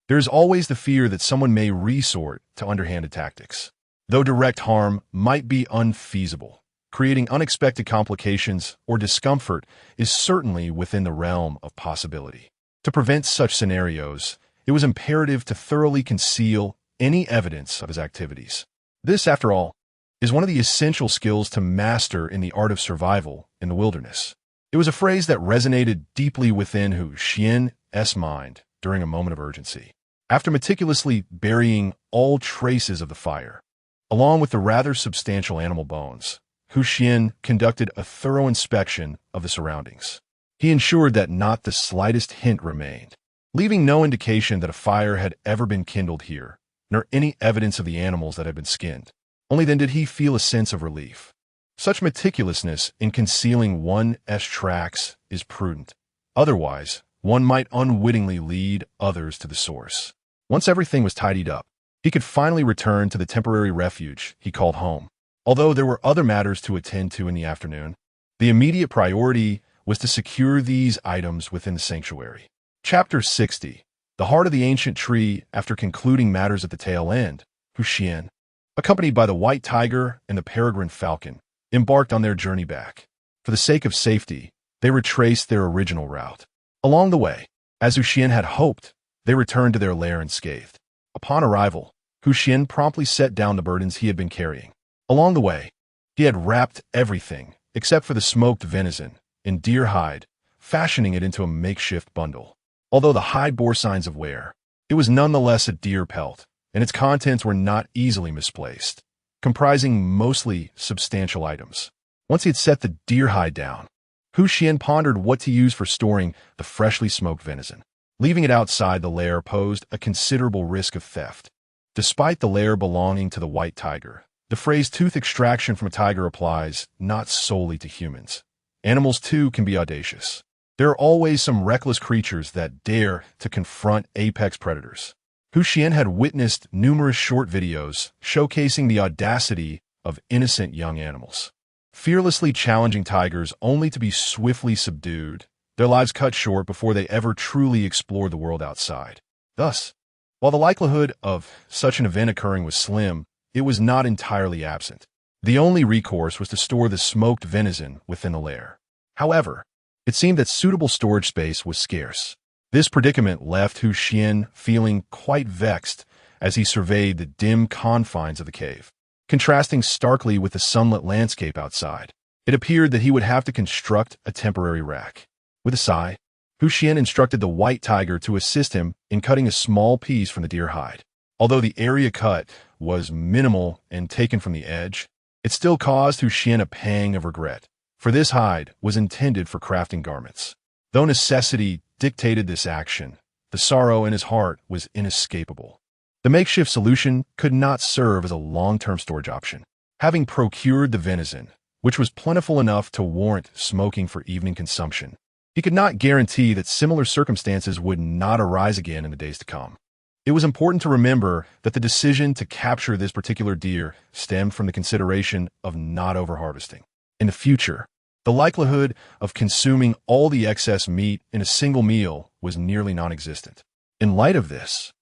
There is always the fear that someone may resort to underhanded tactics. Though direct harm might be unfeasible, creating unexpected complications or discomfort is certainly within the realm of possibility. To prevent such scenarios, it was imperative to thoroughly conceal any evidence of his activities. This, after all, is one of the essential skills to master in the art of survival in the wilderness. It was a phrase that resonated deeply within Xuan's mind during a moment of urgency. After meticulously burying all traces of the fire, along with the rather substantial animal bones, Xuan conducted a thorough inspection of the surroundings. He ensured that not the slightest hint remained. leaving no indication that a fire had ever been kindled here, nor any evidence of the animals that had been skinned. Only then did he feel a sense of relief. Such meticulousness in concealing one's tracks is prudent. Otherwise, one might unwittingly lead others to the source. Once everything was tidied up, he could finally return to the temporary refuge he called home. Although there were other matters to attend to in the afternoon, the immediate priority was to secure these items within the sanctuary. Chapter 60. The Heart of the Ancient Tree. After concluding matters at the tail end, Xuan, accompanied by the white tiger and the peregrine falcon, embarked on their journey back. For the sake of safety, they retraced their original route. Along the way, as Xuan had hoped, they returned to their lair unscathed. Upon arrival, Xuan promptly set down the burdens he had been carrying. Along the way, he had wrapped everything, except for the smoked venison, in deer hide, fashioning it into a makeshift bundle. Although the hide bore signs of wear, it was nonetheless a deer pelt, and its contents were not easily misplaced, comprising mostly substantial items. Once he had set the deer hide down, Xuan pondered what to use for storing the freshly smoked venison. Leaving it outside the lair posed a considerable risk of theft. Despite the lair belonging to the white tiger, the phrase tooth extraction from a tiger applies not solely to humans. Animals, too, can be audacious. There are always some reckless creatures that dare to confront apex predators. Xuan had witnessed numerous short videos showcasing the audacity of innocent young animals, fearlessly challenging tigers only to be swiftly subdued, their lives cut short before they ever truly explored the world outside. Thus, while the likelihood of such an event occurring was slim, it was not entirely absent. The only recourse was to store the smoked venison within the lair. However, it seemed that suitable storage space was scarce. This predicament left Xuan feeling quite vexed as he surveyed the dim confines of the cave. Contrasting starkly with the sunlit landscape outside, it appeared that he would have to construct a temporary rack. With a sigh, Xuan instructed the white tiger to assist him in cutting a small piece from the deer hide. Although the area cut was minimal and taken from the edge, it still caused Xuan a pang of regret, for this hide was intended for crafting garments. Though necessity dictated this action, the sorrow in his heart was inescapable. The makeshift solution could not serve as a long-term storage option. Having procured the venison, which was plentiful enough to warrant smoking for evening consumption, he could not guarantee that similar circumstances would not arise again in the days to come. It was important to remember that the decision to capture this particular deer stemmed from the consideration of not overharvesting. In the future, the likelihood of consuming all the excess meat in a single meal was nearly non-existent. In light of this,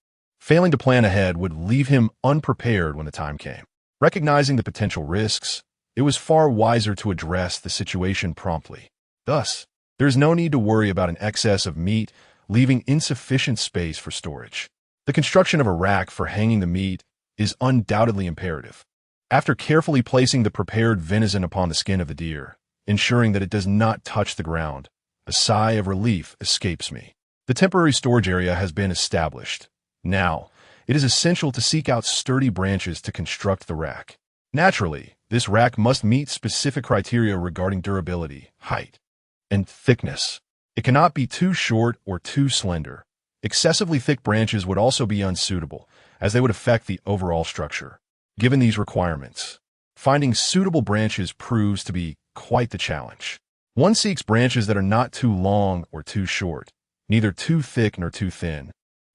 failing to plan ahead would leave him unprepared when the time came. Recognizing the potential risks, it was far wiser to address the situation promptly. Thus, there is no need to worry about an excess of meat leaving insufficient space for storage. The construction of a rack for hanging the meat is undoubtedly imperative. After carefully placing the prepared venison upon the skin of the deer, ensuring that it does not touch the ground, a sigh of relief escapes me. The temporary storage area has been established. Now, it is essential to seek out sturdy branches to construct the rack. Naturally, this rack must meet specific criteria regarding durability, height, and thickness. It cannot be too short or too slender. Excessively thick branches would also be unsuitable, as they would affect the overall structure. Given these requirements, finding suitable branches proves to be quite the challenge. One seeks branches that are not too long or too short, neither too thick nor too thin,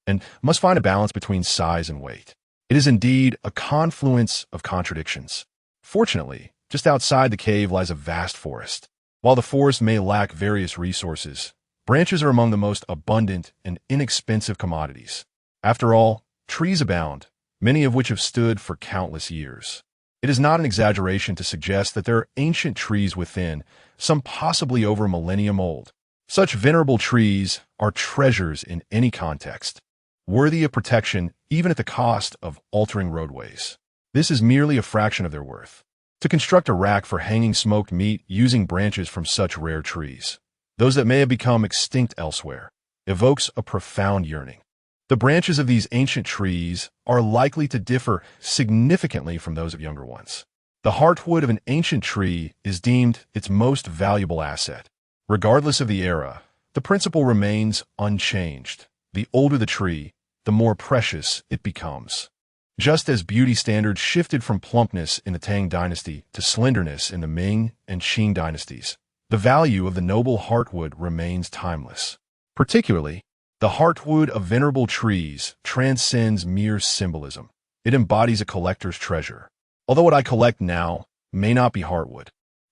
and must find a balance between size and weight. It is indeed a confluence of contradictions. Fortunately, just outside the cave lies a vast forest. While the forest may lack various resources, branches are among the most abundant and inexpensive commodities. After all, trees abound, many of which have stood for countless years. It is not an exaggeration to suggest that there are ancient trees within, some possibly over a millennium old. Such venerable trees are treasures in any context, worthy of protection even at the cost of altering roadways. This is merely a fraction of their worth. To construct a rack for hanging smoked meat using branches from such rare trees, those that may have become extinct elsewhere, evokes a profound yearning. The branches of these ancient trees are likely to differ significantly from those of younger ones. The heartwood of an ancient tree is deemed its most valuable asset. Regardless of the era, the principle remains unchanged. The older the tree, the more precious it becomes. Just as beauty standards shifted from plumpness in the Tang dynasty to slenderness in the Ming and Qing dynasties, the value of the noble heartwood remains timeless. Particularly, the heartwood of venerable trees transcends mere symbolism. It embodies a collector's treasure. Although what I collect now may not be heartwood,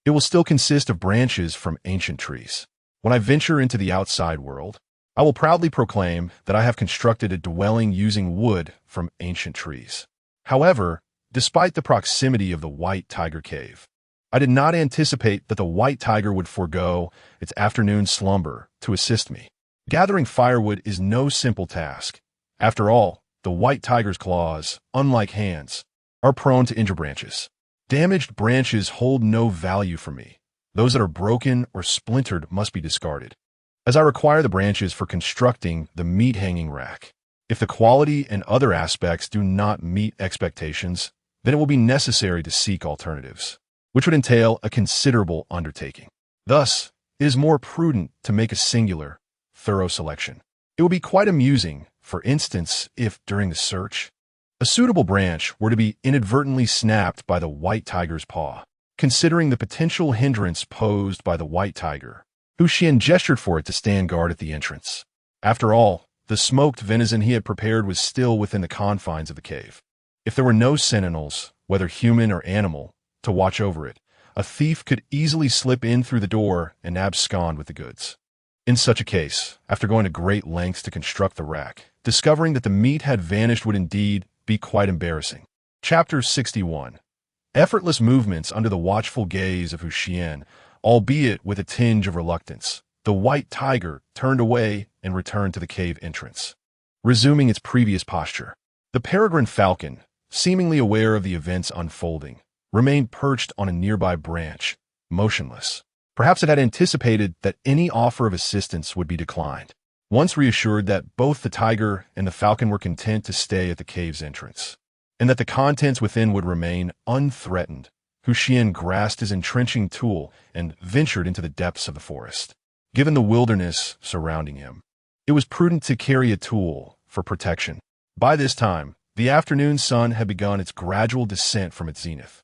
it will still consist of branches from ancient trees. When I venture into the outside world, I will proudly proclaim that I have constructed a dwelling using wood from ancient trees. However, despite the proximity of the White Tiger Cave, I did not anticipate that the white tiger would forego its afternoon slumber to assist me. Gathering firewood is no simple task. After all, the white tiger's claws, unlike hands, are prone to injure branches. Damaged branches hold no value for me. Those that are broken or splintered must be discarded, as I require the branches for constructing the meat-hanging rack. If the quality and other aspects do not meet expectations, then it will be necessary to seek alternatives, which would entail a considerable undertaking. Thus, it is more prudent to make a singular, thorough selection. It would be quite amusing, for instance, if, during the search, a suitable branch were to be inadvertently snapped by the white tiger's paw. Considering the potential hindrance posed by the white tiger, Xuan gestured for it to stand guard at the entrance. After all, the smoked venison he had prepared was still within the confines of the cave. If there were no sentinels, whether human or animal, to watch over it, a thief could easily slip in through the door and abscond with the goods. In such a case, after going to great lengths to construct the rack, discovering that the meat had vanished would indeed be quite embarrassing. Chapter 61. Effortless movements under the watchful gaze of Xuan, albeit with a tinge of reluctance. The white tiger turned away and returned to the cave entrance, resuming its previous posture. The peregrine falcon, seemingly aware of the events unfolding, remained perched on a nearby branch, motionless. Perhaps it had anticipated that any offer of assistance would be declined. Once reassured that both the tiger and the falcon were content to stay at the cave's entrance, and that the contents within would remain unthreatened, Xuan grasped his entrenching tool and ventured into the depths of the forest. Given the wilderness surrounding him, it was prudent to carry a tool for protection. By this time, the afternoon sun had begun its gradual descent from its zenith,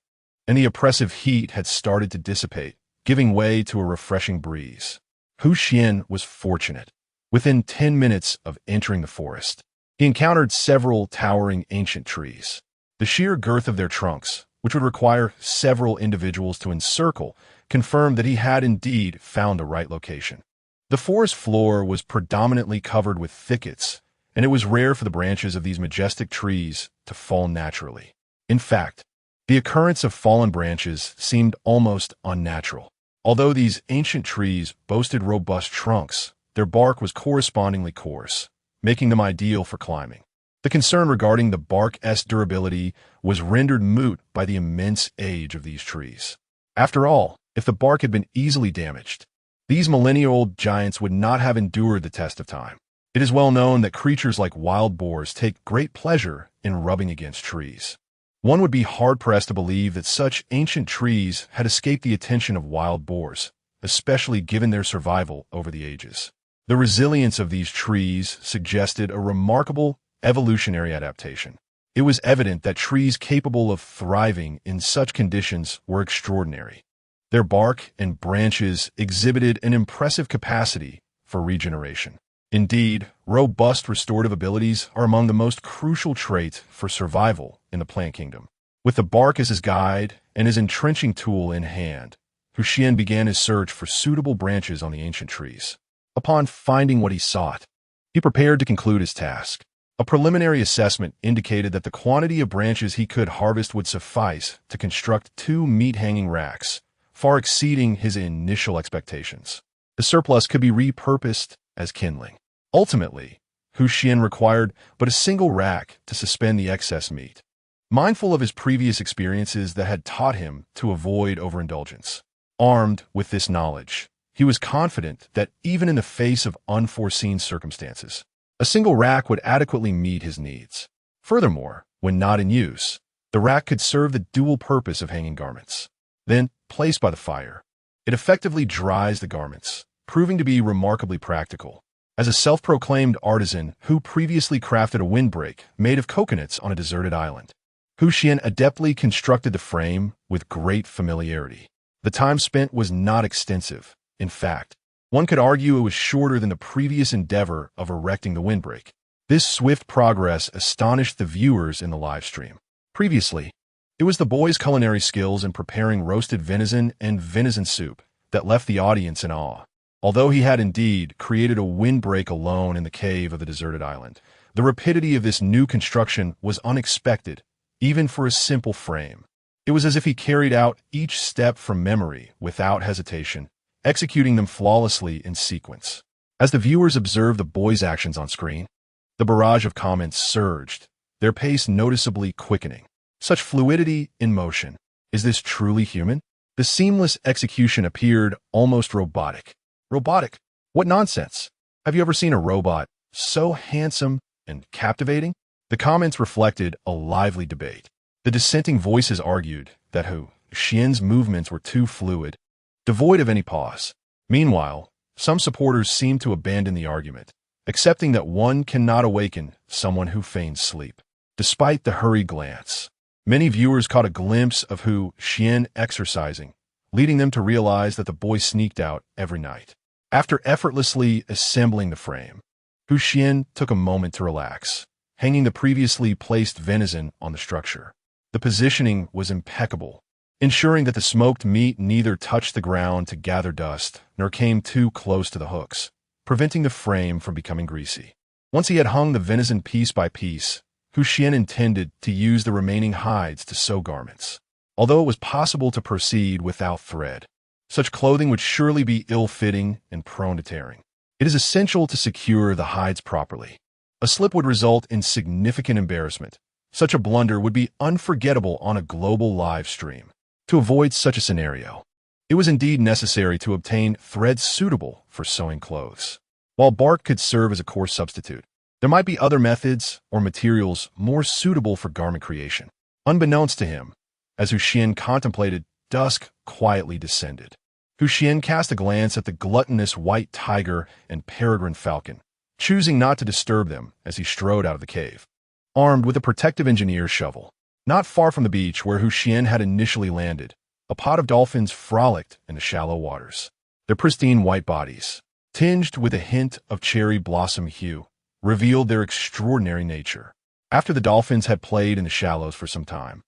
and the oppressive heat had started to dissipate, giving way to a refreshing breeze. Xuan was fortunate. Within 10 minutes of entering the forest, he encountered several towering ancient trees. The sheer girth of their trunks, which would require several individuals to encircle, confirmed that he had indeed found the right location. The forest floor was predominantly covered with thickets, and it was rare for the branches of these majestic trees to fall naturally. In fact, the occurrence of fallen branches seemed almost unnatural. Although these ancient trees boasted robust trunks, their bark was correspondingly coarse, making them ideal for climbing. The concern regarding the bark's durability was rendered moot by the immense age of these trees. After all, if the bark had been easily damaged, these millennia-old giants would not have endured the test of time. It is well known that creatures like wild boars take great pleasure in rubbing against trees. One would be hard-pressed to believe that such ancient trees had escaped the attention of wild boars, especially given their survival over the ages. The resilience of these trees suggested a remarkable evolutionary adaptation. It was evident that trees capable of thriving in such conditions were extraordinary. Their bark and branches exhibited an impressive capacity for regeneration. Indeed, robust restorative abilities are among the most crucial traits for survival in the plant kingdom. With the bark as his guide and his entrenching tool in hand, Xuan began his search for suitable branches on the ancient trees. Upon finding what he sought, he prepared to conclude his task. A preliminary assessment indicated that the quantity of branches he could harvest would suffice to construct 2 meat-hanging racks, far exceeding his initial expectations. The surplus could be repurposed as kindling. Ultimately, Xuan required but a single rack to suspend the excess meat, mindful of his previous experiences that had taught him to avoid overindulgence. Armed with this knowledge, he was confident that even in the face of unforeseen circumstances, a single rack would adequately meet his needs. Furthermore, when not in use, the rack could serve the dual purpose of hanging garments. Then, placed by the fire, it effectively dries the garments, proving to be remarkably practical. as a self-proclaimed artisan who previously crafted a windbreak made of coconuts on a deserted island. Xuan adeptly constructed the frame with great familiarity. The time spent was not extensive. In fact, one could argue it was shorter than the previous endeavor of erecting the windbreak. This swift progress astonished the viewers in the live stream. Previously, it was the boy's culinary skills in preparing roasted venison and venison soup that left the audience in awe. Although he had indeed created a windbreak alone in the cave of the deserted island, the rapidity of this new construction was unexpected, even for a simple frame. It was as if he carried out each step from memory without hesitation, executing them flawlessly in sequence. As the viewers observed the boy's actions on screen, the barrage of comments surged, their pace noticeably quickening. Such fluidity in motion. Is this truly human? The seamless execution appeared almost robotic. Robotic? What nonsense! Have you ever seen a robot so handsome and captivating? The comments reflected a lively debate. The dissenting voices argued that Xuan's movements were too fluid, devoid of any pause. Meanwhile, some supporters seemed to abandon the argument, accepting that one cannot awaken someone who feigns sleep. Despite the hurried glance, many viewers caught a glimpse of Xuan exercising, leading them to realize that the boy sneaked out every night. After effortlessly assembling the frame, Xuan took a moment to relax, hanging the previously placed venison on the structure. The positioning was impeccable, ensuring that the smoked meat neither touched the ground to gather dust nor came too close to the hooks, preventing the frame from becoming greasy. Once he had hung the venison piece by piece, Xuan intended to use the remaining hides to sew garments. Although it was possible to proceed without thread, such clothing would surely be ill-fitting and prone to tearing. It is essential to secure the hides properly. A slip would result in significant embarrassment. Such a blunder would be unforgettable on a global live stream. To avoid such a scenario, it was indeed necessary to obtain threads suitable for sewing clothes. While bark could serve as a coarse substitute, there might be other methods or materials more suitable for garment creation. Unbeknownst to him, as Xuan contemplated, dusk quietly descended. Xuan cast a glance at the gluttonous white tiger and peregrine falcon, choosing not to disturb them as he strode out of the cave, armed with a protective engineer's shovel. Not far from the beach where Xuan had initially landed, a pod of dolphins frolicked in the shallow waters. Their pristine white bodies, tinged with a hint of cherry blossom hue, revealed their extraordinary nature. After the dolphins had played in the shallows for some time,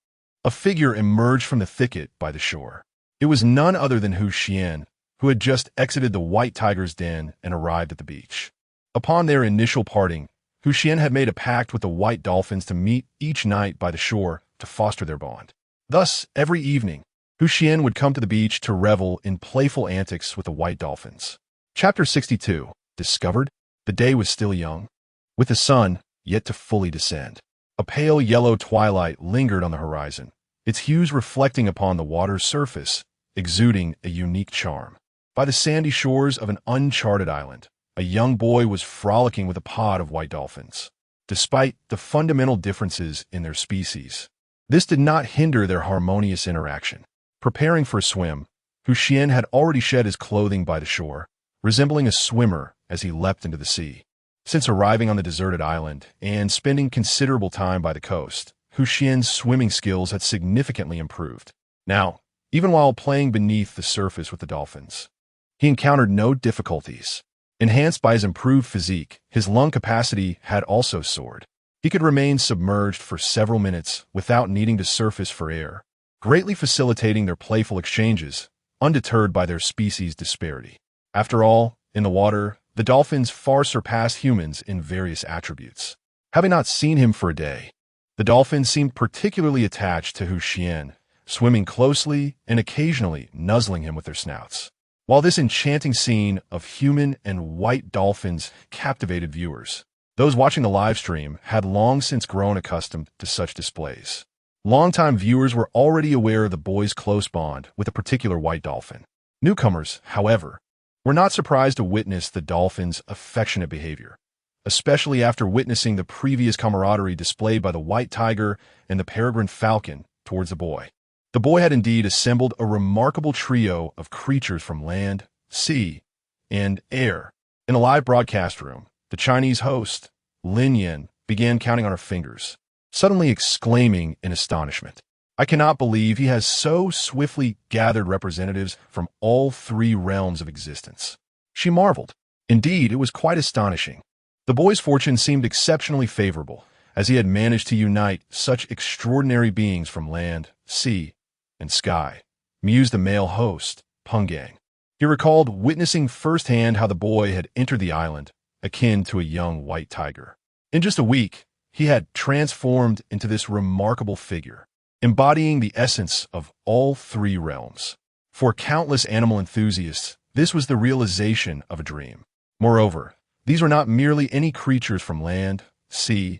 a figure emerged from the thicket by the shore. It was none other than Xuan, who had just exited the white tiger's den and arrived at the beach. Upon their initial parting, Xuan had made a pact with the white dolphins to meet each night by the shore to foster their bond. Thus, every evening, Xuan would come to the beach to revel in playful antics with the white dolphins. Chapter 62. Discovered. The day was still young, with the sun yet to fully descend. A pale yellow twilight lingered on the horizon, its hues reflecting upon the water's surface, exuding a unique charm. By the sandy shores of an uncharted island, a young boy was frolicking with a pod of white dolphins. Despite the fundamental differences in their species, this did not hinder their harmonious interaction. Preparing for a swim, Xuan had already shed his clothing by the shore, resembling a swimmer as he leapt into the sea. Since arriving on the deserted island and spending considerable time by the coast, Xuan's swimming skills had significantly improved. Now, even while playing beneath the surface with the dolphins, he encountered no difficulties. Enhanced by his improved physique, his lung capacity had also soared. He could remain submerged for several minutes without needing to surface for air, greatly facilitating their playful exchanges, undeterred by their species disparity. After all, in the water, the dolphins far surpassed humans in various attributes. Having not seen him for a day, the dolphins seemed particularly attached to Xuan, swimming closely and occasionally nuzzling him with their snouts. While this enchanting scene of human and white dolphins captivated viewers, those watching the live stream had long since grown accustomed to such displays. Longtime viewers were already aware of the boy's close bond with a particular white dolphin. Newcomers, however, were not surprised to witness the dolphin's affectionate behavior, especially after witnessing the previous camaraderie displayed by the white tiger and the peregrine falcon towards the boy. The boy had indeed assembled a remarkable trio of creatures from land, sea, and air, In the live broadcast room, the Chinese host, Lin Yin, began counting on her fingers, suddenly exclaiming in astonishment, "I cannot believe he has so swiftly gathered representatives from all three realms of existence." She marveled. Indeed, it was quite astonishing. The boy's fortune seemed exceptionally favorable, as he had managed to unite such extraordinary beings from land, sea, and sky, mused the male host, Peng Gang. He recalled witnessing firsthand how the boy had entered the island, akin to a young white tiger. In just a week, he had transformed into this remarkable figure, embodying the essence of all three realms. For countless animal enthusiasts, this was the realization of a dream. Moreover, these were not merely any creatures from land, sea,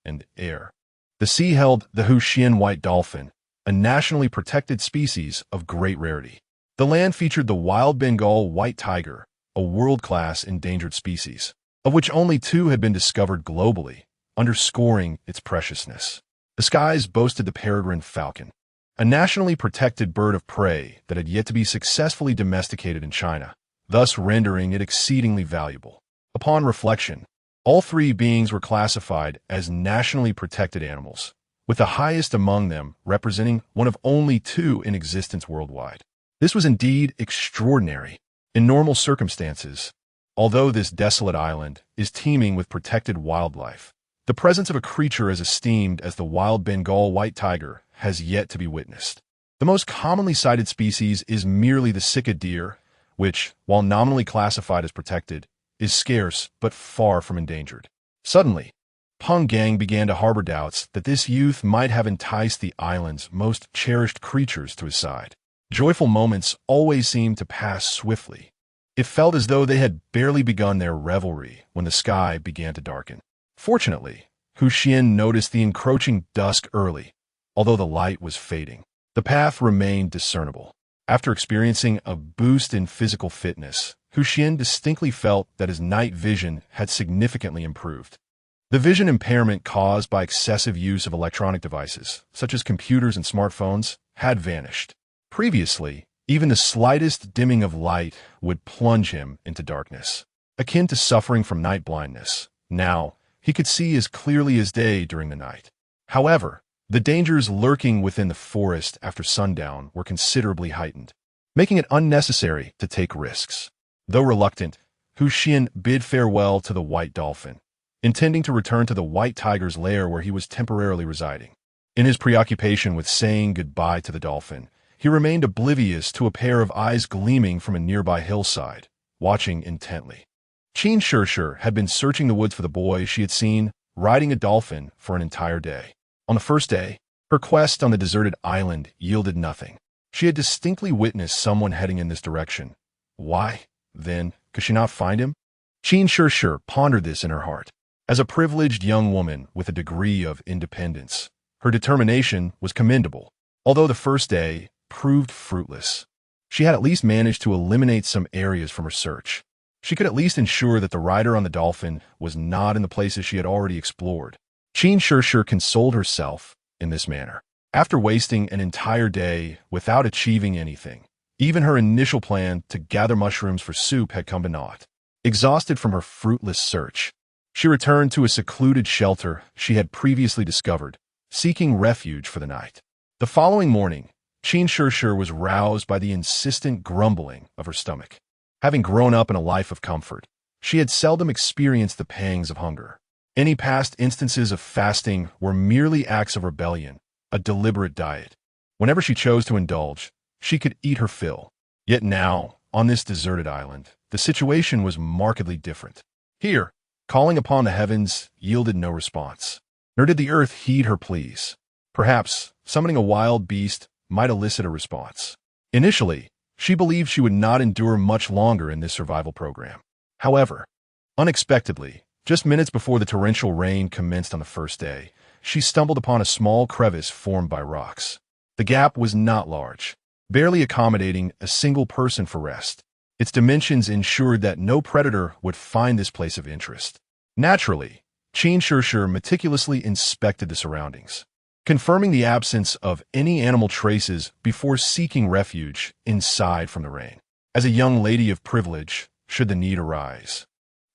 and air. The sea held the Xuan white dolphin, a nationally protected species of great rarity. The land featured the wild Bengal white tiger, a world-class endangered species, of which only two had been discovered globally, underscoring its preciousness. The skies boasted the peregrine falcon, a nationally protected bird of prey that had yet to be successfully domesticated in China, thus rendering it exceedingly valuable. Upon reflection, all three beings were classified as nationally protected animals, with the highest among them representing one of only two in existence worldwide. This was indeed extraordinary. In normal circumstances, although this desolate island is teeming with protected wildlife, the presence of a creature as esteemed as the wild Bengal white tiger has yet to be witnessed. The most commonly cited species is merely the Sika deer, which, while nominally classified as protected, is scarce but far from endangered. Suddenly, Peng Gang began to harbor doubts that this youth might have enticed the island's most cherished creatures to his side. Joyful moments always seemed to pass swiftly. It felt as though they had barely begun their revelry when the sky began to darken. Fortunately, Xuan noticed the encroaching dusk early, although the light was fading. The path remained discernible. After experiencing a boost in physical fitness, Xuan distinctly felt that his night vision had significantly improved. The vision impairment caused by excessive use of electronic devices, such as computers and smartphones, had vanished. Previously, even the slightest dimming of light would plunge him into darkness, akin to suffering from night blindness. Now, he could see as clearly as day during the night. However, the dangers lurking within the forest after sundown were considerably heightened, making it unnecessary to take risks. Though reluctant, Xuan bid farewell to the white dolphin, intending to return to the white tiger's lair where he was temporarily residing. In his preoccupation with saying goodbye to the dolphin, he remained oblivious to a pair of eyes gleaming from a nearby hillside, watching intently. Qin Shishir had been searching the woods for the boy she had seen riding a dolphin for an entire day. On the first day, her quest on the deserted island yielded nothing. She had distinctly witnessed someone heading in this direction. Why, then, could she not find him? Qin Shishir pondered this in her heart. As a privileged young woman with a degree of independence, her determination was commendable, although the first day proved fruitless. She had at least managed to eliminate some areas from her search. She could at least ensure that the rider on the dolphin was not in the places she had already explored. Qin Shishir consoled herself in this manner. After wasting an entire day without achieving anything, even her initial plan to gather mushrooms for soup had come to naught. Exhausted from her fruitless search, she returned to a secluded shelter she had previously discovered, seeking refuge for the night. The following morning, Qin Shishir was roused by the insistent grumbling of her stomach. Having grown up in a life of comfort, she had seldom experienced the pangs of hunger. Any past instances of fasting were merely acts of rebellion, a deliberate diet. Whenever she chose to indulge, she could eat her fill. Yet now, on this deserted island, the situation was markedly different. Here, calling upon the heavens yielded no response, nor did the earth heed her pleas. Perhaps summoning a wild beast might elicit a response. Initially, she believed she would not endure much longer in this survival program. However, unexpectedly, just minutes before the torrential rain commenced on the first day, she stumbled upon a small crevice formed by rocks. The gap was not large, barely accommodating a single person for rest. Its dimensions ensured that no predator would find this place of interest. Naturally, Qin Shishir meticulously inspected the surroundings, confirming the absence of any animal traces before seeking refuge inside from the rain. As a young lady of privilege, should the need arise,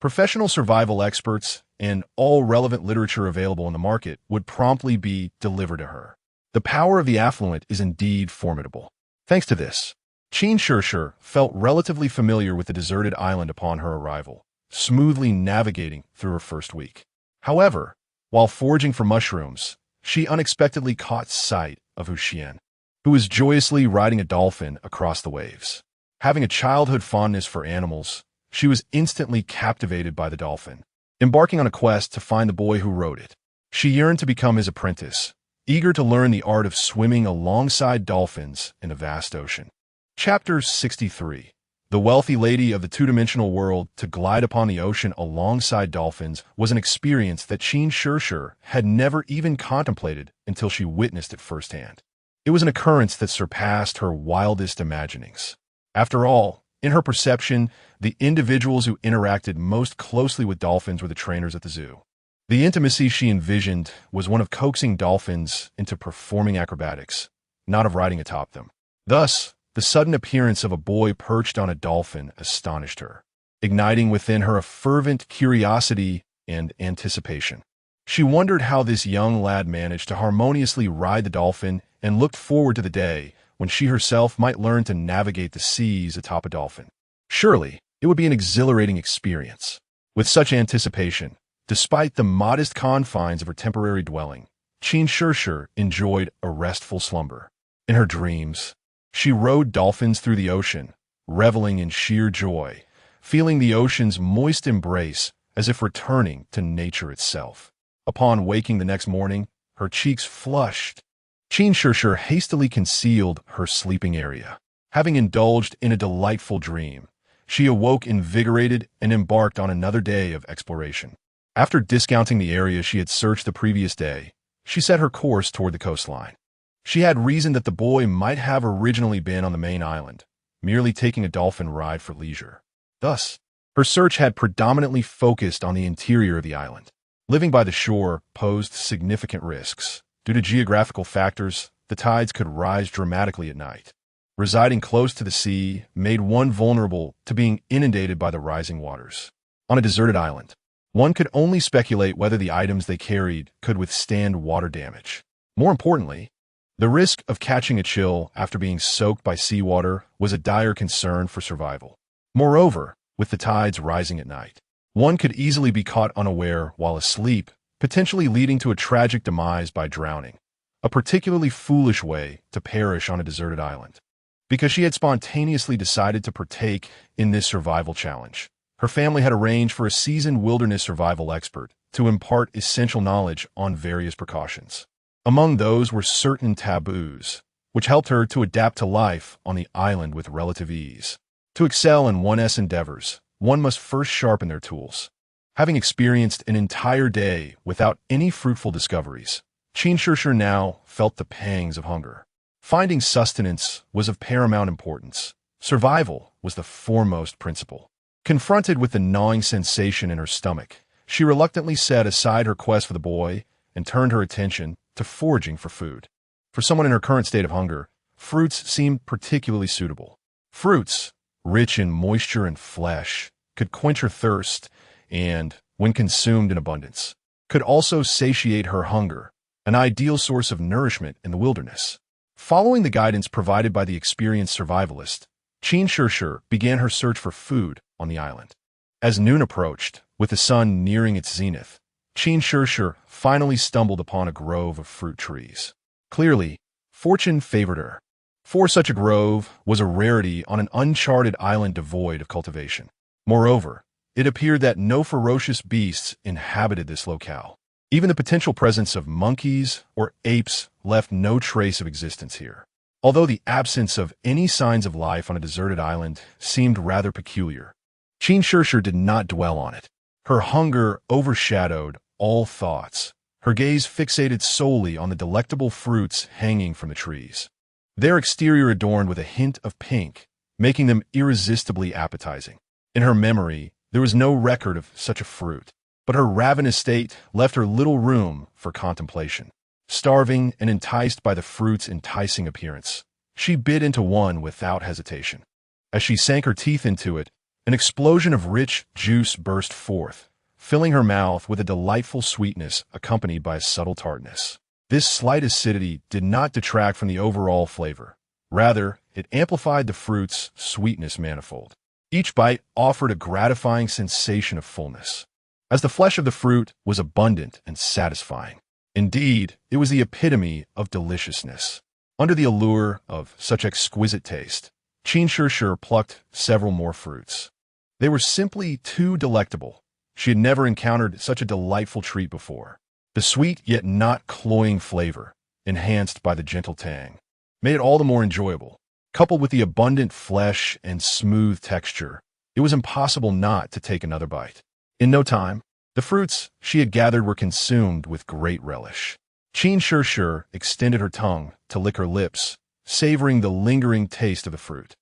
Professional survival experts and all relevant literature available in the market would promptly be delivered to her. The power of the affluent is indeed formidable. Thanks to this, Xuan felt relatively familiar with the deserted island upon her arrival, smoothly navigating through her first week. However, while foraging for mushrooms, she unexpectedly caught sight of Xuan, who was joyously riding a dolphin across the waves. Having a childhood fondness for animals, she was instantly captivated by the dolphin, embarking on a quest to find the boy who rode it. She yearned to become his apprentice, eager to learn the art of swimming alongside dolphins in a vast ocean. Chapter 63. The wealthy lady of the two-dimensional world to glide upon the ocean alongside dolphins was an experience that Xuan had never even contemplated until she witnessed it firsthand. It was an occurrence that surpassed her wildest imaginings. After all, in her perception, the individuals who interacted most closely with dolphins were the trainers at the zoo. The intimacy she envisioned was one of coaxing dolphins into performing acrobatics, not of riding atop them. Thus, the sudden appearance of a boy perched on a dolphin astonished her, igniting within her a fervent curiosity and anticipation. She wondered how this young lad managed to harmoniously ride the dolphin and looked forward to the day when she herself might learn to navigate the seas atop a dolphin. Surely, it would be an exhilarating experience. With such anticipation, despite the modest confines of her temporary dwelling, Xuan enjoyed a restful slumber. In her dreams, she rode dolphins through the ocean, reveling in sheer joy, feeling the ocean's moist embrace as if returning to nature itself. Upon waking the next morning, her cheeks flushed. Xuan hastily concealed her sleeping area. Having indulged in a delightful dream, she awoke invigorated and embarked on another day of exploration. After discounting the area she had searched the previous day, she set her course toward the coastline. She had reasoned that the boy might have originally been on the main island, merely taking a dolphin ride for leisure. Thus, her search had predominantly focused on the interior of the island. Living by the shore posed significant risks. Due to geographical factors, the tides could rise dramatically at night. Residing close to the sea made one vulnerable to being inundated by the rising waters. On a deserted island, one could only speculate whether the items they carried could withstand water damage. More importantly, the risk of catching a chill after being soaked by seawater was a dire concern for survival. Moreover, with the tides rising at night, one could easily be caught unaware while asleep, potentially leading to a tragic demise by drowning, a particularly foolish way to perish on a deserted island. Because she had spontaneously decided to partake in this survival challenge, her family had arranged for a seasoned wilderness survival expert to impart essential knowledge on various precautions. Among those were certain taboos, which helped her to adapt to life on the island with relative ease. To excel in one's endeavors, one must first sharpen their tools. Having experienced an entire day without any fruitful discoveries, Xuan now felt the pangs of hunger. Finding sustenance was of paramount importance. Survival was the foremost principle. Confronted with the gnawing sensation in her stomach, she reluctantly set aside her quest for the boy and turned her attention to foraging for food. For someone in her current state of hunger, fruits seemed particularly suitable. Fruits, rich in moisture and flesh, could quench her thirst and, when consumed in abundance, could also satiate her hunger, an ideal source of nourishment in the wilderness. Following the guidance provided by the experienced survivalist, Xuan began her search for food on the island. As noon approached, with the sun nearing its zenith, Xuan finally stumbled upon a grove of fruit trees. Clearly, fortune favored her, for such a grove was a rarity on an uncharted island devoid of cultivation. Moreover, it appeared that no ferocious beasts inhabited this locale. Even the potential presence of monkeys or apes left no trace of existence here. Although the absence of any signs of life on a deserted island seemed rather peculiar, Xuan did not dwell on it. Her hunger overshadowed all thoughts, her gaze fixated solely on the delectable fruits hanging from the trees. Their exterior adorned with a hint of pink, making them irresistibly appetizing. In her memory, there was no record of such a fruit, but her ravenous state left her little room for contemplation. Starving and enticed by the fruit's enticing appearance, she bit into one without hesitation. As she sank her teeth into it, An explosion of rich juice burst forth, filling her mouth with a delightful sweetness accompanied by a subtle tartness. This slight acidity did not detract from the overall flavor. Rather, it amplified the fruit's sweetness manifold. Each bite offered a gratifying sensation of fullness, as the flesh of the fruit was abundant and satisfying. Indeed, it was the epitome of deliciousness. Under the allure of such exquisite taste, Xuan plucked several more fruits. They were simply too delectable. She had never encountered such a delightful treat before. The sweet yet not cloying flavor, enhanced by the gentle tang, made it all the more enjoyable. Coupled with the abundant flesh and smooth texture, it was impossible not to take another bite. In no time, the fruits she had gathered were consumed with great relish. Xuan extended her tongue to lick her lips, savoring the lingering taste of the fruit.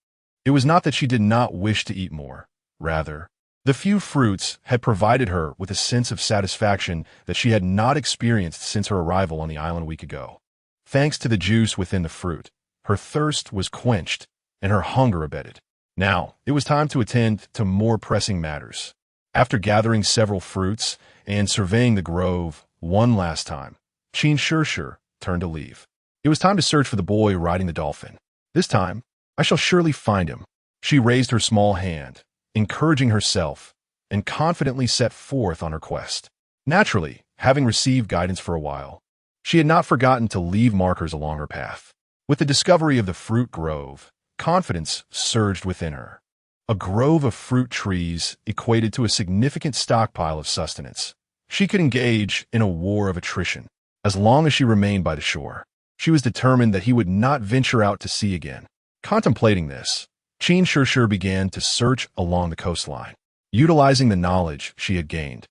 It was not that she did not wish to eat more. Rather, the few fruits had provided her with a sense of satisfaction that she had not experienced since her arrival on the island a week ago. Thanks to the juice within the fruit, her thirst was quenched and her hunger abated. Now, it was time to attend to more pressing matters. After gathering several fruits and surveying the grove one last time, Xuan turned to leave. It was time to search for the boy riding the dolphin. This time, I shall surely find him. She raised her small hand, encouraging herself, and confidently set forth on her quest. Naturally, having received guidance for a while, she had not forgotten to leave markers along her path. With the discovery of the fruit grove, confidence surged within her. A grove of fruit trees equated to a significant stockpile of sustenance. She could engage in a war of attrition. As long as she remained by the shore, she was determined that he would not venture out to sea again. Contemplating this, Xuan began to search along the coastline. Utilizing the knowledge she had gained,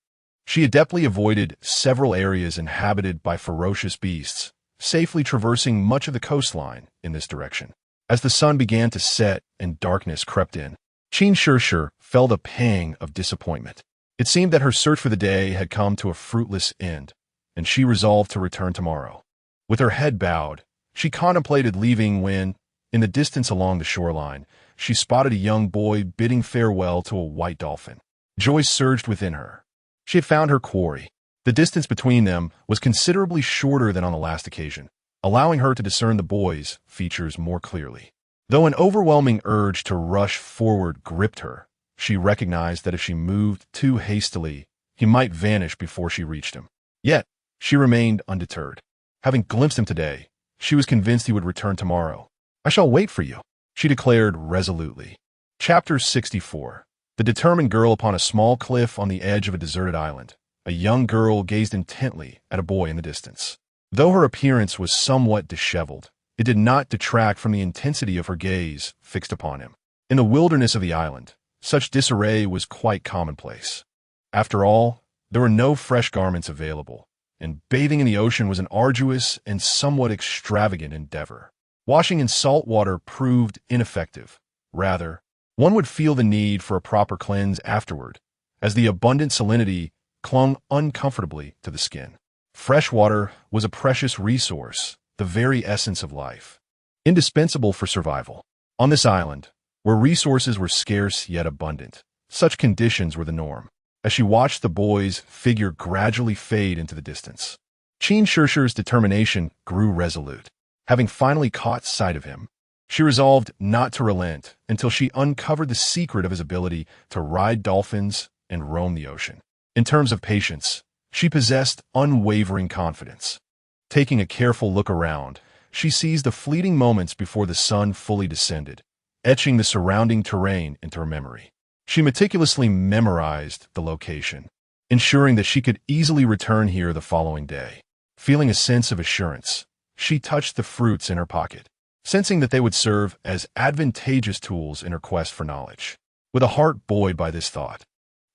she adeptly avoided several areas inhabited by ferocious beasts, safely traversing much of the coastline in this direction. As the sun began to set and darkness crept in, Xuan felt a pang of disappointment. It seemed that her search for the day had come to a fruitless end, and she resolved to return tomorrow. With her head bowed, she contemplated leaving when, in the distance along the shoreline, she spotted a young boy bidding farewell to a white dolphin. Joy surged within her. She had found her quarry. The distance between them was considerably shorter than on the last occasion, allowing her to discern the boy's features more clearly. Though an overwhelming urge to rush forward gripped her, she recognized that if she moved too hastily, he might vanish before she reached him. Yet, she remained undeterred. Having glimpsed him today, she was convinced he would return tomorrow. "I shall wait for you," she declared resolutely. Chapter 64. The determined girl upon a small cliff on the edge of a deserted island. A young girl gazed intently at a boy in the distance. Though her appearance was somewhat disheveled, it did not detract from the intensity of her gaze fixed upon him. In the wilderness of the island, such disarray was quite commonplace. After all, there were no fresh garments available, and bathing in the ocean was an arduous and somewhat extravagant endeavor. Washing in salt water proved ineffective. Rather, one would feel the need for a proper cleanse afterward, as the abundant salinity clung uncomfortably to the skin. Fresh water was a precious resource, the very essence of life, indispensable for survival. On this island, where resources were scarce yet abundant, such conditions were the norm. As she watched the boy's figure gradually fade into the distance, Xuan's determination grew resolute. Having finally caught sight of him, she resolved not to relent until she uncovered the secret of his ability to ride dolphins and roam the ocean. In terms of patience, she possessed unwavering confidence. Taking a careful look around, she seized the fleeting moments before the sun fully descended, etching the surrounding terrain into her memory. She meticulously memorized the location, ensuring that she could easily return here the following day. Feeling a sense of assurance, she touched the fruits in her pocket, sensing that they would serve as advantageous tools in her quest for knowledge. With a heart buoyed by this thought,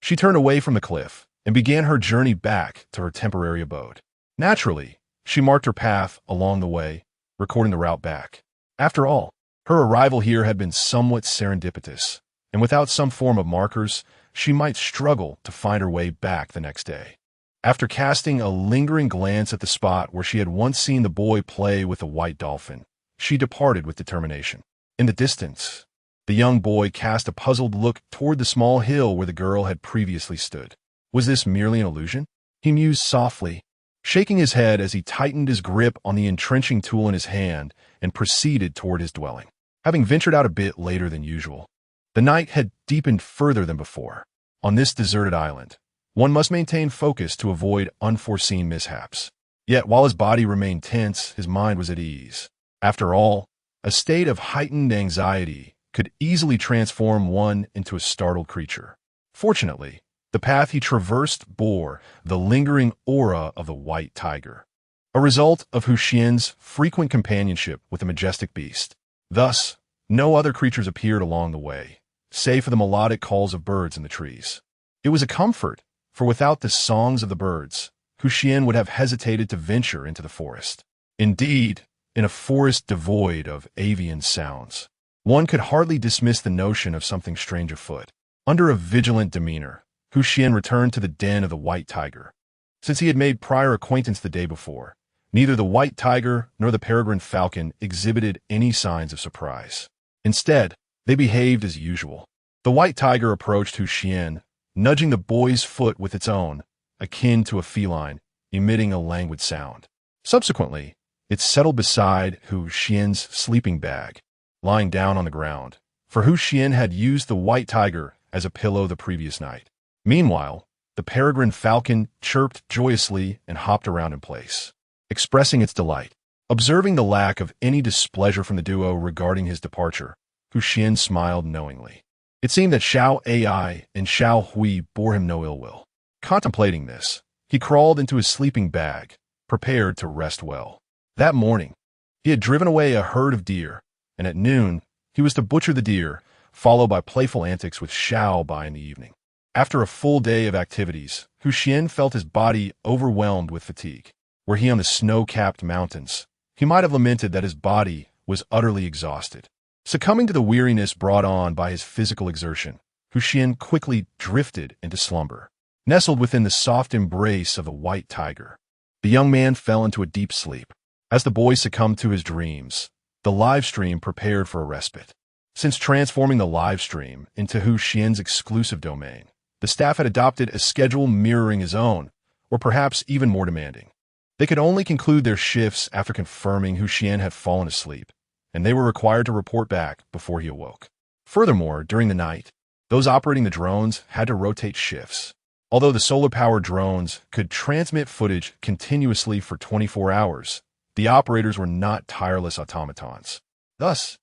she turned away from the cliff and began her journey back to her temporary abode. Naturally, she marked her path along the way, recording the route back. After all, her arrival here had been somewhat serendipitous, and without some form of markers, she might struggle to find her way back the next day. After casting a lingering glance at the spot where she had once seen the boy play with a white dolphin, she departed with determination. In the distance, The young boy cast a puzzled look toward the small hill where the girl had previously stood. Was this merely an illusion? He mused softly, shaking his head as he tightened his grip on the entrenching tool in his hand and proceeded toward his dwelling. Having ventured out a bit later than usual, the night had deepened further than before. On this deserted island, one must maintain focus to avoid unforeseen mishaps. Yet while his body remained tense, his mind was at ease. After all, a state of heightened anxiety could easily transform one into a startled creature. Fortunately, the path he traversed bore the lingering aura of the white tiger, a result of Xuan's frequent companionship with the majestic beast. Thus, no other creatures appeared along the way, save for the melodic calls of birds in the trees. It was a comfort, for without the songs of the birds, Xuan would have hesitated to venture into the forest. Indeed, in a forest devoid of avian sounds, one could hardly dismiss the notion of something strange afoot. Under a vigilant demeanor, Xuan returned to the den of the white tiger. Since he had made prior acquaintance the day before, neither the white tiger nor the peregrine falcon exhibited any signs of surprise. Instead, they behaved as usual. The white tiger approached Xuan, nudging the boy's foot with its own, akin to a feline, emitting a languid sound. Subsequently, it settled beside Xuan's sleeping bag, lying down on the ground, for Xuan had used the white tiger as a pillow the previous night. Meanwhile, the peregrine falcon chirped joyously and hopped around in place, expressing its delight. Observing the lack of any displeasure from the duo regarding his departure, Xuan smiled knowingly. It seemed that Xiao Ai and Xiao Hui bore him no ill will. Contemplating this, he crawled into his sleeping bag, prepared to rest well. That morning, he had driven away a herd of deer, and at noon, he was to butcher the deer, followed by playful antics with Xiao Bai in the evening. After a full day of activities, Xuan felt his body overwhelmed with fatigue. Were he on the snow-capped mountains, he might have lamented that his body was utterly exhausted. Succumbing to the weariness brought on by his physical exertion, Xuan quickly drifted into slumber. Nestled within the soft embrace of the white tiger, the young man fell into a deep sleep. As the boy succumbed to his dreams, the live stream prepared for a respite. Since transforming the live stream into Xuan's exclusive domain, the staff had adopted a schedule mirroring his own, or perhaps even more demanding. They could only conclude their shifts after confirming Xuan had fallen asleep, and they were required to report back before he awoke. Furthermore, during the night, those operating the drones had to rotate shifts. Although the solar-powered drones could transmit footage continuously for 24 hours, the operators were not tireless automatons. Thus,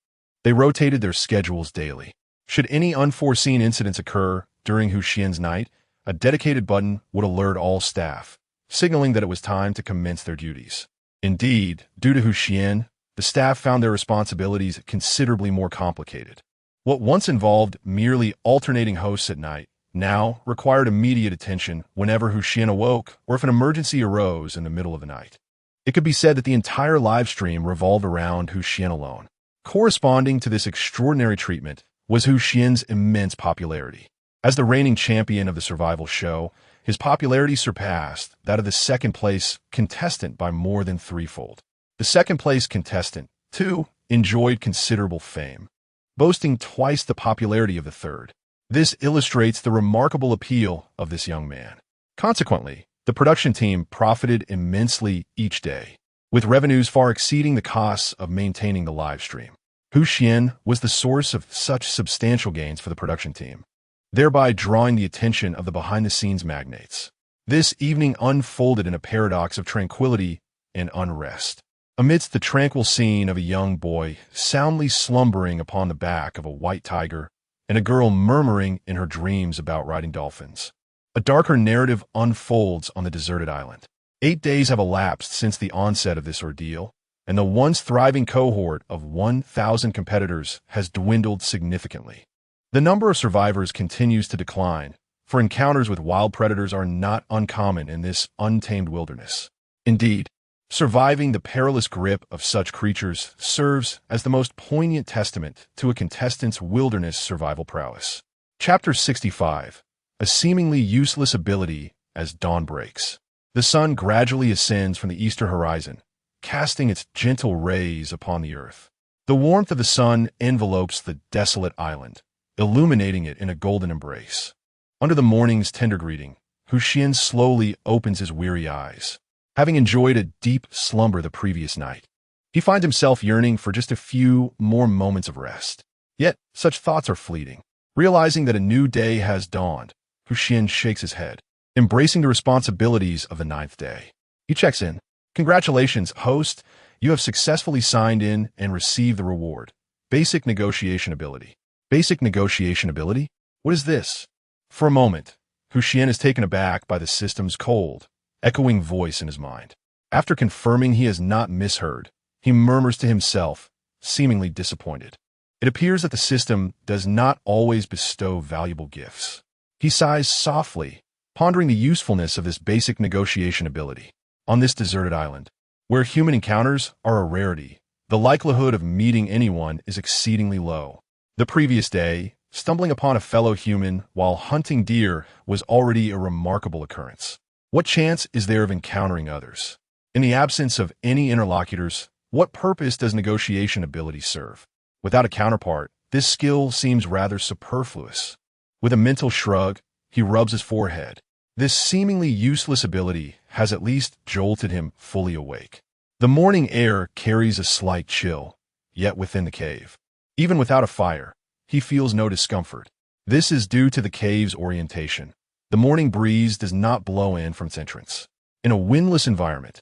they rotated their schedules daily. Should any unforeseen incidents occur during Xuan's night, a dedicated button would alert all staff, signaling that it was time to commence their duties. Indeed, due to Xuan, the staff found their responsibilities considerably more complicated. What once involved merely alternating hosts at night now required immediate attention whenever Xuan awoke or if an emergency arose in the middle of the night. It could be said that the entire live stream revolved around Xuan alone. Corresponding to this extraordinary treatment was Xuan's immense popularity. As the reigning champion of the survival show, his popularity surpassed that of the second-place contestant by more than threefold. The second-place contestant, too, enjoyed considerable fame, boasting twice the popularity of the third. This illustrates the remarkable appeal of this young man. Consequently, the production team profited immensely each day, with revenues far exceeding the costs of maintaining the live stream. Xuan was the source of such substantial gains for the production team, thereby drawing the attention of the behind-the-scenes magnates. This evening unfolded in a paradox of tranquility and unrest. Amidst the tranquil scene of a young boy soundly slumbering upon the back of a white tiger and a girl murmuring in her dreams about riding dolphins, a darker narrative unfolds on the deserted island. 8 days have elapsed since the onset of this ordeal, and the once thriving cohort of 1,000 competitors has dwindled significantly. The number of survivors continues to decline, for encounters with wild predators are not uncommon in this untamed wilderness. Indeed, surviving the perilous grip of such creatures serves as the most poignant testament to a contestant's wilderness survival prowess. Chapter 65. A seemingly useless ability as dawn breaks. The sun gradually ascends from the eastern horizon, casting its gentle rays upon the earth. The warmth of the sun envelopes the desolate island, illuminating it in a golden embrace. Under the morning's tender greeting, Xuan slowly opens his weary eyes. Having enjoyed a deep slumber the previous night, he finds himself yearning for just a few more moments of rest. Yet, such thoughts are fleeting. Realizing that a new day has dawned, Xuan shakes his head, embracing the responsibilities of the ninth day. He checks in. Congratulations, host. You have successfully signed in and received the reward. Basic negotiation ability. Basic negotiation ability? What is this? For a moment, Xuan is taken aback by the system's cold, echoing voice in his mind. After confirming he has not misheard, he murmurs to himself, seemingly disappointed. It appears that the system does not always bestow valuable gifts. He sighs softly, pondering the usefulness of this basic negotiation ability. On this deserted island, where human encounters are a rarity, the likelihood of meeting anyone is exceedingly low. The previous day, stumbling upon a fellow human while hunting deer was already a remarkable occurrence. What chance is there of encountering others? In the absence of any interlocutors, what purpose does negotiation ability serve? Without a counterpart, this skill seems rather superfluous. With a mental shrug, he rubs his forehead. This seemingly useless ability has at least jolted him fully awake. The morning air carries a slight chill, yet within the cave, even without a fire, he feels no discomfort. This is due to the cave's orientation. The morning breeze does not blow in from its entrance. In a windless environment,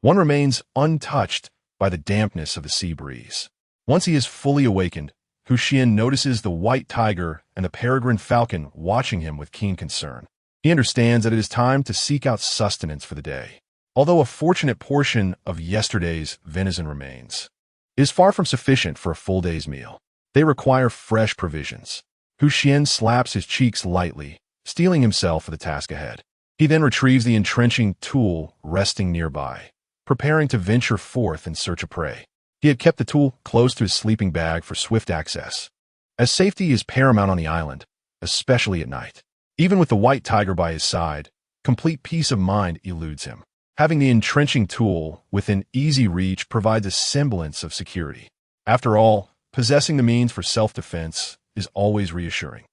one remains untouched by the dampness of the sea breeze. Once he is fully awakened, Xuan notices the white tiger and the peregrine falcon watching him with keen concern. He understands that it is time to seek out sustenance for the day. Although a fortunate portion of yesterday's venison remains, it is far from sufficient for a full day's meal. They require fresh provisions. Xuan slaps his cheeks lightly, steeling himself for the task ahead. He then retrieves the entrenching tool resting nearby, preparing to venture forth in search of prey. He had kept the tool close to his sleeping bag for swift access, as safety is paramount on the island, especially at night. Even with the white tiger by his side, complete peace of mind eludes him. Having the entrenching tool within easy reach provides a semblance of security. After all, possessing the means for self-defense is always reassuring.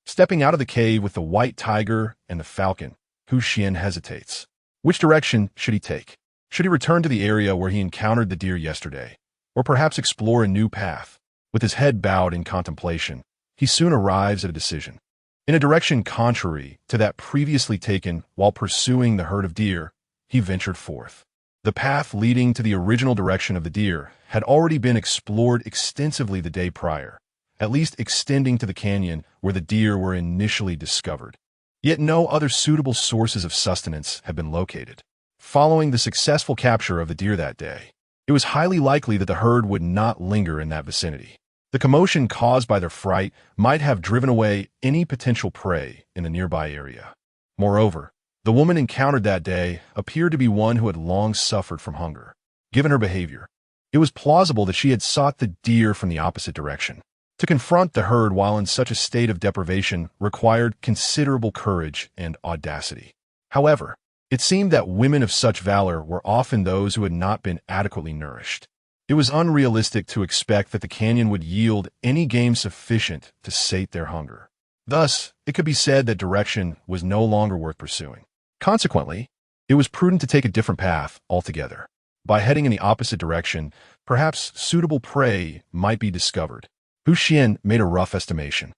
Stepping out of the cave with the white tiger and the falcon, Xuan hesitates. Which direction should he take? Should he return to the area where he encountered the deer yesterday, or perhaps explore a new path? With his head bowed in contemplation, he soon arrives at a decision. In a direction contrary to that previously taken while pursuing the herd of deer, he ventured forth. The path leading to the original direction of the deer had already been explored extensively the day prior, at least extending to the canyon where the deer were initially discovered. Yet no other suitable sources of sustenance had been located. Following the successful capture of the deer that day, it was highly likely that the herd would not linger in that vicinity. The commotion caused by their fright might have driven away any potential prey in the nearby area. Moreover, the woman encountered that day appeared to be one who had long suffered from hunger. Given her behavior, it was plausible that she had sought the deer from the opposite direction. To confront the herd while in such a state of deprivation required considerable courage and audacity. However, it seemed that women of such valor were often those who had not been adequately nourished. It was unrealistic to expect that the canyon would yield any game sufficient to sate their hunger. Thus, it could be said that direction was no longer worth pursuing. Consequently, it was prudent to take a different path altogether. By heading in the opposite direction, perhaps suitable prey might be discovered. Xuan made a rough estimation.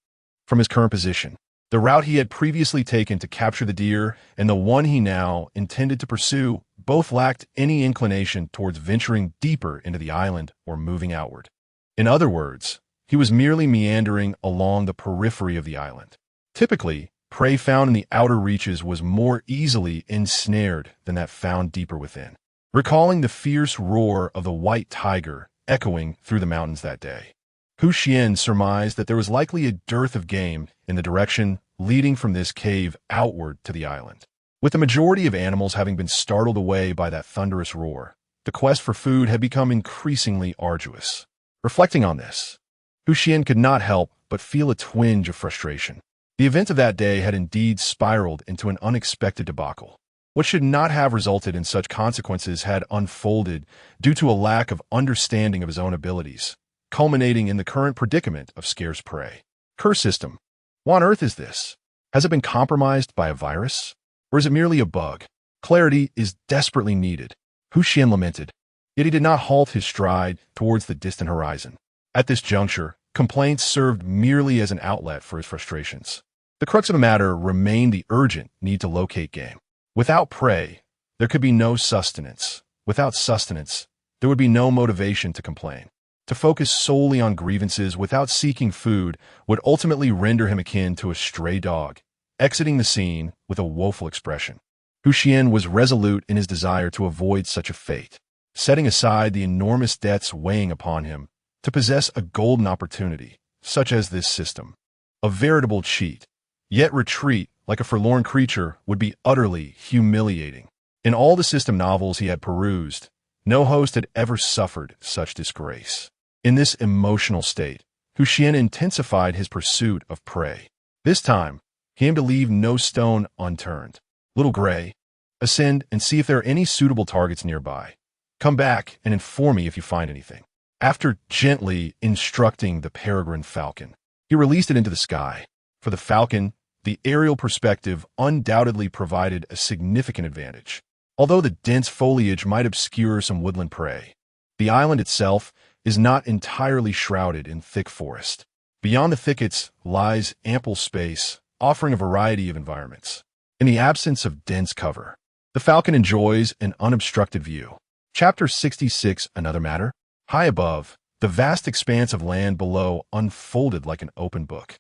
From his current position, the route he had previously taken to capture the deer and the one he now intended to pursue both lacked any inclination towards venturing deeper into the island or moving outward. In other words, he was merely meandering along the periphery of the island. Typically, prey found in the outer reaches was more easily ensnared than that found deeper within. Recalling the fierce roar of the white tiger echoing through the mountains that day, Xuan surmised that there was likely a dearth of game in the direction leading from this cave outward to the island. With the majority of animals having been startled away by that thunderous roar, the quest for food had become increasingly arduous. Reflecting on this, Xuan could not help but feel a twinge of frustration. The events of that day had indeed spiraled into an unexpected debacle. What should not have resulted in such consequences had unfolded due to a lack of understanding of his own abilities, culminating in the current predicament of scarce prey. Curse system. What on earth is this? Has it been compromised by a virus? Or is it merely a bug? Clarity is desperately needed. Xuan lamented. Yet he did not halt his stride towards the distant horizon. At this juncture, complaints served merely as an outlet for his frustrations. The crux of the matter remained the urgent need to locate game. Without prey, there could be no sustenance. Without sustenance, there would be no motivation to complain. To focus solely on grievances without seeking food would ultimately render him akin to a stray dog, exiting the scene with a woeful expression. Xuan was resolute in his desire to avoid such a fate, setting aside the enormous debts weighing upon him to possess a golden opportunity, such as this system. A veritable cheat, yet retreat like a forlorn creature would be utterly humiliating. In all the system novels he had perused, no host had ever suffered such disgrace. In this emotional state, Xuan intensified his pursuit of prey. This time, he aimed to leave no stone unturned. Little Gray, ascend and see if there are any suitable targets nearby. Come back and inform me if you find anything. After gently instructing the peregrine falcon, he released it into the sky. For the falcon, the aerial perspective undoubtedly provided a significant advantage. Although the dense foliage might obscure some woodland prey, the island itself is not entirely shrouded in thick forest. Beyond the thickets lies ample space, offering a variety of environments. In the absence of dense cover, the falcon enjoys an unobstructed view. Chapter 66, Another Matter. High above, the vast expanse of land below unfolded like an open book.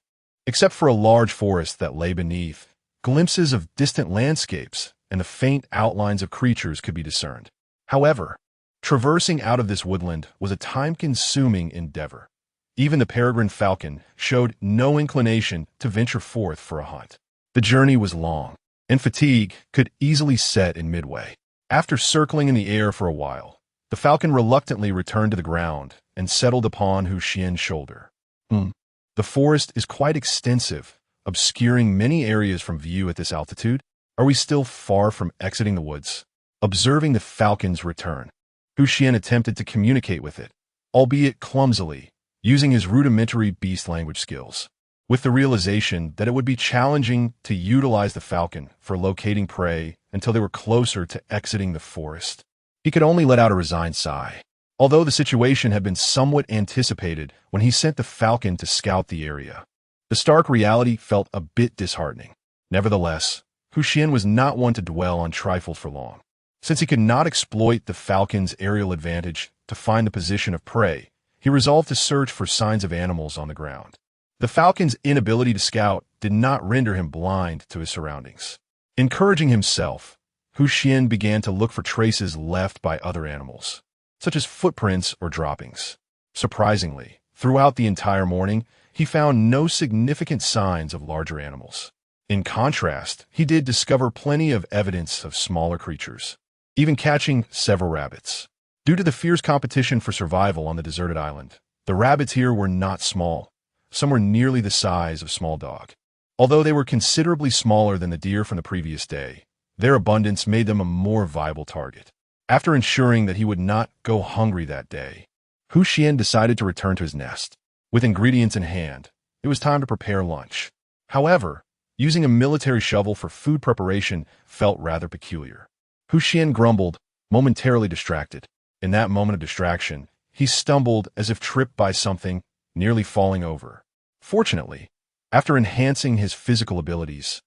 Except for a large forest that lay beneath, glimpses of distant landscapes and the faint outlines of creatures could be discerned. However, traversing out of this woodland was a time-consuming endeavor. Even the peregrine falcon showed no inclination to venture forth for a hunt. The journey was long, and fatigue could easily set in midway. After circling in the air for a while, the falcon reluctantly returned to the ground and settled upon Xuan's shoulder. The forest is quite extensive, obscuring many areas from view at this altitude. Are we still far from exiting the woods? Observing the falcon's return, Xuan attempted to communicate with it, albeit clumsily, using his rudimentary beast language skills. With the realization that it would be challenging to utilize the falcon for locating prey until they were closer to exiting the forest, he could only let out a resigned sigh. Although the situation had been somewhat anticipated when he sent the falcon to scout the area, the stark reality felt a bit disheartening. Nevertheless, Xuan was not one to dwell on trifles for long. Since he could not exploit the falcon's aerial advantage to find the position of prey, he resolved to search for signs of animals on the ground. The falcon's inability to scout did not render him blind to his surroundings. Encouraging himself, Xuan began to look for traces left by other animals, such as footprints or droppings. Surprisingly, throughout the entire morning, he found no significant signs of larger animals. In contrast, he did discover plenty of evidence of smaller creatures, even catching several rabbits. Due to the fierce competition for survival on the deserted island, the rabbits here were not small. Some were nearly the size of small dog. Although they were considerably smaller than the deer from the previous day, their abundance made them a more viable target. After ensuring that he would not go hungry that day, Xuan decided to return to his nest. With ingredients in hand, it was time to prepare lunch. However, using a military shovel for food preparation felt rather peculiar. Xuan grumbled, momentarily distracted. In that moment of distraction, he stumbled as if tripped by something, nearly falling over. Fortunately, after enhancing his physical abilities,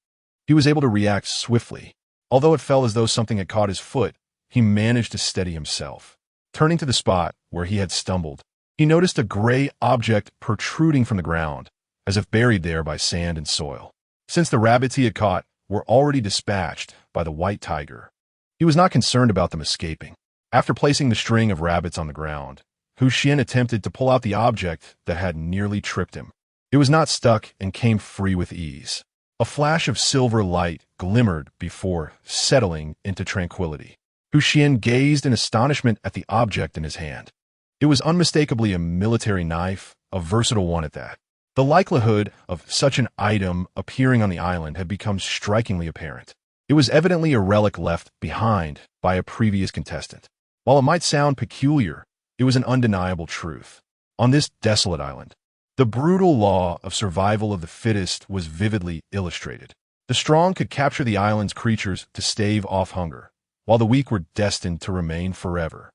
he was able to react swiftly. Although it felt as though something had caught his foot, he managed to steady himself. Turning to the spot where he had stumbled, he noticed a gray object protruding from the ground, as if buried there by sand and soil. Since the rabbits he had caught were already dispatched by the white tiger, he was not concerned about them escaping. After placing the string of rabbits on the ground, Xuan attempted to pull out the object that had nearly tripped him. It was not stuck and came free with ease. A flash of silver light glimmered before settling into tranquility. Xuan gazed in astonishment at the object in his hand. It was unmistakably a military knife, a versatile one at that. The likelihood of such an item appearing on the island had become strikingly apparent. It was evidently a relic left behind by a previous contestant. While it might sound peculiar, it was an undeniable truth. On this desolate island, the brutal law of survival of the fittest was vividly illustrated. The strong could capture the island's creatures to stave off hunger, while the weak were destined to remain forever,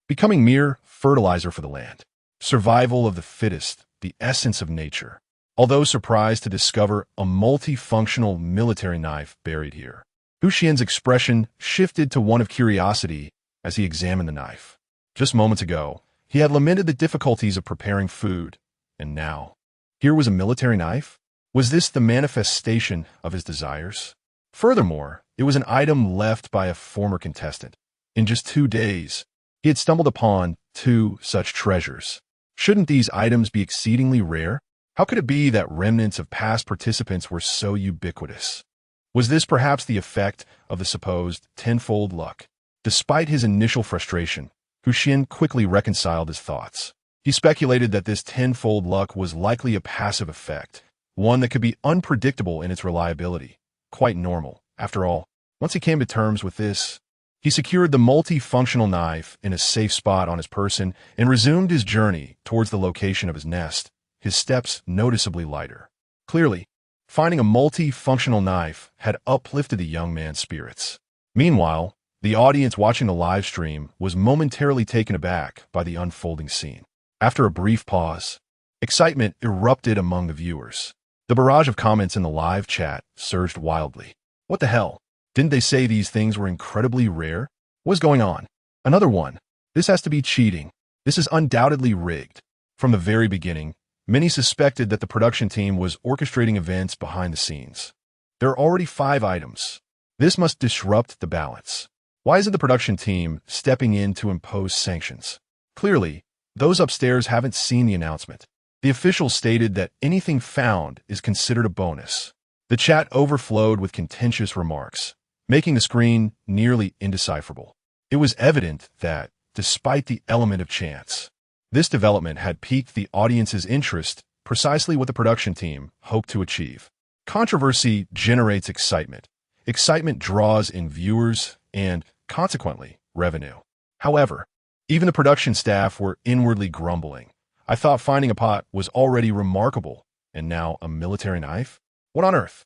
becoming mere fertilizer for the land. Survival of the fittest, the essence of nature. Although surprised to discover a multifunctional military knife buried here, Xuan's expression shifted to one of curiosity as he examined the knife. Just moments ago, he had lamented the difficulties of preparing food, and now, here was a military knife? Was this the manifestation of his desires? Furthermore, it was an item left by a former contestant. In just 2 days, he had stumbled upon 2 such treasures. Shouldn't these items be exceedingly rare? How could it be that remnants of past participants were so ubiquitous? Was this perhaps the effect of the supposed tenfold luck? Despite his initial frustration, Xuan quickly reconciled his thoughts. He speculated that this tenfold luck was likely a passive effect, one that could be unpredictable in its reliability. Quite normal. After all, once he came to terms with this, he secured the multifunctional knife in a safe spot on his person and resumed his journey towards the location of his nest, his steps noticeably lighter. Clearly, finding a multifunctional knife had uplifted the young man's spirits. Meanwhile, the audience watching the live stream was momentarily taken aback by the unfolding scene. After a brief pause, excitement erupted among the viewers. The barrage of comments in the live chat surged wildly. What the hell? Didn't they say these things were incredibly rare? What's going on? Another one. This has to be cheating. This is undoubtedly rigged. From the very beginning, many suspected that the production team was orchestrating events behind the scenes. There are already 5 items. This must disrupt the balance. Why isn't the production team stepping in to impose sanctions? Clearly, those upstairs haven't seen the announcement. The officials stated that anything found is considered a bonus. The chat overflowed with contentious remarks, making the screen nearly indecipherable. It was evident that, despite the element of chance, this development had piqued the audience's interest, precisely what the production team hoped to achieve. Controversy generates excitement. Excitement draws in viewers and, consequently, revenue. However, even the production staff were inwardly grumbling. I thought finding a pot was already remarkable, and now a military knife? What on earth?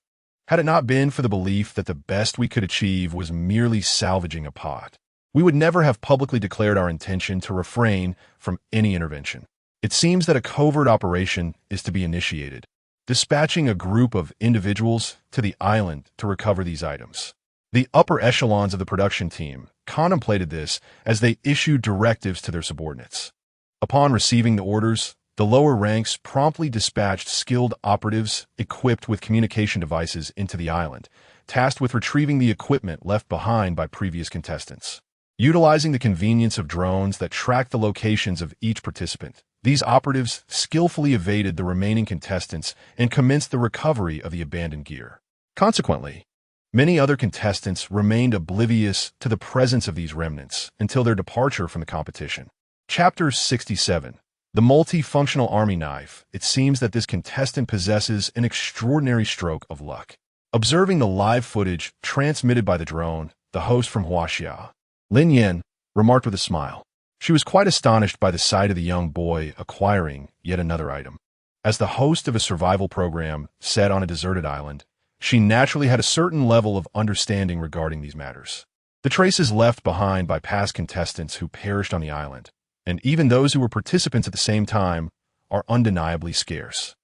Had it not been for the belief that the best we could achieve was merely salvaging a pot, we would never have publicly declared our intention to refrain from any intervention. It seems that a covert operation is to be initiated, dispatching a group of individuals to the island to recover these items. The upper echelons of the production team contemplated this as they issued directives to their subordinates. Upon receiving the orders, the lower ranks promptly dispatched skilled operatives equipped with communication devices into the island, tasked with retrieving the equipment left behind by previous contestants. Utilizing the convenience of drones that track the locations of each participant, these operatives skillfully evaded the remaining contestants and commenced the recovery of the abandoned gear. Consequently, many other contestants remained oblivious to the presence of these remnants until their departure from the competition. Chapter 67. The multifunctional army knife. It seems that this contestant possesses an extraordinary stroke of luck. Observing the live footage transmitted by the drone, the host from Huaxia, Lin Yan, remarked with a smile. She was quite astonished by the sight of the young boy acquiring yet another item. As the host of a survival program set on a deserted island, she naturally had a certain level of understanding regarding these matters. The traces left behind by past contestants who perished on the island, and even those who were participants at the same time, are undeniably scarce.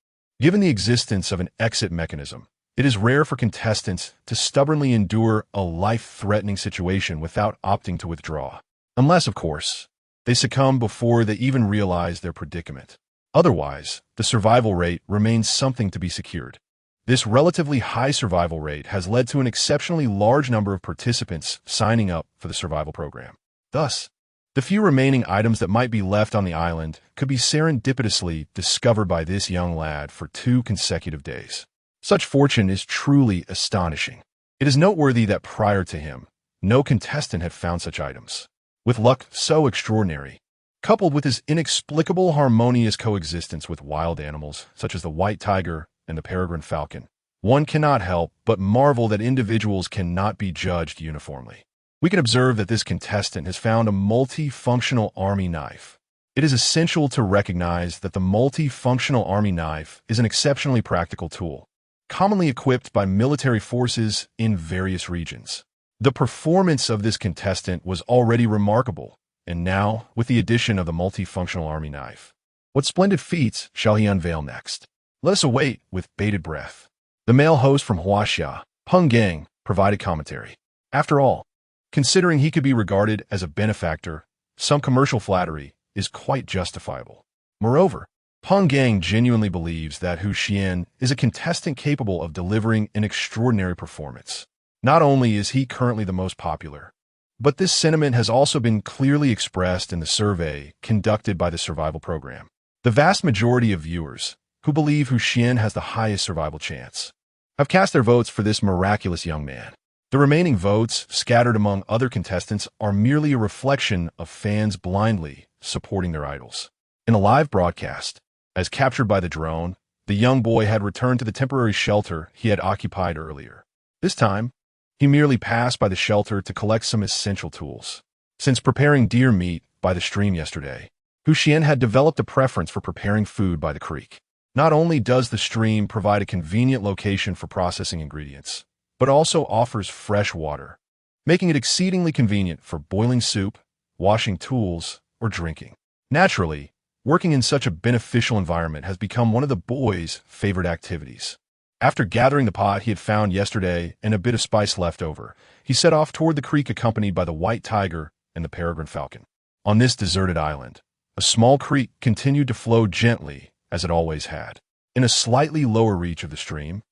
Given the existence of an exit mechanism, it is rare for contestants to stubbornly endure a life-threatening situation without opting to withdraw. Unless, of course, they succumb before they even realize their predicament. Otherwise, the survival rate remains something to be secured. This relatively high survival rate has led to an exceptionally large number of participants signing up for the survival program. Thus, the few remaining items that might be left on the island could be serendipitously discovered by this young lad for 2 consecutive days. Such fortune is truly astonishing. It is noteworthy that prior to him, no contestant had found such items. With luck so extraordinary, coupled with his inexplicable harmonious coexistence with wild animals such as the white tiger and the peregrine falcon, one cannot help but marvel that individuals cannot be judged uniformly. We can observe that this contestant has found a multifunctional army knife. It is essential to recognize that the multifunctional army knife is an exceptionally practical tool, commonly equipped by military forces in various regions. The performance of this contestant was already remarkable, and now, with the addition of the multifunctional army knife, what splendid feats shall he unveil next? Let us await with bated breath. The male host from Huaxia, Peng Gang, provided commentary. After all, considering he could be regarded as a benefactor, some commercial flattery is quite justifiable. Moreover, Peng Gang genuinely believes that Xuan is a contestant capable of delivering an extraordinary performance. Not only is he currently the most popular, but this sentiment has also been clearly expressed in the survey conducted by the survival program. The vast majority of viewers, who believe Xuan has the highest survival chance, have cast their votes for this miraculous young man. The remaining votes, scattered among other contestants, are merely a reflection of fans blindly supporting their idols. In a live broadcast, as captured by the drone, the young boy had returned to the temporary shelter he had occupied earlier. This time, he merely passed by the shelter to collect some essential tools. Since preparing deer meat by the stream yesterday, Xuan had developed a preference for preparing food by the creek. Not only does the stream provide a convenient location for processing ingredients, but also offers fresh water, making it exceedingly convenient for boiling soup, washing tools, or drinking. Naturally, working in such a beneficial environment has become one of the boy's favorite activities. After gathering the pot he had found yesterday and a bit of spice left over, he set off toward the creek accompanied by the white tiger and the peregrine falcon. On this deserted island, a small creek continued to flow gently as it always had. In a slightly lower reach of the stream,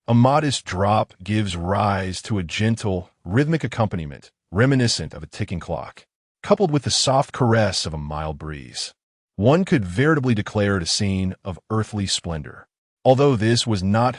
a modest drop gives rise to a gentle, rhythmic accompaniment reminiscent of a ticking clock, coupled with the soft caress of a mild breeze. One could veritably declare it a scene of earthly splendor. Although this was not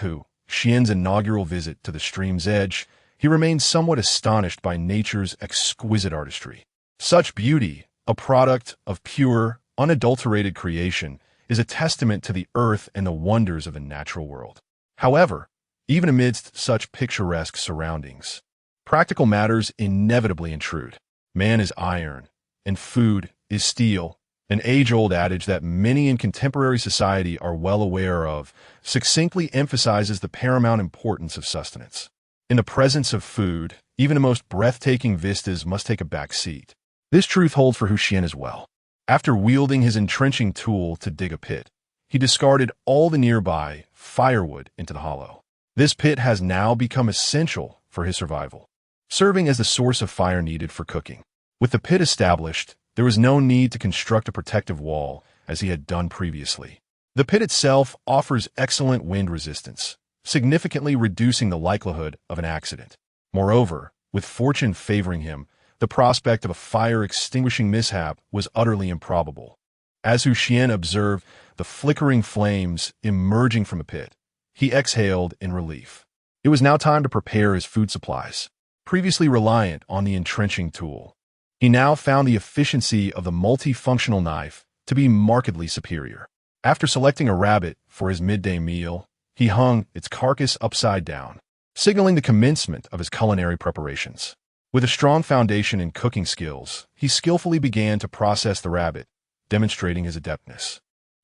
Xuan's inaugural visit to the stream's edge, he remained somewhat astonished by nature's exquisite artistry. Such beauty, a product of pure, unadulterated creation, is a testament to the earth and the wonders of the natural world. However, even amidst such picturesque surroundings, practical matters inevitably intrude. Man is iron, and food is steel. An age-old adage that many in contemporary society are well aware of succinctly emphasizes the paramount importance of sustenance. In the presence of food, even the most breathtaking vistas must take a back seat. This truth holds for Xuan as well. After wielding his entrenching tool to dig a pit, he discarded all the nearby firewood into the hollow. This pit has now become essential for his survival, serving as the source of fire needed for cooking. With the pit established, there was no need to construct a protective wall as he had done previously. The pit itself offers excellent wind resistance, significantly reducing the likelihood of an accident. Moreover, with fortune favoring him, the prospect of a fire-extinguishing mishap was utterly improbable. As Xuan observed the flickering flames emerging from the pit, he exhaled in relief. It was now time to prepare his food supplies. Previously reliant on the entrenching tool, he now found the efficiency of the multifunctional knife to be markedly superior. After selecting a rabbit for his midday meal, he hung its carcass upside down, signaling the commencement of his culinary preparations. With a strong foundation in cooking skills, he skillfully began to process the rabbit, demonstrating his adeptness.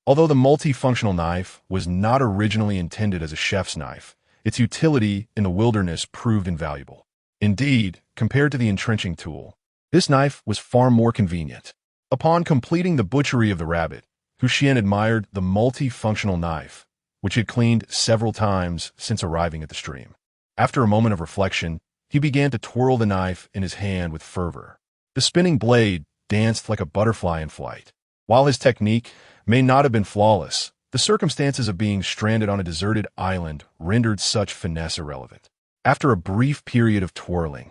Although the multifunctional knife was not originally intended as a chef's knife, its utility in the wilderness proved invaluable. Indeed, compared to the entrenching tool, this knife was far more convenient. Upon completing the butchery of the rabbit, Xuan admired the multifunctional knife, which he had cleaned several times since arriving at the stream. After a moment of reflection, he began to twirl the knife in his hand with fervor. The spinning blade danced like a butterfly in flight. While his technique may not have been flawless, the circumstances of being stranded on a deserted island rendered such finesse irrelevant. After a brief period of twirling,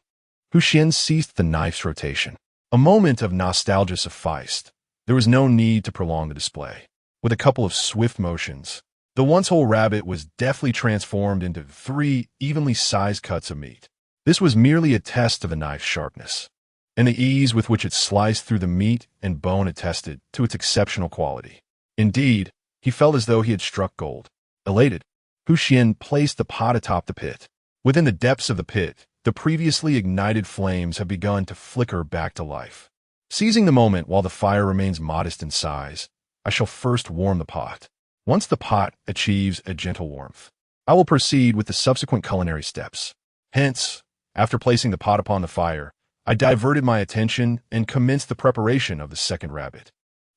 Xuan ceased the knife's rotation. A moment of nostalgia sufficed. There was no need to prolong the display. With a couple of swift motions, the once-whole rabbit was deftly transformed into 3 evenly sized cuts of meat. This was merely a test of the knife's sharpness, and the ease with which it sliced through the meat and bone attested to its exceptional quality. Indeed, he felt as though he had struck gold. Elated, Xuan placed the pot atop the pit. Within the depths of the pit, the previously ignited flames had begun to flicker back to life. Seizing the moment while the fire remains modest in size, I shall first warm the pot. Once the pot achieves a gentle warmth, I will proceed with the subsequent culinary steps. Hence, after placing the pot upon the fire, I diverted my attention and commenced the preparation of the second rabbit.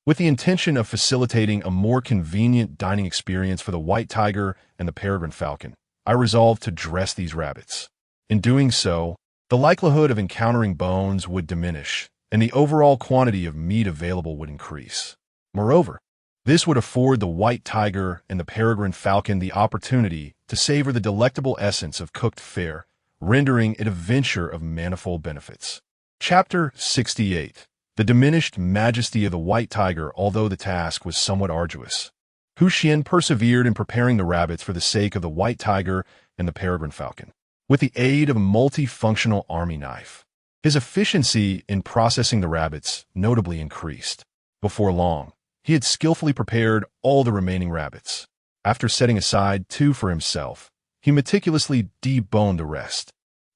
With the intention of facilitating a more convenient dining experience for the white tiger and the peregrine falcon, I resolved to dress these rabbits. In doing so, the likelihood of encountering bones would diminish, and the overall quantity of meat available would increase. Moreover, this would afford the white tiger and the peregrine falcon the opportunity to savor the delectable essence of cooked fare, rendering it a venture of manifold benefits. Chapter 68. The diminished majesty of the white tiger. Although the task was somewhat arduous, Xuan persevered in preparing the rabbits for the sake of the white tiger and the peregrine falcon. With the aid of a multifunctional army knife, his efficiency in processing the rabbits notably increased. Before long, he had skillfully prepared all the remaining rabbits. After setting aside 2 for himself, he meticulously deboned the rest.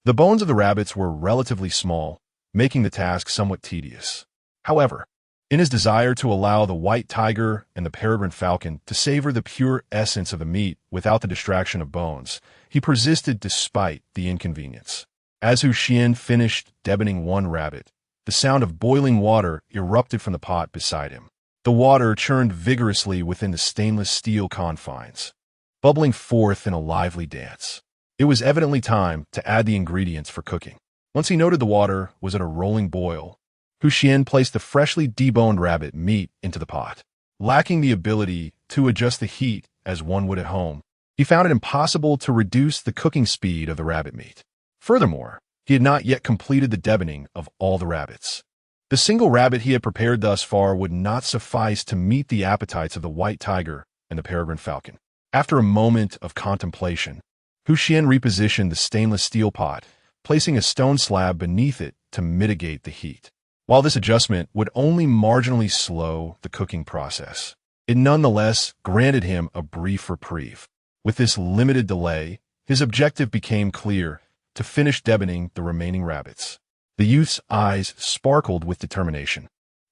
The bones of the rabbits were relatively small, making the task somewhat tedious. However, in his desire to allow the white tiger and the peregrine falcon to savor the pure essence of the meat without the distraction of bones, he persisted despite the inconvenience. As Xuan finished deboning one rabbit, the sound of boiling water erupted from the pot beside him. The water churned vigorously within the stainless steel confines, bubbling forth in a lively dance. It was evidently time to add the ingredients for cooking. Once he noted the water was at a rolling boil, Xuan placed the freshly deboned rabbit meat into the pot. Lacking the ability to adjust the heat as one would at home, he found it impossible to reduce the cooking speed of the rabbit meat. Furthermore, he had not yet completed the deboning of all the rabbits. The single rabbit he had prepared thus far would not suffice to meet the appetites of the white tiger and the peregrine falcon. After a moment of contemplation, Xuan repositioned the stainless steel pot, placing a stone slab beneath it to mitigate the heat. While this adjustment would only marginally slow the cooking process, it nonetheless granted him a brief reprieve. With this limited delay, his objective became clear: to finish deboning the remaining rabbits. The youth's eyes sparkled with determination,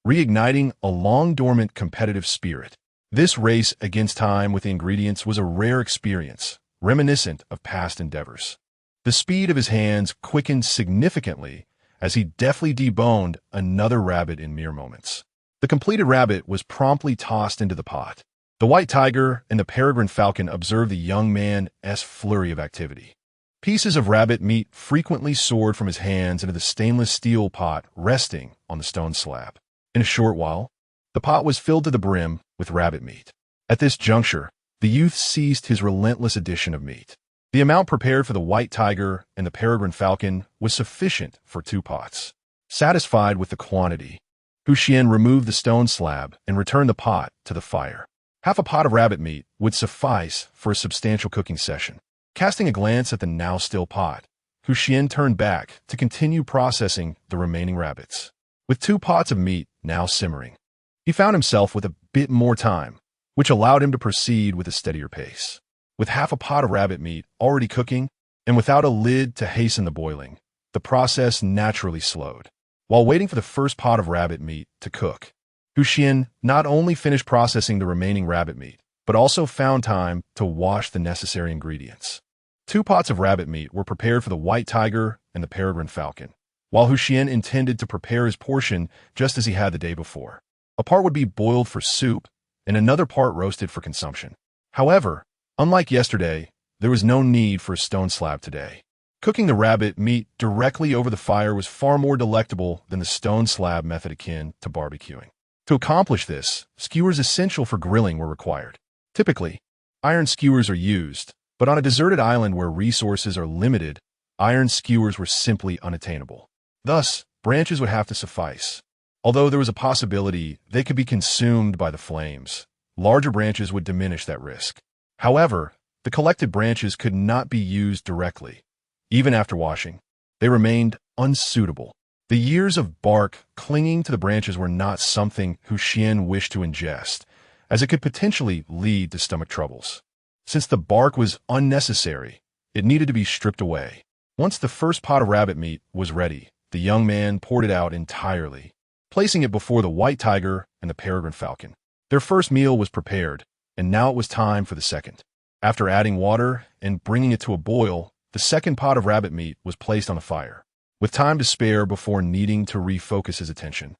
reigniting a long-dormant competitive spirit. This race against time with the ingredients was a rare experience, reminiscent of past endeavors. The speed of his hands quickened significantly as he deftly deboned another rabbit in mere moments. The completed rabbit was promptly tossed into the pot. The white tiger and the peregrine falcon observed the young man's flurry of activity. Pieces of rabbit meat frequently soared from his hands into the stainless steel pot resting on the stone slab. In a short while, the pot was filled to the brim with rabbit meat. At this juncture, the youth ceased his relentless addition of meat. The amount prepared for the white tiger and the peregrine falcon was sufficient for 2 pots. Satisfied with the quantity, Xuan removed the stone slab and returned the pot to the fire. Half a pot of rabbit meat would suffice for a substantial cooking session. Casting a glance at the now still pot, Xuan turned back to continue processing the remaining rabbits. With 2 pots of meat now simmering, he found himself with a bit more time, which allowed him to proceed with a steadier pace. With half a pot of rabbit meat already cooking, and without a lid to hasten the boiling, the process naturally slowed. While waiting for the first pot of rabbit meat to cook, Xuan not only finished processing the remaining rabbit meat, but also found time to wash the necessary ingredients. 2 pots of rabbit meat were prepared for the white tiger and the peregrine falcon, while Xuan intended to prepare his portion just as he had the day before. A part would be boiled for soup, and another part roasted for consumption. However, unlike yesterday, there was no need for a stone slab today. Cooking the rabbit meat directly over the fire was far more delectable than the stone slab method akin to barbecuing. To accomplish this, skewers essential for grilling were required. Typically, iron skewers are used, but on a deserted island where resources are limited, iron skewers were simply unattainable. Thus, branches would have to suffice. Although there was a possibility they could be consumed by the flames, larger branches would diminish that risk. However, the collected branches could not be used directly. Even after washing, they remained unsuitable. The years of bark clinging to the branches were not something Xuan wished to ingest, as it could potentially lead to stomach troubles. Since the bark was unnecessary, it needed to be stripped away. Once the first pot of rabbit meat was ready, the young man poured it out entirely. placing it before the white tiger and the peregrine falcon. Their first meal was prepared, and now it was time for the second. After adding water and bringing it to a boil, the second pot of rabbit meat was placed on the fire. With time to spare before needing to refocus his attention,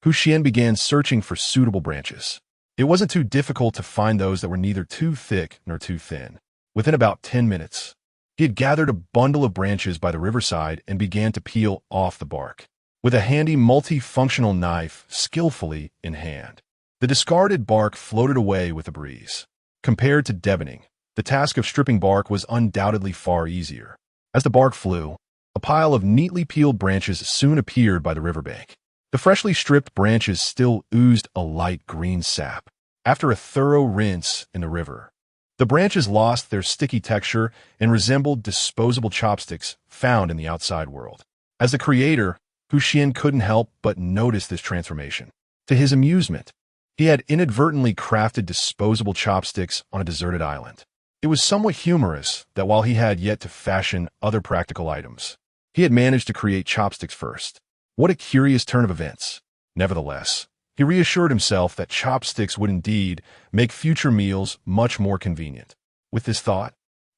Xuan began searching for suitable branches. It wasn't too difficult to find those that were neither too thick nor too thin. Within about 10 minutes, he had gathered a bundle of branches by the riverside and began to peel off the bark, with a handy multifunctional knife skillfully in hand. The discarded bark floated away with a breeze. Compared to deboning, the task of stripping bark was undoubtedly far easier. As the bark flew, a pile of neatly peeled branches soon appeared by the riverbank. The freshly stripped branches still oozed a light green sap. After a thorough rinse in the river, the branches lost their sticky texture and resembled disposable chopsticks found in the outside world. As the creator, Xuan couldn't help but notice this transformation. To his amusement, he had inadvertently crafted disposable chopsticks on a deserted island. It was somewhat humorous that while he had yet to fashion other practical items, he had managed to create chopsticks first. What a curious turn of events. Nevertheless, he reassured himself that chopsticks would indeed make future meals much more convenient. With this thought,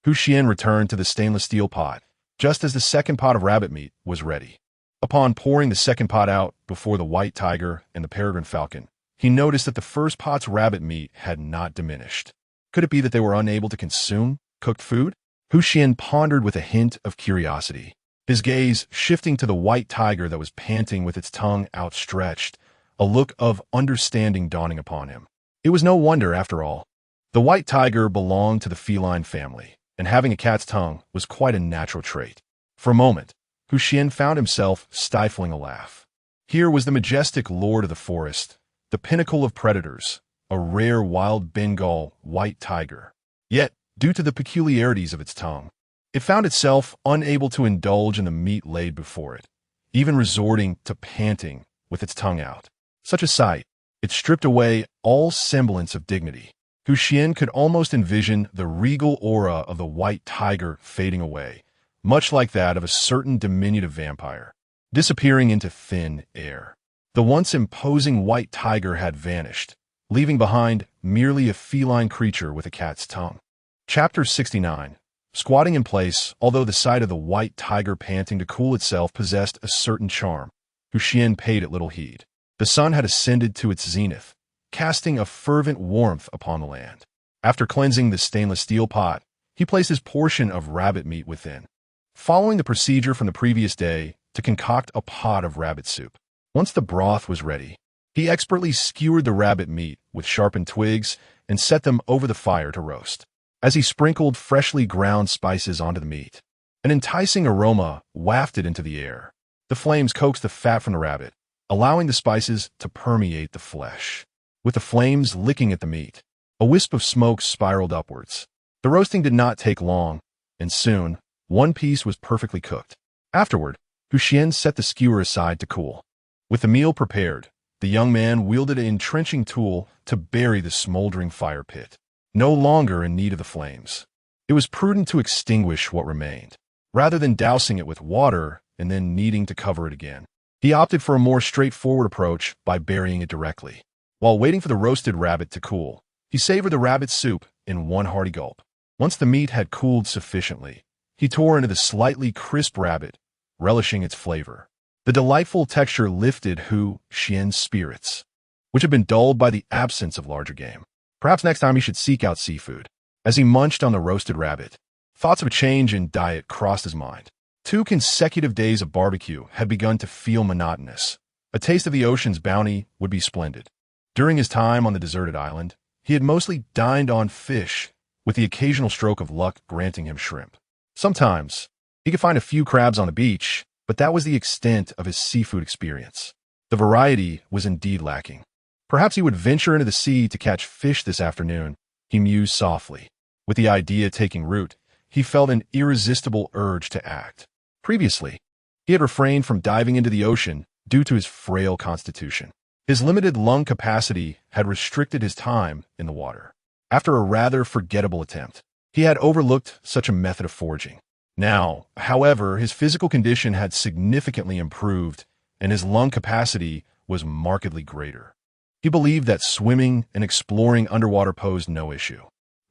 Xuan returned to the stainless steel pot, just as the second pot of rabbit meat was ready. Upon pouring the second pot out before the white tiger and the peregrine falcon, he noticed that the first pot's rabbit meat had not diminished. Could it be that they were unable to consume cooked food? Xuan pondered with a hint of curiosity, his gaze shifting to the white tiger that was panting with its tongue outstretched, a look of understanding dawning upon him. It was no wonder, after all. The white tiger belonged to the feline family, and having a cat's tongue was quite a natural trait. For a moment, Xuan found himself stifling a laugh. Here was the majestic lord of the forest, the pinnacle of predators, a rare wild Bengal white tiger. Yet, due to the peculiarities of its tongue, it found itself unable to indulge in the meat laid before it, even resorting to panting with its tongue out. Such a sight, it stripped away all semblance of dignity. Xuan could almost envision the regal aura of the white tiger fading away, much like that of a certain diminutive vampire, disappearing into thin air. The once imposing white tiger had vanished, leaving behind merely a feline creature with a cat's tongue. Chapter 69. Squatting in place, although the sight of the white tiger panting to cool itself possessed a certain charm, Xuan paid it little heed. The sun had ascended to its zenith, casting a fervent warmth upon the land. After cleansing the stainless steel pot, he placed his portion of rabbit meat within, following the procedure from the previous day to concoct a pot of rabbit soup. Once the broth was ready, he expertly skewered the rabbit meat with sharpened twigs and set them over the fire to roast. As he sprinkled freshly ground spices onto the meat, an enticing aroma wafted into the air. The flames coaxed the fat from the rabbit, allowing the spices to permeate the flesh. With the flames licking at the meat, a wisp of smoke spiraled upwards. The roasting did not take long, and soon, one piece was perfectly cooked. Afterward, Xuan set the skewer aside to cool. With the meal prepared, the young man wielded an entrenching tool to bury the smoldering fire pit. No longer in need of the flames, it was prudent to extinguish what remained, rather than dousing it with water and then needing to cover it again. He opted for a more straightforward approach by burying it directly. While waiting for the roasted rabbit to cool, he savored the rabbit soup in one hearty gulp. Once the meat had cooled sufficiently, he tore into the slightly crisp rabbit, relishing its flavor. The delightful texture lifted Xuan's spirits, which had been dulled by the absence of larger game. Perhaps next time he should seek out seafood. As he munched on the roasted rabbit, thoughts of a change in diet crossed his mind. 2 consecutive days of barbecue had begun to feel monotonous. A taste of the ocean's bounty would be splendid. During his time on the deserted island, he had mostly dined on fish, with the occasional stroke of luck granting him shrimp. Sometimes, he could find a few crabs on the beach, but that was the extent of his seafood experience. The variety was indeed lacking. Perhaps he would venture into the sea to catch fish this afternoon, he mused softly. With the idea taking root, he felt an irresistible urge to act. Previously, he had refrained from diving into the ocean due to his frail constitution. His limited lung capacity had restricted his time in the water. After a rather forgettable attempt, he had overlooked such a method of foraging. Now, however, his physical condition had significantly improved, and his lung capacity was markedly greater. He believed that swimming and exploring underwater posed no issue.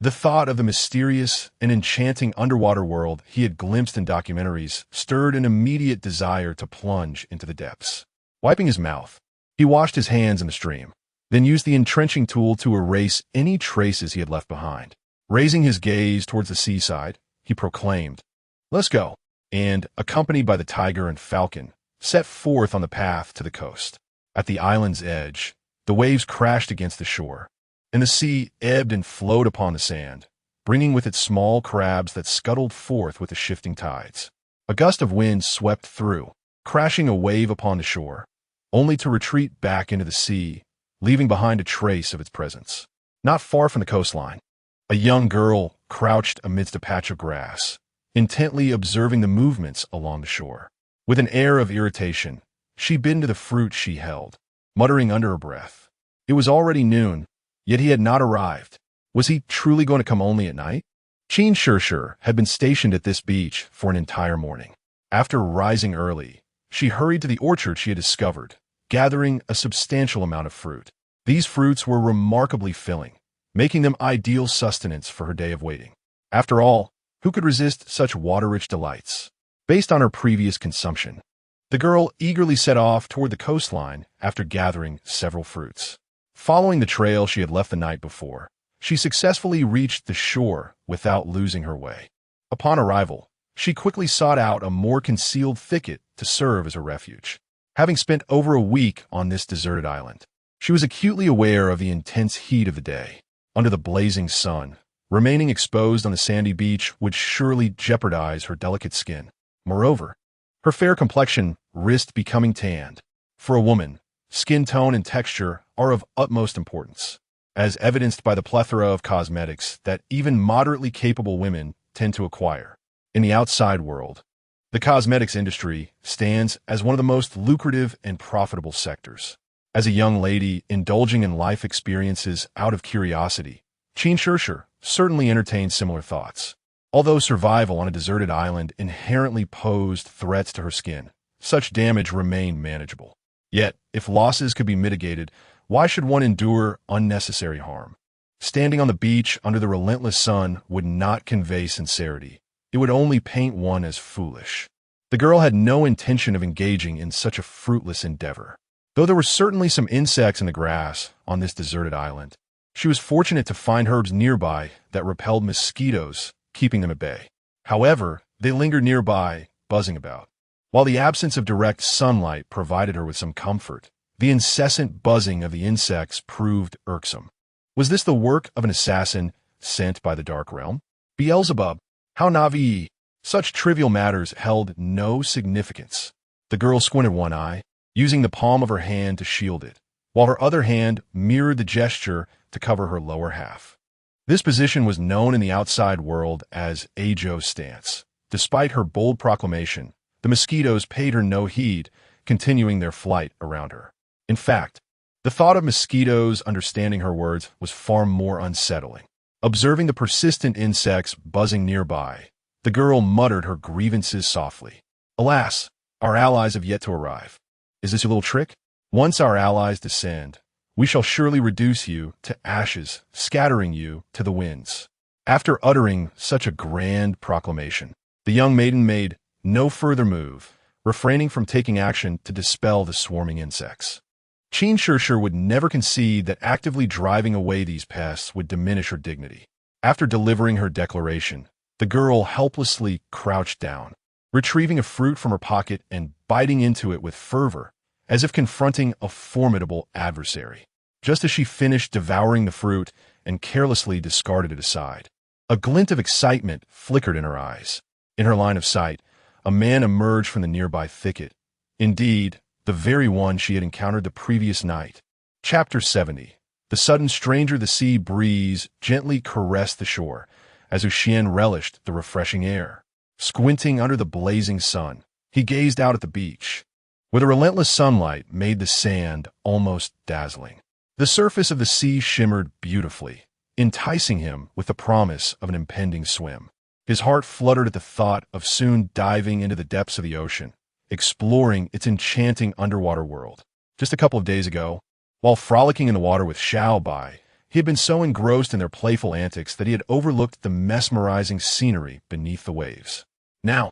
The thought of the mysterious and enchanting underwater world he had glimpsed in documentaries stirred an immediate desire to plunge into the depths. Wiping his mouth, he washed his hands in the stream, then used the entrenching tool to erase any traces he had left behind. Raising his gaze towards the seaside, he proclaimed, "Let's go," and, accompanied by the tiger and falcon, set forth on the path to the coast. At the island's edge, the waves crashed against the shore, and the sea ebbed and flowed upon the sand, bringing with it small crabs that scuttled forth with the shifting tides. A gust of wind swept through, crashing a wave upon the shore, only to retreat back into the sea, leaving behind a trace of its presence. Not far from the coastline, a young girl crouched amidst a patch of grass, intently observing the movements along the shore. With an air of irritation, she bit into the fruit she held, muttering under her breath. It was already noon, yet he had not arrived. Was he truly going to come only at night? Xuan had been stationed at this beach for an entire morning. After rising early, she hurried to the orchard she had discovered, gathering a substantial amount of fruit. These fruits were remarkably filling, making them ideal sustenance for her day of waiting. After all, who could resist such water-rich delights? Based on her previous consumption, the girl eagerly set off toward the coastline after gathering several fruits. Following the trail she had left the night before, she successfully reached the shore without losing her way. Upon arrival, she quickly sought out a more concealed thicket to serve as a refuge. Having spent over a week on this deserted island, she was acutely aware of the intense heat of the day. Under the blazing sun, remaining exposed on the sandy beach would surely jeopardize her delicate skin. Moreover, her fair complexion risked becoming tanned. For a woman, skin tone and texture are of utmost importance, as evidenced by the plethora of cosmetics that even moderately capable women tend to acquire. In the outside world, the cosmetics industry stands as one of the most lucrative and profitable sectors. As a young lady indulging in life experiences out of curiosity, Xuan certainly entertained similar thoughts. Although survival on a deserted island inherently posed threats to her skin, such damage remained manageable. Yet, if losses could be mitigated, why should one endure unnecessary harm? Standing on the beach under the relentless sun would not convey sincerity. It would only paint one as foolish. The girl had no intention of engaging in such a fruitless endeavor. Though there were certainly some insects in the grass on this deserted island, she was fortunate to find herbs nearby that repelled mosquitoes, keeping them at bay. However, they lingered nearby, buzzing about. While the absence of direct sunlight provided her with some comfort, the incessant buzzing of the insects proved irksome. Was this the work of an assassin sent by the Dark Realm? Beelzebub? How Navi? Such trivial matters held no significance. The girl squinted one eye, using the palm of her hand to shield it, while her other hand mirrored the gesture to cover her lower half. This position was known in the outside world as Ajo's stance. Despite her bold proclamation, the mosquitoes paid her no heed, continuing their flight around her. In fact, the thought of mosquitoes understanding her words was far more unsettling. Observing the persistent insects buzzing nearby, the girl muttered her grievances softly. Alas, our allies have yet to arrive. Is this your little trick? Once our allies descend, we shall surely reduce you to ashes, scattering you to the winds. After uttering such a grand proclamation, the young maiden made no further move, refraining from taking action to dispel the swarming insects. Xuan would never concede that actively driving away these pests would diminish her dignity. After delivering her declaration, the girl helplessly crouched down, retrieving a fruit from her pocket and biting into it with fervor, as if confronting a formidable adversary. Just as she finished devouring the fruit and carelessly discarded it aside, a glint of excitement flickered in her eyes. In her line of sight, a man emerged from the nearby thicket. Indeed, the very one she had encountered the previous night. Chapter 70. The sudden stranger the sea breeze gently caressed the shore, as Xuan relished the refreshing air. Squinting under the blazing sun, he gazed out at the beach, where the relentless sunlight made the sand almost dazzling. The surface of the sea shimmered beautifully, enticing him with the promise of an impending swim. His heart fluttered at the thought of soon diving into the depths of the ocean, exploring its enchanting underwater world. Just a couple of days ago, while frolicking in the water with Xiao, he had been so engrossed in their playful antics that he had overlooked the mesmerizing scenery beneath the waves. Now,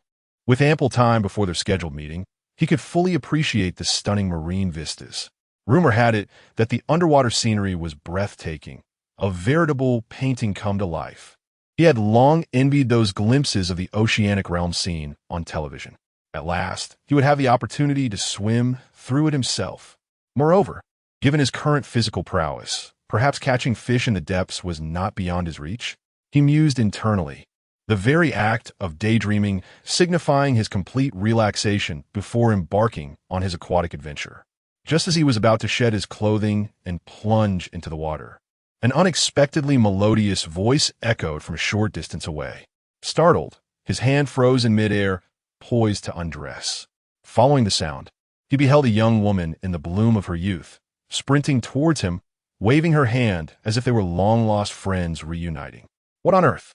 with ample time before their scheduled meeting, he could fully appreciate the stunning marine vistas. Rumor had it that the underwater scenery was breathtaking, a veritable painting come to life. He had long envied those glimpses of the oceanic realm seen on television. At last, he would have the opportunity to swim through it himself. Moreover, given his current physical prowess, perhaps catching fish in the depths was not beyond his reach. He mused internally, the very act of daydreaming signifying his complete relaxation before embarking on his aquatic adventure. Just as he was about to shed his clothing and plunge into the water, an unexpectedly melodious voice echoed from a short distance away. Startled, his hand froze in midair, poised to undress. Following the sound, he beheld a young woman in the bloom of her youth, sprinting towards him, waving her hand as if they were long-lost friends reuniting. What on earth?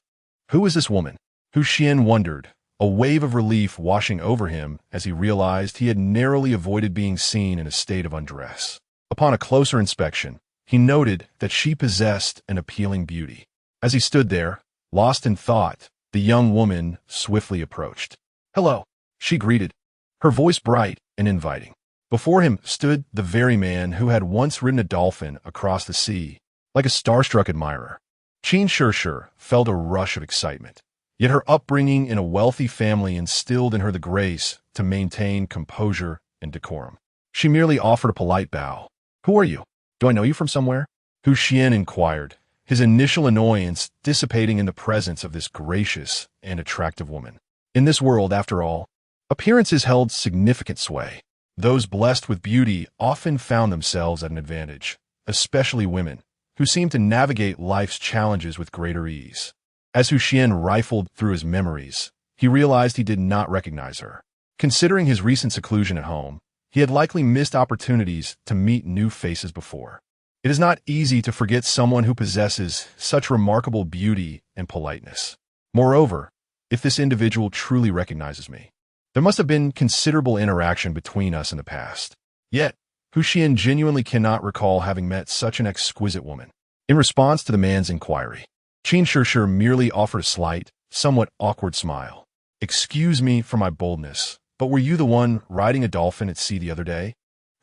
Who is this woman? Xuan wondered, a wave of relief washing over him as he realized he had narrowly avoided being seen in a state of undress. Upon a closer inspection, he noted that she possessed an appealing beauty. As he stood there, lost in thought, the young woman swiftly approached. "Hello," she greeted, her voice bright and inviting. Before him stood the very man who had once ridden a dolphin across the sea, like a starstruck admirer. Xuan felt a rush of excitement, yet her upbringing in a wealthy family instilled in her the grace to maintain composure and decorum. She merely offered a polite bow. "Who are you? Do I know you from somewhere?" Xuan inquired, his initial annoyance dissipating in the presence of this gracious and attractive woman. In this world, after all, appearances held significant sway. Those blessed with beauty often found themselves at an advantage, especially women, who seemed to navigate life's challenges with greater ease. As Xuan rifled through his memories, he realized he did not recognize her. Considering his recent seclusion at home, he had likely missed opportunities to meet new faces before. It is not easy to forget someone who possesses such remarkable beauty and politeness. Moreover, if this individual truly recognizes me, there must have been considerable interaction between us in the past. Yet, Xuan genuinely cannot recall having met such an exquisite woman. In response to the man's inquiry, Xuan merely offered a slight, somewhat awkward smile. "Excuse me for my boldness, but were you the one riding a dolphin at sea the other day?"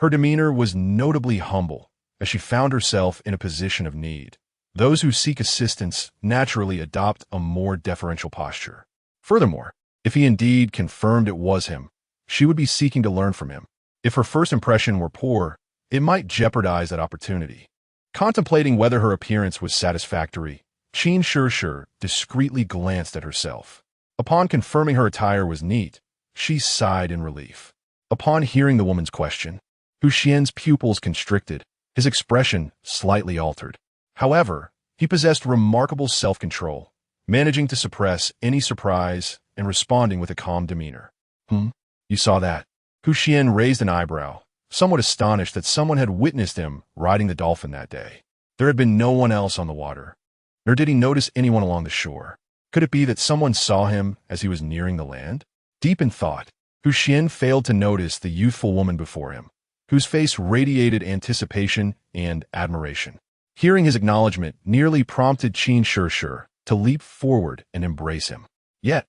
Her demeanor was notably humble, as she found herself in a position of need. Those who seek assistance naturally adopt a more deferential posture. Furthermore, if he indeed confirmed it was him, she would be seeking to learn from him. If her first impression were poor, it might jeopardize that opportunity. Contemplating whether her appearance was satisfactory, Xuan discreetly glanced at herself. Upon confirming her attire was neat, she sighed in relief. Upon hearing the woman's question, Xuan's pupils constricted, his expression slightly altered. However, he possessed remarkable self-control, managing to suppress any surprise and responding with a calm demeanor. You saw that?" Xuan raised an eyebrow, somewhat astonished that someone had witnessed him riding the dolphin that day. There had been no one else on the water, nor did he notice anyone along the shore. Could it be that someone saw him as he was nearing the land? Deep in thought, Xuan failed to notice the youthful woman before him, whose face radiated anticipation and admiration. Hearing his acknowledgement nearly prompted Xuan to leap forward and embrace him. Yet,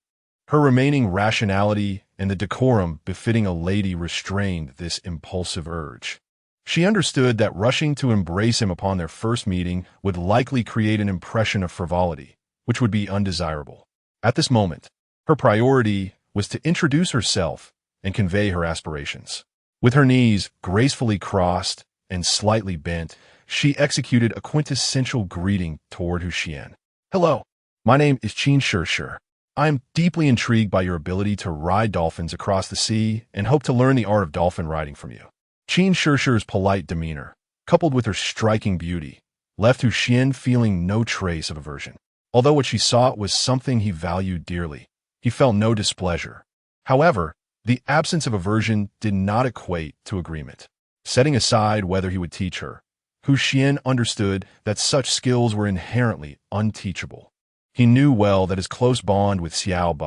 her remaining rationality and the decorum befitting a lady restrained this impulsive urge. She understood that rushing to embrace him upon their first meeting would likely create an impression of frivolity, which would be undesirable. At this moment, her priority was to introduce herself and convey her aspirations. With her knees gracefully crossed and slightly bent, she executed a quintessential greeting toward Xuan. "Hello, my name is Xuan. I am deeply intrigued by your ability to ride dolphins across the sea and hope to learn the art of dolphin riding from you." Xuan's polite demeanor, coupled with her striking beauty, left Xuan feeling no trace of aversion. Although what she sought was something he valued dearly, he felt no displeasure. However, the absence of aversion did not equate to agreement. Setting aside whether he would teach her, Xuan understood that such skills were inherently unteachable. He knew well that his close bond with Xiao,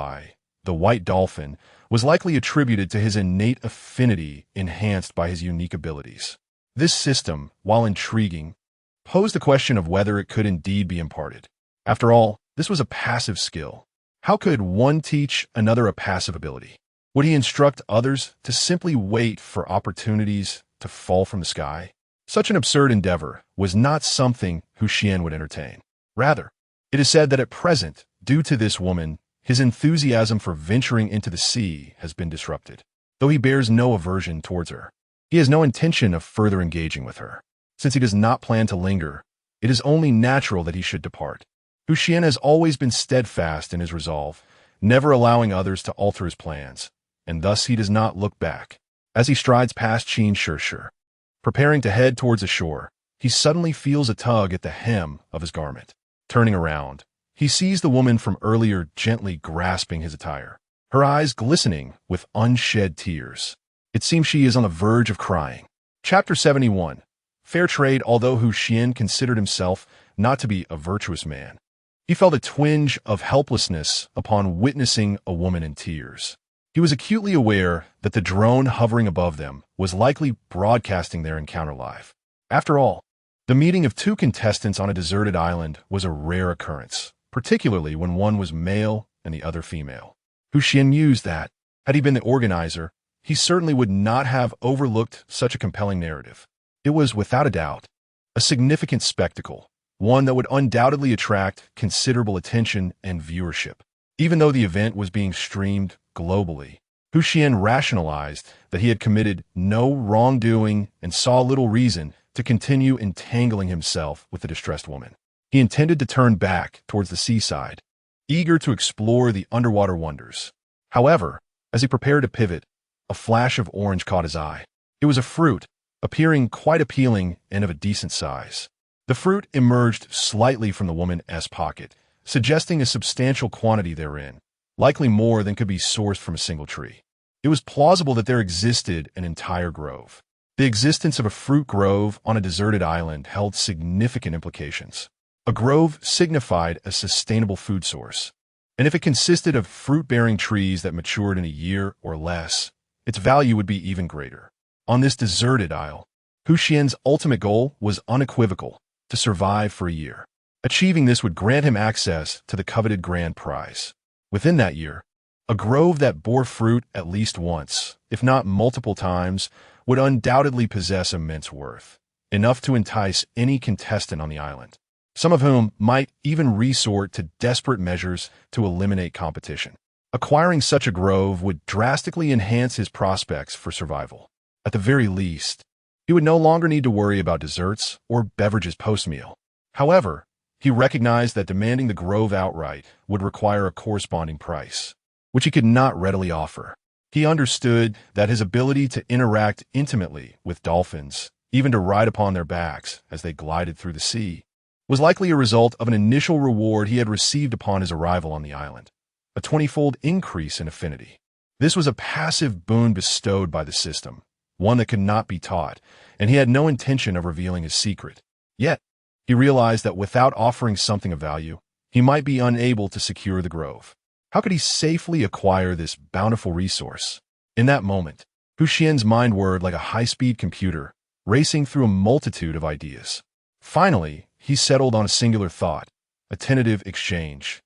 the white dolphin, was likely attributed to his innate affinity enhanced by his unique abilities. This system, while intriguing, posed the question of whether it could indeed be imparted. After all, this was a passive skill. How could one teach another a passive ability? Would he instruct others to simply wait for opportunities to fall from the sky? Such an absurd endeavor was not something Xuan would entertain. Rather, it is said that at present, due to this woman, his enthusiasm for venturing into the sea has been disrupted. Though he bears no aversion towards her, he has no intention of further engaging with her. Since he does not plan to linger, it is only natural that he should depart. Xuan has always been steadfast in his resolve, never allowing others to alter his plans, and thus he does not look back. As he strides past Xuan, preparing to head towards the shore, he suddenly feels a tug at the hem of his garment. Turning around, he sees the woman from earlier gently grasping his attire, her eyes glistening with unshed tears. It seems she is on the verge of crying. Chapter 71. Fair trade. Although Xuan considered himself not to be a virtuous man, he felt a twinge of helplessness upon witnessing a woman in tears. He was acutely aware that the drone hovering above them was likely broadcasting their encounter live. After all, the meeting of two contestants on a deserted island was a rare occurrence, particularly when one was male and the other female. Xuan mused that, had he been the organizer, he certainly would not have overlooked such a compelling narrative. It was, without a doubt, a significant spectacle, one that would undoubtedly attract considerable attention and viewership. Even though the event was being streamed globally, Xuan rationalized that he had committed no wrongdoing and saw little reason to continue entangling himself with the distressed woman. He intended to turn back towards the seaside, eager to explore the underwater wonders. However, as he prepared to pivot, a flash of orange caught his eye. It was a fruit, appearing quite appealing and of a decent size. The fruit emerged slightly from the woman's pocket, suggesting a substantial quantity therein, likely more than could be sourced from a single tree. It was plausible that there existed an entire grove. The existence of a fruit grove on a deserted island held significant implications. A grove signified a sustainable food source, and if it consisted of fruit-bearing trees that matured in a year or less, its value would be even greater. On this deserted isle, Xuan's ultimate goal was unequivocal: to survive for a year. Achieving this would grant him access to the coveted grand prize. Within that year, a grove that bore fruit at least once, if not multiple times, would undoubtedly possess immense worth, enough to entice any contestant on the island, some of whom might even resort to desperate measures to eliminate competition. Acquiring such a grove would drastically enhance his prospects for survival. At the very least, he would no longer need to worry about desserts or beverages post-meal. However, he recognized that demanding the grove outright would require a corresponding price, which he could not readily offer. He understood that his ability to interact intimately with dolphins, even to ride upon their backs as they glided through the sea, was likely a result of an initial reward he had received upon his arrival on the island, a 20-fold increase in affinity. This was a passive boon bestowed by the system, one that could not be taught, and he had no intention of revealing his secret. Yet, he realized that without offering something of value, he might be unable to secure the grove. How could he safely acquire this bountiful resource? In that moment, Xuan's mind whirred like a high-speed computer, racing through a multitude of ideas. Finally, he settled on a singular thought: a tentative exchange,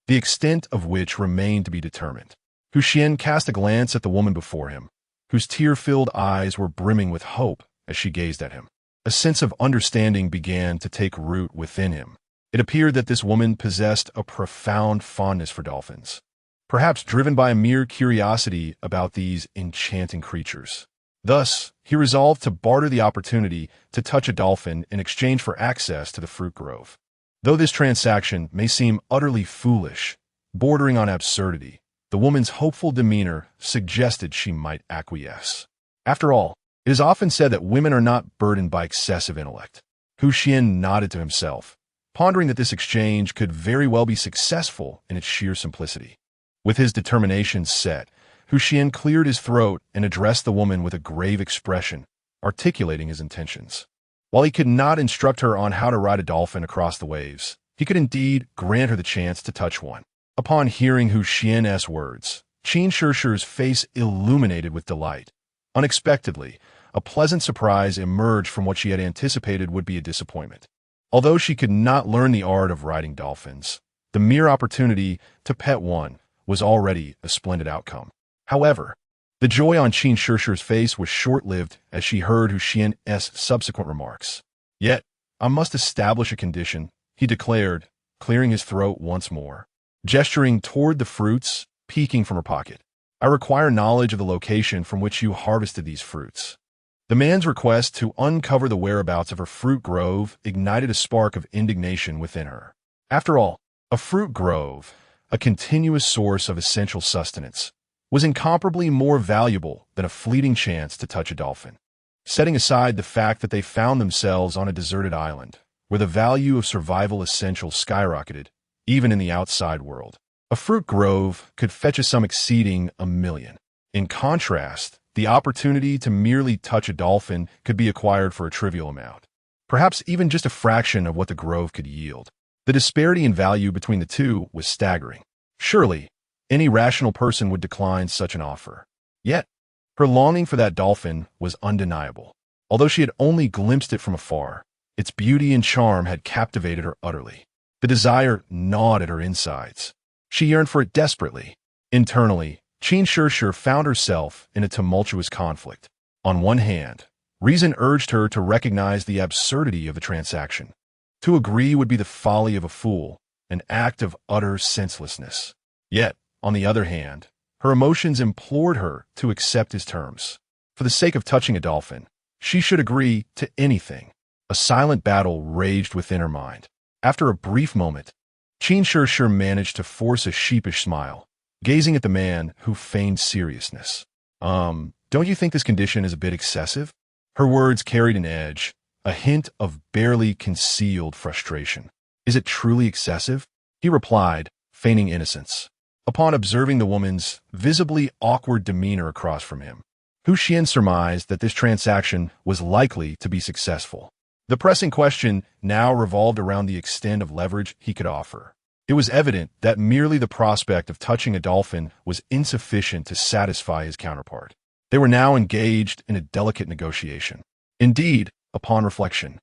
the extent of which remained to be determined. Xuan cast a glance at the woman before him, whose tear-filled eyes were brimming with hope as she gazed at him. A sense of understanding began to take root within him. It appeared that this woman possessed a profound fondness for dolphins, perhaps driven by a mere curiosity about these enchanting creatures. Thus, he resolved to barter the opportunity to touch a dolphin in exchange for access to the fruit grove. Though this transaction may seem utterly foolish, bordering on absurdity, the woman's hopeful demeanor suggested she might acquiesce. After all, it is often said that women are not burdened by excessive intellect. Xuan nodded to himself, pondering that this exchange could very well be successful in its sheer simplicity. With his determination set, Xuan cleared his throat and addressed the woman with a grave expression, articulating his intentions. While he could not instruct her on how to ride a dolphin across the waves, he could indeed grant her the chance to touch one. Upon hearing Xuan's words, Xuan's face illuminated with delight. Unexpectedly, a pleasant surprise emerged from what she had anticipated would be a disappointment. Although she could not learn the art of riding dolphins, the mere opportunity to pet one was already a splendid outcome. However, the joy on Qin Shishir's face was short-lived as she heard Xuan's subsequent remarks. "Yet, I must establish a condition," he declared, clearing his throat once more. Gesturing toward the fruits peeking from her pocket. "I require knowledge of the location from which you harvested these fruits." The man's request to uncover the whereabouts of her fruit grove ignited a spark of indignation within her. After all, a fruit grove, a continuous source of essential sustenance, was incomparably more valuable than a fleeting chance to touch a dolphin. Setting aside the fact that they found themselves on a deserted island, where the value of survival essentials skyrocketed, even in the outside world, a fruit grove could fetch a sum exceeding $1 million. In contrast, the opportunity to merely touch a dolphin could be acquired for a trivial amount, perhaps even just a fraction of what the grove could yield. The disparity in value between the two was staggering. Surely, any rational person would decline such an offer. Yet, her longing for that dolphin was undeniable. Although she had only glimpsed it from afar, its beauty and charm had captivated her utterly. The desire gnawed at her insides. She yearned for it desperately. Internally, Qin Shishir found herself in a tumultuous conflict. On one hand, reason urged her to recognize the absurdity of the transaction. To agree would be the folly of a fool, an act of utter senselessness. Yet, on the other hand, her emotions implored her to accept his terms. For the sake of touching a dolphin, she should agree to anything. A silent battle raged within her mind. After a brief moment, Qin Shishir managed to force a sheepish smile, gazing at the man who feigned seriousness. Don't you think this condition is a bit excessive?" Her words carried an edge, a hint of barely concealed frustration. "Is it truly excessive?" he replied, feigning innocence. Upon observing the woman's visibly awkward demeanor across from him, Xuan surmised that this transaction was likely to be successful. The pressing question now revolved around the extent of leverage he could offer. It was evident that merely the prospect of touching a dolphin was insufficient to satisfy his counterpart. They were now engaged in a delicate negotiation. Indeed, upon reflection,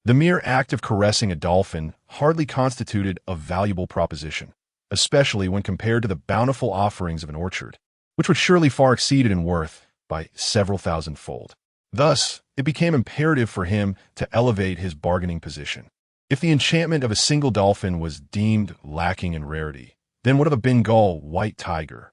the mere act of caressing a dolphin hardly constituted a valuable proposition, especially when compared to the bountiful offerings of an orchard, which would surely far exceed it in worth by several thousandfold. Thus, it became imperative for him to elevate his bargaining position. If the enchantment of a single dolphin was deemed lacking in rarity, then what of a Bengal white tiger?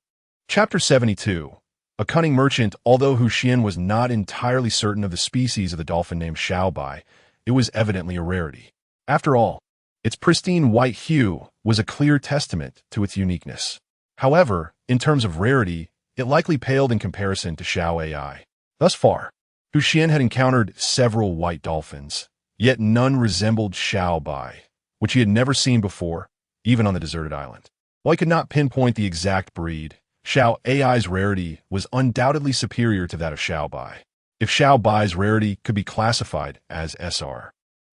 Chapter 72. A cunning merchant. Although Xuan was not entirely certain of the species of the dolphin named Xiaobai, it was evidently a rarity. After all, its pristine white hue was a clear testament to its uniqueness. However, in terms of rarity, it likely paled in comparison to Xiao Ai. Thus far, Xuan had encountered several white dolphins, yet none resembled Xiao Bai, which he had never seen before, even on the deserted island. While he could not pinpoint the exact breed, Xiao Ai's rarity was undoubtedly superior to that of Xiao Bai. If Xiao Bai's rarity could be classified as SR,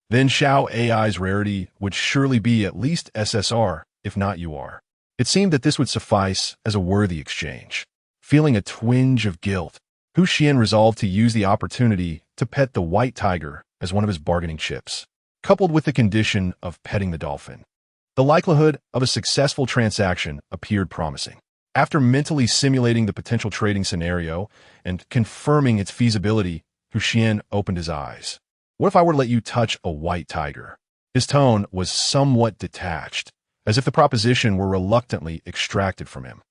then Xiao Ai's rarity would surely be at least SSR, if not UR. It seemed that this would suffice as a worthy exchange. Feeling a twinge of guilt, Xuan resolved to use the opportunity to pet the white tiger as one of his bargaining chips, coupled with the condition of petting the dolphin. The likelihood of a successful transaction appeared promising. After mentally simulating the potential trading scenario and confirming its feasibility, Xuan opened his eyes. "What if I were to let you touch a white tiger?" His tone was somewhat detached, as if the proposition were reluctantly extracted from him.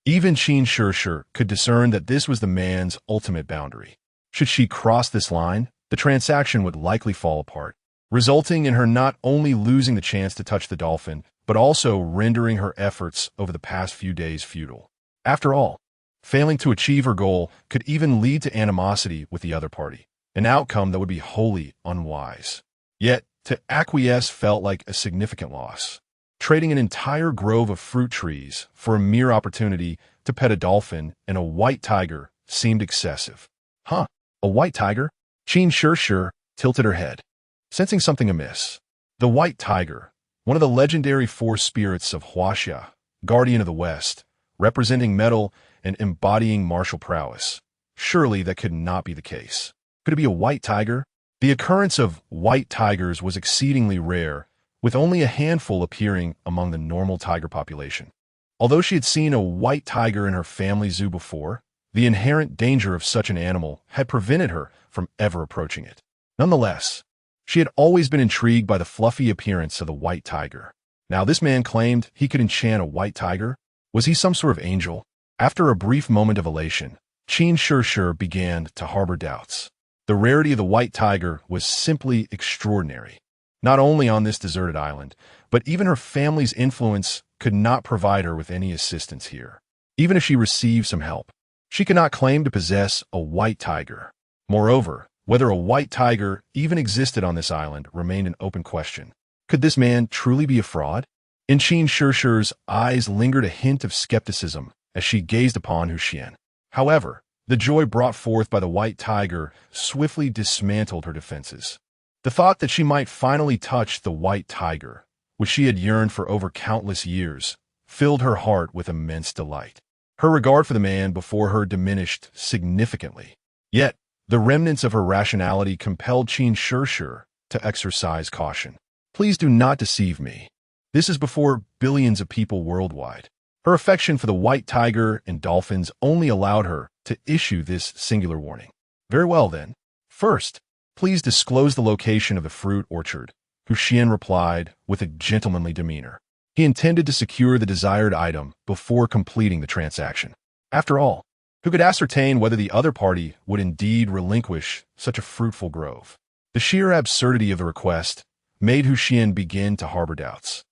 Even Qin Shishir could discern that this was the man's ultimate boundary. Should she cross this line, the transaction would likely fall apart, resulting in her not only losing the chance to touch the dolphin, but also rendering her efforts over the past few days futile. After all, failing to achieve her goal could even lead to animosity with the other party, an outcome that would be wholly unwise. Yet, to acquiesce felt like a significant loss. Trading an entire grove of fruit trees for a mere opportunity to pet a dolphin and a white tiger seemed excessive. "Huh, a white tiger?" Qin Shishir tilted her head, sensing something amiss. The white tiger, one of the legendary four spirits of Huaxia, guardian of the West, representing metal and embodying martial prowess. Surely that could not be the case. Could it be a white tiger? The occurrence of white tigers was exceedingly rare, with only a handful appearing among the normal tiger population. Although she had seen a white tiger in her family zoo before, the inherent danger of such an animal had prevented her from ever approaching it. Nonetheless, she had always been intrigued by the fluffy appearance of the white tiger. Now this man claimed he could enchant a white tiger. Was he some sort of angel? After a brief moment of elation, Xuan began to harbor doubts. The rarity of the white tiger was simply extraordinary. Not only on this deserted island, but even her family's influence could not provide her with any assistance here. Even if she received some help, she could not claim to possess a white tiger. Moreover, whether a white tiger even existed on this island remained an open question. Could this man truly be a fraud? In Xuan's eyes lingered a hint of skepticism as she gazed upon Xuan. However, the joy brought forth by the white tiger swiftly dismantled her defenses. The thought that she might finally touch the white tiger, which she had yearned for over countless years, filled her heart with immense delight. Her regard for the man before her diminished significantly. Yet, the remnants of her rationality compelled Xuan to exercise caution. Please do not deceive me. This is before billions of people worldwide. Her affection for the white tiger and dolphins only allowed her to issue this singular warning. Very well then. First, please disclose the location of the fruit orchard, Xuan replied with a gentlemanly demeanor. He intended to secure the desired item before completing the transaction. After all, who could ascertain whether the other party would indeed relinquish such a fruitful grove? The sheer absurdity of the request made Xuan begin to harbor doubts.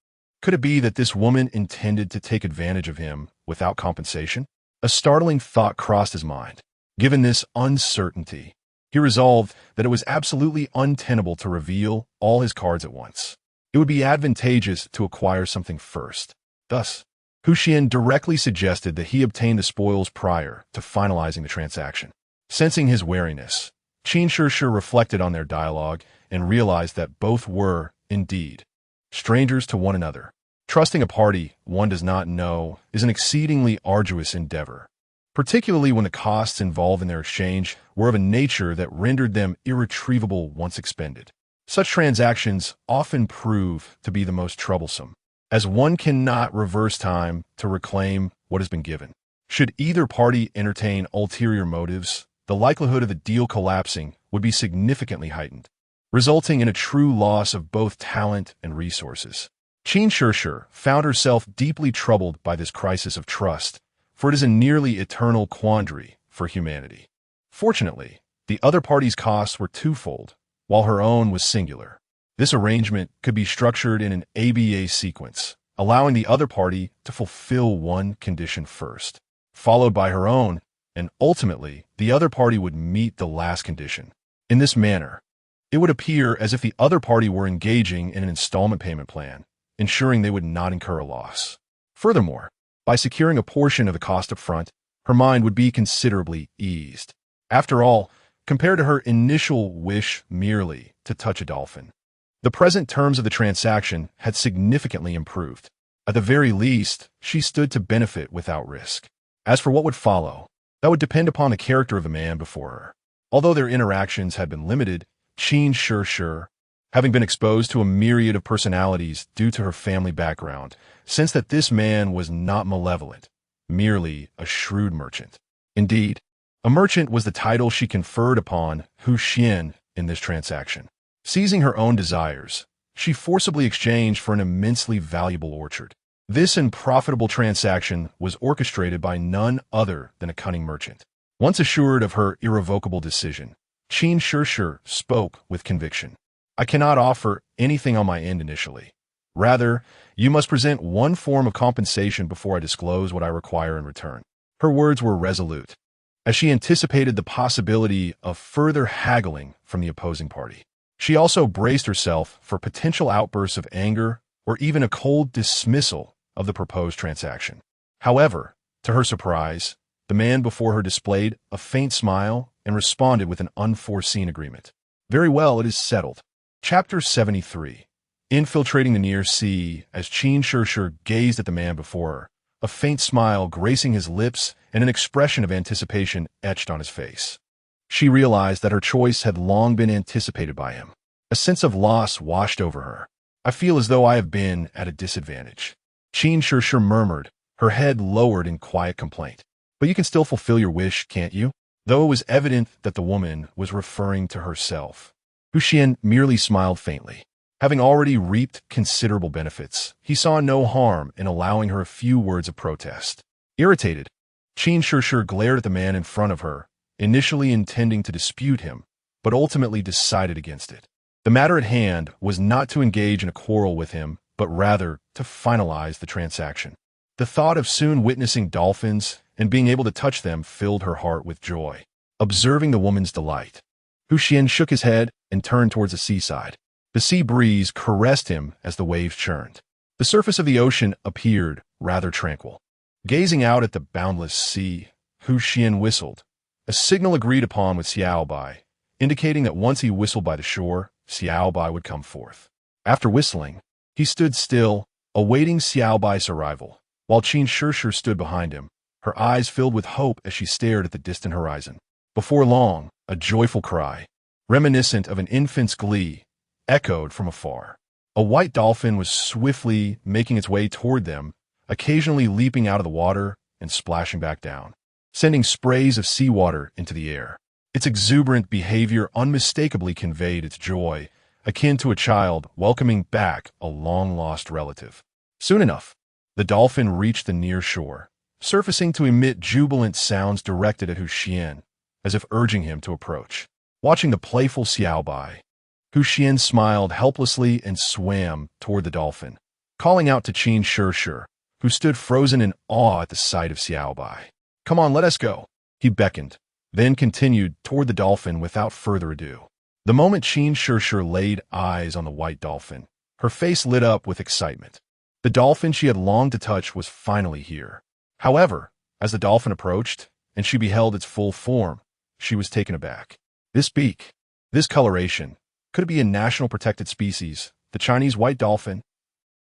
Could it be that this woman intended to take advantage of him without compensation? A startling thought crossed his mind. Given this uncertainty, he resolved that it was absolutely untenable to reveal all his cards at once. It would be advantageous to acquire something first. Thus, Xuan directly suggested that he obtain the spoils prior to finalizing the transaction. Sensing his wariness, Xuan reflected on their dialogue and realized that both were, indeed, strangers to one another. Trusting a party one does not know is an exceedingly arduous endeavor, particularly when the costs involved in their exchange were of a nature that rendered them irretrievable once expended. Such transactions often prove to be the most troublesome, as one cannot reverse time to reclaim what has been given. Should either party entertain ulterior motives, the likelihood of the deal collapsing would be significantly heightened, resulting in a true loss of both talent and resources. Xuan found herself deeply troubled by this crisis of trust, for it is a nearly eternal quandary for humanity. Fortunately, the other party's costs were twofold, while her own was singular. This arrangement could be structured in an ABA sequence, allowing the other party to fulfill one condition first, followed by her own, and ultimately, the other party would meet the last condition. In this manner, it would appear as if the other party were engaging in an installment payment plan, ensuring they would not incur a loss. Furthermore, by securing a portion of the cost up front, her mind would be considerably eased. After all, compared to her initial wish merely to touch a dolphin, the present terms of the transaction had significantly improved. At the very least, she stood to benefit without risk. As for what would follow, that would depend upon the character of the man before her. Although their interactions had been limited, Xuan, having been exposed to a myriad of personalities due to her family background, sensed that this man was not malevolent, merely a shrewd merchant. Indeed, a merchant was the title she conferred upon Xuan in this transaction. Seizing her own desires, she forcibly exchanged for an immensely valuable orchard. This unprofitable transaction was orchestrated by none other than a cunning merchant. Once assured of her irrevocable decision, Xuan spoke with conviction. I cannot offer anything on my end initially. Rather, you must present one form of compensation before I disclose what I require in return. Her words were resolute, as she anticipated the possibility of further haggling from the opposing party. She also braced herself for potential outbursts of anger or even a cold dismissal of the proposed transaction. However, to her surprise, the man before her displayed a faint smile and responded with an unforeseen agreement. Very well, it is settled. Chapter 73. Infiltrating the near sea. As Xuan gazed at the man before her, a faint smile gracing his lips and an expression of anticipation etched on his face. She realized that her choice had long been anticipated by him. A sense of loss washed over her. I feel as though I have been at a disadvantage. Qin Shishir murmured, her head lowered in quiet complaint. But you can still fulfill your wish, can't you? Though it was evident that the woman was referring to herself. Hu Xian merely smiled faintly. Having already reaped considerable benefits, he saw no harm in allowing her a few words of protest. Irritated, Qin Shishir glared at the man in front of her, initially intending to dispute him, but ultimately decided against it. The matter at hand was not to engage in a quarrel with him, but rather to finalize the transaction. The thought of soon witnessing dolphins and being able to touch them filled her heart with joy. Observing the woman's delight, Hu Xian shook his head and turned towards the seaside. The sea breeze caressed him as the waves churned. The surface of the ocean appeared rather tranquil. Gazing out at the boundless sea, Hu Xian whistled, a signal agreed upon with Xiao Bai, indicating that once he whistled by the shore, Xiao Bai would come forth. After whistling, he stood still, awaiting Xiao Bai's arrival, while Qin Shishir stood behind him, her eyes filled with hope as she stared at the distant horizon. Before long, a joyful cry, reminiscent of an infant's glee, echoed from afar. A white dolphin was swiftly making its way toward them, occasionally leaping out of the water and splashing back down, sending sprays of seawater into the air. Its exuberant behavior unmistakably conveyed its joy, akin to a child welcoming back a long-lost relative. Soon enough, the dolphin reached the near shore, surfacing to emit jubilant sounds directed at Hu Xian, as if urging him to approach. Watching the playful Xiao Bai, Hu Xian smiled helplessly and swam toward the dolphin, calling out to Qin Shishir, who stood frozen in awe at the sight of Xiao Bai. "Come on, let us go," he beckoned, then continued toward the dolphin without further ado. The moment Qin Shishir laid eyes on the white dolphin, her face lit up with excitement. The dolphin she had longed to touch was finally here. However, as the dolphin approached, and she beheld its full form, she was taken aback. This beak, this coloration, could it be a national protected species, the Chinese white dolphin?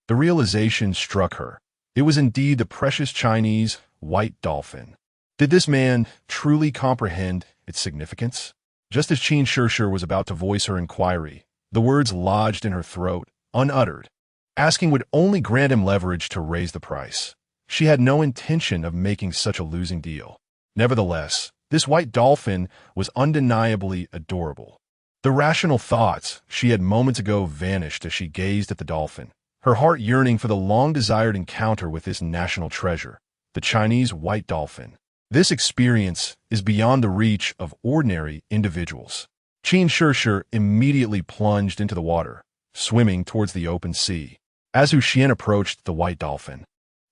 The realization struck her. It was indeed the precious Chinese white dolphin. Did this man truly comprehend its significance? Just as Qin Shishir was about to voice her inquiry, the words lodged in her throat, unuttered. Asking would only grant him leverage to raise the price. She had no intention of making such a losing deal. Nevertheless, this white dolphin was undeniably adorable. The rational thoughts she had moments ago vanished as she gazed at the dolphin, her heart yearning for the long-desired encounter with this national treasure, the Chinese white dolphin. This experience is beyond the reach of ordinary individuals. Qin Shishir immediately plunged into the water, swimming towards the open sea. As Hu Xian approached the white dolphin,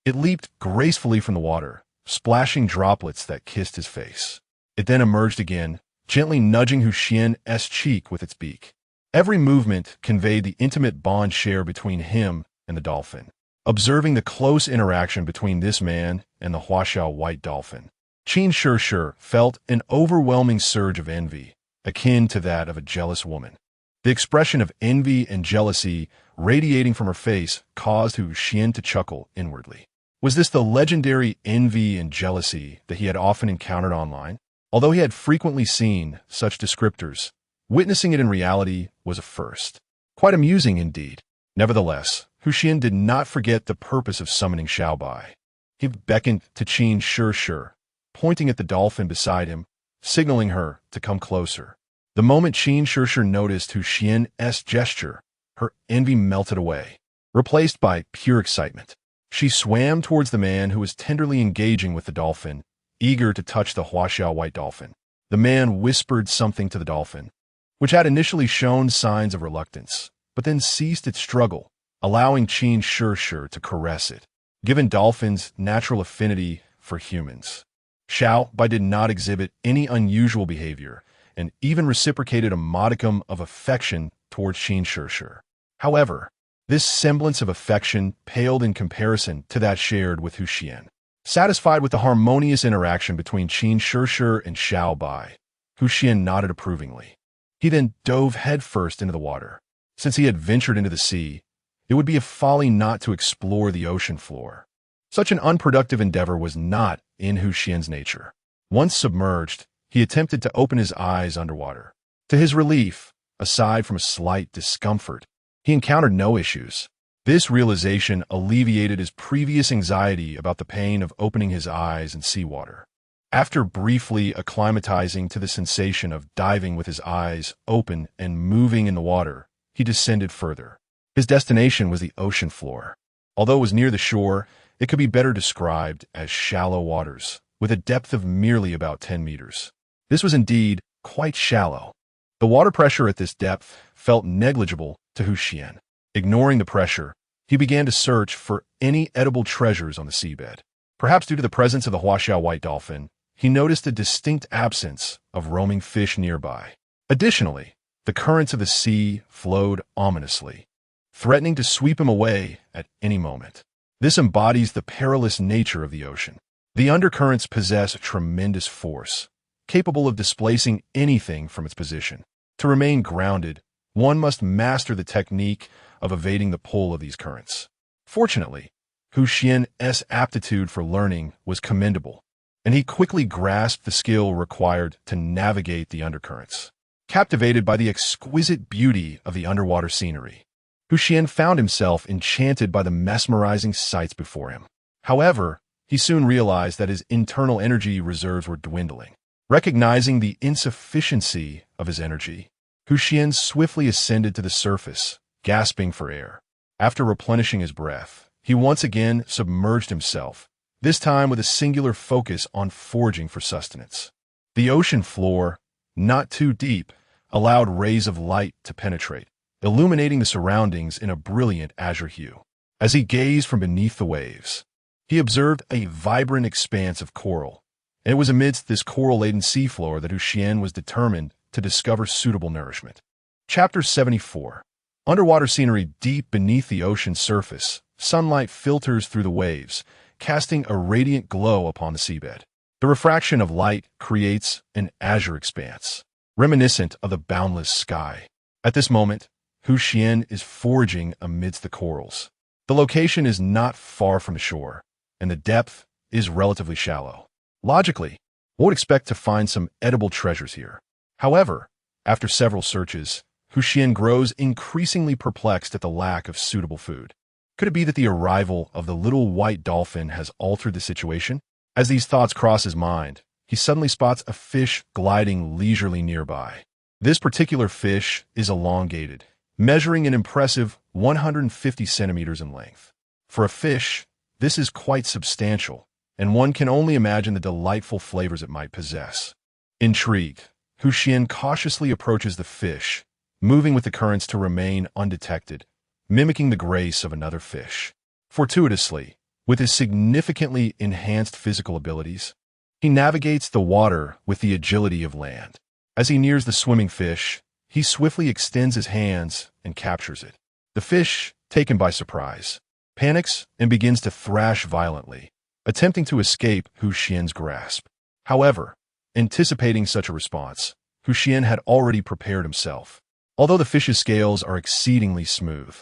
it leaped gracefully from the water, splashing droplets that kissed his face. It then emerged again, gently nudging Hu Xian's cheek with its beak. Every movement conveyed the intimate bond share between him and the dolphin. Observing the close interaction between this man and the Huaxiao white dolphin, Qin Shishir felt an overwhelming surge of envy, akin to that of a jealous woman. The expression of envy and jealousy radiating from her face caused Hu Xian to chuckle inwardly. Was this the legendary envy and jealousy that he had often encountered online? Although he had frequently seen such descriptors, witnessing it in reality was a first. Quite amusing indeed. Nevertheless, Hu Xian did not forget the purpose of summoning Xiao Bai. He beckoned to Qin Shishir, pointing at the dolphin beside him, signaling her to come closer. The moment Qin Shishir noticed Hu Xian's gesture, her envy melted away, replaced by pure excitement. She swam towards the man who was tenderly engaging with the dolphin, eager to touch the Huaxiao white dolphin. The man whispered something to the dolphin, which had initially shown signs of reluctance, but then ceased its struggle, allowing Qin Shishir to caress it. Given dolphins' natural affinity for humans, Xiao Bai did not exhibit any unusual behavior, and even reciprocated a modicum of affection towards Qin Shishir. However, this semblance of affection paled in comparison to that shared with Hu Xian. Satisfied with the harmonious interaction between Qin Shishir and Xiao Bai, Hu Xian nodded approvingly. He then dove headfirst into the water. Since he had ventured into the sea, it would be a folly not to explore the ocean floor. Such an unproductive endeavor was not in Hu Xian's nature. Once submerged, He attempted to open his eyes underwater. To his relief, aside from a slight discomfort, he encountered no issues. This realization alleviated his previous anxiety about the pain of opening his eyes in seawater. After briefly acclimatizing to the sensation of diving with his eyes open and moving in the water, he descended further. His destination was the ocean floor. Although it was near the shore, it could be better described as shallow waters, with a depth of merely about 10 meters. This was indeed quite shallow. The water pressure at this depth felt negligible to Xuan. Ignoring the pressure, he began to search for any edible treasures on the seabed. Perhaps due to the presence of the huaxiao white dolphin, he noticed a distinct absence of roaming fish nearby. Additionally, the currents of the sea flowed ominously, threatening to sweep him away at any moment. This embodies the perilous nature of the ocean. The undercurrents possess tremendous force, capable of displacing anything from its position. To remain grounded, one must master the technique of evading the pull of these currents. Fortunately, Xuan's aptitude for learning was commendable, and he quickly grasped the skill required to navigate the undercurrents. Captivated by the exquisite beauty of the underwater scenery, Xuan found himself enchanted by the mesmerizing sights before him. However, he soon realized that his internal energy reserves were dwindling. Recognizing the insufficiency of his energy, Xuan swiftly ascended to the surface, gasping for air. After replenishing his breath, he once again submerged himself, this time with a singular focus on foraging for sustenance. The ocean floor, not too deep, allowed rays of light to penetrate, illuminating the surroundings in a brilliant azure hue. As he gazed from beneath the waves, he observed a vibrant expanse of coral, and it was amidst this coral-laden seafloor that Xuan was determined to discover suitable nourishment. Chapter 74. Underwater scenery. Deep beneath the ocean's surface, sunlight filters through the waves, casting a radiant glow upon the seabed. The refraction of light creates an azure expanse, reminiscent of the boundless sky. At this moment, Xuan is foraging amidst the corals. The location is not far from the shore, and the depth is relatively shallow. Logically, one would expect to find some edible treasures here. However, after several searches, Xuan grows increasingly perplexed at the lack of suitable food. Could it be that the arrival of the little white dolphin has altered the situation? As these thoughts cross his mind, he suddenly spots a fish gliding leisurely nearby. This particular fish is elongated, measuring an impressive 150 centimeters in length. For a fish, this is quite substantial, and one can only imagine the delightful flavors it might possess. Intrigued, Xuan cautiously approaches the fish, moving with the currents to remain undetected, mimicking the grace of another fish. Fortuitously, with his significantly enhanced physical abilities, he navigates the water with the agility of land. As he nears the swimming fish, he swiftly extends his hands and captures it. The fish, taken by surprise, panics and begins to thrash violently, attempting to escape Xuan's grasp. However, anticipating such a response, Xuan had already prepared himself. Although the fish's scales are exceedingly smooth,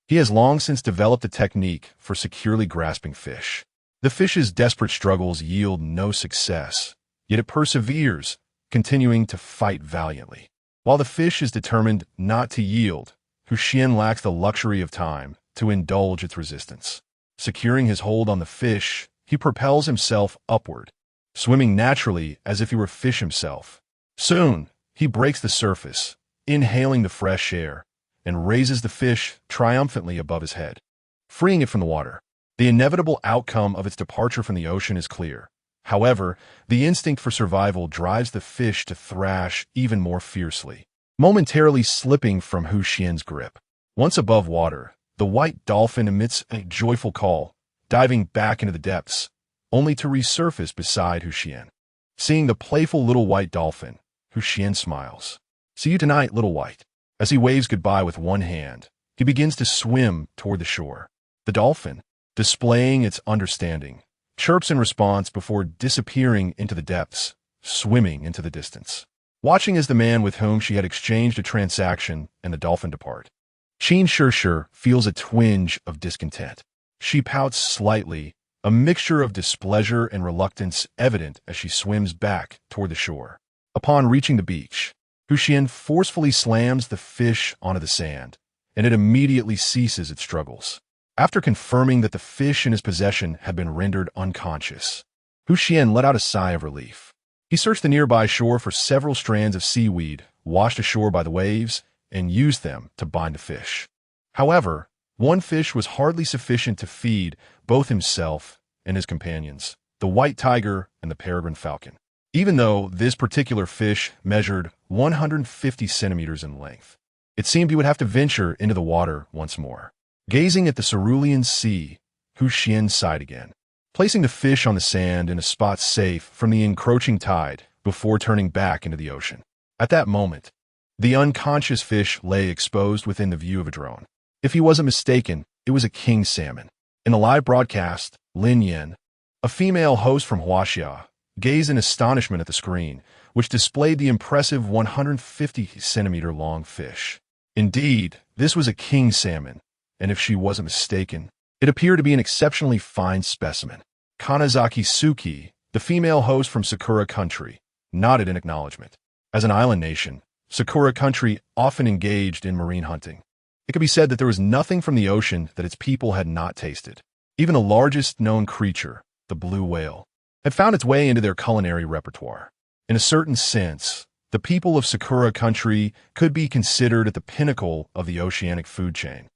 he has long since developed a technique for securely grasping fish. The fish's desperate struggles yield no success, yet it perseveres, continuing to fight valiantly. While the fish is determined not to yield, Xuan lacks the luxury of time to indulge its resistance. Securing his hold on the fish, he propels himself upward, swimming naturally as if he were fish himself. Soon, he breaks the surface, inhaling the fresh air, and raises the fish triumphantly above his head, freeing it from the water. The inevitable outcome of its departure from the ocean is clear. However, the instinct for survival drives the fish to thrash even more fiercely, momentarily slipping from Xuan's grip. Once above water, the white dolphin emits a joyful call, diving back into the depths, only to resurface beside Xuan. Seeing the playful little white dolphin, Xuan smiles. "See you tonight, little white." As he waves goodbye with one hand, he begins to swim toward the shore. The dolphin, displaying its understanding, chirps in response before disappearing into the depths, swimming into the distance. Watching as the man with whom she had exchanged a transaction and the dolphin depart, Qin Shishir feels a twinge of discontent. She pouts slightly, a mixture of displeasure and reluctance evident as she swims back toward the shore. Upon reaching the beach, Xuan forcefully slams the fish onto the sand, and it immediately ceases its struggles. After confirming that the fish in his possession had been rendered unconscious, Xuan let out a sigh of relief. He searched the nearby shore for several strands of seaweed washed ashore by the waves and used them to bind the fish. However, one fish was hardly sufficient to feed both himself and his companions, the white tiger and the peregrine falcon. Even though this particular fish measured 150 centimeters in length, it seemed he would have to venture into the water once more. Gazing at the cerulean sea, Xuan sighed again, placing the fish on the sand in a spot safe from the encroaching tide before turning back into the ocean. At that moment, the unconscious fish lay exposed within the view of a drone. If he wasn't mistaken, it was a king salmon. In the live broadcast, Lin Yin, a female host from Huaxia, gazed in astonishment at the screen, which displayed the impressive 150-centimeter-long fish. Indeed, this was a king salmon, and if she wasn't mistaken, it appeared to be an exceptionally fine specimen. Kanazaki Suki, the female host from Sakura Country, nodded in acknowledgement. As an island nation, Sakura Country often engaged in marine hunting. It could be said that there was nothing from the ocean that its people had not tasted. Even the largest known creature, the blue whale, had found its way into their culinary repertoire. In a certain sense, the people of Sakura Country could be considered at the pinnacle of the oceanic food chain,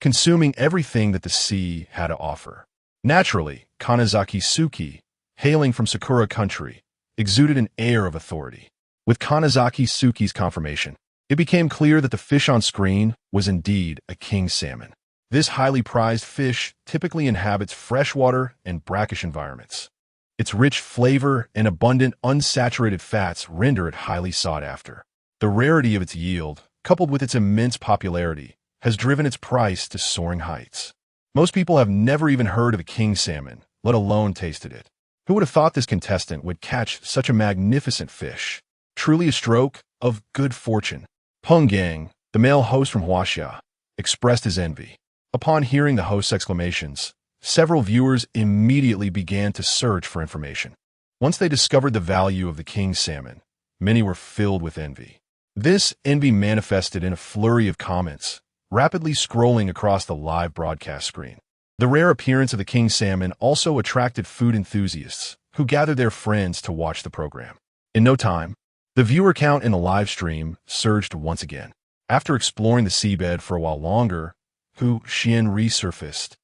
consuming everything that the sea had to offer. Naturally, Kanazaki Suki, hailing from Sakura Country, exuded an air of authority. With Kanazaki Suki's confirmation, it became clear that the fish on screen was indeed a king salmon. This highly prized fish typically inhabits freshwater and brackish environments. Its rich flavor and abundant unsaturated fats render it highly sought after. The rarity of its yield, coupled with its immense popularity, has driven its price to soaring heights. Most people have never even heard of a king salmon, let alone tasted it. Who would have thought this contestant would catch such a magnificent fish? Truly a stroke of good fortune. Peng Gang, the male host from Huaxia, expressed his envy. Upon hearing the host's exclamations, several viewers immediately began to search for information. Once they discovered the value of the king salmon, many were filled with envy. This envy manifested in a flurry of comments, rapidly scrolling across the live broadcast screen. The rare appearance of the king salmon also attracted food enthusiasts, who gathered their friends to watch the program. In no time, the viewer count in the live stream surged once again. After exploring the seabed for a while longer, Xuan resurfaced,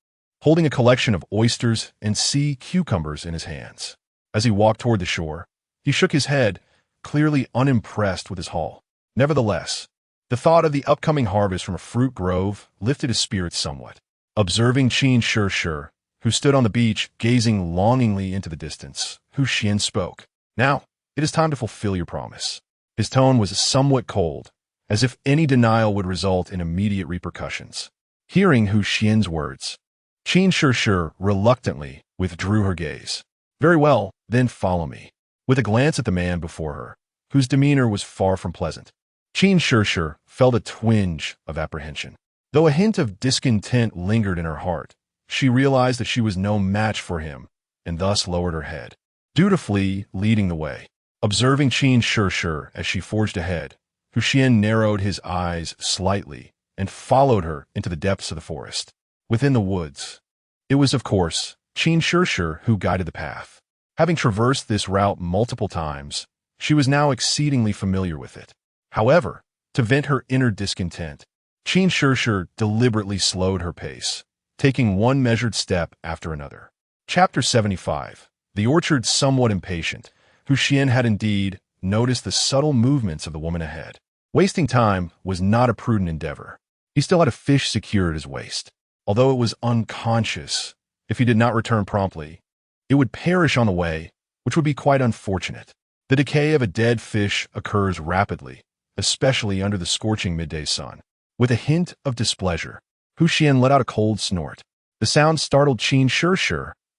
holding a collection of oysters and sea cucumbers in his hands. As he walked toward the shore, he shook his head, clearly unimpressed with his haul. Nevertheless, the thought of the upcoming harvest from a fruit grove lifted his spirits somewhat. Observing Qin Shi, who stood on the beach gazing longingly into the distance, Xuan spoke. "Now, it is time to fulfill your promise." His tone was somewhat cold, as if any denial would result in immediate repercussions. Hearing Xuan's words, Qin Shi reluctantly withdrew her gaze. "Very well, then follow me." With a glance at the man before her, whose demeanor was far from pleasant, Qin Shi felt a twinge of apprehension. Though a hint of discontent lingered in her heart, she realized that she was no match for him, and thus lowered her head, dutifully leading the way. Observing Qin Shi as she forged ahead, Xuan narrowed his eyes slightly and followed her into the depths of the forest. Within the woods, it was, of course, Qin Shi who guided the path. Having traversed this route multiple times, she was now exceedingly familiar with it. However, to vent her inner discontent, Qin Shi deliberately slowed her pace, taking one measured step after another. Chapter 75. The orchard somewhat impatient, Xuan had indeed noticed the subtle movements of the woman ahead. Wasting time was not a prudent endeavor. He still had a fish secured at his waist. Although it was unconscious, if he did not return promptly, it would perish on the way, which would be quite unfortunate. The decay of a dead fish occurs rapidly, especially under the scorching midday sun. With a hint of displeasure, Xuan let out a cold snort. The sound startled Qin Shi,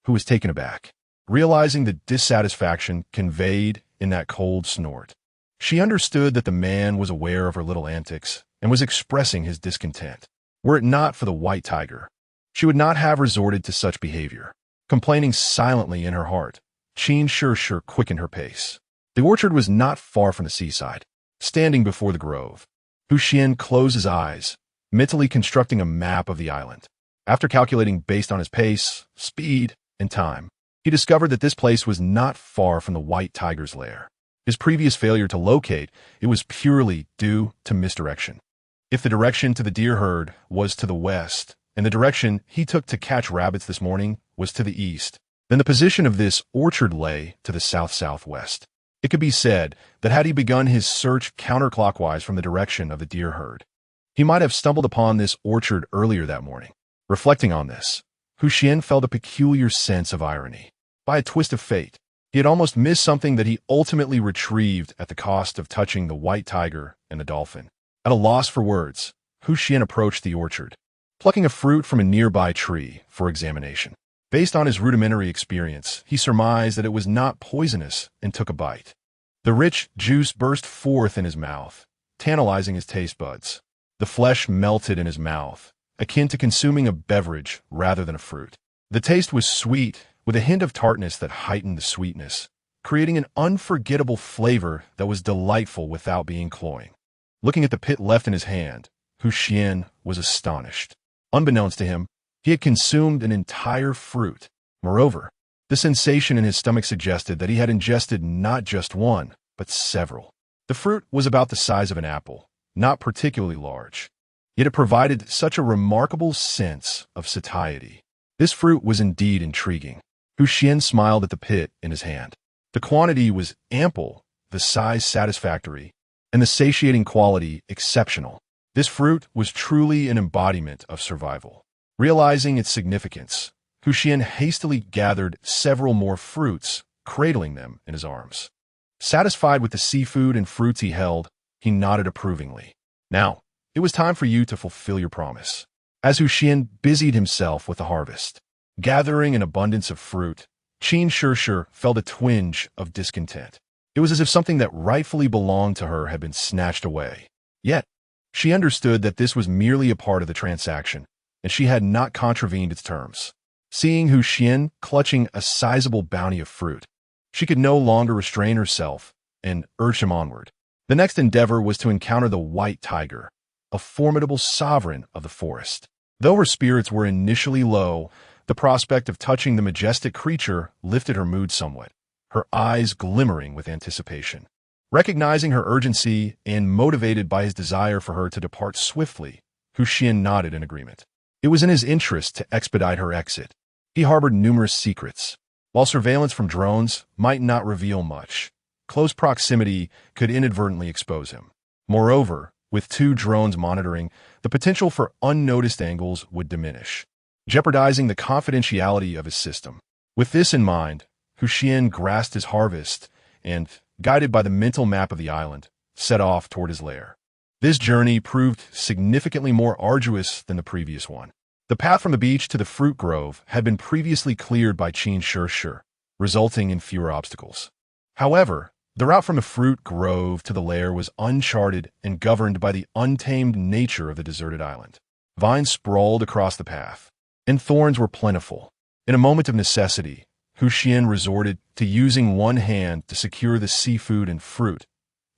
who was taken aback. Realizing the dissatisfaction conveyed in that cold snort, she understood that the man was aware of her little antics and was expressing his discontent. Were it not for the white tiger, she would not have resorted to such behavior. Complaining silently in her heart, Qin Shi quickened her pace. The orchard was not far from the seaside. Standing before the grove, Xuan closed his eyes, mentally constructing a map of the island. After calculating based on his pace, speed, and time, he discovered that this place was not far from the white tiger's lair. His previous failure to locate it was purely due to misdirection. If the direction to the deer herd was to the west, and the direction he took to catch rabbits this morning was to the east, then the position of this orchard lay to the south-southwest. It could be said that had he begun his search counterclockwise from the direction of the deer herd, he might have stumbled upon this orchard earlier that morning. Reflecting on this, Xuan felt a peculiar sense of irony. By a twist of fate, he had almost missed something that he ultimately retrieved at the cost of touching the white tiger and the dolphin. At a loss for words, Xuan approached the orchard, plucking a fruit from a nearby tree for examination. Based on his rudimentary experience, he surmised that it was not poisonous and took a bite. The rich juice burst forth in his mouth, tantalizing his taste buds. The flesh melted in his mouth, akin to consuming a beverage rather than a fruit. The taste was sweet, with a hint of tartness that heightened the sweetness, creating an unforgettable flavor that was delightful without being cloying. Looking at the pit left in his hand, Xuan was astonished. Unbeknownst to him, he had consumed an entire fruit. Moreover, the sensation in his stomach suggested that he had ingested not just one, but several. The fruit was about the size of an apple, not particularly large, yet it provided such a remarkable sense of satiety. This fruit was indeed intriguing. Xuan smiled at the pit in his hand. The quantity was ample, the size satisfactory, and the satiating quality exceptional. This fruit was truly an embodiment of survival. Realizing its significance, Xuan hastily gathered several more fruits, cradling them in his arms. Satisfied with the seafood and fruits he held, he nodded approvingly. Now, it was time for you to fulfill your promise. As Xuan busied himself with the harvest, gathering an abundance of fruit, Qin Shirshir felt a twinge of discontent. It was as if something that rightfully belonged to her had been snatched away. Yet, she understood that this was merely a part of the transaction, and she had not contravened its terms. Seeing Xuan clutching a sizable bounty of fruit, she could no longer restrain herself and urged him onward. The next endeavor was to encounter the white tiger, a formidable sovereign of the forest. Though her spirits were initially low, the prospect of touching the majestic creature lifted her mood somewhat, her eyes glimmering with anticipation. Recognizing her urgency and motivated by his desire for her to depart swiftly, Xuan nodded in agreement. It was in his interest to expedite her exit. He harbored numerous secrets. While surveillance from drones might not reveal much, close proximity could inadvertently expose him. Moreover, with 2 drones monitoring, the potential for unnoticed angles would diminish, jeopardizing the confidentiality of his system. With this in mind, Xuan grasped his harvest and, guided by the mental map of the island, set off toward his lair. This journey proved significantly more arduous than the previous one. The path from the beach to the fruit grove had been previously cleared by Qin Shirshir, resulting in fewer obstacles. However, the route from the fruit grove to the lair was uncharted and governed by the untamed nature of the deserted island. Vines sprawled across the path, and thorns were plentiful. In a moment of necessity, Xuan resorted to using one hand to secure the seafood and fruit,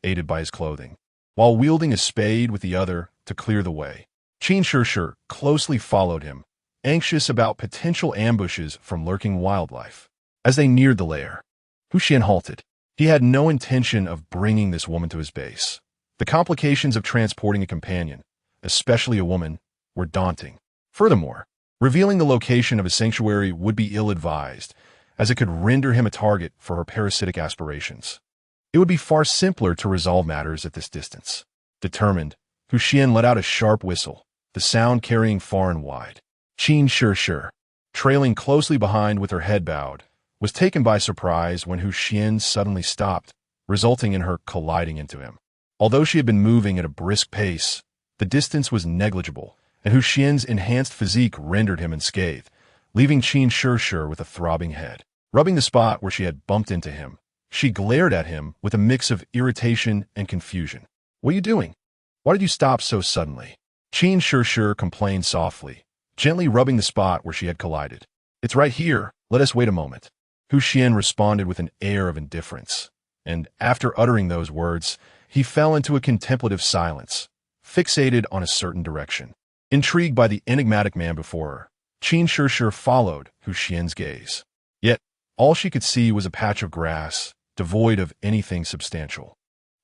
aided by his clothing, while wielding a spade with the other to clear the way. Qin Shirshir closely followed him, anxious about potential ambushes from lurking wildlife. As they neared the lair, Xuan halted. He had no intention of bringing this woman to his base. The complications of transporting a companion, especially a woman, were daunting. Furthermore, revealing the location of a sanctuary would be ill-advised, as it could render him a target for her parasitic aspirations. It would be far simpler to resolve matters at this distance. Determined, Xuan let out a sharp whistle, the sound carrying far and wide. Qin Shirshir, trailing closely behind with her head bowed, was taken by surprise when Xuan suddenly stopped, resulting in her colliding into him. Although she had been moving at a brisk pace, the distance was negligible, and Xuan's enhanced physique rendered him unscathed, leaving Qin Shirshir with a throbbing head. Rubbing the spot where she had bumped into him, she glared at him with a mix of irritation and confusion. "What are you doing? Why did you stop so suddenly?" Qin Shirshir complained softly, gently rubbing the spot where she had collided. "It's right here. Let us wait a moment." Xuan responded with an air of indifference. And after uttering those words, he fell into a contemplative silence, fixated on a certain direction. Intrigued by the enigmatic man before her, Qin Shishir followed Hu Xian's gaze. Yet, all she could see was a patch of grass, devoid of anything substantial.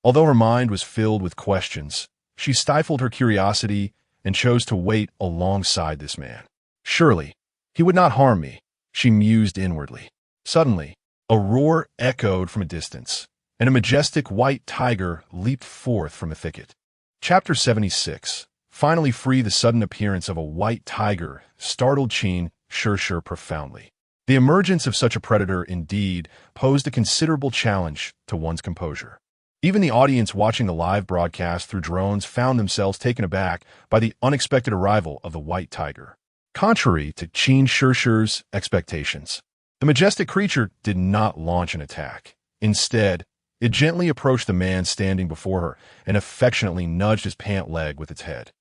Although her mind was filled with questions, she stifled her curiosity and chose to wait alongside this man. Surely, he would not harm me, she mused inwardly. Suddenly, a roar echoed from a distance, and a majestic white tiger leaped forth from a thicket. Chapter 76. Finally free. The sudden appearance of a white tiger startled Qin Shishir profoundly. The emergence of such a predator indeed posed a considerable challenge to one's composure. Even the audience watching the live broadcast through drones found themselves taken aback by the unexpected arrival of the white tiger. Contrary to Qin Shishir's expectations, the majestic creature did not launch an attack. Instead, it gently approached the man standing before her and affectionately nudged his pant leg with its head.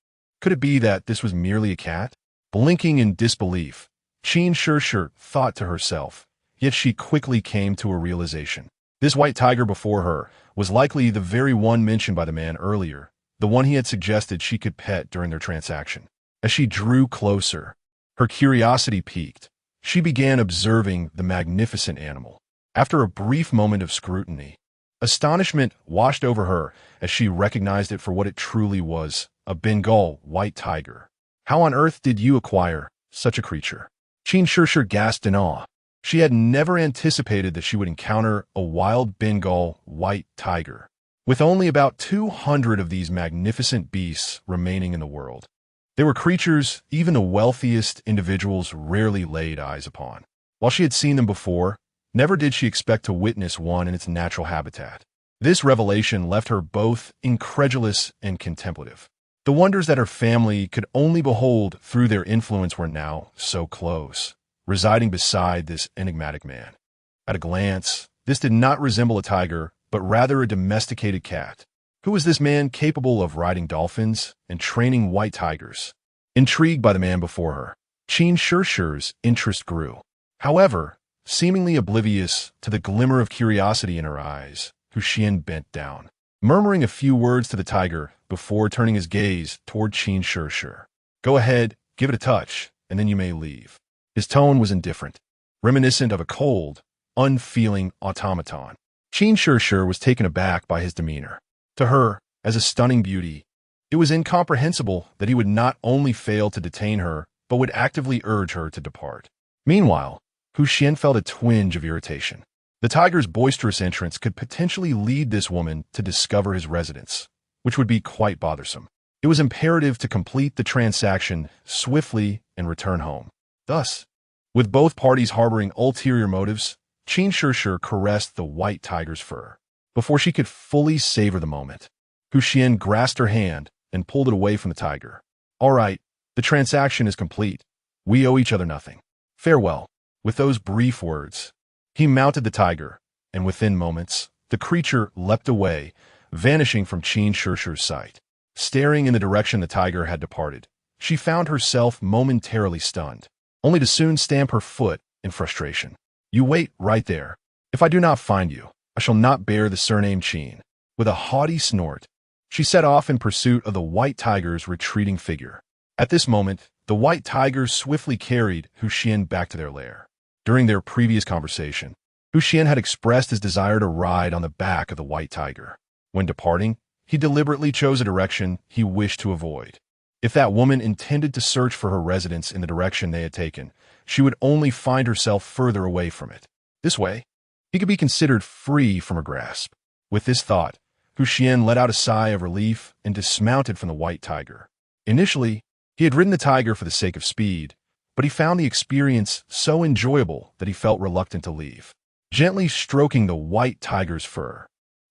Could it be that this was merely a cat? Blinking in disbelief, Qin Shishir thought to herself, yet she quickly came to a realization. This white tiger before her was likely the very one mentioned by the man earlier, the one he had suggested she could pet during their transaction. As she drew closer, her curiosity piqued. She began observing the magnificent animal. After a brief moment of scrutiny, astonishment washed over her as she recognized it for what it truly was, a Bengal white tiger. How on earth did you acquire such a creature? Qin Shishir gasped in awe. She had never anticipated that she would encounter a wild Bengal white tiger, with only about 200 of these magnificent beasts remaining in the world. They were creatures even the wealthiest individuals rarely laid eyes upon. While she had seen them before, never did she expect to witness one in its natural habitat. This revelation left her both incredulous and contemplative. The wonders that her family could only behold through their influence were now so close, residing beside this enigmatic man. At a glance, this did not resemble a tiger, but rather a domesticated cat. Who was this man capable of riding dolphins and training white tigers? Intrigued by the man before her, Qin Shishir's interest grew. However, seemingly oblivious to the glimmer of curiosity in her eyes, Hu Xian bent down, murmuring a few words to the tiger before turning his gaze toward Qin Shishir. Go ahead, give it a touch, and then you may leave. His tone was indifferent, reminiscent of a cold, unfeeling automaton. Qin Shishir was taken aback by his demeanor. To her, as a stunning beauty, it was incomprehensible that he would not only fail to detain her, but would actively urge her to depart. Meanwhile, Hu Xian felt a twinge of irritation. The tiger's boisterous entrance could potentially lead this woman to discover his residence, which would be quite bothersome. It was imperative to complete the transaction swiftly and return home. Thus, with both parties harboring ulterior motives, Qin Shishir caressed the white tiger's fur. Before she could fully savor the moment, Hu Xian grasped her hand and pulled it away from the tiger. All right, the transaction is complete. We owe each other nothing. Farewell. With those brief words, he mounted the tiger, and within moments, the creature leapt away, vanishing from Qin Shishir's sight. Staring in the direction the tiger had departed, she found herself momentarily stunned, only to soon stamp her foot in frustration. You wait right there. If I do not find you, I shall not bear the surname Qin. With a haughty snort, she set off in pursuit of the white tiger's retreating figure. At this moment, the white tiger swiftly carried Hu Xian back to their lair. During their previous conversation, Hu Xian had expressed his desire to ride on the back of the white tiger. When departing, he deliberately chose a direction he wished to avoid. If that woman intended to search for her residence in the direction they had taken, she would only find herself further away from it. This way, he could be considered free from her grasp. With this thought, Hu Xian let out a sigh of relief and dismounted from the white tiger. Initially, he had ridden the tiger for the sake of speed, but he found the experience so enjoyable that he felt reluctant to leave. Gently stroking the white tiger's fur,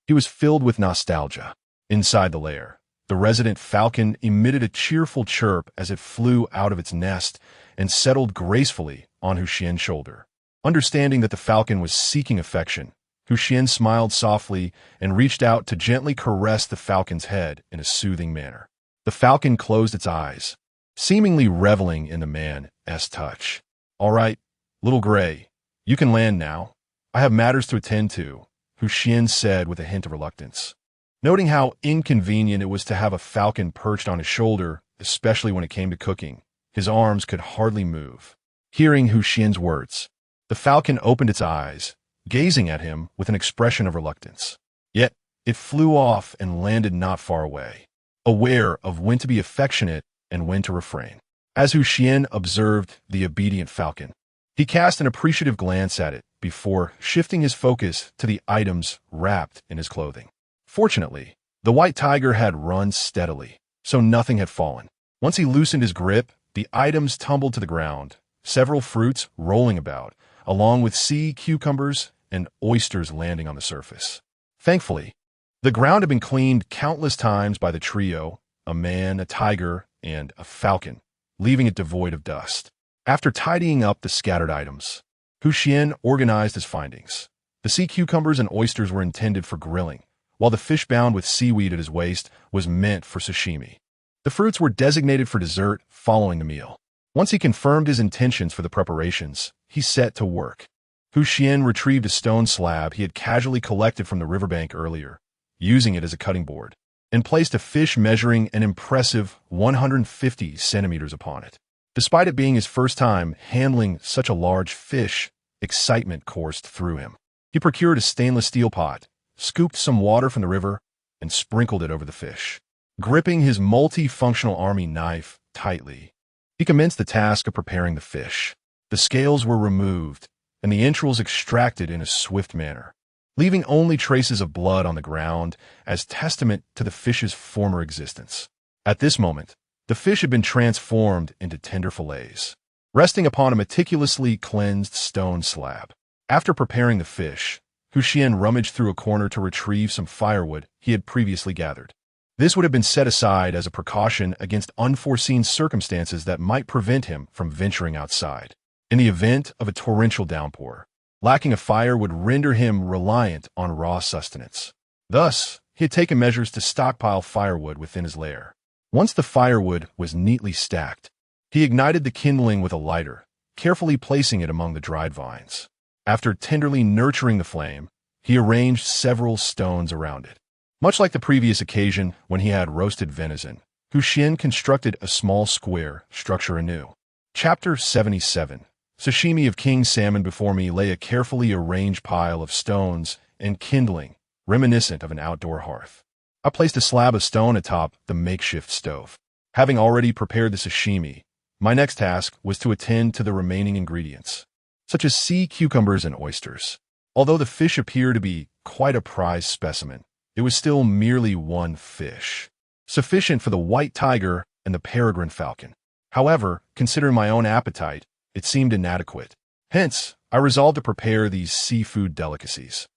he was filled with nostalgia. Inside the lair, the resident falcon emitted a cheerful chirp as it flew out of its nest and settled gracefully on Hu Xian's shoulder. Understanding that the falcon was seeking affection, Hu Xian smiled softly and reached out to gently caress the falcon's head in a soothing manner. The falcon closed its eyes, seemingly reveling in the man's touch. All right, little gray, you can land now. I have matters to attend to, Xuan said with a hint of reluctance. Noting how inconvenient it was to have a falcon perched on his shoulder, especially when it came to cooking, his arms could hardly move. Hearing Xuan's words, the falcon opened its eyes, gazing at him with an expression of reluctance. Yet, it flew off and landed not far away, aware of when to be affectionate and when to refrain. As Xuan observed the obedient falcon, he cast an appreciative glance at it before shifting his focus to the items wrapped in his clothing. Fortunately, the white tiger had run steadily, so nothing had fallen. Once he loosened his grip, the items tumbled to the ground, several fruits rolling about, along with sea cucumbers and oysters landing on the surface. Thankfully, the ground had been cleaned countless times by the trio, a man, a tiger, and a falcon, leaving it devoid of dust. After tidying up the scattered items, Xuan organized his findings. The sea cucumbers and oysters were intended for grilling, while the fish bound with seaweed at his waist was meant for sashimi. The fruits were designated for dessert following the meal. Once he confirmed his intentions for the preparations, he set to work. Xuan retrieved a stone slab he had casually collected from the riverbank earlier, using it as a cutting board, and placed a fish measuring an impressive 150 centimeters upon it. Despite it being his first time handling such a large fish, excitement coursed through him. He procured a stainless steel pot, scooped some water from the river, and sprinkled it over the fish. Gripping his multifunctional army knife tightly, he commenced the task of preparing the fish. The scales were removed, and the entrails extracted in a swift manner, leaving only traces of blood on the ground as testament to the fish's former existence. At this moment, the fish had been transformed into tender fillets, resting upon a meticulously cleansed stone slab. After preparing the fish, Xuan rummaged through a corner to retrieve some firewood he had previously gathered. This would have been set aside as a precaution against unforeseen circumstances that might prevent him from venturing outside. In the event of a torrential downpour, lacking a fire would render him reliant on raw sustenance. Thus, he had taken measures to stockpile firewood within his lair. Once the firewood was neatly stacked, he ignited the kindling with a lighter, carefully placing it among the dried vines. After tenderly nurturing the flame, he arranged several stones around it. Much like the previous occasion when he had roasted venison, Xuan constructed a small square structure anew. Chapter 77. Sashimi of king salmon. Before me lay a carefully arranged pile of stones and kindling, reminiscent of an outdoor hearth. I placed a slab of stone atop the makeshift stove. Having already prepared the sashimi, my next task was to attend to the remaining ingredients, such as sea cucumbers and oysters. Although the fish appeared to be quite a prized specimen, it was still merely one fish, sufficient for the white tiger and the peregrine falcon. However, considering my own appetite, it seemed inadequate. Hence, I resolved to prepare these seafood delicacies.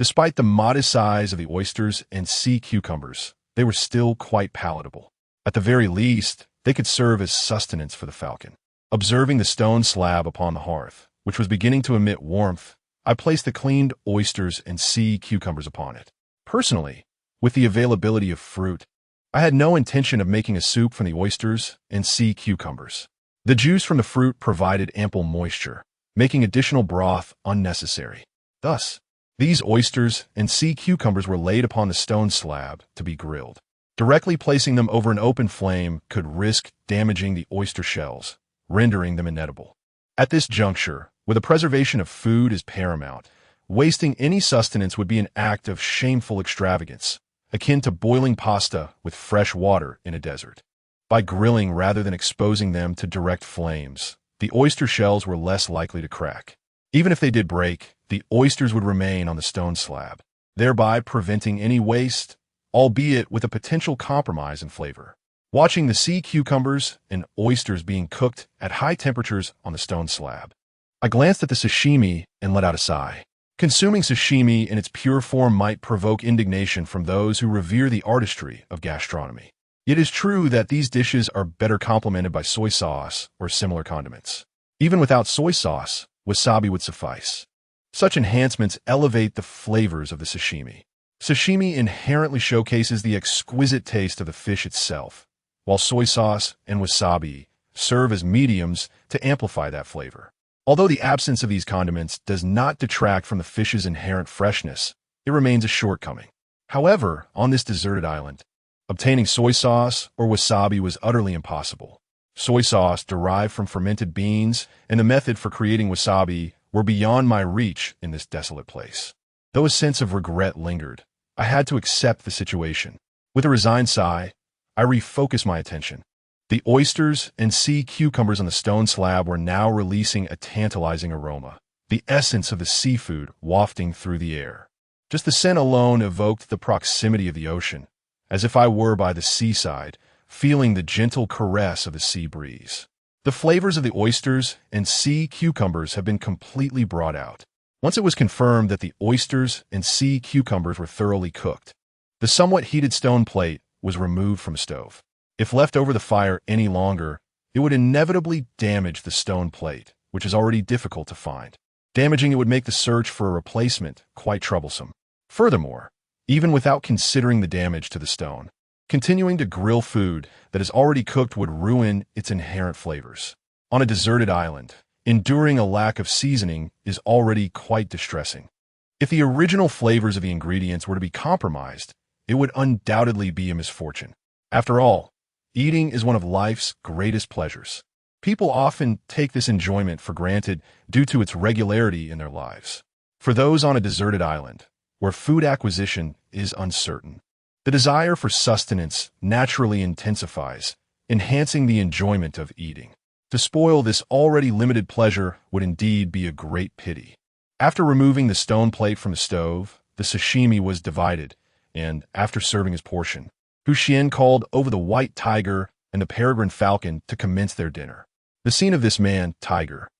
Despite the modest size of the oysters and sea cucumbers, they were still quite palatable. At the very least, they could serve as sustenance for the falcon. Observing the stone slab upon the hearth, which was beginning to emit warmth, I placed the cleaned oysters and sea cucumbers upon it. Personally, with the availability of fruit, I had no intention of making a soup from the oysters and sea cucumbers. The juice from the fruit provided ample moisture, making additional broth unnecessary. Thus, these oysters and sea cucumbers were laid upon the stone slab to be grilled. Directly placing them over an open flame could risk damaging the oyster shells, rendering them inedible. At this juncture, where the preservation of food is paramount, wasting any sustenance would be an act of shameful extravagance, akin to boiling pasta with fresh water in a desert. By grilling rather than exposing them to direct flames, the oyster shells were less likely to crack. Even if they did break, the oysters would remain on the stone slab, thereby preventing any waste, albeit with a potential compromise in flavor. Watching the sea cucumbers and oysters being cooked at high temperatures on the stone slab, I glanced at the sashimi and let out a sigh. Consuming sashimi in its pure form might provoke indignation from those who revere the artistry of gastronomy. It is true that these dishes are better complemented by soy sauce or similar condiments. Even without soy sauce, wasabi would suffice. Such enhancements elevate the flavors of the sashimi. Sashimi inherently showcases the exquisite taste of the fish itself, while soy sauce and wasabi serve as mediums to amplify that flavor. Although the absence of these condiments does not detract from the fish's inherent freshness, it remains a shortcoming. However, on this deserted island, obtaining soy sauce or wasabi was utterly impossible. Soy sauce derived from fermented beans and the method for creating wasabi were beyond my reach in this desolate place. Though a sense of regret lingered, I had to accept the situation. With a resigned sigh, I refocused my attention. The oysters and sea cucumbers on the stone slab were now releasing a tantalizing aroma, the essence of the seafood wafting through the air. Just the scent alone evoked the proximity of the ocean, as if I were by the seaside, feeling the gentle caress of the sea breeze. The flavors of the oysters and sea cucumbers have been completely brought out. Once it was confirmed that the oysters and sea cucumbers were thoroughly cooked, the somewhat heated stone plate was removed from the stove. If left over the fire any longer, it would inevitably damage the stone plate, which is already difficult to find. Damaging it would make the search for a replacement quite troublesome. Furthermore, even without considering the damage to the stone, continuing to grill food that is already cooked would ruin its inherent flavors. On a deserted island, enduring a lack of seasoning is already quite distressing. If the original flavors of the ingredients were to be compromised, it would undoubtedly be a misfortune. After all, eating is one of life's greatest pleasures. People often take this enjoyment for granted due to its regularity in their lives. For those on a deserted island, where food acquisition is uncertain, the desire for sustenance naturally intensifies, enhancing the enjoyment of eating. To spoil this already limited pleasure would indeed be a great pity. After removing the stone plate from the stove, the sashimi was divided, and after serving his portion, Xuan called over the white tiger and the peregrine falcon to commence their dinner. The scene of this man, tiger,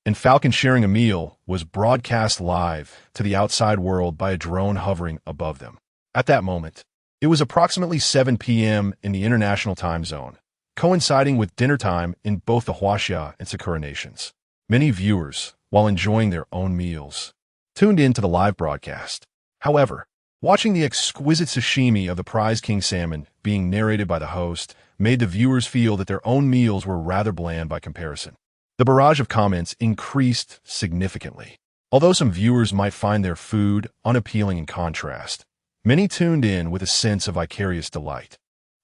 and falcon sharing a meal was broadcast live to the outside world by a drone hovering above them. At that moment, it was approximately 7 p.m. in the international time zone, coinciding with dinner time in both the Huaxia and Sakura nations. Many viewers, while enjoying their own meals, tuned in to the live broadcast. However, watching the exquisite sashimi of the prize king salmon being narrated by the host made the viewers feel that their own meals were rather bland by comparison. The barrage of comments increased significantly. Although some viewers might find their food unappealing in contrast, many tuned in with a sense of vicarious delight.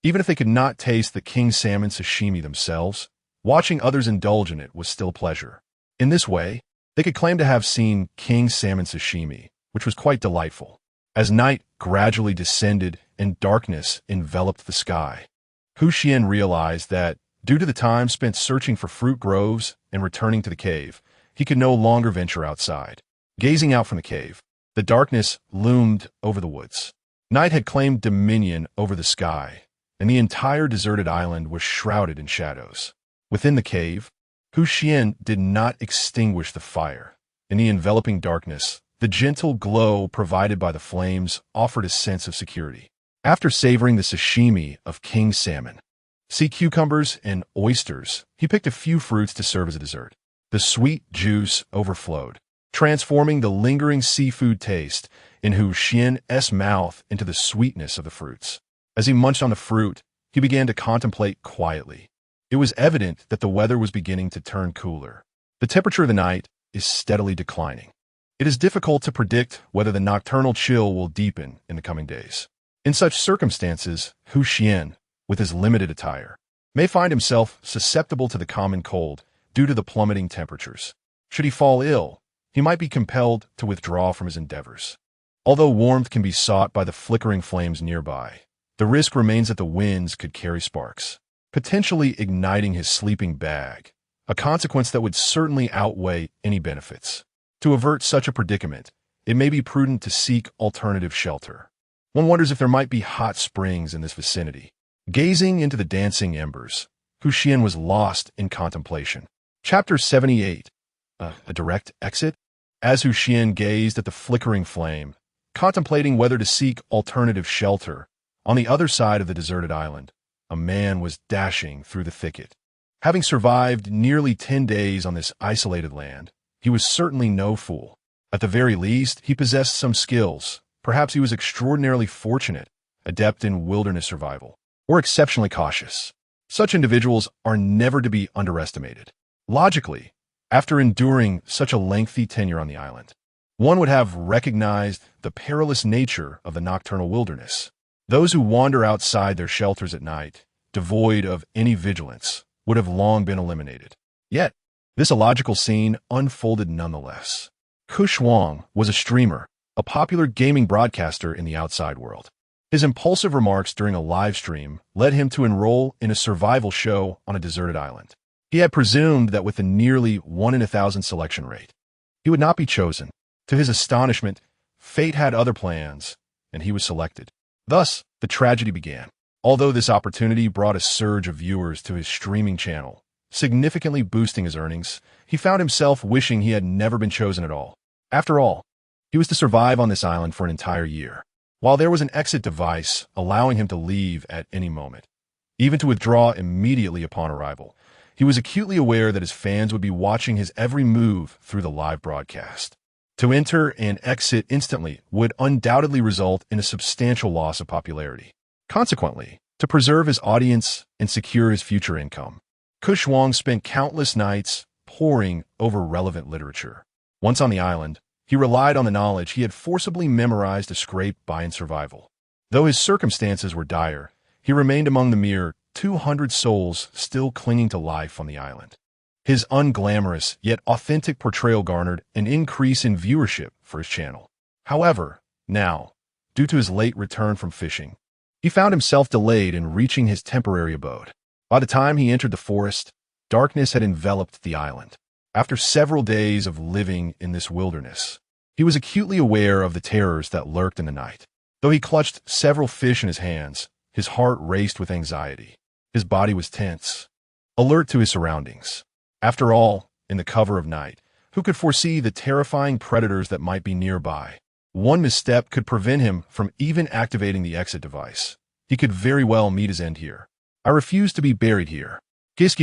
Even if they could not taste the king salmon sashimi themselves, watching others indulge in it was still a pleasure. In this way, they could claim to have seen king salmon sashimi, which was quite delightful. As night gradually descended and darkness enveloped the sky, Xuan realized that, due to the time spent searching for fruit groves and returning to the cave, he could no longer venture outside. Gazing out from the cave, the darkness loomed over the woods. Night had claimed dominion over the sky, and the entire deserted island was shrouded in shadows. Within the cave, Xuan did not extinguish the fire. In the enveloping darkness, the gentle glow provided by the flames offered a sense of security. After savoring the sashimi of king salmon, sea cucumbers, and oysters, he picked a few fruits to serve as a dessert. The sweet juice overflowed, transforming the lingering seafood taste in Xuan's mouth into the sweetness of the fruits. As he munched on the fruit, he began to contemplate quietly. It was evident that the weather was beginning to turn cooler. The temperature of the night is steadily declining. It is difficult to predict whether the nocturnal chill will deepen in the coming days. In such circumstances, Xuan, with his limited attire, may find himself susceptible to the common cold due to the plummeting temperatures. Should he fall ill, he might be compelled to withdraw from his endeavors. Although warmth can be sought by the flickering flames nearby, the risk remains that the winds could carry sparks, potentially igniting his sleeping bag, a consequence that would certainly outweigh any benefits. To avert such a predicament, it may be prudent to seek alternative shelter. One wonders if there might be hot springs in this vicinity. Gazing into the dancing embers, Xuan was lost in contemplation. Chapter 78. A direct exit? As Xuan gazed at the flickering flame, contemplating whether to seek alternative shelter, on the other side of the deserted island, a man was dashing through the thicket. Having survived nearly 10 days on this isolated land, he was certainly no fool. At the very least, he possessed some skills. Perhaps he was extraordinarily fortunate, adept in wilderness survival, or exceptionally cautious. Such individuals are never to be underestimated. Logically, after enduring such a lengthy tenure on the island, one would have recognized the perilous nature of the nocturnal wilderness. Those who wander outside their shelters at night, devoid of any vigilance, would have long been eliminated. Yet, this illogical scene unfolded nonetheless. Xuan was a streamer, a popular gaming broadcaster in the outside world. His impulsive remarks during a live stream led him to enroll in a survival show on a deserted island. He had presumed that with a nearly 1 in 1,000 selection rate, he would not be chosen. To his astonishment, fate had other plans, and he was selected. Thus, the tragedy began. Although this opportunity brought a surge of viewers to his streaming channel, significantly boosting his earnings, he found himself wishing he had never been chosen at all. After all, he was to survive on this island for an entire year, while there was an exit device allowing him to leave at any moment, even to withdraw immediately upon arrival. He was acutely aware that his fans would be watching his every move through the live broadcast. To enter and exit instantly would undoubtedly result in a substantial loss of popularity. Consequently, to preserve his audience and secure his future income, Xuan spent countless nights poring over relevant literature. Once on the island, he relied on the knowledge he had forcibly memorized to scrape by in survival. Though his circumstances were dire, he remained among the mere 200 souls still clinging to life on the island. His unglamorous yet authentic portrayal garnered an increase in viewership for his channel. However, now, due to his late return from fishing, he found himself delayed in reaching his temporary abode. By the time he entered the forest, darkness had enveloped the island. After several days of living in this wilderness, he was acutely aware of the terrors that lurked in the night. Though he clutched several fish in his hands, his heart raced with anxiety. His body was tense, alert to his surroundings. After all, in the cover of night, who could foresee the terrifying predators that might be nearby? One misstep could prevent him from even activating the exit device. He could very well meet his end here. I refuse to be buried here. Yet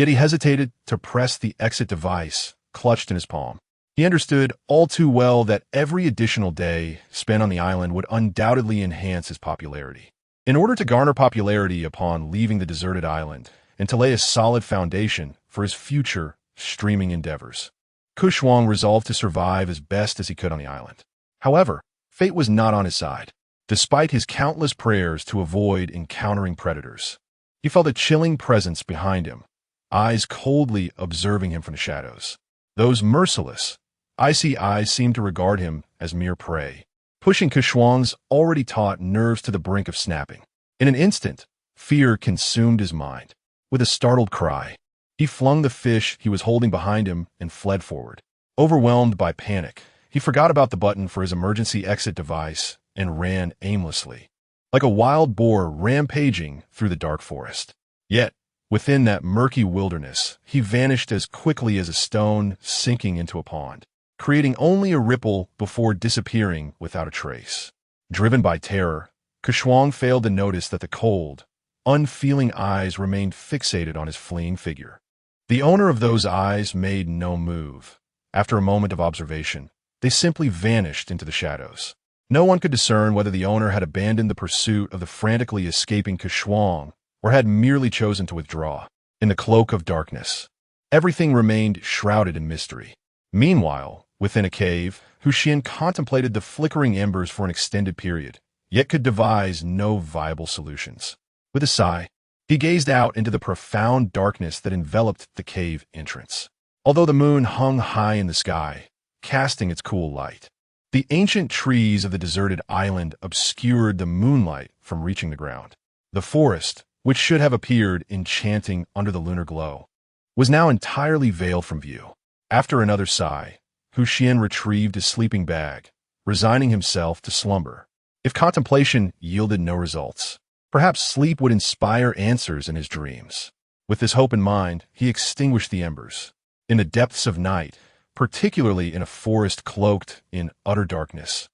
he hesitated to press the exit device clutched in his palm. He understood all too well that every additional day spent on the island would undoubtedly enhance his popularity. In order to garner popularity upon leaving the deserted island and to lay a solid foundation for his future streaming endeavors, Xuan resolved to survive as best as he could on the island. However, fate was not on his side. Despite his countless prayers to avoid encountering predators, he felt a chilling presence behind him, eyes coldly observing him from the shadows. Those merciless, icy eyes seemed to regard him as mere prey, pushing Xuan's already taut nerves to the brink of snapping. In an instant, fear consumed his mind. With a startled cry, he flung the fish he was holding behind him and fled forward. Overwhelmed by panic, he forgot about the button for his emergency exit device and ran aimlessly, like a wild boar rampaging through the dark forest. Yet, within that murky wilderness, he vanished as quickly as a stone sinking into a pond, creating only a ripple before disappearing without a trace. Driven by terror, Xuan failed to notice that the cold, unfeeling eyes remained fixated on his fleeing figure. The owner of those eyes made no move. After a moment of observation, they simply vanished into the shadows. No one could discern whether the owner had abandoned the pursuit of the frantically escaping Xuan or had merely chosen to withdraw. In the cloak of darkness, everything remained shrouded in mystery. Meanwhile, within a cave, Xuan contemplated the flickering embers for an extended period, yet could devise no viable solutions. With a sigh, he gazed out into the profound darkness that enveloped the cave entrance. Although the moon hung high in the sky, casting its cool light, the ancient trees of the deserted island obscured the moonlight from reaching the ground. The forest, which should have appeared enchanting under the lunar glow, was now entirely veiled from view. After another sigh, Xuan retrieved his sleeping bag, resigning himself to slumber. If contemplation yielded no results, perhaps sleep would inspire answers in his dreams. With this hope in mind, he extinguished the embers. In the depths of night, particularly in a forest cloaked in utter darkness,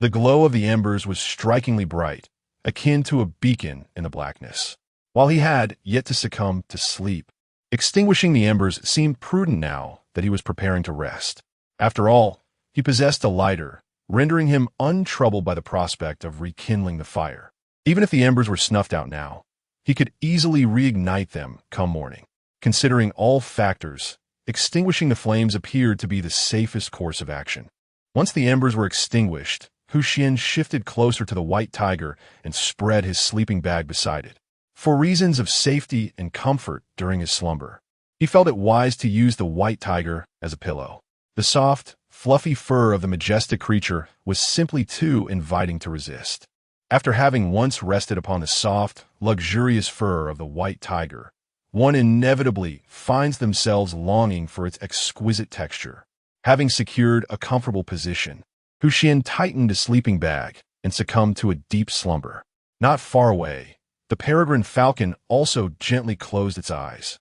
the glow of the embers was strikingly bright, akin to a beacon in the blackness. While he had yet to succumb to sleep, extinguishing the embers seemed prudent now that he was preparing to rest. After all, he possessed a lighter, rendering him untroubled by the prospect of rekindling the fire. Even if the embers were snuffed out now, he could easily reignite them come morning. Considering all factors, extinguishing the flames appeared to be the safest course of action. Once the embers were extinguished, Xuan shifted closer to the white tiger and spread his sleeping bag beside it. For reasons of safety and comfort during his slumber, he felt it wise to use the white tiger as a pillow. The soft, fluffy fur of the majestic creature was simply too inviting to resist. After having once rested upon the soft, luxurious fur of the white tiger, one inevitably finds themselves longing for its exquisite texture. Having secured a comfortable position, Xuan tightened his sleeping bag and succumbed to a deep slumber. Not far away, the peregrine falcon also gently closed its eyes.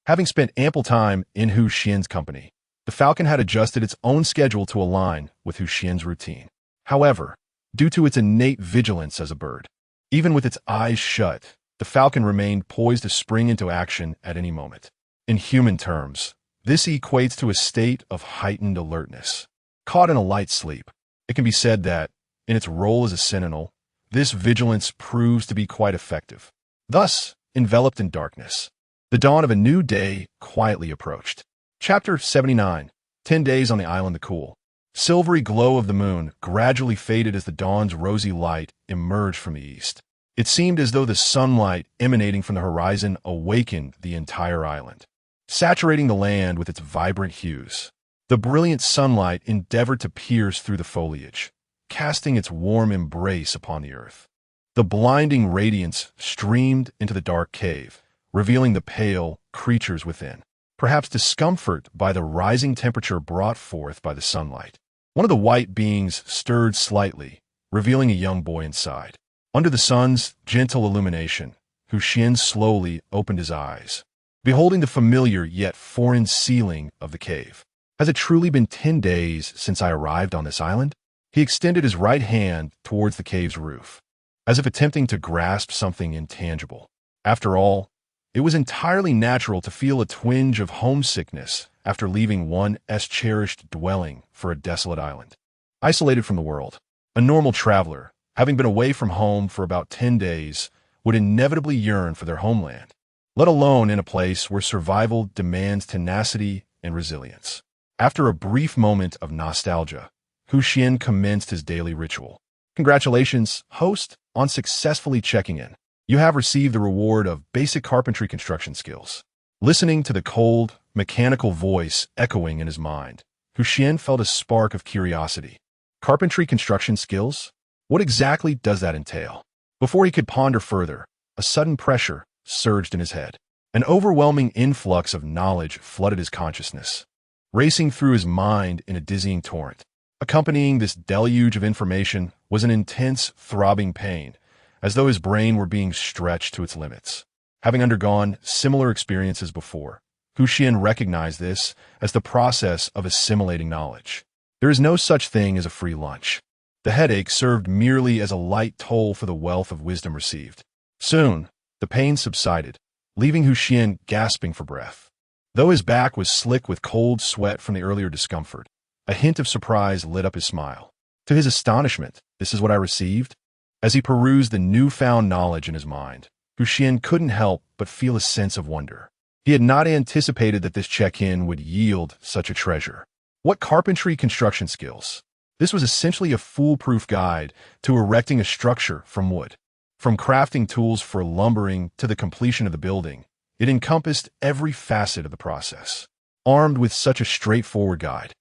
Having spent ample time in Xuan's company, the falcon had adjusted its own schedule to align with Xuan's routine. However, due to its innate vigilance as a bird, even with its eyes shut, the falcon remained poised to spring into action at any moment. In human terms, this equates to a state of heightened alertness. Caught in a light sleep, it can be said that, in its role as a sentinel, this vigilance proves to be quite effective. Thus, enveloped in darkness, the dawn of a new day quietly approached. Chapter 79. 10 Days on the Island. The cool, silvery glow of the moon gradually faded as the dawn's rosy light emerged from the east. It seemed as though the sunlight emanating from the horizon awakened the entire island, saturating the land with its vibrant hues. The brilliant sunlight endeavored to pierce through the foliage, casting its warm embrace upon the earth. The blinding radiance streamed into the dark cave, revealing the pale creatures within, perhaps discomfort by the rising temperature brought forth by the sunlight. One of the white beings stirred slightly, revealing a young boy inside. Under the sun's gentle illumination, Xuan slowly opened his eyes, beholding the familiar yet foreign ceiling of the cave. Has it truly been 10 days since I arrived on this island? He extended his right hand towards the cave's roof, as if attempting to grasp something intangible. After all, it was entirely natural to feel a twinge of homesickness after leaving one's cherished dwelling for a desolate island. Isolated from the world, a normal traveler, having been away from home for about 10 days, would inevitably yearn for their homeland, let alone in a place where survival demands tenacity and resilience. After a brief moment of nostalgia, Xuan commenced his daily ritual. Congratulations, host, on successfully checking in. You have received the reward of basic carpentry construction skills. Listening to the cold, mechanical voice echoing in his mind, Xuan felt a spark of curiosity. Carpentry construction skills? What exactly does that entail? Before he could ponder further, a sudden pressure surged in his head. An overwhelming influx of knowledge flooded his consciousness, racing through his mind in a dizzying torrent. Accompanying this deluge of information was an intense, throbbing pain, as though his brain were being stretched to its limits. Having undergone similar experiences before, Xuan recognized this as the process of assimilating knowledge. There is no such thing as a free lunch. The headache served merely as a light toll for the wealth of wisdom received. Soon, the pain subsided, leaving Xuan gasping for breath. Though his back was slick with cold sweat from the earlier discomfort, a hint of surprise lit up his smile. To his astonishment, this is what I received? As he perused the newfound knowledge in his mind, Xuan couldn't help but feel a sense of wonder. He had not anticipated that this check-in would yield such a treasure. What carpentry construction skills? This was essentially a foolproof guide to erecting a structure from wood. From crafting tools for lumbering to the completion of the building, it encompassed every facet of the process. Armed with such a straightforward guide,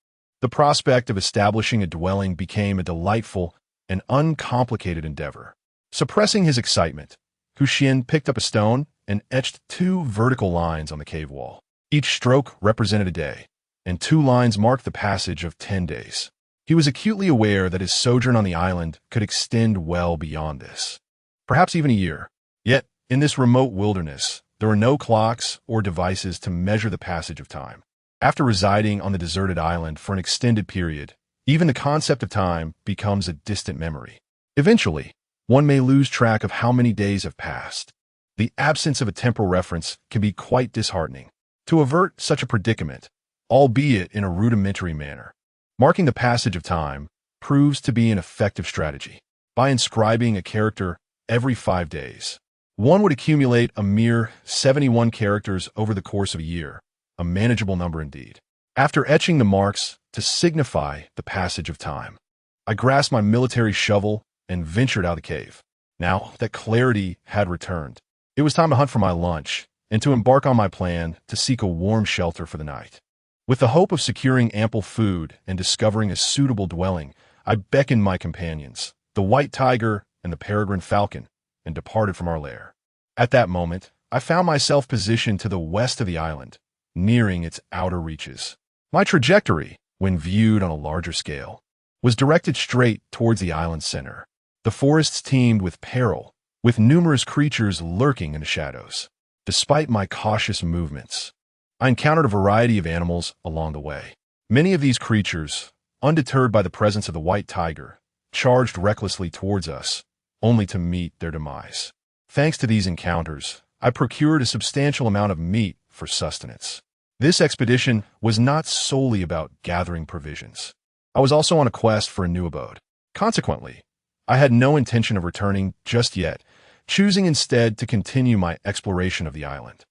the prospect of establishing a dwelling became a delightful and uncomplicated endeavor. Suppressing his excitement, Xuan picked up a stone and etched 2 vertical lines on the cave wall. Each stroke represented a day, and 2 lines marked the passage of 10 days. He was acutely aware that his sojourn on the island could extend well beyond this, perhaps even a year. Yet, in this remote wilderness, there were no clocks or devices to measure the passage of time. After residing on the deserted island for an extended period, even the concept of time becomes a distant memory. Eventually, one may lose track of how many days have passed. The absence of a temporal reference can be quite disheartening. To avert such a predicament, albeit in a rudimentary manner, marking the passage of time proves to be an effective strategy. By inscribing a character every 5 days, one would accumulate a mere 71 characters over the course of a year, a manageable number indeed. After etching the marks to signify the passage of time, I grasped my military shovel and ventured out of the cave. Now that clarity had returned, it was time to hunt for my lunch and to embark on my plan to seek a warm shelter for the night. With the hope of securing ample food and discovering a suitable dwelling, I beckoned my companions, the white tiger and the peregrine falcon, and departed from our lair. At that moment, I found myself positioned to the west of the island, nearing its outer reaches. My trajectory, when viewed on a larger scale, was directed straight towards the island's center. The forests teemed with peril, with numerous creatures lurking in the shadows. Despite my cautious movements, I encountered a variety of animals along the way. Many of these creatures, undeterred by the presence of the white tiger, charged recklessly towards us, only to meet their demise. Thanks to these encounters, I procured a substantial amount of meat for sustenance. This expedition was not solely about gathering provisions. I was also on a quest for a new abode. Consequently, I had no intention of returning just yet, choosing instead to continue my exploration of the island.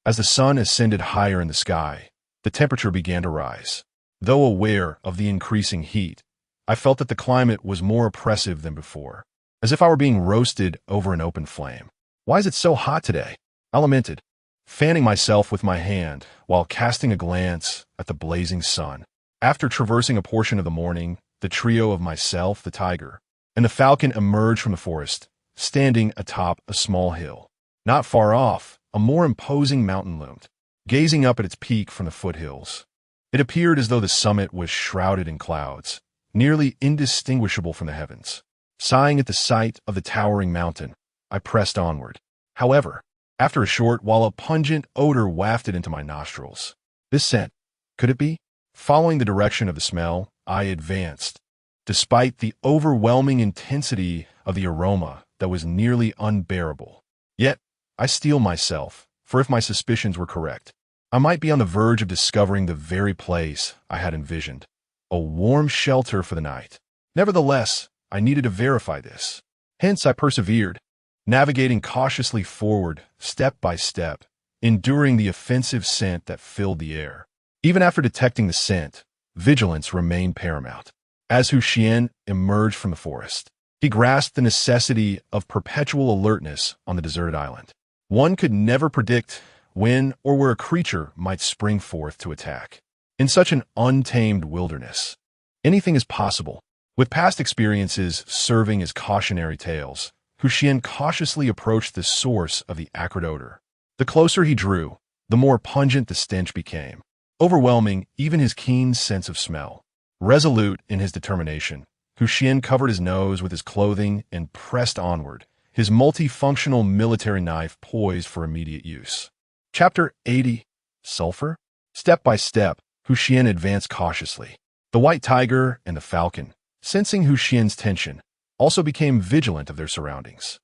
As the sun ascended higher in the sky, the temperature began to rise. Though aware of the increasing heat, I felt that the climate was more oppressive than before, as if I were being roasted over an open flame. "Why is it so hot today?" I lamented, fanning myself with my hand while casting a glance at the blazing sun. After traversing a portion of the morning, the trio of myself, the tiger, and the falcon emerged from the forest, standing atop a small hill. Not far off, a more imposing mountain loomed, gazing up at its peak from the foothills. It appeared as though the summit was shrouded in clouds, nearly indistinguishable from the heavens. Sighing at the sight of the towering mountain, I pressed onward. However, after a short while, a pungent odor wafted into my nostrils. This scent, could it be? Following the direction of the smell, I advanced. Despite the overwhelming intensity of the aroma that was nearly unbearable. Yet, I steeled myself, for if my suspicions were correct, I might be on the verge of discovering the very place I had envisioned, a warm shelter for the night. Nevertheless, I needed to verify this. Hence, I persevered, navigating cautiously forward, step by step, enduring the offensive scent that filled the air. Even after detecting the scent, vigilance remained paramount. As Xuan emerged from the forest, he grasped the necessity of perpetual alertness on the deserted island. One could never predict when or where a creature might spring forth to attack. In such an untamed wilderness, anything is possible. With past experiences serving as cautionary tales, Xuan cautiously approached the source of the acrid odor. The closer he drew, the more pungent the stench became, overwhelming even his keen sense of smell. Resolute in his determination, Xuan covered his nose with his clothing and pressed onward, his multifunctional military knife poised for immediate use. Chapter 80. Sulfur? Step by step, Xuan advanced cautiously. The white tiger and the falcon, sensing Xuan's tension, also became vigilant of their surroundings.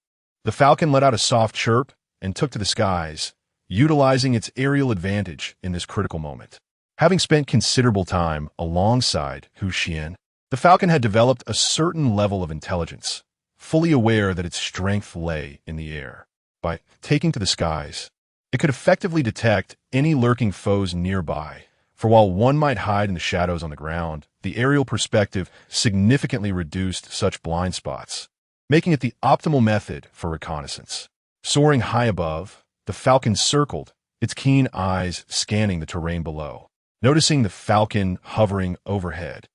The falcon let out a soft chirp and took to the skies, utilizing its aerial advantage in this critical moment. Having spent considerable time alongside Xuan, the falcon had developed a certain level of intelligence, fully aware that its strength lay in the air. By taking to the skies, it could effectively detect any lurking foes nearby, for while one might hide in the shadows on the ground, the aerial perspective significantly reduced such blind spots, making it the optimal method for reconnaissance. Soaring high above, the falcon circled, its keen eyes scanning the terrain below. Noticing the falcon hovering overhead,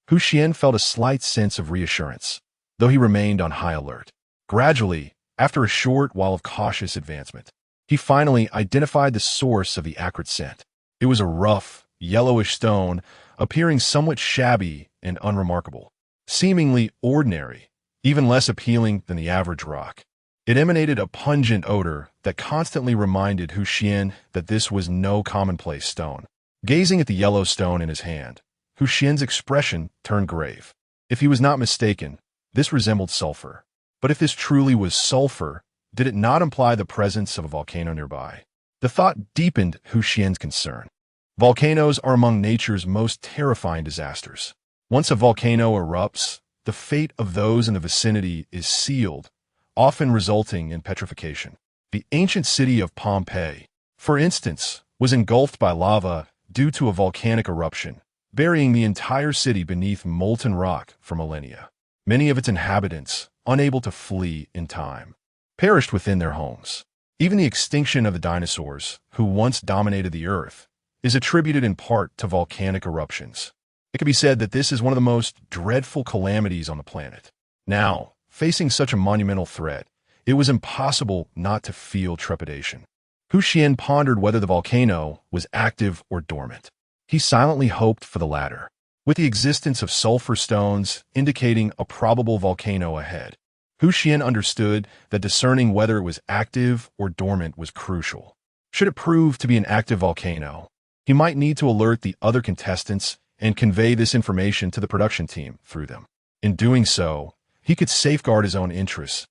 Xuan felt a slight sense of reassurance, though he remained on high alert. Gradually, after a short while of cautious advancement, he finally identified the source of the acrid scent. It was a rough, yellowish stone, appearing somewhat shabby and unremarkable, seemingly ordinary, even less appealing than the average rock. It emanated a pungent odor that constantly reminded Xuan that this was no commonplace stone. Gazing at the yellow stone in his hand, Xuan's expression turned grave. If he was not mistaken, this resembled sulfur. But if this truly was sulfur, did it not imply the presence of a volcano nearby? The thought deepened Xuan's concern. Volcanoes are among nature's most terrifying disasters. Once a volcano erupts, the fate of those in the vicinity is sealed, often resulting in petrification. The ancient city of Pompeii, for instance, was engulfed by lava due to a volcanic eruption, burying the entire city beneath molten rock for millennia. Many of its inhabitants, unable to flee in time, perished within their homes. Even the extinction of the dinosaurs, who once dominated the Earth, is attributed in part to volcanic eruptions. It can be said that this is one of the most dreadful calamities on the planet. Now, facing such a monumental threat, it was impossible not to feel trepidation. Xuan pondered whether the volcano was active or dormant. He silently hoped for the latter, with the existence of sulfur stones indicating a probable volcano ahead. Xuan understood that discerning whether it was active or dormant was crucial. Should it prove to be an active volcano, he might need to alert the other contestants and convey this information to the production team through them. In doing so, he could safeguard his own interests,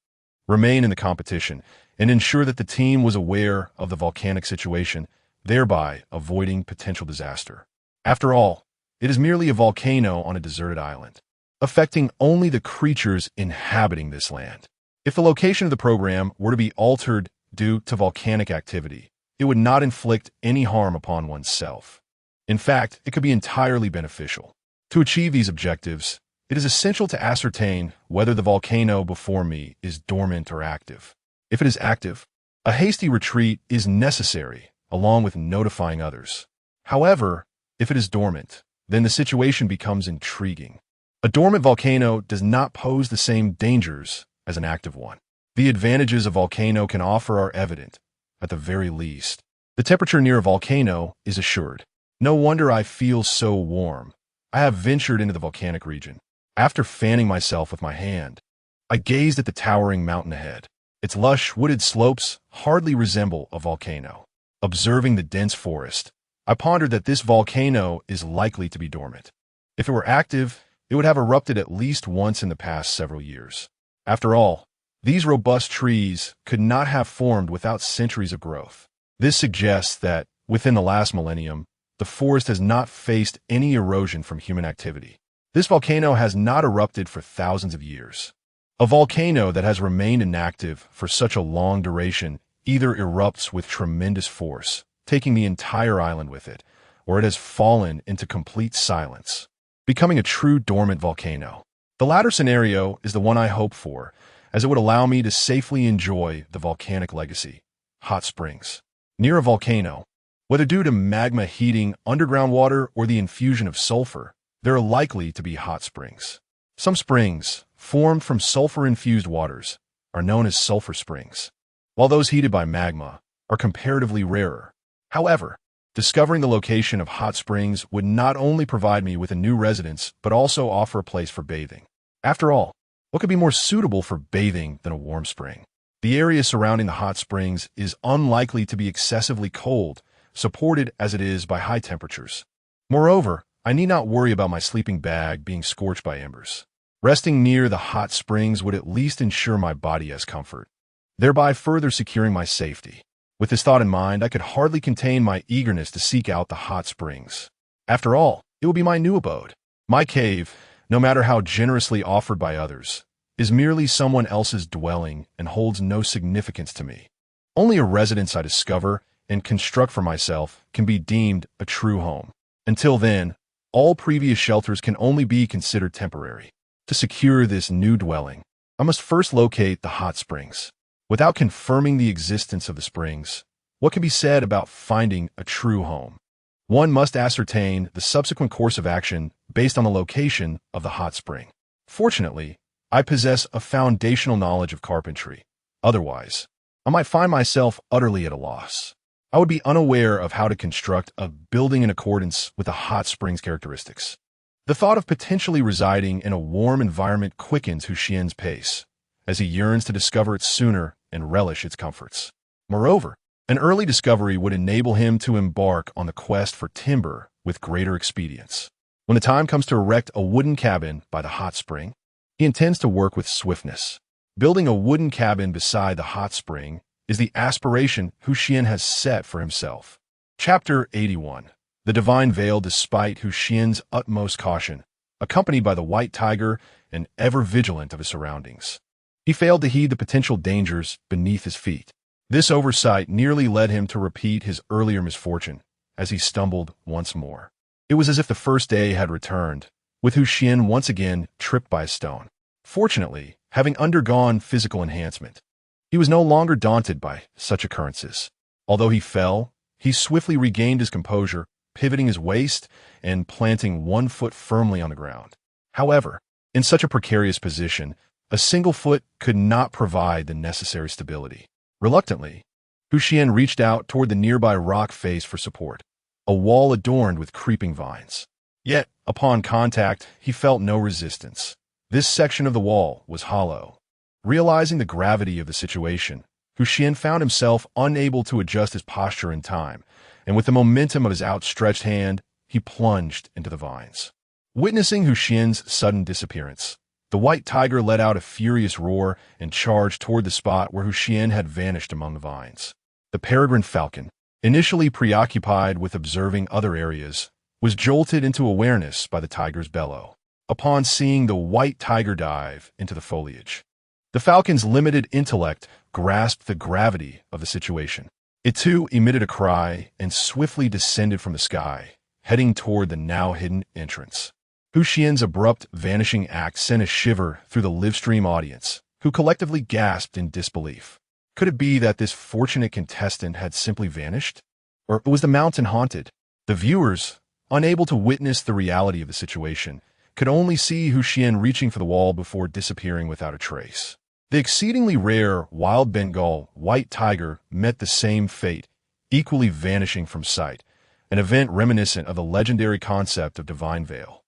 remain in the competition, and ensure that the team was aware of the volcanic situation, thereby avoiding potential disaster. After all, it is merely a volcano on a deserted island, affecting only the creatures inhabiting this land. If the location of the program were to be altered due to volcanic activity, it would not inflict any harm upon oneself. In fact, it could be entirely beneficial. To achieve these objectives, it is essential to ascertain whether the volcano before me is dormant or active. If it is active, a hasty retreat is necessary, along with notifying others. However, if it is dormant, then the situation becomes intriguing. A dormant volcano does not pose the same dangers as an active one. The advantages a volcano can offer are evident, at the very least. The temperature near a volcano is assured. No wonder I feel so warm. I have ventured into the volcanic region. After fanning myself with my hand, I gazed at the towering mountain ahead. Its lush, wooded slopes hardly resemble a volcano. Observing the dense forest, I pondered that this volcano is likely to be dormant. If it were active, it would have erupted at least once in the past several years. After all, these robust trees could not have formed without centuries of growth. This suggests that, within the last millennium, the forest has not faced any erosion from human activity. This volcano has not erupted for thousands of years. A volcano that has remained inactive for such a long duration either erupts with tremendous force, taking the entire island with it, or it has fallen into complete silence, becoming a true dormant volcano. The latter scenario is the one I hope for, as it would allow me to safely enjoy the volcanic legacy. Hot springs. Near a volcano, whether due to magma heating underground water or the infusion of sulfur, there are likely to be hot springs. Some springs, formed from sulfur-infused waters, are known as sulfur springs, while those heated by magma are comparatively rarer. However, discovering the location of hot springs would not only provide me with a new residence, but also offer a place for bathing. After all, what could be more suitable for bathing than a warm spring? The area surrounding the hot springs is unlikely to be excessively cold, supported as it is by high temperatures. Moreover, I need not worry about my sleeping bag being scorched by embers. Resting near the hot springs would at least ensure my body has comfort, thereby further securing my safety. With this thought in mind, I could hardly contain my eagerness to seek out the hot springs. After all, it will be my new abode. My cave, no matter how generously offered by others, is merely someone else's dwelling and holds no significance to me. Only a residence I discover and construct for myself can be deemed a true home. Until then, all previous shelters can only be considered temporary. To secure this new dwelling, I must first locate the hot springs. Without confirming the existence of the springs, what can be said about finding a true home? One must ascertain the subsequent course of action based on the location of the hot spring. Fortunately, I possess a foundational knowledge of carpentry. Otherwise, I might find myself utterly at a loss. I would be unaware of how to construct a building in accordance with the hot spring's characteristics. The thought of potentially residing in a warm environment quickens Xuan's pace, as he yearns to discover it sooner and relish its comforts. Moreover, an early discovery would enable him to embark on the quest for timber with greater expedience. When the time comes to erect a wooden cabin by the hot spring, he intends to work with swiftness. Building a wooden cabin beside the hot spring is the aspiration Xuan has set for himself. Chapter 81. The Divine Veil. Despite Xuan's utmost caution, accompanied by the white tiger and ever vigilant of his surroundings, he failed to heed the potential dangers beneath his feet. This oversight nearly led him to repeat his earlier misfortune as he stumbled once more. It was as if the first day had returned, with Xuan once again tripped by a stone. Fortunately, having undergone physical enhancement, he was no longer daunted by such occurrences. Although he fell, he swiftly regained his composure, pivoting his waist and planting one foot firmly on the ground. However, in such a precarious position, a single foot could not provide the necessary stability. Reluctantly, Xuan reached out toward the nearby rock face for support, a wall adorned with creeping vines. Yet, upon contact, he felt no resistance. This section of the wall was hollow. Realizing the gravity of the situation, Xuan found himself unable to adjust his posture in time, and with the momentum of his outstretched hand, he plunged into the vines. Witnessing Xuan's sudden disappearance, the white tiger let out a furious roar and charged toward the spot where Xuan had vanished among the vines. The peregrine falcon, initially preoccupied with observing other areas, was jolted into awareness by the tiger's bellow. Upon seeing the white tiger dive into the foliage, the falcon's limited intellect grasped the gravity of the situation. It too emitted a cry and swiftly descended from the sky, heading toward the now-hidden entrance. Xuan's abrupt vanishing act sent a shiver through the livestream audience, who collectively gasped in disbelief. Could it be that this fortunate contestant had simply vanished? Or was the mountain haunted? The viewers, unable to witness the reality of the situation, could only see Xuan reaching for the wall before disappearing without a trace. The exceedingly rare wild Bengal white tiger met the same fate, equally vanishing from sight, an event reminiscent of the legendary concept of divine veil.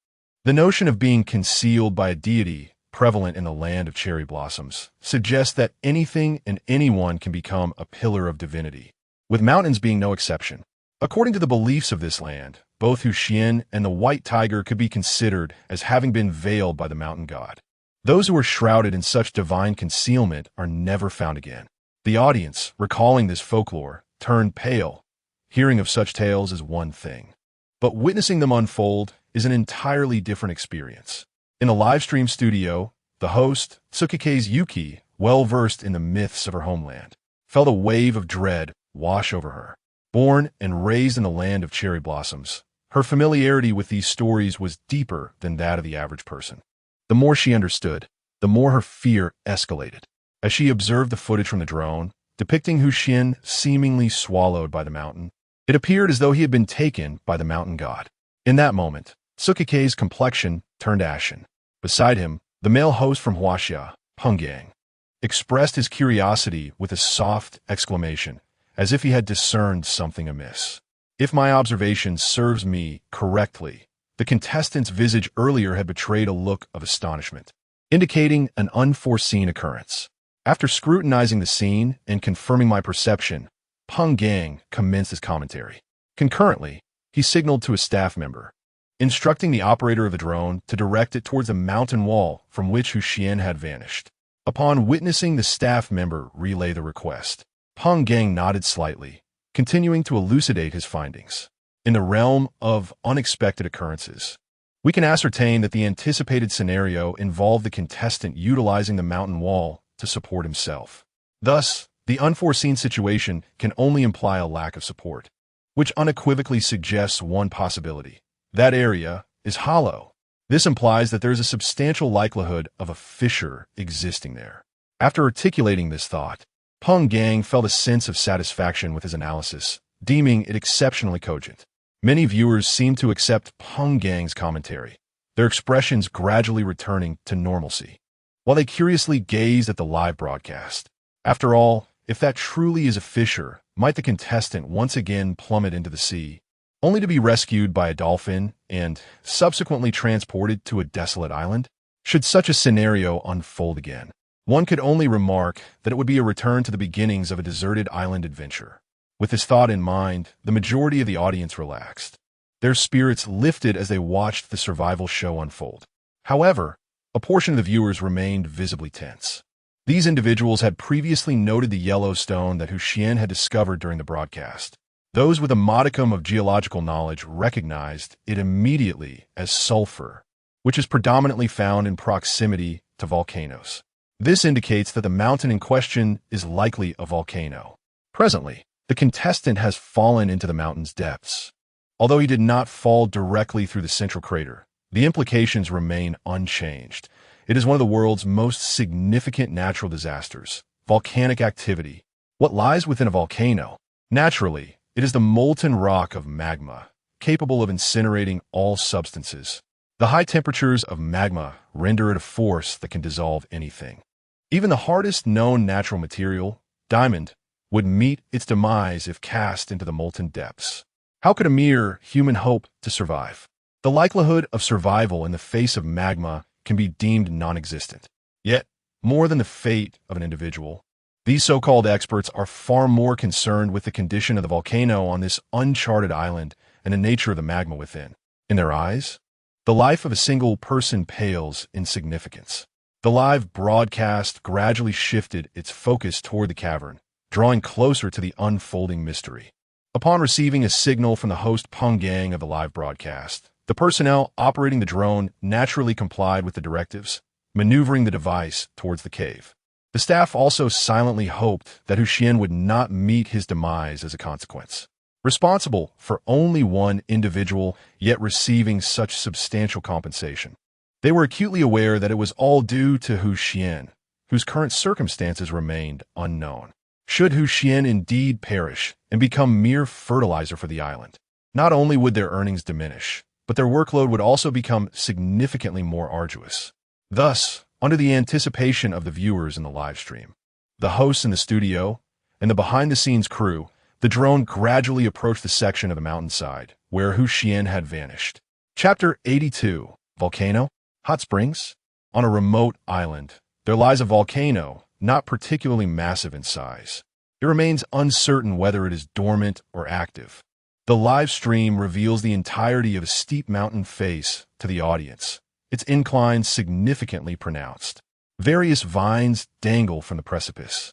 The notion of being concealed by a deity prevalent in the land of cherry blossoms suggests that anything and anyone can become a pillar of divinity, with mountains being no exception. According to the beliefs of this land, both Xuan and the white tiger could be considered as having been veiled by the mountain god. Those who are shrouded in such divine concealment are never found again. The audience, recalling this folklore, turned pale. Hearing of such tales is one thing, but witnessing them unfold is an entirely different experience. In a livestream studio, the host, Tsukike's Yuki, well-versed in the myths of her homeland, felt a wave of dread wash over her. Born and raised in the land of cherry blossoms, her familiarity with these stories was deeper than that of the average person. The more she understood, the more her fear escalated. As she observed the footage from the drone, depicting Xuan seemingly swallowed by the mountain, it appeared as though he had been taken by the mountain god. In that moment, Tsukike's complexion turned ashen. Beside him, the male host from Huaxia, Pungang, expressed his curiosity with a soft exclamation, as if he had discerned something amiss. If my observation serves me correctly, the contestant's visage earlier had betrayed a look of astonishment, indicating an unforeseen occurrence. After scrutinizing the scene and confirming my perception, Pungang commenced his commentary. Concurrently, he signaled to a staff member, instructing the operator of the drone to direct it towards the mountain wall from which Xuan had vanished. Upon witnessing the staff member relay the request, Pungang nodded slightly, continuing to elucidate his findings. In the realm of unexpected occurrences, we can ascertain that the anticipated scenario involved the contestant utilizing the mountain wall to support himself. Thus, the unforeseen situation can only imply a lack of support, which unequivocally suggests one possibility. That area is hollow. This implies that there is a substantial likelihood of a fissure existing there. After articulating this thought, Pungang felt a sense of satisfaction with his analysis, deeming it exceptionally cogent. Many viewers seemed to accept Pungang's commentary, their expressions gradually returning to normalcy, while they curiously gazed at the live broadcast. After all, if that truly is a fissure, might the contestant once again plummet into the sea, only to be rescued by a dolphin and subsequently transported to a desolate island? Should such a scenario unfold again, one could only remark that it would be a return to the beginnings of a deserted island adventure. With this thought in mind, the majority of the audience relaxed. Their spirits lifted as they watched the survival show unfold. However, a portion of the viewers remained visibly tense. These individuals had previously noted the yellow stone that Xuan had discovered during the broadcast. Those with a modicum of geological knowledge recognized it immediately as sulfur, which is predominantly found in proximity to volcanoes. This indicates that the mountain in question is likely a volcano. Presently, the contestant has fallen into the mountain's depths. Although he did not fall directly through the central crater, the implications remain unchanged. It is one of the world's most significant natural disasters, volcanic activity. What lies within a volcano? Naturally, it is the molten rock of magma, capable of incinerating all substances. The high temperatures of magma render it a force that can dissolve anything. Even the hardest known natural material, diamond, would meet its demise if cast into the molten depths. How could a mere human hope to survive? The likelihood of survival in the face of magma can be deemed non-existent. Yet, more than the fate of an individual, these so-called experts are far more concerned with the condition of the volcano on this uncharted island and the nature of the magma within. In their eyes, the life of a single person pales in significance. The live broadcast gradually shifted its focus toward the cavern, drawing closer to the unfolding mystery. Upon receiving a signal from the host Gang of the live broadcast, the personnel operating the drone naturally complied with the directives, maneuvering the device towards the cave. The staff also silently hoped that Xuan would not meet his demise as a consequence. Responsible for only one individual, yet receiving such substantial compensation. They were acutely aware that it was all due to Xuan, whose current circumstances remained unknown. Should Xuan indeed perish and become mere fertilizer for the island, not only would their earnings diminish, but their workload would also become significantly more arduous. Thus, under the anticipation of the viewers in the live stream, the hosts in the studio, and the behind-the-scenes crew, the drone gradually approached the section of the mountainside where Xuan had vanished. Chapter 82. Volcano? Hot springs? On a remote island, there lies a volcano, not particularly massive in size. It remains uncertain whether it is dormant or active. The live stream reveals the entirety of a steep mountain face to the audience, its incline significantly pronounced. Various vines dangle from the precipice,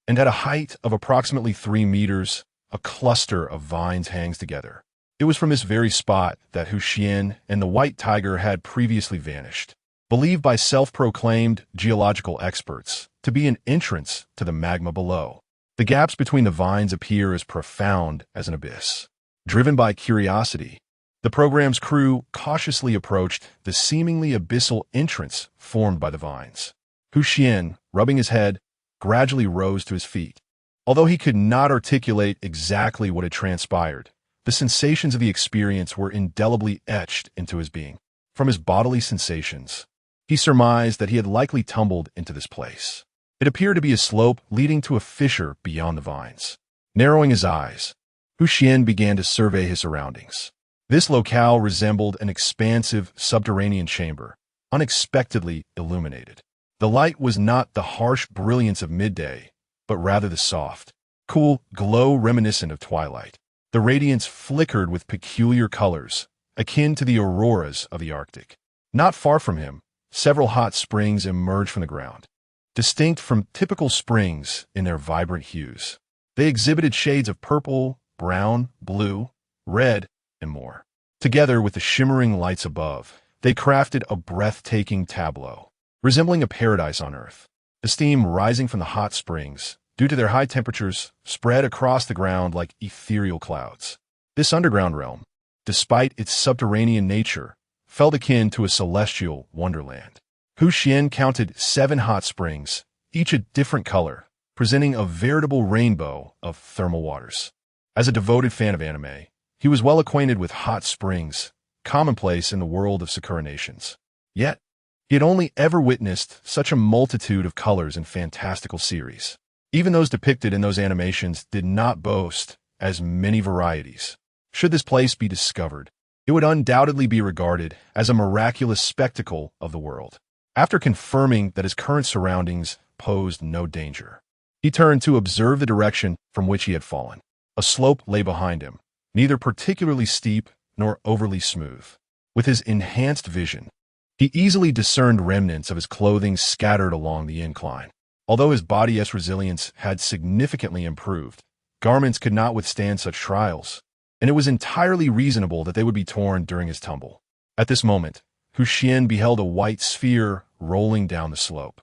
and at a height of approximately 3 meters, a cluster of vines hangs together. It was from this very spot that Xuan and the white tiger had previously vanished, believed by self-proclaimed geological experts to be an entrance to the magma below. The gaps between the vines appear as profound as an abyss. Driven by curiosity, the program's crew cautiously approached the seemingly abyssal entrance formed by the vines. Xuan, rubbing his head, gradually rose to his feet. Although he could not articulate exactly what had transpired, the sensations of the experience were indelibly etched into his being. From his bodily sensations, he surmised that he had likely tumbled into this place. It appeared to be a slope leading to a fissure beyond the vines. Narrowing his eyes, Xuan began to survey his surroundings. This locale resembled an expansive subterranean chamber, unexpectedly illuminated. The light was not the harsh brilliance of midday, but rather the soft, cool glow reminiscent of twilight. The radiance flickered with peculiar colors, akin to the auroras of the Arctic. Not far from him, several hot springs emerged from the ground, distinct from typical springs in their vibrant hues. They exhibited shades of purple, brown, blue, red, and more. Together with the shimmering lights above, they crafted a breathtaking tableau, resembling a paradise on Earth. The steam rising from the hot springs, due to their high temperatures, spread across the ground like ethereal clouds. This underground realm, despite its subterranean nature, felt akin to a celestial wonderland. Xuan counted 7 hot springs, each a different color, presenting a veritable rainbow of thermal waters. As a devoted fan of anime, he was well acquainted with hot springs, commonplace in the world of Sakura nations. Yet, he had only ever witnessed such a multitude of colors in fantastical series. Even those depicted in those animations did not boast as many varieties. Should this place be discovered, it would undoubtedly be regarded as a miraculous spectacle of the world. After confirming that his current surroundings posed no danger, he turned to observe the direction from which he had fallen. A slope lay behind him, neither particularly steep nor overly smooth. With his enhanced vision, he easily discerned remnants of his clothing scattered along the incline. Although his body's resilience had significantly improved, garments could not withstand such trials, and it was entirely reasonable that they would be torn during his tumble. At this moment, Xuan beheld a white sphere rolling down the slope.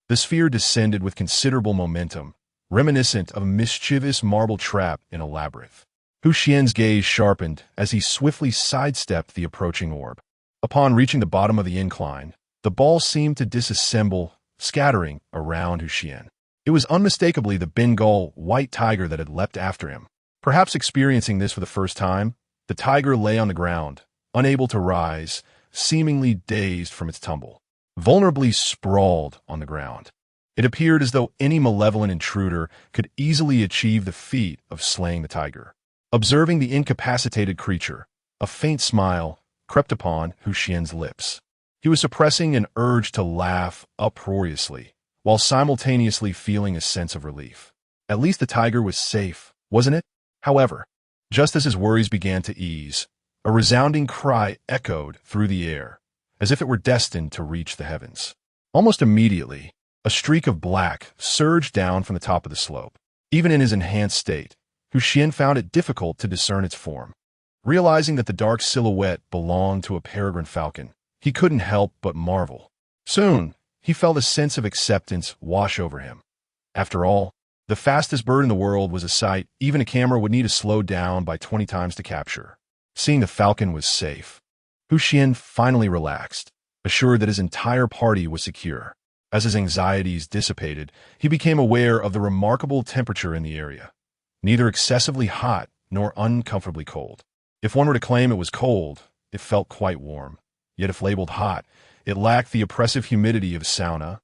The sphere descended with considerable momentum, reminiscent of a mischievous marble trap in a labyrinth. Xian's gaze sharpened as he swiftly sidestepped the approaching orb. Upon reaching the bottom of the incline, the ball seemed to disassemble, scattering around Xian. It was unmistakably the Bengal white tiger that had leapt after him. Perhaps experiencing this for the first time, the tiger lay on the ground, unable to rise, seemingly dazed from its tumble. Vulnerably sprawled on the ground. It appeared as though any malevolent intruder could easily achieve the feat of slaying the tiger. Observing the incapacitated creature, a faint smile crept upon Xian's lips. He was suppressing an urge to laugh uproariously, while simultaneously feeling a sense of relief. At least the tiger was safe, wasn't it? However, just as his worries began to ease, a resounding cry echoed through the air, as if it were destined to reach the heavens. Almost immediately, a streak of black surged down from the top of the slope. Even in his enhanced state, Xian found it difficult to discern its form. Realizing that the dark silhouette belonged to a peregrine falcon, he couldn't help but marvel. Soon, he felt a sense of acceptance wash over him. After all, the fastest bird in the world was a sight even a camera would need to slow down by 20 times to capture. Seeing the falcon was safe, Xian finally relaxed, assured that his entire party was secure. As his anxieties dissipated, he became aware of the remarkable temperature in the area. Neither excessively hot nor uncomfortably cold. If one were to claim it was cold, it felt quite warm. Yet if labeled hot, it lacked the oppressive humidity of a sauna,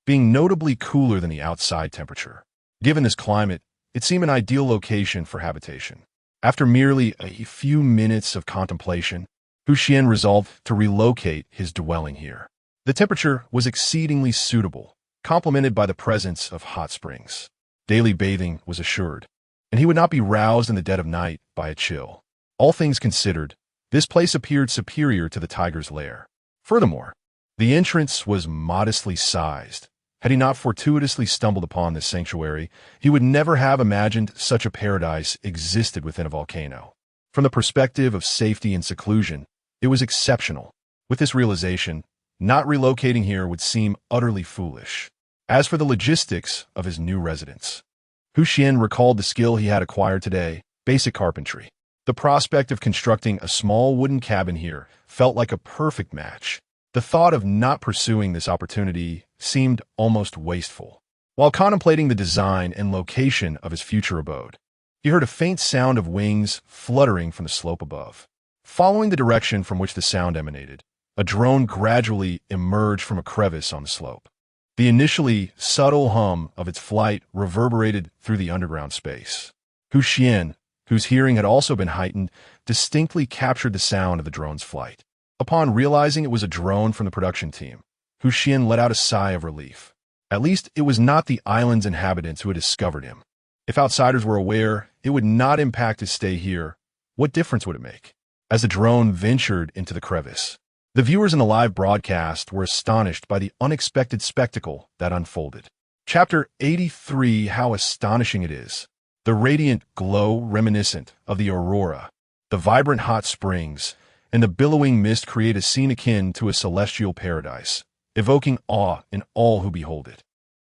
being notably cooler than the outside temperature. Given this climate, it seemed an ideal location for habitation. After merely a few minutes of contemplation, Xian resolved to relocate his dwelling here. The temperature was exceedingly suitable, complemented by the presence of hot springs. Daily bathing was assured, and he would not be roused in the dead of night by a chill. All things considered, this place appeared superior to the tiger's lair. Furthermore, the entrance was modestly sized. Had he not fortuitously stumbled upon this sanctuary, he would never have imagined such a paradise existed within a volcano. From the perspective of safety and seclusion, it was exceptional. With this realization, not relocating here would seem utterly foolish. As for the logistics of his new residence, Xian recalled the skill he had acquired today, basic carpentry. The prospect of constructing a small wooden cabin here felt like a perfect match. The thought of not pursuing this opportunity seemed almost wasteful. While contemplating the design and location of his future abode, he heard a faint sound of wings fluttering from the slope above. Following the direction from which the sound emanated, a drone gradually emerged from a crevice on the slope. The initially subtle hum of its flight reverberated through the underground space. Xian, whose hearing had also been heightened, distinctly captured the sound of the drone's flight. Upon realizing it was a drone from the production team, Xian let out a sigh of relief. At least it was not the island's inhabitants who had discovered him. If outsiders were aware, it would not impact his stay here. What difference would it make? As the drone ventured into the crevice, the viewers in the live broadcast were astonished by the unexpected spectacle that unfolded. Chapter 83, How Astonishing It Is. The radiant glow reminiscent of the aurora, the vibrant hot springs, and the billowing mist create a scene akin to a celestial paradise, evoking awe in all who behold it.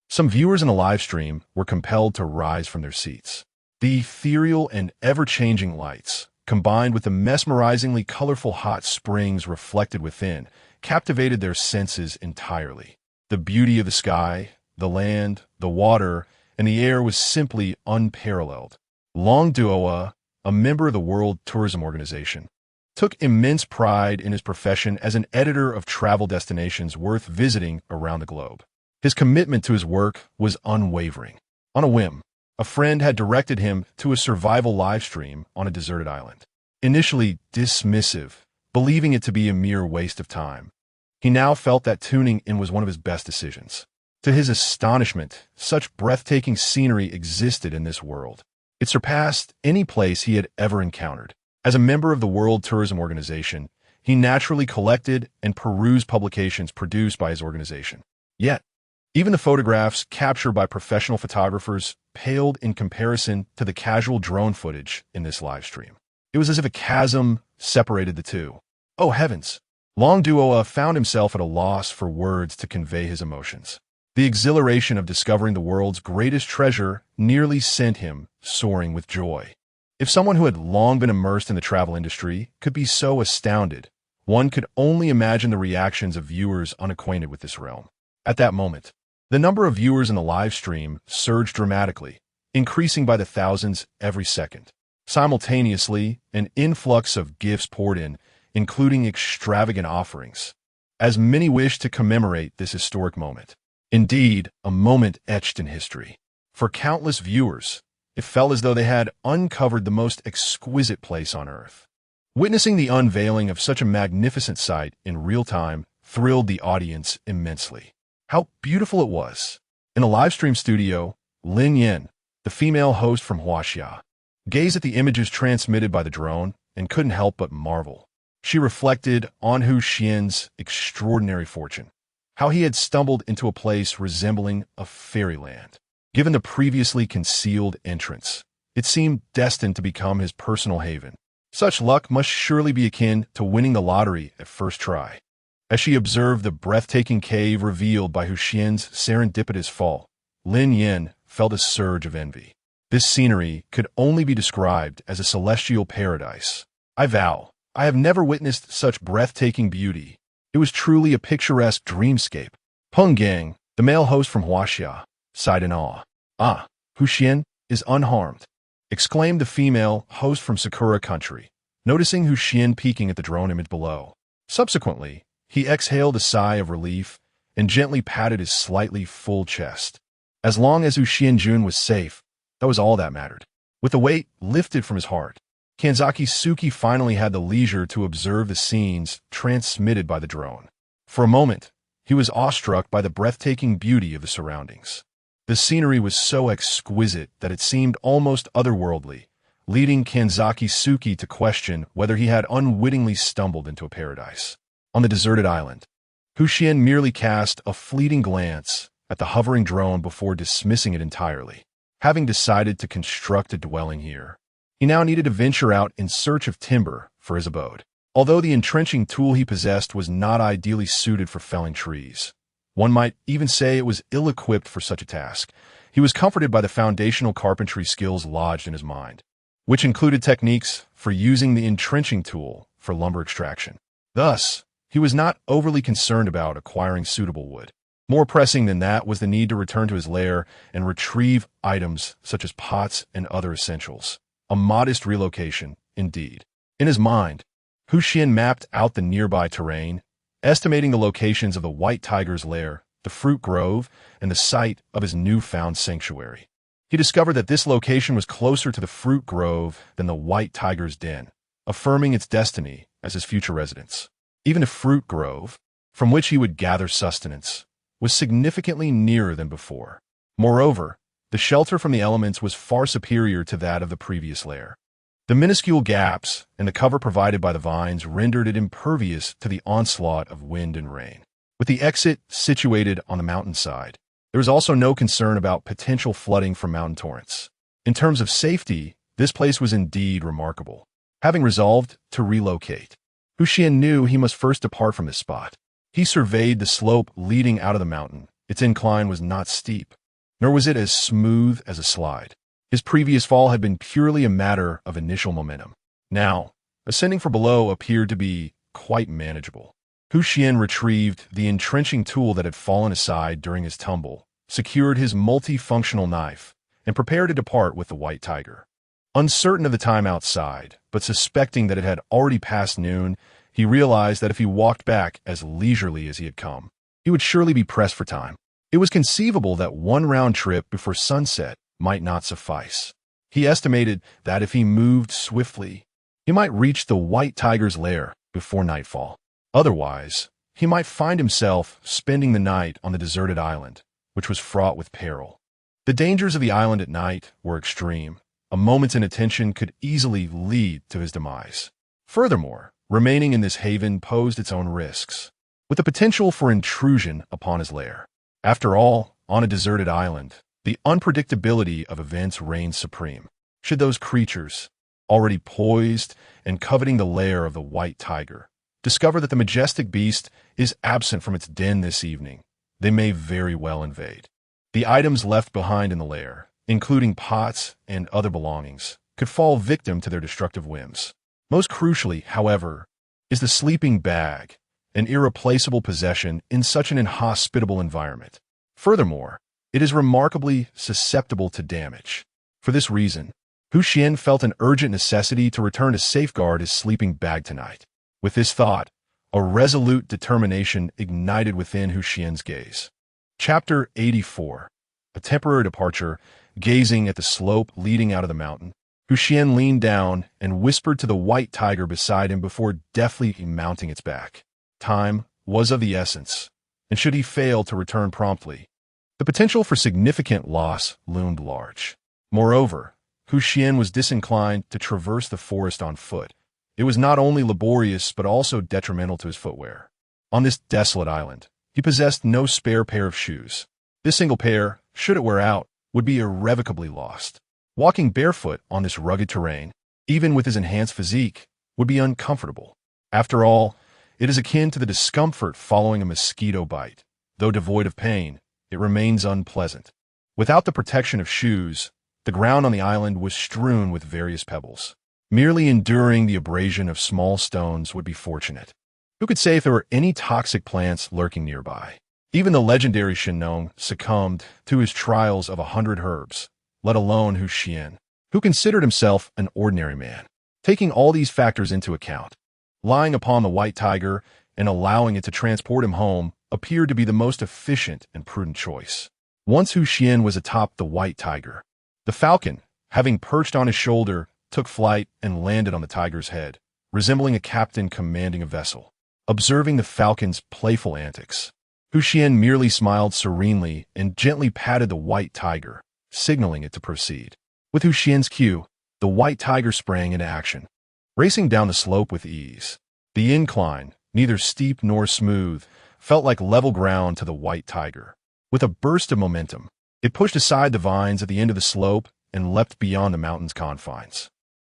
Some viewers in the live stream were compelled to rise from their seats. The ethereal and ever-changing lights, combined with the mesmerizingly colorful hot springs reflected within, captivated their senses entirely. The beauty of the sky, the land, the water, and the air was simply unparalleled. Long Duoa, a member of the World Tourism Organization, took immense pride in his profession as an editor of travel destinations worth visiting around the globe. His commitment to his work was unwavering. On a whim, a friend had directed him to a survival live stream on a deserted island. Initially dismissive, believing it to be a mere waste of time, he now felt that tuning in was one of his best decisions. To his astonishment, such breathtaking scenery existed in this world. It surpassed any place he had ever encountered. As a member of the World Tourism Organization, he naturally collected and perused publications produced by his organization. Yet, even the photographs captured by professional photographers paled in comparison to the casual drone footage in this live stream. It was as if a chasm separated the two. Oh heavens! Long Duoa found himself at a loss for words to convey his emotions. The exhilaration of discovering the world's greatest treasure nearly sent him soaring with joy. If someone who had long been immersed in the travel industry could be so astounded, one could only imagine the reactions of viewers unacquainted with this realm. At that moment, the number of viewers in the live stream surged dramatically, increasing by the thousands every second. Simultaneously, an influx of gifts poured in, including extravagant offerings, as many wished to commemorate this historic moment. Indeed, a moment etched in history. For countless viewers, it felt as though they had uncovered the most exquisite place on Earth. Witnessing the unveiling of such a magnificent sight in real time thrilled the audience immensely. How beautiful it was! In a live stream studio, Lin Yin, the female host from Huaxia, gazed at the images transmitted by the drone and couldn't help but marvel. She reflected on Xuan's extraordinary fortune, how he had stumbled into a place resembling a fairyland. Given the previously concealed entrance, it seemed destined to become his personal haven. Such luck must surely be akin to winning the lottery at first try. As she observed the breathtaking cave revealed by Xuan's serendipitous fall, Lin Yin felt a surge of envy. This scenery could only be described as a celestial paradise. I vow, I have never witnessed such breathtaking beauty. It was truly a picturesque dreamscape. Peng Gang, the male host from Huaxia, sighed in awe. Ah, Xuan is unharmed, exclaimed the female host from Sakura Country, noticing Xuan peeking at the drone image below. Subsequently, he exhaled a sigh of relief and gently patted his slightly full chest. As long as Xuan was safe, that was all that mattered. With the weight lifted from his heart, Kanzaki Suki finally had the leisure to observe the scenes transmitted by the drone. For a moment, he was awestruck by the breathtaking beauty of the surroundings. The scenery was so exquisite that it seemed almost otherworldly, leading Kanzaki Suki to question whether he had unwittingly stumbled into a paradise. On the deserted island, Xuan merely cast a fleeting glance at the hovering drone before dismissing it entirely. Having decided to construct a dwelling here, he now needed to venture out in search of timber for his abode. Although the entrenching tool he possessed was not ideally suited for felling trees, one might even say it was ill-equipped for such a task, he was comforted by the foundational carpentry skills lodged in his mind, which included techniques for using the entrenching tool for lumber extraction. Thus, he was not overly concerned about acquiring suitable wood. More pressing than that was the need to return to his lair and retrieve items such as pots and other essentials. A modest relocation, indeed. In his mind, Xuan mapped out the nearby terrain, estimating the locations of the white tiger's lair, the fruit grove, and the site of his newfound sanctuary. He discovered that this location was closer to the fruit grove than the white tiger's den, affirming its destiny as his future residence. Even the fruit grove, from which he would gather sustenance, was significantly nearer than before. Moreover, the shelter from the elements was far superior to that of the previous lair. The minuscule gaps and the cover provided by the vines rendered it impervious to the onslaught of wind and rain. With the exit situated on the mountainside, there was also no concern about potential flooding from mountain torrents. In terms of safety, this place was indeed remarkable. Having resolved to relocate, Xuan knew he must first depart from this spot. He surveyed the slope leading out of the mountain. Its incline was not steep, nor was it as smooth as a slide. His previous fall had been purely a matter of initial momentum. Now, ascending from below appeared to be quite manageable. Xuan retrieved the entrenching tool that had fallen aside during his tumble, secured his multifunctional knife, and prepared to depart with the white tiger. Uncertain of the time outside, but suspecting that it had already passed noon, he realized that if he walked back as leisurely as he had come, he would surely be pressed for time. It was conceivable that one round trip before sunset might not suffice. He estimated that if he moved swiftly, he might reach the white tiger's lair before nightfall. Otherwise, he might find himself spending the night on the deserted island, which was fraught with peril. The dangers of the island at night were extreme. A moment's inattention could easily lead to his demise. Furthermore, remaining in this haven posed its own risks, with the potential for intrusion upon his lair. After all, on a deserted island, the unpredictability of events reigns supreme. Should those creatures, already poised and coveting the lair of the white tiger, discover that the majestic beast is absent from its den this evening, they may very well invade. The items left behind in the lair, including pots and other belongings, could fall victim to their destructive whims. Most crucially, however, is the sleeping bag, an irreplaceable possession in such an inhospitable environment. Furthermore, it is remarkably susceptible to damage. For this reason, Xuan felt an urgent necessity to return to safeguard his sleeping bag tonight. With this thought, a resolute determination ignited within Xuan's gaze. Chapter 84. A temporary departure. Gazing at the slope leading out of the mountain, Xuan leaned down and whispered to the white tiger beside him before deftly mounting its back. Time was of the essence, and should he fail to return promptly, the potential for significant loss loomed large. Moreover, Xuan was disinclined to traverse the forest on foot. It was not only laborious but also detrimental to his footwear. On this desolate island, he possessed no spare pair of shoes. This single pair, should it wear out, would be irrevocably lost. Walking barefoot on this rugged terrain, even with his enhanced physique, would be uncomfortable. After all, it is akin to the discomfort following a mosquito bite. Though devoid of pain, it remains unpleasant. Without the protection of shoes, the ground on the island was strewn with various pebbles. Merely enduring the abrasion of small stones would be fortunate. Who could say if there were any toxic plants lurking nearby? Even the legendary Xuan succumbed to his trials of 100 herbs, let alone Xuan, who considered himself an ordinary man. Taking all these factors into account, lying upon the white tiger and allowing it to transport him home appeared to be the most efficient and prudent choice. Once Xuan was atop the white tiger, the falcon, having perched on his shoulder, took flight and landed on the tiger's head, resembling a captain commanding a vessel. Observing the falcon's playful antics, Xuan merely smiled serenely and gently patted the white tiger, signaling it to proceed. With Xuan's cue, the white tiger sprang into action, racing down the slope with ease. The incline, neither steep nor smooth, felt like level ground to the white tiger. With a burst of momentum, it pushed aside the vines at the end of the slope and leapt beyond the mountain's confines.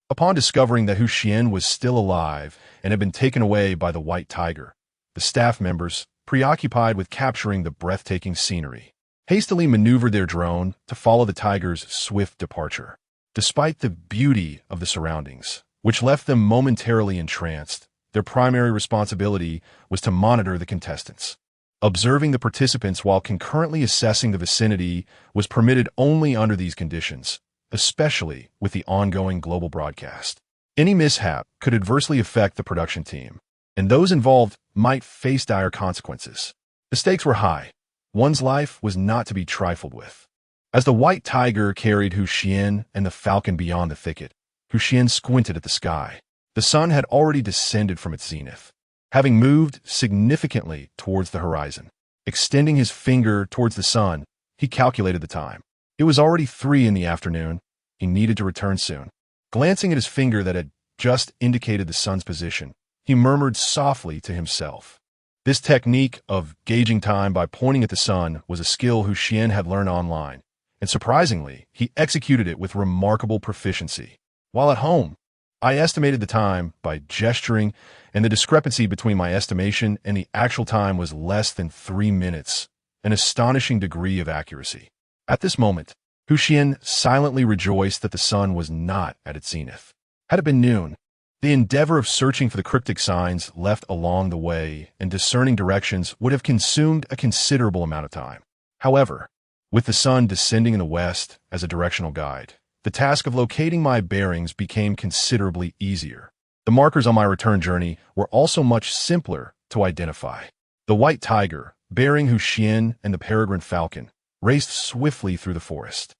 Upon discovering that Xuan was still alive and had been taken away by the white tiger, the staff members, preoccupied with capturing the breathtaking scenery, hastily maneuvered their drone to follow the tiger's swift departure. Despite the beauty of the surroundings, which left them momentarily entranced, their primary responsibility was to monitor the contestants. Observing the participants while concurrently assessing the vicinity was permitted only under these conditions, especially with the ongoing global broadcast. Any mishap could adversely affect the production team, and those involved might face dire consequences. The stakes were high. One's life was not to be trifled with. As the white tiger carried Xuan and the falcon beyond the thicket, Xuan squinted at the sky. The sun had already descended from its zenith, having moved significantly towards the horizon. Extending his finger towards the sun, he calculated the time. It was already 3 in the afternoon. He needed to return soon. Glancing at his finger that had just indicated the sun's position, he murmured softly to himself. This technique of gauging time by pointing at the sun was a skill Xuan had learned online, and surprisingly, he executed it with remarkable proficiency. While at home, I estimated the time by gesturing, and the discrepancy between my estimation and the actual time was less than 3 minutes, an astonishing degree of accuracy. At this moment, Xuan silently rejoiced that the sun was not at its zenith. Had it been noon, the endeavor of searching for the cryptic signs left along the way and discerning directions would have consumed a considerable amount of time. However, with the sun descending in the west as a directional guide, the task of locating my bearings became considerably easier. The markers on my return journey were also much simpler to identify. The white tiger, bearing Xuan and the peregrine falcon, raced swiftly through the forest.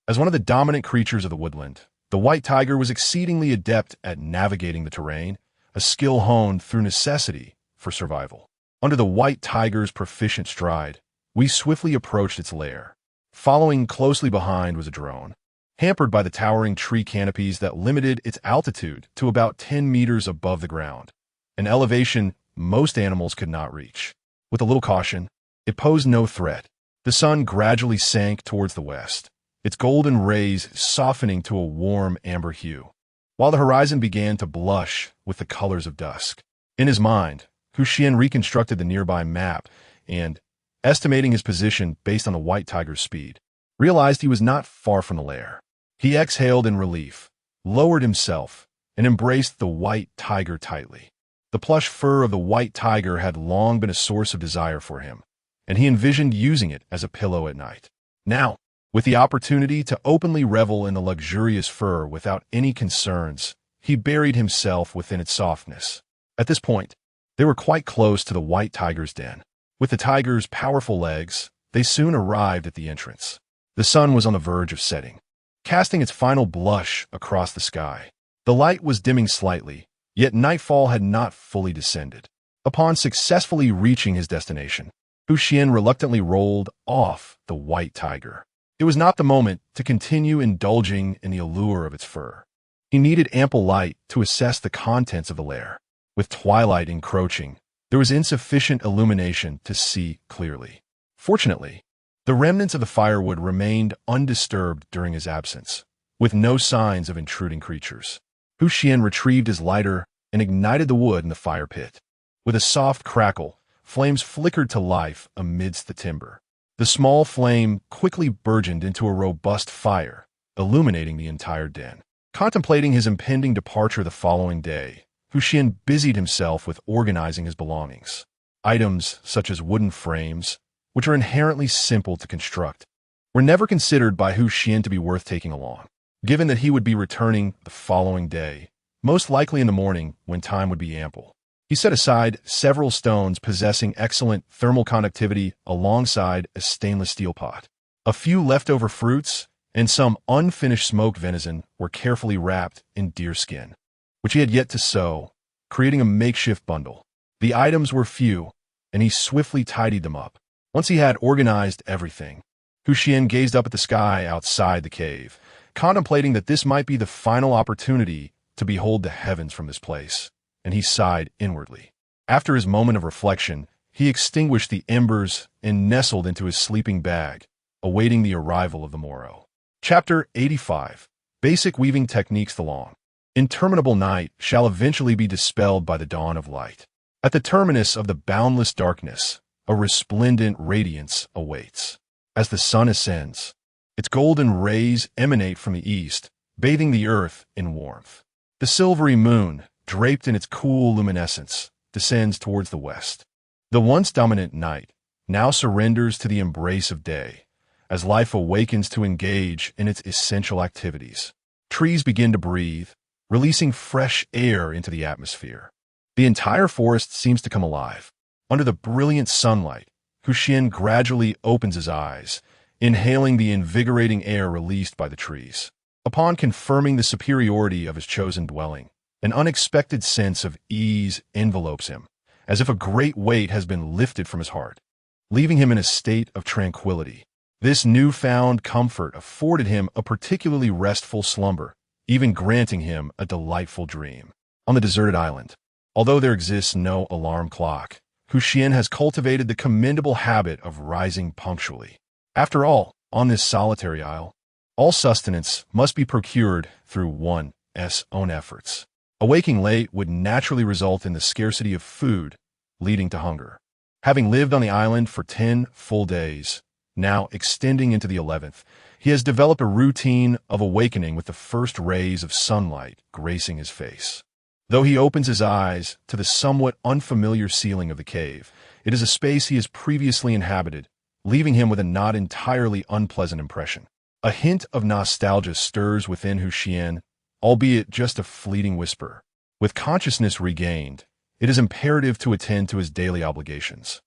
As one of the dominant creatures of the woodland, the white tiger was exceedingly adept at navigating the terrain, a skill honed through necessity for survival. Under the white tiger's proficient stride, we swiftly approached its lair. Following closely behind was a drone, hampered by the towering tree canopies that limited its altitude to about 10 meters above the ground, an elevation most animals could not reach. With a little caution, it posed no threat. The sun gradually sank towards the west, its golden rays softening to a warm amber hue, while the horizon began to blush with the colors of dusk. In his mind, Xuan reconstructed the nearby map and, estimating his position based on the white tiger's speed, realized he was not far from the lair. He exhaled in relief, lowered himself, and embraced the white tiger tightly. The plush fur of the white tiger had long been a source of desire for him, and he envisioned using it as a pillow at night. Now, with the opportunity to openly revel in the luxurious fur without any concerns, he buried himself within its softness. At this point, they were quite close to the white tiger's den. With the tiger's powerful legs, they soon arrived at the entrance. The sun was on the verge of setting, casting its final blush across the sky. The light was dimming slightly, yet nightfall had not fully descended. Upon successfully reaching his destination, Xuan reluctantly rolled off the white tiger. It was not the moment to continue indulging in the allure of its fur. He needed ample light to assess the contents of the lair. With twilight encroaching, there was insufficient illumination to see clearly. Fortunately, the remnants of the firewood remained undisturbed during his absence, with no signs of intruding creatures. Xuan retrieved his lighter and ignited the wood in the fire pit. With a soft crackle, flames flickered to life amidst the timber. The small flame quickly burgeoned into a robust fire, illuminating the entire den. Contemplating his impending departure the following day, Xuan busied himself with organizing his belongings. Items such as wooden frames, which are inherently simple to construct, were never considered by Xuan to be worth taking along, given that he would be returning the following day, most likely in the morning when time would be ample. He set aside several stones possessing excellent thermal conductivity alongside a stainless steel pot. A few leftover fruits and some unfinished smoked venison were carefully wrapped in deer skin, which he had yet to sew, creating a makeshift bundle. The items were few, and he swiftly tidied them up. Once he had organized everything, Xuan gazed up at the sky outside the cave, contemplating that this might be the final opportunity to behold the heavens from this place, and he sighed inwardly. After his moment of reflection, he extinguished the embers and nestled into his sleeping bag, awaiting the arrival of the morrow. Chapter 85. Basic Weaving Techniques. The long, interminable night shall eventually be dispelled by the dawn of light. At the terminus of the boundless darkness, a resplendent radiance awaits. As the sun ascends, its golden rays emanate from the east, bathing the earth in warmth. The silvery moon, draped in its cool luminescence, descends towards the west. The once dominant night now surrenders to the embrace of day, as life awakens to engage in its essential activities. Trees begin to breathe, releasing fresh air into the atmosphere. The entire forest seems to come alive. Under the brilliant sunlight, Xuan gradually opens his eyes, inhaling the invigorating air released by the trees. Upon confirming the superiority of his chosen dwelling, an unexpected sense of ease envelopes him, as if a great weight has been lifted from his heart, leaving him in a state of tranquility. This newfound comfort afforded him a particularly restful slumber, even granting him a delightful dream. On the deserted island, although there exists no alarm clock, Xuan has cultivated the commendable habit of rising punctually. After all, on this solitary isle, all sustenance must be procured through one's own efforts. Awaking late would naturally result in the scarcity of food, leading to hunger. Having lived on the island for 10 full days, now extending into the 11th, he has developed a routine of awakening with the first rays of sunlight gracing his face. Though he opens his eyes to the somewhat unfamiliar ceiling of the cave, it is a space he has previously inhabited, leaving him with a not entirely unpleasant impression. A hint of nostalgia stirs within Xuan, albeit just a fleeting whisper. With consciousness regained, it is imperative to attend to his daily obligations.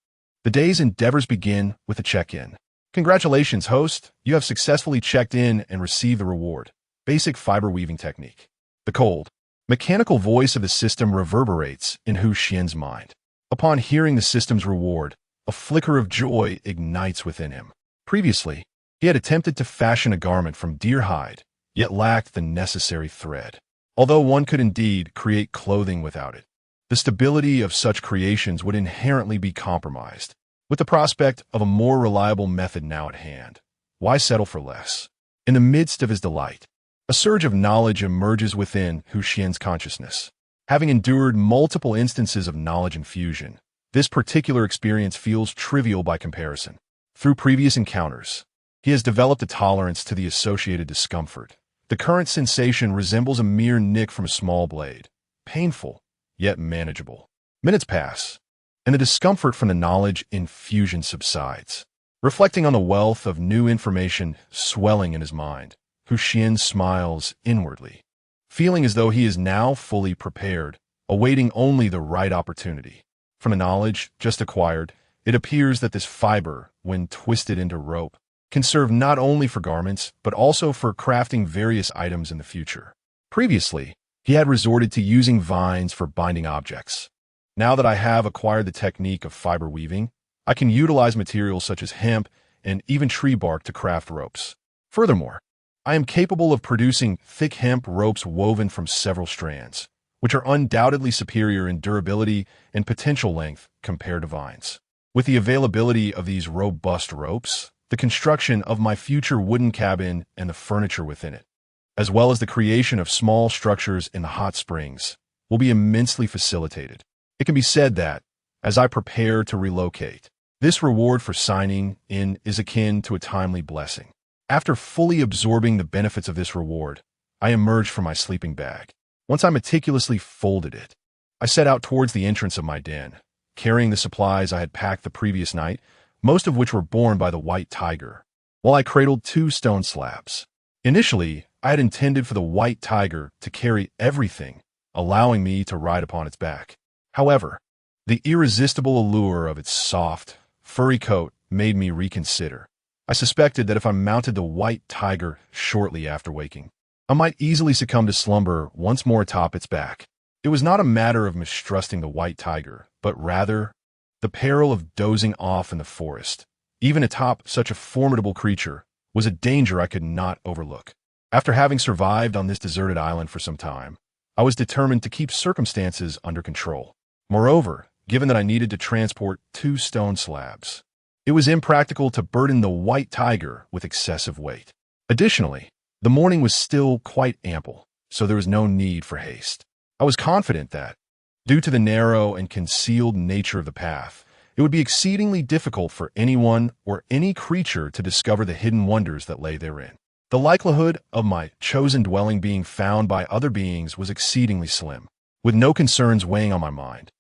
The day's endeavors begin with a check-in. Congratulations, host! You have successfully checked in and received the reward. Basic fiber weaving technique. The cold, mechanical voice of the system reverberates in Xuan's mind. Upon hearing the system's reward, a flicker of joy ignites within him. Previously, he had attempted to fashion a garment from deer hide, yet lacked the necessary thread. Although one could indeed create clothing without it, the stability of such creations would inherently be compromised. With the prospect of a more reliable method now at hand, why settle for less? In the midst of his delight, a surge of knowledge emerges within Xuan's consciousness. Having endured multiple instances of knowledge infusion, This particular experience feels trivial by comparison. Through previous encounters, he has developed a tolerance to the associated discomfort. The current sensation resembles a mere nick from a small blade, painful, yet manageable. Minutes pass, and the discomfort from the knowledge infusion subsides. Reflecting on the wealth of new information swelling in his mind, Xuan smiles inwardly, feeling as though he is now fully prepared, awaiting only the right opportunity. From the knowledge just acquired, it appears that this fiber, when twisted into rope, can serve not only for garments, but also for crafting various items in the future. Previously, he had resorted to using vines for binding objects. Now that I have acquired the technique of fiber weaving, I can utilize materials such as hemp and even tree bark to craft ropes. Furthermore, I am capable of producing thick hemp ropes woven from several strands, which are undoubtedly superior in durability and potential length compared to vines. With the availability of these robust ropes, the construction of my future wooden cabin and the furniture within it, as well as the creation of small structures in the hot springs, will be immensely facilitated. It can be said that, as I prepare to relocate, this reward for signing in is akin to a timely blessing. After fully absorbing the benefits of this reward, I emerged from my sleeping bag. Once I meticulously folded it, I set out towards the entrance of my den, carrying the supplies I had packed the previous night, most of which were borne by the white tiger, while I cradled 2 stone slabs. Initially, I had intended for the white tiger to carry everything, allowing me to ride upon its back. However, the irresistible allure of its soft, furry coat made me reconsider. I suspected that if I mounted the white tiger shortly after waking, I might easily succumb to slumber once more atop its back. It was not a matter of mistrusting the white tiger, but rather the peril of dozing off in the forest, even atop such a formidable creature, was a danger I could not overlook. After having survived on this deserted island for some time, I was determined to keep circumstances under control. Moreover, given that I needed to transport 2 stone slabs, it was impractical to burden the white tiger with excessive weight. Additionally, the morning was still quite ample, so there was no need for haste. I was confident that, due to the narrow and concealed nature of the path, it would be exceedingly difficult for anyone or any creature to discover the hidden wonders that lay therein. The likelihood of my chosen dwelling being found by other beings was exceedingly slim. With no concerns weighing on my mind,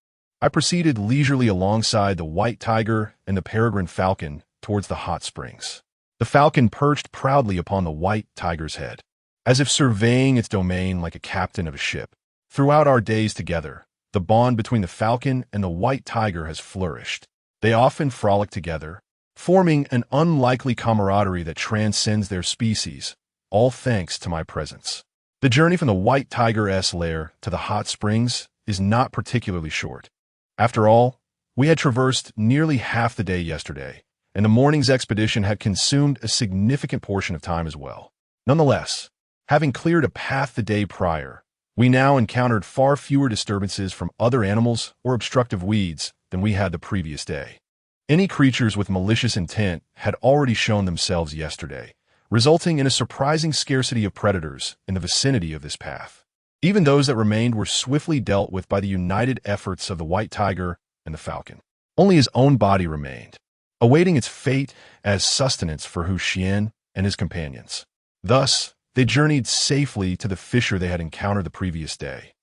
I proceeded leisurely alongside the white tiger and the peregrine falcon towards the hot springs. The falcon perched proudly upon the white tiger's head, as if surveying its domain like a captain of a ship. Throughout our days together, the bond between the falcon and the white tiger has flourished. They often frolic together, forming an unlikely camaraderie that transcends their species, all thanks to my presence. The journey from the white tiger's lair to the hot springs is not particularly short. After all, we had traversed nearly half the day yesterday, and the morning's expedition had consumed a significant portion of time as well. Nonetheless, having cleared a path the day prior, we now encountered far fewer disturbances from other animals or obstructive weeds than we had the previous day. Any creatures with malicious intent had already shown themselves yesterday, resulting in a surprising scarcity of predators in the vicinity of this path. Even those that remained were swiftly dealt with by the united efforts of the white tiger and the falcon. Only his own body remained, awaiting its fate as sustenance for Xuan and his companions. Thus, they journeyed safely to the fissure they had encountered the previous day.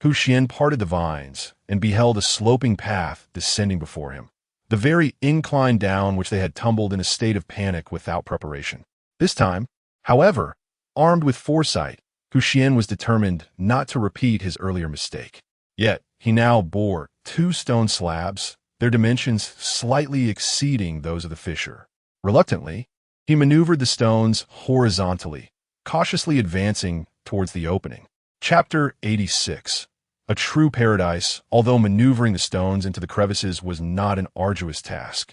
Xuan parted the vines and beheld a sloping path descending before him, the very incline down which they had tumbled in a state of panic without preparation. This time, however, armed with foresight, Xuan was determined not to repeat his earlier mistake. Yet, he now bore 2 stone slabs, their dimensions slightly exceeding those of the fissure. Reluctantly, he maneuvered the stones horizontally, cautiously advancing towards the opening. Chapter 86. A true paradise, although maneuvering the stones into the crevices was not an arduous task.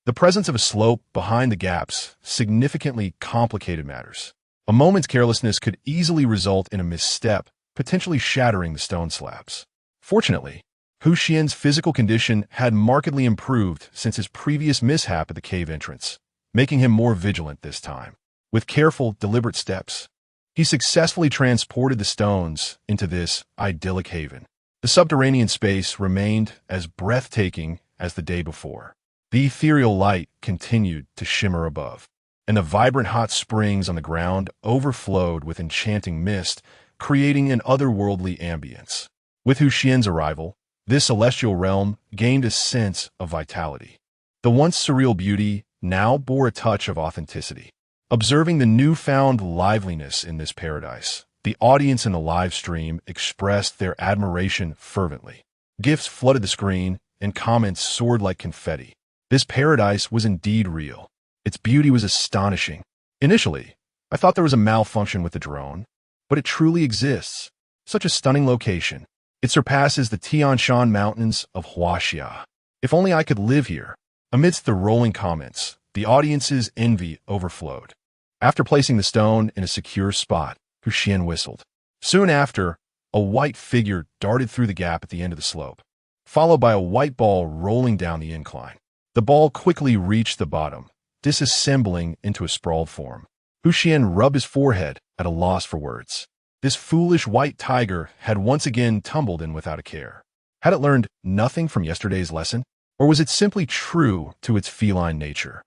The presence of a slope behind the gaps significantly complicated matters. A moment's carelessness could easily result in a misstep, potentially shattering the stone slabs. Fortunately, Xuan's physical condition had markedly improved since his previous mishap at the cave entrance, making him more vigilant this time. With careful, deliberate steps, he successfully transported the stones into this idyllic haven. The subterranean space remained as breathtaking as the day before. The ethereal light continued to shimmer above, and the vibrant hot springs on the ground overflowed with enchanting mist, creating an otherworldly ambience. With Xuan's arrival, this celestial realm gained a sense of vitality. The once surreal beauty now bore a touch of authenticity. Observing the newfound liveliness in this paradise, the audience in the live stream expressed their admiration fervently. Gifts flooded the screen, and comments soared like confetti. This paradise was indeed real. Its beauty was astonishing. Initially, I thought there was a malfunction with the drone, but it truly exists. Such a stunning location. It surpasses the Tian Shan Mountains of Huaxia. If only I could live here. Amidst the rolling comments, the audience's envy overflowed. After placing the stone in a secure spot, Xuan whistled. Soon after, a white figure darted through the gap at the end of the slope, followed by a white ball rolling down the incline. The ball quickly reached the bottom, disassembling into a sprawled form. Xuan rubbed his forehead at a loss for words. This foolish white tiger had once again tumbled in without a care. Had it learned nothing from yesterday's lesson? Or was it simply true to its feline nature?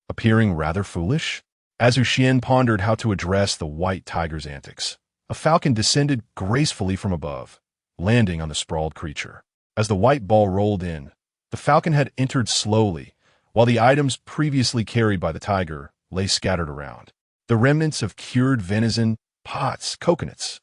Appearing rather foolish? As Xuan pondered how to address the white tiger's antics, a falcon descended gracefully from above, landing on the sprawled creature. As the white ball rolled in, the falcon had entered slowly, while the items previously carried by the tiger lay scattered around. The remnants of cured venison, pots, coconuts,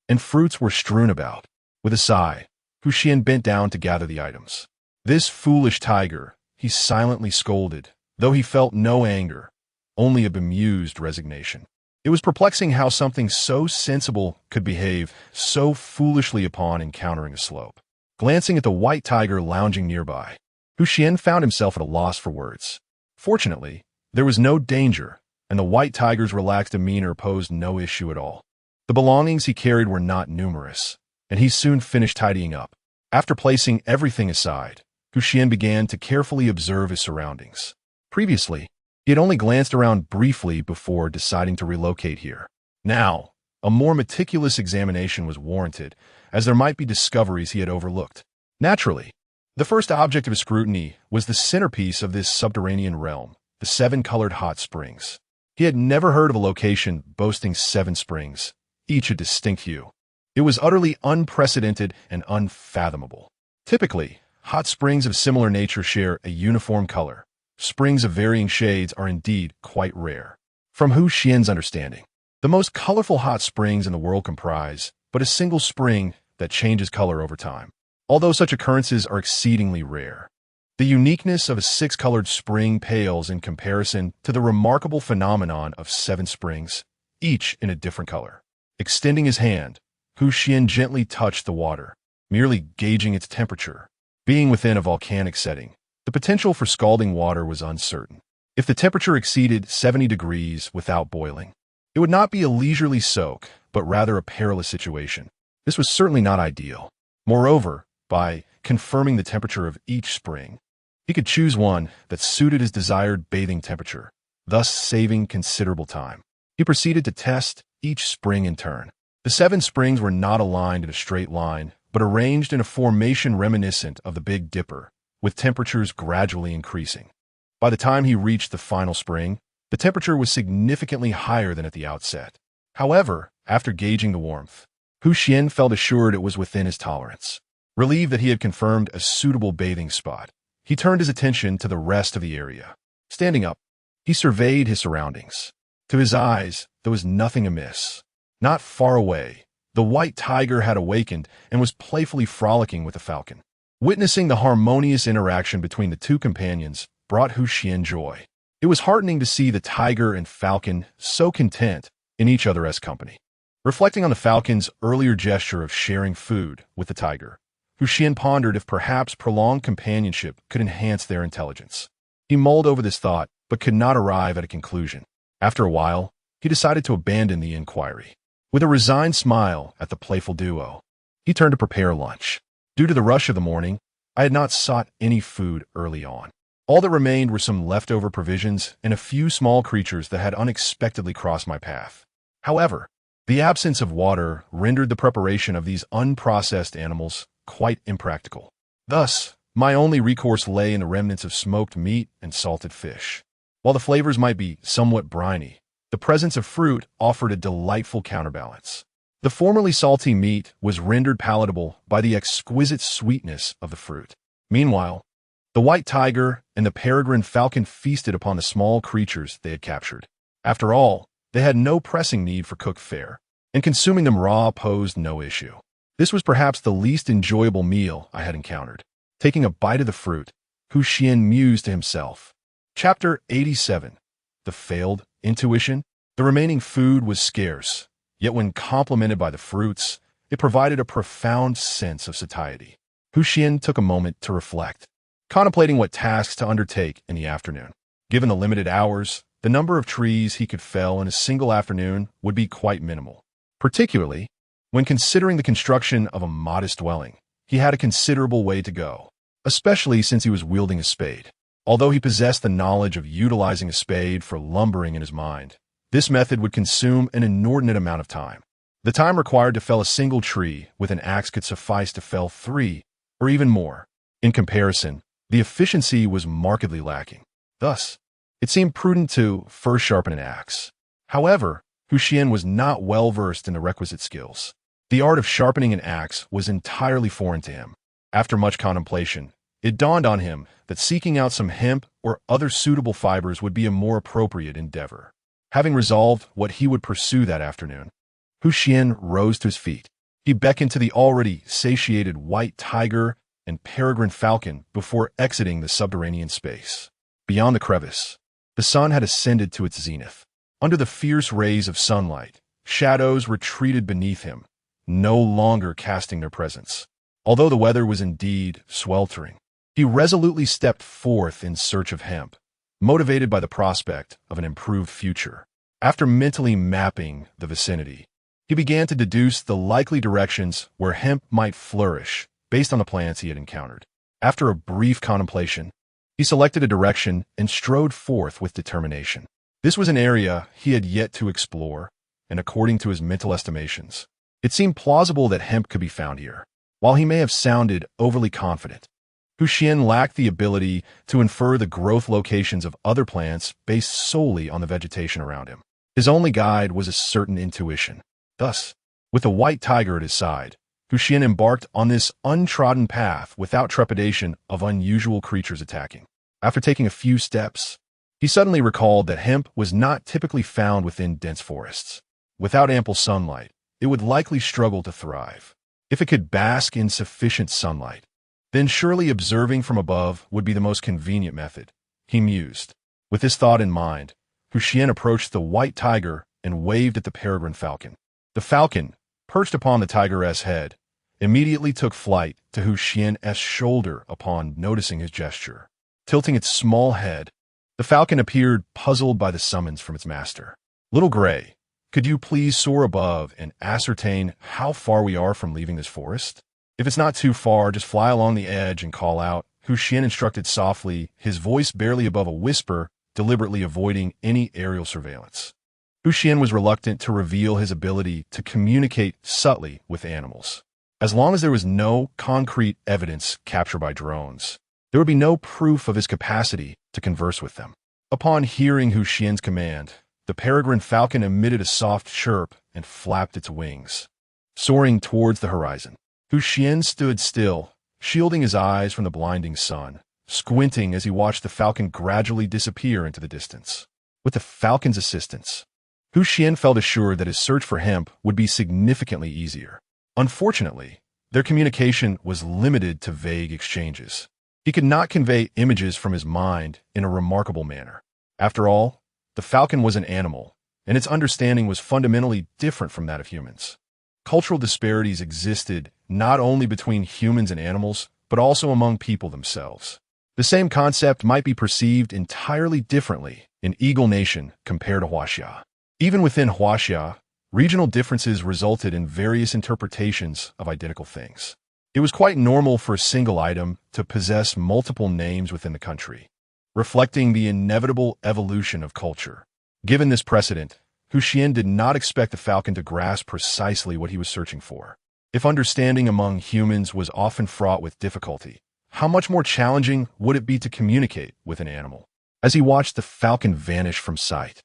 and fruits were strewn about. With a sigh, Xuan bent down to gather the items. This foolish tiger, he silently scolded, though he felt no anger, only a bemused resignation. It was perplexing how something so sensible could behave so foolishly upon encountering a slope. Glancing at the white tiger lounging nearby, Xuan found himself at a loss for words. Fortunately, there was no danger, and the white tiger's relaxed demeanor posed no issue at all. The belongings he carried were not numerous, and he soon finished tidying up. After placing everything aside, Xuan began to carefully observe his surroundings. Previously, he had only glanced around briefly before deciding to relocate here. Now, a more meticulous examination was warranted, as there might be discoveries he had overlooked. Naturally, the first object of his scrutiny was the centerpiece of this subterranean realm, the 7 colored hot springs. He had never heard of a location boasting 7 springs, each a distinct hue. It was utterly unprecedented and unfathomable. Typically, hot springs of similar nature share a uniform color. Springs of varying shades are indeed quite rare. From Xuan's understanding, the most colorful hot springs in the world comprise but a single spring that changes color over time. Although such occurrences are exceedingly rare, the uniqueness of a 6-colored spring pales in comparison to the remarkable phenomenon of 7 springs, each in a different color. Extending his hand, Xuan gently touched the water, merely gauging its temperature. Being within a volcanic setting, the potential for scalding water was uncertain. If the temperature exceeded 70 degrees without boiling, it would not be a leisurely soak, but rather a perilous situation. This was certainly not ideal. Moreover, by confirming the temperature of each spring, he could choose one that suited his desired bathing temperature, thus saving considerable time. He proceeded to test each spring in turn. The 7 springs were not aligned in a straight line, but arranged in a formation reminiscent of the Big Dipper, with temperatures gradually increasing. By the time he reached the final spring, the temperature was significantly higher than at the outset. However, after gauging the warmth, Xuan felt assured it was within his tolerance. Relieved that he had confirmed a suitable bathing spot, he turned his attention to the rest of the area. Standing up, he surveyed his surroundings. To his eyes, there was nothing amiss. Not far away, the white tiger had awakened and was playfully frolicking with the falcon. Witnessing the harmonious interaction between the two companions brought Xuan joy. It was heartening to see the tiger and falcon so content in each other's company. Reflecting on the falcon's earlier gesture of sharing food with the tiger, Xuan pondered if perhaps prolonged companionship could enhance their intelligence. He mulled over this thought, but could not arrive at a conclusion. After a while, he decided to abandon the inquiry. With a resigned smile at the playful duo, he turned to prepare lunch. Due to the rush of the morning, I had not sought any food early on. All that remained were some leftover provisions and a few small creatures that had unexpectedly crossed my path. However, the absence of water rendered the preparation of these unprocessed animals quite impractical. Thus, My only recourse lay in the remnants of smoked meat and salted fish. While the flavors might be somewhat briny, the presence of fruit offered a delightful counterbalance. The formerly salty meat was rendered palatable by the exquisite sweetness of the fruit. Meanwhile, the white tiger and the peregrine falcon feasted upon the small creatures they had captured. After all, they had no pressing need for cooked fare, and consuming them raw posed no issue. This was perhaps the least enjoyable meal I had encountered. Taking a bite of the fruit, Xuan mused to himself. Chapter 87. The Failed Intuition. The remaining food was scarce, yet when complemented by the fruits, it provided a profound sense of satiety. Xuan took a moment to reflect, contemplating what tasks to undertake in the afternoon. Given the limited hours, the number of trees he could fell in a single afternoon would be quite minimal. Particularly, when considering the construction of a modest dwelling, he had a considerable way to go, especially since he was wielding a spade. Although he possessed the knowledge of utilizing a spade for lumbering in his mind, this method would consume an inordinate amount of time. The time required to fell a single tree with an axe could suffice to fell 3, or even more. In comparison, the efficiency was markedly lacking. Thus, it seemed prudent to first sharpen an axe. However, Xuan was not well versed in the requisite skills. The art of sharpening an axe was entirely foreign to him. After much contemplation, it dawned on him that seeking out some hemp or other suitable fibers would be a more appropriate endeavor. Having resolved what he would pursue that afternoon, Xuan rose to his feet. He beckoned to the already satiated white tiger and peregrine falcon before exiting the subterranean space. Beyond the crevice, the sun had ascended to its zenith. Under the fierce rays of sunlight, shadows retreated beneath him, no longer casting their presence. Although the weather was indeed sweltering, he resolutely stepped forth in search of hemp, motivated by the prospect of an improved future. After mentally mapping the vicinity, he began to deduce the likely directions where hemp might flourish based on the plants he had encountered. After a brief contemplation, he selected a direction and strode forth with determination. This was an area he had yet to explore, and according to his mental estimations, it seemed plausible that hemp could be found here. While he may have sounded overly confident, Xuan lacked the ability to infer the growth locations of other plants based solely on the vegetation around him. His only guide was a certain intuition. Thus, with the white tiger at his side, Xuan embarked on this untrodden path without trepidation of unusual creatures attacking. After taking a few steps, he suddenly recalled that hemp was not typically found within dense forests. Without ample sunlight, it would likely struggle to thrive. If it could bask in sufficient sunlight, then surely observing from above would be the most convenient method, he mused. With this thought in mind, Xuan approached the white tiger and waved at the peregrine falcon. The falcon, perched upon the tiger's head, immediately took flight to Xuan's shoulder upon noticing his gesture. Tilting its small head, the falcon appeared puzzled by the summons from its master. "Little Gray, could you please soar above and ascertain how far we are from leaving this forest? If it's not too far, just fly along the edge and call out," Xuan instructed softly, his voice barely above a whisper, deliberately avoiding any aerial surveillance. Xuan was reluctant to reveal his ability to communicate subtly with animals. As long as there was no concrete evidence captured by drones, there would be no proof of his capacity to converse with them. Upon hearing Xuan's command, the peregrine falcon emitted a soft chirp and flapped its wings. Soaring towards the horizon, Xuan stood still, shielding his eyes from the blinding sun, squinting as he watched the falcon gradually disappear into the distance. With the falcon's assistance, Xuan felt assured that his search for hemp would be significantly easier. Unfortunately, their communication was limited to vague exchanges. He could not convey images from his mind in a remarkable manner. After all, the falcon was an animal, and its understanding was fundamentally different from that of humans. Cultural disparities existed not only between humans and animals, but also among people themselves. The same concept might be perceived entirely differently in Eagle Nation compared to Huaxia. Even within Huaxia, regional differences resulted in various interpretations of identical things. It was quite normal for a single item to possess multiple names within the country, reflecting the inevitable evolution of culture. Given this precedent, Xuan did not expect the falcon to grasp precisely what he was searching for. If understanding among humans was often fraught with difficulty, how much more challenging would it be to communicate with an animal? As he watched the falcon vanish from sight,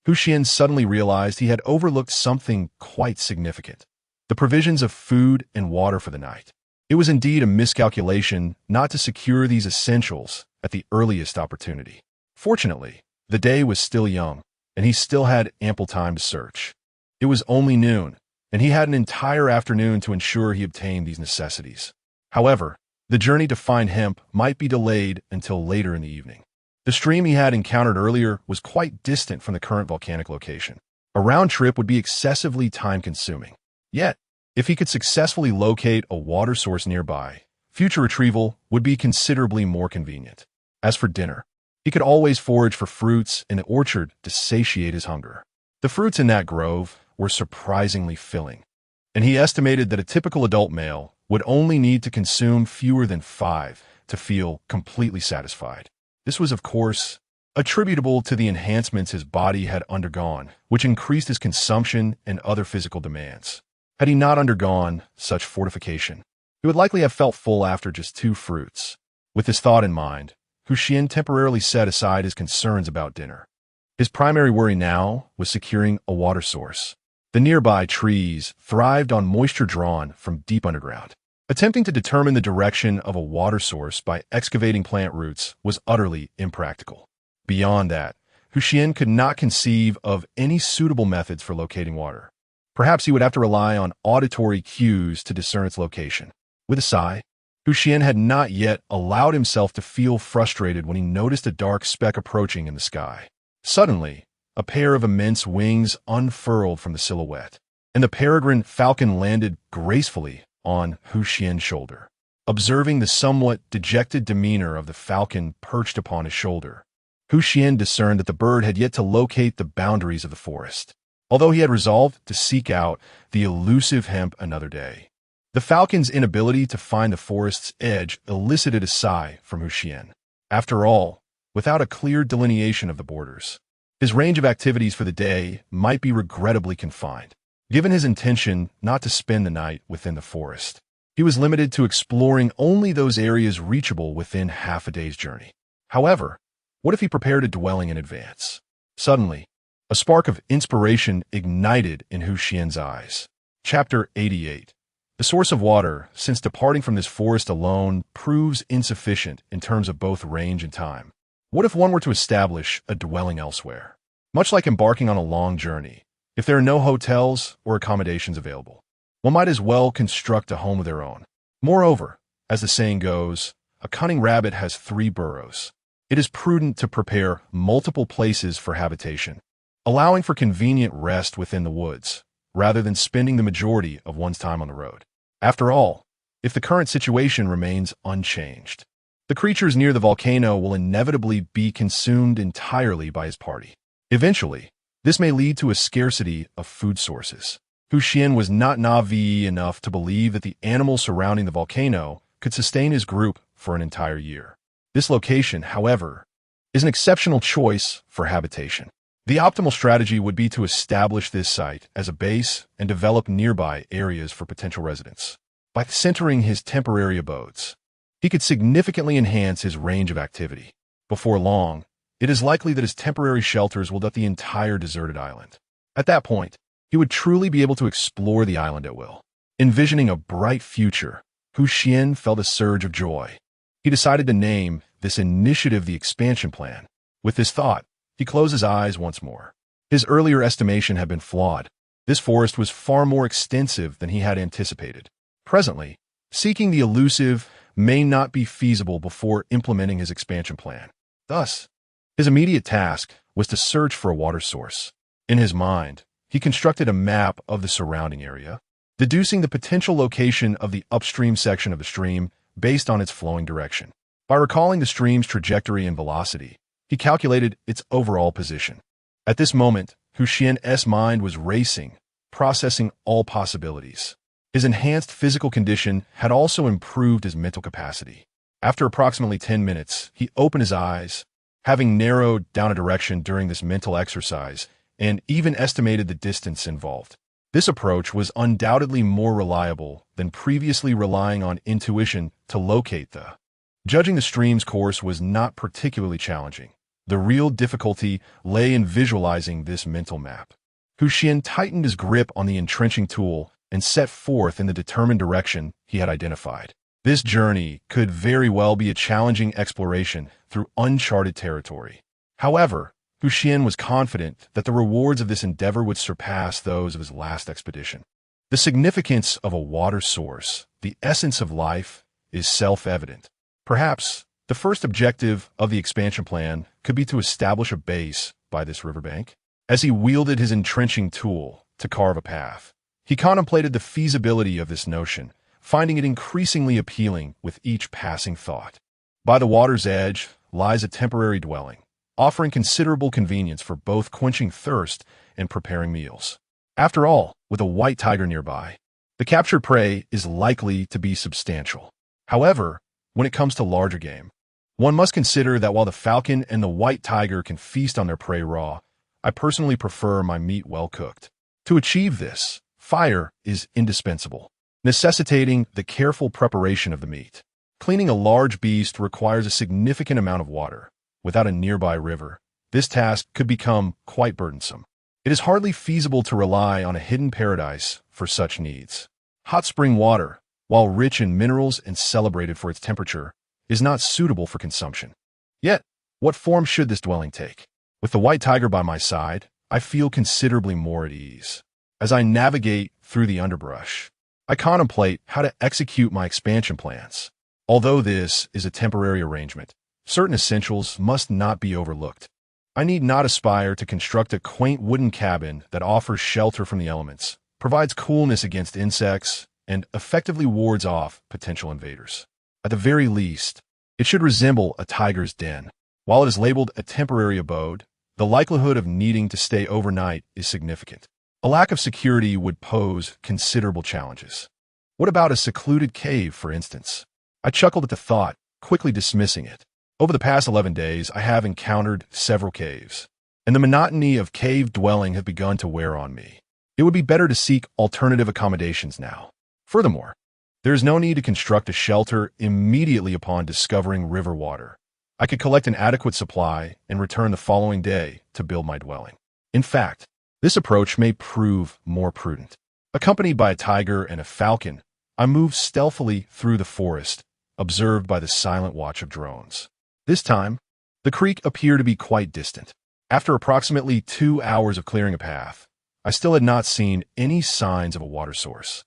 Xuan suddenly realized he had overlooked something quite significant: the provisions of food and water for the night. It was indeed a miscalculation not to secure these essentials at the earliest opportunity. Fortunately, the day was still young, and he still had ample time to search. It was only noon, and he had an entire afternoon to ensure he obtained these necessities. However, the journey to find hemp might be delayed until later in the evening. The stream he had encountered earlier was quite distant from the current volcanic location. A round trip would be excessively time-consuming. Yet, if he could successfully locate a water source nearby, future retrieval would be considerably more convenient. As for dinner, he could always forage for fruits in the orchard to satiate his hunger. The fruits in that grove were surprisingly filling, and he estimated that a typical adult male would only need to consume fewer than 5 to feel completely satisfied. This was, of course, attributable to the enhancements his body had undergone, which increased his consumption and other physical demands. Had he not undergone such fortification, he would likely have felt full after just 2 fruits. With this thought in mind, Xuan temporarily set aside his concerns about dinner. His primary worry now was securing a water source. The nearby trees thrived on moisture drawn from deep underground. Attempting to determine the direction of a water source by excavating plant roots was utterly impractical. Beyond that, Xuan could not conceive of any suitable methods for locating water. Perhaps he would have to rely on auditory cues to discern its location. With a sigh, Xuan had not yet allowed himself to feel frustrated when he noticed a dark speck approaching in the sky. Suddenly, a pair of immense wings unfurled from the silhouette, and the peregrine falcon landed gracefully on Xuan's shoulder. Observing the somewhat dejected demeanor of the falcon perched upon his shoulder, Xuan discerned that the bird had yet to locate the boundaries of the forest, although he had resolved to seek out the elusive hemp another day. The falcon's inability to find the forest's edge elicited a sigh from Xuan. After all, without a clear delineation of the borders, his range of activities for the day might be regrettably confined. Given his intention not to spend the night within the forest, he was limited to exploring only those areas reachable within half a day's journey. However, what if he prepared a dwelling in advance? Suddenly, a spark of inspiration ignited in Xuan's eyes. Chapter 88. The source of water, since departing from this forest alone, proves insufficient in terms of both range and time. What if one were to establish a dwelling elsewhere? Much like embarking on a long journey, if there are no hotels or accommodations available, one might as well construct a home of their own. Moreover, as the saying goes, a cunning rabbit has 3 burrows. It is prudent to prepare multiple places for habitation, allowing for convenient rest within the woods, rather than spending the majority of one's time on the road. After all, if the current situation remains unchanged, the creatures near the volcano will inevitably be consumed entirely by his party. Eventually, this may lead to a scarcity of food sources. Xuan was not naive enough to believe that the animals surrounding the volcano could sustain his group for an entire year. This location, however, is an exceptional choice for habitation. The optimal strategy would be to establish this site as a base and develop nearby areas for potential residents. By centering his temporary abodes, he could significantly enhance his range of activity. Before long, it is likely that his temporary shelters will dot the entire deserted island. At that point, he would truly be able to explore the island at will. Envisioning a bright future, Xuan felt a surge of joy. He decided to name this initiative the Expansion Plan. With this thought, he closed his eyes once more. His earlier estimation had been flawed. This forest was far more extensive than he had anticipated. Presently, seeking the elusive may not be feasible before implementing his expansion plan. Thus, his immediate task was to search for a water source. In his mind, he constructed a map of the surrounding area, deducing the potential location of the upstream section of the stream based on its flowing direction. By recalling the stream's trajectory and velocity, he calculated its overall position. At this moment, Xuan's mind was racing, processing all possibilities. His enhanced physical condition had also improved his mental capacity. After approximately 10 minutes, he opened his eyes, having narrowed down a direction during this mental exercise and even estimated the distance involved. This approach was undoubtedly more reliable than previously relying on intuition to locate the Judging the stream's course was not particularly challenging. The real difficulty lay in visualizing this mental map. Xuan tightened his grip on the entrenching tool and set forth in the determined direction he had identified. This journey could very well be a challenging exploration through uncharted territory. However, Xuan was confident that the rewards of this endeavor would surpass those of his last expedition. The significance of a water source, the essence of life, is self-evident. Perhaps the first objective of the expansion plan could be to establish a base by this riverbank. As he wielded his entrenching tool to carve a path, he contemplated the feasibility of this notion, finding it increasingly appealing with each passing thought. By the water's edge lies a temporary dwelling, offering considerable convenience for both quenching thirst and preparing meals. After all, with a white tiger nearby, the captured prey is likely to be substantial. However, when it comes to larger game, one must consider that while the falcon and the white tiger can feast on their prey raw, I personally prefer my meat well cooked. To achieve this, fire is indispensable, necessitating the careful preparation of the meat. Cleaning a large beast requires a significant amount of water. Without a nearby river, this task could become quite burdensome. It is hardly feasible to rely on a hidden paradise for such needs. Hot spring water, while rich in minerals and celebrated for its temperature, is not suitable for consumption. Yet, what form should this dwelling take? With the white tiger by my side, I feel considerably more at ease. As I navigate through the underbrush, I contemplate how to execute my expansion plans. Although this is a temporary arrangement, certain essentials must not be overlooked. I need not aspire to construct a quaint wooden cabin that offers shelter from the elements, provides coolness against insects, and effectively wards off potential invaders. At the very least, it should resemble a tiger's den. While it is labeled a temporary abode, the likelihood of needing to stay overnight is significant. A lack of security would pose considerable challenges. What about a secluded cave, for instance? I chuckled at the thought, quickly dismissing it. Over the past 11 days, I have encountered several caves, and the monotony of cave dwelling has begun to wear on me. It would be better to seek alternative accommodations now. Furthermore, there is no need to construct a shelter immediately upon discovering river water. I could collect an adequate supply and return the following day to build my dwelling. In fact, this approach may prove more prudent. Accompanied by a tiger and a falcon, I moved stealthily through the forest, observed by the silent watch of drones. This time, the creek appeared to be quite distant. After approximately 2 hours of clearing a path, I still had not seen any signs of a water source.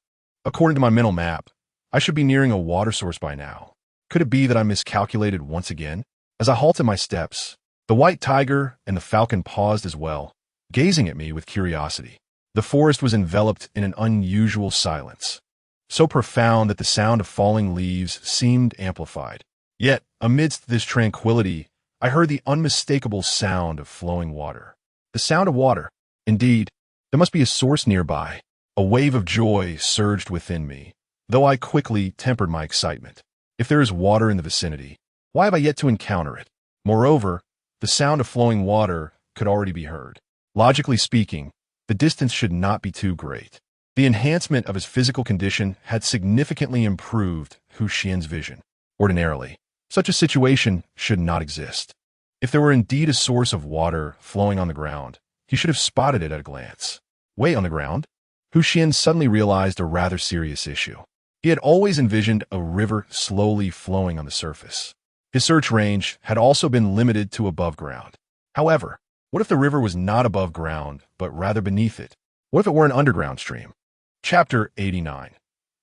According to my mental map, I should be nearing a water source by now. Could it be that I miscalculated once again? As I halted my steps, the white tiger and the falcon paused as well, gazing at me with curiosity. The forest was enveloped in an unusual silence, so profound that the sound of falling leaves seemed amplified. Yet, amidst this tranquility, I heard the unmistakable sound of flowing water. The sound of water. Indeed, there must be a source nearby. A wave of joy surged within me, though I quickly tempered my excitement. If there is water in the vicinity, why have I yet to encounter it? Moreover, the sound of flowing water could already be heard. Logically speaking, the distance should not be too great. The enhancement of his physical condition had significantly improved Xuan's vision. Ordinarily, such a situation should not exist. If there were indeed a source of water flowing on the ground, he should have spotted it at a glance. Way on the ground? Xuan suddenly realized a rather serious issue. He had always envisioned a river slowly flowing on the surface. His search range had also been limited to above ground. However, what if the river was not above ground, but rather beneath it? What if it were an underground stream? Chapter 89.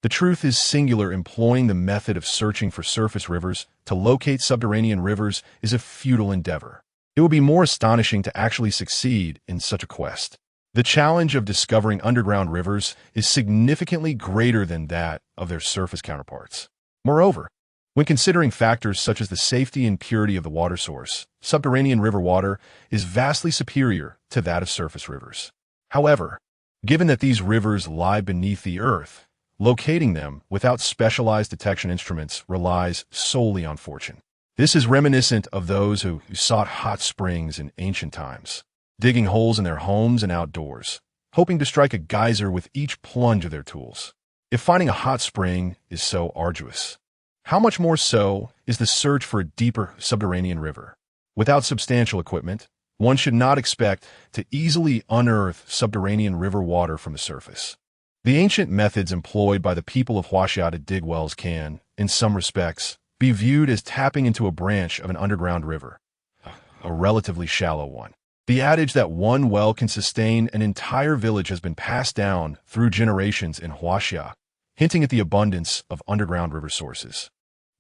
The truth is singular. Employing the method of searching for surface rivers to locate subterranean rivers is a futile endeavor. It would be more astonishing to actually succeed in such a quest. The challenge of discovering underground rivers is significantly greater than that of their surface counterparts. Moreover, when considering factors such as the safety and purity of the water source, subterranean river water is vastly superior to that of surface rivers. However, given that these rivers lie beneath the earth, locating them without specialized detection instruments relies solely on fortune. This is reminiscent of those who sought hot springs in ancient times, digging holes in their homes and outdoors, hoping to strike a geyser with each plunge of their tools. If finding a hot spring is so arduous, How much more so is the search for a deeper subterranean river? Without substantial equipment, one should not expect to easily unearth subterranean river water from the surface. The ancient methods employed by the people of Huaxia to dig wells can, in some respects, be viewed as tapping into a branch of an underground river, a relatively shallow one. The adage that one well can sustain an entire village has been passed down through generations in Huaxia, hinting at the abundance of underground river sources.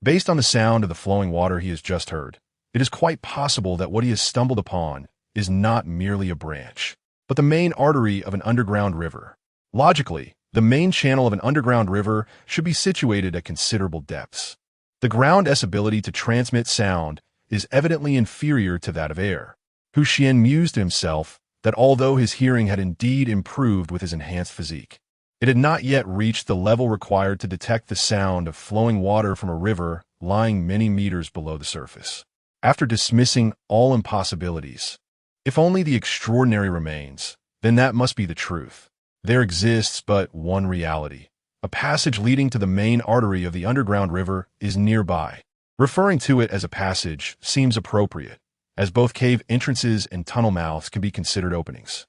Based on the sound of the flowing water he has just heard, it is quite possible that what he has stumbled upon is not merely a branch, but the main artery of an underground river. Logically, the main channel of an underground river should be situated at considerable depths. The ground's ability to transmit sound is evidently inferior to that of air. Xuan mused to himself that although his hearing had indeed improved with his enhanced physique, it had not yet reached the level required to detect the sound of flowing water from a river lying many meters below the surface. After dismissing all impossibilities, if only the extraordinary remains, then that must be the truth. There exists but one reality. A passage leading to the main artery of the underground river is nearby. Referring to it as a passage seems appropriate, as both cave entrances and tunnel mouths can be considered openings.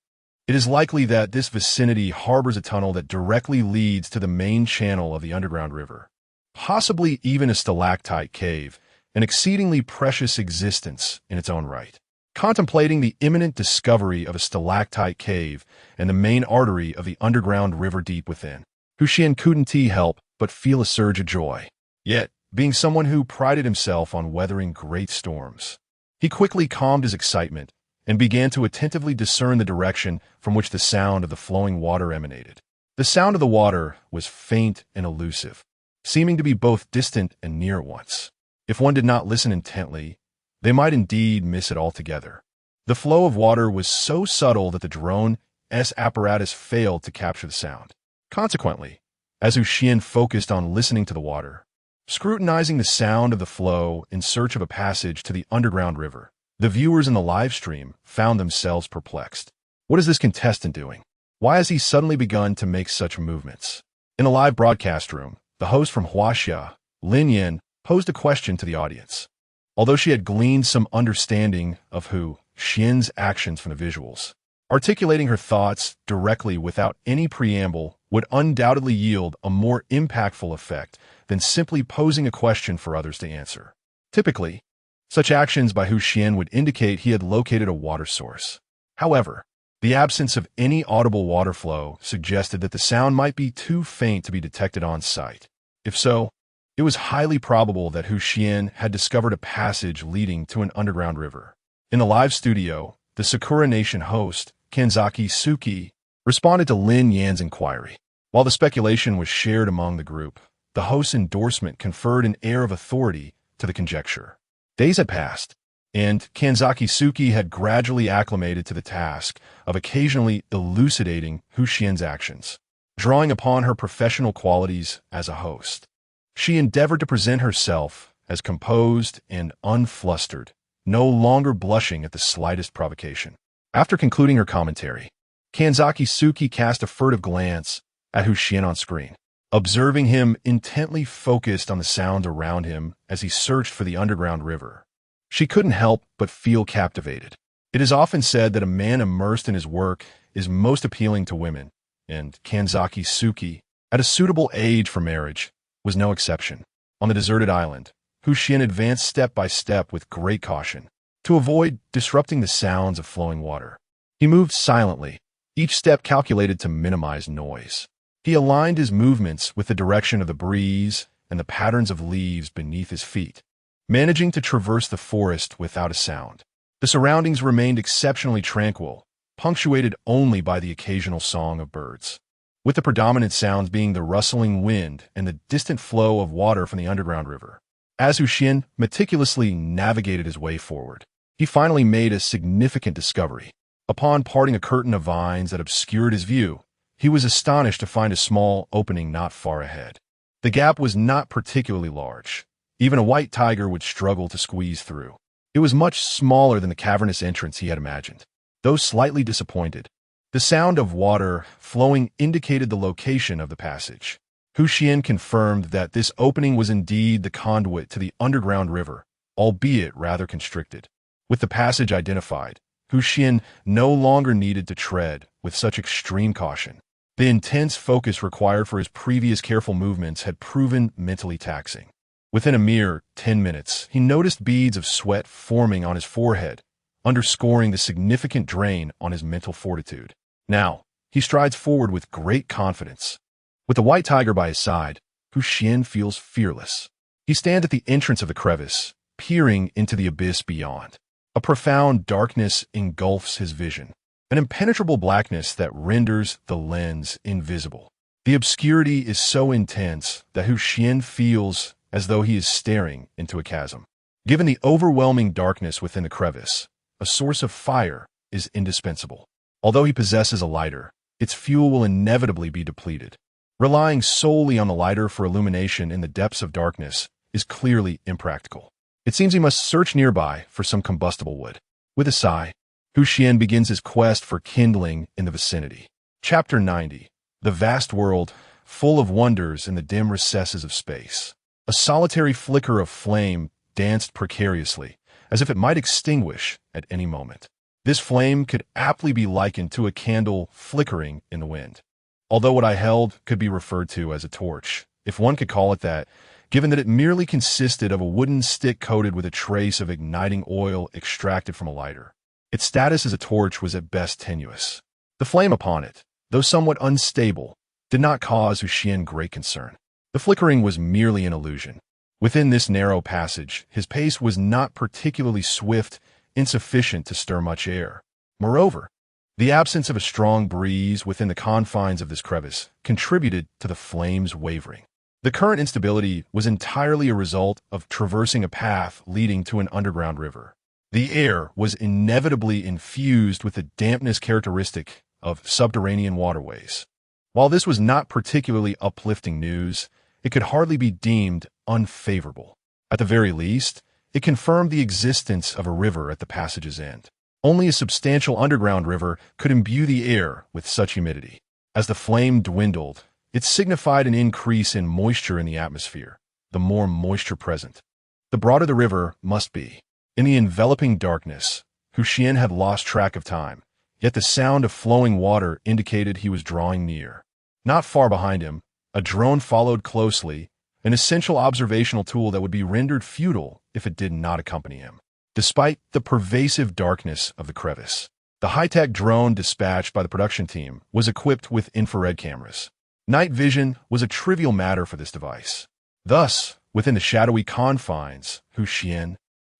It is likely that this vicinity harbors a tunnel that directly leads to the main channel of the underground river, possibly even a stalactite cave, an exceedingly precious existence in its own right. Contemplating the imminent discovery of a stalactite cave and the main artery of the underground river deep within, Xuan couldn't help but feel a surge of joy. Yet, being someone who prided himself on weathering great storms, he quickly calmed his excitement and began to attentively discern the direction from which the sound of the flowing water emanated. The sound of the water was faint and elusive, seeming to be both distant and near at once. If one did not listen intently, they might indeed miss it altogether. The flow of water was so subtle that the drone's apparatus failed to capture the sound. Consequently, as Xuan focused on listening to the water, scrutinizing the sound of the flow in search of a passage to the underground river, the viewers in the live stream found themselves perplexed. What is this contestant doing? Why has he suddenly begun to make such movements? In the live broadcast room, the host from Huaxia, Lin Yan, posed a question to the audience. Although she had gleaned some understanding of Xuan's actions from the visuals, articulating her thoughts directly without any preamble would undoubtedly yield a more impactful effect than simply posing a question for others to answer. Typically, such actions by Xuan would indicate he had located a water source. However, the absence of any audible water flow suggested that the sound might be too faint to be detected on site. If so, it was highly probable that Xuan had discovered a passage leading to an underground river. In the live studio, the Sakura Nation host, Kanzaki Suki, responded to Lin Yan's inquiry. While the speculation was shared among the group, the host's endorsement conferred an air of authority to the conjecture. Days had passed, and Kanzaki Suki had gradually acclimated to the task of occasionally elucidating Xuan's actions. Drawing upon her professional qualities as a host, she endeavored to present herself as composed and unflustered, no longer blushing at the slightest provocation. After concluding her commentary, Kanzaki Suki cast a furtive glance at Xuan on screen, observing him intently focused on the sound around him as he searched for the underground river. She couldn't help but feel captivated. It is often said that a man immersed in his work is most appealing to women, and Kanzaki Suki, at a suitable age for marriage, was no exception. On the deserted island, Xuan advanced step by step with great caution, to avoid disrupting the sounds of flowing water. He moved silently, each step calculated to minimize noise. He aligned his movements with the direction of the breeze and the patterns of leaves beneath his feet, managing to traverse the forest without a sound. The surroundings remained exceptionally tranquil, punctuated only by the occasional song of birds, with the predominant sounds being the rustling wind and the distant flow of water from the underground river. As Xuan meticulously navigated his way forward, he finally made a significant discovery. Upon parting a curtain of vines that obscured his view, he was astonished to find a small opening not far ahead. The gap was not particularly large. Even a white tiger would struggle to squeeze through. It was much smaller than the cavernous entrance he had imagined. Though slightly disappointed, the sound of water flowing indicated the location of the passage. Hu Xian confirmed that this opening was indeed the conduit to the underground river, albeit rather constricted. With the passage identified, Hu Xian no longer needed to tread with such extreme caution. The intense focus required for his previous careful movements had proven mentally taxing. Within a mere 10 minutes, he noticed beads of sweat forming on his forehead, underscoring the significant drain on his mental fortitude. Now, he strides forward with great confidence. With the white tiger by his side, Hu Xian feels fearless. He stands at the entrance of the crevice, peering into the abyss beyond. A profound darkness engulfs his vision, an impenetrable blackness that renders the lens invisible. The obscurity is so intense that Hu Xian feels as though he is staring into a chasm. Given the overwhelming darkness within the crevice, a source of fire is indispensable. Although he possesses a lighter, its fuel will inevitably be depleted. Relying solely on the lighter for illumination in the depths of darkness is clearly impractical. It seems he must search nearby for some combustible wood. With a sigh, Hu Xian begins his quest for kindling in the vicinity. Chapter 90. The vast world, full of wonders in the dim recesses of space. A solitary flicker of flame danced precariously, as if it might extinguish at any moment. This flame could aptly be likened to a candle flickering in the wind. Although what I held could be referred to as a torch, if one could call it that, given that it merely consisted of a wooden stick coated with a trace of igniting oil extracted from a lighter. Its status as a torch was at best tenuous. The flame upon it, though somewhat unstable, did not cause Hu Xian great concern. The flickering was merely an illusion. Within this narrow passage, his pace was not particularly swift, insufficient to stir much air. Moreover, the absence of a strong breeze within the confines of this crevice contributed to the flame's wavering. The current instability was entirely a result of traversing a path leading to an underground river. The air was inevitably infused with the dampness characteristic of subterranean waterways. While this was not particularly uplifting news, it could hardly be deemed unfavorable. At the very least, it confirmed the existence of a river at the passage's end. Only a substantial underground river could imbue the air with such humidity. As the flame dwindled, it signified an increase in moisture in the atmosphere, the more moisture present. The broader the river must be. In the enveloping darkness, Hu Xian had lost track of time, yet the sound of flowing water indicated he was drawing near. Not far behind him, a drone followed closely, an essential observational tool that would be rendered futile if it did not accompany him. Despite the pervasive darkness of the crevice, the high-tech drone dispatched by the production team was equipped with infrared cameras. Night vision was a trivial matter for this device. Thus, within the shadowy confines, Hu Xian,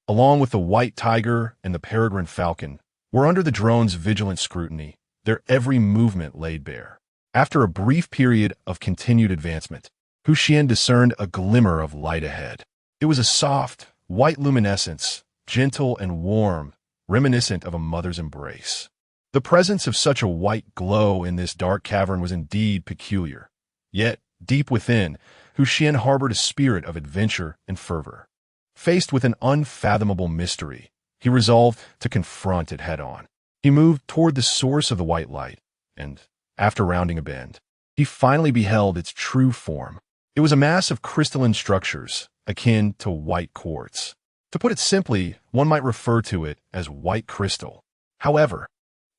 along with the white tiger and the peregrine falcon, were under the drone's vigilant scrutiny, their every movement laid bare. After a brief period of continued advancement, Hu Xian discerned a glimmer of light ahead. It was a soft, white luminescence, gentle and warm, reminiscent of a mother's embrace. The presence of such a white glow in this dark cavern was indeed peculiar. Yet, deep within, Hu Xian harbored a spirit of adventure and fervor. Faced with an unfathomable mystery, he resolved to confront it head-on. He moved toward the source of the white light, and, after rounding a bend, he finally beheld its true form. It was a mass of crystalline structures, akin to white quartz. To put it simply, one might refer to it as white crystal. However,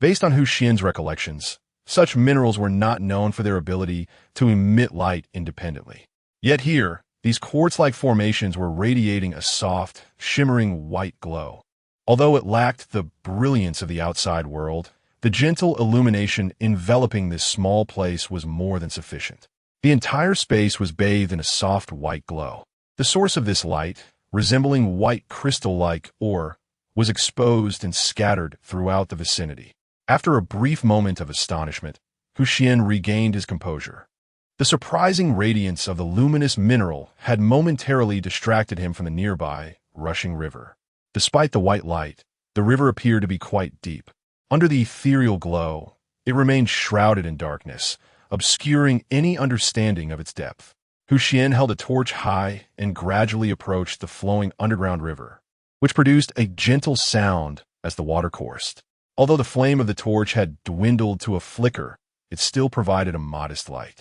based on Hu Xian's recollections, such minerals were not known for their ability to emit light independently. Yet here, these quartz-like formations were radiating a soft, shimmering white glow. Although it lacked the brilliance of the outside world, the gentle illumination enveloping this small place was more than sufficient. The entire space was bathed in a soft white glow. The source of this light, resembling white crystal-like ore, was exposed and scattered throughout the vicinity. After a brief moment of astonishment, Hu Xian regained his composure. The surprising radiance of the luminous mineral had momentarily distracted him from the nearby, rushing river. Despite the white light, the river appeared to be quite deep. Under the ethereal glow, it remained shrouded in darkness, obscuring any understanding of its depth. Hu Xian held a torch high and gradually approached the flowing underground river, which produced a gentle sound as the water coursed. Although the flame of the torch had dwindled to a flicker, it still provided a modest light.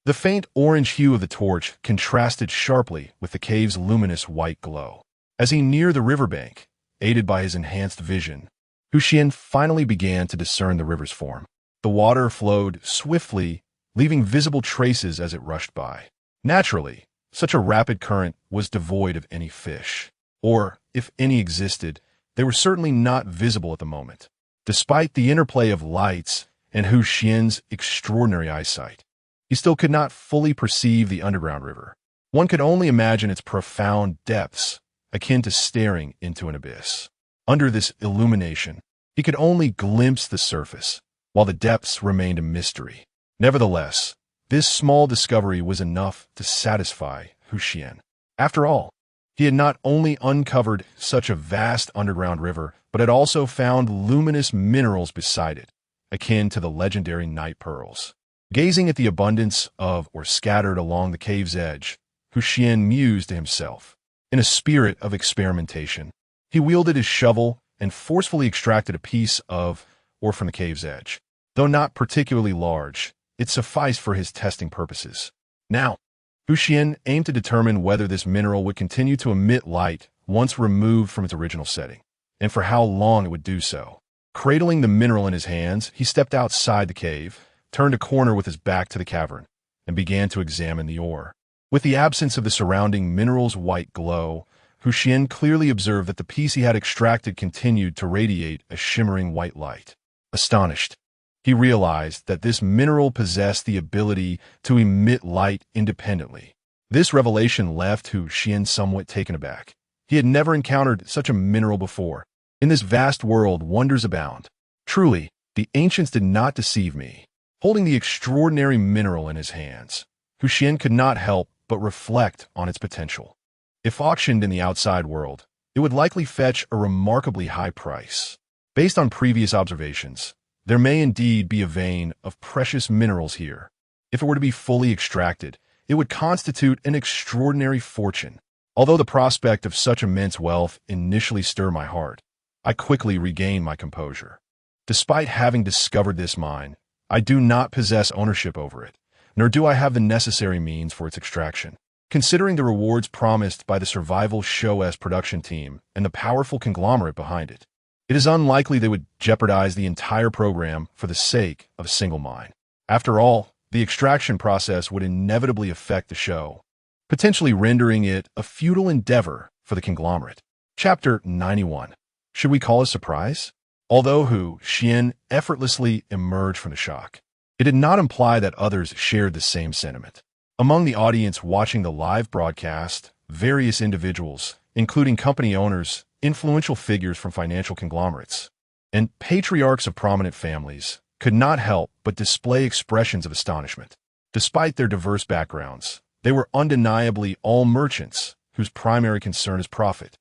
The faint orange hue of the torch contrasted sharply with the cave's luminous white glow. As he neared the riverbank, aided by his enhanced vision, Xuan finally began to discern the river's form. The water flowed swiftly, leaving visible traces as it rushed by. Naturally, such a rapid current was devoid of any fish, or, if any existed, they were certainly not visible at the moment. Despite the interplay of lights and Xuan's extraordinary eyesight, he still could not fully perceive the underground river. One could only imagine its profound depths, akin to staring into an abyss. Under this illumination, he could only glimpse the surface, while the depths remained a mystery. Nevertheless, this small discovery was enough to satisfy Xuan. After all, he had not only uncovered such a vast underground river, but had also found luminous minerals beside it, akin to the legendary night pearls. Gazing at the abundance of or scattered along the cave's edge, Xuan mused to himself. In a spirit of experimentation, he wielded his shovel and forcefully extracted a piece of or from the cave's edge. Though not particularly large, it sufficed for his testing purposes. Now, Xuan aimed to determine whether this mineral would continue to emit light once removed from its original setting, and for how long it would do so. Cradling the mineral in his hands, he stepped outside the cave, turned a corner with his back to the cavern, and began to examine the ore. With the absence of the surrounding mineral's white glow, Xuan clearly observed that the piece he had extracted continued to radiate a shimmering white light. Astonished, he realized that this mineral possessed the ability to emit light independently. This revelation left Xuan somewhat taken aback. He had never encountered such a mineral before. In this vast world, wonders abound. Truly, the ancients did not deceive me. Holding the extraordinary mineral in his hands, Xuan could not help but reflect on its potential. If auctioned in the outside world, it would likely fetch a remarkably high price. Based on previous observations, there may indeed be a vein of precious minerals here. If it were to be fully extracted, it would constitute an extraordinary fortune. Although the prospect of such immense wealth initially stirred my heart, I quickly regained my composure. Despite having discovered this mine, I do not possess ownership over it, nor do I have the necessary means for its extraction. Considering the rewards promised by the Survival Show's production team and the powerful conglomerate behind it, it is unlikely they would jeopardize the entire program for the sake of a single mine. After all, the extraction process would inevitably affect the show, potentially rendering it a futile endeavor for the conglomerate. Chapter 91. Should we call a surprise? Although Xuan effortlessly emerged from the shock, it did not imply that others shared the same sentiment. Among the audience watching the live broadcast, various individuals, including company owners, influential figures from financial conglomerates, and patriarchs of prominent families, could not help but display expressions of astonishment. Despite their diverse backgrounds, they were undeniably all merchants whose primary concern is profit.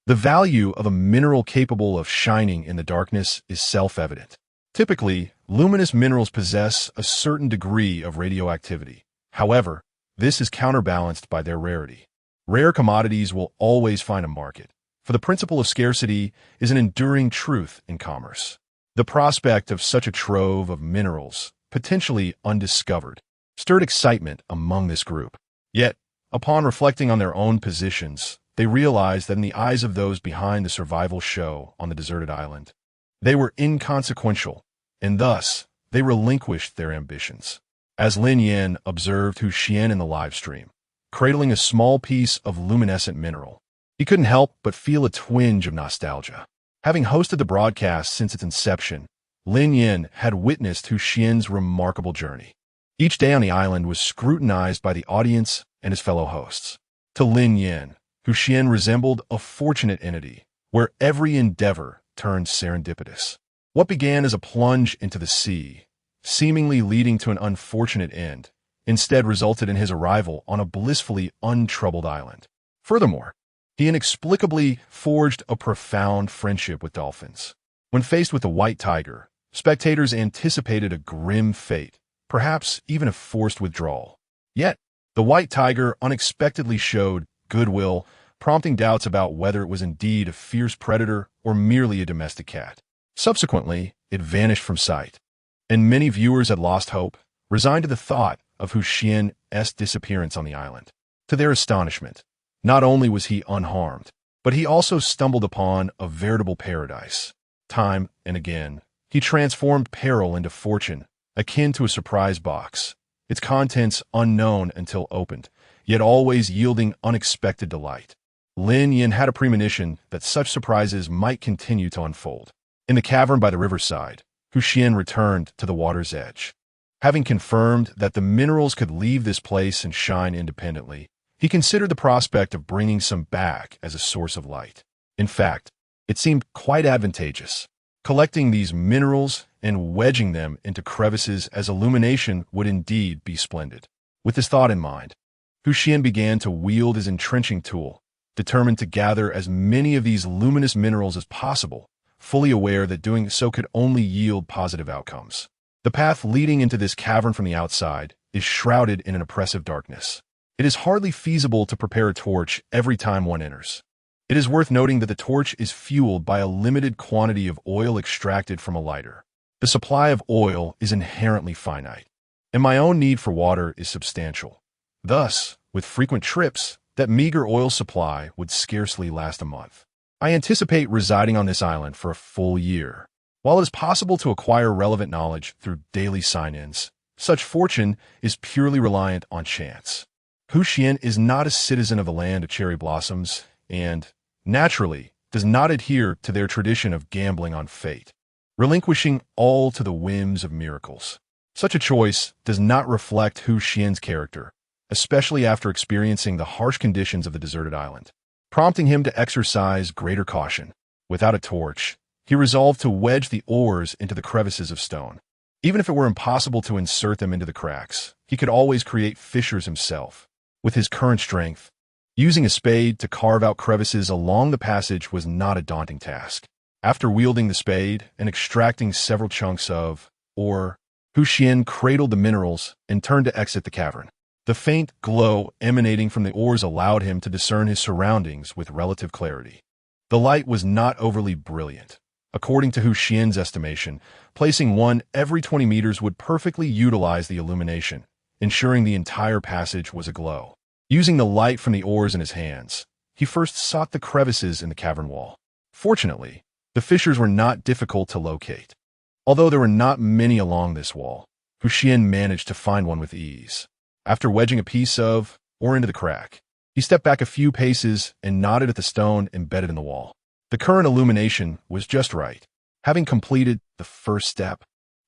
The value of a mineral capable of shining in the darkness is self-evident. Typically, luminous minerals possess a certain degree of radioactivity. However, this is counterbalanced by their rarity. Rare commodities will always find a market, for the principle of scarcity is an enduring truth in commerce. The prospect of such a trove of minerals, potentially undiscovered, stirred excitement among this group. Yet, upon reflecting on their own positions, they realized that in the eyes of those behind the survival show on the deserted island, they were inconsequential, and thus they relinquished their ambitions. As Lin Yan observed Xuan in the live stream, cradling a small piece of luminescent mineral, he couldn't help but feel a twinge of nostalgia. Having hosted the broadcast since its inception, Lin Yan had witnessed Xuan's remarkable journey. Each day on the island was scrutinized by the audience and his fellow hosts. To Lin Yan, Xuan resembled a fortunate entity, where every endeavor turned serendipitous. What began as a plunge into the sea, seemingly leading to an unfortunate end, instead resulted in his arrival on a blissfully untroubled island. Furthermore, he inexplicably forged a profound friendship with dolphins. When faced with the white tiger, spectators anticipated a grim fate, perhaps even a forced withdrawal. Yet, the white tiger unexpectedly showed goodwill, prompting doubts about whether it was indeed a fierce predator or merely a domestic cat. Subsequently, it vanished from sight, and many viewers had lost hope, resigned to the thought of Xuan's disappearance on the island. To their astonishment, not only was he unharmed, but he also stumbled upon a veritable paradise. Time and again, he transformed peril into fortune, akin to a surprise box, its contents unknown until opened, yet always yielding unexpected delight. Lin Yin had a premonition that such surprises might continue to unfold. In the cavern by the riverside, Xuan returned to the water's edge. Having confirmed that the minerals could leave this place and shine independently, he considered the prospect of bringing some back as a source of light. In fact, it seemed quite advantageous. Collecting these minerals and wedging them into crevices as illumination would indeed be splendid. With this thought in mind, Xuan began to wield his entrenching tool, determined to gather as many of these luminous minerals as possible, fully aware that doing so could only yield positive outcomes. The path leading into this cavern from the outside is shrouded in an oppressive darkness. It is hardly feasible to prepare a torch every time one enters. It is worth noting that the torch is fueled by a limited quantity of oil extracted from a lighter. The supply of oil is inherently finite, and my own need for water is substantial. Thus, with frequent trips, that meager oil supply would scarcely last a month. I anticipate residing on this island for a full year. While it is possible to acquire relevant knowledge through daily sign-ins, such fortune is purely reliant on chance. Xuan is not a citizen of the land of cherry blossoms and, naturally, does not adhere to their tradition of gambling on fate, relinquishing all to the whims of miracles. Such a choice does not reflect Xuan's character, especially after experiencing the harsh conditions of the deserted island, prompting him to exercise greater caution. Without a torch, he resolved to wedge the oars into the crevices of stone. Even if it were impossible to insert them into the cracks, he could always create fissures himself. With his current strength, using a spade to carve out crevices along the passage was not a daunting task. After wielding the spade and extracting several chunks of ore, Xuan cradled the minerals and turned to exit the cavern. The faint glow emanating from the oars allowed him to discern his surroundings with relative clarity. The light was not overly brilliant. According to Xuan's estimation, placing one every 20 meters would perfectly utilize the illumination, ensuring the entire passage was aglow. Using the light from the oars in his hands, he first sought the crevices in the cavern wall. Fortunately, the fissures were not difficult to locate. Although there were not many along this wall, Xuan managed to find one with ease. After wedging a piece of ore into the crack, he stepped back a few paces and nodded at the stone embedded in the wall. The current illumination was just right. Having completed the first step,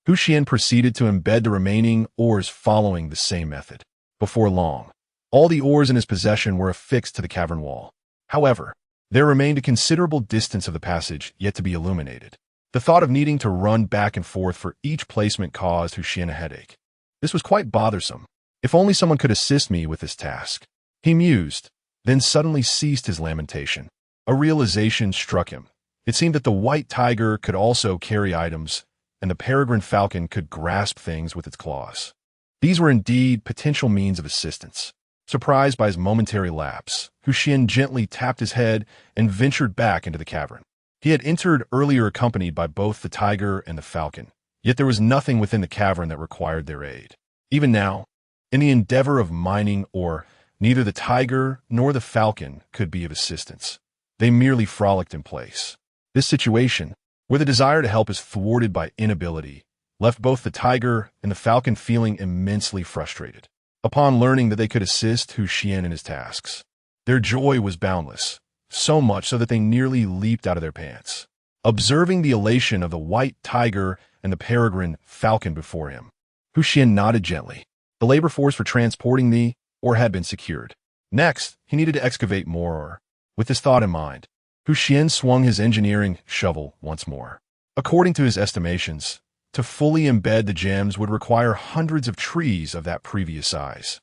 Xuan proceeded to embed the remaining ores following the same method. Before long, all the ores in his possession were affixed to the cavern wall. However, there remained a considerable distance of the passage yet to be illuminated. The thought of needing to run back and forth for each placement caused Xuan a headache. This was quite bothersome. If only someone could assist me with this task. He mused, then suddenly ceased his lamentation. A realization struck him. It seemed that the white tiger could also carry items, and the peregrine falcon could grasp things with its claws. These were indeed potential means of assistance. Surprised by his momentary lapse, Xuan gently tapped his head and ventured back into the cavern. He had entered earlier accompanied by both the tiger and the falcon, yet there was nothing within the cavern that required their aid. Even now, in the endeavor of mining ore, neither the tiger nor the falcon could be of assistance. They merely frolicked in place. This situation, where the desire to help is thwarted by inability, left both the tiger and the falcon feeling immensely frustrated. Upon learning that they could assist Xuan in his tasks, their joy was boundless, so much so that they nearly leaped out of their pants. Observing the elation of the white tiger and the peregrine falcon before him, Xuan nodded gently. The labor force for transporting the ore had been secured. Next, he needed to excavate more ore. With this thought in mind, Xuan swung his engineering shovel once more. According to his estimations, to fully embed the gems would require hundreds of trees of that previous size.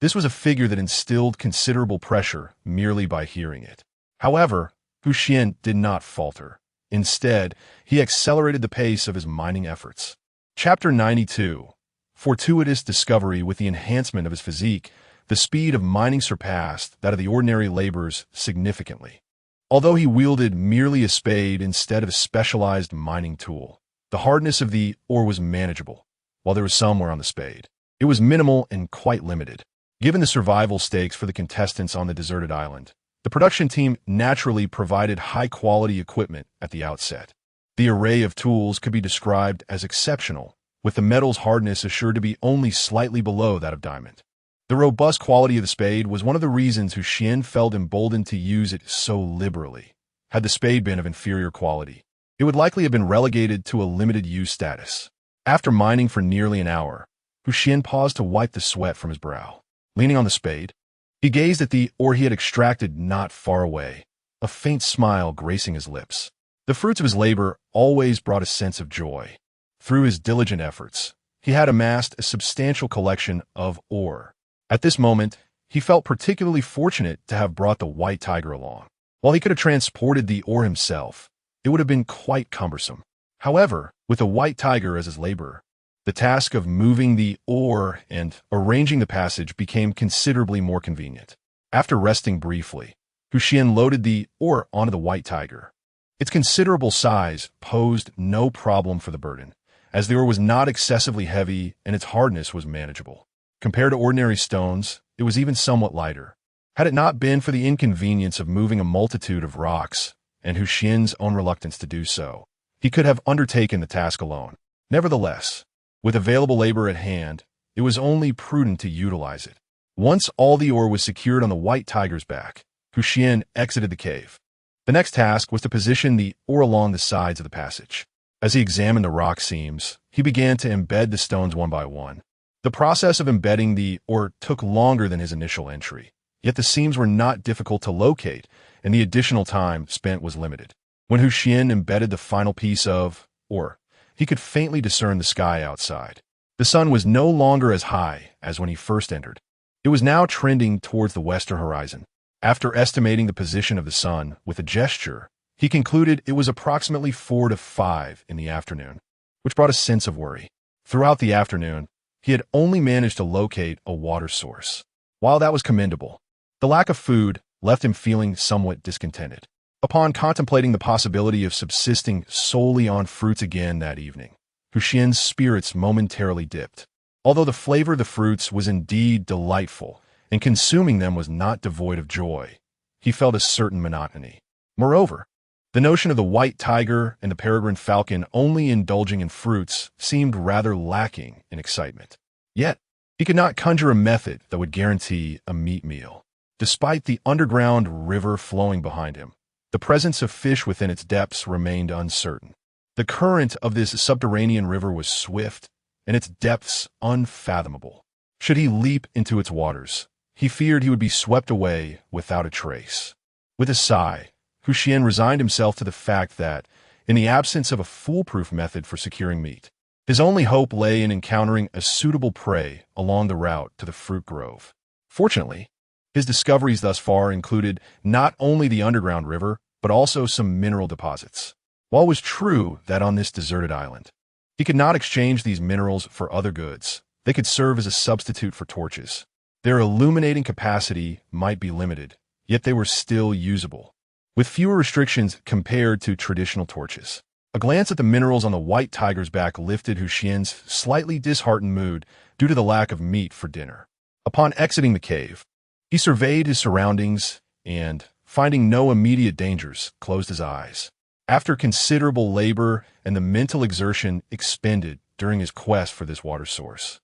This was a figure that instilled considerable pressure merely by hearing it. However, Xuan did not falter. Instead, he accelerated the pace of his mining efforts. Chapter 92. Fortuitous discovery. With the enhancement of his physique, the speed of mining surpassed that of the ordinary laborers significantly. Although he wielded merely a spade instead of a specialized mining tool, the hardness of the ore was manageable, while there was some wear on the spade. It was minimal and quite limited. Given the survival stakes for the contestants on the deserted island, the production team naturally provided high-quality equipment at the outset. The array of tools could be described as exceptional, with the metal's hardness assured to be only slightly below that of diamond. The robust quality of the spade was one of the reasons Xuan felt emboldened to use it so liberally. Had the spade been of inferior quality, it would likely have been relegated to a limited use status. After mining for nearly an hour, Xuan paused to wipe the sweat from his brow. Leaning on the spade, he gazed at the ore he had extracted not far away, a faint smile gracing his lips. The fruits of his labor always brought a sense of joy. Through his diligent efforts, he had amassed a substantial collection of ore. At this moment, he felt particularly fortunate to have brought the white tiger along. While he could have transported the ore himself, it would have been quite cumbersome. However, with the white tiger as his laborer, the task of moving the ore and arranging the passage became considerably more convenient. After resting briefly, Xuan loaded the ore onto the white tiger. Its considerable size posed no problem for the burden, as the ore was not excessively heavy and its hardness was manageable. Compared to ordinary stones, it was even somewhat lighter. Had it not been for the inconvenience of moving a multitude of rocks, and Xuan's own reluctance to do so, he could have undertaken the task alone. Nevertheless, with available labor at hand, it was only prudent to utilize it. Once all the ore was secured on the white tiger's back, Xuan exited the cave. The next task was to position the ore along the sides of the passage. As he examined the rock seams, he began to embed the stones one by one. The process of embedding the ore took longer than his initial entry, yet the seams were not difficult to locate, and the additional time spent was limited. When Xuan embedded the final piece of ore, he could faintly discern the sky outside. The sun was no longer as high as when he first entered. It was now trending towards the western horizon. After estimating the position of the sun with a gesture, he concluded it was approximately 4 to 5 in the afternoon, which brought a sense of worry. Throughout the afternoon, he had only managed to locate a water source. While that was commendable, the lack of food left him feeling somewhat discontented. Upon contemplating the possibility of subsisting solely on fruits again that evening, Xuan's spirits momentarily dipped. Although the flavor of the fruits was indeed delightful, and consuming them was not devoid of joy, he felt a certain monotony. Moreover, the notion of the white tiger and the peregrine falcon only indulging in fruits seemed rather lacking in excitement. Yet, he could not conjure a method that would guarantee a meat meal. Despite the underground river flowing behind him, the presence of fish within its depths remained uncertain. The current of this subterranean river was swift, and its depths unfathomable. Should he leap into its waters, he feared he would be swept away without a trace. With a sigh, Xuan resigned himself to the fact that, in the absence of a foolproof method for securing meat, his only hope lay in encountering a suitable prey along the route to the fruit grove. Fortunately, his discoveries thus far included not only the underground river, but also some mineral deposits. While it was true that on this deserted island, he could not exchange these minerals for other goods, they could serve as a substitute for torches. Their illuminating capacity might be limited, yet they were still usable, with fewer restrictions compared to traditional torches. A glance at the minerals on the white tiger's back lifted Xuan's slightly disheartened mood due to the lack of meat for dinner. Upon exiting the cave, he surveyed his surroundings and, finding no immediate dangers, closed his eyes. After considerable labor and the mental exertion expended during his quest for this water source,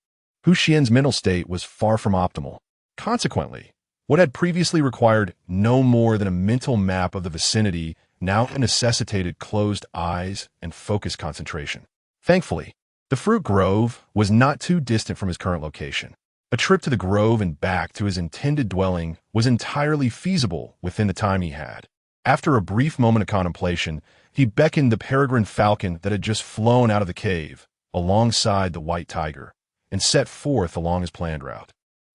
Xuan's mental state was far from optimal. Consequently, what had previously required no more than a mental map of the vicinity now necessitated closed eyes and focused concentration. Thankfully, the fruit grove was not too distant from his current location. A trip to the grove and back to his intended dwelling was entirely feasible within the time he had. After a brief moment of contemplation, he beckoned the peregrine falcon that had just flown out of the cave alongside the white tiger and set forth along his planned route.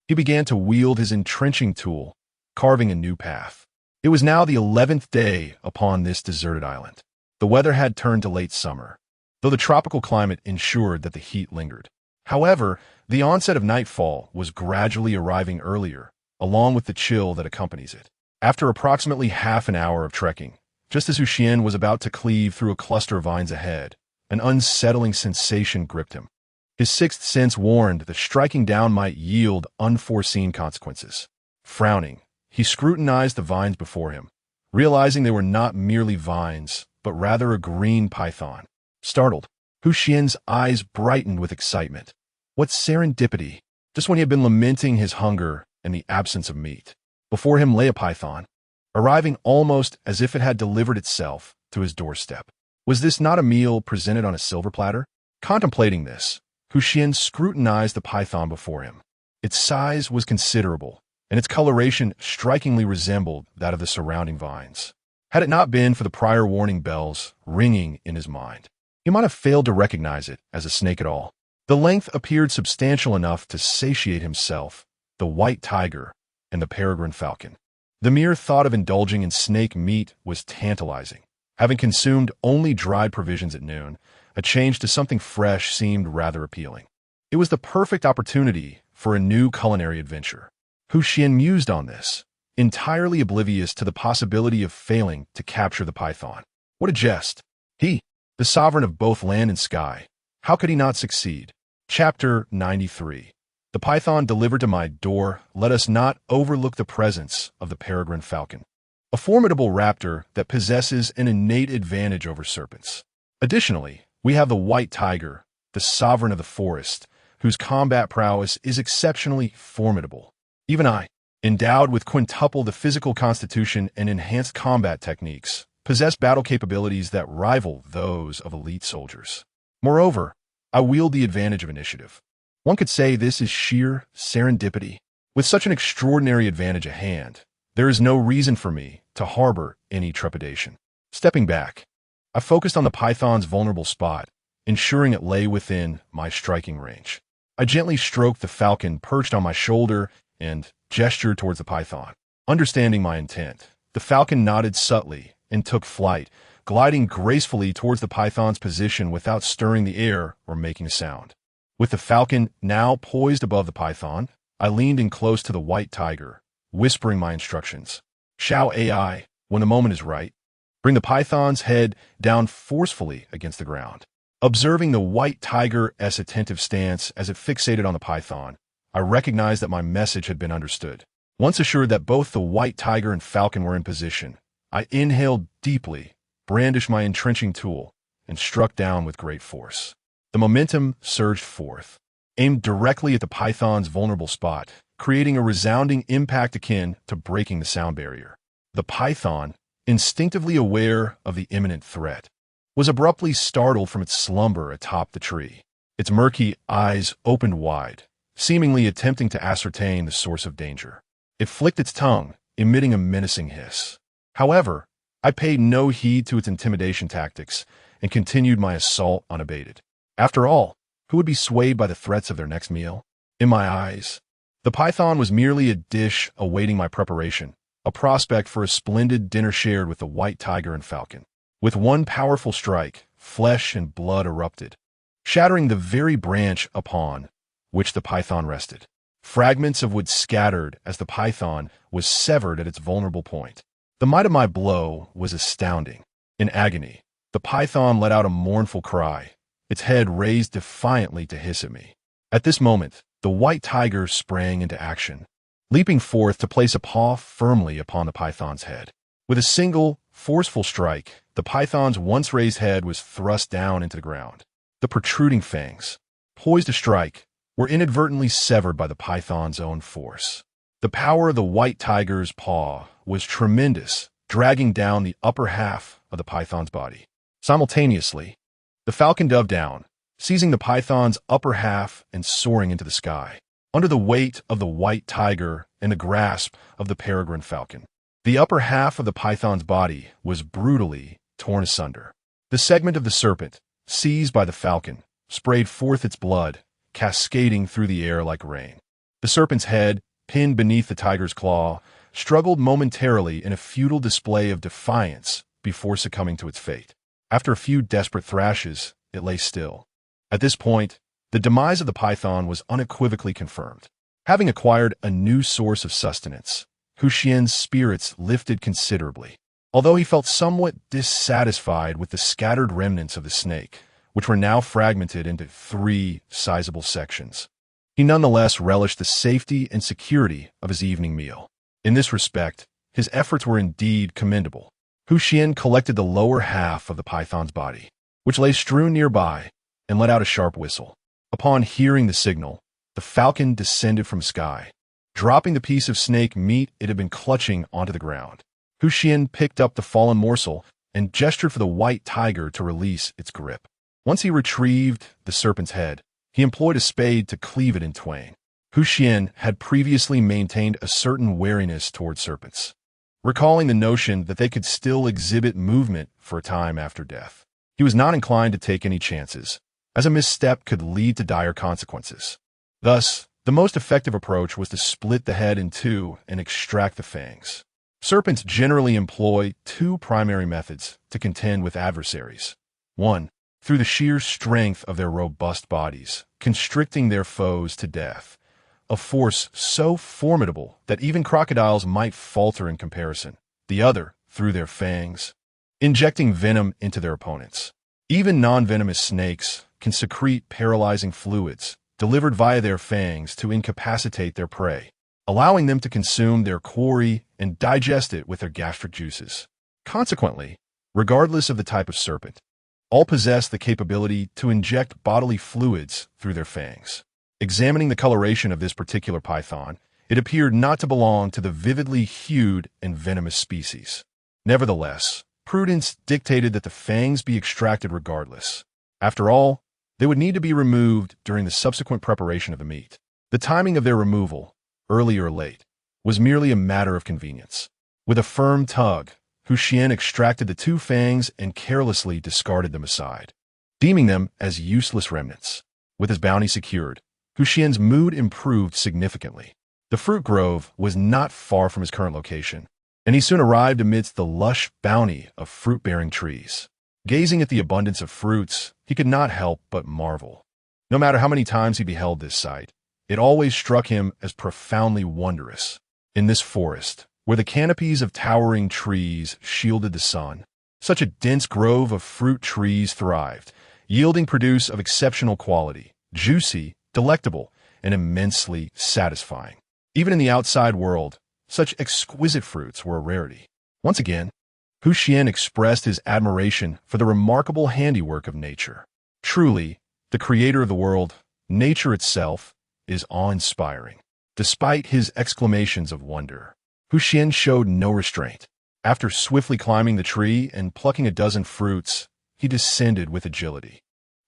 He began to wield his entrenching tool, carving a new path. It was now the 11th day upon this deserted island. The weather had turned to late summer, though the tropical climate ensured that the heat lingered. However, the onset of nightfall was gradually arriving earlier, along with the chill that accompanies it. After approximately half an hour of trekking, just as Xuan was about to cleave through a cluster of vines ahead, an unsettling sensation gripped him. His sixth sense warned that striking down might yield unforeseen consequences. Frowning, he scrutinized the vines before him, realizing they were not merely vines, but rather a green python. Startled, Xuan's eyes brightened with excitement. What serendipity! Just when he had been lamenting his hunger and the absence of meat. Before him lay a python, arriving almost as if it had delivered itself to his doorstep. Was this not a meal presented on a silver platter? Contemplating this, Xuan scrutinized the python before him. Its size was considerable, and its coloration strikingly resembled that of the surrounding vines. Had it not been for the prior warning bells ringing in his mind, he might have failed to recognize it as a snake at all. The length appeared substantial enough to satiate himself, the white tiger, and the peregrine falcon. The mere thought of indulging in snake meat was tantalizing. Having consumed only dried provisions at noon, a change to something fresh seemed rather appealing. It was the perfect opportunity for a new culinary adventure. Xuan mused on this, entirely oblivious to the possibility of failing to capture the python. What a jest! He, the sovereign of both land and sky, how could he not succeed? Chapter 93. The python delivered to my door. Let us not overlook the presence of the peregrine falcon, a formidable raptor that possesses an innate advantage over serpents. Additionally, we have the white tiger, the sovereign of the forest, whose combat prowess is exceptionally formidable. Even I, endowed with quintuple the physical constitution and enhanced combat techniques, possess battle capabilities that rival those of elite soldiers. Moreover, I wield the advantage of initiative. One could say this is sheer serendipity. With such an extraordinary advantage at hand, there is no reason for me to harbor any trepidation. Stepping back, I focused on the python's vulnerable spot, ensuring it lay within my striking range. I gently stroked the falcon perched on my shoulder and gestured towards the python. Understanding my intent, the falcon nodded subtly and took flight, gliding gracefully towards the python's position without stirring the air or making a sound. With the falcon now poised above the python, I leaned in close to the white tiger, whispering my instructions. Shall AI, when the moment is right, bring the python's head down forcefully against the ground. Observing the white tiger's attentive stance as it fixated on the python, I recognized that my message had been understood. Once assured that both the white tiger and falcon were in position, I inhaled deeply, brandished my entrenching tool, and struck down with great force. The momentum surged forth, aimed directly at the python's vulnerable spot, creating a resounding impact akin to breaking the sound barrier. The python, instinctively aware of the imminent threat, was abruptly startled from its slumber atop the tree. Its murky eyes opened wide, seemingly attempting to ascertain the source of danger. It flicked its tongue, emitting a menacing hiss. However, I paid no heed to its intimidation tactics and continued my assault unabated. After all, who would be swayed by the threats of their next meal? In my eyes, the python was merely a dish awaiting my preparation, a prospect for a splendid dinner shared with the white tiger and falcon. With one powerful strike, flesh and blood erupted, shattering the very branch upon which the python rested. Fragments of wood scattered as the python was severed at its vulnerable point. The might of my blow was astounding. In agony, the python let out a mournful cry, its head raised defiantly to hiss at me. At this moment, the white tiger sprang into action, leaping forth to place a paw firmly upon the python's head. With a single, forceful strike, the python's once raised head was thrust down into the ground. The protruding fangs, poised to strike, were inadvertently severed by the python's own force. The power of the white tiger's paw was tremendous, dragging down the upper half of the python's body. Simultaneously, the falcon dove down, seizing the python's upper half and soaring into the sky, under the weight of the white tiger and the grasp of the peregrine falcon. The upper half of the python's body was brutally torn asunder. The segment of the serpent, seized by the falcon, sprayed forth its blood, cascading through the air like rain. The serpent's head, pinned beneath the tiger's claw, struggled momentarily in a futile display of defiance before succumbing to its fate. After a few desperate thrashes, it lay still. At this point, the demise of the python was unequivocally confirmed. Having acquired a new source of sustenance, Xuan's spirits lifted considerably. Although he felt somewhat dissatisfied with the scattered remnants of the snake, which were now fragmented into 3 sizable sections. He nonetheless relished the safety and security of his evening meal. In this respect, his efforts were indeed commendable. Xuan collected the lower half of the python's body, which lay strewn nearby, and let out a sharp whistle. Upon hearing the signal, the falcon descended from the sky, dropping the piece of snake meat it had been clutching onto the ground. Xuan picked up the fallen morsel and gestured for the white tiger to release its grip. Once he retrieved the serpent's head, he employed a spade to cleave it in twain. Xuan had previously maintained a certain wariness toward serpents, recalling the notion that they could still exhibit movement for a time after death. He was not inclined to take any chances, as a misstep could lead to dire consequences. Thus, the most effective approach was to split the head in two and extract the fangs. Serpents generally employ 2 primary methods to contend with adversaries. 1. Through the sheer strength of their robust bodies, constricting their foes to death, a force so formidable that even crocodiles might falter in comparison. The other, through their fangs, injecting venom into their opponents. Even non-venomous snakes can secrete paralyzing fluids delivered via their fangs to incapacitate their prey, allowing them to consume their quarry and digest it with their gastric juices. Consequently, regardless of the type of serpent, all possess the capability to inject bodily fluids through their fangs. Examining the coloration of this particular python, it appeared not to belong to the vividly hued and venomous species. Nevertheless, prudence dictated that the fangs be extracted regardless. After all, they would need to be removed during the subsequent preparation of the meat. The timing of their removal, early or late, was merely a matter of convenience. With a firm tug, Xuan extracted the 2 fangs and carelessly discarded them aside, deeming them as useless remnants. With his bounty secured, Xuan's mood improved significantly. The fruit grove was not far from his current location, and he soon arrived amidst the lush bounty of fruit-bearing trees. Gazing at the abundance of fruits, he could not help but marvel. No matter how many times he beheld this sight, it always struck him as profoundly wondrous. In this forest, where the canopies of towering trees shielded the sun, such a dense grove of fruit trees thrived, yielding produce of exceptional quality, juicy, delectable, and immensely satisfying. Even in the outside world, such exquisite fruits were a rarity. Once again, Xuan expressed his admiration for the remarkable handiwork of nature. Truly, the creator of the world, nature itself, is awe-inspiring. Despite his exclamations of wonder, Xuan showed no restraint. After swiftly climbing the tree and plucking a dozen fruits, he descended with agility.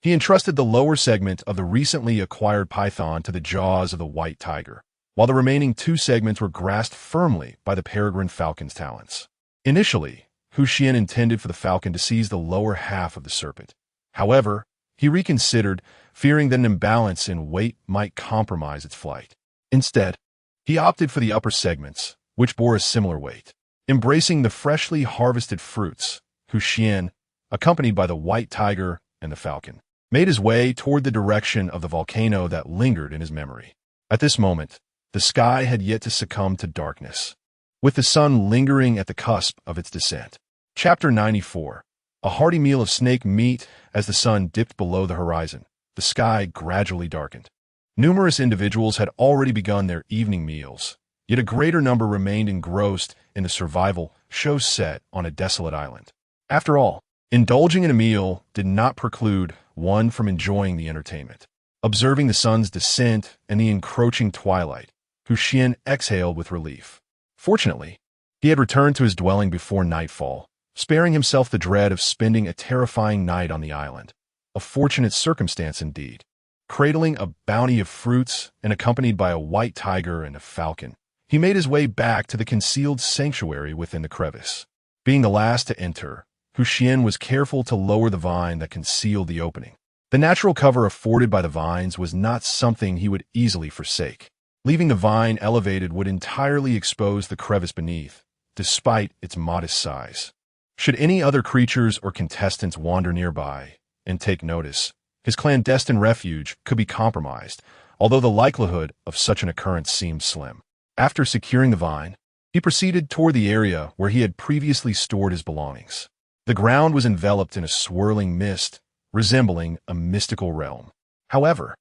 He entrusted the lower segment of the recently acquired python to the jaws of the white tiger, while the remaining 2 segments were grasped firmly by the peregrine falcon's talons. Initially, Xuan intended for the falcon to seize the lower half of the serpent. However, he reconsidered, fearing that an imbalance in weight might compromise its flight. Instead, he opted for the upper segments, which bore a similar weight. Embracing the freshly harvested fruits, Xuan, accompanied by the white tiger and the falcon, made his way toward the direction of the volcano that lingered in his memory. At this moment, the sky had yet to succumb to darkness, with the sun lingering at the cusp of its descent. Chapter 94. A hearty meal of snake meat. As the sun dipped below the horizon, the sky gradually darkened. Numerous individuals had already begun their evening meals, yet a greater number remained engrossed in the survival show set on a desolate island. After all, indulging in a meal did not preclude one from enjoying the entertainment. Observing the sun's descent and the encroaching twilight, Xuan exhaled with relief. Fortunately, he had returned to his dwelling before nightfall, sparing himself the dread of spending a terrifying night on the island. A fortunate circumstance indeed. Cradling a bounty of fruits and accompanied by a white tiger and a falcon, he made his way back to the concealed sanctuary within the crevice. Being the last to enter, Xuan was careful to lower the vine that concealed the opening. The natural cover afforded by the vines was not something he would easily forsake. Leaving the vine elevated would entirely expose the crevice beneath, despite its modest size. Should any other creatures or contestants wander nearby and take notice, his clandestine refuge could be compromised, although the likelihood of such an occurrence seemed slim. After securing the vine, he proceeded toward the area where he had previously stored his belongings. The ground was enveloped in a swirling mist, resembling a mystical realm. However,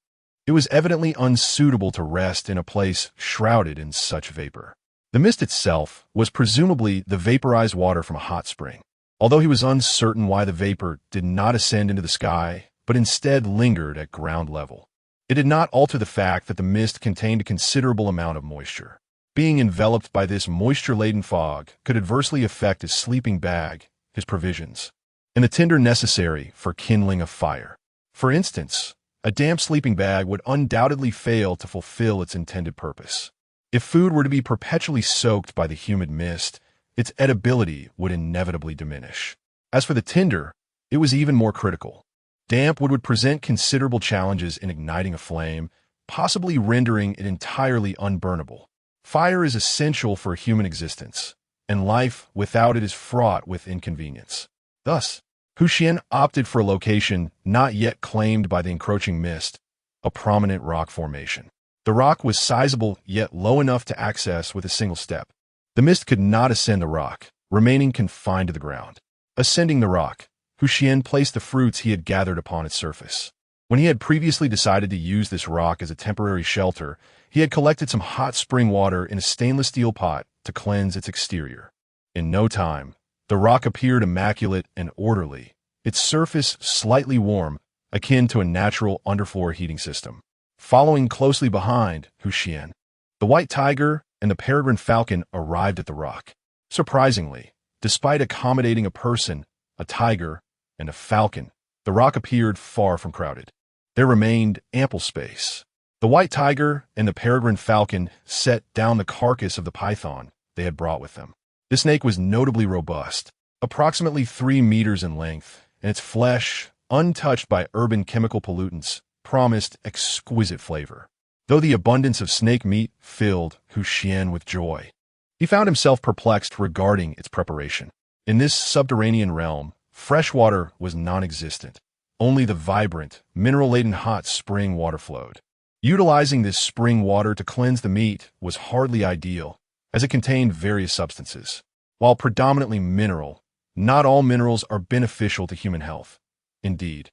it was evidently unsuitable to rest in a place shrouded in such vapor. The mist itself was presumably the vaporized water from a hot spring, although he was uncertain why the vapor did not ascend into the sky, but instead lingered at ground level. It did not alter the fact that the mist contained a considerable amount of moisture. Being enveloped by this moisture-laden fog could adversely affect his sleeping bag, his provisions, and the tinder necessary for kindling a fire. For instance, a damp sleeping bag would undoubtedly fail to fulfill its intended purpose. If food were to be perpetually soaked by the humid mist, its edibility would inevitably diminish. As for the tinder, it was even more critical. Damp wood would present considerable challenges in igniting a flame, possibly rendering it entirely unburnable. Fire is essential for human existence, and life without it is fraught with inconvenience. Thus, Xuan opted for a location not yet claimed by the encroaching mist, a prominent rock formation. The rock was sizable yet low enough to access with a single step. The mist could not ascend the rock, remaining confined to the ground. Ascending the rock, Xuan placed the fruits he had gathered upon its surface. When he had previously decided to use this rock as a temporary shelter, he had collected some hot spring water in a stainless steel pot to cleanse its exterior. In no time, the rock appeared immaculate and orderly, its surface slightly warm, akin to a natural underfloor heating system. Following closely behind Xuan, the white tiger and the peregrine falcon arrived at the rock. Surprisingly, despite accommodating a person, a tiger, and a falcon, the rock appeared far from crowded. There remained ample space. The white tiger and the peregrine falcon set down the carcass of the python they had brought with them. The snake was notably robust, approximately 3 meters in length, and its flesh, untouched by urban chemical pollutants, promised exquisite flavor. Though the abundance of snake meat filled Xuan with joy, he found himself perplexed regarding its preparation. In this subterranean realm, fresh water was non-existent. Only the vibrant, mineral-laden hot spring water flowed. Utilizing this spring water to cleanse the meat was hardly ideal, as it contained various substances. While predominantly mineral, not all minerals are beneficial to human health. Indeed,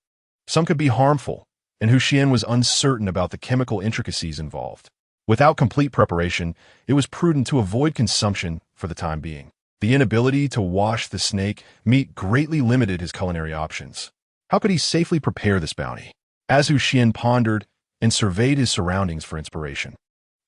some could be harmful, and Xuan was uncertain about the chemical intricacies involved. Without complete preparation, it was prudent to avoid consumption for the time being. The inability to wash the snake meat greatly limited his culinary options. How could he safely prepare this bounty? As Xuan pondered and surveyed his surroundings for inspiration,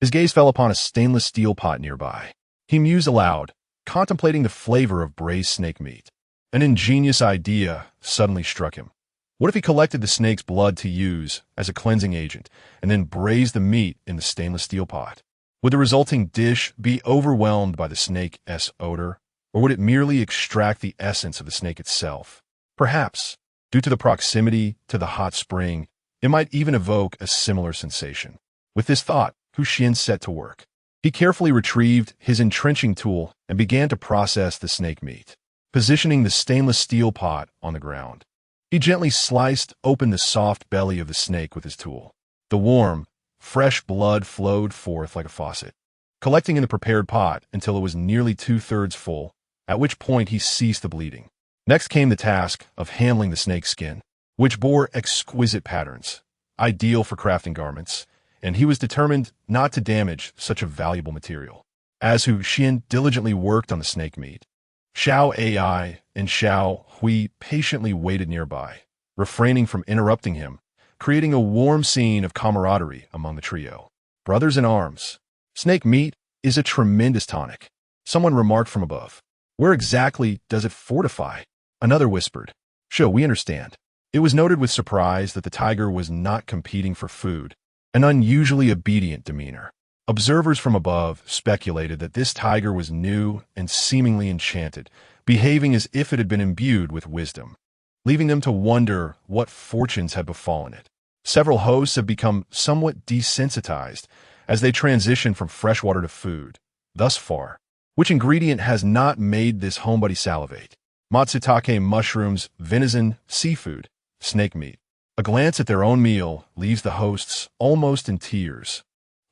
his gaze fell upon a stainless steel pot nearby. He mused aloud, contemplating the flavor of braised snake meat. An ingenious idea suddenly struck him. What if he collected the snake's blood to use as a cleansing agent and then braised the meat in the stainless steel pot? Would the resulting dish be overwhelmed by the snake's odor, or would it merely extract the essence of the snake itself? Perhaps, due to the proximity to the hot spring, it might even evoke a similar sensation. With this thought, Xuan set to work. He carefully retrieved his entrenching tool and began to process the snake meat. Positioning the stainless steel pot on the ground, he gently sliced open the soft belly of the snake with his tool. The warm, fresh blood flowed forth like a faucet, collecting in the prepared pot until it was nearly 2/3 full, at which point he ceased the bleeding. Next came the task of handling the snake's skin, which bore exquisite patterns, ideal for crafting garments, and he was determined not to damage such a valuable material. As Xuan diligently worked on the snake meat, Xiao Ai and Xiao Hui patiently waited nearby, refraining from interrupting him, creating a warm scene of camaraderie among the trio. Brothers in arms. Snake meat is a tremendous tonic, someone remarked from above. Where exactly does it fortify? Another whispered. Sure, we understand. It was noted with surprise that the tiger was not competing for food, an unusually obedient demeanor. Observers from above speculated that this tiger was new and seemingly enchanted, behaving as if it had been imbued with wisdom, leaving them to wonder what fortunes had befallen it. Several hosts have become somewhat desensitized as they transition from freshwater to food. Thus far, which ingredient has not made this homebody salivate? Matsutake mushrooms, venison, seafood, snake meat. A glance at their own meal leaves the hosts almost in tears.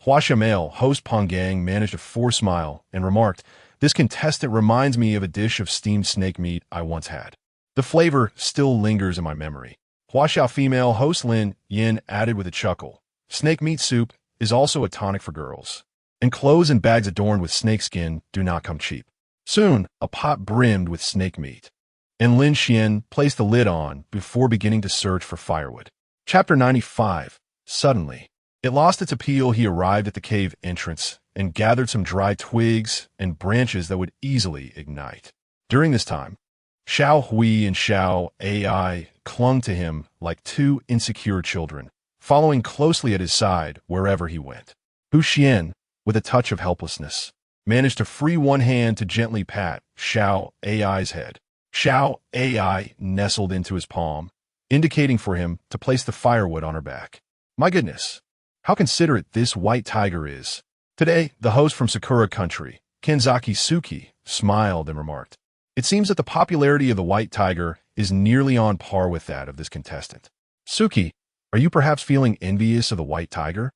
Hua Shamel, host Pongang, managed a forced smile and remarked, "This contestant reminds me of a dish of steamed snake meat I once had. The flavor still lingers in my memory." Huaxiao female host Lin Yin added with a chuckle. Snake meat soup is also a tonic for girls. And clothes and bags adorned with snakeskin do not come cheap. Soon, a pot brimmed with snake meat. And Lin Xian placed the lid on before beginning to search for firewood. Chapter 95. Suddenly, it lost its appeal. He arrived at the cave entrance and gathered some dry twigs and branches that would easily ignite. During this time, Xiao Hui and Xiao AI clung to him like two insecure children, following closely at his side wherever he went. Hu Xian, with a touch of helplessness, managed to free one hand to gently pat Xiao AI's head. Xiao AI nestled into his palm, indicating for him to place the firewood on her back. My goodness, how considerate this white tiger is. Today, the host from Sakura Country, Kenzaki Suki, smiled and remarked, "It seems that the popularity of the white tiger is nearly on par with that of this contestant." Suki, are you perhaps feeling envious of the white tiger?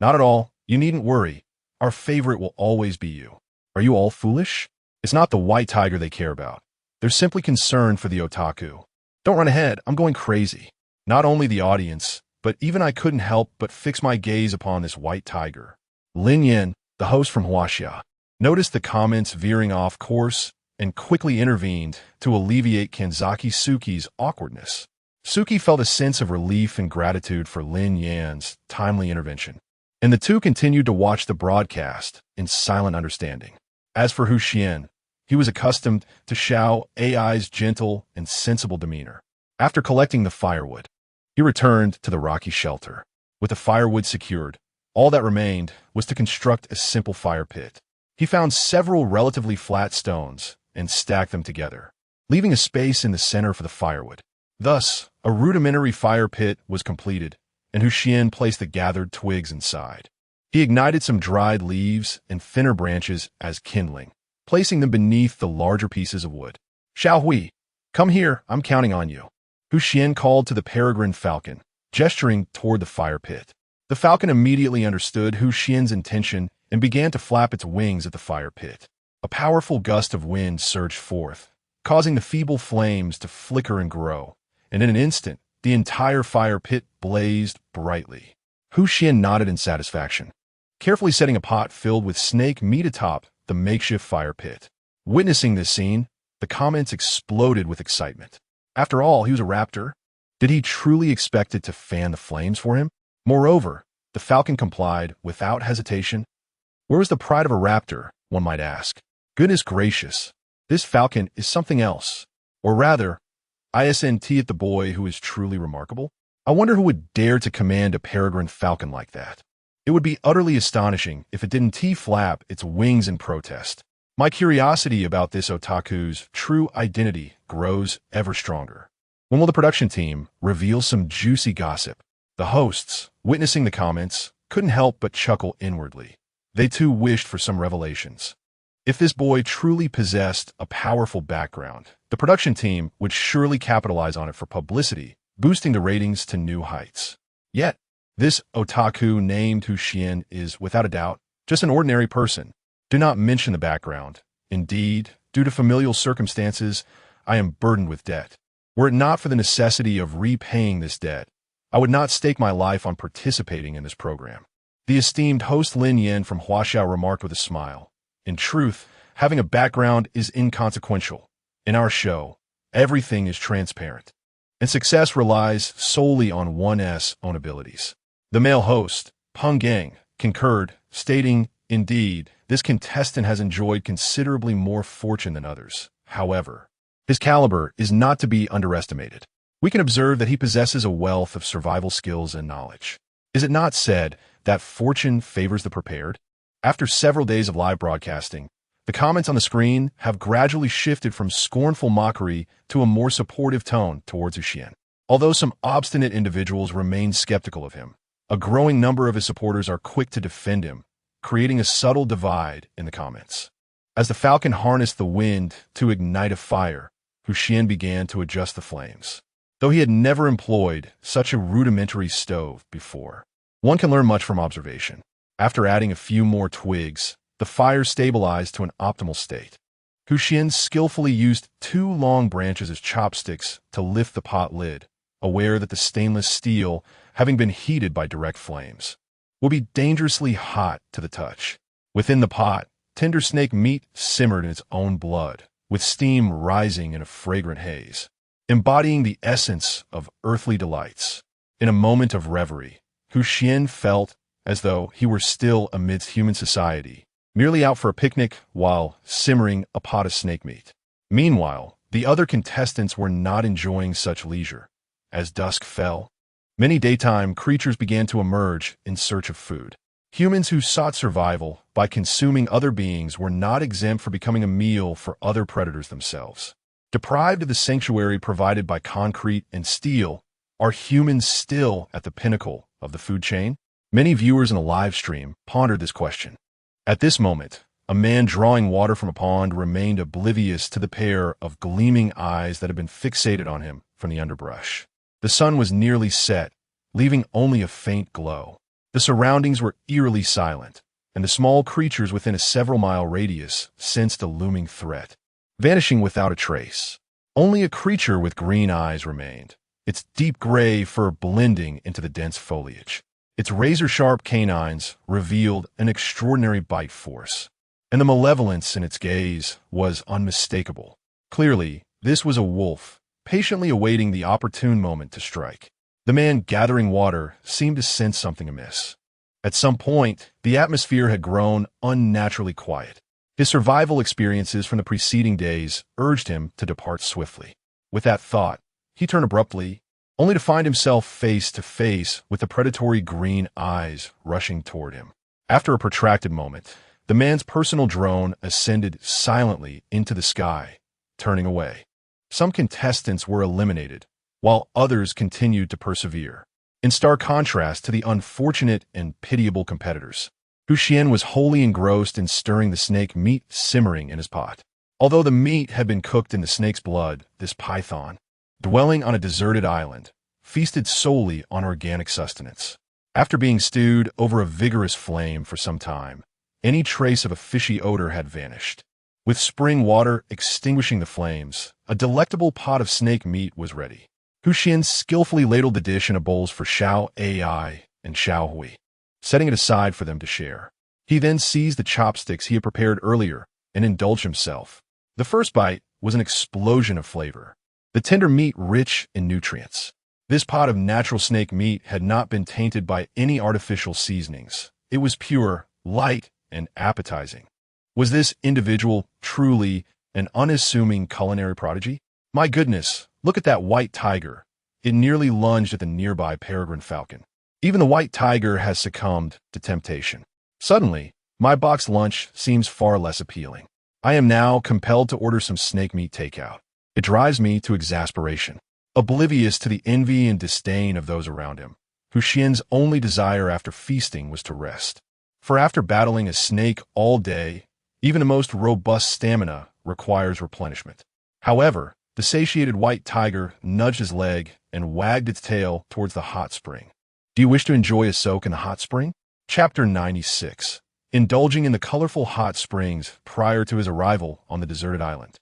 Not at all. You needn't worry. Our favorite will always be you. Are you all foolish? It's not the white tiger they care about. They're simply concerned for the otaku. Don't run ahead, I'm going crazy. Not only the audience, but even I couldn't help but fix my gaze upon this white tiger. Lin Yin, the host from Huaxia, noticed the comments veering off course and quickly intervened to alleviate Kenzaki Suki's awkwardness. Suki felt a sense of relief and gratitude for Lin Yan's timely intervention, and the two continued to watch the broadcast in silent understanding. As for Hu Xian, he was accustomed to Xiao AI's gentle and sensible demeanor. After collecting the firewood, he returned to the rocky shelter. With the firewood secured, all that remained was to construct a simple fire pit. He found several relatively flat stones and stacked them together, leaving a space in the center for the firewood. Thus, a rudimentary fire pit was completed, and Hu Xian placed the gathered twigs inside. He ignited some dried leaves and thinner branches as kindling, placing them beneath the larger pieces of wood. Xiao Hui, come here, I'm counting on you. Hu Xian called to the peregrine falcon, gesturing toward the fire pit. The falcon immediately understood Hu Xian's intention and began to flap its wings at the fire pit. A powerful gust of wind surged forth, causing the feeble flames to flicker and grow, and in an instant, the entire fire pit blazed brightly. Hu Xian nodded in satisfaction, carefully setting a pot filled with snake meat atop the makeshift fire pit. Witnessing this scene, the comments exploded with excitement. After all, he was a raptor. Did he truly expect it to fan the flames for him? Moreover, the falcon complied without hesitation. Where was the pride of a raptor, one might ask? Goodness gracious, this falcon is something else. Or rather, ISNT at the boy who is truly remarkable. I wonder who would dare to command a peregrine falcon like that. It would be utterly astonishing if it didn't flap its wings in protest. My curiosity about this otaku's true identity grows ever stronger. When will the production team reveal some juicy gossip? The hosts, witnessing the comments, couldn't help but chuckle inwardly. They too wished for some revelations. If this boy truly possessed a powerful background, the production team would surely capitalize on it for publicity, boosting the ratings to new heights. Yet, this otaku named Hu Xian is, without a doubt, just an ordinary person. Do not mention the background. Indeed, due to familial circumstances, I am burdened with debt. Were it not for the necessity of repaying this debt, I would not stake my life on participating in this program. The esteemed host Lin Yin from Huaxiao remarked with a smile. In truth, having a background is inconsequential. In our show, everything is transparent, and success relies solely on one's own abilities. The male host, Peng Gang, concurred, stating, "Indeed, this contestant has enjoyed considerably more fortune than others. However, his caliber is not to be underestimated. We can observe that he possesses a wealth of survival skills and knowledge. Is it not said that fortune favors the prepared?" After several days of live broadcasting, the comments on the screen have gradually shifted from scornful mockery to a more supportive tone towards Hu Xian. Although some obstinate individuals remain skeptical of him, a growing number of his supporters are quick to defend him, creating a subtle divide in the comments. As the falcon harnessed the wind to ignite a fire, Hu Xian began to adjust the flames. Though he had never employed such a rudimentary stove before, one can learn much from observation. After adding a few more twigs, the fire stabilized to an optimal state. Hu Xian skillfully used 2 long branches as chopsticks to lift the pot lid, aware that the stainless steel, having been heated by direct flames, will be dangerously hot to the touch. Within the pot, tender snake meat simmered in its own blood, with steam rising in a fragrant haze, embodying the essence of earthly delights. In a moment of reverie, Xuan felt as though he were still amidst human society, merely out for a picnic while simmering a pot of snake meat. Meanwhile, the other contestants were not enjoying such leisure. As dusk fell, many daytime creatures began to emerge in search of food. Humans who sought survival by consuming other beings were not exempt from becoming a meal for other predators themselves. Deprived of the sanctuary provided by concrete and steel, are humans still at the pinnacle of the food chain? Many viewers in a live stream pondered this question. At this moment, a man drawing water from a pond remained oblivious to the pair of gleaming eyes that had been fixated on him from the underbrush. The sun was nearly set, leaving only a faint glow. The surroundings were eerily silent, and the small creatures within a several-mile radius sensed a looming threat, vanishing without a trace. Only a creature with green eyes remained, its deep gray fur blending into the dense foliage. Its razor-sharp canines revealed an extraordinary bite force, and the malevolence in its gaze was unmistakable. Clearly, this was a wolf, patiently awaiting the opportune moment to strike. The man gathering water seemed to sense something amiss. At some point, the atmosphere had grown unnaturally quiet. His survival experiences from the preceding days urged him to depart swiftly. With that thought, he turned abruptly, only to find himself face to face with the predatory green eyes rushing toward him. After a protracted moment, the man's personal drone ascended silently into the sky, turning away. Some contestants were eliminated, while others continued to persevere, in stark contrast to the unfortunate and pitiable competitors. Xuan was wholly engrossed in stirring the snake meat simmering in his pot. Although the meat had been cooked in the snake's blood, this python, dwelling on a deserted island, feasted solely on organic sustenance. After being stewed over a vigorous flame for some time, any trace of a fishy odor had vanished. With spring water extinguishing the flames, a delectable pot of snake meat was ready. Xuan skillfully ladled the dish into bowls for Xiao Ai and Xiao Hui, setting it aside for them to share. He then seized the chopsticks he had prepared earlier and indulged himself. The first bite was an explosion of flavor, the tender meat rich in nutrients. This pot of natural snake meat had not been tainted by any artificial seasonings. It was pure, light, and appetizing. Was this individual truly an unassuming culinary prodigy? My goodness, look at that white tiger. It nearly lunged at the nearby peregrine falcon. Even the white tiger has succumbed to temptation. Suddenly, my boxed lunch seems far less appealing. I am now compelled to order some snake meat takeout. It drives me to exasperation. Oblivious to the envy and disdain of those around him, Xuan's only desire after feasting was to rest. For after battling a snake all day, even the most robust stamina requires replenishment. However, the satiated white tiger nudged his leg and wagged its tail towards the hot spring. Do you wish to enjoy a soak in the hot spring? Chapter 96. Indulging in the colorful hot springs prior to his arrival on the deserted island.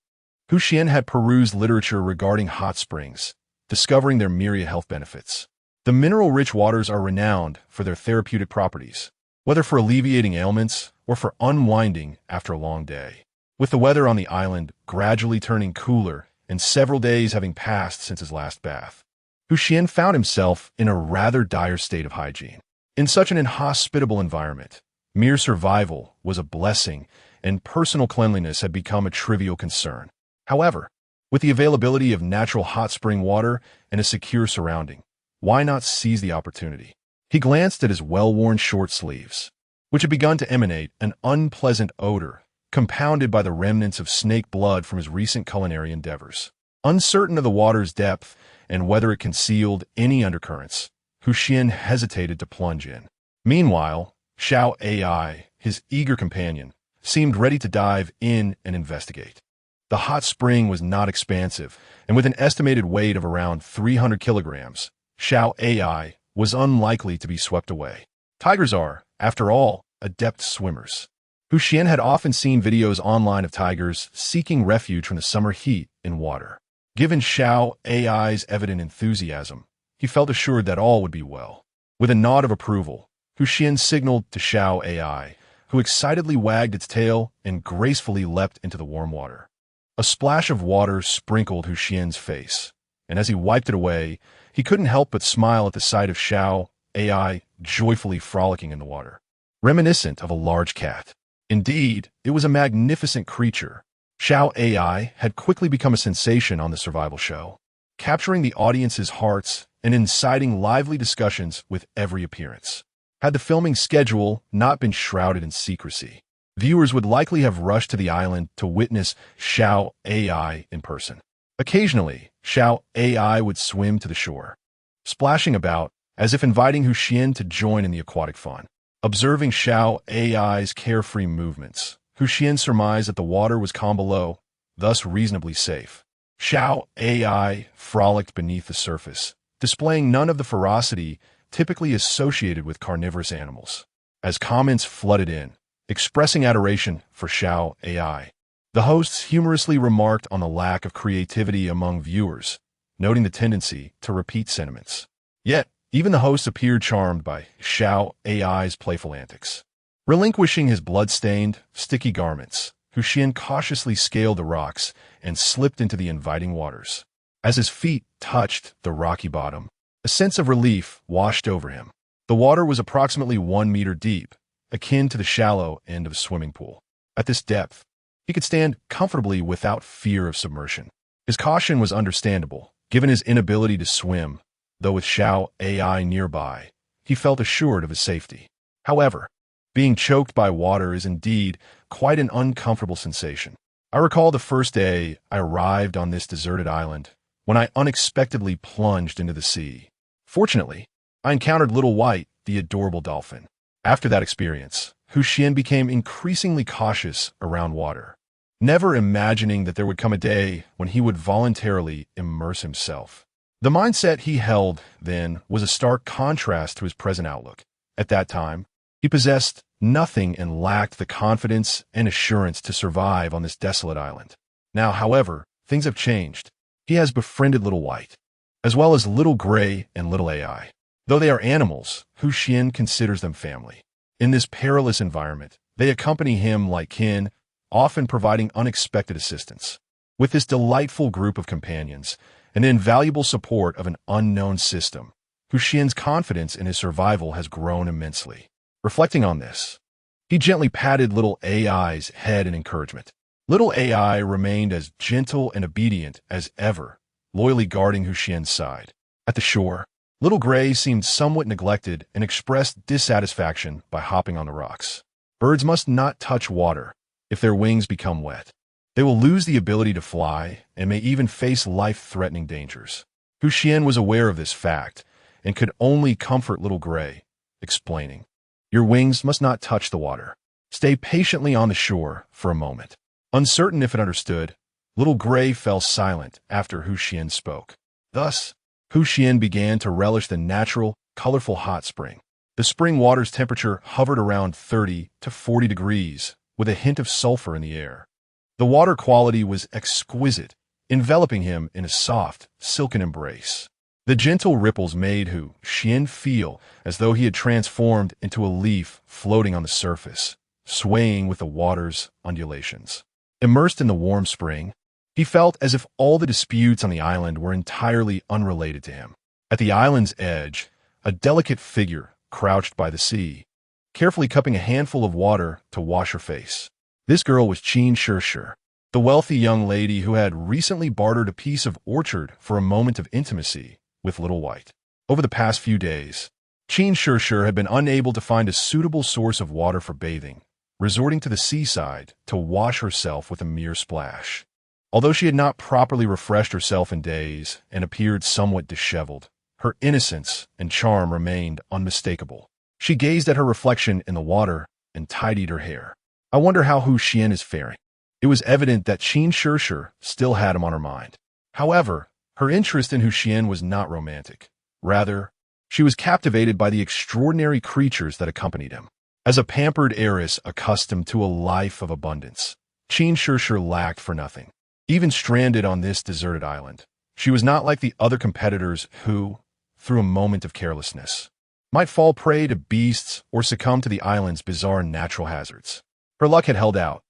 Xuan had perused literature regarding hot springs, discovering their myriad health benefits. The mineral-rich waters are renowned for their therapeutic properties, whether for alleviating ailments or for unwinding after a long day. With the weather on the island gradually turning cooler and several days having passed since his last bath, Xuan found himself in a rather dire state of hygiene. In such an inhospitable environment, mere survival was a blessing and personal cleanliness had become a trivial concern. However, with the availability of natural hot spring water and a secure surrounding, why not seize the opportunity? He glanced at his well-worn short sleeves, which had begun to emanate an unpleasant odor, compounded by the remnants of snake blood from his recent culinary endeavors. Uncertain of the water's depth and whether it concealed any undercurrents, Xuan hesitated to plunge in. Meanwhile, Xiao Ai, his eager companion, seemed ready to dive in and investigate. The hot spring was not expansive, and with an estimated weight of around 300 kilograms, Xiao Ai was unlikely to be swept away. Tigers are, after all, adept swimmers. Xuan had often seen videos online of tigers seeking refuge from the summer heat in water. Given Xiao AI's evident enthusiasm, he felt assured that all would be well. With a nod of approval, Xuan signaled to Xiao AI, who excitedly wagged its tail and gracefully leapt into the warm water. A splash of water sprinkled Xuan's face, and as he wiped it away, he couldn't help but smile at the sight of Xiao AI joyfully frolicking in the water, reminiscent of a large cat. Indeed, it was a magnificent creature. Xiao AI had quickly become a sensation on the survival show, capturing the audience's hearts and inciting lively discussions with every appearance. Had the filming schedule not been shrouded in secrecy, viewers would likely have rushed to the island to witness Xiao AI in person. Occasionally, Xiao AI would swim to the shore, splashing about as if inviting Xuan to join in the aquatic fun. Observing Xiao AI's carefree movements, Xuan surmised that the water was calm below, thus reasonably safe. Xiao AI frolicked beneath the surface, displaying none of the ferocity typically associated with carnivorous animals. As comments flooded in, expressing adoration for Xiao AI, the hosts humorously remarked on the lack of creativity among viewers, noting the tendency to repeat sentiments. Yet, even the host appeared charmed by Xiao AI's playful antics. Relinquishing his blood-stained, sticky garments, Xuan cautiously scaled the rocks and slipped into the inviting waters. As his feet touched the rocky bottom, a sense of relief washed over him. The water was approximately 1 meter deep, akin to the shallow end of a swimming pool. At this depth, he could stand comfortably without fear of submersion. His caution was understandable, given his inability to swim, though with Xiao AI nearby, he felt assured of his safety. However, being choked by water is indeed quite an uncomfortable sensation. I recall the first day I arrived on this deserted island when I unexpectedly plunged into the sea. Fortunately, I encountered Little White, the adorable dolphin. After that experience, Xuan became increasingly cautious around water, never imagining that there would come a day when he would voluntarily immerse himself. The mindset he held then was a stark contrast to his present outlook. At that time, he possessed nothing and lacked the confidence and assurance to survive on this desolate island. Now, however, things have changed. He has befriended Little White, as well as Little Gray and Little AI. Though they are animals, Xuan considers them family. In this perilous environment, they accompany him like kin, often providing unexpected assistance. With this delightful group of companions and the invaluable support of an unknown system, Xuan's confidence in his survival has grown immensely. Reflecting on this, he gently patted Little AI's head in encouragement. Little AI remained as gentle and obedient as ever, loyally guarding Xuan's side. At the shore, Little Gray seemed somewhat neglected and expressed dissatisfaction by hopping on the rocks. Birds must not touch water. If their wings become wet, they will lose the ability to fly and may even face life-threatening dangers. Xuan was aware of this fact and could only comfort Little Gray, explaining, "Your wings must not touch the water. Stay patiently on the shore for a moment." Uncertain if it understood, Little Gray fell silent after Xuan spoke. Thus, Xuan began to relish the natural, colorful hot spring. The spring water's temperature hovered around 30 to 40 degrees, with a hint of sulfur in the air. The water quality was exquisite, enveloping him in a soft, silken embrace. The gentle ripples made Xuan feel as though he had transformed into a leaf floating on the surface, swaying with the water's undulations. Immersed in the warm spring, he felt as if all the disputes on the island were entirely unrelated to him. At the island's edge, a delicate figure crouched by the sea, carefully cupping a handful of water to wash her face. This girl was Xuan, the wealthy young lady who had recently bartered a piece of orchard for a moment of intimacy with Little White. Over the past few days, Xuan had been unable to find a suitable source of water for bathing, resorting to the seaside to wash herself with a mere splash. Although she had not properly refreshed herself in days and appeared somewhat disheveled, her innocence and charm remained unmistakable. She gazed at her reflection in the water and tidied her hair. I wonder how Xuan is faring. It was evident that Xuan still had him on her mind. However, her interest in Xuan was not romantic. Rather, she was captivated by the extraordinary creatures that accompanied him. As a pampered heiress accustomed to a life of abundance, Xuan lacked for nothing. Even stranded on this deserted island, she was not like the other competitors who, through a moment of carelessness, might fall prey to beasts or succumb to the island's bizarre natural hazards. Her luck had held out.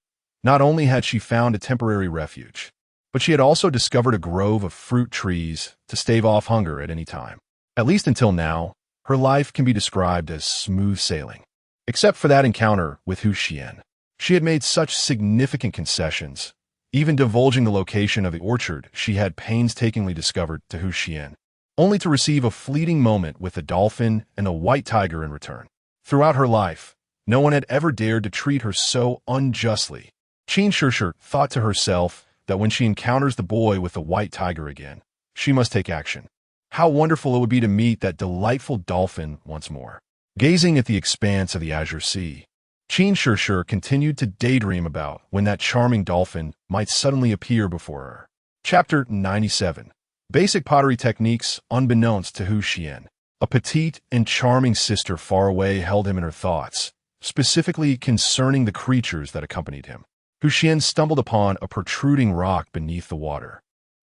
Not only had she found a temporary refuge, but she had also discovered a grove of fruit trees to stave off hunger at any time. At least until now, her life can be described as smooth sailing. Except for that encounter with Xuan. She had made such significant concessions, even divulging the location of the orchard she had painstakingly discovered to Xuan, only to receive a fleeting moment with a dolphin and a white tiger in return. Throughout her life, no one had ever dared to treat her so unjustly. Xuan thought to herself that when she encounters the boy with the white tiger again, she must take action. How wonderful it would be to meet that delightful dolphin once more. Gazing at the expanse of the azure sea, Xuan continued to daydream about when that charming dolphin might suddenly appear before her. Chapter 97. Basic pottery techniques unbeknownst to Xuan. A petite and charming sister far away held him in her thoughts, specifically concerning the creatures that accompanied him. Xuan stumbled upon a protruding rock beneath the water,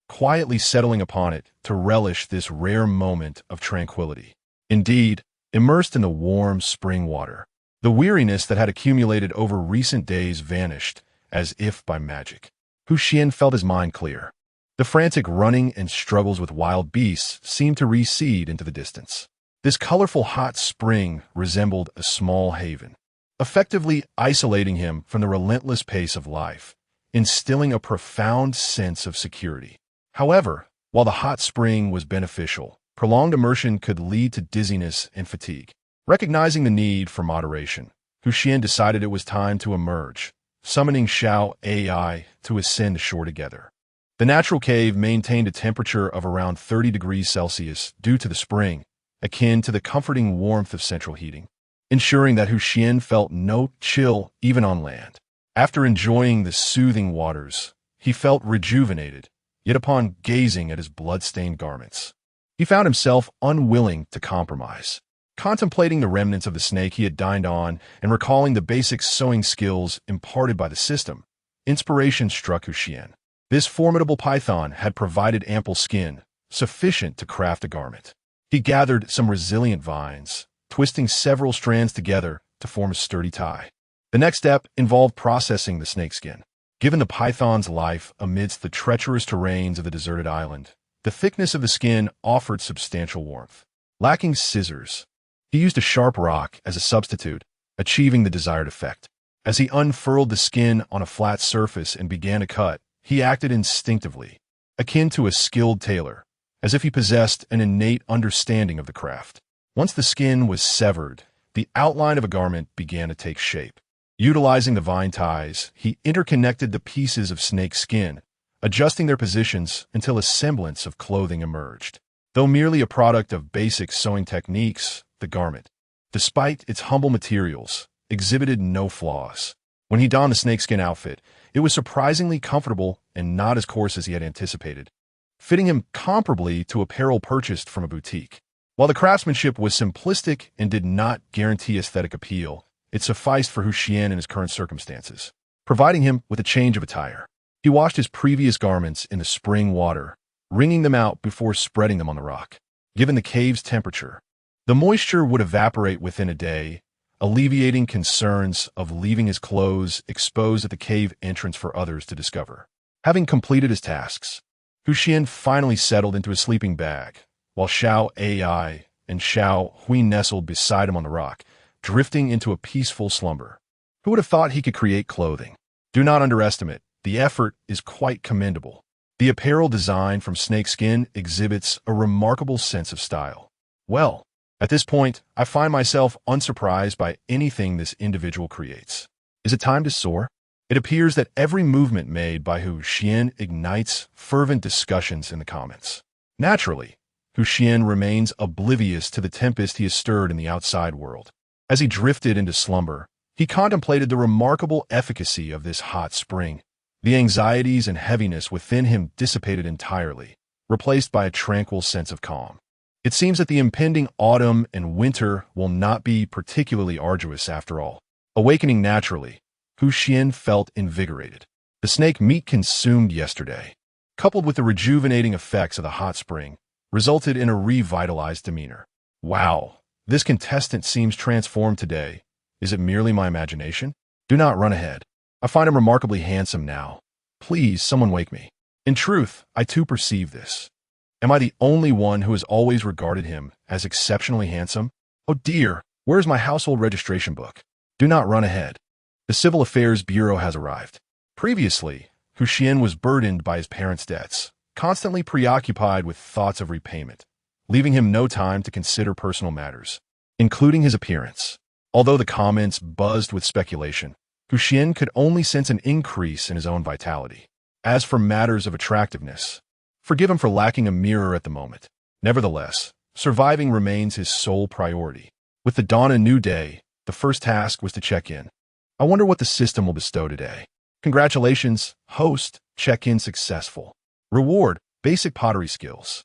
quietly settling upon it to relish this rare moment of tranquility. Indeed, immersed in the warm spring water, the weariness that had accumulated over recent days vanished, as if by magic. Xuan felt his mind clear. The frantic running and struggles with wild beasts seemed to recede into the distance. This colorful hot spring resembled a small haven, effectively isolating him from the relentless pace of life, instilling a profound sense of security. However, while the hot spring was beneficial, prolonged immersion could lead to dizziness and fatigue. Recognizing the need for moderation, Xuan decided it was time to emerge, summoning Xiao AI to ascend ashore together. The natural cave maintained a temperature of around 30 degrees Celsius due to the spring, akin to the comforting warmth of central heating, ensuring that Xuan felt no chill even on land. After enjoying the soothing waters, he felt rejuvenated, yet upon gazing at his blood-stained garments, he found himself unwilling to compromise. Contemplating the remnants of the snake he had dined on and recalling the basic sewing skills imparted by the system, inspiration struck Xuan. This formidable python had provided ample skin, sufficient to craft a garment. He gathered some resilient vines, twisting several strands together to form a sturdy tie. The next step involved processing the snakeskin. Given the python's life amidst the treacherous terrains of the deserted island, the thickness of the skin offered substantial warmth. Lacking scissors, he used a sharp rock as a substitute, achieving the desired effect. As he unfurled the skin on a flat surface and began to cut, he acted instinctively, akin to a skilled tailor, as if he possessed an innate understanding of the craft. Once the skin was severed, the outline of a garment began to take shape. Utilizing the vine ties, he interconnected the pieces of snake skin, adjusting their positions until a semblance of clothing emerged. Though merely a product of basic sewing techniques, the garment, despite its humble materials, exhibited no flaws. When he donned the snakeskin outfit, it was surprisingly comfortable and not as coarse as he had anticipated, fitting him comparably to apparel purchased from a boutique. While the craftsmanship was simplistic and did not guarantee aesthetic appeal, it sufficed for Xuan in his current circumstances, providing him with a change of attire. He washed his previous garments in the spring water, wringing them out before spreading them on the rock. Given the cave's temperature, the moisture would evaporate within a day, alleviating concerns of leaving his clothes exposed at the cave entrance for others to discover. Having completed his tasks, Xuan finally settled into his sleeping bag, while Xiao AI and Xiao Hui nestled beside him on the rock, drifting into a peaceful slumber. Who would have thought he could create clothing? Do not underestimate. The effort is quite commendable. The apparel design from snakeskin exhibits a remarkable sense of style. Well, at this point, I find myself unsurprised by anything this individual creates. Is it time to soar? It appears that every movement made by Xuan ignites fervent discussions in the comments. Naturally, Xuan remains oblivious to the tempest he has stirred in the outside world. As he drifted into slumber, he contemplated the remarkable efficacy of this hot spring. The anxieties and heaviness within him dissipated entirely, replaced by a tranquil sense of calm. It seems that the impending autumn and winter will not be particularly arduous after all. Awakening naturally, Xuan felt invigorated. The snake meat consumed yesterday, coupled with the rejuvenating effects of the hot spring, resulted in a revitalized demeanor. Wow, this contestant seems transformed today. Is it merely my imagination? Do not run ahead. I find him remarkably handsome now. Please, someone wake me. In truth, I too perceive this. Am I the only one who has always regarded him as exceptionally handsome? Oh dear, where is my household registration book? Do not run ahead. The Civil Affairs Bureau has arrived. Previously, Xuan was burdened by his parents' debts, constantly preoccupied with thoughts of repayment, leaving him no time to consider personal matters, including his appearance. Although the comments buzzed with speculation, Xuan could only sense an increase in his own vitality. As for matters of attractiveness, forgive him for lacking a mirror at the moment. Nevertheless, surviving remains his sole priority. With the dawn of a new day, the first task was to check in. I wonder what the system will bestow today. Congratulations, host, check-in successful. Reward, basic pottery skills.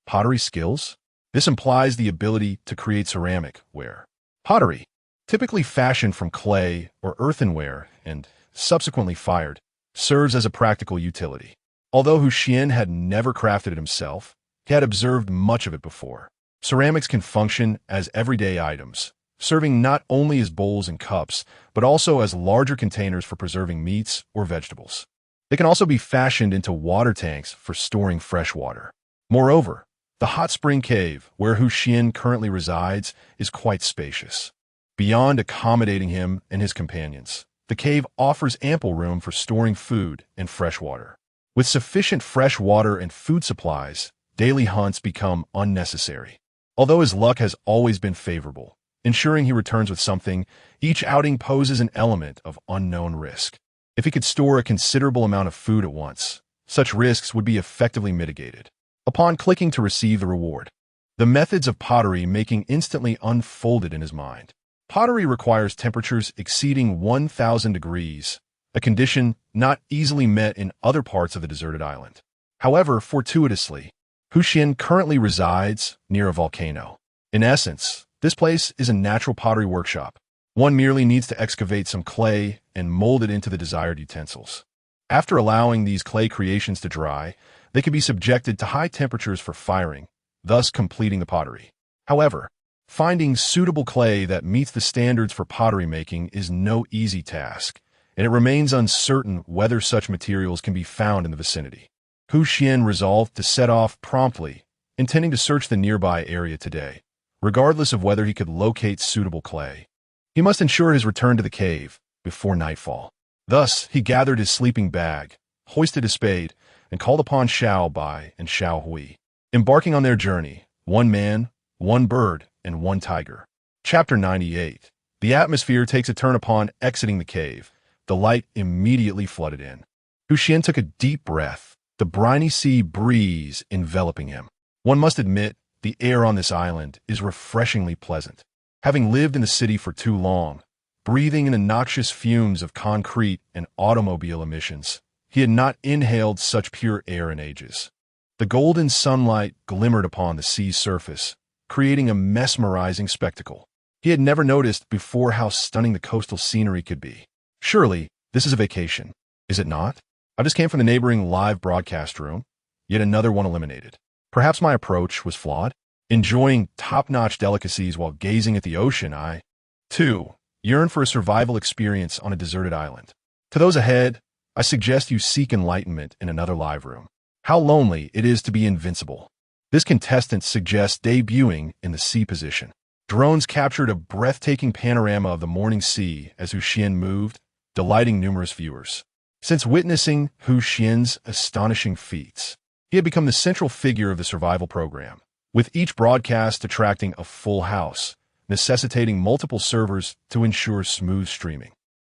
Pottery skills? This implies the ability to create ceramic ware. Pottery, typically fashioned from clay or earthenware and subsequently fired, serves as a practical utility. Although Xuan had never crafted it himself, he had observed much of it before. Ceramics can function as everyday items, serving not only as bowls and cups, but also as larger containers for preserving meats or vegetables. They can also be fashioned into water tanks for storing fresh water. Moreover, the hot spring cave, where Xuan currently resides, is quite spacious. Beyond accommodating him and his companions, the cave offers ample room for storing food and fresh water. With sufficient fresh water and food supplies, daily hunts become unnecessary. Although his luck has always been favorable, ensuring he returns with something, each outing poses an element of unknown risk. If he could store a considerable amount of food at once, such risks would be effectively mitigated. Upon clicking to receive the reward, the methods of pottery making instantly unfolded in his mind. Pottery requires temperatures exceeding 1,000 degrees, a condition not easily met in other parts of the deserted island. However, fortuitously, Xuan currently resides near a volcano. In essence, this place is a natural pottery workshop. One merely needs to excavate some clay and mold it into the desired utensils. After allowing these clay creations to dry, they can be subjected to high temperatures for firing, thus completing the pottery. However, finding suitable clay that meets the standards for pottery making is no easy task, and it remains uncertain whether such materials can be found in the vicinity. Xuan resolved to set off promptly, intending to search the nearby area today, regardless of whether he could locate suitable clay. He must ensure his return to the cave before nightfall. Thus, he gathered his sleeping bag, hoisted his spade, and called upon Xiao Bai and Xiao Hui. Embarking on their journey, one man, one bird, and one tiger. Chapter 98. The atmosphere takes a turn upon exiting the cave. The light immediately flooded in. Xuan took a deep breath, the briny sea breeze enveloping him. One must admit, the air on this island is refreshingly pleasant. Having lived in the city for too long, breathing in the noxious fumes of concrete and automobile emissions, he had not inhaled such pure air in ages. The golden sunlight glimmered upon the sea's surface, creating a mesmerizing spectacle. He had never noticed before how stunning the coastal scenery could be. Surely, this is a vacation, is it not? I just came from the neighboring live broadcast room, yet another one eliminated. Perhaps my approach was flawed. Enjoying top-notch delicacies while gazing at the ocean, I, too, yearn for a survival experience on a deserted island. To those ahead, I suggest you seek enlightenment in another live room. How lonely it is to be invincible. This contestant suggests debuting in the sea position. Drones captured a breathtaking panorama of the morning sea as Xuan moved, delighting numerous viewers. Since witnessing Xuan's astonishing feats, he had become the central figure of the survival program, with each broadcast attracting a full house, necessitating multiple servers to ensure smooth streaming.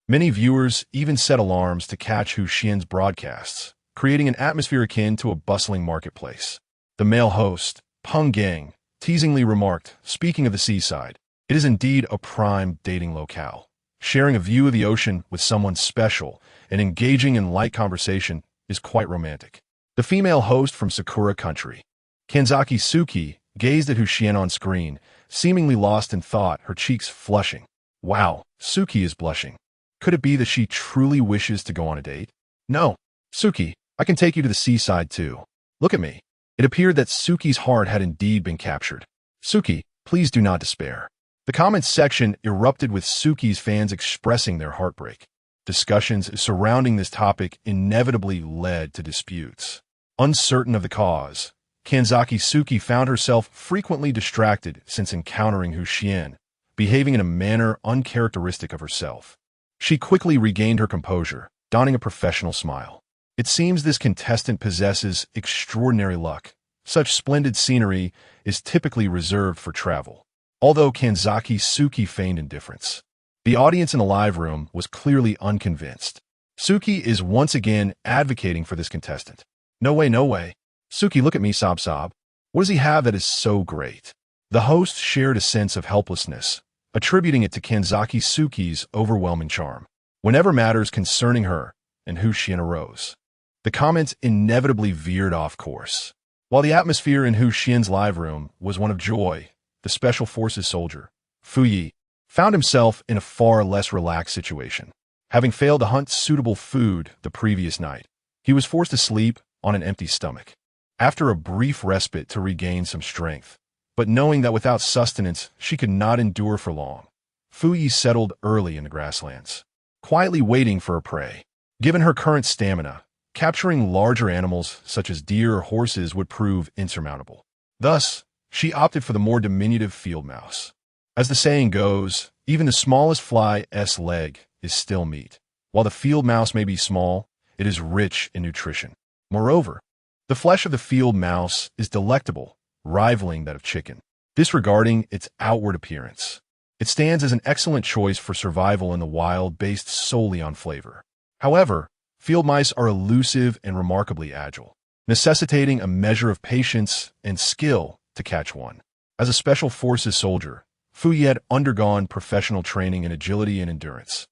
Many viewers even set alarms to catch Xuan's broadcasts, creating an atmosphere akin to a bustling marketplace. The male host, Peng Gang, teasingly remarked, speaking of the seaside, "It is indeed a prime dating locale. Sharing a view of the ocean with someone special and engaging in light conversation is quite romantic." The female host from Sakura Country, Kanzaki Suki, gazed at Xuan on screen, seemingly lost in thought, her cheeks flushing. Wow, Suki is blushing. Could it be that she truly wishes to go on a date? No. Suki, I can take you to the seaside too. Look at me. It appeared that Suki's heart had indeed been captured. Suki, please do not despair. The comments section erupted with Suki's fans expressing their heartbreak. Discussions surrounding this topic inevitably led to disputes. Uncertain of the cause, Kanzaki Suki found herself frequently distracted since encountering Xuan, behaving in a manner uncharacteristic of herself. She quickly regained her composure, donning a professional smile. It seems this contestant possesses extraordinary luck. Such splendid scenery is typically reserved for travel. Although Kanzaki Suki feigned indifference, the audience in the live room was clearly unconvinced. Suki is once again advocating for this contestant. No way, no way. Suki, look at me, sob sob. What does he have that is so great? The host shared a sense of helplessness, attributing it to Kanzaki Suki's overwhelming charm. Whenever matters concerning her and Xuan arose, the comments inevitably veered off course. While the atmosphere in Xuan's live room was one of joy, the Special Forces soldier, Fu Yi, found himself in a far less relaxed situation. Having failed to hunt suitable food the previous night, he was forced to sleep on an empty stomach. After a brief respite to regain some strength, but knowing that without sustenance she could not endure for long, Fu Yi settled early in the grasslands, quietly waiting for her prey. Given her current stamina, capturing larger animals such as deer or horses would prove insurmountable. Thus, she opted for the more diminutive field mouse. As the saying goes, even the smallest fly's leg is still meat. While the field mouse may be small, it is rich in nutrition. Moreover, the flesh of the field mouse is delectable, rivaling that of chicken. Disregarding its outward appearance, it stands as an excellent choice for survival in the wild based solely on flavor. However, field mice are elusive and remarkably agile, necessitating a measure of patience and skill to catch one. As a Special Forces soldier, Fu Yi had undergone professional training in agility and endurance,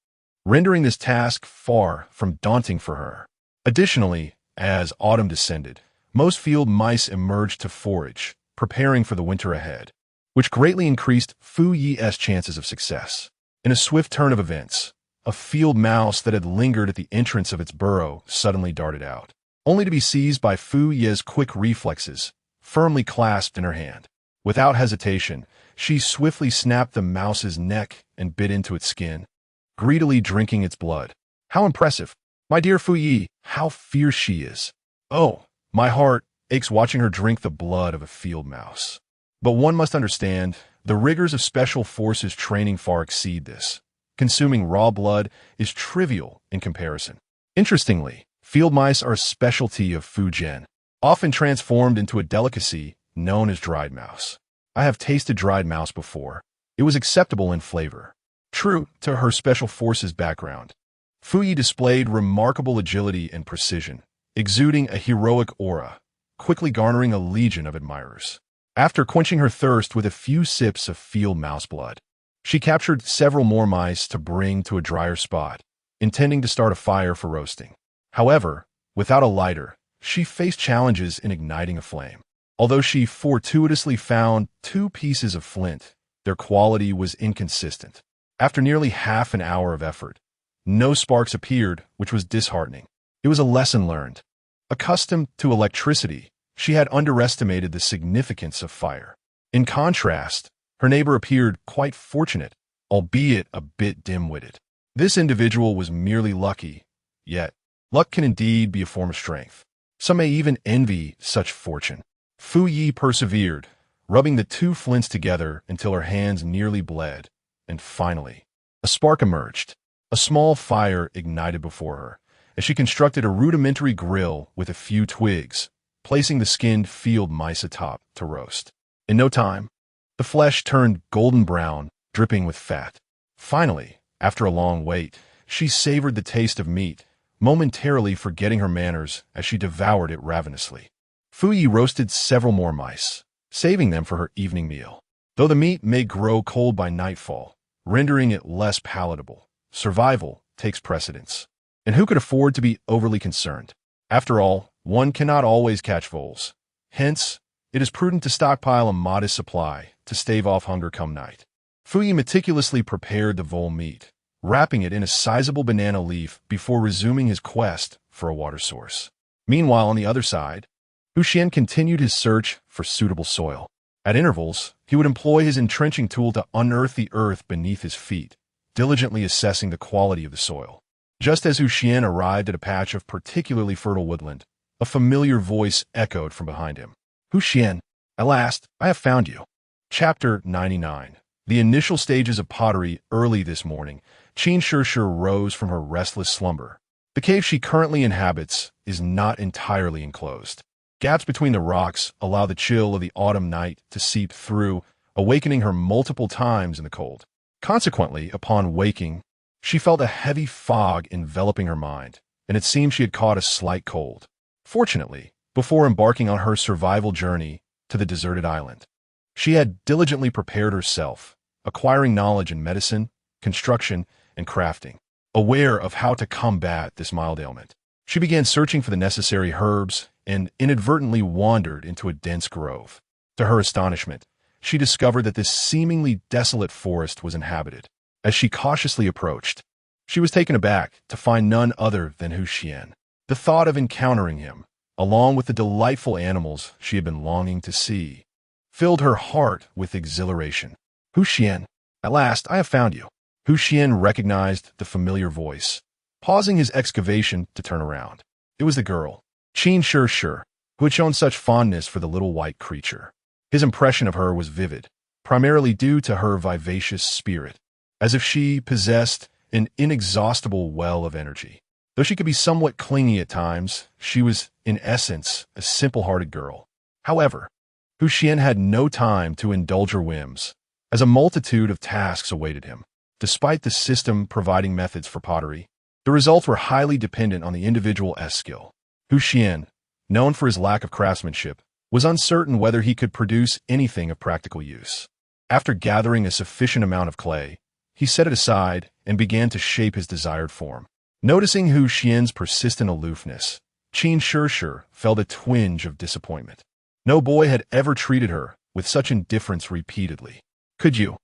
rendering this task far from daunting for her. Additionally, as autumn descended, most field mice emerged to forage, preparing for the winter ahead, which greatly increased Fu Yi's chances of success. In a swift turn of events, a field mouse that had lingered at the entrance of its burrow suddenly darted out, only to be seized by Fu Yi's quick reflexes, firmly clasped in her hand. Without hesitation, she swiftly snapped the mouse's neck and bit into its skin, greedily drinking its blood. How impressive! My dear Fu Yi, how fierce she is! Oh, my heart aches watching her drink the blood of a field mouse. But one must understand, the rigors of Special Forces training far exceed this. Consuming raw blood is trivial in comparison. Interestingly, field mice are a specialty of Fujian, often transformed into a delicacy known as dried mouse. I have tasted dried mouse before. It was acceptable in flavor. True to her Special Forces background, Fu Yi displayed remarkable agility and precision, exuding a heroic aura, quickly garnering a legion of admirers. After quenching her thirst with a few sips of field mouse blood, she captured several more mice to bring to a drier spot, intending to start a fire for roasting. However, without a lighter, she faced challenges in igniting a flame. Although she fortuitously found 2 pieces of flint, their quality was inconsistent. After nearly half an hour of effort, no sparks appeared, which was disheartening. It was a lesson learned. Accustomed to electricity, she had underestimated the significance of fire. In contrast, her neighbor appeared quite fortunate, albeit a bit dim-witted. This individual was merely lucky, yet luck can indeed be a form of strength. Some may even envy such fortune. Fu Yi persevered, rubbing the 2 flints together until her hands nearly bled, and finally, a spark emerged. A small fire ignited before her, as she constructed a rudimentary grill with a few twigs, placing the skinned field mice atop to roast. In no time, the flesh turned golden brown, dripping with fat. Finally, after a long wait, she savored the taste of meat, momentarily forgetting her manners as she devoured it ravenously. Fu Yi roasted several more mice, saving them for her evening meal. Though the meat may grow cold by nightfall, rendering it less palatable, survival takes precedence. And who could afford to be overly concerned? After all, one cannot always catch voles. Hence, it is prudent to stockpile a modest supply to stave off hunger come night. Fu Yi meticulously prepared the vole meat, wrapping it in a sizable banana leaf before resuming his quest for a water source. Meanwhile, on the other side, Xuan continued his search for suitable soil. At intervals, he would employ his entrenching tool to unearth the earth beneath his feet, diligently assessing the quality of the soil. Just as Xuan arrived at a patch of particularly fertile woodland, a familiar voice echoed from behind him. Xuan, at last, I have found you. Chapter 99. The initial stages of pottery. Early this morning, Qin Shishir rose from her restless slumber. The cave she currently inhabits is not entirely enclosed. Gaps between the rocks allow the chill of the autumn night to seep through, awakening her multiple times in the cold. Consequently, upon waking, she felt a heavy fog enveloping her mind, and it seemed she had caught a slight cold. Fortunately, before embarking on her survival journey to the deserted island, she had diligently prepared herself, acquiring knowledge in medicine, construction, and crafting. Aware of how to combat this mild ailment, she began searching for the necessary herbs and inadvertently wandered into a dense grove. To her astonishment, she discovered that this seemingly desolate forest was inhabited. As she cautiously approached, she was taken aback to find none other than Xuan. The thought of encountering him, along with the delightful animals she had been longing to see, filled her heart with exhilaration. Xuan, at last I have found you. Xuan recognized the familiar voice, pausing his excavation to turn around. It was the girl, Qin Shishir, who had shown such fondness for the little white creature. His impression of her was vivid, primarily due to her vivacious spirit, as if she possessed an inexhaustible well of energy. Though she could be somewhat clingy at times, she was, in essence, a simple-hearted girl. However, Xuan had no time to indulge her whims, as a multitude of tasks awaited him. Despite the system providing methods for pottery, the results were highly dependent on the individual's skill. Xuan, known for his lack of craftsmanship, was uncertain whether he could produce anything of practical use. After gathering a sufficient amount of clay, he set it aside and began to shape his desired form. Noticing Xuan's persistent aloofness, Qin Shishir felt a twinge of disappointment. No boy had ever treated her with such indifference repeatedly. Could you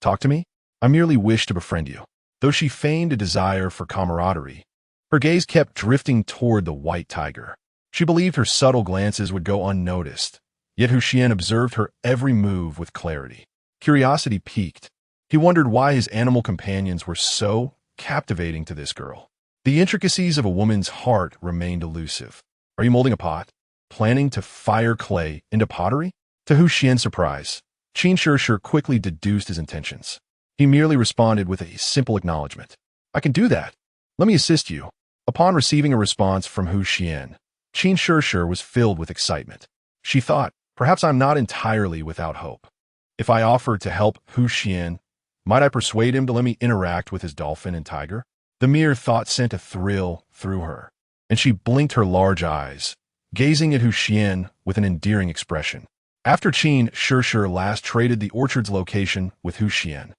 talk to me? I merely wish to befriend you. Though she feigned a desire for camaraderie, her gaze kept drifting toward the white tiger. She believed her subtle glances would go unnoticed, yet Xuan observed her every move with clarity. Curiosity piqued. He wondered why his animal companions were so captivating to this girl. The intricacies of a woman's heart remained elusive. Are you molding a pot? Planning to fire clay into pottery? To Xuan's surprise, Qin Shishir quickly deduced his intentions. He merely responded with a simple acknowledgement. I can do that. Let me assist you. Upon receiving a response from Xuan, Qin Shishir was filled with excitement. She thought, perhaps I'm not entirely without hope. If I offered to help Xuan, might I persuade him to let me interact with his dolphin and tiger? The mere thought sent a thrill through her, and she blinked her large eyes, gazing at Xuan with an endearing expression. After Qin Shishir last traded the orchard's location with Xuan,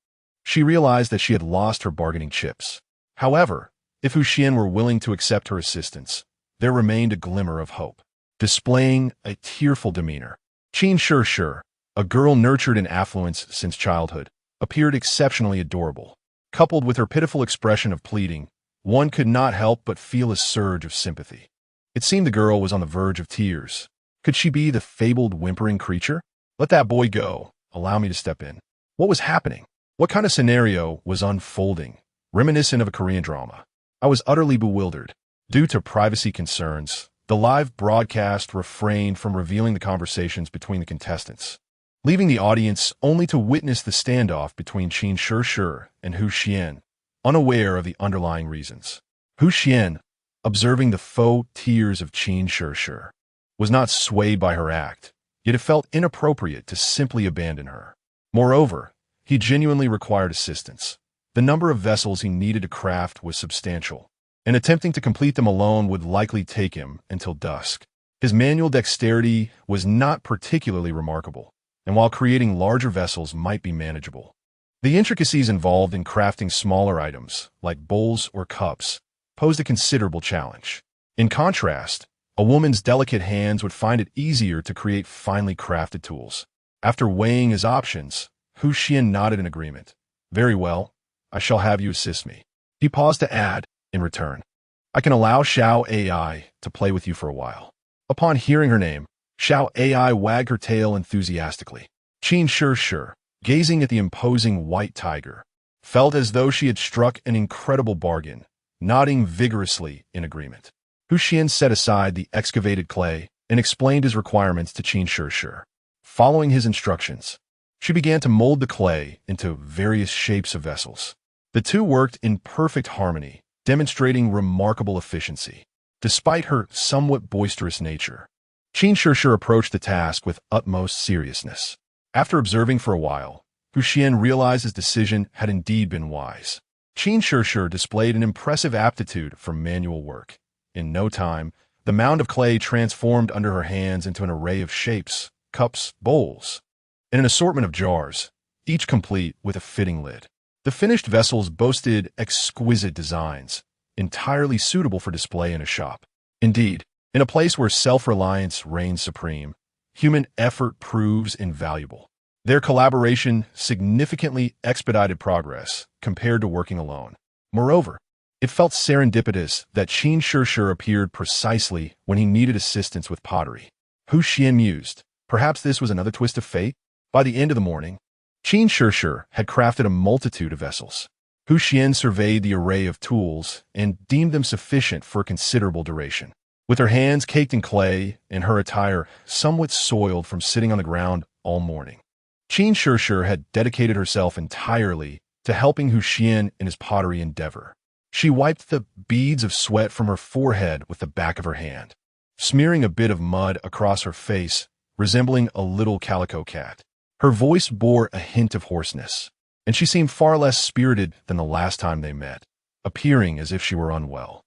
she realized that she had lost her bargaining chips. However, if Xuan were willing to accept her assistance, there remained a glimmer of hope. Displaying a tearful demeanor, Qin Shishir, a girl nurtured in affluence since childhood, appeared exceptionally adorable. Coupled with her pitiful expression of pleading, one could not help but feel a surge of sympathy. It seemed the girl was on the verge of tears. Could she be the fabled whimpering creature? Let that boy go. Allow me to step in. What was happening? What kind of scenario was unfolding? Reminiscent of a Korean drama. I was utterly bewildered. Due to privacy concerns, the live broadcast refrained from revealing the conversations between the contestants, leaving the audience only to witness the standoff between Qin Shishir and Xuan, unaware of the underlying reasons. Xuan, observing the faux tears of Qin Shishir, was not swayed by her act, yet it felt inappropriate to simply abandon her. Moreover, he genuinely required assistance. The number of vessels he needed to craft was substantial, and attempting to complete them alone would likely take him until dusk. His manual dexterity was not particularly remarkable, and while creating larger vessels might be manageable, the intricacies involved in crafting smaller items, like bowls or cups, posed a considerable challenge. In contrast, a woman's delicate hands would find it easier to create finely crafted tools. After weighing his options, Xuan nodded in agreement. Very well, I shall have you assist me. He paused to add, in return, I can allow Xiao AI to play with you for a while. Upon hearing her name, Xiao AI wagged her tail enthusiastically. Qin Shi, gazing at the imposing white tiger, felt as though she had struck an incredible bargain, nodding vigorously in agreement. Hu Xian set aside the excavated clay and explained his requirements to Qin Shi. Following his instructions, she began to mold the clay into various shapes of vessels. The two worked in perfect harmony, demonstrating remarkable efficiency. Despite her somewhat boisterous nature, Qin Shi approached the task with utmost seriousness. After observing for a while, Hu Xian realized his decision had indeed been wise. Qin Shi displayed an impressive aptitude for manual work. In no time, the mound of clay transformed under her hands into an array of shapes, cups, bowls, and an assortment of jars, each complete with a fitting lid. The finished vessels boasted exquisite designs, entirely suitable for display in a shop. Indeed, in a place where self-reliance reigns supreme, human effort proves invaluable. Their collaboration significantly expedited progress compared to working alone. Moreover, it felt serendipitous that Qin Shi appeared precisely when he needed assistance with pottery. Hu Xian mused, perhaps this was another twist of fate? By the end of the morning, Qin Shi had crafted a multitude of vessels. Hu Xian surveyed the array of tools and deemed them sufficient for a considerable duration. With her hands caked in clay and her attire somewhat soiled from sitting on the ground all morning, Qin Shi had dedicated herself entirely to helping Hu Xian in his pottery endeavor. She wiped the beads of sweat from her forehead with the back of her hand, smearing a bit of mud across her face, resembling a little calico cat. Her voice bore a hint of hoarseness, and she seemed far less spirited than the last time they met, appearing as if she were unwell.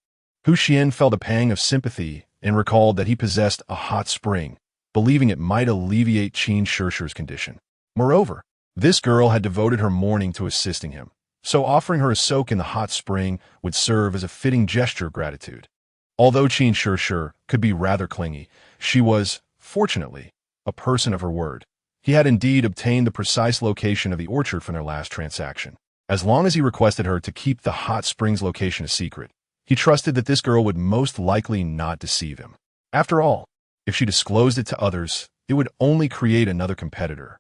Hu Xian felt a pang of sympathy and recalled that he possessed a hot spring, believing it might alleviate Qin Shi's condition. Moreover, this girl had devoted her morning to assisting him, so offering her a soak in the hot spring would serve as a fitting gesture of gratitude. Although Qin Shi could be rather clingy, she was, fortunately, a person of her word. He had indeed obtained the precise location of the orchard from their last transaction. As long as he requested her to keep the hot springs location a secret, he trusted that this girl would most likely not deceive him. After all, if she disclosed it to others, it would only create another competitor.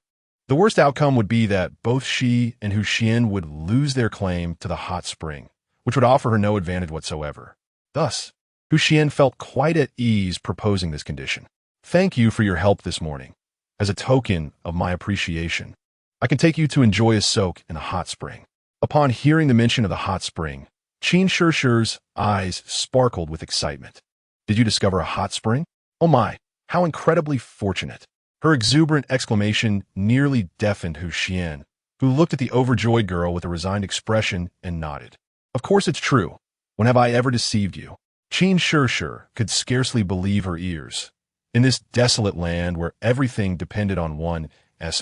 The worst outcome would be that both she and Hu Xian would lose their claim to the hot spring, which would offer her no advantage whatsoever. Thus, Hu Xian felt quite at ease proposing this condition. Thank you for your help this morning. As a token of my appreciation, I can take you to enjoy a soak in the hot spring. Upon hearing the mention of the hot spring, Qin Shi's eyes sparkled with excitement. Did you discover a hot spring? Oh my, how incredibly fortunate. Her exuberant exclamation nearly deafened Hu Xian, who looked at the overjoyed girl with a resigned expression and nodded. Of course it's true. When have I ever deceived you? Qin Shi could scarcely believe her ears. In this desolate land where everything depended on one's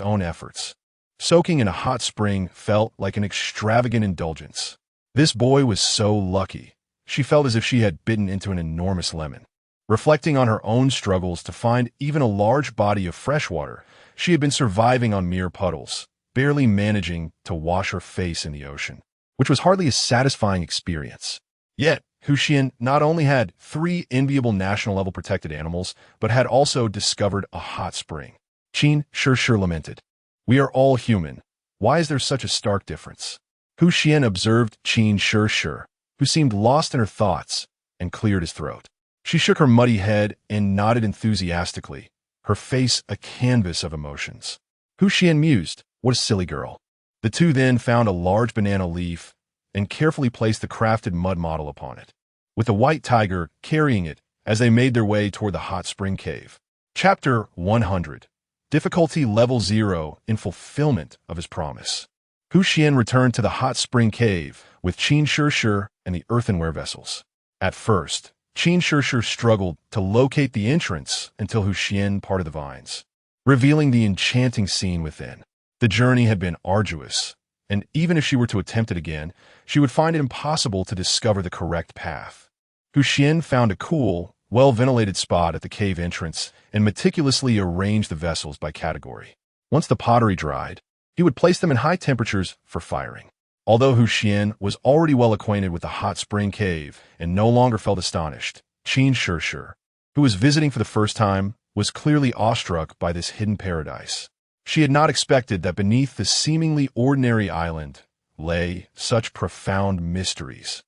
own efforts, soaking in a hot spring felt like an extravagant indulgence. This boy was so lucky. She felt as if she had bitten into an enormous lemon. Reflecting on her own struggles to find even a large body of fresh water, she had been surviving on mere puddles, barely managing to wash her face in the ocean, which was hardly a satisfying experience. Yet, Hu Xian not only had 3 enviable national-level protected animals, but had also discovered a hot spring. Qin Shi lamented, "We are all human. Why is there such a stark difference?" Hu Xian observed Qin Shi, who seemed lost in her thoughts, and cleared his throat. She shook her muddy head and nodded enthusiastically, her face a canvas of emotions. Hu Xian mused, what a silly girl. The two then found a large banana leaf and carefully placed the crafted mud model upon it, with the white tiger carrying it as they made their way toward the hot spring cave. Chapter 100. Difficulty Level 0 in fulfillment of his promise. Hu Xian returned to the hot spring cave with Qin Shi and the earthenware vessels. At first, Qin Shi struggled to locate the entrance until Hu Xian parted the vines, revealing the enchanting scene within. The journey had been arduous, and even if she were to attempt it again, she would find it impossible to discover the correct path. Hu Xian found a cool, well-ventilated spot at the cave entrance and meticulously arranged the vessels by category. Once the pottery dried, he would place them in high temperatures for firing. Although Xuan was already well acquainted with the hot spring cave and no longer felt astonished, Qin Shishir, who was visiting for the first time, was clearly awestruck by this hidden paradise. She had not expected that beneath the seemingly ordinary island lay such profound mysteries.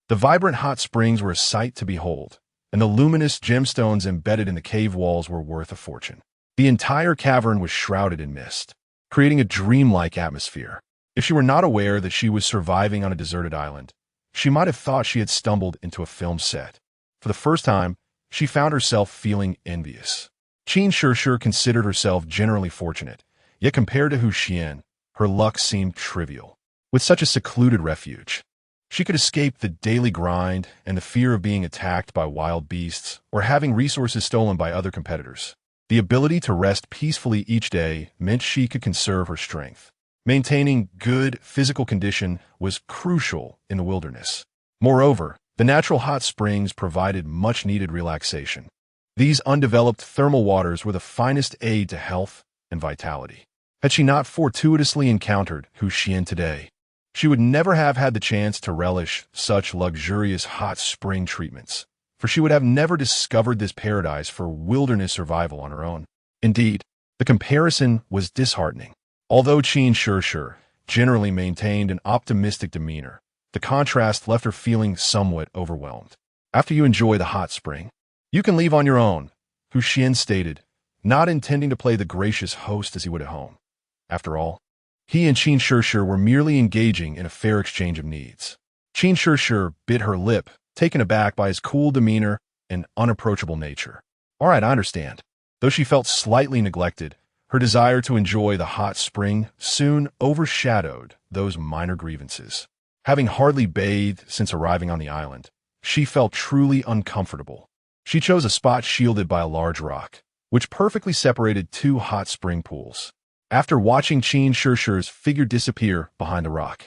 The vibrant hot springs were a sight to behold, and the luminous gemstones embedded in the cave walls were worth a fortune. The entire cavern was shrouded in mist, creating a dreamlike atmosphere. If she were not aware that she was surviving on a deserted island, she might have thought she had stumbled into a film set. For the first time, she found herself feeling envious. Qin Shishir considered herself generally fortunate, yet compared to Xuan, her luck seemed trivial. With such a secluded refuge, she could escape the daily grind and the fear of being attacked by wild beasts or having resources stolen by other competitors. The ability to rest peacefully each day meant she could conserve her strength. Maintaining good physical condition was crucial in the wilderness. Moreover, the natural hot springs provided much-needed relaxation. These undeveloped thermal waters were the finest aid to health and vitality. Had she not fortuitously encountered Xuan today, she would never have had the chance to relish such luxurious hot spring treatments, for she would have never discovered this paradise for wilderness survival on her own. Indeed, the comparison was disheartening. Although Qin Shishir generally maintained an optimistic demeanor, the contrast left her feeling somewhat overwhelmed. After you enjoy the hot spring, you can leave on your own, Xuan stated, not intending to play the gracious host as he would at home. After all, he and Qin Shishir were merely engaging in a fair exchange of needs. Qin Shishir bit her lip, taken aback by his cool demeanor and unapproachable nature. All right, I understand. Though she felt slightly neglected, her desire to enjoy the hot spring soon overshadowed those minor grievances. Having hardly bathed since arriving on the island, she felt truly uncomfortable. She chose a spot shielded by a large rock, which perfectly separated two hot spring pools. After watching Qin Shishir's figure disappear behind the rock,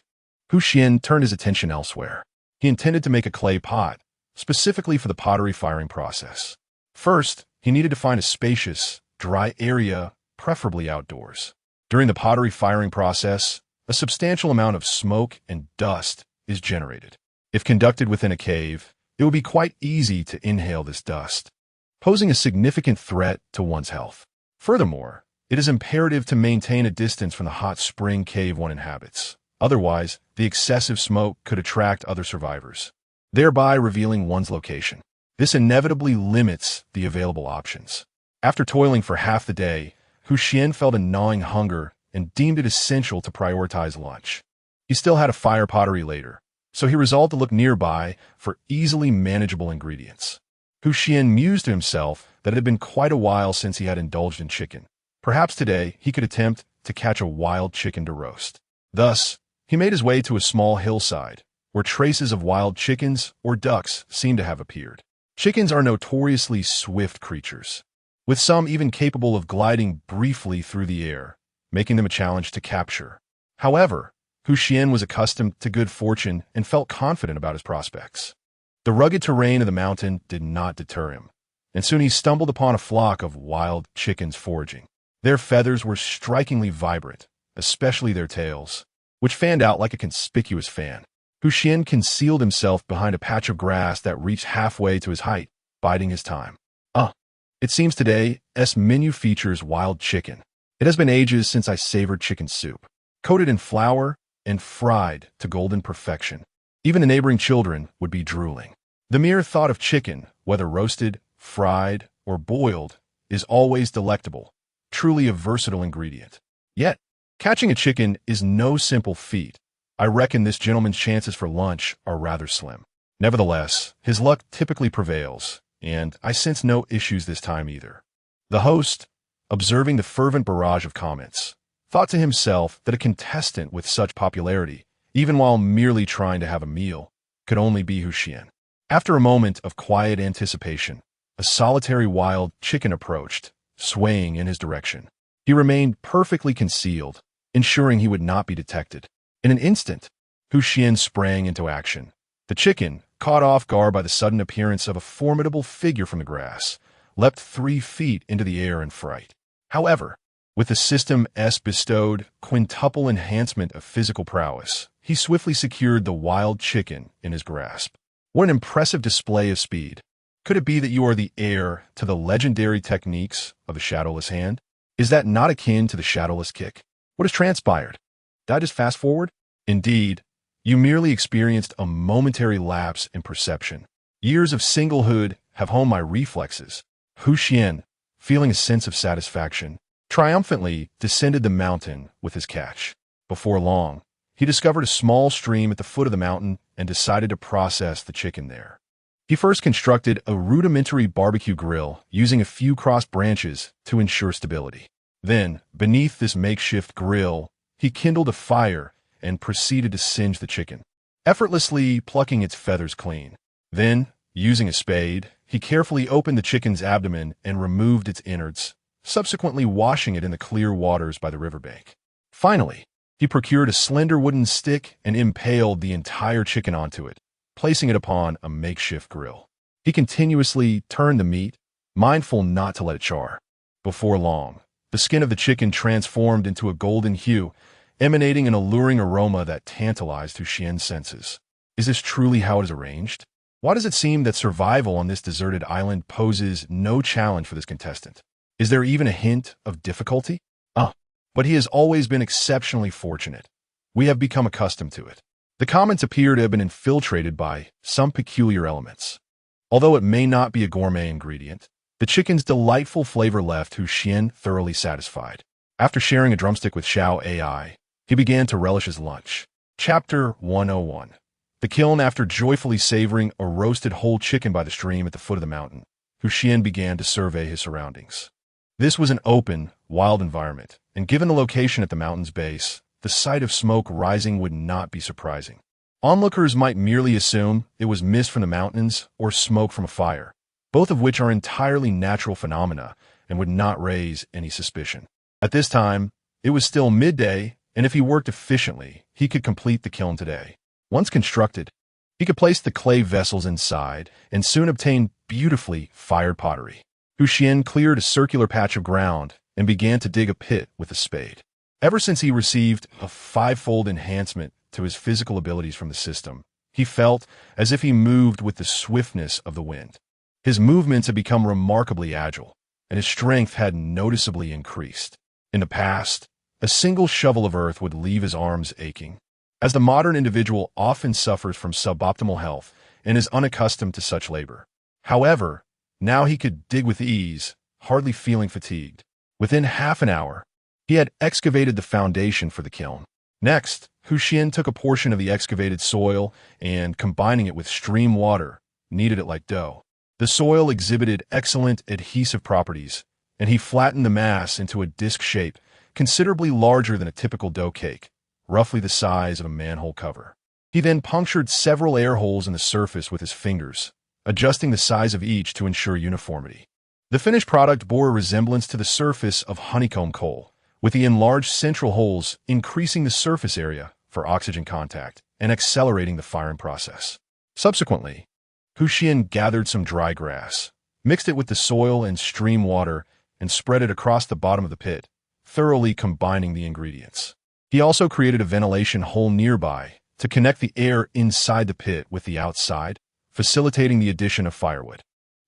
Xuan turned his attention elsewhere. He intended to make a clay pot, specifically for the pottery firing process. First, he needed to find a spacious, dry area, preferably outdoors. During the pottery firing process, a substantial amount of smoke and dust is generated. If conducted within a cave, it would be quite easy to inhale this dust, posing a significant threat to one's health. Furthermore, it is imperative to maintain a distance from the hot spring cave one inhabits. Otherwise, the excessive smoke could attract other survivors, thereby revealing one's location. This inevitably limits the available options. After toiling for half the day, Xuan felt a gnawing hunger and deemed it essential to prioritize lunch. He still had a fire pottery later, so he resolved to look nearby for easily manageable ingredients. Xuan mused to himself that it had been quite a while since he had indulged in chicken. Perhaps today he could attempt to catch a wild chicken to roast. Thus, he made his way to a small hillside, where traces of wild chickens or ducks seemed to have appeared. Chickens are notoriously swift creatures, with some even capable of gliding briefly through the air, making them a challenge to capture. However, Xuan was accustomed to good fortune and felt confident about his prospects. The rugged terrain of the mountain did not deter him, and soon he stumbled upon a flock of wild chickens foraging. Their feathers were strikingly vibrant, especially their tails, which fanned out like a conspicuous fan. Xuan concealed himself behind a patch of grass that reached halfway to his height, biding his time. It seems today's menu features wild chicken. It has been ages since I savored chicken soup, coated in flour and fried to golden perfection. Even the neighboring children would be drooling. The mere thought of chicken, whether roasted, fried, or boiled, is always delectable, truly a versatile ingredient. Yet, catching a chicken is no simple feat. I reckon this gentleman's chances for lunch are rather slim. Nevertheless, his luck typically prevails, and I sense no issues this time either. The host, observing the fervent barrage of comments, thought to himself that a contestant with such popularity, even while merely trying to have a meal, could only be Xuan. After a moment of quiet anticipation, a solitary wild chicken approached, swaying in his direction. He remained perfectly concealed, ensuring he would not be detected. In an instant, Xuan sprang into action. The chicken, caught off guard by the sudden appearance of a formidable figure from the grass, leapt 3 feet into the air in fright. However, with the system's bestowed quintuple enhancement of physical prowess, he swiftly secured the wild chicken in his grasp. What an impressive display of speed. Could it be that you are the heir to the legendary techniques of the shadowless hand? Is that not akin to the shadowless kick? What has transpired? Did I just fast forward? Indeed, you merely experienced a momentary lapse in perception. Years of singlehood have honed my reflexes. Xuan, feeling a sense of satisfaction, triumphantly descended the mountain with his catch. Before long, he discovered a small stream at the foot of the mountain and decided to process the chicken there. He first constructed a rudimentary barbecue grill using a few crossed branches to ensure stability. Then, beneath this makeshift grill, he kindled a fire and proceeded to singe the chicken, effortlessly plucking its feathers clean. Then, using a spade, he carefully opened the chicken's abdomen and removed its innards, subsequently washing it in the clear waters by the riverbank. Finally, he procured a slender wooden stick and impaled the entire chicken onto it, placing it upon a makeshift grill. He continuously turned the meat, mindful not to let it char. Before long, the skin of the chicken transformed into a golden hue, emanating an alluring aroma that tantalized Xuan's senses. Is this truly how it is arranged? Why does it seem that survival on this deserted island poses no challenge for this contestant? Is there even a hint of difficulty? But he has always been exceptionally fortunate. We have become accustomed to it. The comments appear to have been infiltrated by some peculiar elements. Although it may not be a gourmet ingredient, the chicken's delightful flavor left Xuan thoroughly satisfied. After sharing a drumstick with Xiao AI, he began to relish his lunch. Chapter 101. The kiln. After joyfully savoring a roasted whole chicken by the stream at the foot of the mountain, Xuan began to survey his surroundings. This was an open, wild environment, and given the location at the mountain's base, the sight of smoke rising would not be surprising. Onlookers might merely assume it was mist from the mountains or smoke from a fire, both of which are entirely natural phenomena and would not raise any suspicion. At this time, it was still midday, and if he worked efficiently, he could complete the kiln today. Once constructed, he could place the clay vessels inside and soon obtain beautifully fired pottery. Xuan cleared a circular patch of ground and began to dig a pit with a spade. Ever since he received a five-fold enhancement to his physical abilities from the system, he felt as if he moved with the swiftness of the wind. His movements had become remarkably agile, and his strength had noticeably increased. In the past, a single shovel of earth would leave his arms aching. As the modern individual often suffers from suboptimal health and is unaccustomed to such labor. However, now he could dig with ease, hardly feeling fatigued. Within half an hour, he had excavated the foundation for the kiln. Next, Xuan took a portion of the excavated soil and, combining it with stream water, kneaded it like dough. The soil exhibited excellent adhesive properties, and he flattened the mass into a disc shape considerably larger than a typical dough cake, roughly the size of a manhole cover. He then punctured several air holes in the surface with his fingers, adjusting the size of each to ensure uniformity. The finished product bore a resemblance to the surface of honeycomb coal, with the enlarged central holes increasing the surface area for oxygen contact and accelerating the firing process. Subsequently, Xuan gathered some dry grass, mixed it with the soil and stream water, and spread it across the bottom of the pit, thoroughly combining the ingredients. He also created a ventilation hole nearby to connect the air inside the pit with the outside, facilitating the addition of firewood.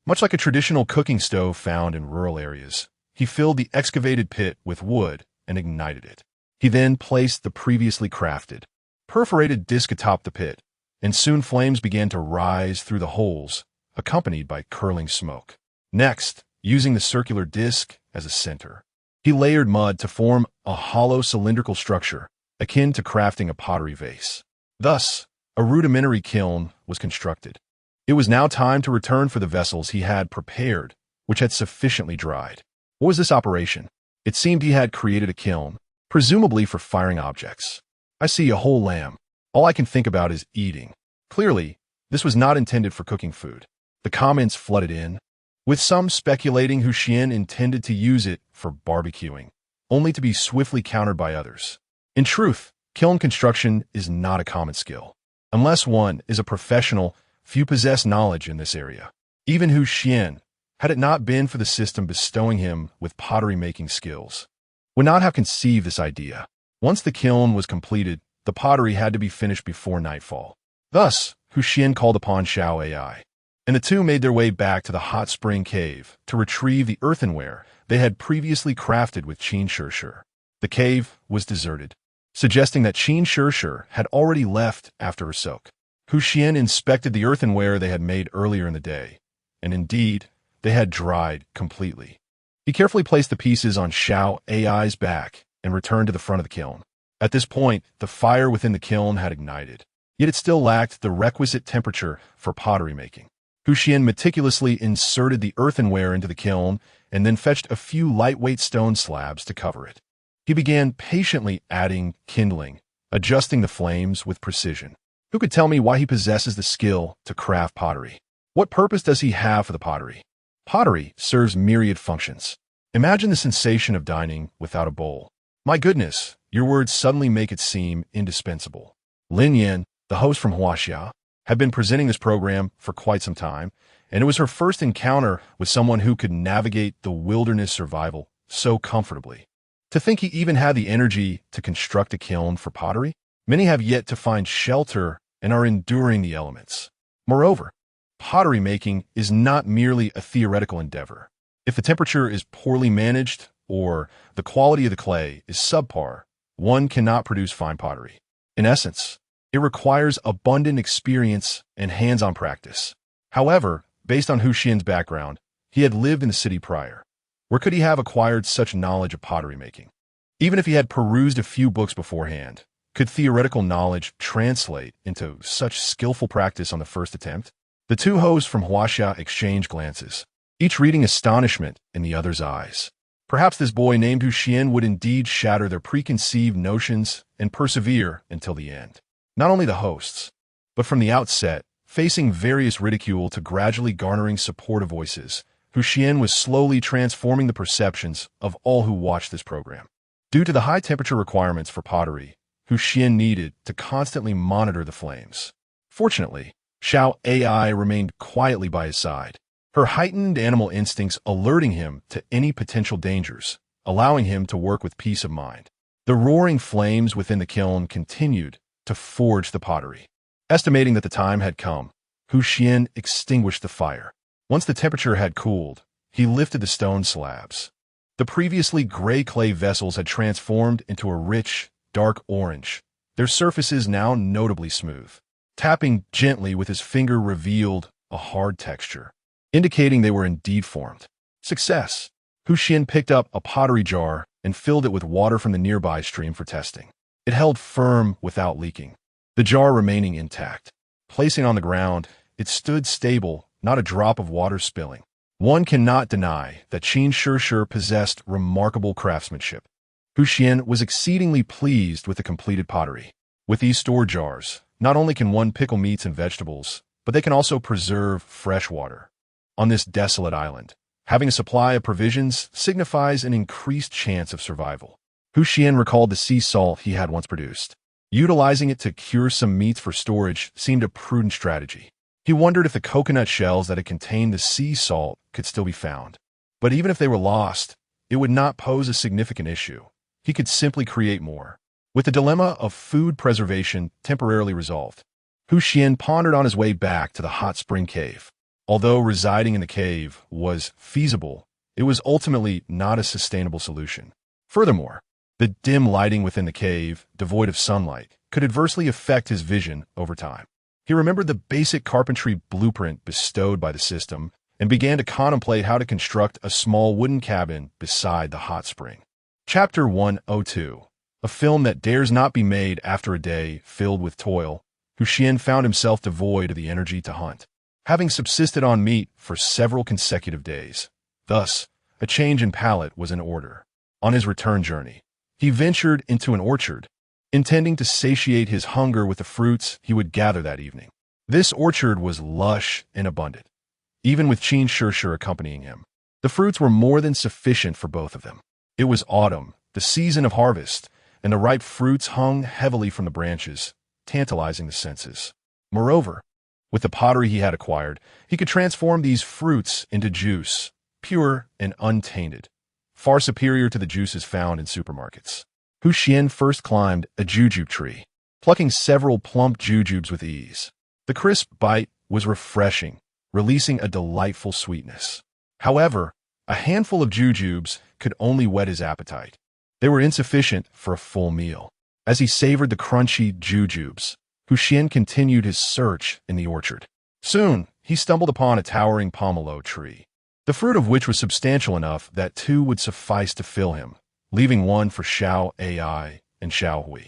Much like a traditional cooking stove found in rural areas, he filled the excavated pit with wood and ignited it. He then placed the previously crafted, perforated disc atop the pit, and soon flames began to rise through the holes, accompanied by curling smoke. Next, using the circular disc as a center, he layered mud to form a hollow cylindrical structure, akin to crafting a pottery vase. Thus, a rudimentary kiln was constructed. It was now time to return for the vessels he had prepared, which had sufficiently dried. What was this operation? It seemed he had created a kiln, presumably for firing objects. I see a whole lamb. All I can think about is eating. Clearly, this was not intended for cooking food. The comments flooded in, with some speculating Xuan intended to use it for barbecuing, only to be swiftly countered by others. In truth, kiln construction is not a common skill. Unless one is a professional, few possess knowledge in this area. Even Xuan, had it not been for the system bestowing him with pottery-making skills, would not have conceived this idea. Once the kiln was completed, the pottery had to be finished before nightfall. Thus, Xuan called upon Xiao AI, and the two made their way back to the hot spring cave to retrieve the earthenware they had previously crafted with Qin Shishir. The cave was deserted, suggesting that Qin Shishir had already left after her soak. Xuan inspected the earthenware they had made earlier in the day, and indeed, they had dried completely. He carefully placed the pieces on Xiao AI's back and returned to the front of the kiln. At this point, the fire within the kiln had ignited, yet it still lacked the requisite temperature for pottery making. Xuan meticulously inserted the earthenware into the kiln and then fetched a few lightweight stone slabs to cover it. He began patiently adding kindling, adjusting the flames with precision. Who could tell me why he possesses the skill to craft pottery? What purpose does he have for the pottery? Pottery serves myriad functions. Imagine the sensation of dining without a bowl. My goodness, your words suddenly make it seem indispensable. Lin Yan, the host from Huaxia, had been presenting this program for quite some time, and it was her first encounter with someone who could navigate the wilderness survival so comfortably. To think he even had the energy to construct a kiln for pottery? Many have yet to find shelter and are enduring the elements. Moreover, pottery making is not merely a theoretical endeavor. If the temperature is poorly managed or the quality of the clay is subpar, one cannot produce fine pottery. In essence, it requires abundant experience and hands-on practice. However, based on Xuan's background, he had lived in the city prior. Where could he have acquired such knowledge of pottery making? Even if he had perused a few books beforehand, could theoretical knowledge translate into such skillful practice on the first attempt? The two hosts from Huaxia exchanged glances, each reading astonishment in the other's eyes. Perhaps this boy named Xuan would indeed shatter their preconceived notions and persevere until the end. Not only the hosts, but from the outset, facing various ridicule to gradually garnering supportive voices, Xuan was slowly transforming the perceptions of all who watched this program. Due to the high temperature requirements for pottery, Xuan needed to constantly monitor the flames. Fortunately, Xiao AI remained quietly by his side, her heightened animal instincts alerting him to any potential dangers, allowing him to work with peace of mind. The roaring flames within the kiln continued to forge the pottery. Estimating that the time had come, Xuan extinguished the fire. Once the temperature had cooled, he lifted the stone slabs. The previously gray clay vessels had transformed into a rich, dark orange, their surfaces now notably smooth. Tapping gently with his finger revealed a hard texture, indicating they were indeed formed. Success! Xuan picked up a pottery jar and filled it with water from the nearby stream for testing. It held firm without leaking, the jar remaining intact. Placing on the ground, it stood stable, not a drop of water spilling. One cannot deny that Qin Shishir possessed remarkable craftsmanship. Xuan was exceedingly pleased with the completed pottery. With these store jars, not only can one pickle meats and vegetables, but they can also preserve fresh water. On this desolate island, having a supply of provisions signifies an increased chance of survival. Xuan recalled the sea salt he had once produced. Utilizing it to cure some meats for storage seemed a prudent strategy. He wondered if the coconut shells that had contained the sea salt could still be found. But even if they were lost, it would not pose a significant issue. He could simply create more. With the dilemma of food preservation temporarily resolved, Xuan pondered on his way back to the hot spring cave. Although residing in the cave was feasible, it was ultimately not a sustainable solution. Furthermore, the dim lighting within the cave, devoid of sunlight, could adversely affect his vision over time. He remembered the basic carpentry blueprint bestowed by the system and began to contemplate how to construct a small wooden cabin beside the hot spring. Chapter 102, a film that dares not be made after a day filled with toil, Xuan found himself devoid of the energy to hunt, having subsisted on meat for several consecutive days. Thus, a change in palate was in order. On his return journey, he ventured into an orchard, intending to satiate his hunger with the fruits he would gather that evening. This orchard was lush and abundant, even with Qin Shishir accompanying him. The fruits were more than sufficient for both of them. It was autumn, the season of harvest, and the ripe fruits hung heavily from the branches, tantalizing the senses. Moreover, with the pottery he had acquired, he could transform these fruits into juice, pure and untainted, far superior to the juices found in supermarkets. Xuan first climbed a jujube tree, plucking several plump jujubes with ease. The crisp bite was refreshing, releasing a delightful sweetness. However, a handful of jujubes could only whet his appetite. They were insufficient for a full meal. As he savored the crunchy jujubes, Xuan continued his search in the orchard. Soon, he stumbled upon a towering pomelo tree, the fruit of which was substantial enough that two would suffice to fill him, leaving one for Xiao Ai and Xiao Hui.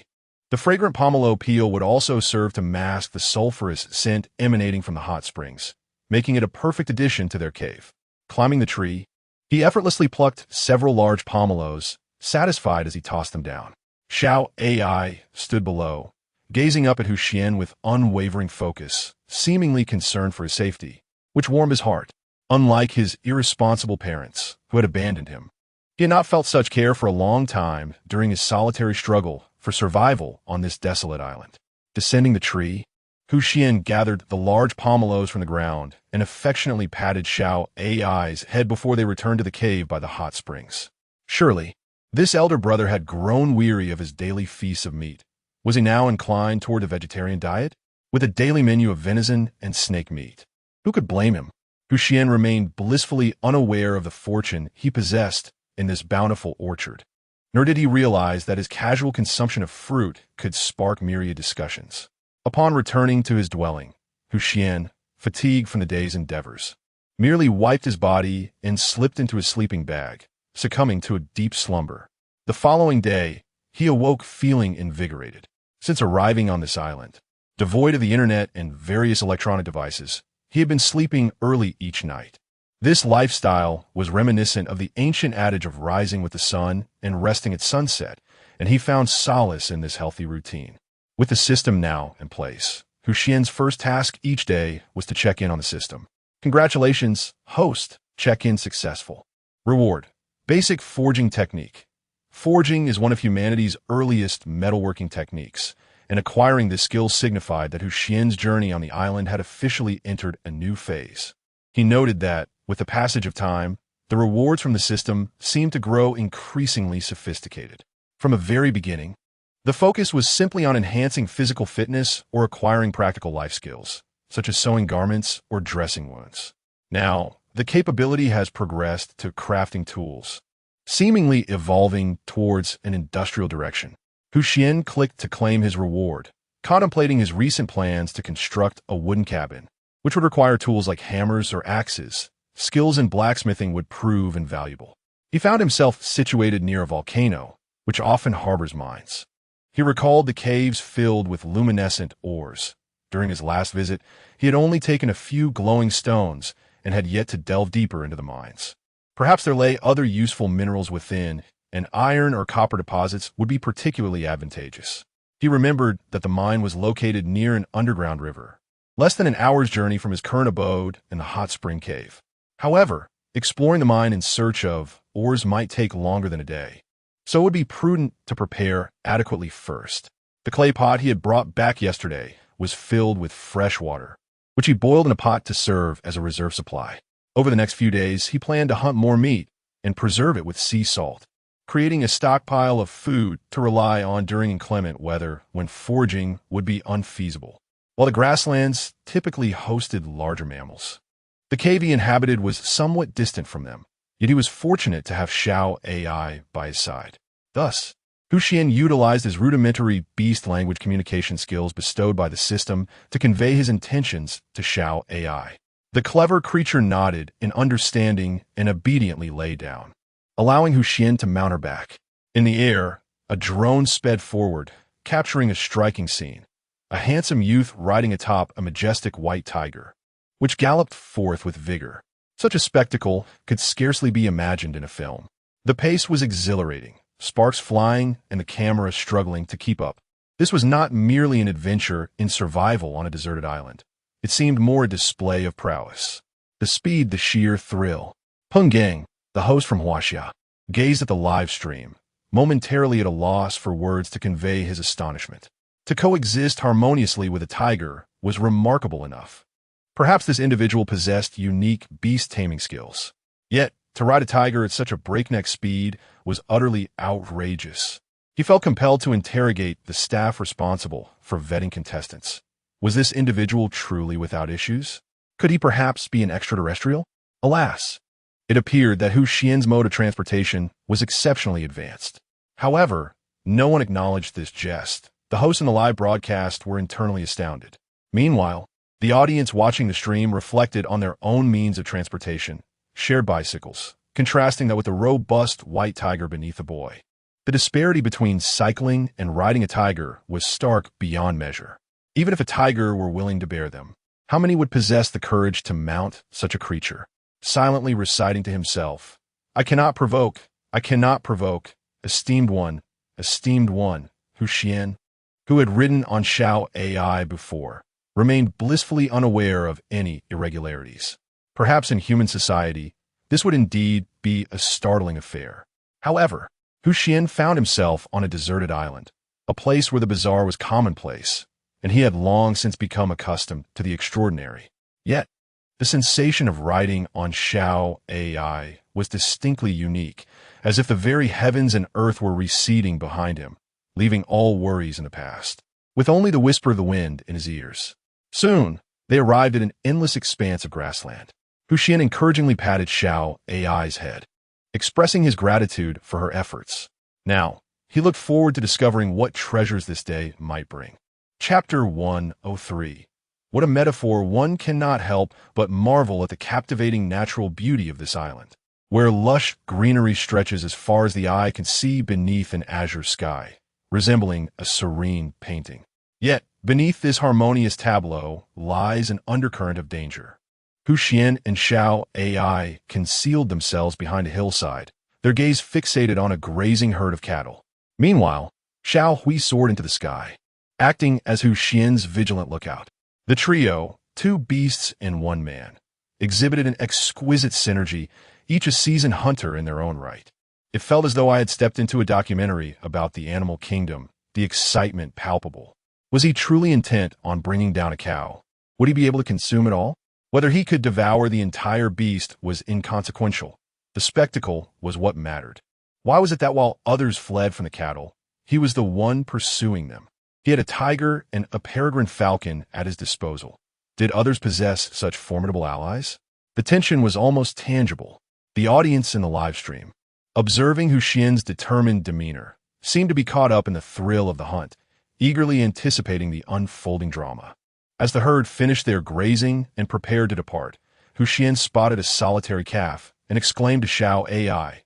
The fragrant pomelo peel would also serve to mask the sulfurous scent emanating from the hot springs, making it a perfect addition to their cave. Climbing the tree, he effortlessly plucked several large pomelos, satisfied as he tossed them down. Xiao Ai stood below, gazing up at Xuan with unwavering focus, seemingly concerned for his safety, which warmed his heart. Unlike his irresponsible parents, who had abandoned him, he had not felt such care for a long time during his solitary struggle for survival on this desolate island. Descending the tree, Xuan gathered the large pomelos from the ground and affectionately patted Xiao Ai's head before they returned to the cave by the hot springs. Surely, this elder brother had grown weary of his daily feasts of meat. Was he now inclined toward a vegetarian diet, with a daily menu of venison and snake meat? Who could blame him? Xuan remained blissfully unaware of the fortune he possessed in this bountiful orchard, nor did he realize that his casual consumption of fruit could spark myriad discussions. Upon returning to his dwelling, Xuan, fatigued from the day's endeavors, merely wiped his body and slipped into his sleeping bag, succumbing to a deep slumber. The following day, he awoke feeling invigorated. Since arriving on this island, devoid of the internet and various electronic devices, he had been sleeping early each night. This lifestyle was reminiscent of the ancient adage of rising with the sun and resting at sunset, and he found solace in this healthy routine. With the system now in place, Xuan's first task each day was to check in on the system. Congratulations, host. Check-in successful. Reward. Basic forging technique. Forging is one of humanity's earliest metalworking techniques, and acquiring this skill signified that Xuan's journey on the island had officially entered a new phase. He noted that, with the passage of time, the rewards from the system seemed to grow increasingly sophisticated. From the very beginning, the focus was simply on enhancing physical fitness or acquiring practical life skills, such as sewing garments or dressing wounds. Now, the capability has progressed to crafting tools, seemingly evolving towards an industrial direction. Xuan clicked to claim his reward, contemplating his recent plans to construct a wooden cabin, which would require tools like hammers or axes. Skills in blacksmithing would prove invaluable. He found himself situated near a volcano, which often harbors mines. He recalled the caves filled with luminescent ores. During his last visit, he had only taken a few glowing stones and had yet to delve deeper into the mines. Perhaps there lay other useful minerals within, and iron or copper deposits would be particularly advantageous. He remembered that the mine was located near an underground river, less than an hour's journey from his current abode in the hot spring cave. However, exploring the mine in search of ores might take longer than a day, so it would be prudent to prepare adequately first. The clay pot he had brought back yesterday was filled with fresh water, which he boiled in a pot to serve as a reserve supply. Over the next few days, he planned to hunt more meat and preserve it with sea salt, creating a stockpile of food to rely on during inclement weather when foraging would be unfeasible. While the grasslands typically hosted larger mammals, the cave he inhabited was somewhat distant from them, yet he was fortunate to have Xiao Ai by his side. Thus, Xuan utilized his rudimentary beast language communication skills bestowed by the system to convey his intentions to Xiao Ai. The clever creature nodded in understanding and obediently lay down, allowing Xuan to mount her back. In the air, a drone sped forward, capturing a striking scene. A handsome youth riding atop a majestic white tiger, which galloped forth with vigor. Such a spectacle could scarcely be imagined in a film. The pace was exhilarating, sparks flying and the camera struggling to keep up. This was not merely an adventure in survival on a deserted island. It seemed more a display of prowess. The speed, the sheer thrill. Peng Gang, the host from Huaxia, gazed at the live stream, momentarily at a loss for words to convey his astonishment. To coexist harmoniously with a tiger was remarkable enough. Perhaps this individual possessed unique beast-taming skills. Yet, to ride a tiger at such a breakneck speed was utterly outrageous. He felt compelled to interrogate the staff responsible for vetting contestants. Was this individual truly without issues? Could he perhaps be an extraterrestrial? Alas, it appeared that Hu Xian's mode of transportation was exceptionally advanced. However, no one acknowledged this jest. The hosts in the live broadcast were internally astounded. Meanwhile, the audience watching the stream reflected on their own means of transportation, shared bicycles, contrasting that with the robust white tiger beneath the boy. The disparity between cycling and riding a tiger was stark beyond measure. Even if a tiger were willing to bear them, how many would possess the courage to mount such a creature? Silently reciting to himself, I cannot provoke, esteemed one, Hu Xian, who had ridden on Xiao AI before, remained blissfully unaware of any irregularities. Perhaps in human society, this would indeed be a startling affair. However, Hu Xian found himself on a deserted island, a place where the bizarre was commonplace, and he had long since become accustomed to the extraordinary. Yet, the sensation of riding on Xiao AI was distinctly unique, as if the very heavens and earth were receding behind him, leaving all worries in the past, with only the whisper of the wind in his ears. Soon, they arrived at an endless expanse of grassland. Hu Xian encouragingly patted Xiao AI's head, expressing his gratitude for her efforts. Now, he looked forward to discovering what treasures this day might bring. Chapter 103. What a metaphor! One cannot help but marvel at the captivating natural beauty of this island, where lush greenery stretches as far as the eye can see beneath an azure sky, resembling a serene painting. Yet, beneath this harmonious tableau lies an undercurrent of danger. Hu Xian and Xiao AI concealed themselves behind a hillside, their gaze fixated on a grazing herd of cattle. Meanwhile, Xiao Hui soared into the sky, acting as Hu Xian's vigilant lookout. The trio, two beasts and one man, exhibited an exquisite synergy, each a seasoned hunter in their own right. It felt as though I had stepped into a documentary about the animal kingdom, the excitement palpable. Was he truly intent on bringing down a cow? Would he be able to consume it all? Whether he could devour the entire beast was inconsequential. The spectacle was what mattered. Why was it that while others fled from the cattle, he was the one pursuing them? He had a tiger and a peregrine falcon at his disposal. Did others possess such formidable allies? The tension was almost tangible. The audience in the live stream, observing Hu Xian's determined demeanor, seemed to be caught up in the thrill of the hunt, eagerly anticipating the unfolding drama. As the herd finished their grazing and prepared to depart, Hu Xian spotted a solitary calf and exclaimed to Xiao AI,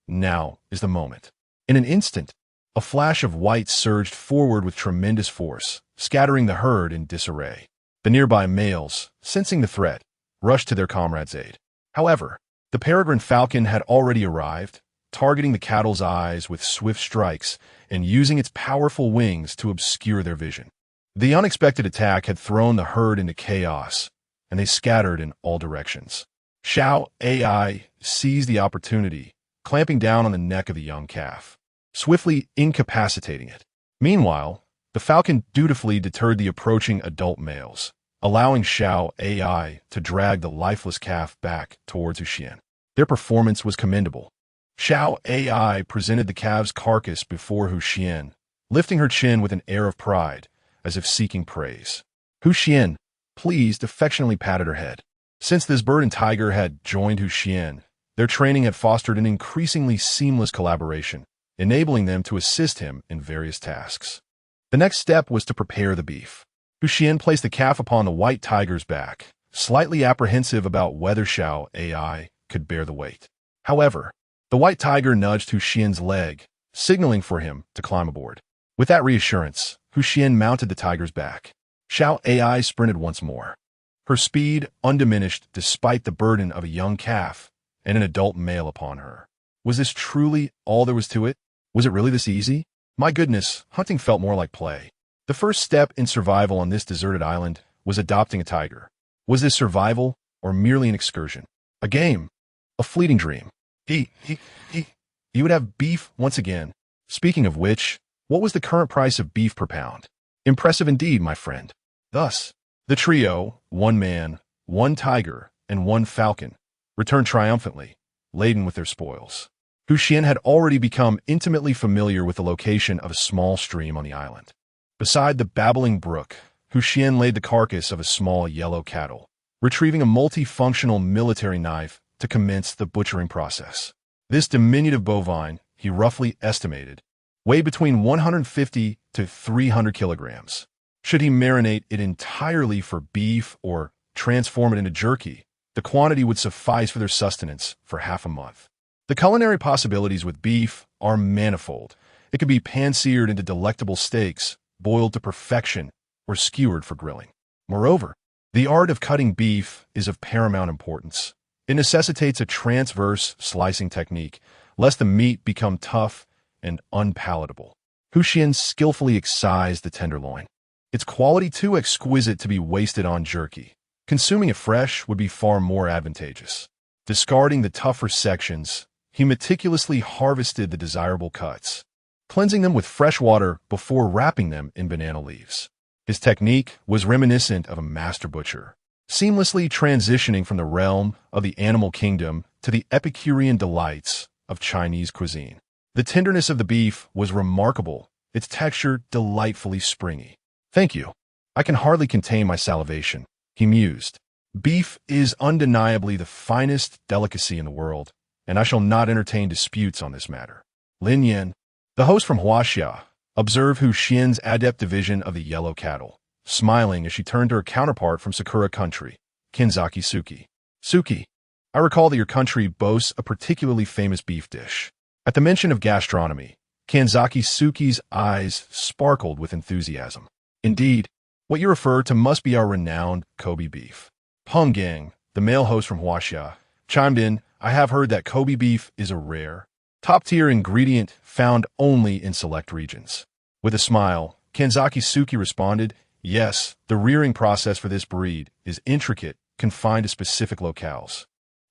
"Now is the moment." In an instant, a flash of white surged forward with tremendous force, scattering the herd in disarray. The nearby males, sensing the threat, rushed to their comrades' aid. However, the peregrine falcon had already arrived, targeting the cattle's eyes with swift strikes and using its powerful wings to obscure their vision. The unexpected attack had thrown the herd into chaos, and they scattered in all directions. Xiao AI seized the opportunity, clamping down on the neck of the young calf, swiftly incapacitating it. Meanwhile, the falcon dutifully deterred the approaching adult males, allowing Xiao AI to drag the lifeless calf back towards Hu Xian. Their performance was commendable. Xiao AI presented the calf's carcass before Hu Xian, lifting her chin with an air of pride, as if seeking praise. Hu Xian, pleased, affectionately patted her head. Since this bird and tiger had joined Hu Xian, their training had fostered an increasingly seamless collaboration, enabling them to assist him in various tasks. The next step was to prepare the beef. Hu Xian placed the calf upon the white tiger's back, slightly apprehensive about whether Xiao AI could bear the weight. However, the white tiger nudged Hu Xian's leg, signaling for him to climb aboard. With that reassurance, Hu Xian mounted the tiger's back. Xiao AI sprinted once more, her speed undiminished despite the burden of a young calf and an adult male upon her. Was this truly all there was to it? Was it really this easy? My goodness, hunting felt more like play. The first step in survival on this deserted island was adopting a tiger. Was this survival or merely an excursion? A game? A fleeting dream? He would have beef once again. Speaking of which, what was the current price of beef per pound? Impressive indeed, my friend. Thus, the trio, one man, one tiger, and one falcon, returned triumphantly, laden with their spoils. Hu Xian had already become intimately familiar with the location of a small stream on the island. Beside the babbling brook, Hu Xian laid the carcass of a small yellow cattle, retrieving a multifunctional military knife to commence the butchering process. This diminutive bovine, he roughly estimated, weighed between 150 to 300 kilograms. Should he marinate it entirely for beef or transform it into jerky, the quantity would suffice for their sustenance for half a month. The culinary possibilities with beef are manifold. It could be pan-seared into delectable steaks, boiled to perfection, or skewered for grilling. Moreover, the art of cutting beef is of paramount importance. It necessitates a transverse slicing technique, lest the meat become tough and unpalatable. Hu Xian skillfully excised the tenderloin, its quality too exquisite to be wasted on jerky. Consuming it fresh would be far more advantageous. Discarding the tougher sections, he meticulously harvested the desirable cuts, cleansing them with fresh water before wrapping them in banana leaves. His technique was reminiscent of a master butcher, seamlessly transitioning from the realm of the animal kingdom to the Epicurean delights of Chinese cuisine. The tenderness of the beef was remarkable, its texture delightfully springy. "Thank you. I can hardly contain my salivation," he mused. "Beef is undeniably the finest delicacy in the world, and I shall not entertain disputes on this matter." Lin Yan, the host from Huaxia, observed Hu Xian's adept division of the yellow cattle, smiling as she turned to her counterpart from Sakura country, Kinzaki Suki. "Suki, I recall that your country boasts a particularly famous beef dish." At the mention of gastronomy, Kanzaki Suki's eyes sparkled with enthusiasm. "Indeed, what you refer to must be our renowned Kobe beef." Peng Gang, the male host from Huaxia, chimed in, "I have heard that Kobe beef is a rare, top-tier ingredient found only in select regions." With a smile, Kanzaki Suki responded, "Yes, the rearing process for this breed is intricate, confined to specific locales."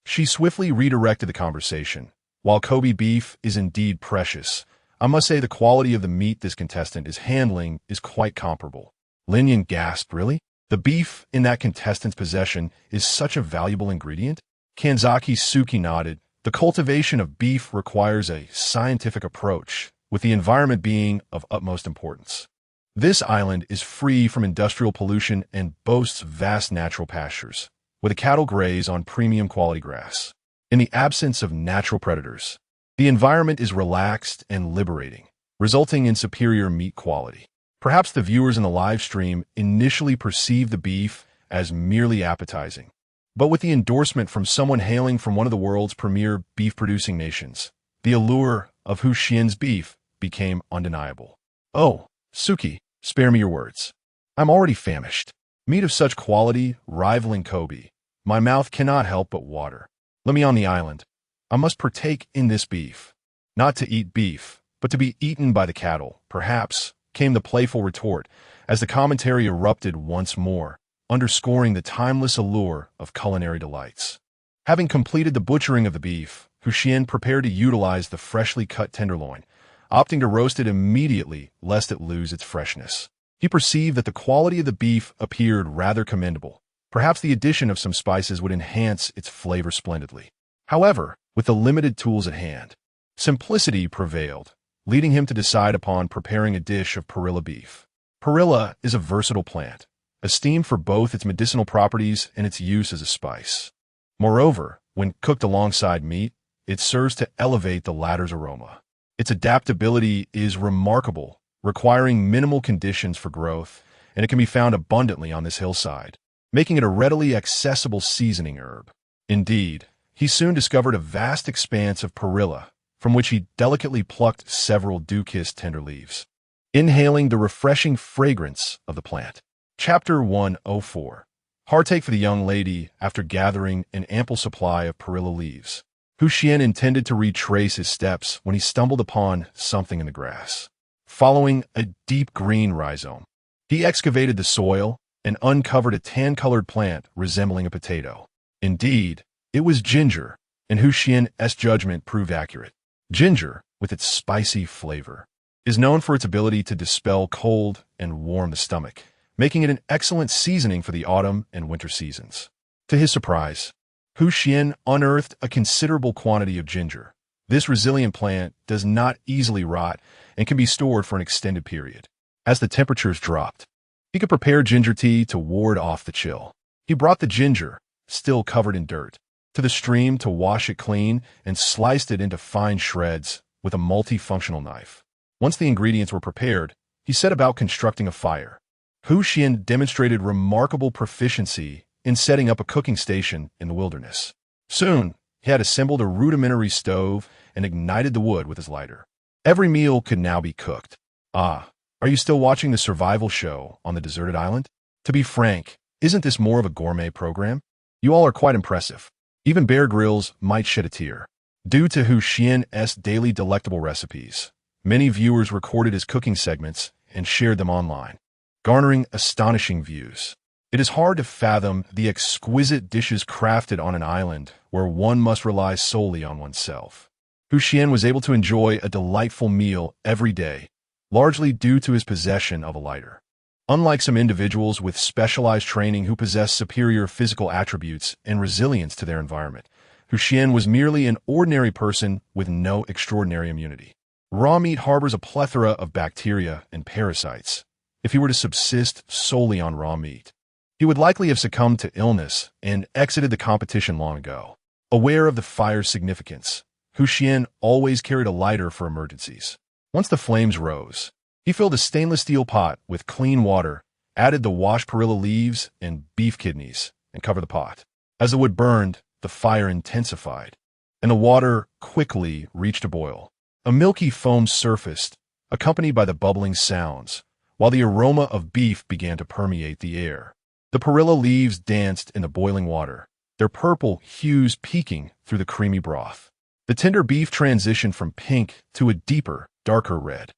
She swiftly redirected the conversation. "While Kobe beef is indeed precious, I must say the quality of the meat this contestant is handling is quite comparable." Lin Yan gasped, "Really? The beef in that contestant's possession is such a valuable ingredient?" Kanzaki Suki nodded. "The cultivation of beef requires a scientific approach, with the environment being of utmost importance. This island is free from industrial pollution and boasts vast natural pastures, where the cattle graze on premium quality grass. In the absence of natural predators, the environment is relaxed and liberating, resulting in superior meat quality. Perhaps the viewers in the live stream initially perceived the beef as merely appetizing, but with the endorsement from someone hailing from one of the world's premier beef-producing nations, the allure of Hu Xian's beef became undeniable." "Oh, Suki, spare me your words. I'm already famished. Meat of such quality, rivaling Kobe. My mouth cannot help but water. Let me on the island. I must partake in this beef. Not to eat beef, but to be eaten by the cattle, perhaps," came the playful retort, as the commentary erupted once more, underscoring the timeless allure of culinary delights. Having completed the butchering of the beef, Hu Xian prepared to utilize the freshly cut tenderloin, opting to roast it immediately lest it lose its freshness. He perceived that the quality of the beef appeared rather commendable. Perhaps the addition of some spices would enhance its flavor splendidly. However, with the limited tools at hand, simplicity prevailed, leading him to decide upon preparing a dish of perilla beef. Perilla is a versatile plant, esteemed for both its medicinal properties and its use as a spice. Moreover, when cooked alongside meat, it serves to elevate the latter's aroma. Its adaptability is remarkable, requiring minimal conditions for growth, and it can be found abundantly on this hillside, making it a readily accessible seasoning herb. Indeed, he soon discovered a vast expanse of perilla, from which he delicately plucked several dew-kissed tender leaves, inhaling the refreshing fragrance of the plant. Chapter 104. Heartache for the young lady after gathering an ample supply of perilla leaves. Hu Xian intended to retrace his steps when he stumbled upon something in the grass. Following a deep green rhizome, he excavated the soil and uncovered a tan-colored plant resembling a potato. Indeed, it was ginger, and Hu Xian's judgment proved accurate. Ginger, with its spicy flavor, is known for its ability to dispel cold and warm the stomach, making it an excellent seasoning for the autumn and winter seasons. To his surprise, Hu Xian unearthed a considerable quantity of ginger, This resilient plant does not easily rot and can be stored for an extended period. As the temperatures dropped, he could prepare ginger tea to ward off the chill. He brought the ginger, still covered in dirt, to the stream to wash it clean and sliced it into fine shreds with a multifunctional knife. Once the ingredients were prepared, he set about constructing a fire. Xuan demonstrated remarkable proficiency in setting up a cooking station in the wilderness. Soon, he had assembled a rudimentary stove and ignited the wood with his lighter. Every meal could now be cooked. Ah, are you still watching the survival show on the deserted island? To be frank, isn't this more of a gourmet program? You all are quite impressive. Even Bear Grylls might shed a tear. Due to Xuan's daily delectable recipes, many viewers recorded his cooking segments and shared them online, garnering astonishing views. It is hard to fathom the exquisite dishes crafted on an island where one must rely solely on oneself. Xuan was able to enjoy a delightful meal every day, largely due to his possession of a lighter. Unlike some individuals with specialized training who possess superior physical attributes and resilience to their environment, Xuan was merely an ordinary person with no extraordinary immunity. Raw meat harbors a plethora of bacteria and parasites. If he were to subsist solely on raw meat, he would likely have succumbed to illness and exited the competition long ago. Aware of the fire's significance, Xuan always carried a lighter for emergencies. Once the flames rose, he filled a stainless steel pot with clean water, added the washed perilla leaves and beef kidneys, and covered the pot. As the wood burned, the fire intensified, and the water quickly reached a boil. A milky foam surfaced, accompanied by the bubbling sounds, while the aroma of beef began to permeate the air. The perilla leaves danced in the boiling water, their purple hues peeking through the creamy broth. The tender beef transitioned from pink to a deeper, darker red.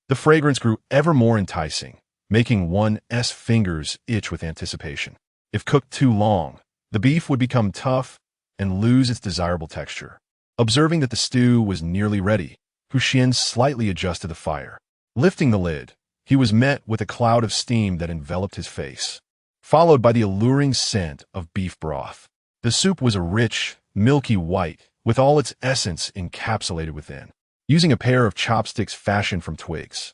The fragrance grew ever more enticing, making one's fingers itch with anticipation. If cooked too long, the beef would become tough and lose its desirable texture. Observing that the stew was nearly ready, Xuan slightly adjusted the fire. Lifting the lid, he was met with a cloud of steam that enveloped his face, followed by the alluring scent of beef broth. The soup was a rich, milky white, with all its essence encapsulated within. Using a pair of chopsticks fashioned from twigs,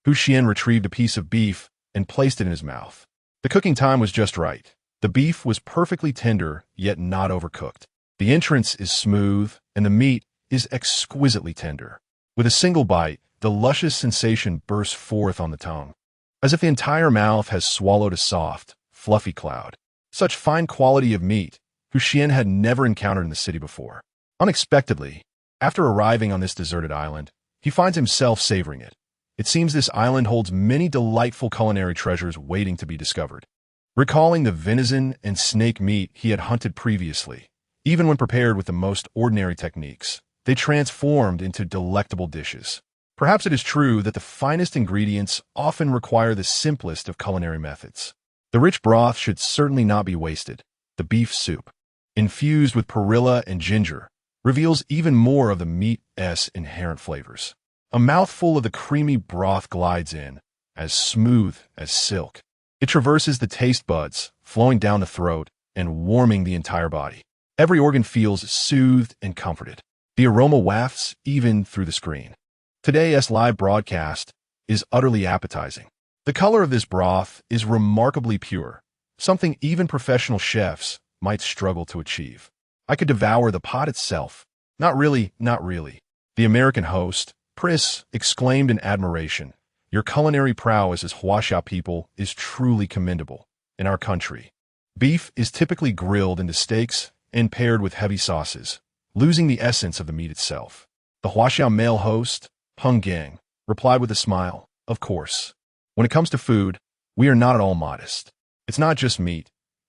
Xuan retrieved a piece of beef and placed it in his mouth. The cooking time was just right. The beef was perfectly tender, yet not overcooked. The entrance is smooth, and the meat is exquisitely tender. With a single bite, the luscious sensation bursts forth on the tongue, as if the entire mouth has swallowed a soft, fluffy cloud. Such fine quality of meat, Xuan had never encountered in the city before. Unexpectedly, after arriving on this deserted island, he finds himself savoring it. It seems this island holds many delightful culinary treasures waiting to be discovered. Recalling the venison and snake meat he had hunted previously, even when prepared with the most ordinary techniques, they transformed into delectable dishes. Perhaps it is true that the finest ingredients often require the simplest of culinary methods. The rich broth should certainly not be wasted. The beef soup, infused with perilla and ginger, reveals even more of the meat's inherent flavors. A mouthful of the creamy broth glides in, as smooth as silk. It traverses the taste buds, flowing down the throat and warming the entire body. Every organ feels soothed and comforted. The aroma wafts even through the screen. Today's live broadcast is utterly appetizing. The color of this broth is remarkably pure, something even professional chefs might struggle to achieve. I could devour the pot itself. Not really, not really. The American host, Pris, exclaimed in admiration. Your culinary prowess as Huaxia people is truly commendable. In our country, beef is typically grilled into steaks and paired with heavy sauces, losing the essence of the meat itself. The Huaxia male host, Hung Gang, replied with a smile, of course. When it comes to food, we are not at all modest. It's not just meat.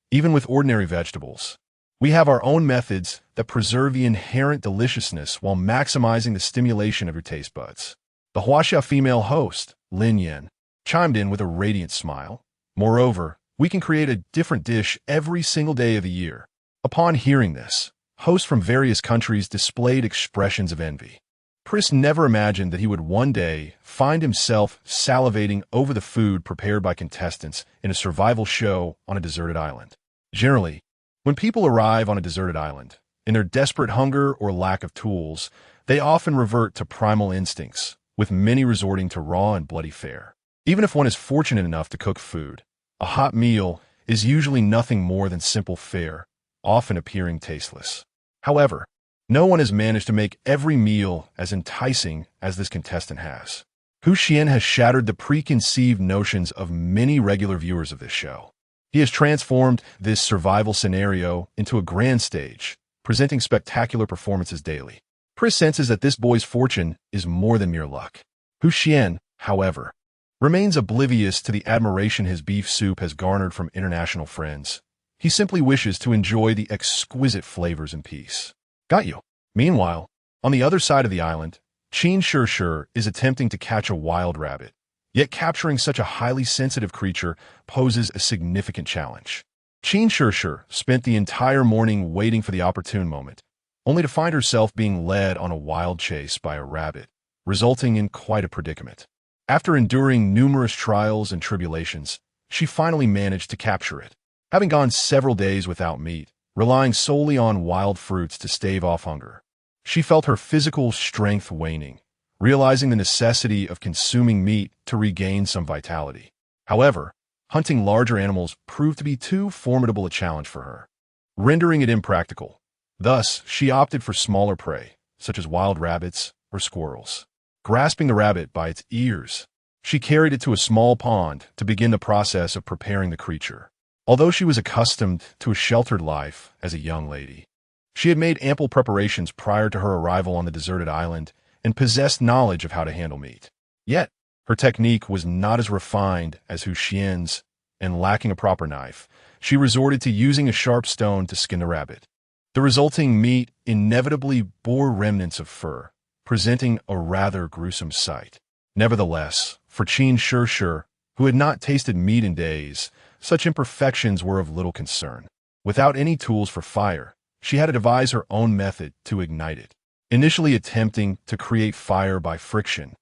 Even with ordinary vegetables, we have our own methods that preserve the inherent deliciousness while maximizing the stimulation of your taste buds. The Huaxia female host, Lin Yan, chimed in with a radiant smile. Moreover, we can create a different dish every single day of the year. Upon hearing this, hosts from various countries displayed expressions of envy. Pris never imagined that he would one day find himself salivating over the food prepared by contestants in a survival show on a deserted island. Generally, when people arrive on a deserted island, in their desperate hunger or lack of tools, They often revert to primal instincts, with many resorting to raw and bloody fare. Even if one is fortunate enough to cook food, a hot meal is usually nothing more than simple fare, often appearing tasteless. However, no one has managed to make every meal as enticing as this contestant has. Xuan has shattered the preconceived notions of many regular viewers of this show. He has transformed this survival scenario into a grand stage, presenting spectacular performances daily. Chris senses that this boy's fortune is more than mere luck. Xuan, however, remains oblivious to the admiration his beef soup has garnered from international friends. He simply wishes to enjoy the exquisite flavors in peace. Got you. Meanwhile, on the other side of the island, Xuan is attempting to catch a wild rabbit. Yet capturing such a highly sensitive creature poses a significant challenge. Xuan spent the entire morning waiting for the opportune moment, only to find herself being led on a wild chase by a rabbit, resulting in quite a predicament. After enduring numerous trials and tribulations, she finally managed to capture it. Having gone several days without meat, relying solely on wild fruits to stave off hunger, she felt her physical strength waning, realizing the necessity of consuming meat to regain some vitality. However, hunting larger animals proved to be too formidable a challenge for her, rendering it impractical. Thus, she opted for smaller prey, such as wild rabbits or squirrels. Grasping the rabbit by its ears, she carried it to a small pond to begin the process of preparing the creature. Although she was accustomed to a sheltered life as a young lady, she had made ample preparations prior to her arrival on the deserted island and possessed knowledge of how to handle meat. Yet, her technique was not as refined as Xuan's, and lacking a proper knife, she resorted to using a sharp stone to skin the rabbit. The resulting meat inevitably bore remnants of fur, presenting a rather gruesome sight. Nevertheless, for Xuan, who had not tasted meat in days, such imperfections were of little concern. Without any tools for fire, she had to devise her own method to ignite it. Initially attempting to create fire by friction,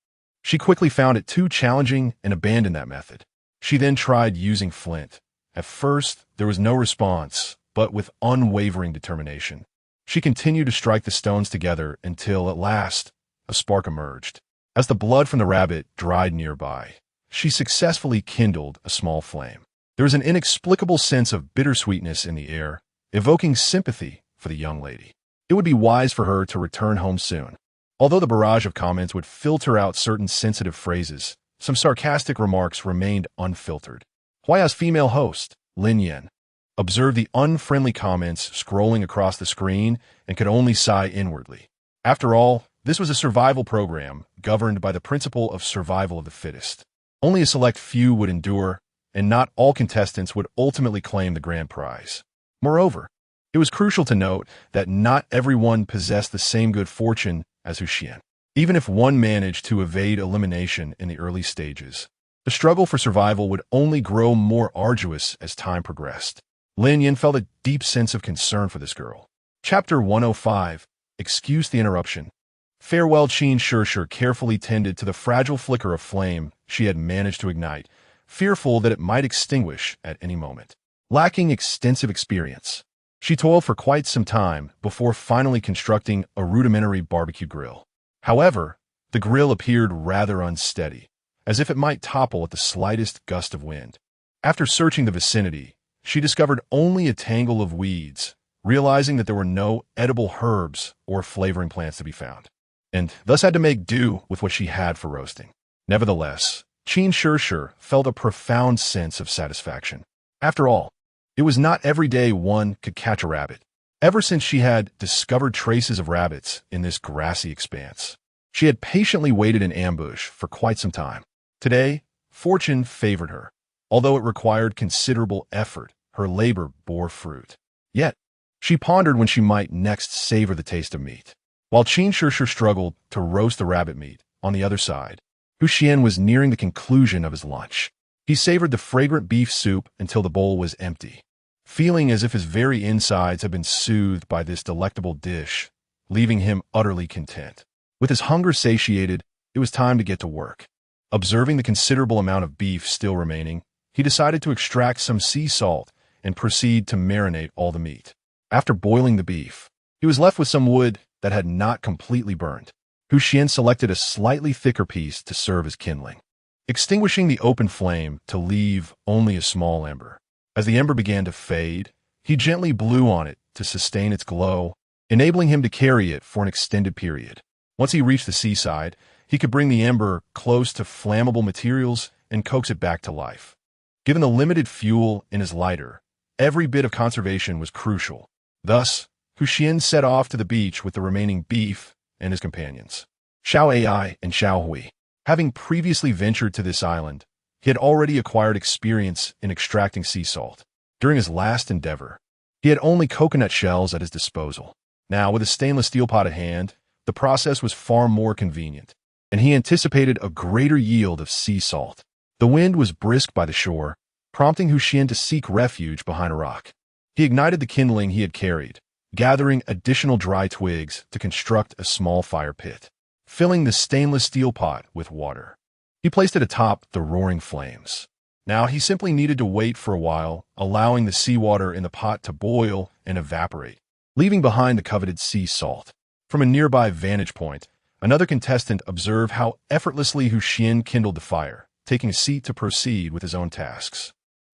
she quickly found it too challenging and abandoned that method. She then tried using flint. At first, there was no response, but with unwavering determination, she continued to strike the stones together until, at last, a spark emerged. As the blood from the rabbit dried nearby, she successfully kindled a small flame. There was an inexplicable sense of bittersweetness in the air, evoking sympathy for the young lady. It would be wise for her to return home soon. Although the barrage of comments would filter out certain sensitive phrases, some sarcastic remarks remained unfiltered. Huaya's female host, Lin Yan, observed the unfriendly comments scrolling across the screen and could only sigh inwardly. After all, this was a survival program governed by the principle of survival of the fittest. Only a select few would endure, and not all contestants would ultimately claim the grand prize. Moreover, it was crucial to note that not everyone possessed the same good fortune as Xuan. Even if one managed to evade elimination in the early stages, the struggle for survival would only grow more arduous as time progressed. Lin Yan felt a deep sense of concern for this girl. Chapter 105. Excuse the interruption. Farewell. Xuan carefully tended to the fragile flicker of flame she had managed to ignite, fearful that it might extinguish at any moment. Lacking extensive experience, she toiled for quite some time before finally constructing a rudimentary barbecue grill. However, the grill appeared rather unsteady, as if it might topple at the slightest gust of wind. After searching the vicinity, she discovered only a tangle of weeds, realizing that there were no edible herbs or flavoring plants to be found, and thus had to make do with what she had for roasting. Nevertheless, Xuan felt a profound sense of satisfaction. After all, it was not every day one could catch a rabbit. Ever since she had discovered traces of rabbits in this grassy expanse, she had patiently waited in ambush for quite some time. Today, fortune favored her. Although it required considerable effort, her labor bore fruit. Yet, she pondered when she might next savor the taste of meat. While Xuan struggled to roast the rabbit meat, on the other side, Xuan was nearing the conclusion of his lunch. He savored the fragrant beef soup until the bowl was empty, feeling as if his very insides had been soothed by this delectable dish, leaving him utterly content. With his hunger satiated, it was time to get to work. Observing the considerable amount of beef still remaining, he decided to extract some sea salt and proceed to marinate all the meat. After boiling the beef, he was left with some wood that had not completely burned. Xuan selected a slightly thicker piece to serve as kindling, extinguishing the open flame to leave only a small ember. As the ember began to fade, he gently blew on it to sustain its glow, enabling him to carry it for an extended period. Once he reached the seaside, he could bring the ember close to flammable materials and coax it back to life. Given the limited fuel in his lighter, every bit of conservation was crucial. Thus, Xuan set off to the beach with the remaining beef and his companions, Xiao Ai and Xiao Hui. Having previously ventured to this island, he had already acquired experience in extracting sea salt. During his last endeavor, he had only coconut shells at his disposal. Now, with a stainless steel pot at hand, the process was far more convenient, and he anticipated a greater yield of sea salt. The wind was brisk by the shore, prompting Xuan to seek refuge behind a rock. He ignited the kindling he had carried, gathering additional dry twigs to construct a small fire pit, filling the stainless steel pot with water. He placed it atop the roaring flames. Now he simply needed to wait for a while, allowing the seawater in the pot to boil and evaporate, leaving behind the coveted sea salt. From a nearby vantage point, another contestant observed how effortlessly Xuan kindled the fire, taking a seat to proceed with his own tasks.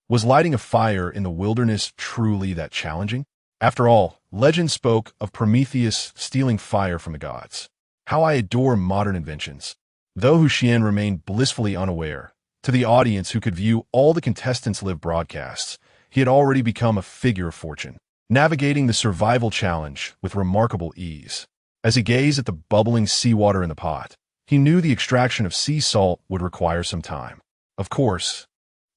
Was lighting a fire in the wilderness truly that challenging? After all, legend spoke of Prometheus stealing fire from the gods. How I adore modern inventions. Though Xuan remained blissfully unaware, to the audience who could view all the contestants' live broadcasts, he had already become a figure of fortune, navigating the survival challenge with remarkable ease. As he gazed at the bubbling seawater in the pot, he knew the extraction of sea salt would require some time. Of course,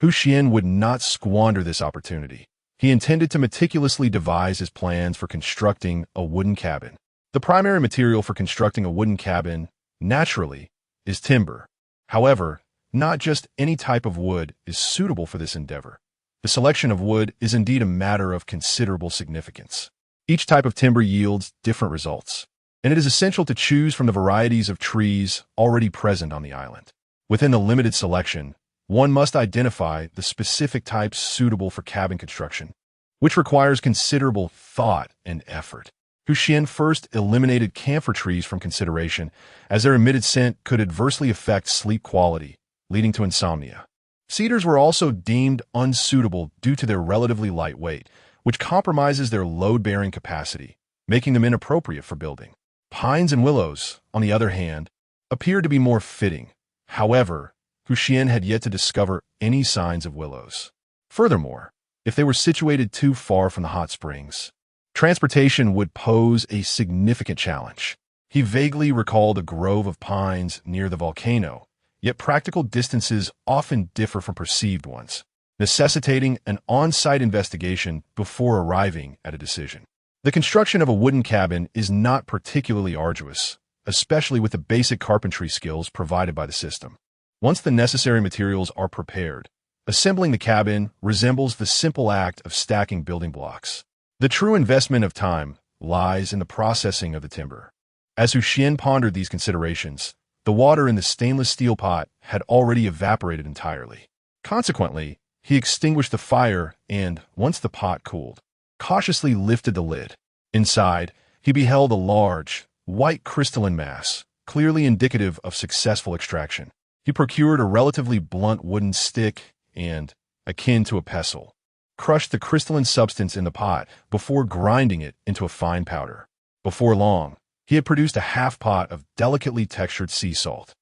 Xuan would not squander this opportunity. He intended to meticulously devise his plans for constructing a wooden cabin. The primary material for constructing a wooden cabin, naturally, is timber. However, not just any type of wood is suitable for this endeavor. The selection of wood is indeed a matter of considerable significance. Each type of timber yields different results, and it is essential to choose from the varieties of trees already present on the island. Within the limited selection, one must identify the specific types suitable for cabin construction, which requires considerable thought and effort. Xuan first eliminated camphor trees from consideration, as their emitted scent could adversely affect sleep quality, leading to insomnia. Cedars were also deemed unsuitable due to their relatively light weight, which compromises their load-bearing capacity, making them inappropriate for building. Pines and willows, on the other hand, appeared to be more fitting. However, Xuan had yet to discover any signs of willows. Furthermore, if they were situated too far from the hot springs, transportation would pose a significant challenge. He vaguely recalled a grove of pines near the volcano, yet practical distances often differ from perceived ones, necessitating an on-site investigation before arriving at a decision. The construction of a wooden cabin is not particularly arduous, especially with the basic carpentry skills provided by the system. Once the necessary materials are prepared, assembling the cabin resembles the simple act of stacking building blocks. The true investment of time lies in the processing of the timber. As Xuan pondered these considerations, the water in the stainless steel pot had already evaporated entirely. Consequently, he extinguished the fire and, once the pot cooled, cautiously lifted the lid. Inside, he beheld a large, white crystalline mass, clearly indicative of successful extraction. He procured a relatively blunt wooden stick and, akin to a pestle, crushed the crystalline substance in the pot before grinding it into a fine powder. Before long, he had produced a half pot of delicately textured sea salt.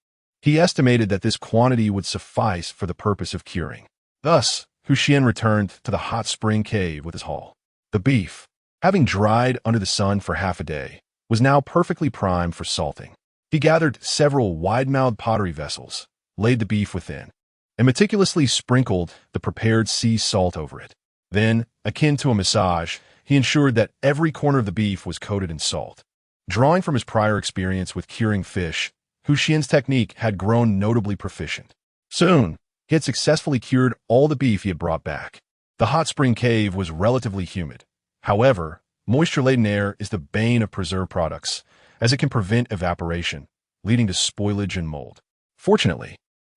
He estimated that this quantity would suffice for the purpose of curing. Thus, Xuan returned to the hot spring cave with his haul. The beef, having dried under the sun for half a day, was now perfectly primed for salting. He gathered several wide-mouthed pottery vessels, laid the beef within, and meticulously sprinkled the prepared sea salt over it. Then, akin to a massage, he ensured that every corner of the beef was coated in salt. Drawing from his prior experience with curing fish, Xuan's technique had grown notably proficient. Soon, he had successfully cured all the beef he had brought back. The hot spring cave was relatively humid. However, moisture-laden air is the bane of preserved products, as it can prevent evaporation, leading to spoilage and mold. Fortunately,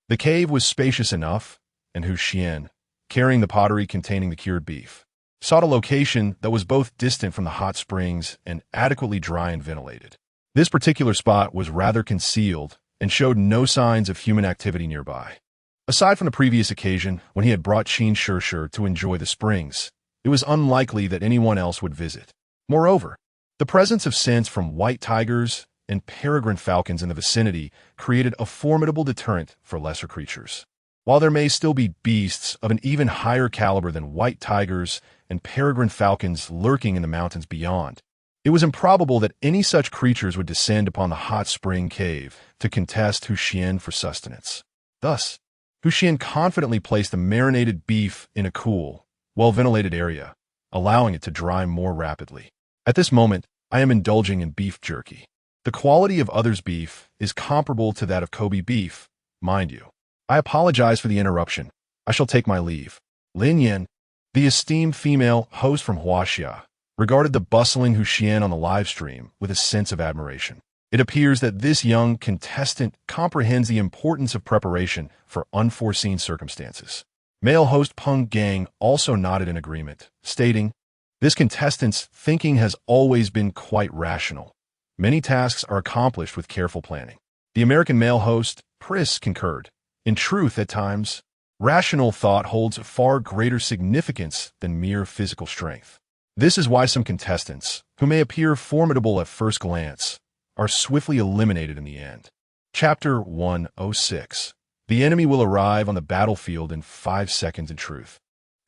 the cave was spacious enough, and Xuan, carrying the pottery containing the cured beef, sought a location that was both distant from the hot springs and adequately dry and ventilated. This particular spot was rather concealed and showed no signs of human activity nearby. Aside from the previous occasion when he had brought Qin Shishir to enjoy the springs, it was unlikely that anyone else would visit. Moreover, the presence of scents from white tigers and peregrine falcons in the vicinity created a formidable deterrent for lesser creatures. While there may still be beasts of an even higher caliber than white tigers and peregrine falcons lurking in the mountains beyond, it was improbable that any such creatures would descend upon the hot spring cave to contest Xuan for sustenance. Thus, Xuan confidently placed the marinated beef in a cool, well-ventilated area, allowing it to dry more rapidly. At this moment, I am indulging in beef jerky. The quality of others' beef is comparable to that of Kobe beef, mind you. I apologize for the interruption. I shall take my leave. Lin Yan, the esteemed female host from Huaxia, regarded the bustling Xuan on the live stream with a sense of admiration. It appears that this young contestant comprehends the importance of preparation for unforeseen circumstances. Male host Peng Gang also nodded in agreement, stating, "This contestant's thinking has always been quite rational. Many tasks are accomplished with careful planning." The American male host, Pris, concurred. In truth, at times, rational thought holds far greater significance than mere physical strength. This is why some contestants, who may appear formidable at first glance, are swiftly eliminated in the end. Chapter 106. The enemy will arrive on the battlefield in 5 seconds in truth.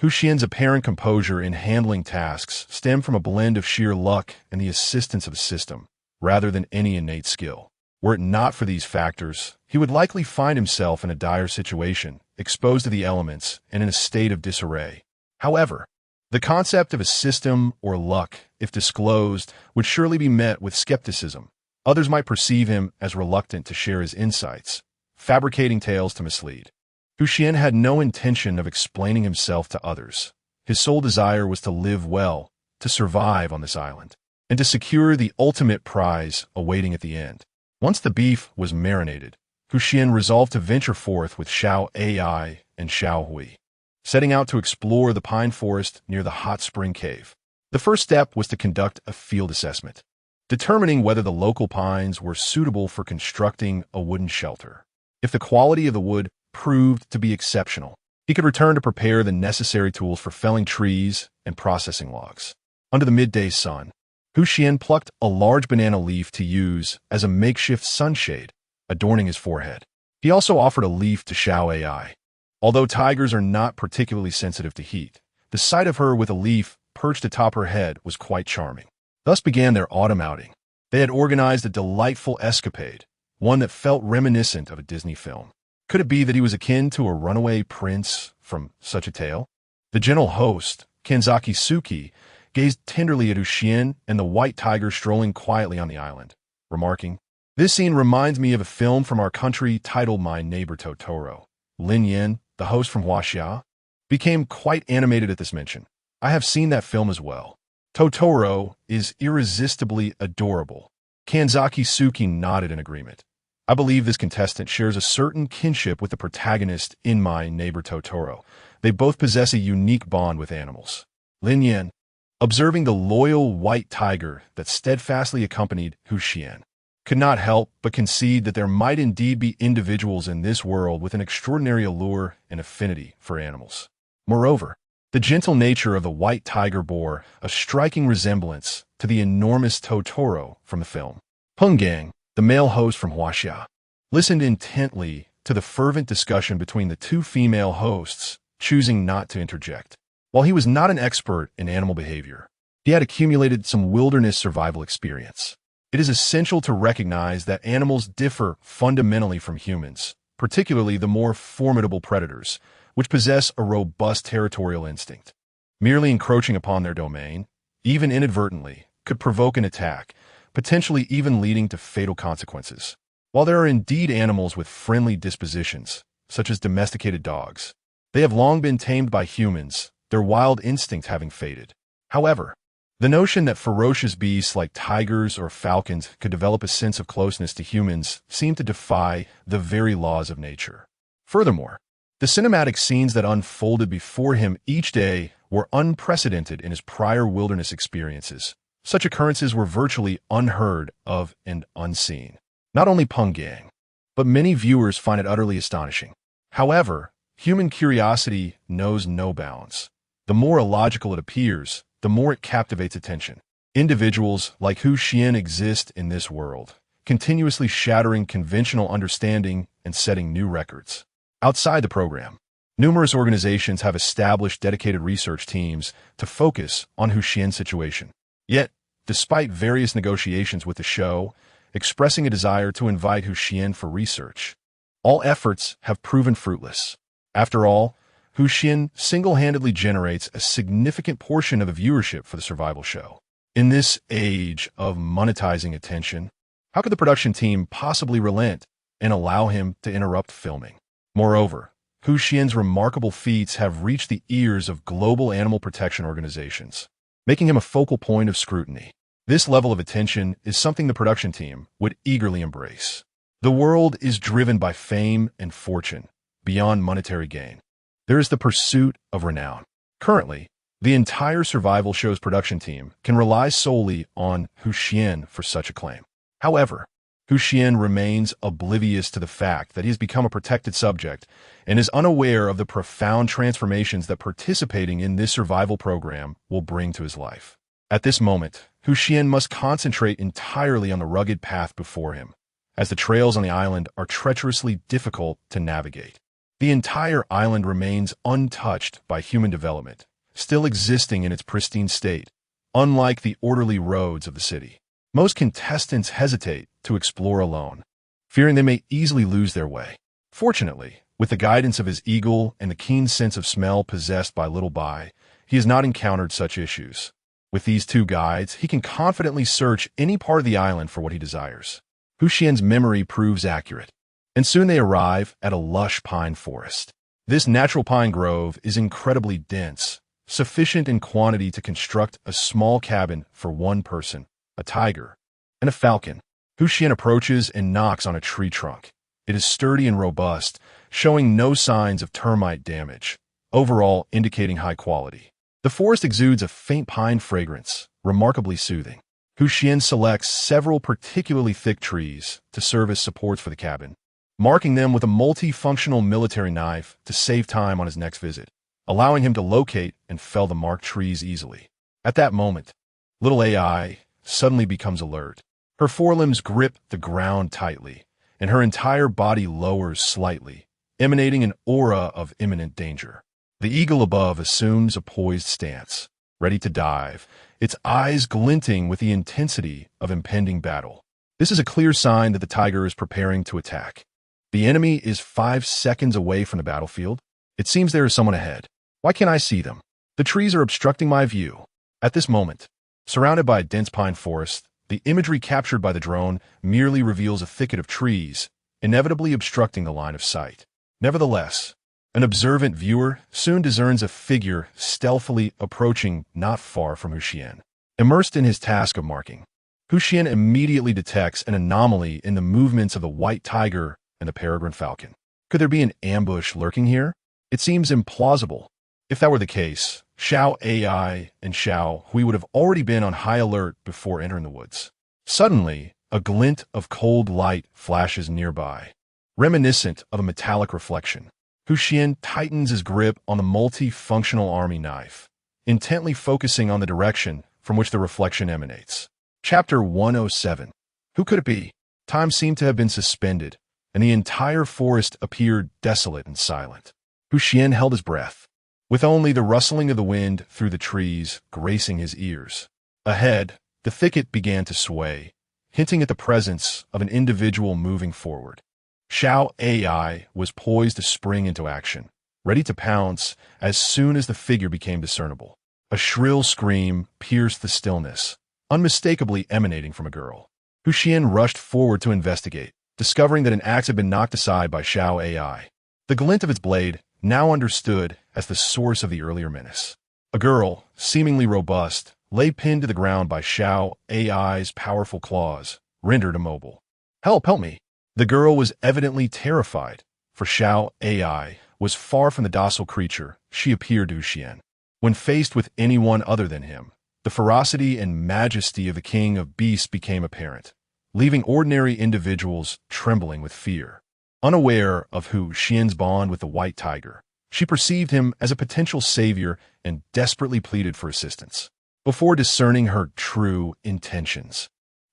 Xuan's apparent composure in handling tasks stemmed from a blend of sheer luck and the assistance of the system, rather than any innate skill. Were it not for these factors, he would likely find himself in a dire situation, exposed to the elements and in a state of disarray. However, the concept of a system or luck, if disclosed, would surely be met with skepticism. Others might perceive him as reluctant to share his insights, fabricating tales to mislead. Xuan had no intention of explaining himself to others. His sole desire was to live well, to survive on this island, and to secure the ultimate prize awaiting at the end. Once the beef was marinated, Xuan resolved to venture forth with Xiao Ai and Xiao Hui, setting out to explore the pine forest near the hot spring cave. The first step was to conduct a field assessment, determining whether the local pines were suitable for constructing a wooden shelter. If the quality of the wood proved to be exceptional, he could return to prepare the necessary tools for felling trees and processing logs. Under the midday sun, Xuan plucked a large banana leaf to use as a makeshift sunshade, adorning his forehead. He also offered a leaf to Xiao Ai. Although tigers are not particularly sensitive to heat, the sight of her with a leaf perched atop her head was quite charming. Thus began their autumn outing. They had organized a delightful escapade, one that felt reminiscent of a Disney film. Could it be that he was akin to a runaway prince from such a tale? The gentle host, Kanzaki Suki, gazed tenderly at Xuan and the white tiger strolling quietly on the island, remarking, "This scene reminds me of a film from our country titled My Neighbor Totoro." Lin Yan, the host from Huaxia, became quite animated at this mention. "I have seen that film as well. Totoro is irresistibly adorable." Kanzaki Suki nodded in agreement. "I believe this contestant shares a certain kinship with the protagonist in My Neighbor Totoro. They both possess a unique bond with animals." Lin Yan, observing the loyal white tiger that steadfastly accompanied Xuan, could not help but concede that there might indeed be individuals in this world with an extraordinary allure and affinity for animals. Moreover, the gentle nature of the white tiger bore a striking resemblance to the enormous Totoro from the film. Peng Gang, the male host from Huaxia, listened intently to the fervent discussion between the two female hosts, choosing not to interject. While he was not an expert in animal behavior, he had accumulated some wilderness survival experience. It is essential to recognize that animals differ fundamentally from humans, particularly the more formidable predators, which possess a robust territorial instinct. Merely encroaching upon their domain, even inadvertently, could provoke an attack, potentially even leading to fatal consequences. While there are indeed animals with friendly dispositions, such as domesticated dogs, they have long been tamed by humans, their wild instincts having faded. However, the notion that ferocious beasts like tigers or falcons could develop a sense of closeness to humans seemed to defy the very laws of nature. Furthermore, the cinematic scenes that unfolded before him each day were unprecedented in his prior wilderness experiences, Such occurrences were virtually unheard of and unseen. Not only Peng Gang, but many viewers find it utterly astonishing. However, human curiosity knows no bounds. The more illogical it appears, the more it captivates attention. Individuals like Xuan exist in this world, continuously shattering conventional understanding and setting new records. Outside the program, numerous organizations have established dedicated research teams to focus on Xuan's situation. Yet, despite various negotiations with the show, expressing a desire to invite Xuan for research, all efforts have proven fruitless. After all, Xuan single-handedly generates a significant portion of the viewership for the survival show. In this age of monetizing attention, how could the production team possibly relent and allow him to interrupt filming? Moreover, Xuan's remarkable feats have reached the ears of global animal protection organizations, making him a focal point of scrutiny. This level of attention is something the production team would eagerly embrace. The world is driven by fame and fortune, beyond monetary gain. There is the pursuit of renown. Currently, the entire survival show's production team can rely solely on Xuan for such acclaim. However, Xuan remains oblivious to the fact that he has become a protected subject and is unaware of the profound transformations that participating in this survival program will bring to his life. At this moment, Xuan must concentrate entirely on the rugged path before him, as the trails on the island are treacherously difficult to navigate. The entire island remains untouched by human development, still existing in its pristine state, unlike the orderly roads of the city. Most contestants hesitate to explore alone, fearing they may easily lose their way. Fortunately, with the guidance of his eagle and the keen sense of smell possessed by Little Bai, he has not encountered such issues. With these two guides, he can confidently search any part of the island for what he desires. Xuan's memory proves accurate, and soon they arrive at a lush pine forest. This natural pine grove is incredibly dense, sufficient in quantity to construct a small cabin for one person, a tiger, and a falcon. Xuan approaches and knocks on a tree trunk. It is sturdy and robust, showing no signs of termite damage, overall indicating high quality. The forest exudes a faint pine fragrance, remarkably soothing. Xuan selects several particularly thick trees to serve as supports for the cabin, marking them with a multifunctional military knife to save time on his next visit, allowing him to locate and fell the marked trees easily. At that moment, little AI suddenly becomes alert. Her forelimbs grip the ground tightly, and her entire body lowers slightly, emanating an aura of imminent danger. The eagle above assumes a poised stance, ready to dive, its eyes glinting with the intensity of impending battle. This is a clear sign that the tiger is preparing to attack. The enemy is 5 seconds away from the battlefield. It seems there is someone ahead. Why can't I see them? The trees are obstructing my view. At this moment, surrounded by a dense pine forest, the imagery captured by the drone merely reveals a thicket of trees, inevitably obstructing the line of sight. Nevertheless, an observant viewer soon discerns a figure stealthily approaching not far from Xuan. Immersed in his task of marking, Xuan immediately detects an anomaly in the movements of the white tiger and the peregrine falcon. Could there be an ambush lurking here? It seems implausible. If that were the case, Xiao AI and Xiao Hui would have already been on high alert before entering the woods. Suddenly, a glint of cold light flashes nearby, reminiscent of a metallic reflection. Xuan tightens his grip on the multifunctional army knife, intently focusing on the direction from which the reflection emanates. Chapter 107. Who could it be? Time seemed to have been suspended, and the entire forest appeared desolate and silent. Xuan held his breath, with only the rustling of the wind through the trees gracing his ears. Ahead, the thicket began to sway, hinting at the presence of an individual moving forward. Xiao AI was poised to spring into action, ready to pounce as soon as the figure became discernible. A shrill scream pierced the stillness, unmistakably emanating from a girl. Xuan rushed forward to investigate, discovering that an axe had been knocked aside by Xiao AI. The glint of its blade, now understood as the source of the earlier menace. A girl, seemingly robust, lay pinned to the ground by Xiao AI's powerful claws, rendered immobile. Help me! The girl was evidently terrified, for Xiao AI was far from the docile creature she appeared to Xuan. When faced with anyone other than him, the ferocity and majesty of the king of beasts became apparent, leaving ordinary individuals trembling with fear. Unaware of Xuan's bond with the white tiger, she perceived him as a potential savior and desperately pleaded for assistance. Before discerning her true intentions,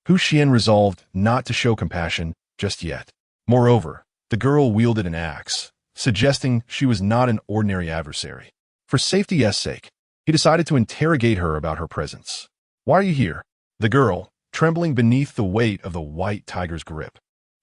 Xuan resolved not to show compassion just yet. Moreover, the girl wielded an axe, suggesting she was not an ordinary adversary. For safety's sake, he decided to interrogate her about her presence. "Why are you here?" The girl, trembling beneath the weight of the white tiger's grip,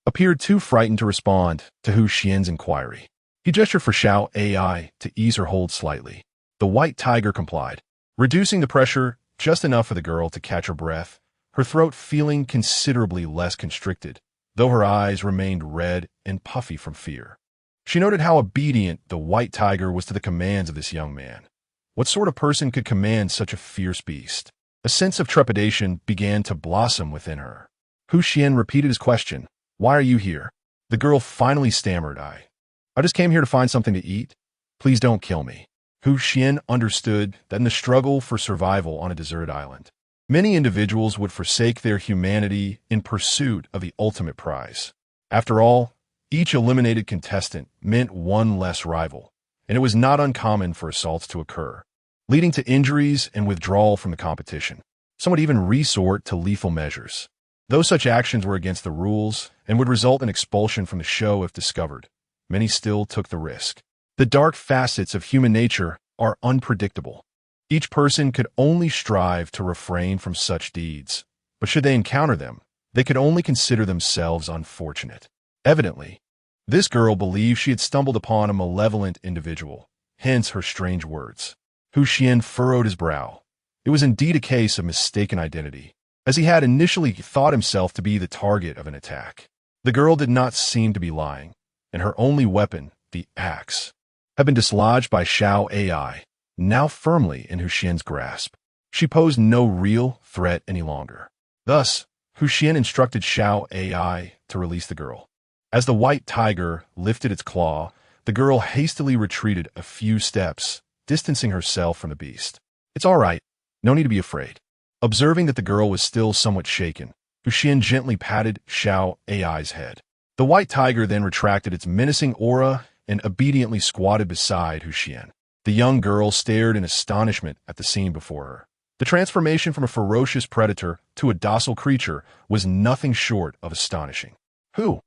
appeared too frightened to respond to Xuan's inquiry. He gestured for Xiao AI to ease her hold slightly. The white tiger complied, reducing the pressure just enough for the girl to catch her breath, her throat feeling considerably less constricted, though her eyes remained red and puffy from fear. She noted how obedient the white tiger was to the commands of this young man. What sort of person could command such a fierce beast? A sense of trepidation began to blossom within her. Xuan repeated his question, "Why are you here?" The girl finally stammered, I just came here to find something to eat. Please don't kill me." Xuan understood that in the struggle for survival on a deserted island, many individuals would forsake their humanity in pursuit of the ultimate prize. After all, each eliminated contestant meant one less rival, and it was not uncommon for assaults to occur, leading to injuries and withdrawal from the competition. Some would even resort to lethal measures. Though such actions were against the rules and would result in expulsion from the show if discovered, many still took the risk. The dark facets of human nature are unpredictable. Each person could only strive to refrain from such deeds, but should they encounter them, they could only consider themselves unfortunate. Evidently, this girl believed she had stumbled upon a malevolent individual, hence her strange words. Xuan furrowed his brow. It was indeed a case of mistaken identity, as he had initially thought himself to be the target of an attack. The girl did not seem to be lying, and her only weapon, the axe, had been dislodged by Xiao AI, now firmly in Xuan's grasp. She posed no real threat any longer. Thus, Xuan instructed Xiao AI to release the girl. As the white tiger lifted its claw, the girl hastily retreated a few steps, distancing herself from the beast. "It's all right. No need to be afraid." Observing that the girl was still somewhat shaken, Xuan gently patted Xiao AI's head. The white tiger then retracted its menacing aura and obediently squatted beside Xuan. The young girl stared in astonishment at the scene before her. The transformation from a ferocious predator to a docile creature was nothing short of astonishing. Who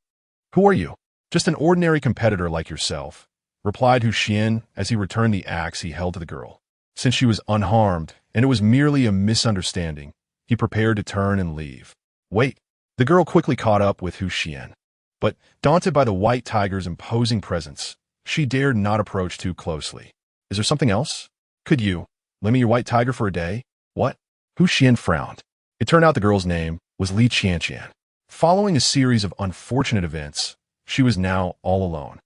are you?" "Just an ordinary competitor like yourself," replied Xuan as he returned the axe he held to the girl. Since she was unharmed and it was merely a misunderstanding, he prepared to turn and leave. "Wait." The girl quickly caught up with Xuan. But, daunted by the white tiger's imposing presence, she dared not approach too closely. "Is there something else? Could you lend me your white tiger for a day?" "What?" Xuan frowned. It turned out the girl's name was Li Qianqian. Following a series of unfortunate events, she was now all alone.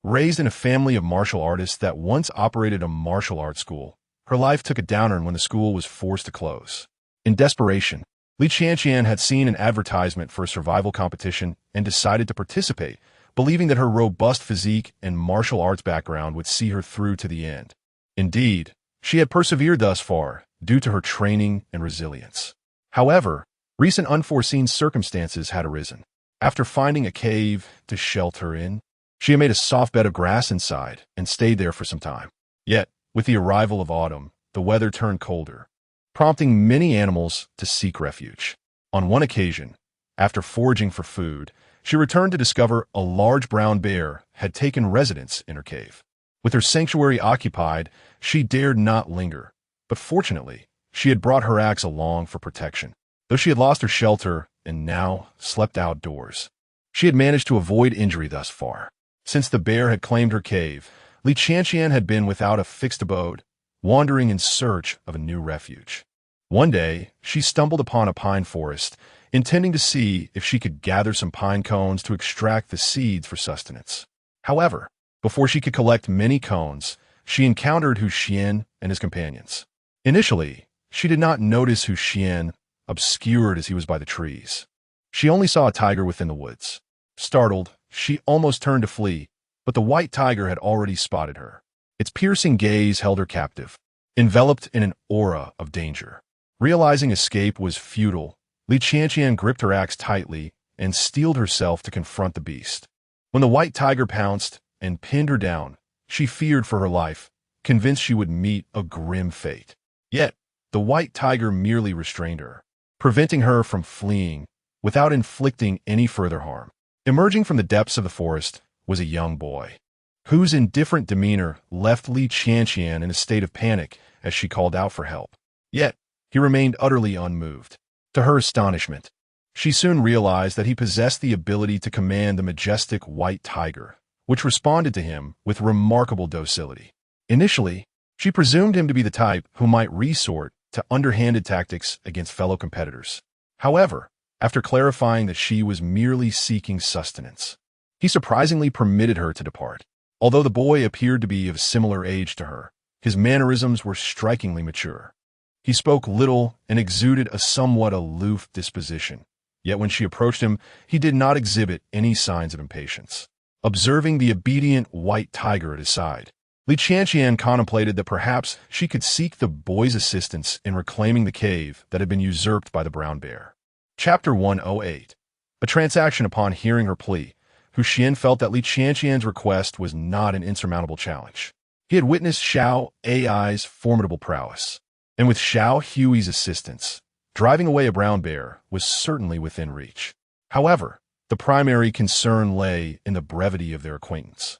Raised in a family of martial artists that once operated a martial arts school, her life took a downturn when the school was forced to close. In desperation, Li Qianqian had seen an advertisement for a survival competition and decided to participate, believing that her robust physique and martial arts background would see her through to the end. Indeed, she had persevered thus far due to her training and resilience. However, recent unforeseen circumstances had arisen. After finding a cave to shelter in, she had made a soft bed of grass inside and stayed there for some time. Yet, with the arrival of autumn, the weather turned colder, prompting many animals to seek refuge. On one occasion, after foraging for food, she returned to discover a large brown bear had taken residence in her cave. With her sanctuary occupied, she dared not linger, but fortunately, she had brought her axe along for protection. Though she had lost her shelter and now slept outdoors, she had managed to avoid injury thus far. Since the bear had claimed her cave, Li Qianqian had been without a fixed abode, wandering in search of a new refuge. One day, she stumbled upon a pine forest, intending to see if she could gather some pine cones to extract the seeds for sustenance. However, before she could collect many cones, she encountered Xuan and his companions. Initially, she did not notice Xuan, obscured as he was by the trees. She only saw a tiger within the woods. Startled, she almost turned to flee, but the white tiger had already spotted her. Its piercing gaze held her captive, enveloped in an aura of danger. Realizing escape was futile, Li Qianqian gripped her axe tightly and steeled herself to confront the beast. When the white tiger pounced and pinned her down, she feared for her life, convinced she would meet a grim fate. Yet, the white tiger merely restrained her, preventing her from fleeing without inflicting any further harm. Emerging from the depths of the forest was a young boy, whose indifferent demeanor left Li Qianqian in a state of panic as she called out for help. Yet, he remained utterly unmoved. To her astonishment, she soon realized that he possessed the ability to command the majestic white tiger, which responded to him with remarkable docility. Initially, she presumed him to be the type who might resort to underhanded tactics against fellow competitors. However, after clarifying that she was merely seeking sustenance, he surprisingly permitted her to depart. Although the boy appeared to be of similar age to her, his mannerisms were strikingly mature. He spoke little and exuded a somewhat aloof disposition, yet when she approached him, he did not exhibit any signs of impatience. Observing the obedient white tiger at his side, Li Qianqian contemplated that perhaps she could seek the boy's assistance in reclaiming the cave that had been usurped by the brown bear. Chapter 108. A transaction. Upon hearing her plea, Xuan felt that Li Qianqian's request was not an insurmountable challenge. He had witnessed Xiao Ai's formidable prowess, and with Xiao Hui's assistance, driving away a brown bear was certainly within reach. However, the primary concern lay in the brevity of their acquaintance.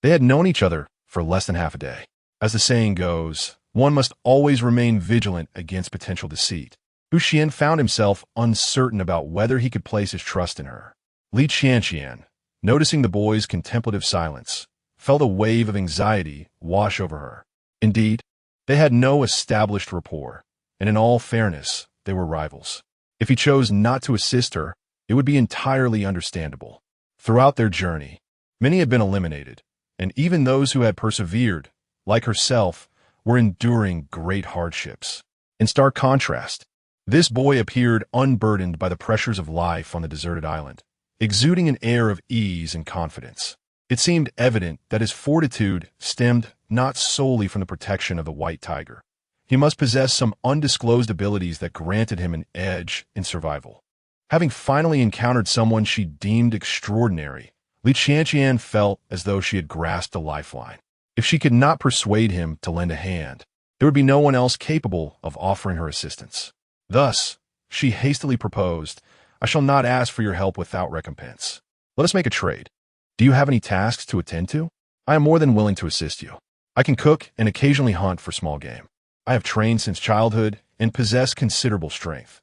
They had known each other for less than half a day. As the saying goes, one must always remain vigilant against potential deceit. Xuan found himself uncertain about whether he could place his trust in her. Li Qianqian, noticing the boy's contemplative silence, felt a wave of anxiety wash over her. Indeed, they had no established rapport, and in all fairness, they were rivals. If he chose not to assist her, it would be entirely understandable. Throughout their journey, many had been eliminated, and even those who had persevered, like herself, were enduring great hardships. In stark contrast, this boy appeared unburdened by the pressures of life on the deserted island, exuding an air of ease and confidence. It seemed evident that his fortitude stemmed not solely from the protection of the white tiger. He must possess some undisclosed abilities that granted him an edge in survival. Having finally encountered someone she deemed extraordinary, Li Qianqian felt as though she had grasped a lifeline. If she could not persuade him to lend a hand, there would be no one else capable of offering her assistance. Thus, she hastily proposed, "I shall not ask for your help without recompense. Let us make a trade. Do you have any tasks to attend to? I am more than willing to assist you. I can cook and occasionally hunt for small game. I have trained since childhood and possess considerable strength.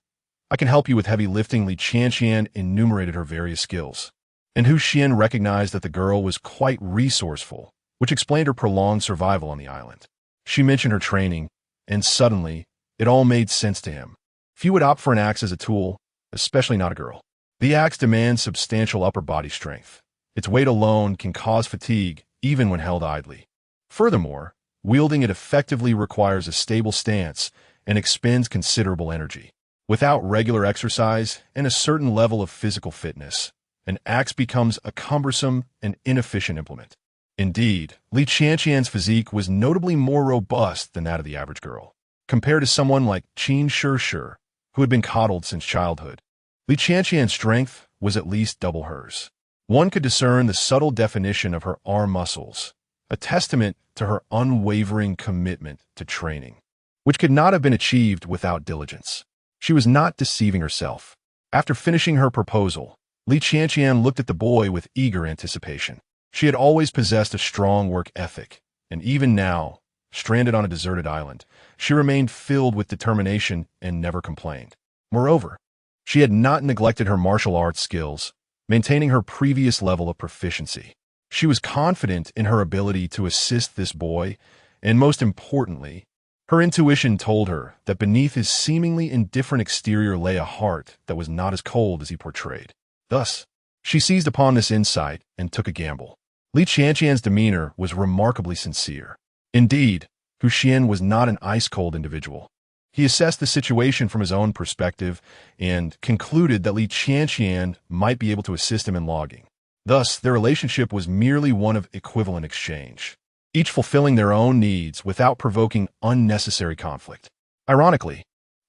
I can help you with heavy lifting." Li Qianqian enumerated her various skills, and Xuan recognized that the girl was quite resourceful, which explained her prolonged survival on the island. She mentioned her training, and suddenly, it all made sense to him. Few would opt for an axe as a tool, especially not a girl. The axe demands substantial upper body strength. Its weight alone can cause fatigue even when held idly. Furthermore, wielding it effectively requires a stable stance and expends considerable energy. Without regular exercise and a certain level of physical fitness, an axe becomes a cumbersome and inefficient implement. Indeed, Li Qianqian's physique was notably more robust than that of the average girl. Compared to someone like Qin Shi, who had been coddled since childhood, Li Qianqian's strength was at least double hers. One could discern the subtle definition of her arm muscles, a testament to her unwavering commitment to training, which could not have been achieved without diligence. She was not deceiving herself. After finishing her proposal, Li Qianqian looked at the boy with eager anticipation. She had always possessed a strong work ethic, and even now, stranded on a deserted island, she remained filled with determination and never complained. Moreover, she had not neglected her martial arts skills, maintaining her previous level of proficiency. She was confident in her ability to assist this boy, and most importantly, her intuition told her that beneath his seemingly indifferent exterior lay a heart that was not as cold as he portrayed. Thus, she seized upon this insight and took a gamble. Li Qianqian's demeanor was remarkably sincere. Indeed, Xuan was not an ice-cold individual. He assessed the situation from his own perspective and concluded that Li Qianqian might be able to assist him in logging. Thus, their relationship was merely one of equivalent exchange, each fulfilling their own needs without provoking unnecessary conflict. Ironically,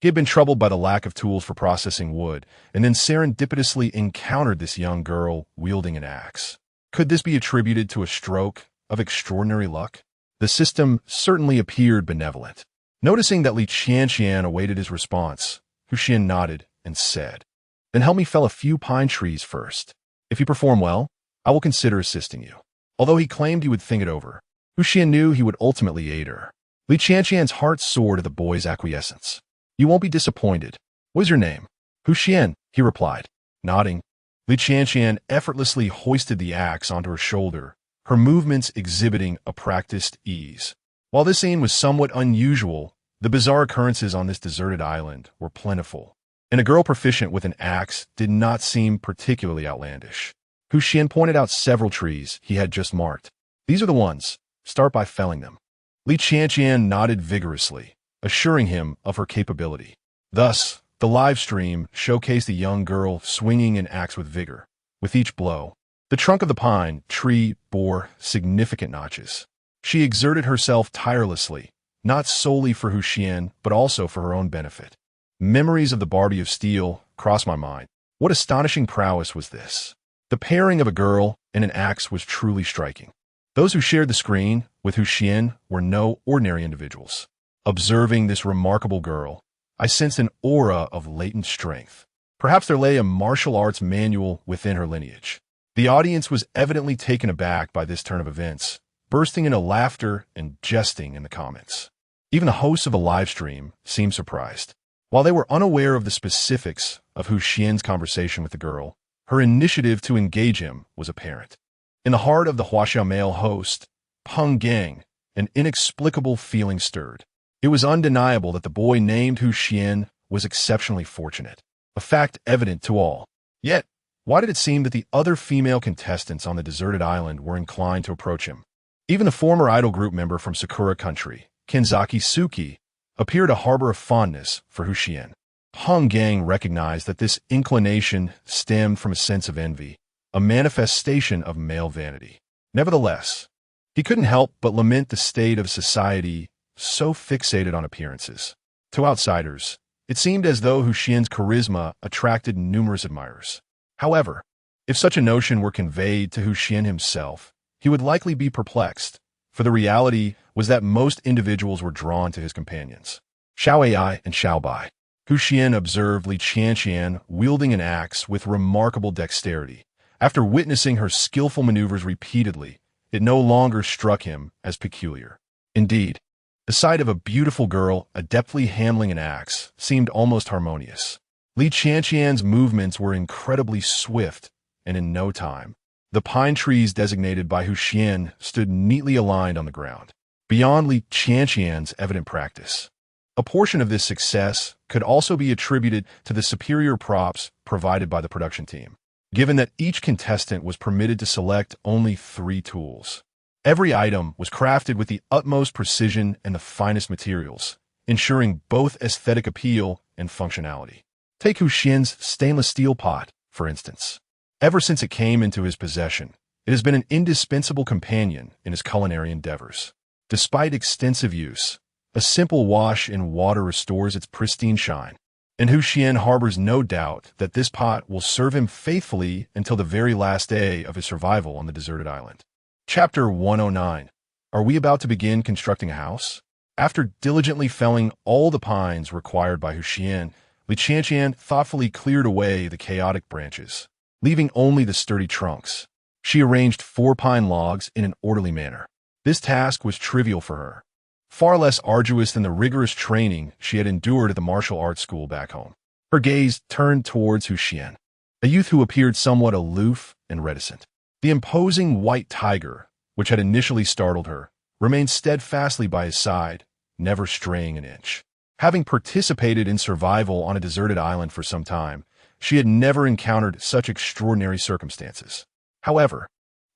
He had been troubled by the lack of tools for processing wood, and then serendipitously encountered this young girl wielding an axe. Could this be attributed to a stroke of extraordinary luck? The system certainly appeared benevolent. Noticing that Li Qianqian awaited his response, Xuan nodded and said, "Then help me fell a few pine trees first. If you perform well, I will consider assisting you." Although he claimed he would think it over, Xuan knew he would ultimately aid her. Li Qianqian's heart soared at the boy's acquiescence. "You won't be disappointed. What is your name?" "Xuan," he replied. Nodding, Li Qianqian effortlessly hoisted the axe onto her shoulder, her movements exhibiting a practiced ease. While this scene was somewhat unusual, the bizarre occurrences on this deserted island were plentiful, and a girl proficient with an axe did not seem particularly outlandish. Xuan pointed out several trees he had just marked. "These are the ones. Start by felling them." Li Qianqian nodded vigorously, assuring him of her capability. Thus, the live stream showcased a young girl swinging an axe with vigor. With each blow, the trunk of the pine tree bore significant notches. She exerted herself tirelessly, not solely for Xuan, but also for her own benefit. Memories of the Barbie of Steel crossed my mind. What astonishing prowess was this? The pairing of a girl and an axe was truly striking. Those who shared the screen with Xuan were no ordinary individuals. Observing this remarkable girl, I sensed an aura of latent strength. Perhaps there lay a martial arts manual within her lineage. The audience was evidently taken aback by this turn of events, bursting into laughter and jesting in the comments. Even the hosts of the live stream seemed surprised. While they were unaware of the specifics of Xuan's conversation with the girl, her initiative to engage him was apparent. In the heart of the Huaxiao male host, Peng Gang, an inexplicable feeling stirred. It was undeniable that the boy named Xuan was exceptionally fortunate, a fact evident to all. Yet, why did it seem that the other female contestants on the deserted island were inclined to approach him? Even a former idol group member from Sakura Country, Kenzaki Suki, appeared to harbor a fondness for Xuan. Peng Gang recognized that this inclination stemmed from a sense of envy, a manifestation of male vanity. Nevertheless, he couldn't help but lament the state of society so fixated on appearances. To outsiders, it seemed as though Xuan's charisma attracted numerous admirers. However, if such a notion were conveyed to Xuan himself, he would likely be perplexed, for the reality was that most individuals were drawn to his companions. Xiao Ai and Xiao Bai. Xuan observed Li Qianqian wielding an axe with remarkable dexterity. After witnessing her skillful maneuvers repeatedly, it no longer struck him as peculiar. Indeed, the sight of a beautiful girl adeptly handling an axe seemed almost harmonious. Li Qianqian's movements were incredibly swift, and in no time, the pine trees designated by Xuan stood neatly aligned on the ground. Beyond Li Qianqian's evident practice, a portion of this success could also be attributed to the superior props provided by the production team, given that each contestant was permitted to select only 3 tools. Every item was crafted with the utmost precision and the finest materials, ensuring both aesthetic appeal and functionality. Take Xuan's stainless steel pot, for instance. Ever since it came into his possession, it has been an indispensable companion in his culinary endeavors. Despite extensive use, a simple wash in water restores its pristine shine, and Xuan harbors no doubt that this pot will serve him faithfully until the very last day of his survival on the deserted island. Chapter 109. Are we about to begin constructing a house? After diligently felling all the pines required by Xuan, Li Qianqian thoughtfully cleared away the chaotic branches, leaving only the sturdy trunks. She arranged 4 pine logs in an orderly manner. This task was trivial for her, far less arduous than the rigorous training she had endured at the martial arts school back home. Her gaze turned towards Xuan, a youth who appeared somewhat aloof and reticent. The imposing white tiger, which had initially startled her, remained steadfastly by his side, never straying an inch. Having participated in survival on a deserted island for some time, she had never encountered such extraordinary circumstances. However,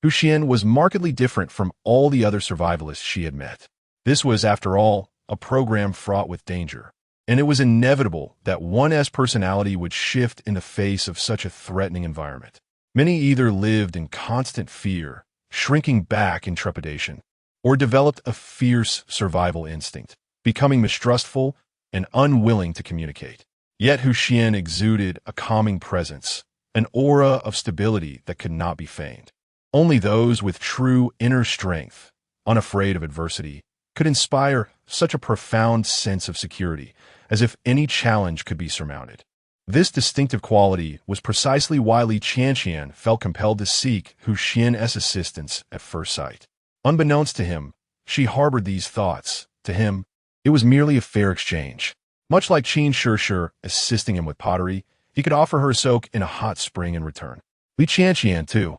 Xuan was markedly different from all the other survivalists she had met. This was, after all, a program fraught with danger, and it was inevitable that one's personality would shift in the face of such a threatening environment. Many either lived in constant fear, shrinking back in trepidation, or developed a fierce survival instinct, becoming mistrustful and unwilling to communicate. Yet Xuan exuded a calming presence, an aura of stability that could not be feigned. Only those with true inner strength, unafraid of adversity, could inspire such a profound sense of security, as if any challenge could be surmounted. This distinctive quality was precisely why Li Qianqian felt compelled to seek Xuan's assistance at first sight. Unbeknownst to him, she harbored these thoughts. To him, it was merely a fair exchange. Much like Qin Shishir assisting him with pottery, he could offer her a soak in a hot spring in return. Li Qianqian, too,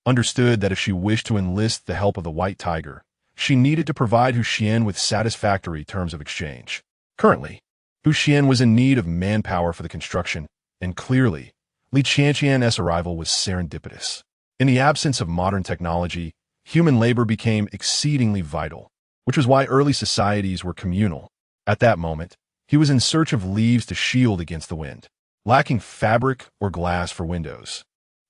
understood that if she wished to enlist the help of the White Tiger, she needed to provide Xuan with satisfactory terms of exchange. Currently, Xuan was in need of manpower for the construction, and clearly, Li Qianqian's arrival was serendipitous. In the absence of modern technology, human labor became exceedingly vital, which was why early societies were communal. At that moment, he was in search of leaves to shield against the wind. Lacking fabric or glass for windows,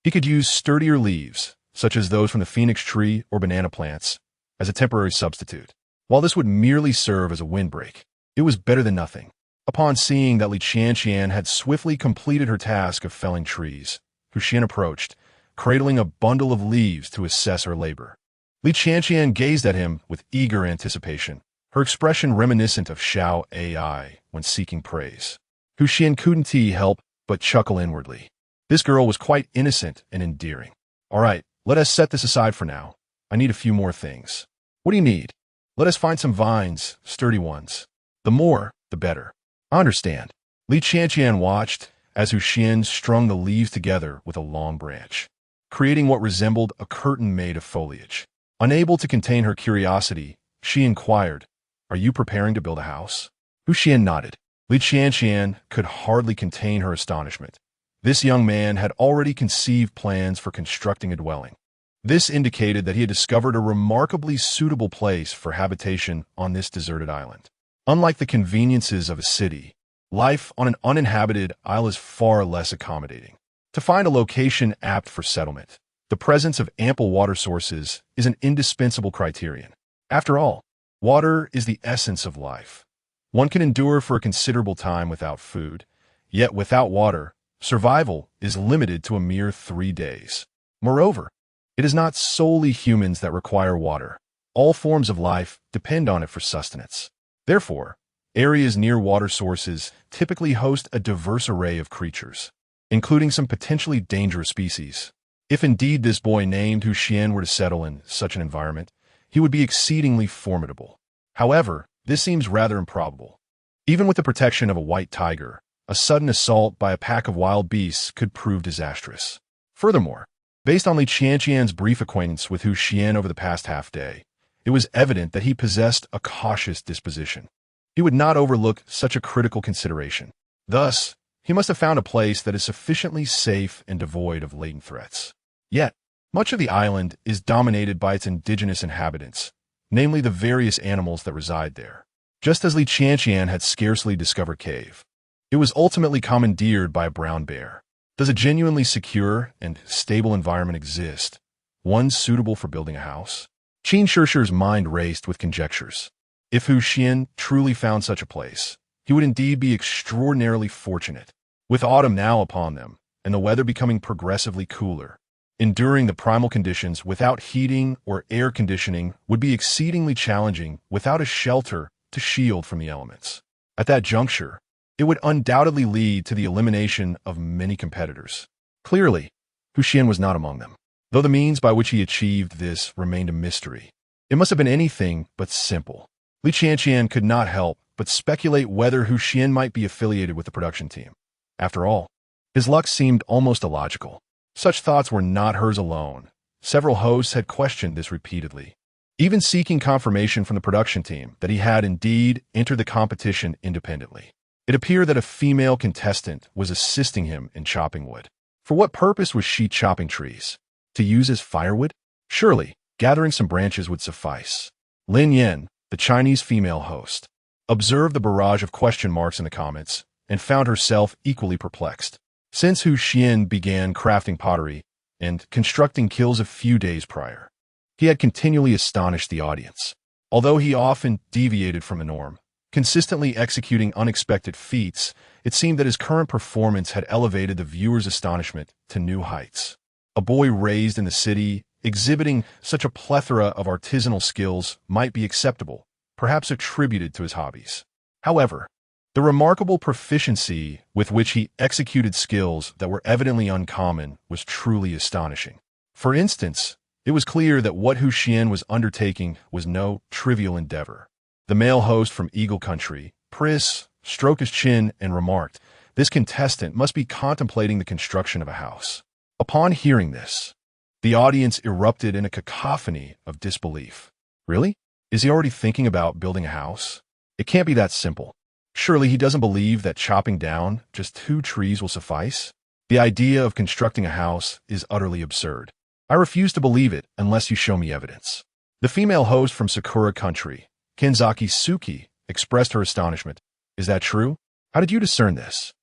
he could use sturdier leaves, such as those from the phoenix tree or banana plants, as a temporary substitute. While this would merely serve as a windbreak, it was better than nothing. Upon seeing that Li Qianqian had swiftly completed her task of felling trees, Xuan approached, cradling a bundle of leaves to assess her labor. Li Qianqian gazed at him with eager anticipation, her expression reminiscent of Xiao Ai when seeking praise. Xuan couldn't help but chuckle inwardly. This girl was quite innocent and endearing. All right, let us set this aside for now. I need a few more things. What do you need? Let us find some vines, sturdy ones. The more, the better. I understand. Li Qianqian watched as Xuan strung the leaves together with a long branch, creating what resembled a curtain made of foliage. Unable to contain her curiosity, she inquired, "Are you preparing to build a house?" Xuan nodded. Li Qianqian could hardly contain her astonishment. This young man had already conceived plans for constructing a dwelling. This indicated that he had discovered a remarkably suitable place for habitation on this deserted island. Unlike the conveniences of a city, life on an uninhabited isle is far less accommodating. To find a location apt for settlement, the presence of ample water sources is an indispensable criterion. After all, water is the essence of life. One can endure for a considerable time without food, yet without water, survival is limited to a mere 3 days. Moreover, it is not solely humans that require water. All forms of life depend on it for sustenance. Therefore, areas near water sources typically host a diverse array of creatures, including some potentially dangerous species. If indeed this boy named Xuan were to settle in such an environment, he would be exceedingly formidable. However, this seems rather improbable. Even with the protection of a white tiger, a sudden assault by a pack of wild beasts could prove disastrous. Furthermore, based on Li Qianqian's brief acquaintance with Xuan over the past half-day, it was evident that he possessed a cautious disposition. He would not overlook such a critical consideration. Thus, he must have found a place that is sufficiently safe and devoid of latent threats. Yet, much of the island is dominated by its indigenous inhabitants, namely the various animals that reside there. Just as Li Qianqian had scarcely discovered cave, it was ultimately commandeered by a brown bear. Does a genuinely secure and stable environment exist, one suitable for building a house? Qin Shishir's mind raced with conjectures. If Xuan truly found such a place, he would indeed be extraordinarily fortunate. With autumn now upon them, and the weather becoming progressively cooler, enduring the primal conditions without heating or air conditioning would be exceedingly challenging without a shelter to shield from the elements. At that juncture, it would undoubtedly lead to the elimination of many competitors. Clearly, Xuan was not among them, though the means by which he achieved this remained a mystery. It must have been anything but simple. Li Qianqian could not help but speculate whether Xuan might be affiliated with the production team. After all, his luck seemed almost illogical. Such thoughts were not hers alone. Several hosts had questioned this repeatedly, even seeking confirmation from the production team that he had indeed entered the competition independently. It appeared that a female contestant was assisting him in chopping wood. For what purpose was she chopping trees? To use as firewood? Surely, gathering some branches would suffice. Lin Yan, the Chinese female host, observed the barrage of question marks in the comments and found herself equally perplexed. Since Xuan began crafting pottery and constructing kilns a few days prior, he had continually astonished the audience. Although he often deviated from the norm, Consistently executing unexpected feats, it seemed that his current performance had elevated the viewer's astonishment to new heights. A boy raised in the city, exhibiting such a plethora of artisanal skills might be acceptable, perhaps attributed to his hobbies. However, the remarkable proficiency with which he executed skills that were evidently uncommon was truly astonishing. For instance, it was clear that what Xuan was undertaking was no trivial endeavor. The male host from Eagle Country, Pris, stroked his chin and remarked, "This contestant must be contemplating the construction of a house." Upon hearing this, the audience erupted in a cacophony of disbelief. Really? Is he already thinking about building a house? It can't be that simple. Surely he doesn't believe that chopping down just 2 trees will suffice? The idea of constructing a house is utterly absurd. I refuse to believe it unless you show me evidence. The female host from Sakura Country, Kanzaki Suki, expressed her astonishment. Is that true? How did you discern this?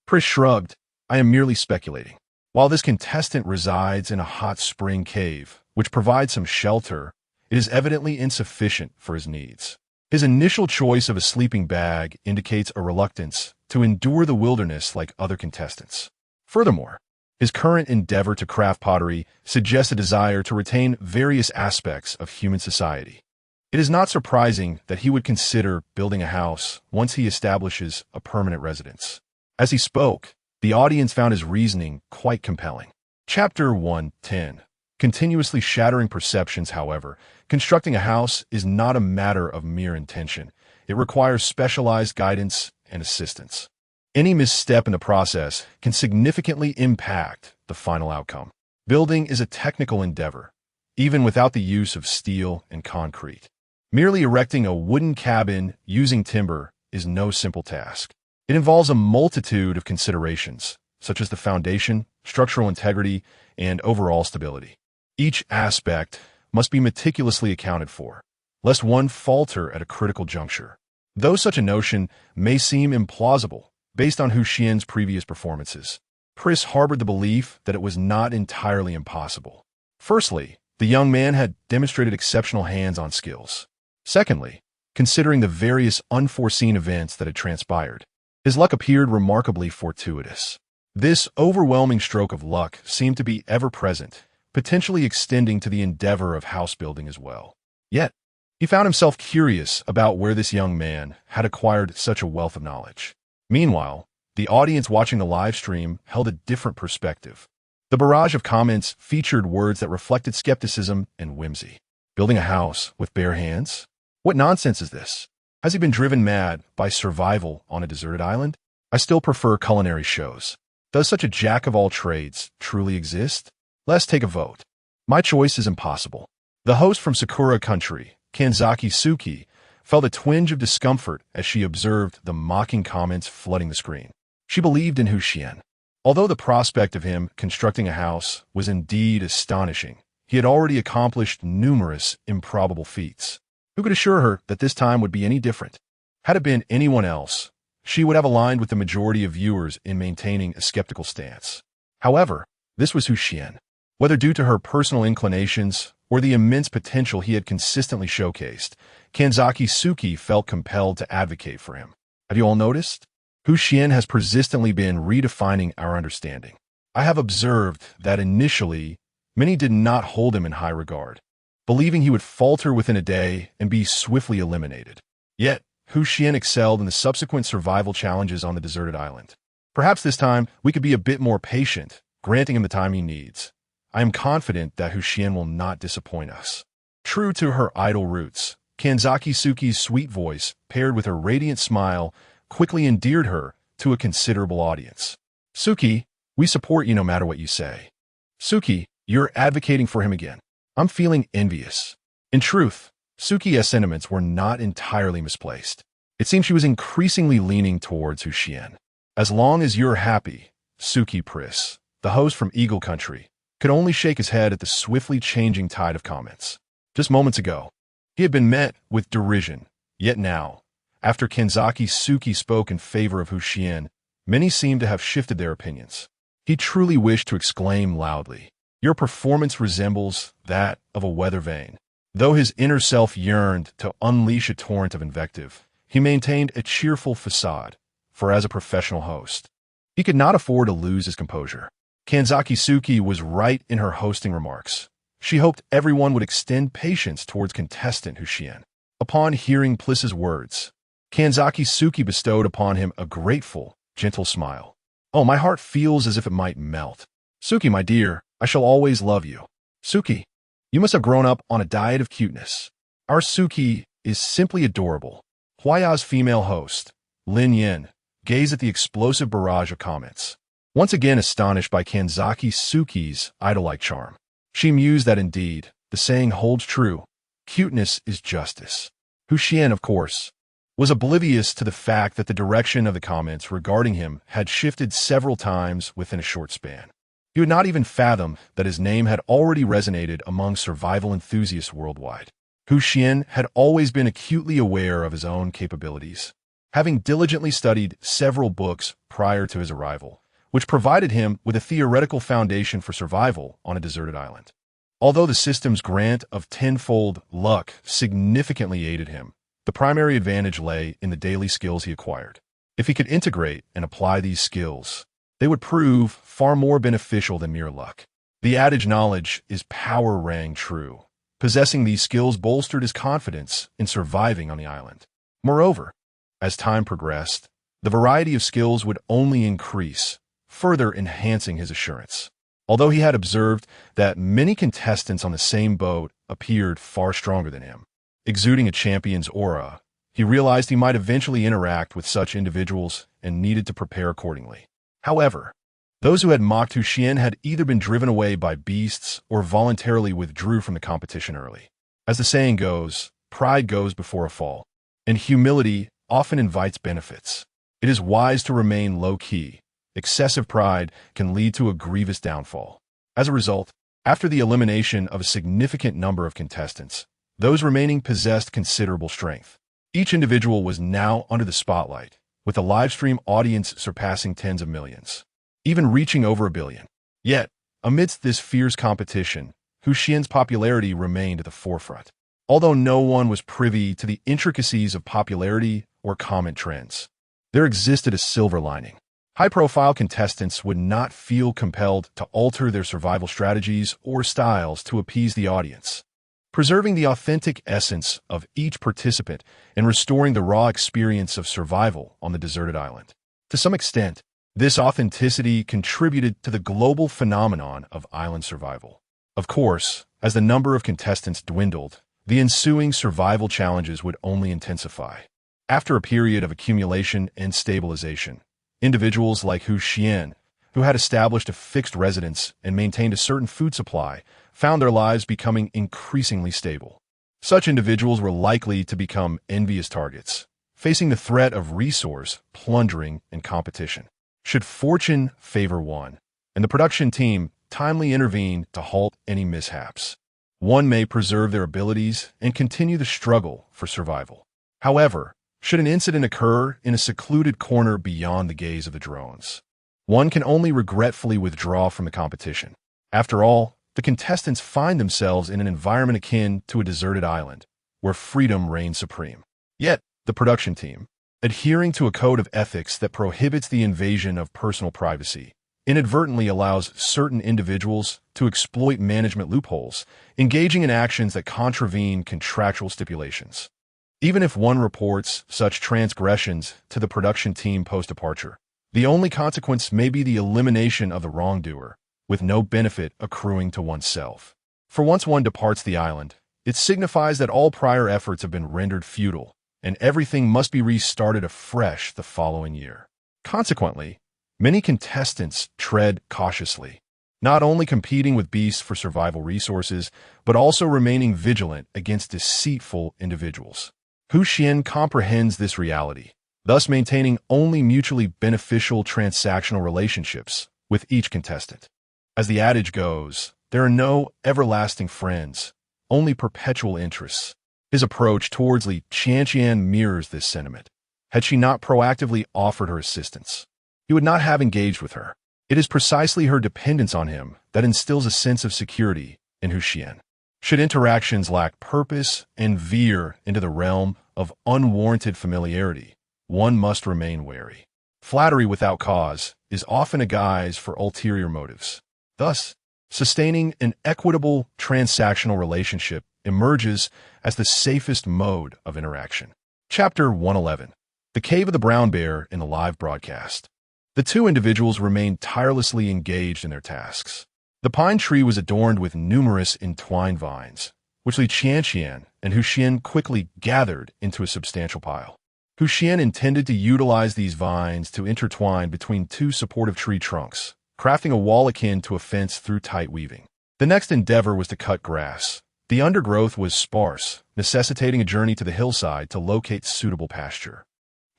Pris shrugged. I am merely speculating. While this contestant resides in a hot spring cave, which provides some shelter, it is evidently insufficient for his needs. His initial choice of a sleeping bag indicates a reluctance to endure the wilderness like other contestants. Furthermore, his current endeavor to craft pottery suggests a desire to retain various aspects of human society. It is not surprising that he would consider building a house once he establishes a permanent residence. As he spoke, the audience found his reasoning quite compelling. Chapter 110. Continuously shattering perceptions, however, constructing a house is not a matter of mere intention. It requires specialized guidance and assistance. Any misstep in the process can significantly impact the final outcome. Building is a technical endeavor, even without the use of steel and concrete. Merely erecting a wooden cabin using timber is no simple task. It involves a multitude of considerations, such as the foundation, structural integrity, and overall stability. Each aspect must be meticulously accounted for, lest one falter at a critical juncture. Though such a notion may seem implausible based on Xuan's previous performances, Pris harbored the belief that it was not entirely impossible. Firstly, the young man had demonstrated exceptional hands-on skills. Secondly, considering the various unforeseen events that had transpired, his luck appeared remarkably fortuitous. This overwhelming stroke of luck seemed to be ever-present, potentially extending to the endeavor of house building as well. Yet, he found himself curious about where this young man had acquired such a wealth of knowledge. Meanwhile, the audience watching the live stream held a different perspective. The barrage of comments featured words that reflected skepticism and whimsy. Building a house with bare hands? What nonsense is this? Has he been driven mad by survival on a deserted island? I still prefer culinary shows. Does such a jack-of-all-trades truly exist? Let's take a vote. My choice is impossible. The host from Sakura Country, Kanzaki Suki, felt a twinge of discomfort as she observed the mocking comments flooding the screen. She believed in Xuan. Although the prospect of him constructing a house was indeed astonishing, he had already accomplished numerous improbable feats. Who could assure her that this time would be any different? Had it been anyone else, she would have aligned with the majority of viewers in maintaining a skeptical stance. However, this was Xuan. Whether due to her personal inclinations or the immense potential he had consistently showcased, Kanzaki Suki felt compelled to advocate for him. Have you all noticed? Xuan has persistently been redefining our understanding. I have observed that initially, many did not hold him in high regard, believing he would falter within a day and be swiftly eliminated. Yet, Xuan excelled in the subsequent survival challenges on the deserted island. Perhaps this time we could be a bit more patient, granting him the time he needs. I am confident that Xuan will not disappoint us. True to her idol roots, Kanzaki Suki's sweet voice, paired with her radiant smile, quickly endeared her to a considerable audience. Suki, we support you no matter what you say. Suki, you're advocating for him again. I'm feeling envious. In truth, Suki's sentiments were not entirely misplaced. It seemed she was increasingly leaning towards Xuan. As long as you're happy, Suki Pris, the host from Eagle Country, could only shake his head at the swiftly changing tide of comments. Just moments ago, he had been met with derision, yet now, after Kanzaki Suki spoke in favor of Xuan, many seemed to have shifted their opinions. He truly wished to exclaim loudly, "Your performance resembles that of a weather vane." Though his inner self yearned to unleash a torrent of invective, he maintained a cheerful facade, for as a professional host, he could not afford to lose his composure. Kanzaki Suki was right in her hosting remarks. She hoped everyone would extend patience towards contestant Xuan. Upon hearing Pliss's words, Kanzaki Suki bestowed upon him a grateful, gentle smile. "Oh, my heart feels as if it might melt. Suki, my dear, I shall always love you. Suki, you must have grown up on a diet of cuteness. Our Suki is simply adorable." Huaya's female host, Lin Yin, gazed at the explosive barrage of comments, once again astonished by Kanzaki Suki's idol-like charm. She mused that indeed, the saying holds true, cuteness is justice. Xuan, of course, was oblivious to the fact that the direction of the comments regarding him had shifted several times within a short span. He would not even fathom that his name had already resonated among survival enthusiasts worldwide. Xuan had always been acutely aware of his own capabilities, having diligently studied several books prior to his arrival, which provided him with a theoretical foundation for survival on a deserted island. Although the system's grant of tenfold luck significantly aided him, the primary advantage lay in the daily skills he acquired. If he could integrate and apply these skills, they would prove far more beneficial than mere luck. The adage knowledge is power rang true. Possessing these skills bolstered his confidence in surviving on the island. Moreover, as time progressed, the variety of skills would only increase, further enhancing his assurance. Although he had observed that many contestants on the same boat appeared far stronger than him, exuding a champion's aura, he realized he might eventually interact with such individuals and needed to prepare accordingly. However, those who had mocked Xuan had either been driven away by beasts or voluntarily withdrew from the competition early. As the saying goes, pride goes before a fall, and humility often invites benefits. It is wise to remain low-key. Excessive pride can lead to a grievous downfall. As a result, after the elimination of a significant number of contestants, those remaining possessed considerable strength. Each individual was now under the spotlight, with the livestream audience surpassing tens of millions, even reaching over 1 billion. Yet, amidst this fierce competition, Xuan's popularity remained at the forefront. Although no one was privy to the intricacies of popularity or comment trends, there existed a silver lining. High-profile contestants would not feel compelled to alter their survival strategies or styles to appease the audience, preserving the authentic essence of each participant and restoring the raw experience of survival on the deserted island. To some extent, this authenticity contributed to the global phenomenon of island survival. Of course, as the number of contestants dwindled, the ensuing survival challenges would only intensify. After a period of accumulation and stabilization, individuals like Xuan, who had established a fixed residence and maintained a certain food supply, found their lives becoming increasingly stable. Such individuals were likely to become envious targets, facing the threat of resource plundering and competition. Should fortune favor one, and the production team timely intervene to halt any mishaps, one may preserve their abilities and continue the struggle for survival. However, should an incident occur in a secluded corner beyond the gaze of the drones, one can only regretfully withdraw from the competition. After all, the contestants find themselves in an environment akin to a deserted island, where freedom reigns supreme. Yet, the production team, adhering to a code of ethics that prohibits the invasion of personal privacy, inadvertently allows certain individuals to exploit management loopholes, engaging in actions that contravene contractual stipulations. Even if one reports such transgressions to the production team post-departure, the only consequence may be the elimination of the wrongdoer, with no benefit accruing to oneself. For once one departs the island, it signifies that all prior efforts have been rendered futile, and everything must be restarted afresh the following year. Consequently, many contestants tread cautiously, not only competing with beasts for survival resources, but also remaining vigilant against deceitful individuals. Xuan comprehends this reality, thus maintaining only mutually beneficial transactional relationships with each contestant. As the adage goes, there are no everlasting friends, only perpetual interests. His approach towards Li Qianqian mirrors this sentiment. Had she not proactively offered her assistance, he would not have engaged with her. It is precisely her dependence on him that instills a sense of security in Xuan. Should interactions lack purpose and veer into the realm of unwarranted familiarity, one must remain wary. Flattery without cause is often a guise for ulterior motives. Thus, sustaining an equitable transactional relationship emerges as the safest mode of interaction. Chapter 111. The Cave of the Brown Bear in the Live Broadcast. The two individuals remained tirelessly engaged in their tasks. The pine tree was adorned with numerous entwined vines, which Li Qianqian and Hu Xian quickly gathered into a substantial pile. Hu Xian intended to utilize these vines to intertwine between two supportive tree trunks, crafting a wall akin to a fence through tight weaving. The next endeavor was to cut grass. The undergrowth was sparse, necessitating a journey to the hillside to locate suitable pasture.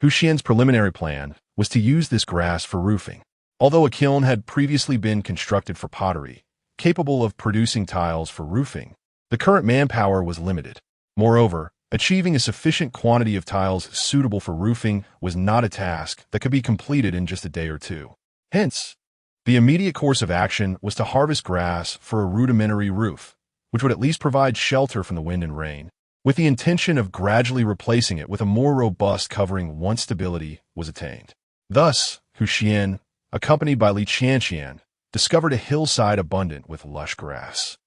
Hu Xian's preliminary plan was to use this grass for roofing. Although a kiln had previously been constructed for pottery, capable of producing tiles for roofing, the current manpower was limited. Moreover, achieving a sufficient quantity of tiles suitable for roofing was not a task that could be completed in just a day or two. Hence, the immediate course of action was to harvest grass for a rudimentary roof, which would at least provide shelter from the wind and rain, with the intention of gradually replacing it with a more robust covering once stability was attained. Thus, Hu Xian, accompanied by Li Qianqian, discovered a hillside abundant with lush grass.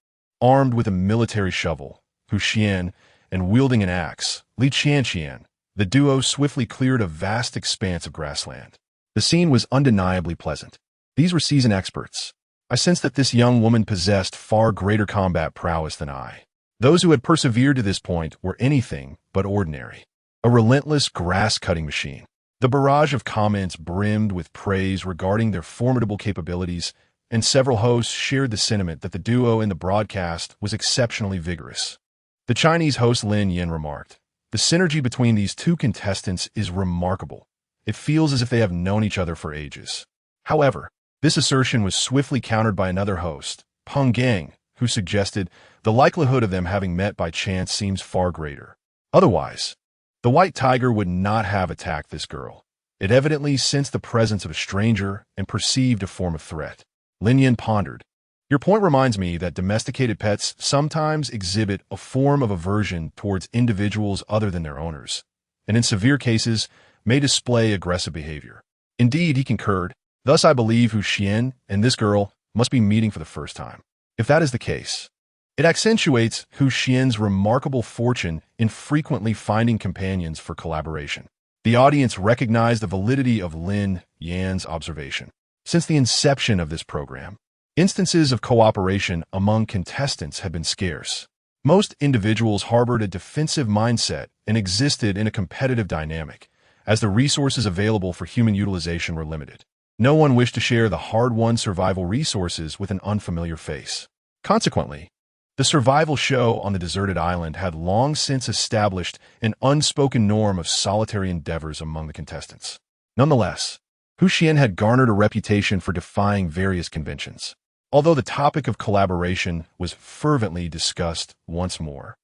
Armed with a military shovel, Hu Xian, and wielding an axe, Li Qianqian, the duo swiftly cleared a vast expanse of grassland. The scene was undeniably pleasant. These were seasoned experts. I sensed that this young woman possessed far greater combat prowess than I. Those who had persevered to this point were anything but ordinary. A relentless grass-cutting machine. The barrage of comments brimmed with praise regarding their formidable capabilities, and several hosts shared the sentiment that the duo in the broadcast was exceptionally vigorous. The Chinese host Lin Yin remarked, "The synergy between these two contestants is remarkable. It feels as if they have known each other for ages." However, this assertion was swiftly countered by another host, Peng Gang, who suggested the likelihood of them having met by chance seems far greater. Otherwise, the white tiger would not have attacked this girl. It evidently sensed the presence of a stranger and perceived a form of threat. Lin Yin pondered. Your point reminds me that domesticated pets sometimes exhibit a form of aversion towards individuals other than their owners, and in severe cases may display aggressive behavior. Indeed, he concurred. Thus, I believe Hu Xian and this girl must be meeting for the first time. If that is the case, it accentuates Hu Xian's remarkable fortune in frequently finding companions for collaboration. The audience recognized the validity of Lin Yan's observation. Since the inception of this program, instances of cooperation among contestants have been scarce. Most individuals harbored a defensive mindset and existed in a competitive dynamic, as the resources available for human utilization were limited. No one wished to share the hard-won survival resources with an unfamiliar face. Consequently, the survival show on the deserted island had long since established an unspoken norm of solitary endeavors among the contestants. Nonetheless, Hu Xian had garnered a reputation for defying various conventions. Although the topic of collaboration was fervently discussed once more,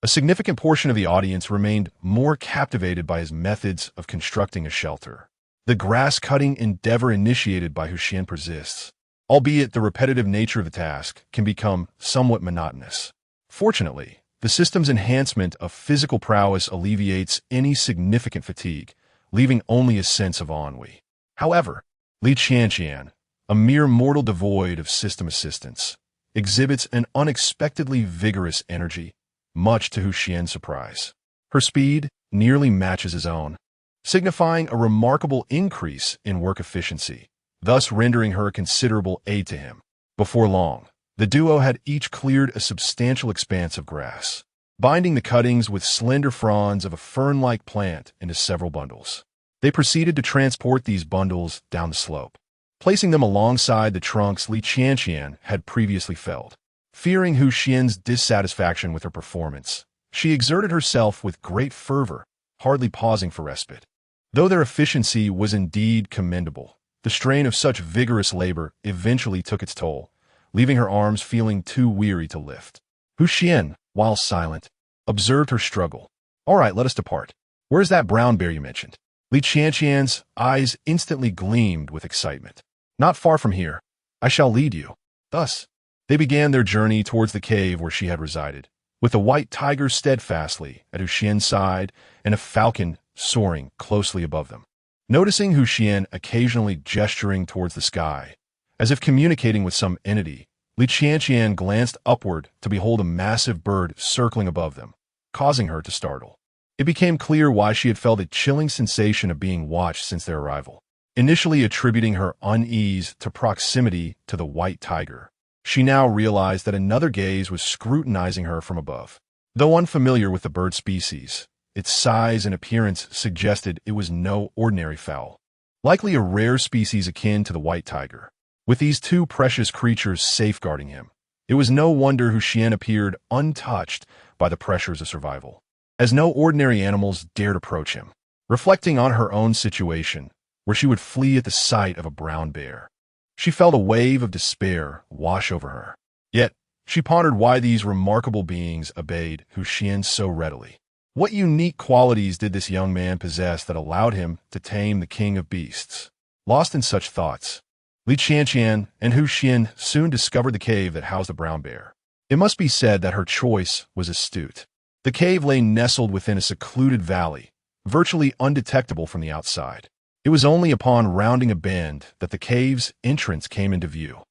a significant portion of the audience remained more captivated by his methods of constructing a shelter. The grass-cutting endeavor initiated by Hu Xian persists, albeit the repetitive nature of the task can become somewhat monotonous. Fortunately, the system's enhancement of physical prowess alleviates any significant fatigue, leaving only a sense of ennui. However, Li Qianqian, a mere mortal devoid of system assistance, exhibits an unexpectedly vigorous energy, much to Hu Xian's surprise. Her speed nearly matches his own, signifying a remarkable increase in work efficiency, thus rendering her a considerable aid to him. Before long, the duo had each cleared a substantial expanse of grass, binding the cuttings with slender fronds of a fern-like plant into several bundles. They proceeded to transport these bundles down the slope, placing them alongside the trunks Li Qianqian had previously felled. Fearing Hu Xian's dissatisfaction with her performance, she exerted herself with great fervor, hardly pausing for respite. Though their efficiency was indeed commendable, the strain of such vigorous labor eventually took its toll, leaving her arms feeling too weary to lift. Hu Xian, while silent, observed her struggle. "All right, let us depart. Where's that brown bear you mentioned?" Li Qianqian's eyes instantly gleamed with excitement. "Not far from here. I shall lead you." Thus, they began their journey towards the cave where she had resided, with a white tiger steadfastly at Xuan's side and a falcon soaring closely above them. Noticing Xuan occasionally gesturing towards the sky, as if communicating with some entity, Li Qianqian glanced upward to behold a massive bird circling above them, causing her to startle. It became clear why she had felt a chilling sensation of being watched since their arrival. Initially attributing her unease to proximity to the white tiger, she now realized that another gaze was scrutinizing her from above. Though unfamiliar with the bird species, its size and appearance suggested it was no ordinary fowl, likely a rare species akin to the white tiger. With these two precious creatures safeguarding him, it was no wonder Xuan appeared untouched by the pressures of survival, as no ordinary animals dared approach him. Reflecting on her own situation, where she would flee at the sight of a brown bear, she felt a wave of despair wash over her. Yet, she pondered why these remarkable beings obeyed Xuan so readily. What unique qualities did this young man possess that allowed him to tame the king of beasts? Lost in such thoughts, Li Qianqian and Xuan soon discovered the cave that housed the brown bear. It must be said that her choice was astute. The cave lay nestled within a secluded valley, virtually undetectable from the outside. It was only upon rounding a bend that the cave's entrance came into view.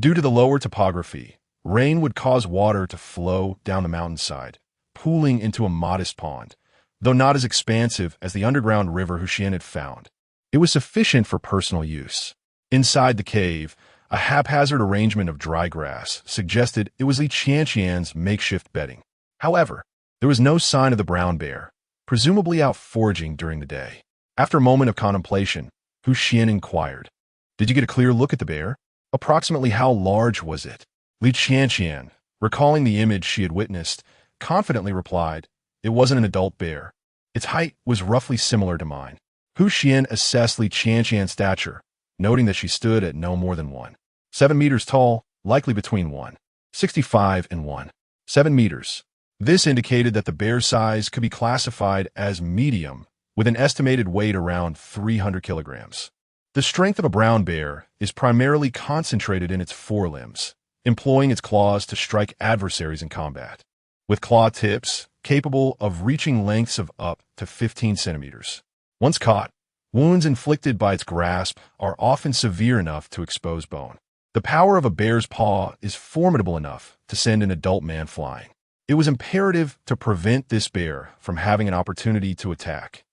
Due to the lower topography, rain would cause water to flow down the mountainside, pooling into a modest pond, though not as expansive as the underground river Xuan had found. It was sufficient for personal use. Inside the cave, a haphazard arrangement of dry grass suggested it was Li Qianqian's makeshift bedding. However, there was no sign of the brown bear, presumably out foraging during the day. After a moment of contemplation, Xuan inquired, "Did you get a clear look at the bear? Approximately how large was it?" Li Qianqian, recalling the image she had witnessed, confidently replied, "It wasn't an adult bear. Its height was roughly similar to mine." Xuan assessed Li Qianqian's stature, noting that she stood at no more than 1.7 meters tall, likely between 1.65 and 1.7 meters. This indicated that the bear's size could be classified as medium, with an estimated weight around 300 kilograms. The strength of a brown bear is primarily concentrated in its forelimbs, employing its claws to strike adversaries in combat, with claw tips capable of reaching lengths of up to 15 centimeters. Once caught, wounds inflicted by its grasp are often severe enough to expose bone. The power of a bear's paw is formidable enough to send an adult man flying. It was imperative to prevent this bear from having an opportunity to attack.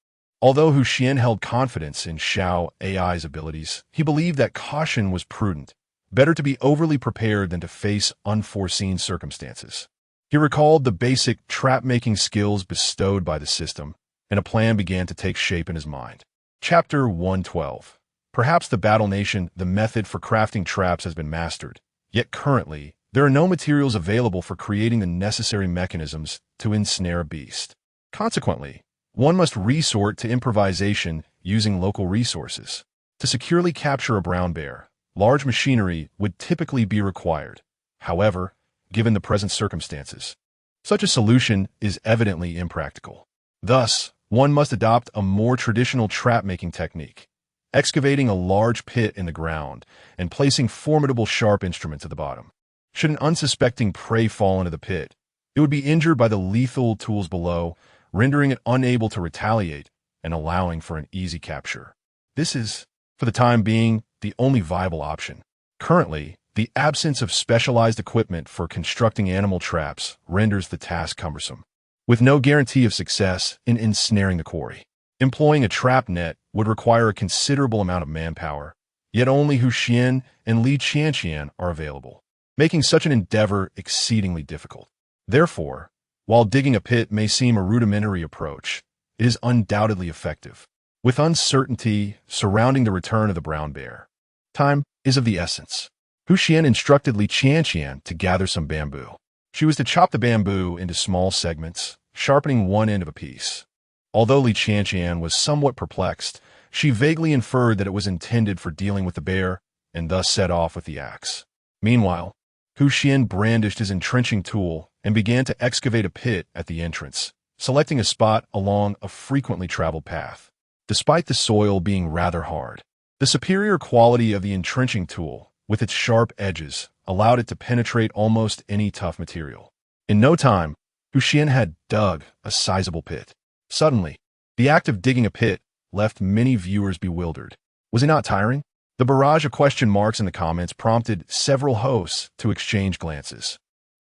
Although Xuan held confidence in Xiao AI's abilities, he believed that caution was prudent. Better to be overly prepared than to face unforeseen circumstances. He recalled the basic trap-making skills bestowed by the system, and a plan began to take shape in his mind. Chapter 112. Perhaps the Battle Nation, the method for crafting traps has been mastered, yet currently, there are no materials available for creating the necessary mechanisms to ensnare a beast. Consequently, one must resort to improvisation using local resources. To securely capture a brown bear, large machinery would typically be required. However, given the present circumstances, such a solution is evidently impractical. Thus, one must adopt a more traditional trap-making technique, excavating a large pit in the ground and placing formidable sharp instruments at the bottom. Should an unsuspecting prey fall into the pit, it would be injured by the lethal tools below, rendering it unable to retaliate and allowing for an easy capture. This is, for the time being, the only viable option. Currently, the absence of specialized equipment for constructing animal traps renders the task cumbersome, with no guarantee of success in ensnaring the quarry. Employing a trap net would require a considerable amount of manpower, yet only Xuan and Li Qianqian are available, making such an endeavor exceedingly difficult. Therefore, while digging a pit may seem a rudimentary approach, it is undoubtedly effective. With uncertainty surrounding the return of the brown bear, time is of the essence. Xuan instructed Li Qianqian to gather some bamboo. She was to chop the bamboo into small segments, sharpening one end of a piece. Although Li Qianqian was somewhat perplexed, she vaguely inferred that it was intended for dealing with the bear, and thus set off with the axe. Meanwhile, Xuan brandished his entrenching tool and began to excavate a pit at the entrance, selecting a spot along a frequently traveled path. Despite the soil being rather hard, the superior quality of the entrenching tool, with its sharp edges, allowed it to penetrate almost any tough material. In no time, Xuan had dug a sizable pit. Suddenly, the act of digging a pit left many viewers bewildered. Was it not tiring? The barrage of question marks in the comments prompted several hosts to exchange glances.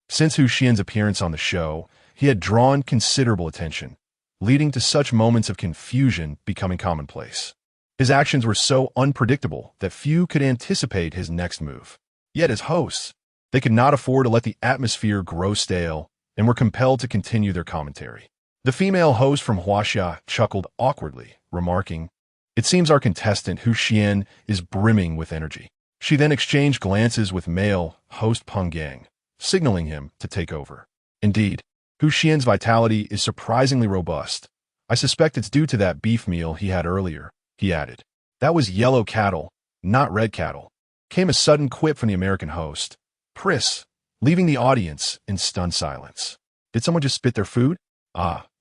Since Xuan's appearance on the show, he had drawn considerable attention, leading to such moments of confusion becoming commonplace. His actions were so unpredictable that few could anticipate his next move. Yet as hosts, they could not afford to let the atmosphere grow stale and were compelled to continue their commentary. The female host from Huaxia chuckled awkwardly, remarking, "It seems our contestant Xuan is brimming with energy." She then exchanged glances with male host Peng Yang, signaling him to take over. Indeed, Xuan's vitality is surprisingly robust. "I suspect it's due to that beef meal he had earlier," he added. "That was yellow cattle, not red cattle." Came a sudden quip from the American host, Pris, leaving the audience in stunned silence. Did someone just spit their food?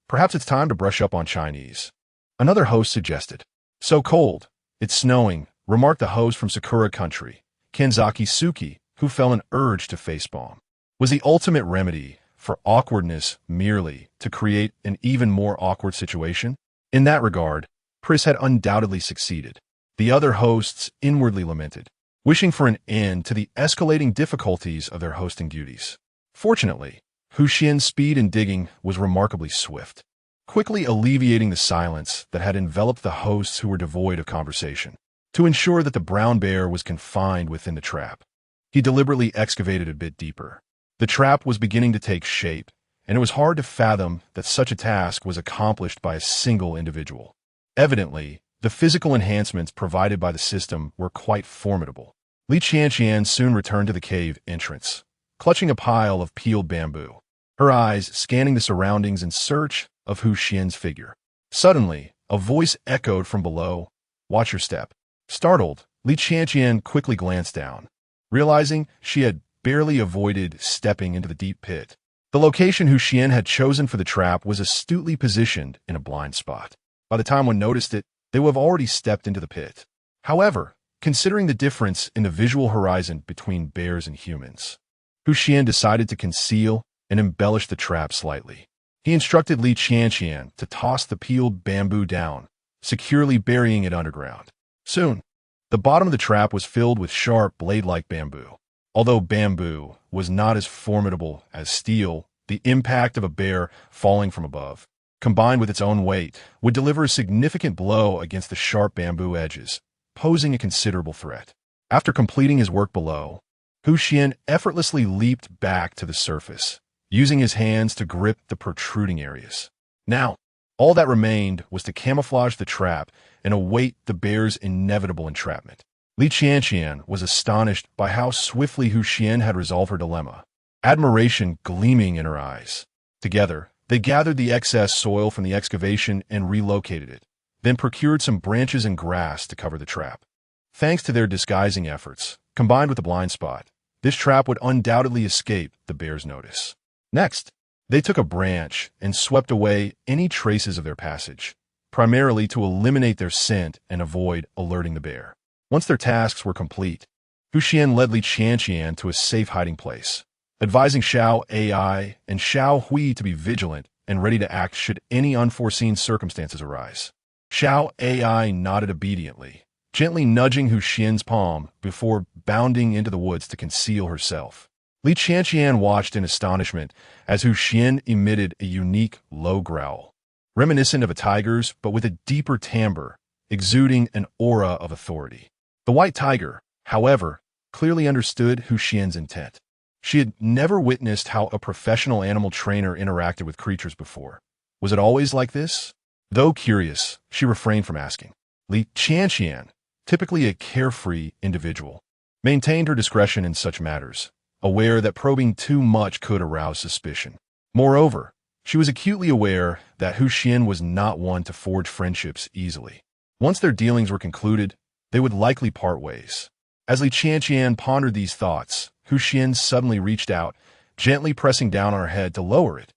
Perhaps it's time to brush up on Chinese. Another host suggested. "So cold. It's snowing," remarked the host from Sakura Country, Kanzaki Suki, who felt an urge to facepalm. Was the ultimate remedy for awkwardness merely to create an even more awkward situation? In that regard, Pris had undoubtedly succeeded. The other hosts inwardly lamented, wishing for an end to the escalating difficulties of their hosting duties. Fortunately, Xuan's speed in digging was remarkably swift, quickly alleviating the silence that had enveloped the hosts who were devoid of conversation. To ensure that the brown bear was confined within the trap, he deliberately excavated a bit deeper. The trap was beginning to take shape, and it was hard to fathom that such a task was accomplished by a single individual. Evidently, the physical enhancements provided by the system were quite formidable. Li Qianqian soon returned to the cave entrance, clutching a pile of peeled bamboo, her eyes scanning the surroundings in search of Xuan's figure. Suddenly, a voice echoed from below, "Watch your step." Startled, Li Qianqian quickly glanced down, realizing she had barely avoided stepping into the deep pit. The location Xuan had chosen for the trap was astutely positioned in a blind spot. By the time one noticed it, they would have already stepped into the pit. However, considering the difference in the visual horizon between bears and humans, Xuan decided to conceal and embellish the trap slightly. He instructed Li Qianqian to toss the peeled bamboo down, securely burying it underground. Soon, the bottom of the trap was filled with sharp, blade-like bamboo. Although bamboo was not as formidable as steel, the impact of a bear falling from above, combined with its own weight, would deliver a significant blow against the sharp bamboo edges, posing a considerable threat. After completing his work below, Xuan effortlessly leaped back to the surface, using his hands to grip the protruding areas. Now, all that remained was to camouflage the trap and await the bear's inevitable entrapment. Li Qianqian was astonished by how swiftly Xuan had resolved her dilemma, admiration gleaming in her eyes. Together, they gathered the excess soil from the excavation and relocated it, then procured some branches and grass to cover the trap. Thanks to their disguising efforts, combined with the blind spot, this trap would undoubtedly escape the bear's notice. Next, they took a branch and swept away any traces of their passage, primarily to eliminate their scent and avoid alerting the bear. Once their tasks were complete, Xuan led Li Qianqian to a safe hiding place, advising Xiao AI and Xiao Hui to be vigilant and ready to act should any unforeseen circumstances arise. Xiao AI nodded obediently, gently nudging Xuan's palm before bounding into the woods to conceal herself. Li Qianqian watched in astonishment as Xuan emitted a unique low growl, reminiscent of a tiger's but with a deeper timbre, exuding an aura of authority. The white tiger, however, clearly understood Xuan's intent. She had never witnessed how a professional animal trainer interacted with creatures before. Was it always like this? Though curious, she refrained from asking. Li Qianqian, typically a carefree individual, maintained her discretion in such matters, aware that probing too much could arouse suspicion. Moreover, she was acutely aware that Xuan was not one to forge friendships easily. Once their dealings were concluded, they would likely part ways. As Li Qianqian pondered these thoughts, Xuan suddenly reached out, gently pressing down on her head to lower it.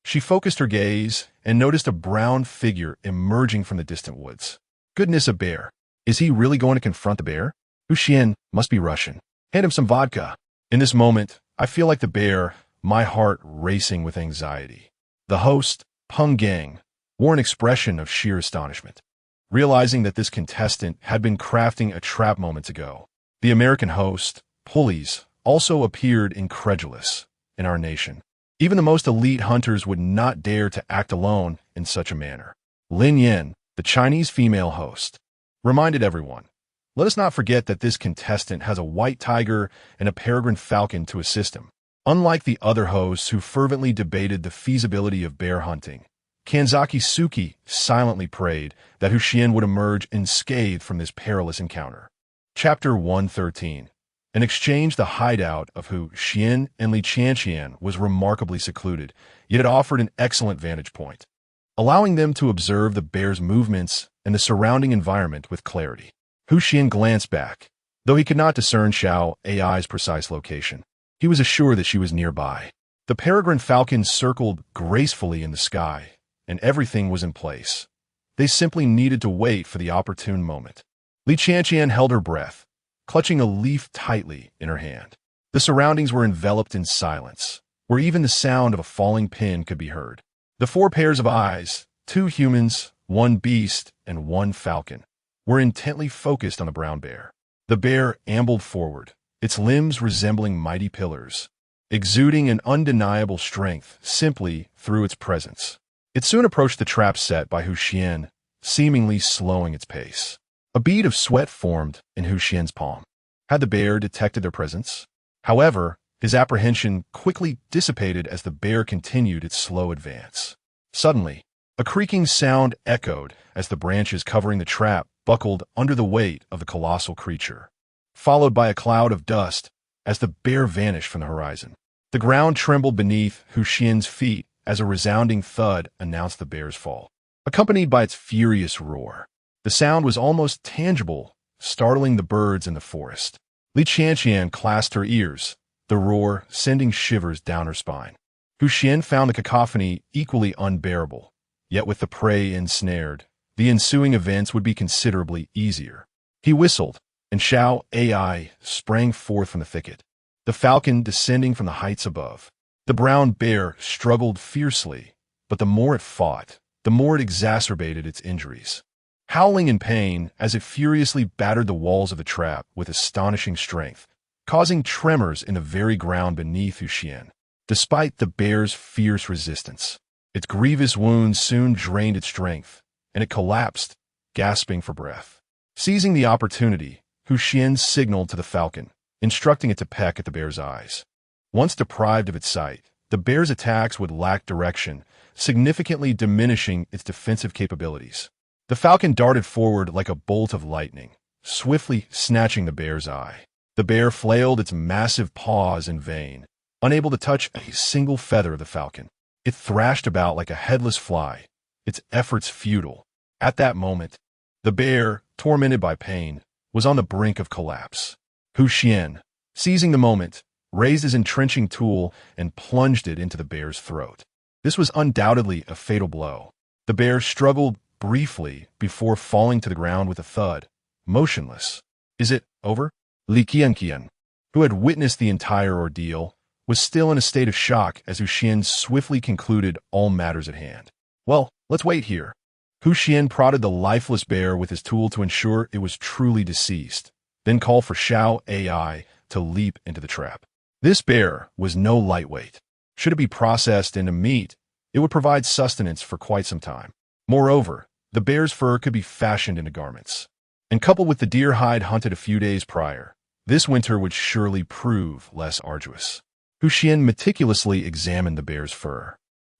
She focused her gaze and noticed a brown figure emerging from the distant woods. Goodness, a bear. Is he really going to confront the bear? Xuan must be Russian. Hand him some vodka. In this moment, I feel like the bear, my heart racing with anxiety. The host, Peng Gang, wore an expression of sheer astonishment, realizing that this contestant had been crafting a trap moments ago. The American host, Pulleys, also appeared incredulous. In our nation, even the most elite hunters would not dare to act alone in such a manner. Lin Yin, the Chinese female host, reminded everyone, let us not forget that this contestant has a white tiger and a peregrine falcon to assist him. Unlike the other hosts who fervently debated the feasibility of bear hunting, Kanzaki Suki silently prayed that Xuan would emerge unscathed from this perilous encounter. Chapter 113. In exchange, the hideout of Xuan and Li Qianqian was remarkably secluded, yet it offered an excellent vantage point, allowing them to observe the bear's movements and the surrounding environment with clarity. Xuan glanced back. Though he could not discern Xiao Ai's precise location, he was assured that she was nearby. The peregrine falcon circled gracefully in the sky, and everything was in place. They simply needed to wait for the opportune moment. Li Qianqian held her breath, clutching a leaf tightly in her hand. The surroundings were enveloped in silence, where even the sound of a falling pin could be heard. The 4 pairs of eyes, 2 humans, 1 beast, and 1 falcon, were intently focused on the brown bear. The bear ambled forward, its limbs resembling mighty pillars, exuding an undeniable strength simply through its presence. It soon approached the trap set by Xuan, seemingly slowing its pace. A bead of sweat formed in Xuan's palm. Had the bear detected their presence? However, his apprehension quickly dissipated as the bear continued its slow advance. Suddenly, a creaking sound echoed as the branches covering the trap buckled under the weight of the colossal creature, followed by a cloud of dust as the bear vanished from the horizon. The ground trembled beneath Xuan's feet as a resounding thud announced the bear's fall, accompanied by its furious roar. The sound was almost tangible, startling the birds in the forest. Li Qianqian clasped her ears, the roar sending shivers down her spine. Xuan found the cacophony equally unbearable, yet with the prey ensnared, the ensuing events would be considerably easier. He whistled, and Xiao Ai sprang forth from the thicket, the falcon descending from the heights above. The brown bear struggled fiercely, but the more it fought, the more it exacerbated its injuries, howling in pain as it furiously battered the walls of the trap with astonishing strength, causing tremors in the very ground beneath Xuan. Despite the bear's fierce resistance, its grievous wounds soon drained its strength, and it collapsed, gasping for breath. Seizing the opportunity, Xuan signaled to the falcon, instructing it to peck at the bear's eyes. Once deprived of its sight, the bear's attacks would lack direction, significantly diminishing its defensive capabilities. The falcon darted forward like a bolt of lightning, swiftly snatching the bear's eye. The bear flailed its massive paws in vain, unable to touch a single feather of the falcon. It thrashed about like a headless fly, its efforts futile. At that moment, the bear, tormented by pain, was on the brink of collapse. Xuan, seizing the moment, raised his entrenching tool and plunged it into the bear's throat. This was undoubtedly a fatal blow. The bear struggled briefly before falling to the ground with a thud, motionless. Is it over? Li Qianqian, who had witnessed the entire ordeal, was still in a state of shock as Xuan swiftly concluded all matters at hand. Well, let's wait here. Xuan prodded the lifeless bear with his tool to ensure it was truly deceased, then called for Xiao Ai to leap into the trap. This bear was no lightweight. Should it be processed into meat, it would provide sustenance for quite some time. Moreover, the bear's fur could be fashioned into garments. And coupled with the deer hide hunted a few days prior, this winter would surely prove less arduous. Xuan meticulously examined the bear's fur,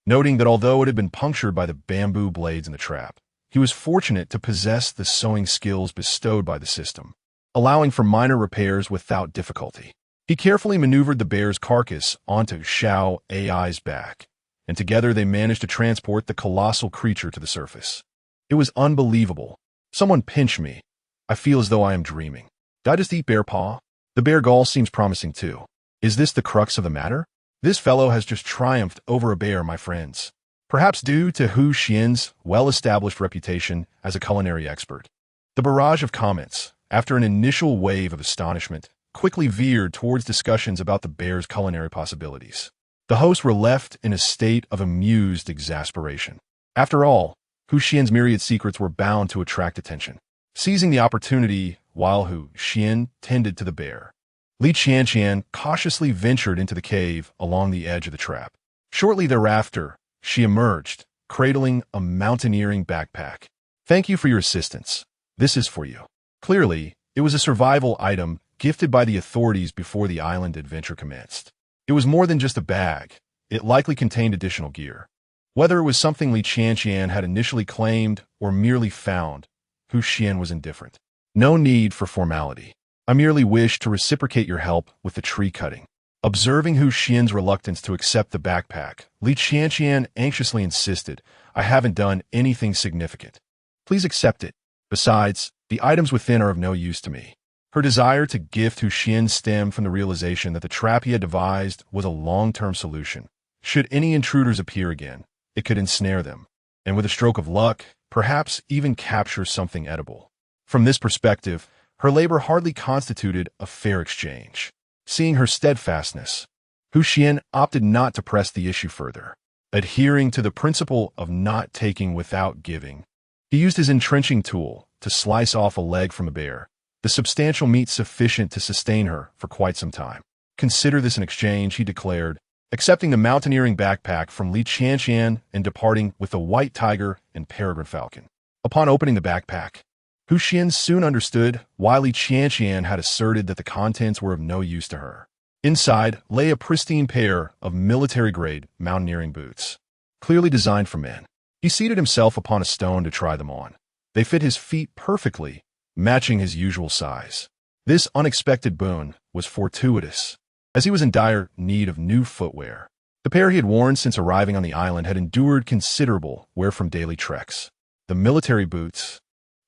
noting that although it had been punctured by the bamboo blades in the trap, he was fortunate to possess the sewing skills bestowed by the system, allowing for minor repairs without difficulty. He carefully maneuvered the bear's carcass onto Xiao Ai's back, and together they managed to transport the colossal creature to the surface. It was unbelievable. Someone pinched me. I feel as though I am dreaming. Did I just eat bear paw? The bear gall seems promising too. Is this the crux of the matter? This fellow has just triumphed over a bear, my friends. Perhaps due to Xuan's well-established reputation as a culinary expert. The barrage of comments, after an initial wave of astonishment, quickly veered towards discussions about the bear's culinary possibilities. The hosts were left in a state of amused exasperation. After all, Hu Xian's myriad secrets were bound to attract attention. Seizing the opportunity while Hu Xian tended to the bear, Li Qianqian cautiously ventured into the cave along the edge of the trap. Shortly thereafter, she emerged, cradling a mountaineering backpack. "Thank you for your assistance. This is for you." Clearly, it was a survival item gifted by the authorities before the island adventure commenced. It was more than just a bag. It likely contained additional gear. Whether it was something Li Qianqian had initially claimed or merely found, Hu Xian was indifferent. "No need for formality. I merely wish to reciprocate your help with the tree cutting." Observing Hu Xian's reluctance to accept the backpack, Li Qianqian anxiously insisted, "I haven't done anything significant. Please accept it. Besides, the items within are of no use to me." Her desire to gift Hu Xian stemmed from the realization that the trap he had devised was a long-term solution. Should any intruders appear again, it could ensnare them, and with a stroke of luck, perhaps even capture something edible. From this perspective, her labor hardly constituted a fair exchange. Seeing her steadfastness, Hu Xian opted not to press the issue further. Adhering to the principle of not taking without giving, he used his entrenching tool to slice off a leg from a bear, the substantial meat sufficient to sustain her for quite some time. "Consider this an exchange," he declared, accepting the mountaineering backpack from Li Qianqian and departing with the white tiger and peregrine falcon. Upon opening the backpack, Hu Xian soon understood why Li Qianqian had asserted that the contents were of no use to her. Inside lay a pristine pair of military-grade mountaineering boots, clearly designed for men. He seated himself upon a stone to try them on. They fit his feet perfectly, matching his usual size. This unexpected boon was fortuitous, as he was in dire need of new footwear. The pair he had worn since arriving on the island had endured considerable wear from daily treks. The military boots,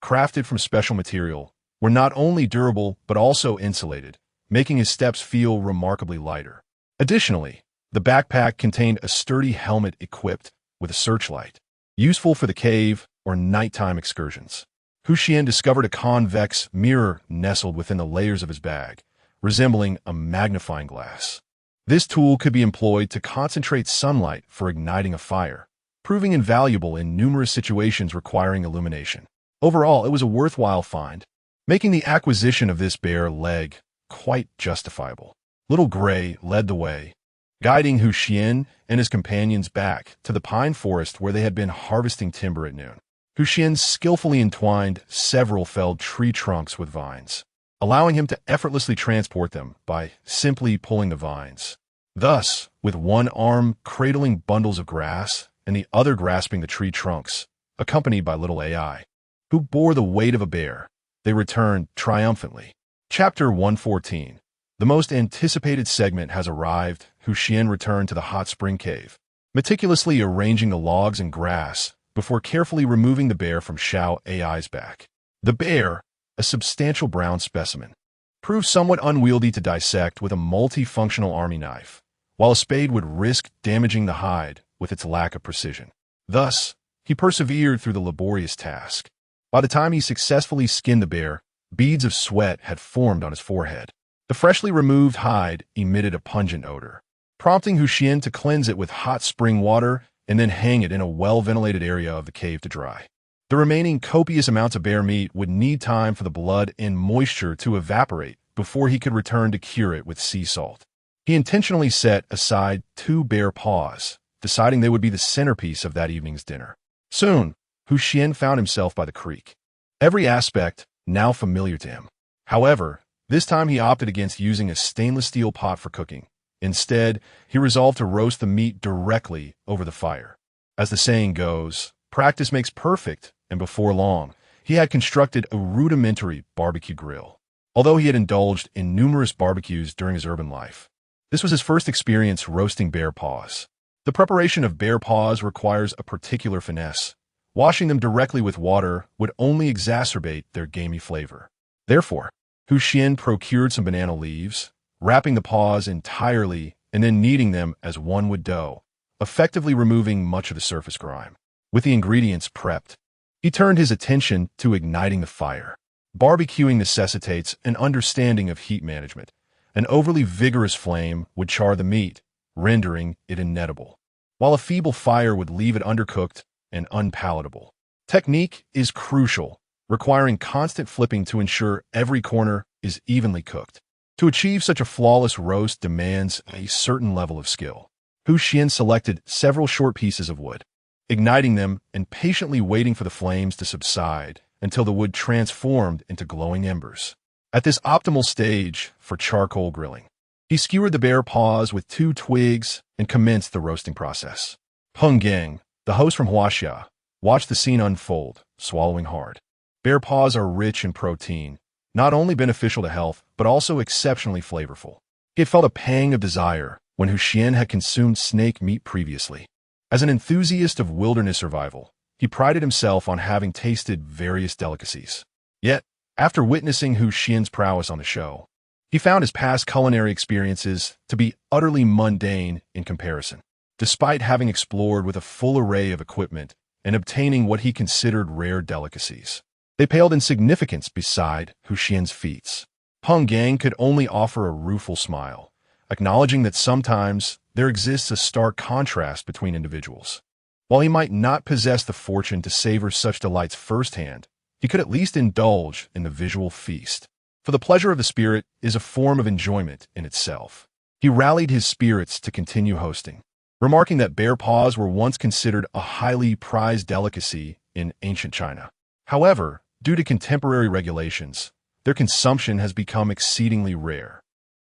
crafted from special material, were not only durable but also insulated, making his steps feel remarkably lighter. Additionally, the backpack contained a sturdy helmet equipped with a searchlight, useful for the cave or nighttime excursions. Hu Xian discovered a convex mirror nestled within the layers of his bag, resembling a magnifying glass. This tool could be employed to concentrate sunlight for igniting a fire, proving invaluable in numerous situations requiring illumination. Overall, it was a worthwhile find, making the acquisition of this bare leg quite justifiable. Little Gray led the way, guiding Hu Xian and his companions back to the pine forest where they had been harvesting timber at noon. Hu Xian skillfully entwined several felled tree trunks with vines, allowing him to effortlessly transport them by simply pulling the vines. Thus, with one arm cradling bundles of grass and the other grasping the tree trunks, accompanied by little AI, who bore the weight of a bear, they returned triumphantly. Chapter 114. The most anticipated segment has arrived. Hu Xian returned to the hot spring cave, meticulously arranging the logs and grass before carefully removing the bear from Xiao Ai's back. The bear, a substantial brown specimen, proved somewhat unwieldy to dissect with a multifunctional army knife, while a spade would risk damaging the hide with its lack of precision. Thus, he persevered through the laborious task. By the time he successfully skinned the bear, beads of sweat had formed on his forehead. The freshly removed hide emitted a pungent odor, prompting Hu Xian to cleanse it with hot spring water and then hang it in a well-ventilated area of the cave to dry. The remaining copious amounts of bear meat would need time for the blood and moisture to evaporate before he could return to cure it with sea salt. He intentionally set aside 2 bear paws, deciding they would be the centerpiece of that evening's dinner. Soon, Hu Xian found himself by the creek, every aspect now familiar to him. However, this time he opted against using a stainless steel pot for cooking. Instead, he resolved to roast the meat directly over the fire. As the saying goes, practice makes perfect, and before long, he had constructed a rudimentary barbecue grill. Although he had indulged in numerous barbecues during his urban life, this was his first experience roasting bear paws. The preparation of bear paws requires a particular finesse. Washing them directly with water would only exacerbate their gamey flavor. Therefore, Hu Xian procured some banana leaves, wrapping the paws entirely and then kneading them as one would dough, effectively removing much of the surface grime. With the ingredients prepped, he turned his attention to igniting the fire. Barbecuing necessitates an understanding of heat management. An overly vigorous flame would char the meat, rendering it inedible, while a feeble fire would leave it undercooked and unpalatable. Technique is crucial, requiring constant flipping to ensure every corner is evenly cooked. To achieve such a flawless roast demands a certain level of skill. Xuan selected several short pieces of wood, igniting them and patiently waiting for the flames to subside until the wood transformed into glowing embers. At this optimal stage for charcoal grilling, he skewered the bear paws with 2 twigs and commenced the roasting process. Peng Geng, the host from Huaxia, watched the scene unfold, swallowing hard. Bear paws are rich in protein, not only beneficial to health, but also exceptionally flavorful. He had felt a pang of desire when Xuan had consumed snake meat previously. As an enthusiast of wilderness survival, he prided himself on having tasted various delicacies. Yet, after witnessing Xuan's prowess on the show, he found his past culinary experiences to be utterly mundane in comparison. Despite having explored with a full array of equipment and obtaining what he considered rare delicacies, they paled in significance beside Xuan's feats. Peng Gang could only offer a rueful smile, acknowledging that sometimes there exists a stark contrast between individuals. While he might not possess the fortune to savor such delights firsthand, he could at least indulge in the visual feast. For the pleasure of the spirit is a form of enjoyment in itself. He rallied his spirits to continue hosting, remarking that bear paws were once considered a highly prized delicacy in ancient China. However, due to contemporary regulations, their consumption has become exceedingly rare.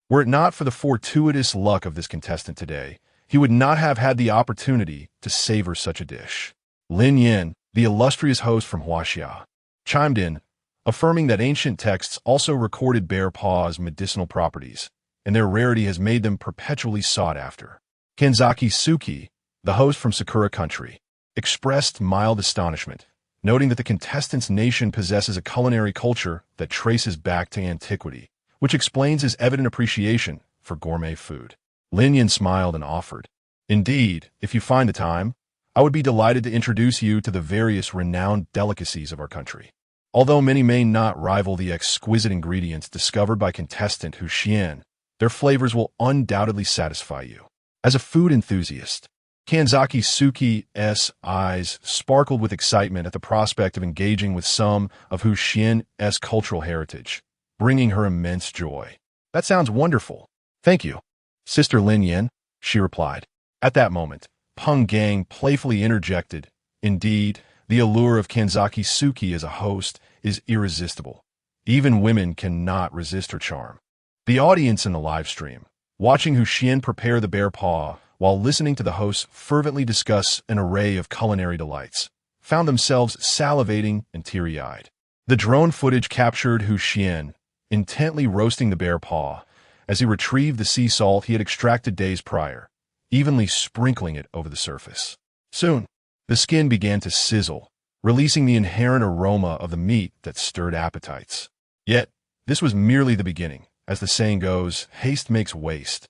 Were it not for the fortuitous luck of this contestant today, he would not have had the opportunity to savor such a dish. Lin Yin, the illustrious host from Huaxia, chimed in, affirming that ancient texts also recorded bear paws' medicinal properties, and their rarity has made them perpetually sought after. Kanzaki Suki, the host from Sakura Country, expressed mild astonishment, noting that the contestant's nation possesses a culinary culture that traces back to antiquity, which explains his evident appreciation for gourmet food. Lin Yin smiled and offered, "Indeed, if you find the time, I would be delighted to introduce you to the various renowned delicacies of our country. Although many may not rival the exquisite ingredients discovered by contestant Xuan, their flavors will undoubtedly satisfy you." As a food enthusiast, Kanzaki Suki's eyes sparkled with excitement at the prospect of engaging with some of Xuan's cultural heritage, bringing her immense joy. "That sounds wonderful. Thank you, Sister Lin Yin," she replied. At that moment, Peng Gang playfully interjected, "Indeed, the allure of Kanzaki Suki as a host is irresistible. Even women cannot resist her charm." The audience in the live stream, watching Xuan prepare the bear paw while listening to the hosts fervently discuss an array of culinary delights, found themselves salivating and teary-eyed. The drone footage captured Xuan intently roasting the bear paw as he retrieved the sea salt he had extracted days prior, evenly sprinkling it over the surface. Soon, the skin began to sizzle, releasing the inherent aroma of the meat that stirred appetites. Yet, this was merely the beginning. As the saying goes, haste makes waste,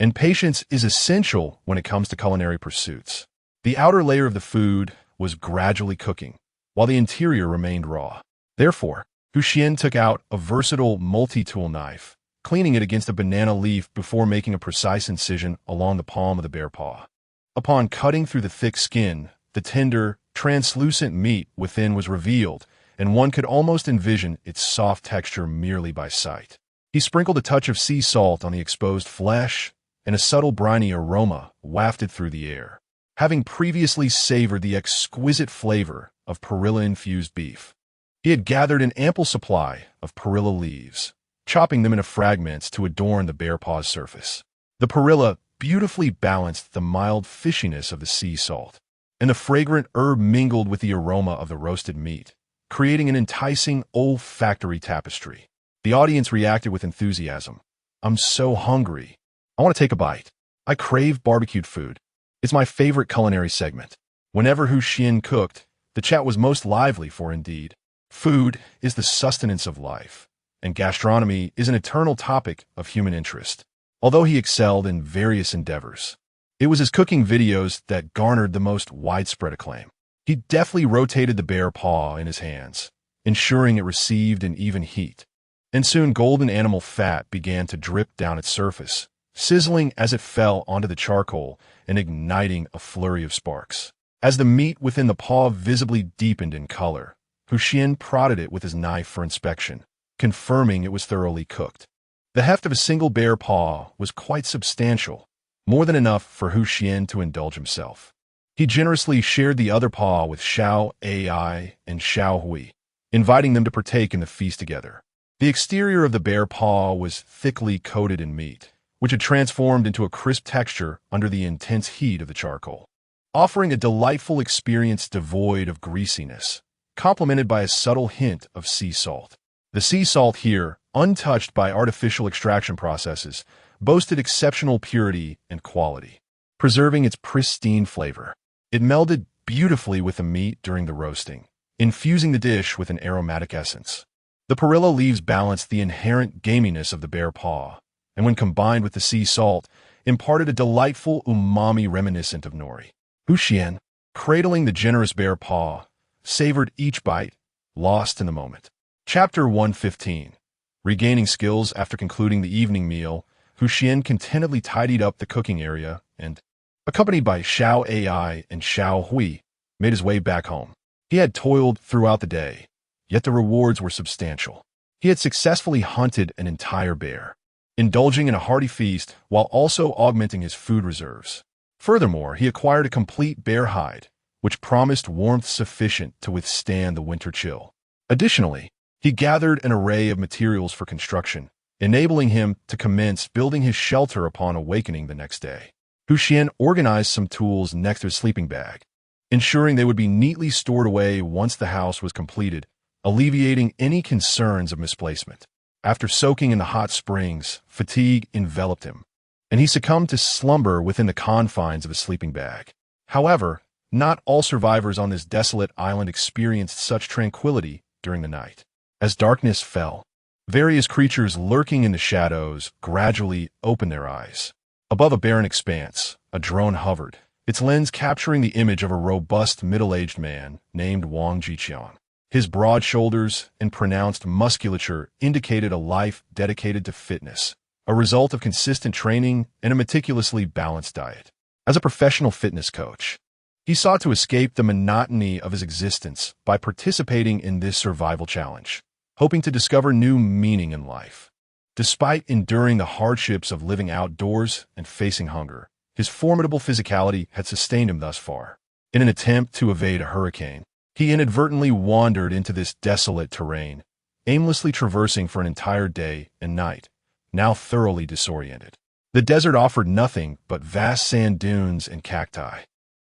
and patience is essential when it comes to culinary pursuits. The outer layer of the food was gradually cooking, while the interior remained raw. Therefore, Xuan took out a versatile multi-tool knife, cleaning it against a banana leaf before making a precise incision along the palm of the bear paw. Upon cutting through the thick skin, the tender, translucent meat within was revealed, and one could almost envision its soft texture merely by sight. He sprinkled a touch of sea salt on the exposed flesh, and a subtle briny aroma wafted through the air. Having previously savored the exquisite flavor of perilla-infused beef, he had gathered an ample supply of perilla leaves, chopping them into fragments to adorn the bear paw's surface. The perilla beautifully balanced the mild fishiness of the sea salt, and the fragrant herb mingled with the aroma of the roasted meat, creating an enticing olfactory tapestry. The audience reacted with enthusiasm. "I'm so hungry. I want to take a bite. I crave barbecued food." It's my favorite culinary segment. Whenever Xuan cooked, the chat was most lively, for indeed, food is the sustenance of life, and gastronomy is an eternal topic of human interest. Although he excelled in various endeavors, it was his cooking videos that garnered the most widespread acclaim. He deftly rotated the bear paw in his hands, ensuring it received an even heat, and soon golden animal fat began to drip down its surface, sizzling as it fell onto the charcoal and igniting a flurry of sparks. As the meat within the paw visibly deepened in color, Xuan prodded it with his knife for inspection, confirming it was thoroughly cooked. The heft of a single bear paw was quite substantial, more than enough for Xuan to indulge himself. He generously shared the other paw with Xiao Ai and Xiao Hui, inviting them to partake in the feast together. The exterior of the bear paw was thickly coated in meat, which had transformed into a crisp texture under the intense heat of the charcoal, offering a delightful experience devoid of greasiness, complemented by a subtle hint of sea salt. The sea salt here, untouched by artificial extraction processes, boasted exceptional purity and quality, preserving its pristine flavor. It melded beautifully with the meat during the roasting, infusing the dish with an aromatic essence. The perilla leaves balanced the inherent gaminess of the bear paw, and when combined with the sea salt, imparted a delightful umami reminiscent of nori. Xuan, cradling the generous bear paw, savored each bite, lost in the moment. Chapter 115. Regaining skills after concluding the evening meal, Xuan contentedly tidied up the cooking area and, accompanied by Xiao Ai and Xiao Hui, made his way back home. He had toiled throughout the day, yet the rewards were substantial. He had successfully hunted an entire bear, indulging in a hearty feast while also augmenting his food reserves. Furthermore, he acquired a complete bear hide, which promised warmth sufficient to withstand the winter chill. Additionally, he gathered an array of materials for construction, enabling him to commence building his shelter upon awakening the next day. Xuan organized some tools next to his sleeping bag, ensuring they would be neatly stored away once the house was completed, alleviating any concerns of misplacement. After soaking in the hot springs, fatigue enveloped him, and he succumbed to slumber within the confines of his sleeping bag. However, not all survivors on this desolate island experienced such tranquility during the night. As darkness fell, various creatures lurking in the shadows gradually opened their eyes. Above a barren expanse, a drone hovered, its lens capturing the image of a robust middle-aged man named Wang Jiqiang. His broad shoulders and pronounced musculature indicated a life dedicated to fitness, a result of consistent training and a meticulously balanced diet. As a professional fitness coach, he sought to escape the monotony of his existence by participating in this survival challenge, hoping to discover new meaning in life. Despite enduring the hardships of living outdoors and facing hunger, his formidable physicality had sustained him thus far. In an attempt to evade a hurricane, he inadvertently wandered into this desolate terrain, aimlessly traversing for an entire day and night, now thoroughly disoriented. The desert offered nothing but vast sand dunes and cacti,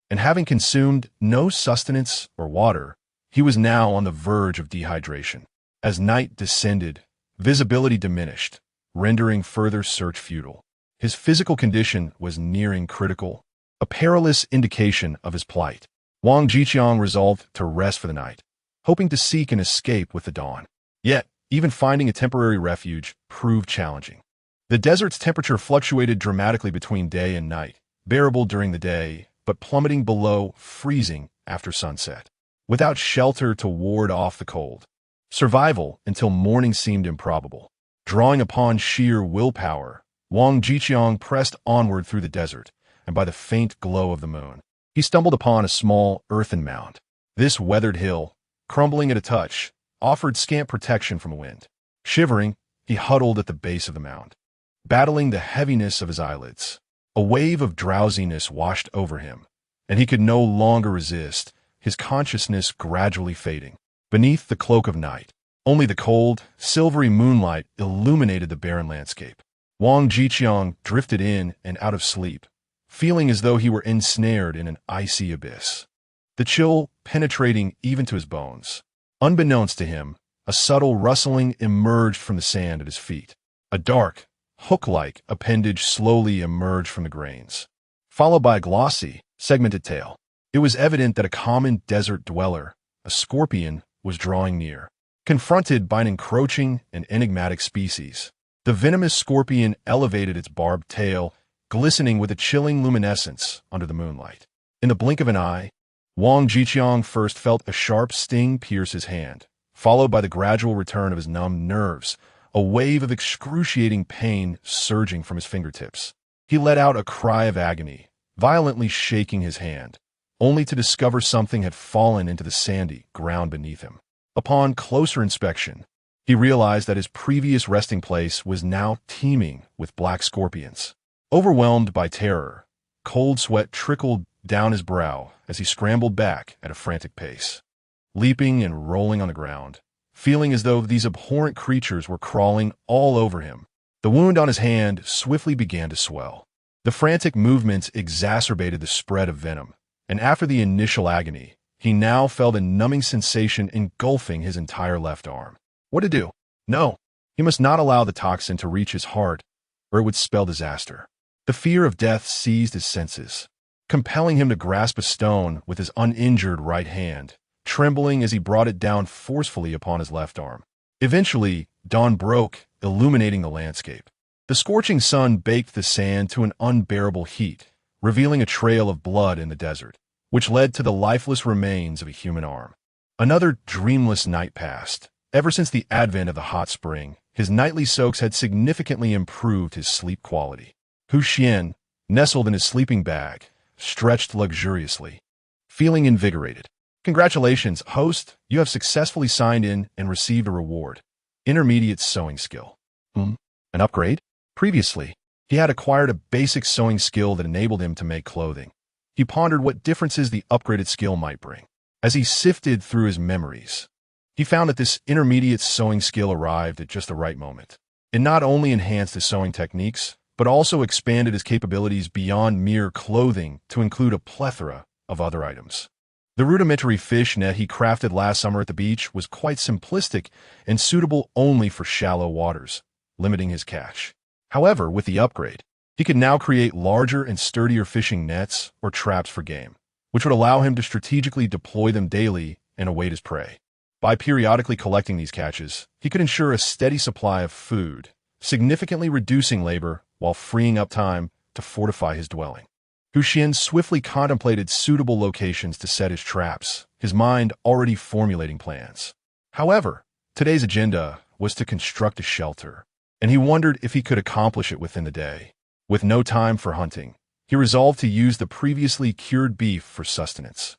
and having consumed no sustenance or water, he was now on the verge of dehydration. As night descended, visibility diminished, rendering further search futile. His physical condition was nearing critical, a perilous indication of his plight. Wang Jiqiang resolved to rest for the night, hoping to seek an escape with the dawn. Yet, even finding a temporary refuge proved challenging. The desert's temperature fluctuated dramatically between day and night, bearable during the day, but plummeting below freezing after sunset. Without shelter to ward off the cold, survival until morning seemed improbable. Drawing upon sheer willpower, Wang Jiqiang pressed onward through the desert, and by the faint glow of the moon, he stumbled upon a small earthen mound. This weathered hill, crumbling at a touch, offered scant protection from wind. Shivering, he huddled at the base of the mound, battling the heaviness of his eyelids. A wave of drowsiness washed over him, and he could no longer resist, his consciousness gradually fading. Beneath the cloak of night, only the cold, silvery moonlight illuminated the barren landscape. Wang Jiqiang drifted in and out of sleep, feeling as though he were ensnared in an icy abyss, the chill penetrating even to his bones. Unbeknownst to him, a subtle rustling emerged from the sand at his feet. A dark, hook-like appendage slowly emerged from the grains, followed by a glossy, segmented tail. It was evident that a common desert dweller, a scorpion, was drawing near. Confronted by an encroaching and enigmatic species, the venomous scorpion elevated its barbed tail, glistening with a chilling luminescence under the moonlight. In the blink of an eye, Wang Jiqiang first felt a sharp sting pierce his hand, followed by the gradual return of his numbed nerves, a wave of excruciating pain surging from his fingertips. He let out a cry of agony, violently shaking his hand, only to discover something had fallen into the sandy ground beneath him. Upon closer inspection, he realized that his previous resting place was now teeming with black scorpions. Overwhelmed by terror, cold sweat trickled down his brow as he scrambled back at a frantic pace, leaping and rolling on the ground, feeling as though these abhorrent creatures were crawling all over him. The wound on his hand swiftly began to swell. The frantic movements exacerbated the spread of venom, and after the initial agony, he now felt a numbing sensation engulfing his entire left arm. What to do? No, he must not allow the toxin to reach his heart, or it would spell disaster. The fear of death seized his senses, compelling him to grasp a stone with his uninjured right hand, trembling as he brought it down forcefully upon his left arm. Eventually, dawn broke, illuminating the landscape. The scorching sun baked the sand to an unbearable heat, revealing a trail of blood in the desert, which led to the lifeless remains of a human arm. Another dreamless night passed. Ever since the advent of the hot spring, his nightly soaks had significantly improved his sleep quality. Xuan, nestled in his sleeping bag, stretched luxuriously, feeling invigorated. Congratulations, host, you have successfully signed in and received a reward. Intermediate sewing skill. An upgrade? Previously, he had acquired a basic sewing skill that enabled him to make clothing. He pondered what differences the upgraded skill might bring. As he sifted through his memories, he found that this intermediate sewing skill arrived at just the right moment. It not only enhanced his sewing techniques, but also expanded his capabilities beyond mere clothing to include a plethora of other items. The rudimentary fish net he crafted last summer at the beach was quite simplistic and suitable only for shallow waters, limiting his catch. However, with the upgrade, he could now create larger and sturdier fishing nets or traps for game, which would allow him to strategically deploy them daily and await his prey. By periodically collecting these catches, he could ensure a steady supply of food, significantly reducing labor while freeing up time to fortify his dwelling. Xuan swiftly contemplated suitable locations to set his traps, his mind already formulating plans. However, today's agenda was to construct a shelter, and he wondered if he could accomplish it within the day. With no time for hunting, he resolved to use the previously cured beef for sustenance,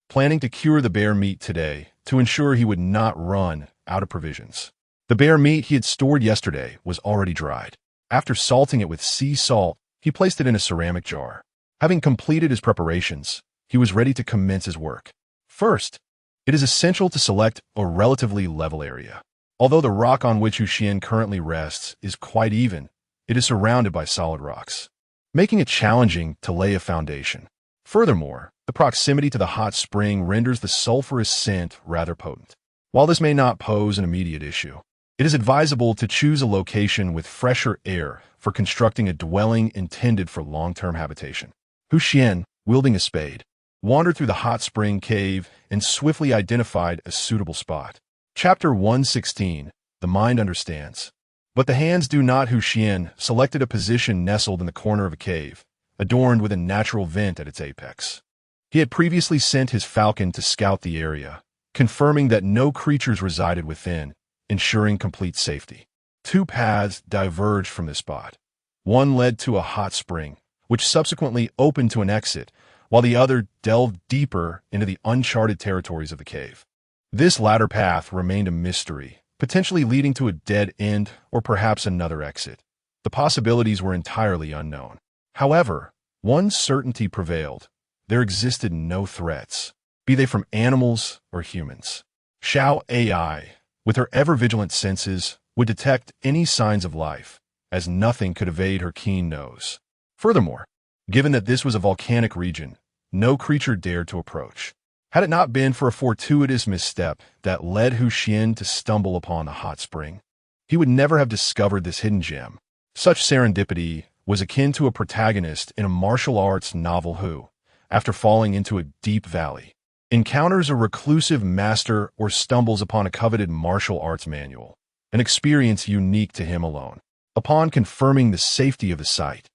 planning to cure the bear meat today to ensure he would not run out of provisions. The bear meat he had stored yesterday was already dried. After salting it with sea salt, he placed it in a ceramic jar. Having completed his preparations, he was ready to commence his work. First, it is essential to select a relatively level area. Although the rock on which Xuan currently rests is quite even, it is surrounded by solid rocks, making it challenging to lay a foundation. Furthermore, the proximity to the hot spring renders the sulfurous scent rather potent. While this may not pose an immediate issue, it is advisable to choose a location with fresher air for constructing a dwelling intended for long-term habitation. Xuan, wielding a spade, wandered through the hot spring cave and swiftly identified a suitable spot. Chapter 116, The Mind Understands. But the hands do not. Xuan selected a position nestled in the corner of a cave, adorned with a natural vent at its apex. He had previously sent his falcon to scout the area, confirming that no creatures resided within, ensuring complete safety. Two paths diverged from this spot. One led to a hot spring, which subsequently opened to an exit, while the other delved deeper into the uncharted territories of the cave. This latter path remained a mystery, potentially leading to a dead end or perhaps another exit. The possibilities were entirely unknown. However, one certainty prevailed. There existed no threats, be they from animals or humans. Xiao AI, with her ever-vigilant senses, would detect any signs of life, as nothing could evade her keen nose. Furthermore, given that this was a volcanic region, no creature dared to approach. Had it not been for a fortuitous misstep that led Xuan to stumble upon the hot spring, he would never have discovered this hidden gem. Such serendipity was akin to a protagonist in a martial arts novel who, after falling into a deep valley, encounters a reclusive master or stumbles upon a coveted martial arts manual, an experience unique to him alone. Upon confirming the safety of the site,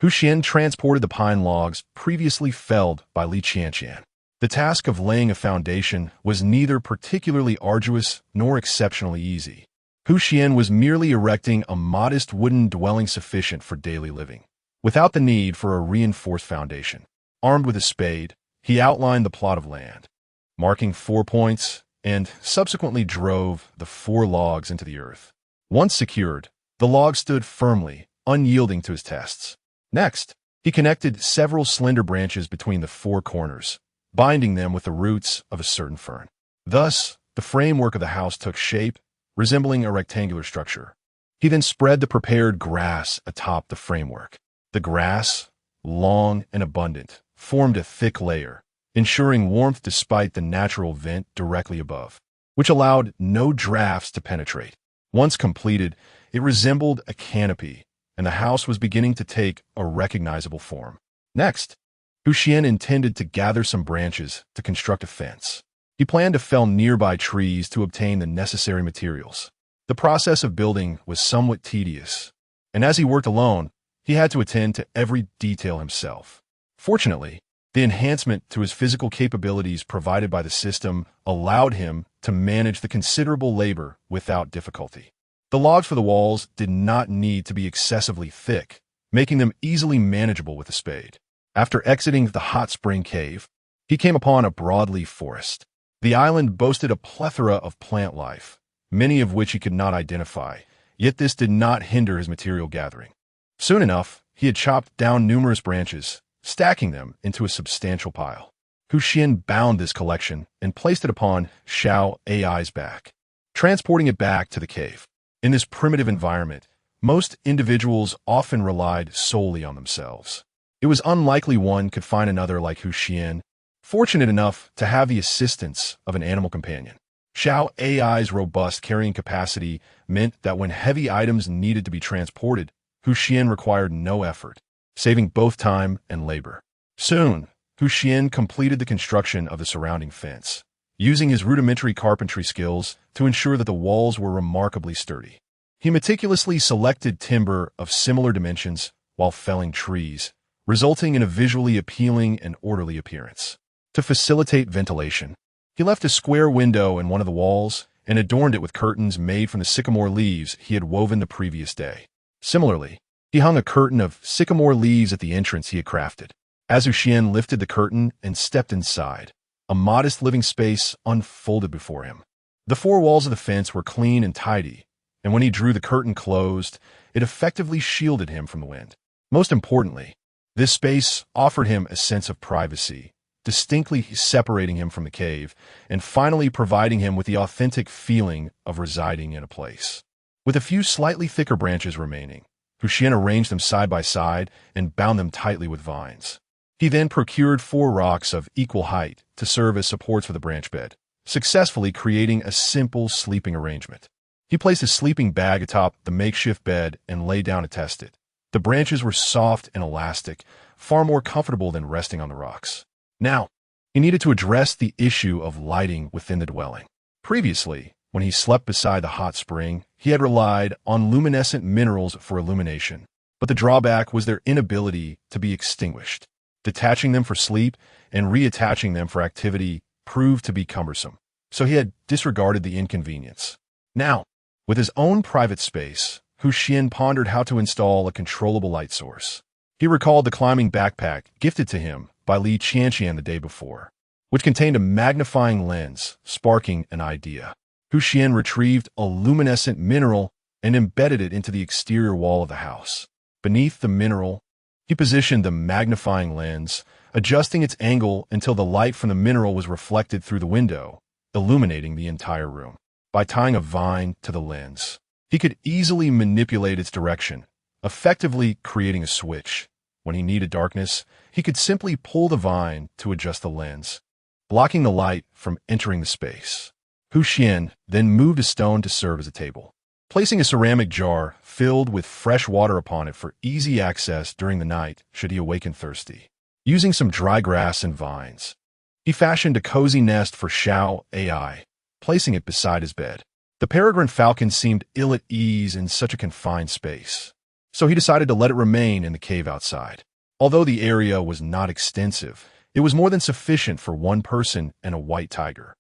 Xuan transported the pine logs previously felled by Li Qianqian. The task of laying a foundation was neither particularly arduous nor exceptionally easy. Xuan was merely erecting a modest wooden dwelling sufficient for daily living. without the need for a reinforced foundation. Armed with a spade, he outlined the plot of land, marking 4 points, and subsequently drove the 4 logs into the earth. Once secured, the logs stood firmly, unyielding to his tests. Next, he connected several slender branches between the 4 corners, binding them with the roots of a certain fern. Thus, the framework of the house took shape, resembling a rectangular structure. He then spread the prepared grass atop the framework. The grass, long and abundant, formed a thick layer, ensuring warmth despite the natural vent directly above, which allowed no drafts to penetrate. Once completed, it resembled a canopy, and the house was beginning to take a recognizable form. Next, Xuan intended to gather some branches to construct a fence. He planned to fell nearby trees to obtain the necessary materials. The process of building was somewhat tedious, and as he worked alone, he had to attend to every detail himself. Fortunately, the enhancement to his physical capabilities provided by the system allowed him to manage the considerable labor without difficulty. The logs for the walls did not need to be excessively thick, making them easily manageable with a spade. After exiting the hot spring cave, he came upon a broadleaf forest. The island boasted a plethora of plant life, many of which he could not identify, yet this did not hinder his material gathering. Soon enough, he had chopped down numerous branches, stacking them into a substantial pile. Xuan bound this collection and placed it upon Xiao AI's back, transporting it back to the cave. In this primitive environment, most individuals often relied solely on themselves. It was unlikely one could find another like Xuan, fortunate enough to have the assistance of an animal companion. Xiao AI's robust carrying capacity meant that when heavy items needed to be transported, Xuan required no effort, saving both time and labor. Soon, Xuan completed the construction of the surrounding fence, using his rudimentary carpentry skills to ensure that the walls were remarkably sturdy. He meticulously selected timber of similar dimensions while felling trees, resulting in a visually appealing and orderly appearance. To facilitate ventilation, he left a square window in one of the walls and adorned it with curtains made from the sycamore leaves he had woven the previous day. Similarly, he hung a curtain of sycamore leaves at the entrance he had crafted. As Xuan lifted the curtain and stepped inside, a modest living space unfolded before him. The 4 walls of the fence were clean and tidy, and when he drew the curtain closed, it effectively shielded him from the wind. Most importantly, this space offered him a sense of privacy, distinctly separating him from the cave, and finally providing him with the authentic feeling of residing in a place. With a few slightly thicker branches remaining, Xuan arranged them side by side and bound them tightly with vines. He then procured 4 rocks of equal height to serve as supports for the branch bed, successfully creating a simple sleeping arrangement. He placed a sleeping bag atop the makeshift bed and lay down to test it. The branches were soft and elastic, far more comfortable than resting on the rocks. Now, he needed to address the issue of lighting within the dwelling. Previously, when he slept beside the hot spring, he had relied on luminescent minerals for illumination, but the drawback was their inability to be extinguished. Detaching them for sleep and reattaching them for activity proved to be cumbersome, so he had disregarded the inconvenience. Now, with his own private space, Xuan pondered how to install a controllable light source. He recalled the climbing backpack gifted to him by Li Qianqian the day before, which contained a magnifying lens, sparking an idea. Xuan retrieved a luminescent mineral and embedded it into the exterior wall of the house. Beneath the mineral, he positioned the magnifying lens, adjusting its angle until the light from the mineral was reflected through the window, illuminating the entire room. By tying a vine to the lens, he could easily manipulate its direction, effectively creating a switch. When he needed darkness, he could simply pull the vine to adjust the lens, blocking the light from entering the space. Xuan then moved a stone to serve as a table, placing a ceramic jar filled with fresh water upon it for easy access during the night should he awaken thirsty. Using some dry grass and vines, he fashioned a cozy nest for Xiao AI, placing it beside his bed. The peregrine falcon seemed ill at ease in such a confined space, so he decided to let it remain in the cave outside. Although the area was not extensive, it was more than sufficient for one person and a white tiger.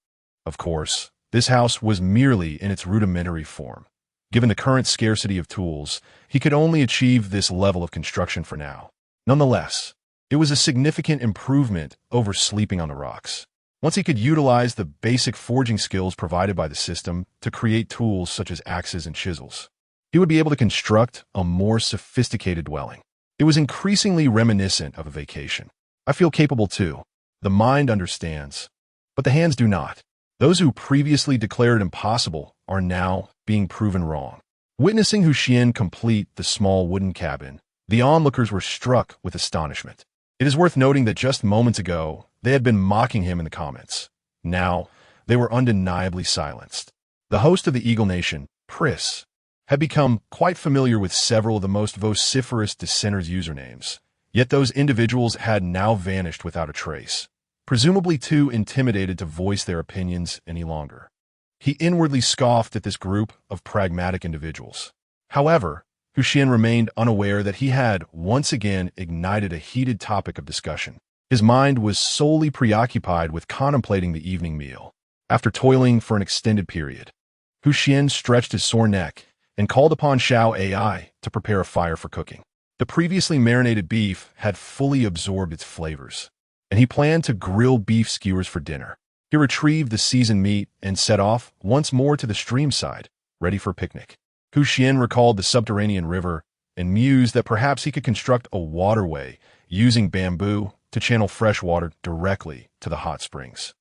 Of course, this house was merely in its rudimentary form, Given the current scarcity of tools, he could only achieve this level of construction for now. Nonetheless, it was a significant improvement over sleeping on the rocks. Once he could utilize the basic forging skills provided by the system to create tools such as axes and chisels, he would be able to construct a more sophisticated dwelling. It was increasingly reminiscent of a vacation. I feel capable too. The mind understands, but the hands do not. Those who previously declared impossible are now being proven wrong. Witnessing Xuan complete the small wooden cabin, the onlookers were struck with astonishment. It is worth noting that just moments ago, they had been mocking him in the comments. Now, they were undeniably silenced. The host of the Eagle Nation, Pris, had become quite familiar with several of the most vociferous dissenters' usernames, yet those individuals had now vanished without a trace, presumably too intimidated to voice their opinions any longer. He inwardly scoffed at this group of pragmatic individuals. However, Xuan remained unaware that he had once again ignited a heated topic of discussion. His mind was solely preoccupied with contemplating the evening meal. After toiling for an extended period, Xuan stretched his sore neck and called upon Xiao AI to prepare a fire for cooking. The previously marinated beef had fully absorbed its flavors, and he planned to grill beef skewers for dinner. He retrieved the seasoned meat and set off once more to the stream side, ready for a picnic. Xuan recalled the subterranean river and mused that perhaps he could construct a waterway using bamboo to channel fresh water directly to the hot springs,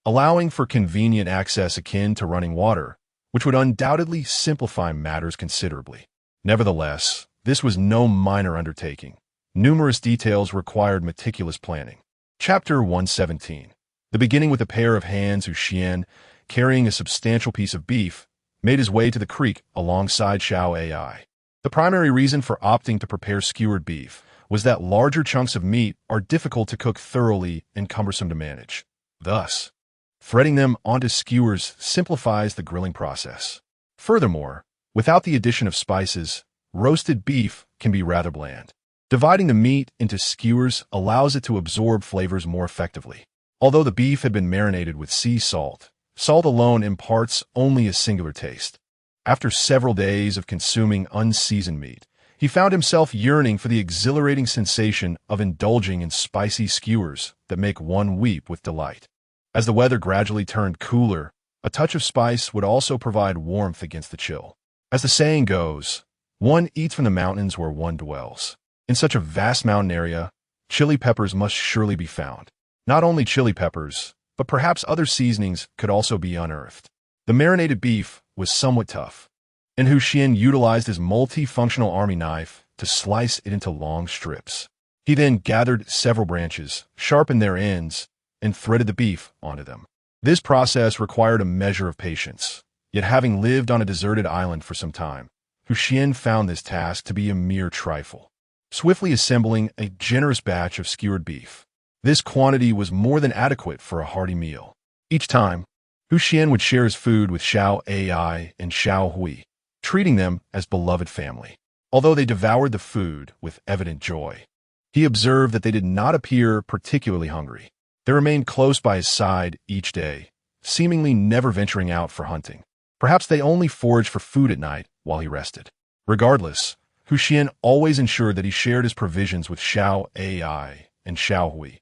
allowing for convenient access akin to running water, which would undoubtedly simplify matters considerably. Nevertheless, this was no minor undertaking. Numerous details required meticulous planning. Chapter 117. The beginning with a pair of hands, Xuan, carrying a substantial piece of beef, made his way to the creek alongside Xiao AI. The primary reason for opting to prepare skewered beef was that larger chunks of meat are difficult to cook thoroughly and cumbersome to manage. Thus, threading them onto skewers simplifies the grilling process. Furthermore, without the addition of spices, roasted beef can be rather bland. Dividing the meat into skewers allows it to absorb flavors more effectively. Although the beef had been marinated with sea salt, salt alone imparts only a singular taste. After several days of consuming unseasoned meat, he found himself yearning for the exhilarating sensation of indulging in spicy skewers that make one weep with delight. As the weather gradually turned cooler, a touch of spice would also provide warmth against the chill. As the saying goes, one eats from the mountains where one dwells. In such a vast mountain area, chili peppers must surely be found. Not only chili peppers, but perhaps other seasonings could also be unearthed. The marinated beef was somewhat tough, and Xuan utilized his multifunctional army knife to slice it into long strips. He then gathered several branches, sharpened their ends, and threaded the beef onto them. This process required a measure of patience, yet having lived on a deserted island for some time, Xuan found this task to be a mere trifle. Swiftly assembling a generous batch of skewered beef, this quantity was more than adequate for a hearty meal. Each time, Xuan would share his food with Xiao AI and Xiao Hui, treating them as beloved family. Although they devoured the food with evident joy, he observed that they did not appear particularly hungry. They remained close by his side each day, seemingly never venturing out for hunting. Perhaps they only foraged for food at night while he rested. Regardless, Xuan always ensured that he shared his provisions with Xiao AI and Xiao Hui.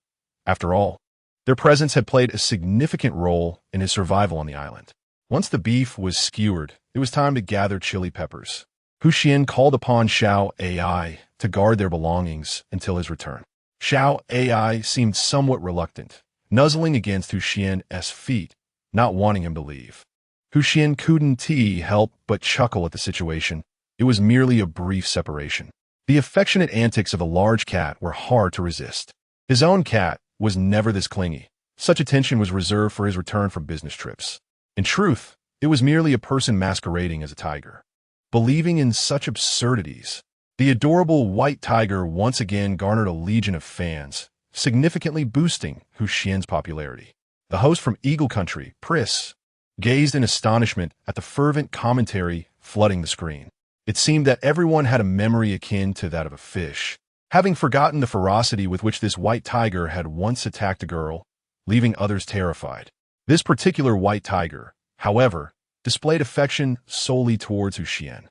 After all, their presence had played a significant role in his survival on the island. Once the beef was skewered, it was time to gather chili peppers. Xuan called upon Xiao AI to guard their belongings until his return. Xiao AI seemed somewhat reluctant, nuzzling against Xuan's feet, not wanting him to leave. Xuan couldn't help but chuckle at the situation. It was merely a brief separation. The affectionate antics of a large cat were hard to resist. His own cat was never this clingy. Such attention was reserved for his return from business trips. In truth, it was merely a person masquerading as a tiger. Believing in such absurdities, the adorable white tiger once again garnered a legion of fans, significantly boosting Xuan's popularity. The host from Eagle Country, Pris, gazed in astonishment at the fervent commentary flooding the screen. It seemed that everyone had a memory akin to that of a fish, having forgotten the ferocity with which this white tiger had once attacked a girl, leaving others terrified. This particular white tiger, however, displayed affection solely towards Xuan,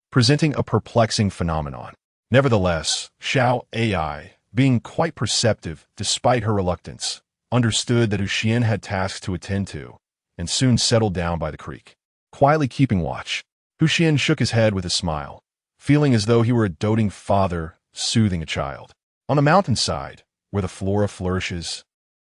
presenting a perplexing phenomenon. Nevertheless, Xiao AI, being quite perceptive despite her reluctance, understood that Xuan had tasks to attend to, and soon settled down by the creek, quietly keeping watch. Xuan shook his head with a smile, feeling as though he were a doting father soothing a child. On the mountainside, where the flora flourishes,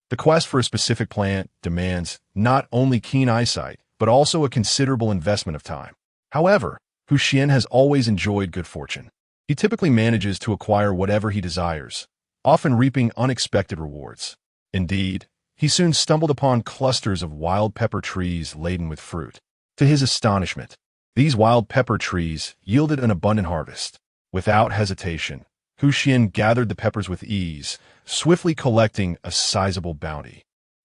the quest for a specific plant demands not only keen eyesight, but also a considerable investment of time. However, Xuan has always enjoyed good fortune. He typically manages to acquire whatever he desires, often reaping unexpected rewards. Indeed, he soon stumbled upon clusters of wild pepper trees laden with fruit. To his astonishment, these wild pepper trees yielded an abundant harvest. Without hesitation, Xuan gathered the peppers with ease, swiftly collecting a sizable bounty.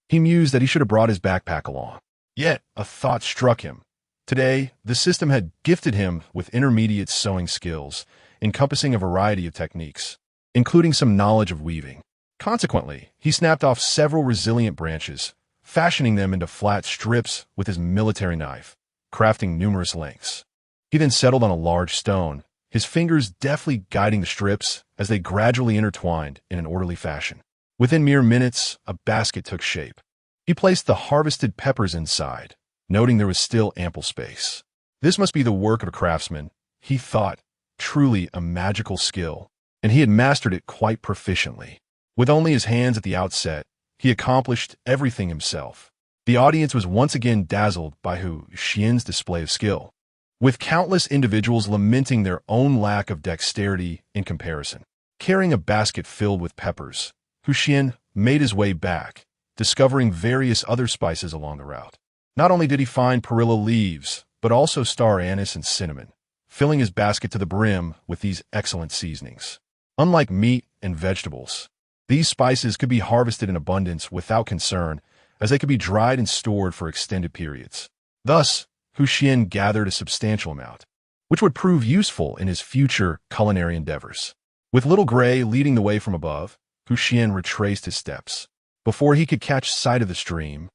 He mused that he should have brought his backpack along. Yet, a thought struck him. Today, the system had gifted him with intermediate sewing skills, encompassing a variety of techniques, including some knowledge of weaving. Consequently, he snapped off several resilient branches, fashioning them into flat strips with his military knife, crafting numerous lengths. He then settled on a large stone, his fingers deftly guiding the strips as they gradually intertwined in an orderly fashion. Within mere minutes, a basket took shape. He placed the harvested peppers inside, noting there was still ample space. This must be the work of a craftsman, he thought, truly a magical skill, and he had mastered it quite proficiently. With only his hands at the outset, he accomplished everything himself. The audience was once again dazzled by Xuan's display of skill, with countless individuals lamenting their own lack of dexterity in comparison. Carrying a basket filled with peppers, Xuan made his way back, discovering various other spices along the route. Not only did he find perilla leaves, but also star anise and cinnamon, filling his basket to the brim with these excellent seasonings. Unlike meat and vegetables, these spices could be harvested in abundance without concern, as they could be dried and stored for extended periods. Thus, Xuan gathered a substantial amount, which would prove useful in his future culinary endeavors. With Little Gray leading the way from above, Xuan retraced his steps. Before he could catch sight of the stream,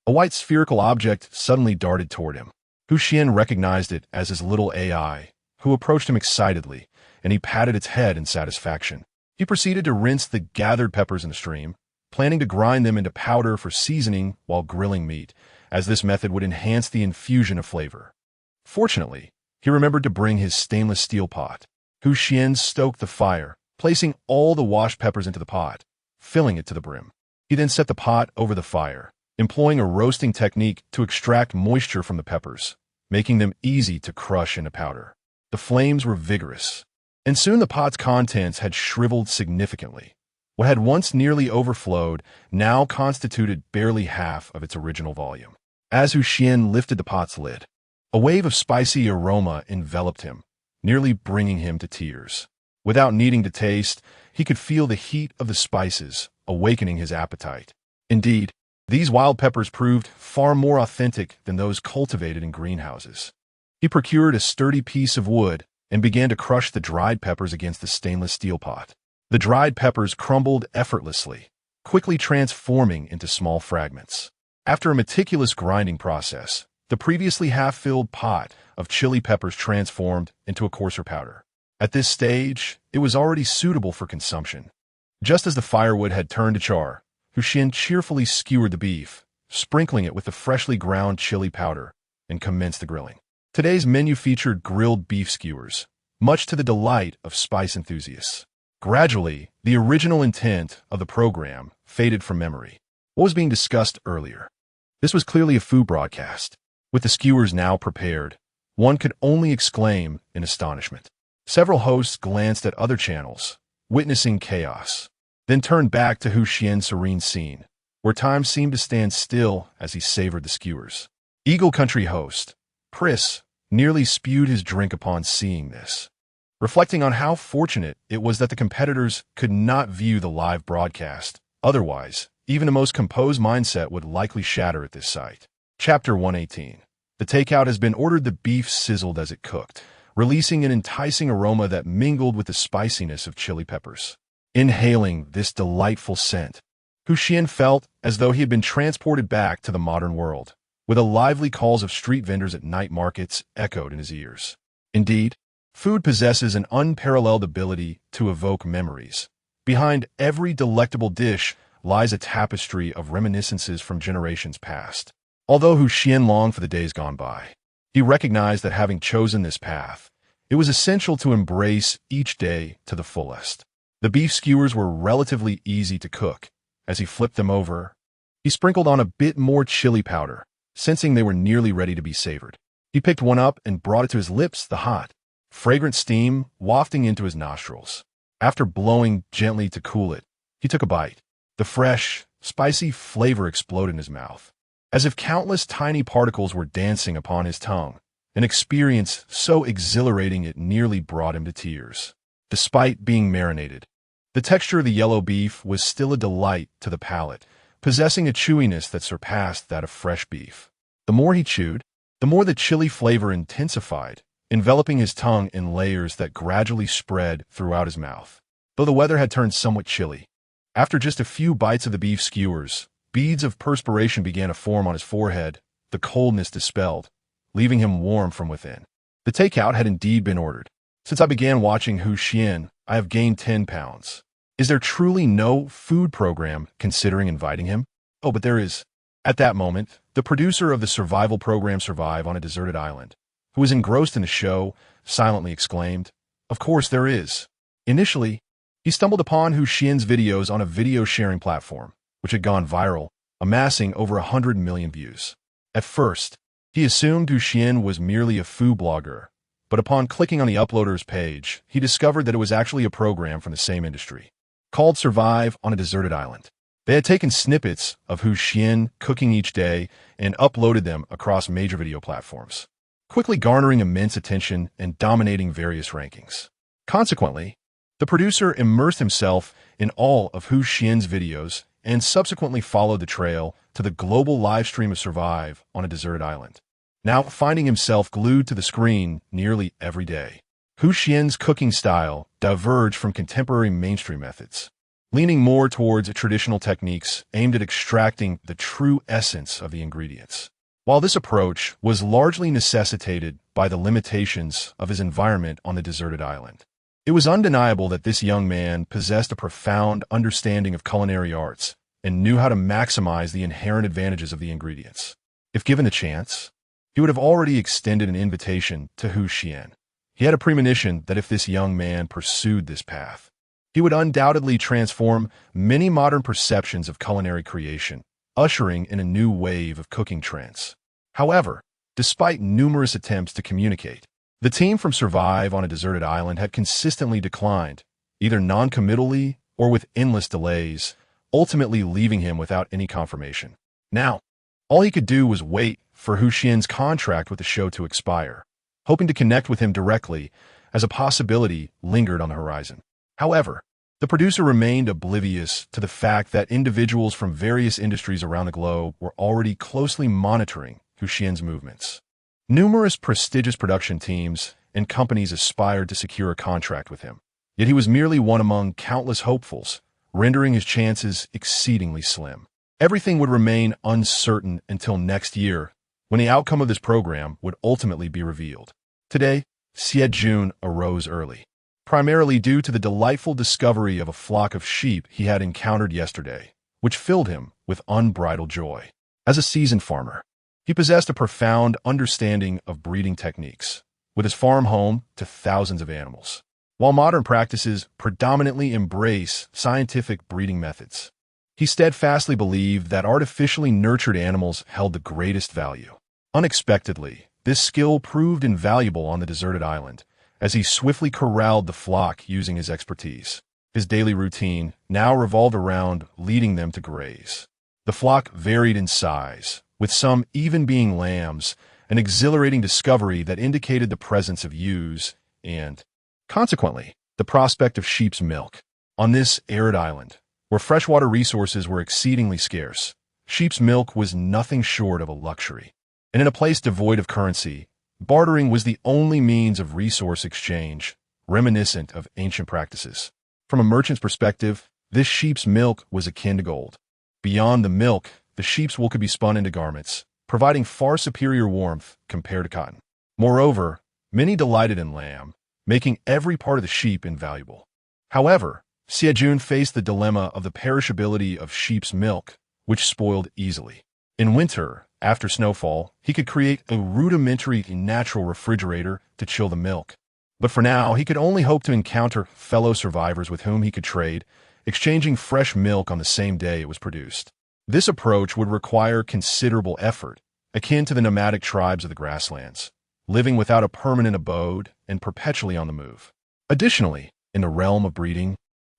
a white spherical object suddenly darted toward him. Xuan recognized it as his little AI, who approached him excitedly, and he patted its head in satisfaction. He proceeded to rinse the gathered peppers in the stream, planning to grind them into powder for seasoning while grilling meat, as this method would enhance the infusion of flavor. Fortunately, he remembered to bring his stainless steel pot. Xuan stoked the fire, placing all the washed peppers into the pot, filling it to the brim. He then set the pot over the fire, employing a roasting technique to extract moisture from the peppers, making them easy to crush into powder. The flames were vigorous, and soon the pot's contents had shriveled significantly. What had once nearly overflowed now constituted barely half of its original volume. As Xuan lifted the pot's lid, a wave of spicy aroma enveloped him, nearly bringing him to tears. Without needing to taste, he could feel the heat of the spices, awakening his appetite. Indeed, these wild peppers proved far more authentic than those cultivated in greenhouses. He procured a sturdy piece of wood and began to crush the dried peppers against the stainless steel pot. The dried peppers crumbled effortlessly, quickly transforming into small fragments. After a meticulous grinding process, the previously half-filled pot of chili peppers transformed into a coarser powder. At this stage, it was already suitable for consumption. Just as the firewood had turned to char, Xuan cheerfully skewered the beef, sprinkling it with the freshly ground chili powder, and commenced the grilling. Today's menu featured grilled beef skewers, much to the delight of spice enthusiasts. Gradually, the original intent of the program faded from memory. What was being discussed earlier? This was clearly a food broadcast. With the skewers now prepared, one could only exclaim in astonishment. Several hosts glanced at other channels, witnessing chaos, then turned back to Xuan's serene scene, where time seemed to stand still as he savored the skewers. Eagle Country host, Pris, nearly spewed his drink upon seeing this, reflecting on how fortunate it was that the competitors could not view the live broadcast. Otherwise, even the most composed mindset would likely shatter at this sight. Chapter 118. The takeout has been ordered. The beef sizzled as it cooked, releasing an enticing aroma that mingled with the spiciness of chili peppers. Inhaling this delightful scent, Xuan felt as though he had been transported back to the modern world, with the lively calls of street vendors at night markets echoed in his ears. Indeed, food possesses an unparalleled ability to evoke memories. Behind every delectable dish lies a tapestry of reminiscences from generations past. Although Xuan longed for the days gone by, he recognized that having chosen this path, it was essential to embrace each day to the fullest. The beef skewers were relatively easy to cook. As he flipped them over, he sprinkled on a bit more chili powder, sensing they were nearly ready to be savored. He picked one up and brought it to his lips, the hot, fragrant steam wafting into his nostrils. After blowing gently to cool it, he took a bite. The fresh, spicy flavor exploded in his mouth, as if countless tiny particles were dancing upon his tongue, an experience so exhilarating it nearly brought him to tears. Despite being marinated, the texture of the yellow beef was still a delight to the palate, possessing a chewiness that surpassed that of fresh beef. The more he chewed, the more the chili flavor intensified, enveloping his tongue in layers that gradually spread throughout his mouth. Though the weather had turned somewhat chilly, after just a few bites of the beef skewers, beads of perspiration began to form on his forehead, the coldness dispelled, leaving him warm from within. The takeout had indeed been ordered. Since I began watching Xuan, I have gained 10 pounds. Is there truly no food program considering inviting him? Oh, but there is. At that moment, the producer of the survival program Survive on a Deserted Island, who was engrossed in the show, silently exclaimed, "Of course there is." Initially, he stumbled upon Xuan's videos on a video-sharing platform, which had gone viral, amassing over 100 million views. At first, he assumed Xuan was merely a food blogger, but upon clicking on the uploader's page, he discovered that it was actually a program from the same industry, called Survive on a Deserted Island. They had taken snippets of Xuan cooking each day and uploaded them across major video platforms, quickly garnering immense attention and dominating various rankings. Consequently, the producer immersed himself in all of Xuan's videos and subsequently followed the trail to the global live stream of Survive on a Deserted Island, now finding himself glued to the screen nearly every day. Xuan's cooking style diverged from contemporary mainstream methods, leaning more towards traditional techniques aimed at extracting the true essence of the ingredients. While this approach was largely necessitated by the limitations of his environment on the deserted island, it was undeniable that this young man possessed a profound understanding of culinary arts and knew how to maximize the inherent advantages of the ingredients. If given the chance, he would have already extended an invitation to Xuan. He had a premonition that if this young man pursued this path, he would undoubtedly transform many modern perceptions of culinary creation, ushering in a new wave of cooking trends. However, despite numerous attempts to communicate, the team from Survive on a Deserted Island had consistently declined, either non-committally or with endless delays, ultimately leaving him without any confirmation. Now, all he could do was wait for Xuan's contract with the show to expire, hoping to connect with him directly as a possibility lingered on the horizon. However, the producer remained oblivious to the fact that individuals from various industries around the globe were already closely monitoring Xuan's movements. Numerous prestigious production teams and companies aspired to secure a contract with him, yet he was merely one among countless hopefuls, rendering his chances exceedingly slim. Everything would remain uncertain until next year, when the outcome of this program would ultimately be revealed. Today, June arose early, primarily due to the delightful discovery of a flock of sheep he had encountered yesterday, which filled him with unbridled joy. As a seasoned farmer, he possessed a profound understanding of breeding techniques, with his farm home to thousands of animals. While modern practices predominantly embrace scientific breeding methods, he steadfastly believed that artificially nurtured animals held the greatest value. Unexpectedly, this skill proved invaluable on the deserted island, as he swiftly corralled the flock using his expertise. His daily routine now revolved around leading them to graze. The flock varied in size, with some even being lambs, an exhilarating discovery that indicated the presence of ewes and, consequently, the prospect of sheep's milk. On this arid island, where freshwater resources were exceedingly scarce, sheep's milk was nothing short of a luxury. And in a place devoid of currency, bartering was the only means of resource exchange, reminiscent of ancient practices. From a merchant's perspective, this sheep's milk was akin to gold. Beyond the milk, the sheep's wool could be spun into garments, providing far superior warmth compared to cotton. Moreover, many delighted in lamb, making every part of the sheep invaluable. However, Xuan faced the dilemma of the perishability of sheep's milk, which spoiled easily. In winter, after snowfall, he could create a rudimentary natural refrigerator to chill the milk. But for now, he could only hope to encounter fellow survivors with whom he could trade, exchanging fresh milk on the same day it was produced. This approach would require considerable effort, akin to the nomadic tribes of the grasslands, living without a permanent abode and perpetually on the move. Additionally, in the realm of breeding,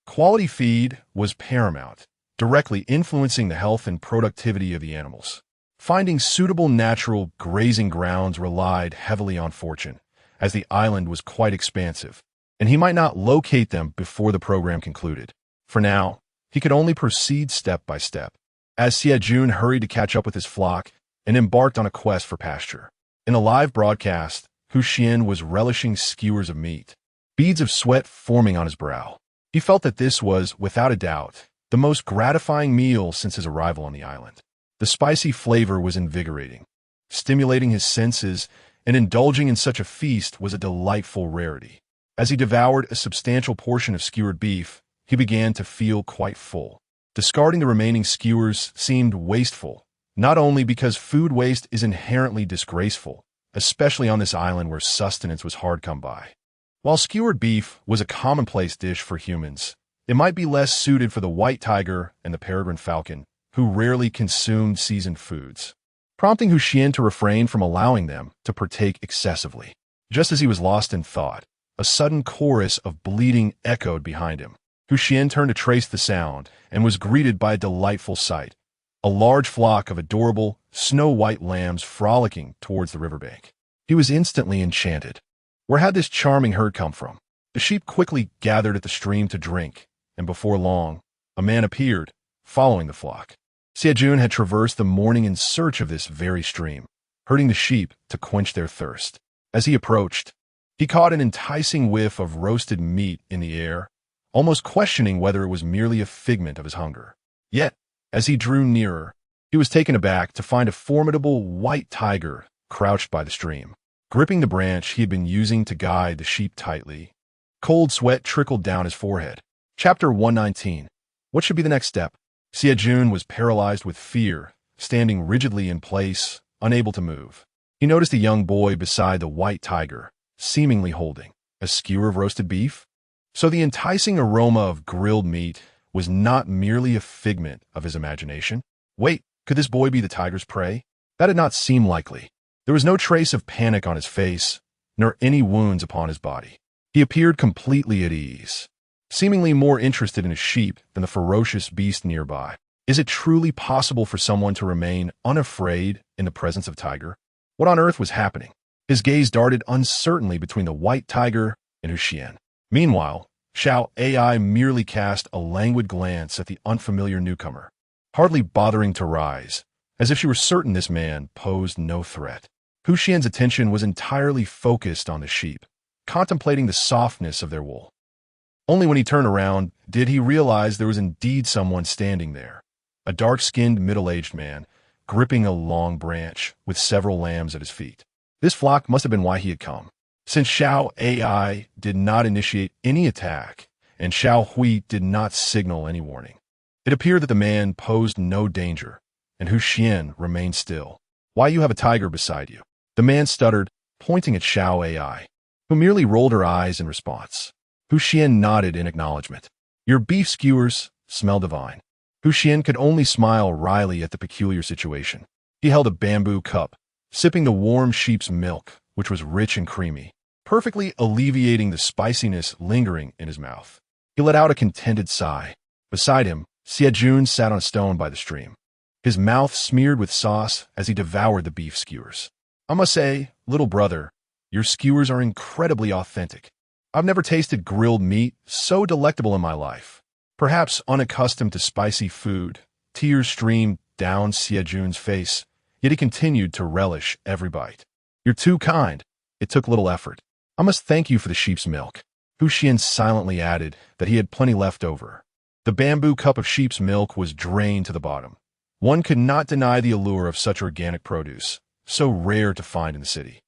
quality feed was paramount, directly influencing the health and productivity of the animals. Finding suitable natural grazing grounds relied heavily on fortune, as the island was quite expansive, and he might not locate them before the program concluded. For now, he could only proceed step by step, as Xuan hurried to catch up with his flock and embarked on a quest for pasture. In a live broadcast, Xuan was relishing skewers of meat, beads of sweat forming on his brow. He felt that this was, without a doubt, the most gratifying meal since his arrival on the island. The spicy flavor was invigorating, stimulating his senses, and indulging in such a feast was a delightful rarity. As he devoured a substantial portion of skewered beef, he began to feel quite full. Discarding the remaining skewers seemed wasteful, not only because food waste is inherently disgraceful, especially on this island where sustenance was hard come by. While skewered beef was a commonplace dish for humans, it might be less suited for the white tiger and the peregrine falcon, who rarely consumed seasoned foods, prompting Xuan to refrain from allowing them to partake excessively. Just as he was lost in thought, a sudden chorus of bleating echoed behind him. Xuan turned to trace the sound and was greeted by a delightful sight, a large flock of adorable, snow-white lambs frolicking towards the riverbank. He was instantly enchanted. Where had this charming herd come from? The sheep quickly gathered at the stream to drink, and before long, a man appeared, following the flock. Xuan had traversed the morning in search of this very stream, herding the sheep to quench their thirst. As he approached, he caught an enticing whiff of roasted meat in the air, almost questioning whether it was merely a figment of his hunger. Yet, as he drew nearer, he was taken aback to find a formidable white tiger crouched by the stream, gripping the branch he had been using to guide the sheep tightly. Cold sweat trickled down his forehead. Chapter 119. What should be the next step? Xuan was paralyzed with fear, standing rigidly in place, unable to move. He noticed a young boy beside the white tiger, seemingly holding a skewer of roasted beef. So the enticing aroma of grilled meat was not merely a figment of his imagination. Wait, could this boy be the tiger's prey? That did not seem likely. There was no trace of panic on his face, nor any wounds upon his body. He appeared completely at ease, seemingly more interested in his sheep than the ferocious beast nearby. Is it truly possible for someone to remain unafraid in the presence of a tiger? What on earth was happening? His gaze darted uncertainly between the white tiger and Xuan. Meanwhile, Xuan merely cast a languid glance at the unfamiliar newcomer, hardly bothering to rise, as if she were certain this man posed no threat. Xuan's attention was entirely focused on the sheep, contemplating the softness of their wool. Only when he turned around did he realize there was indeed someone standing there, a dark-skinned middle-aged man, gripping a long branch with several lambs at his feet. This flock must have been why he had come. Since Xuan did not initiate any attack, and Xuan did not signal any warning, it appeared that the man posed no danger, and Xuan remained still. Why you have a tiger beside you? The man stuttered, pointing at Xuan, who merely rolled her eyes in response. Xuan nodded in acknowledgement. Your beef skewers smell divine. Xuan could only smile wryly at the peculiar situation. He held a bamboo cup, sipping the warm sheep's milk, which was rich and creamy, perfectly alleviating the spiciness lingering in his mouth. He let out a contented sigh. Beside him, Xuan sat on a stone by the stream, his mouth smeared with sauce as he devoured the beef skewers. I must say, little brother, your skewers are incredibly authentic. I've never tasted grilled meat so delectable in my life. Perhaps unaccustomed to spicy food, tears streamed down Xuan's face, yet he continued to relish every bite. You're too kind. It took little effort. I must thank you for the sheep's milk. Xuan silently added that he had plenty left over. The bamboo cup of sheep's milk was drained to the bottom, One could not deny the allure of such organic produce, so rare to find in the city.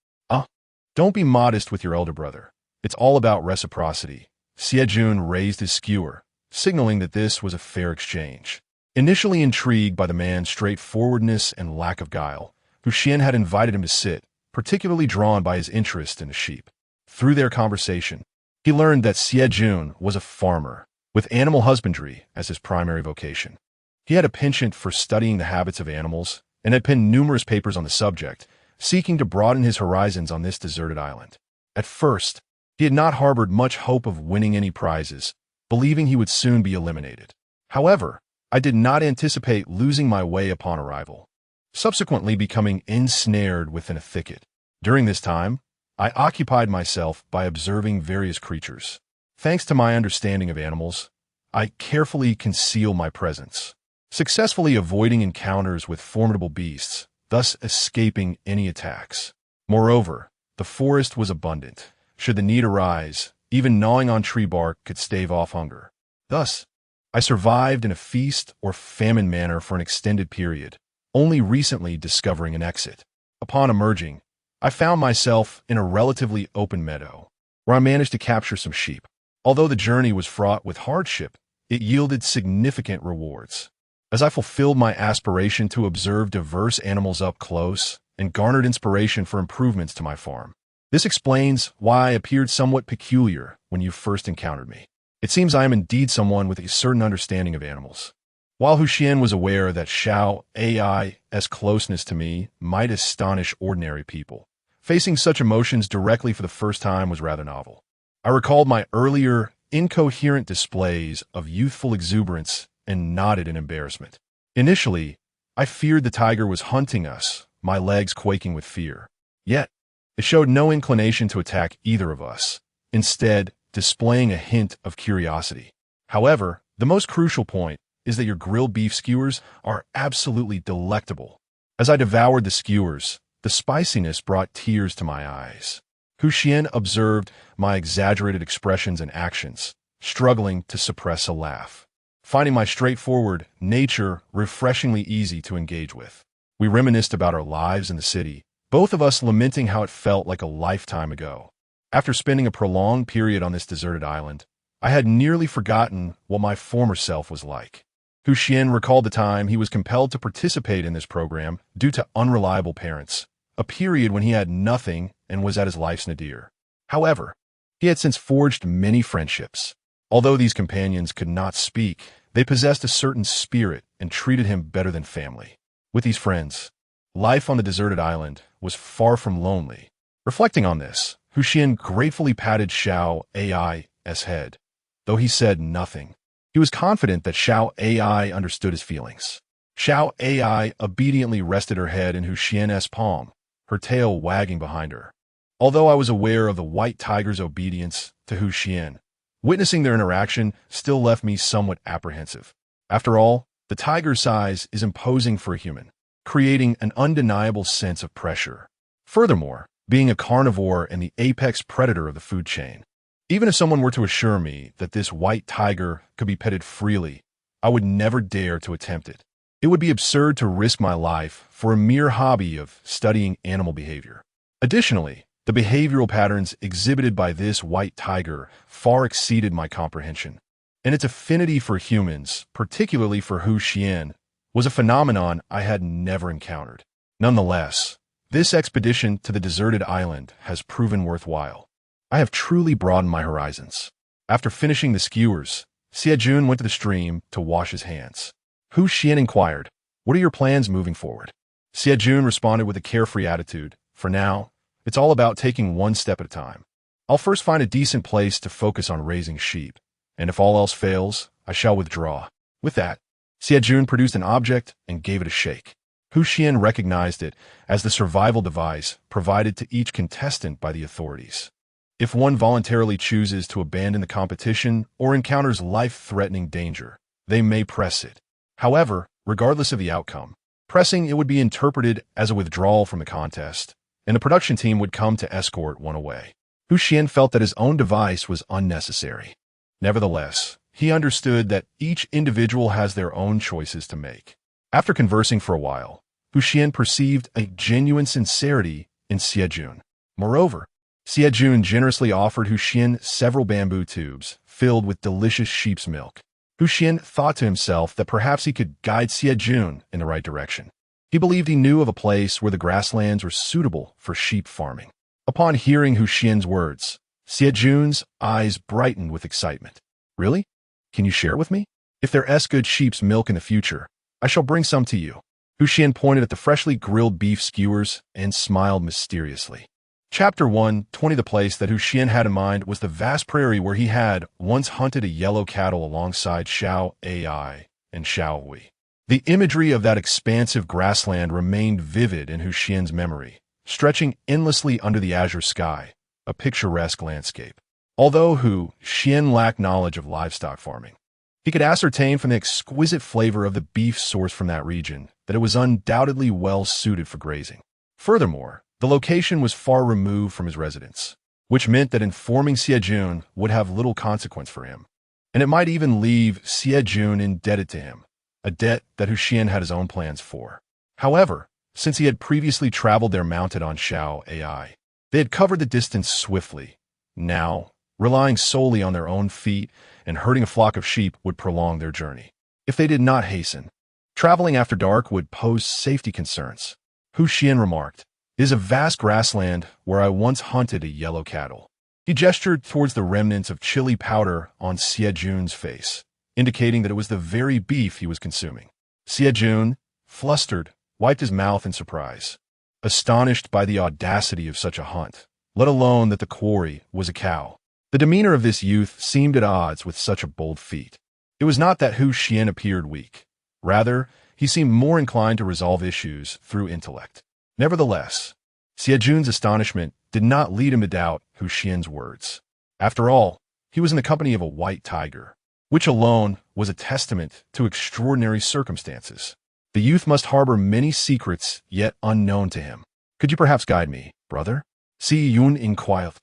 Don't be modest with your elder brother. It's all about reciprocity. Xuan raised his skewer, signaling that this was a fair exchange. Initially intrigued by the man's straightforwardness and lack of guile, Xuan had invited him to sit, particularly drawn by his interest in the sheep. Through their conversation, he learned that Xuan was a farmer, with animal husbandry as his primary vocation. He had a penchant for studying the habits of animals and had penned numerous papers on the subject, seeking to broaden his horizons on this deserted island. At first, he had not harbored much hope of winning any prizes, believing he would soon be eliminated. However, I did not anticipate losing my way upon arrival, subsequently becoming ensnared within a thicket. During this time, I occupied myself by observing various creatures. Thanks to my understanding of animals, I carefully conceal my presence, successfully avoiding encounters with formidable beasts, thus escaping any attacks. Moreover, the forest was abundant. Should the need arise, even gnawing on tree bark could stave off hunger. Thus, I survived in a feast or famine manner for an extended period, only recently discovering an exit. Upon emerging, I found myself in a relatively open meadow, where I managed to capture some sheep. Although the journey was fraught with hardship, it yielded significant rewards. As I fulfilled my aspiration to observe diverse animals up close and garnered inspiration for improvements to my farm. This explains why I appeared somewhat peculiar when you first encountered me. It seems I am indeed someone with a certain understanding of animals. While Xuan was aware that Xiao AI's closeness to me might astonish ordinary people, facing such emotions directly for the first time was rather novel. I recalled my earlier, incoherent displays of youthful exuberance and nodded in embarrassment. Initially, I feared the tiger was hunting us, my legs quaking with fear. Yet, it showed no inclination to attack either of us, instead displaying a hint of curiosity. However, the most crucial point is that your grilled beef skewers are absolutely delectable. As I devoured the skewers, the spiciness brought tears to my eyes. Xuan observed my exaggerated expressions and actions, struggling to suppress a laugh, finding my straightforward nature refreshingly easy to engage with. We reminisced about our lives in the city, both of us lamenting how it felt like a lifetime ago. After spending a prolonged period on this deserted island, I had nearly forgotten what my former self was like. Xuan recalled the time he was compelled to participate in this program due to unreliable parents, a period when he had nothing and was at his life's nadir. However, he had since forged many friendships. Although these companions could not speak, they possessed a certain spirit and treated him better than family. With these friends, life on the deserted island was far from lonely. Reflecting on this, Xuan gratefully patted Xiao AI's head, though he said nothing. He was confident that Xiao AI understood his feelings. Xiao AI obediently rested her head in Xuan's palm, her tail wagging behind her. Although I was aware of the white tiger's obedience to Xuan, witnessing their interaction still left me somewhat apprehensive. After all, the tiger's size is imposing for a human, creating an undeniable sense of pressure. Furthermore, being a carnivore and the apex predator of the food chain, even if someone were to assure me that this white tiger could be petted freely, I would never dare to attempt it. It would be absurd to risk my life for a mere hobby of studying animal behavior. Additionally, the behavioral patterns exhibited by this white tiger far exceeded my comprehension, and its affinity for humans, particularly for Xuan, was a phenomenon I had never encountered. Nonetheless, this expedition to the deserted island has proven worthwhile. I have truly broadened my horizons. After finishing the skewers, Xuan went to the stream to wash his hands. Xuan inquired, "What are your plans moving forward?" Xuan responded with a carefree attitude, "For now, it's all about taking one step at a time. I'll first find a decent place to focus on raising sheep, and if all else fails, I shall withdraw." With that, Xuan produced an object and gave it a shake. Xuan recognized it as the survival device provided to each contestant by the authorities. If one voluntarily chooses to abandon the competition or encounters life-threatening danger, they may press it. However, regardless of the outcome, pressing it would be interpreted as a withdrawal from the contest, and the production team would come to escort one away. Xuan felt that his own device was unnecessary. Nevertheless, he understood that each individual has their own choices to make. After conversing for a while, Xian perceived a genuine sincerity in Xiejun. Moreover, Xiejun generously offered Xian several bamboo tubes filled with delicious sheep's milk. Xian thought to himself that perhaps he could guide Xiejun in the right direction. He believed he knew of a place where the grasslands were suitable for sheep farming. Upon hearing Xian's words, Xiejun's eyes brightened with excitement. Really? Can you share with me? If there is good sheep's milk in the future, I shall bring some to you. Xian pointed at the freshly grilled beef skewers and smiled mysteriously. Chapter 1:20. The place that Xian had in mind was the vast prairie where he had once hunted a yellow cattle alongside Xiao Ai and Xiao Hui. The imagery of that expansive grassland remained vivid in Xian's memory, stretching endlessly under the azure sky, a picturesque landscape. Although Xian lacked knowledge of livestock farming, he could ascertain from the exquisite flavor of the beef sourced from that region that it was undoubtedly well suited for grazing. Furthermore, the location was far removed from his residence, which meant that informing Xiejun would have little consequence for him, and it might even leave Xiejun indebted to him, a debt that Xian had his own plans for. However, since he had previously traveled there mounted on Xiao Ai, they had covered the distance swiftly. Now, relying solely on their own feet and herding a flock of sheep would prolong their journey. If they did not hasten, traveling after dark would pose safety concerns. Xian remarked, "It is a vast grassland where I once hunted a yellow cattle." He gestured towards the remnants of chili powder on Xiejun's face, indicating that it was the very beef he was consuming. Xiejun, flustered, wiped his mouth in surprise, astonished by the audacity of such a hunt, let alone that the quarry was a cow. The demeanor of this youth seemed at odds with such a bold feat. It was not that Xian appeared weak. Rather, he seemed more inclined to resolve issues through intellect. Nevertheless, Xiejun's astonishment did not lead him to doubt Xian's words. After all, he was in the company of a white tiger, which alone was a testament to extraordinary circumstances. The youth must harbor many secrets yet unknown to him. "Could you perhaps guide me, brother?" Xiejun inquired.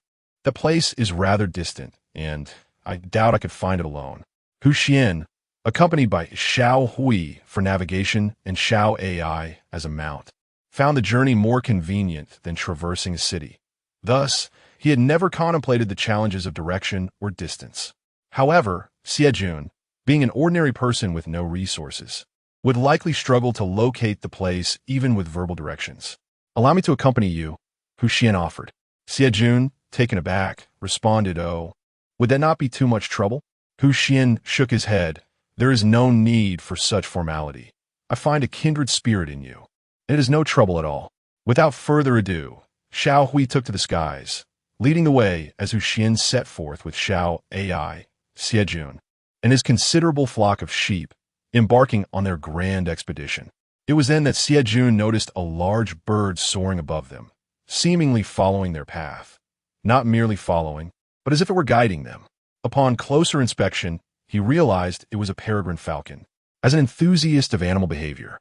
"The place is rather distant, and I doubt I could find it alone." Xian, accompanied by Xiao Hui for navigation and Xiao Ai as a mount, found the journey more convenient than traversing a city. Thus, he had never contemplated the challenges of direction or distance. However, Xiejun, being an ordinary person with no resources, would likely struggle to locate the place even with verbal directions. "Allow me to accompany you," Xian offered. Xiejun, taken aback, responded, "Oh, would that not be too much trouble?" Xian shook his head. "There is no need for such formality. I find a kindred spirit in you. It is no trouble at all." Without further ado, Xiao Hui took to the skies, leading the way as Xian set forth with Xiao Ai, Xiejun, and his considerable flock of sheep, embarking on their grand expedition. It was then that Xiejun noticed a large bird soaring above them, seemingly following their path. Not merely following, but as if it were guiding them. Upon closer inspection, he realized it was a peregrine falcon. As an enthusiast of animal behavior,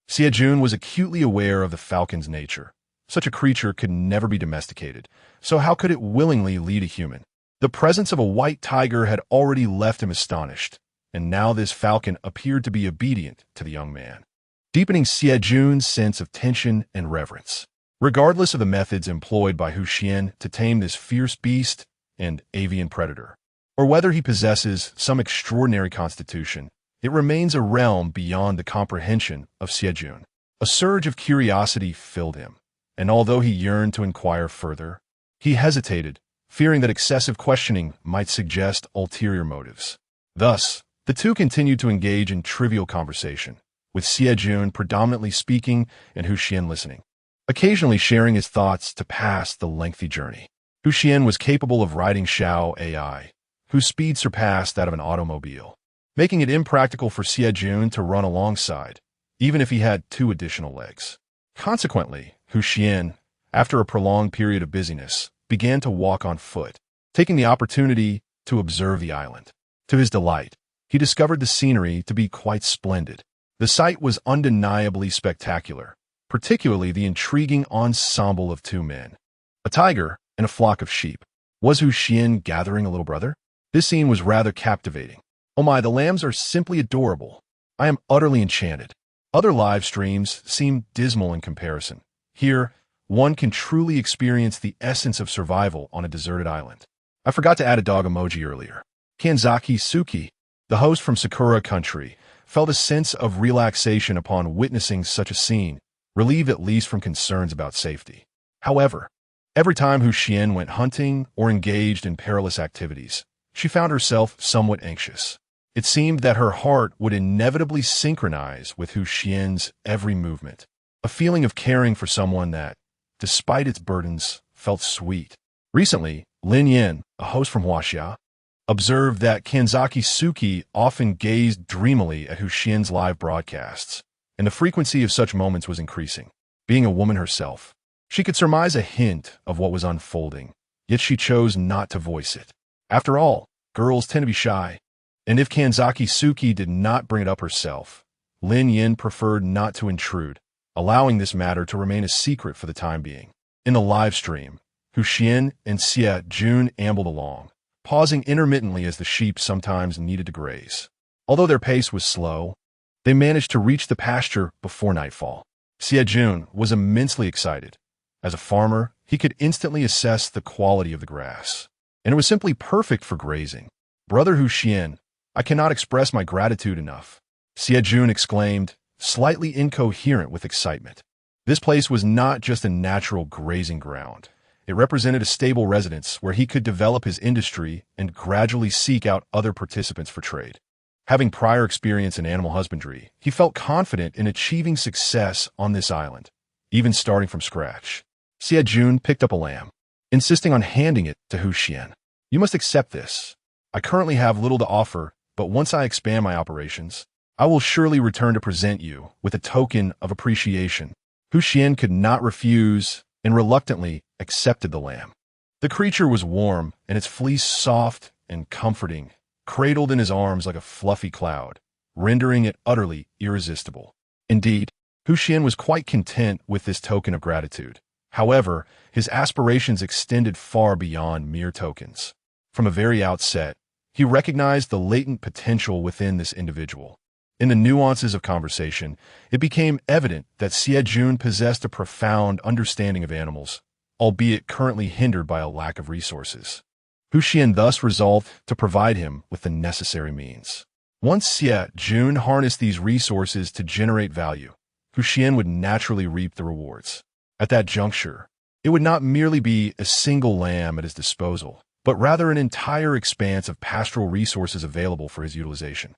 Xiejun was acutely aware of the falcon's nature. Such a creature could never be domesticated, so how could it willingly lead a human? The presence of a white tiger had already left him astonished, and now this falcon appeared to be obedient to the young man, deepening Xiejun's sense of tension and reverence. Regardless of the methods employed by Xian to tame this fierce beast and avian predator, or whether he possesses some extraordinary constitution, it remains a realm beyond the comprehension of Xiejun. A surge of curiosity filled him, and although he yearned to inquire further, he hesitated, fearing that excessive questioning might suggest ulterior motives. Thus, the two continued to engage in trivial conversation, with Xiejun predominantly speaking and Xian listening, occasionally sharing his thoughts to pass the lengthy journey. Xian was capable of riding Xiao Ai, whose speed surpassed that of an automobile, making it impractical for Xiejun to run alongside, even if he had 2 additional legs. Consequently, Xian, after a prolonged period of busyness, began to walk on foot, taking the opportunity to observe the island. To his delight, he discovered the scenery to be quite splendid. The sight was undeniably spectacular, particularly the intriguing ensemble of 2 men, a tiger and a flock of sheep. Was Xian gathering a little brother? This scene was rather captivating. "Oh my, the lambs are simply adorable. I am utterly enchanted." Other live streams seem dismal in comparison. Here, one can truly experience the essence of survival on a deserted island. I forgot to add a dog emoji earlier. Kanzaki Suki, the host from Sakura Country, felt a sense of relaxation upon witnessing such a scene, relieved at least from concerns about safety. However, every time Xuan went hunting or engaged in perilous activities, she found herself somewhat anxious. It seemed that her heart would inevitably synchronize with Xuan's every movement, a feeling of caring for someone that, despite its burdens, felt sweet. Recently, Lin Yin, a host from Huaxia, observed that Kanzaki Suki often gazed dreamily at Xuan's live broadcasts, and the frequency of such moments was increasing. Being a woman herself, she could surmise a hint of what was unfolding, yet she chose not to voice it. After all, girls tend to be shy, and if Kanzaki Suki did not bring it up herself, Lin Yin preferred not to intrude, allowing this matter to remain a secret for the time being. In the live stream, Xuan and Xie Jun ambled along, pausing intermittently as the sheep sometimes needed to graze. Although their pace was slow, they managed to reach the pasture before nightfall. Xie Jun was immensely excited. As a farmer, he could instantly assess the quality of the grass, and it was simply perfect for grazing. "Brother Xuan, I cannot express my gratitude enough," Xie Jun exclaimed, slightly incoherent with excitement. This place was not just a natural grazing ground. It represented a stable residence where he could develop his industry and gradually seek out other participants for trade. Having prior experience in animal husbandry, he felt confident in achieving success on this island, even starting from scratch. Xie Jun picked up a lamb, insisting on handing it to Xuan. "You must accept this. I currently have little to offer, but once I expand my operations, I will surely return to present you with a token of appreciation." Xuan could not refuse and reluctantly accepted the lamb. The creature was warm and its fleece soft and comforting, cradled in his arms like a fluffy cloud, rendering it utterly irresistible. Indeed, Xuan was quite content with this token of gratitude. However, his aspirations extended far beyond mere tokens. From the very outset, he recognized the latent potential within this individual. In the nuances of conversation, it became evident that Xie Jun possessed a profound understanding of animals, albeit currently hindered by a lack of resources. Xuan thus resolved to provide him with the necessary means. Once Xie Jun harnessed these resources to generate value, Xuan would naturally reap the rewards. At that juncture, it would not merely be a single lamb at his disposal, but rather an entire expanse of pastoral resources available for his utilization.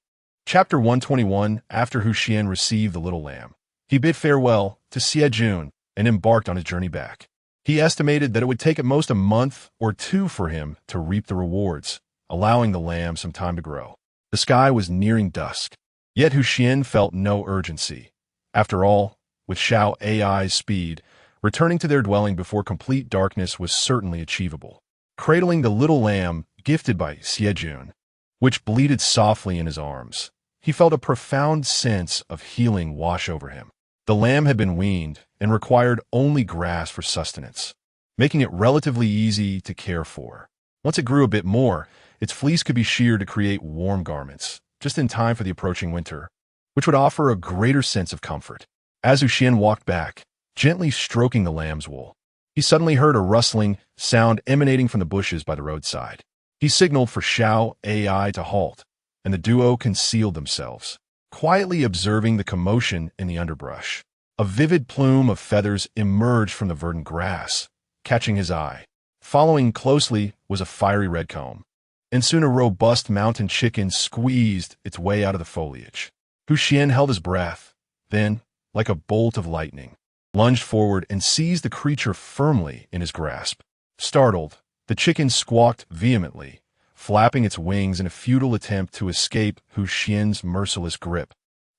Chapter 121. After Xuan received the little lamb, he bid farewell to Xie Jun and embarked on his journey back. He estimated that it would take at most a month or two for him to reap the rewards, allowing the lamb some time to grow. The sky was nearing dusk, yet Xuan felt no urgency. After all, with Xiao AI's speed, returning to their dwelling before complete darkness was certainly achievable. Cradling the little lamb gifted by Xie Jun, which bleated softly in his arms, he felt a profound sense of healing wash over him. The lamb had been weaned and required only grass for sustenance, making it relatively easy to care for. Once it grew a bit more, its fleece could be sheared to create warm garments, just in time for the approaching winter, which would offer a greater sense of comfort. As Xuan walked back, gently stroking the lamb's wool, he suddenly heard a rustling sound emanating from the bushes by the roadside. He signaled for Xiao AI to halt, and the duo concealed themselves, quietly observing the commotion in the underbrush. A vivid plume of feathers emerged from the verdant grass, catching his eye. Following closely was a fiery red comb, and soon a robust mountain chicken squeezed its way out of the foliage. Xuan held his breath, then, like a bolt of lightning, lunged forward and seized the creature firmly in his grasp. Startled, the chicken squawked vehemently, flapping its wings in a futile attempt to escape Xuan's merciless grip,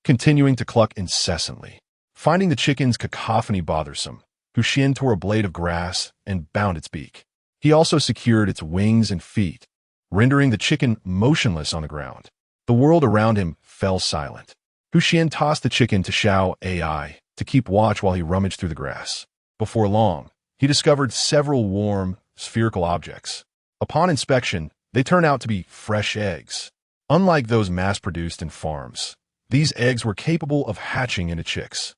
continuing to cluck incessantly. Finding the chicken's cacophony bothersome, Xuan tore a blade of grass and bound its beak. He also secured its wings and feet, rendering the chicken motionless on the ground. The world around him fell silent. Xuan tossed the chicken to Xiao AI to keep watch while he rummaged through the grass. Before long, he discovered several warm, spherical objects. Upon inspection, they turned out to be fresh eggs. Unlike those mass-produced in farms, These eggs were capable of hatching into chicks.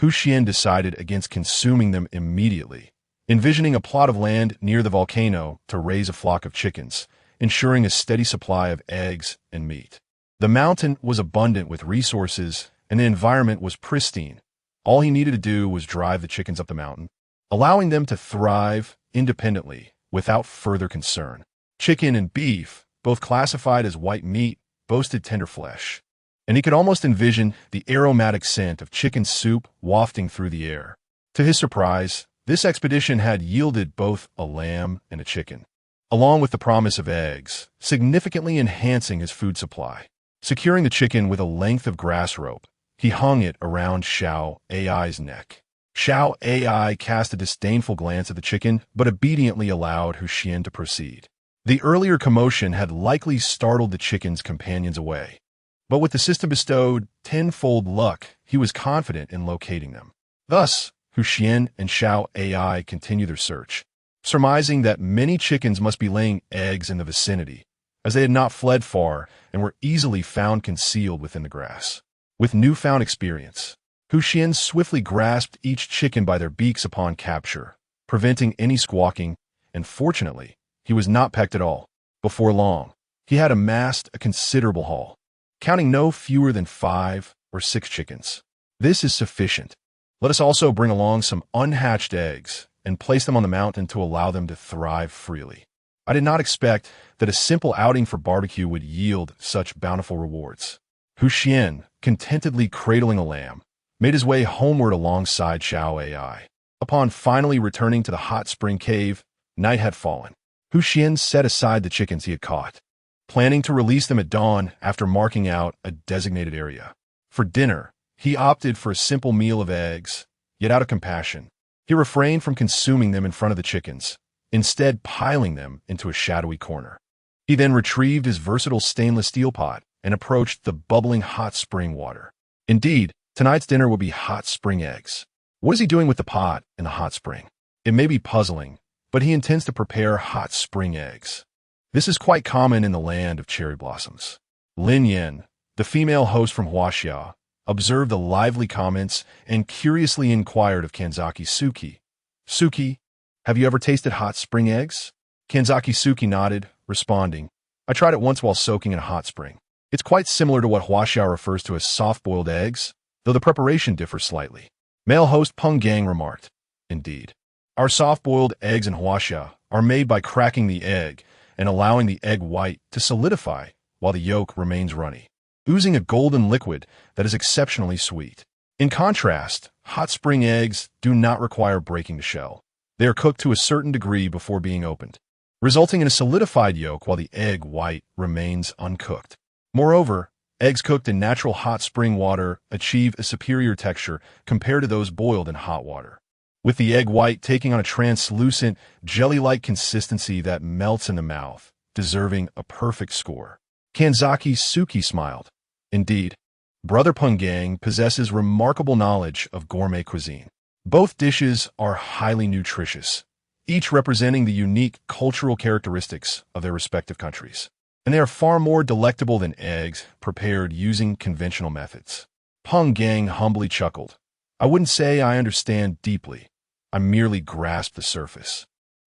Xuan decided against consuming them immediately, envisioning a plot of land near the volcano to raise a flock of chickens, ensuring a steady supply of eggs and meat. The mountain was abundant with resources, and the environment was pristine. All he needed to do was drive the chickens up the mountain, allowing them to thrive independently without further concern. Chicken and beef, both classified as white meat, boasted tender flesh, and he could almost envision the aromatic scent of chicken soup wafting through the air. To his surprise, this expedition had yielded both a lamb and a chicken, along with the promise of eggs, significantly enhancing his food supply. Securing the chicken with a length of grass rope, he hung it around Xiao Ai's neck. Xiao Ai cast a disdainful glance at the chicken, but obediently allowed Xuan to proceed. The earlier commotion had likely startled the chicken's companions away, but with the system bestowed tenfold luck, he was confident in locating them. Thus, Xuan and Xiao Ai continued their search, surmising that many chickens must be laying eggs in the vicinity, as they had not fled far and were easily found concealed within the grass. With newfound experience, Xuan swiftly grasped each chicken by their beaks upon capture, preventing any squawking, and fortunately, he was not pecked at all. Before long, he had amassed a considerable haul, counting no fewer than 5 or 6 chickens. This is sufficient. Let us also bring along some unhatched eggs and place them on the mountain to allow them to thrive freely. I did not expect that a simple outing for barbecue would yield such bountiful rewards. Xuan, contentedly cradling a lamb, made his way homeward alongside Xiao Ai. Upon finally returning to the hot spring cave, night had fallen. Xuan set aside the chickens he had caught, planning to release them at dawn after marking out a designated area. For dinner, he opted for a simple meal of eggs, yet out of compassion, he refrained from consuming them in front of the chickens, instead piling them into a shadowy corner. He then retrieved his versatile stainless steel pot and approached the bubbling hot spring water. Indeed, tonight's dinner will be hot spring eggs. What is he doing with the pot in the hot spring? It may be puzzling, but he intends to prepare hot spring eggs. This is quite common in the land of cherry blossoms. Lin Yan, the female host from Huaxia, observed the lively comments and curiously inquired of Kanzaki Suki. "Suki, have you ever tasted hot spring eggs?" Kanzaki Suki nodded, responding, "I tried it once while soaking in a hot spring. It's quite similar to what Huaxia refers to as soft-boiled eggs, though the preparation differs slightly." Male host Peng Gang remarked, "Indeed. Our soft-boiled eggs in Huaxia are made by cracking the egg and allowing the egg white to solidify while the yolk remains runny, oozing a golden liquid that is exceptionally sweet. In contrast, hot spring eggs do not require breaking the shell. They are cooked to a certain degree before being opened, resulting in a solidified yolk while the egg white remains uncooked. Moreover, eggs cooked in natural hot spring water achieve a superior texture compared to those boiled in hot water, with the egg white taking on a translucent, jelly-like consistency that melts in the mouth, deserving a perfect score." Kanzaki Suki smiled. "Indeed, Brother Pungang possesses remarkable knowledge of gourmet cuisine. Both dishes are highly nutritious, each representing the unique cultural characteristics of their respective countries, and they are far more delectable than eggs prepared using conventional methods." Pungang humbly chuckled. "I wouldn't say I understand deeply. I merely grasp the surface.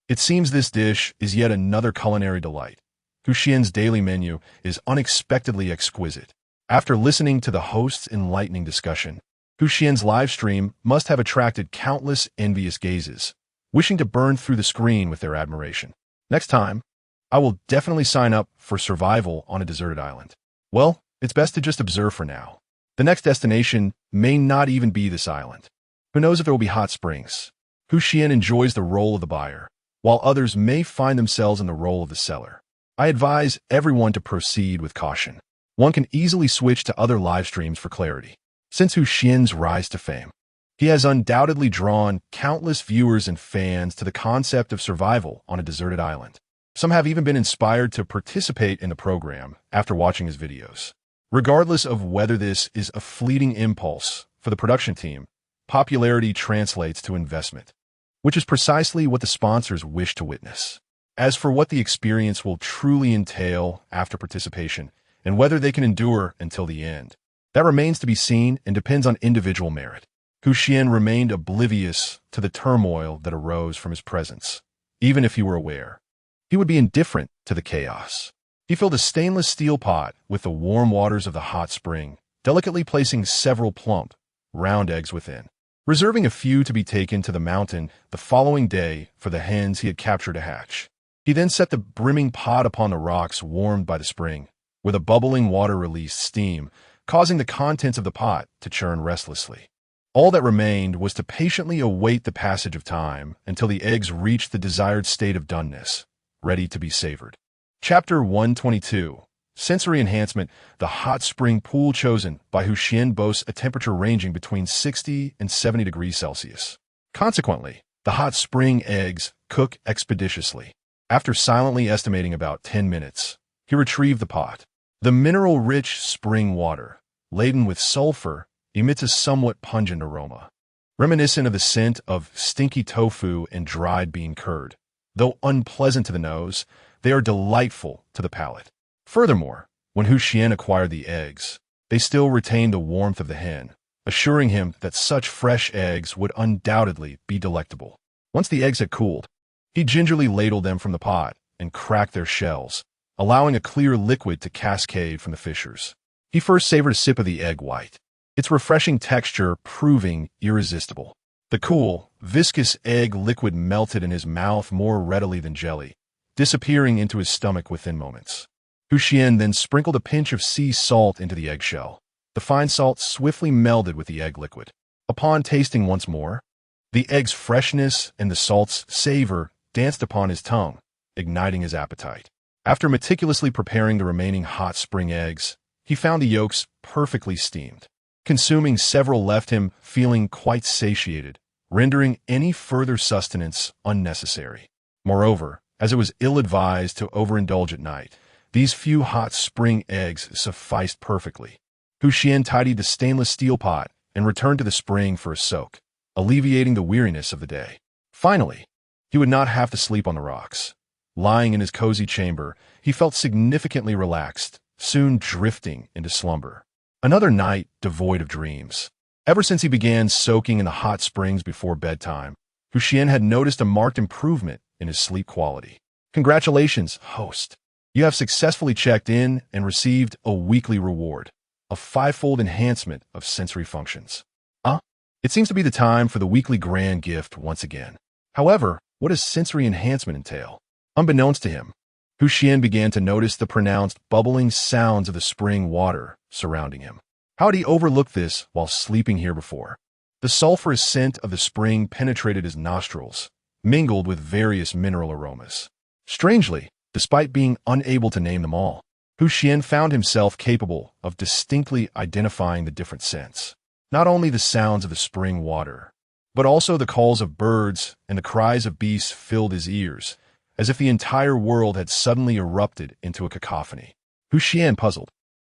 It seems this dish is yet another culinary delight. Xuan's daily menu is unexpectedly exquisite." After listening to the host's enlightening discussion, Xuan's live stream must have attracted countless envious gazes, wishing to burn through the screen with their admiration. Next time, I will definitely sign up for survival on a deserted island. Well, it's best to just observe for now. The next destination may not even be this island. Who knows if there will be hot springs? Xuan enjoys the role of the buyer, while others may find themselves in the role of the seller. I advise everyone to proceed with caution. One can easily switch to other live streams for clarity. Since Xuan's rise to fame, he has undoubtedly drawn countless viewers and fans to the concept of survival on a deserted island. Some have even been inspired to participate in the program after watching his videos. Regardless of whether this is a fleeting impulse for the production team, popularity translates to investment, which is precisely what the sponsors wish to witness. As for what the experience will truly entail after participation, and whether they can endure until the end, That remains to be seen and depends on individual merit. Xuan remained oblivious to the turmoil that arose from his presence. Even if he were aware, he would be indifferent to the chaos. He filled a stainless steel pot with the warm waters of the hot spring, delicately placing several plump, round eggs within, reserving a few to be taken to the mountain the following day for the hens he had captured to hatch. He then set the brimming pot upon the rocks warmed by the spring, where the bubbling water released steam, causing the contents of the pot to churn restlessly. All that remained was to patiently await the passage of time until the eggs reached the desired state of doneness, ready to be savored. Chapter 122. Sensory Enhancement. The hot spring pool chosen by Xuan boasts a temperature ranging between 60 and 70 degrees Celsius. Consequently, the hot spring eggs cook expeditiously. After silently estimating about 10 minutes, he retrieved the pot. The mineral-rich spring water, laden with sulfur, emits a somewhat pungent aroma, reminiscent of the scent of stinky tofu and dried bean curd. Though unpleasant to the nose, they are delightful to the palate. Furthermore, when Xuan acquired the eggs, they still retained the warmth of the hen, assuring him that such fresh eggs would undoubtedly be delectable. Once the eggs had cooled, he gingerly ladled them from the pot and cracked their shells, allowing a clear liquid to cascade from the fissures. He first savored a sip of the egg white, its refreshing texture proving irresistible. The cool, viscous egg liquid melted in his mouth more readily than jelly, disappearing into his stomach within moments. Xuan then sprinkled a pinch of sea salt into the eggshell. The fine salt swiftly melded with the egg liquid. Upon tasting once more, the egg's freshness and the salt's savor danced upon his tongue, igniting his appetite. After meticulously preparing the remaining hot spring eggs, he found the yolks perfectly steamed. Consuming several left him feeling quite satiated, rendering any further sustenance unnecessary. Moreover, as it was ill-advised to overindulge at night, these few hot spring eggs sufficed perfectly. Xuan tidied the stainless steel pot and returned to the spring for a soak, alleviating the weariness of the day. Finally, he would not have to sleep on the rocks. Lying in his cozy chamber, he felt significantly relaxed, soon drifting into slumber. Another night devoid of dreams. Ever since he began soaking in the hot springs before bedtime, Xuan had noticed a marked improvement in his sleep quality. Congratulations, host. You have successfully checked in and received a weekly reward, a five-fold enhancement of sensory functions. It seems to be the time for the weekly grand gift once again. However, what does sensory enhancement entail? Unbeknownst to him, Xuan began to notice the pronounced bubbling sounds of the spring water surrounding him. How had he overlooked this while sleeping here before? The sulfurous scent of the spring penetrated his nostrils, mingled with various mineral aromas. Strangely, despite being unable to name them all, Xuan found himself capable of distinctly identifying the different scents. Not only the sounds of the spring water, but also the calls of birds and the cries of beasts filled his ears, as if the entire world had suddenly erupted into a cacophony. Xuan, puzzled,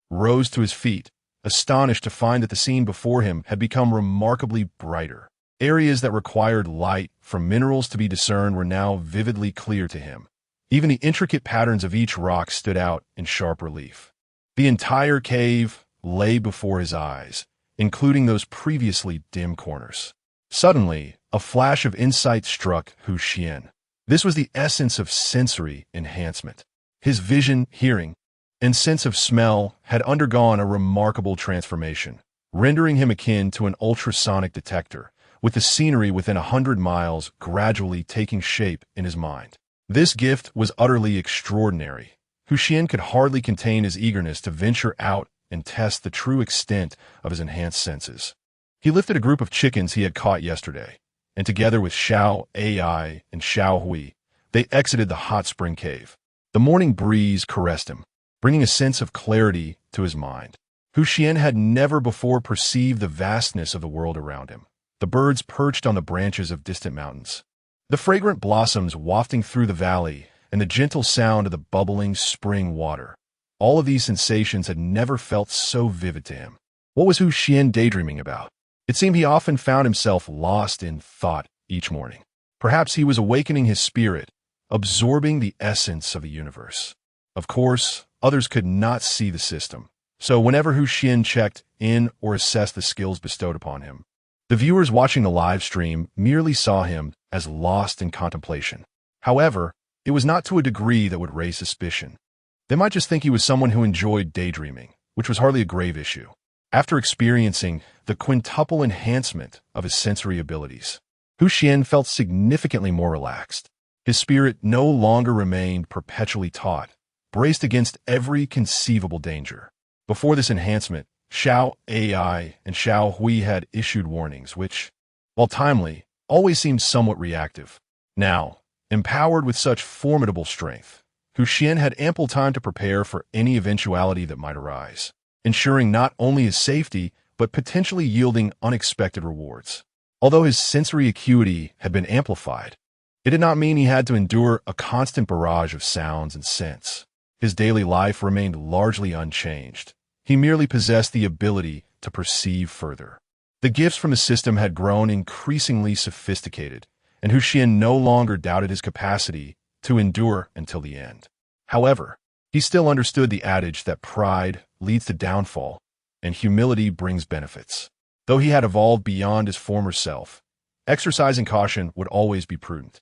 rose to his feet, astonished to find that the scene before him had become remarkably brighter. Areas that required light from minerals to be discerned were now vividly clear to him. Even the intricate patterns of each rock stood out in sharp relief. The entire cave lay before his eyes, including those previously dim corners. Suddenly, a flash of insight struck Xuan. This was the essence of sensory enhancement. His vision, hearing, and sense of smell had undergone a remarkable transformation, rendering him akin to an ultrasonic detector, with the scenery within 100 miles gradually taking shape in his mind. This gift was utterly extraordinary. Xuan could hardly contain his eagerness to venture out and test the true extent of his enhanced senses. He lifted a group of chickens he had caught yesterday, and together with Xiao Ai and Xiao Hui, they exited the hot spring cave. The morning breeze caressed him, bringing a sense of clarity to his mind. Xuan had never before perceived the vastness of the world around him. The birds perched on the branches of distant mountains, the fragrant blossoms wafting through the valley, and the gentle sound of the bubbling spring water. All of these sensations had never felt so vivid to him. What was Xuan daydreaming about? It seemed he often found himself lost in thought each morning. Perhaps he was awakening his spirit, absorbing the essence of the universe. Of course, others could not see the system, so whenever Xuan checked in or assessed the skills bestowed upon him, the viewers watching the live stream merely saw him as lost in contemplation. However, it was not to a degree that would raise suspicion. They might just think he was someone who enjoyed daydreaming, which was hardly a grave issue. After experiencing the quintuple enhancement of his sensory abilities, Xuan felt significantly more relaxed. His spirit no longer remained perpetually taut, braced against every conceivable danger. Before this enhancement, Xiao AI and Xiao Hui had issued warnings which, while timely, always seemed somewhat reactive. Now, empowered with such formidable strength, Xuan had ample time to prepare for any eventuality that might arise, ensuring not only his safety, but potentially yielding unexpected rewards. Although his sensory acuity had been amplified, it did not mean he had to endure a constant barrage of sounds and scents. His daily life remained largely unchanged. He merely possessed the ability to perceive further. The gifts from the system had grown increasingly sophisticated, and Xuan no longer doubted his capacity to endure until the end. However, he still understood the adage that pride leads to downfall and humility brings benefits. Though he had evolved beyond his former self, exercising caution would always be prudent.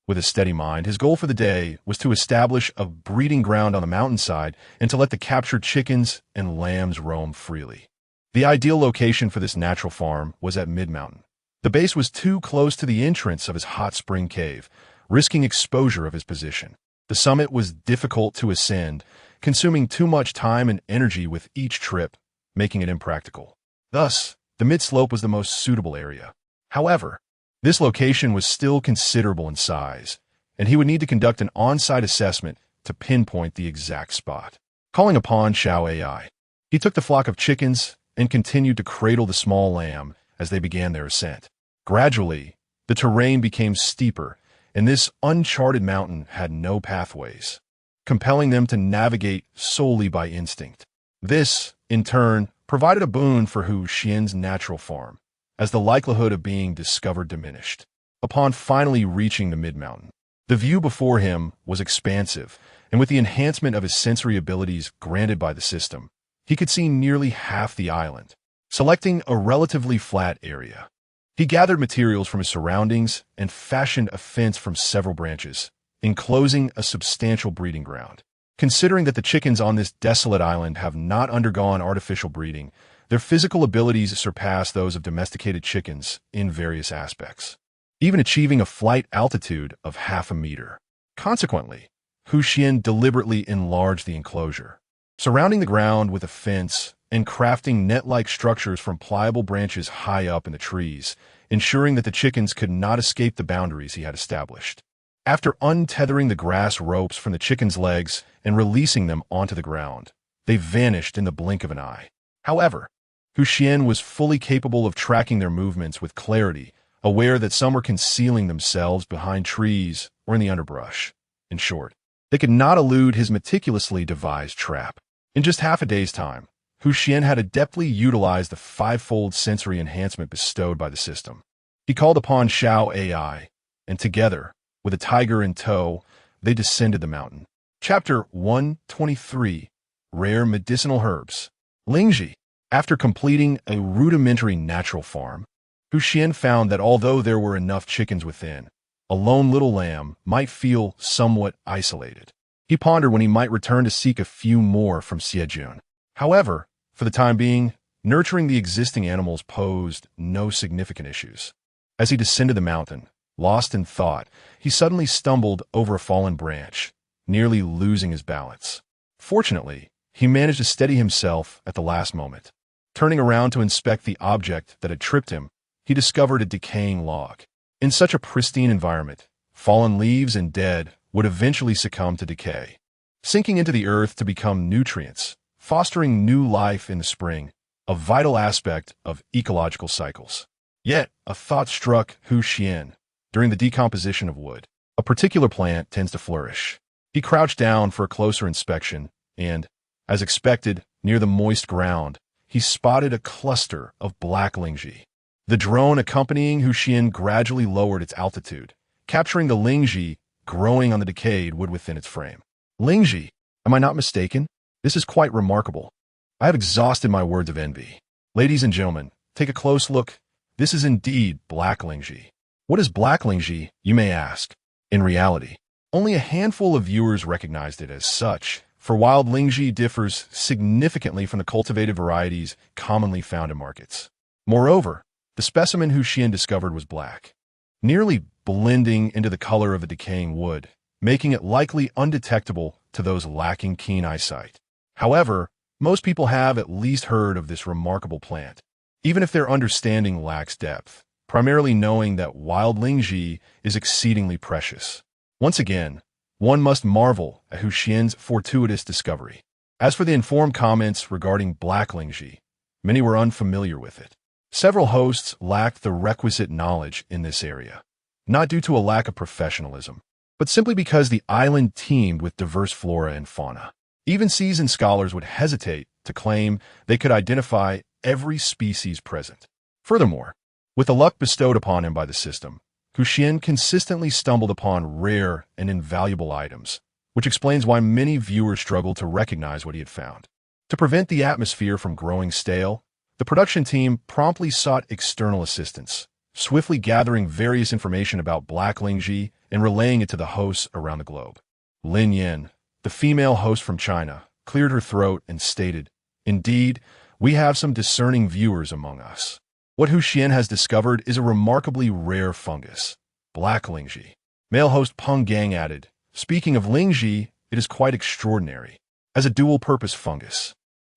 With a steady mind, his goal for the day was to establish a breeding ground on the mountainside and to let the captured chickens and lambs roam freely. The ideal location for this natural farm was at mid-mountain. The base was too close to the entrance of his hot spring cave, risking exposure of his position. The summit was difficult to ascend, consuming too much time and energy with each trip, making it impractical. Thus, the mid-slope was the most suitable area. However, this location was still considerable in size, and he would need to conduct an on-site assessment to pinpoint the exact spot. Calling upon Xiao AI, he took the flock of chickens and continued to cradle the small lamb as they began their ascent. Gradually, the terrain became steeper, and this uncharted mountain had no pathways, compelling them to navigate solely by instinct. This, in turn, provided a boon for Xuan's natural farm, as the likelihood of being discovered diminished. Upon finally reaching the mid-mountain, the view before him was expansive, and with the enhancement of his sensory abilities granted by the system, he could see nearly half the island. Selecting a relatively flat area, he gathered materials from his surroundings and fashioned a fence from several branches, enclosing a substantial breeding ground. Considering that the chickens on this desolate island have not undergone artificial breeding, their physical abilities surpass those of domesticated chickens in various aspects, even achieving a flight altitude of half a meter. Consequently, Xuan deliberately enlarged the enclosure, surrounding the ground with a fence and crafting net-like structures from pliable branches high up in the trees, ensuring that the chickens could not escape the boundaries he had established. After untethering the grass ropes from the chickens' legs and releasing them onto the ground, they vanished in the blink of an eye. However, Xuan was fully capable of tracking their movements with clarity, aware that some were concealing themselves behind trees or in the underbrush. In short, they could not elude his meticulously devised trap. In just half a day's time, Xuan had adeptly utilized the five-fold sensory enhancement bestowed by the system. He called upon Xiao AI, and together, with a tiger in tow, they descended the mountain. Chapter 123, Rare Medicinal Herbs. Lingji. After completing a rudimentary natural farm, Xuan found that although there were enough chickens within, a lone little lamb might feel somewhat isolated. He pondered when he might return to seek a few more from Xiejun. However, for the time being, nurturing the existing animals posed no significant issues. As he descended the mountain, lost in thought, he suddenly stumbled over a fallen branch, nearly losing his balance. Fortunately, he managed to steady himself at the last moment. Turning around to inspect the object that had tripped him, he discovered a decaying log. In such a pristine environment, fallen leaves and dead would eventually succumb to decay, sinking into the earth to become nutrients, fostering new life in the spring, a vital aspect of ecological cycles. Yet, a thought struck Xuan. During the decomposition of wood, a particular plant tends to flourish. He crouched down for a closer inspection, and, as expected, near the moist ground, he spotted a cluster of black lingji. The drone accompanying Xuan gradually lowered its altitude, capturing the lingji growing on the decayed wood within its frame. Lingji, am I not mistaken? This is quite remarkable. I have exhausted my words of envy. Ladies and gentlemen, take a close look. This is indeed black Lingji. What is black Lingji, you may ask? In reality, only a handful of viewers recognized it as such, for wild Lingji differs significantly from the cultivated varieties commonly found in markets. Moreover, the specimen Xuan discovered was black, nearly blending into the color of a decaying wood, making it likely undetectable to those lacking keen eyesight. However, most people have at least heard of this remarkable plant, even if their understanding lacks depth, primarily knowing that wild Lingji is exceedingly precious. Once again, one must marvel at Xuan's fortuitous discovery. As for the informed comments regarding black Lingji, many were unfamiliar with it. Several hosts lacked the requisite knowledge in this area, not due to a lack of professionalism, but simply because the island teemed with diverse flora and fauna. Even seasoned scholars would hesitate to claim they could identify every species present. Furthermore, with the luck bestowed upon him by the system, Xuan consistently stumbled upon rare and invaluable items, which explains why many viewers struggled to recognize what he had found. To prevent the atmosphere from growing stale, the production team promptly sought external assistance, swiftly gathering various information about black Lingji and relaying it to the hosts around the globe. Lin Yin, the female host from China, cleared her throat and stated, "Indeed, we have some discerning viewers among us. What Xuan has discovered is a remarkably rare fungus, black Lingji." Male host Peng Gang added, "Speaking of Lingji, it is quite extraordinary. As a dual-purpose fungus,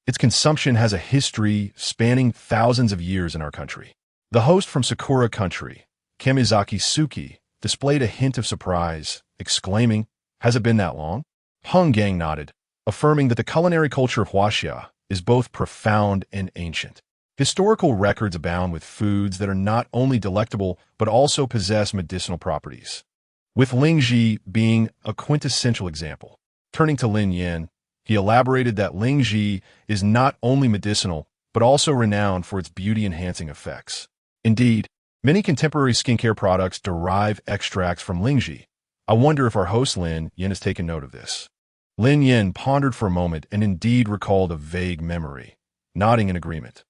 its consumption has a history spanning thousands of years in our country." The host from Sakura country, Kamizaki Suki, displayed a hint of surprise, exclaiming, "Has it been that long?" Peng Gang nodded, affirming that the culinary culture of Huaxia is both profound and ancient. Historical records abound with foods that are not only delectable but also possess medicinal properties, with Lingji being a quintessential example. Turning to Lin Yin, he elaborated that Lingji is not only medicinal but also renowned for its beauty-enhancing effects. Indeed, many contemporary skincare products derive extracts from Lingji. I wonder if our host Lin Yin has taken note of this. Lin Yin pondered for a moment and indeed recalled a vague memory, nodding in agreement.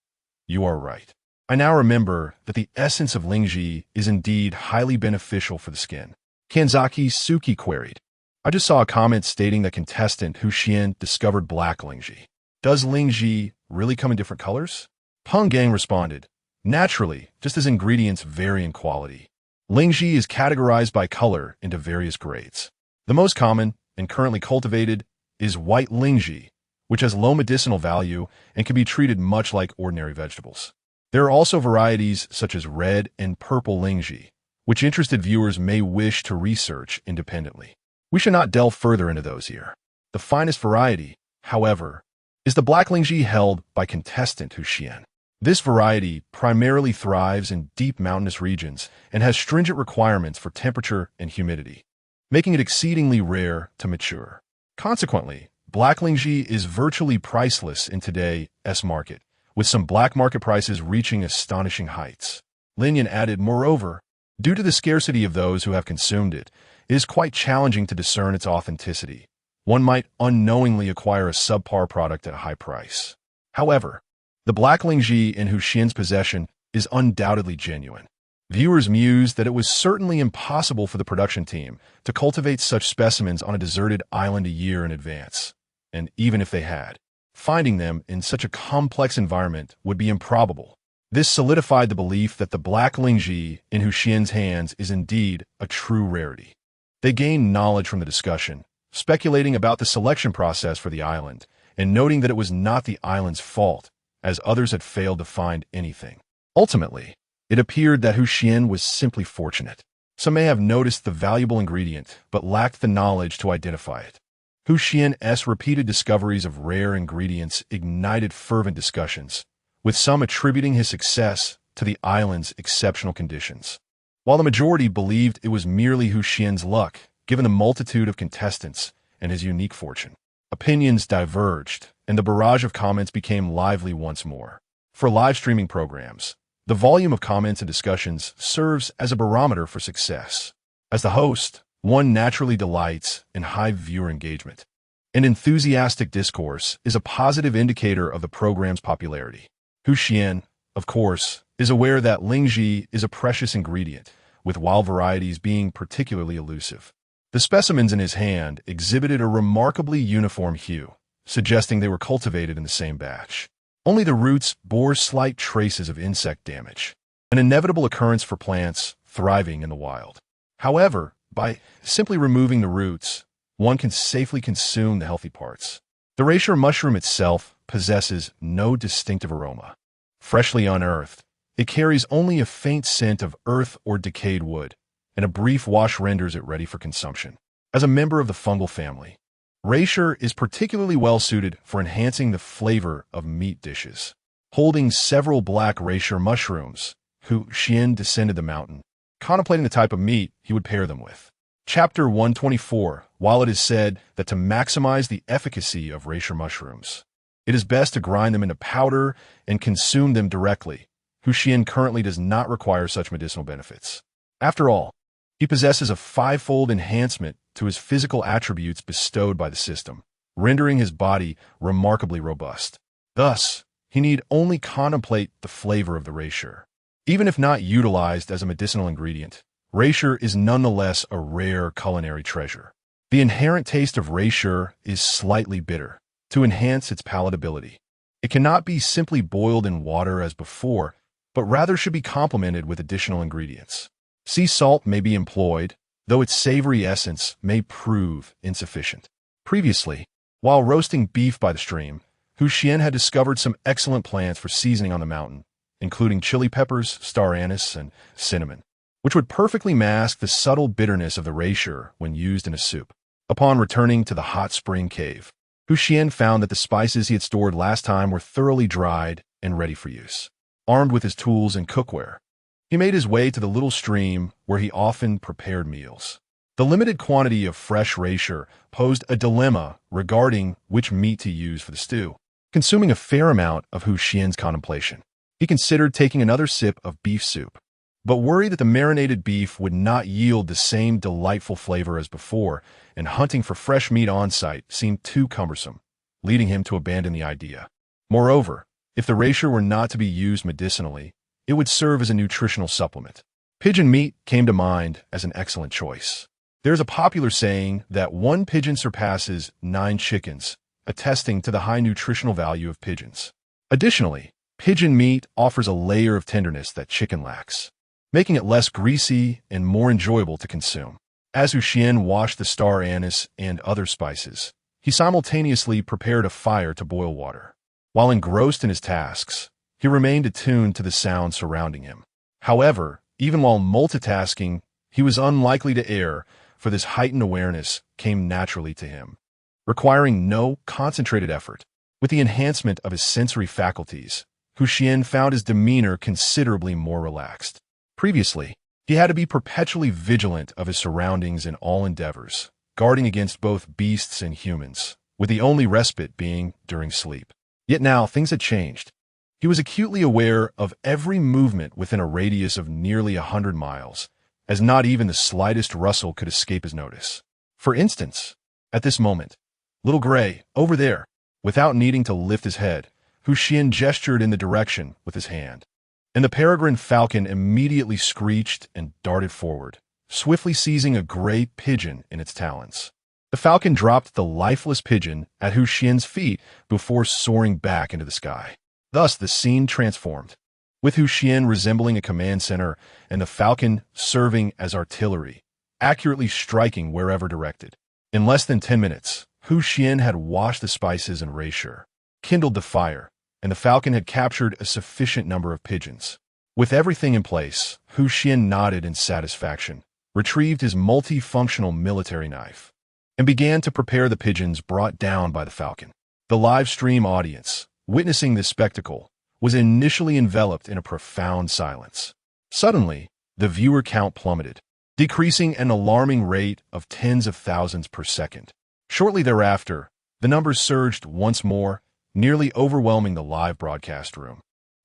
"You are right. I now remember that the essence of Lingji is indeed highly beneficial for the skin." Kanzaki Suki queried. "I just saw a comment stating that contestant Xuan discovered black Lingji. Does Lingji really come in different colors?" Peng Gang responded, "Naturally, just as ingredients vary in quality, Lingji is categorized by color into various grades. The most common and currently cultivated is white Lingji, which has low medicinal value and can be treated much like ordinary vegetables. There are also varieties such as red and purple Lingji, which interested viewers may wish to research independently. We should not delve further into those here. The finest variety, however, is the black Lingji held by contestant Xuan. This variety primarily thrives in deep mountainous regions and has stringent requirements for temperature and humidity, making it exceedingly rare to mature. Consequently, black Lingji is virtually priceless in today's market, with some black market prices reaching astonishing heights. Lin Yin added, "Moreover, due to the scarcity of those who have consumed it, it is quite challenging to discern its authenticity. One might unknowingly acquire a subpar product at a high price. However, the black Lingji in Xuan's possession is undoubtedly genuine." Viewers mused that it was certainly impossible for the production team to cultivate such specimens on a deserted island a year in advance, and even if they had, finding them in such a complex environment would be improbable. This solidified the belief that the black Lingji in Xuan's hands is indeed a true rarity. They gained knowledge from the discussion, speculating about the selection process for the island, and noting that it was not the island's fault, as others had failed to find anything. Ultimately, it appeared that Xuan was simply fortunate. Some may have noticed the valuable ingredient, but lacked the knowledge to identify it. Xuan's repeated discoveries of rare ingredients ignited fervent discussions, with some attributing his success to the island's exceptional conditions, while the majority believed it was merely Xuan's luck, given the multitude of contestants and his unique fortune. Opinions diverged, and the barrage of comments became lively once more. For live streaming programs, the volume of comments and discussions serves as a barometer for success. As the host, one naturally delights in high viewer engagement. and enthusiastic discourse is a positive indicator of the program's popularity. Xuan, of course, is aware that Lingji is a precious ingredient, with wild varieties being particularly elusive. The specimens in his hand exhibited a remarkably uniform hue, suggesting they were cultivated in the same batch. Only the roots bore slight traces of insect damage, an inevitable occurrence for plants thriving in the wild. However, by simply removing the roots, one can safely consume the healthy parts. The reishi mushroom itself possesses no distinctive aroma. Freshly unearthed, it carries only a faint scent of earth or decayed wood, and a brief wash renders it ready for consumption. As a member of the fungal family, reishi is particularly well-suited for enhancing the flavor of meat dishes. Holding several black reishi mushrooms, Xuan descended the mountain, contemplating the type of meat he would pair them with. Chapter 124. While it is said that to maximize the efficacy of reishi mushrooms, it is best to grind them into powder and consume them directly, Xuan currently does not require such medicinal benefits. After all, he possesses a five-fold enhancement to his physical attributes bestowed by the system, rendering his body remarkably robust. Thus, he need only contemplate the flavor of the reishi. Even if not utilized as a medicinal ingredient, reishi is nonetheless a rare culinary treasure. The inherent taste of reishi is slightly bitter. To enhance its palatability, it cannot be simply boiled in water as before, but rather should be complemented with additional ingredients. Sea salt may be employed, though its savory essence may prove insufficient. Previously, while roasting beef by the stream, Xuan had discovered some excellent plants for seasoning on the mountain, including chili peppers, star anise, and cinnamon, which would perfectly mask the subtle bitterness of the reishi when used in a soup. Upon returning to the hot spring cave, Xuan found that the spices he had stored last time were thoroughly dried and ready for use. Armed with his tools and cookware, he made his way to the little stream where he often prepared meals. The limited quantity of fresh reishi posed a dilemma regarding which meat to use for the stew. Consuming a fair amount of Xuan's contemplation, he considered taking another sip of beef soup, but worried that the marinated beef would not yield the same delightful flavor as before, and hunting for fresh meat on site seemed too cumbersome, leading him to abandon the idea. Moreover, if the reishi were not to be used medicinally, it would serve as a nutritional supplement. Pigeon meat came to mind as an excellent choice. There's a popular saying that one pigeon surpasses 9 chickens, attesting to the high nutritional value of pigeons. Additionally, pigeon meat offers a layer of tenderness that chicken lacks, making it less greasy and more enjoyable to consume. As Xuan washed the star anise and other spices, he simultaneously prepared a fire to boil water. While engrossed in his tasks, he remained attuned to the sounds surrounding him. However, even while multitasking, he was unlikely to err, for this heightened awareness came naturally to him, requiring no concentrated effort. With the enhancement of his sensory faculties, Xuan found his demeanor considerably more relaxed. Previously, he had to be perpetually vigilant of his surroundings in all endeavors, guarding against both beasts and humans, with the only respite being during sleep. Yet now things had changed. He was acutely aware of every movement within a radius of nearly 100 miles, as not even the slightest rustle could escape his notice. For instance, at this moment, Little Gray, over there, without needing to lift his head, Xuan gestured in the direction with his hand, and the peregrine falcon immediately screeched and darted forward, swiftly seizing a gray pigeon in its talons. The falcon dropped the lifeless pigeon at Xuan's feet before soaring back into the sky. Thus the scene transformed, with Xuan resembling a command center and the falcon serving as artillery, accurately striking wherever directed. In less than 10 minutes, Xuan had washed the spices and reishi, kindled the fire, and the falcon had captured a sufficient number of pigeons. With everything in place, Xuan nodded in satisfaction, retrieved his multifunctional military knife, and began to prepare the pigeons brought down by the falcon. The live stream audience, witnessing this spectacle, was initially enveloped in a profound silence. Suddenly, the viewer count plummeted, decreasing at an alarming rate of tens of thousands per second. Shortly thereafter, the numbers surged once more, nearly overwhelming the live broadcast room.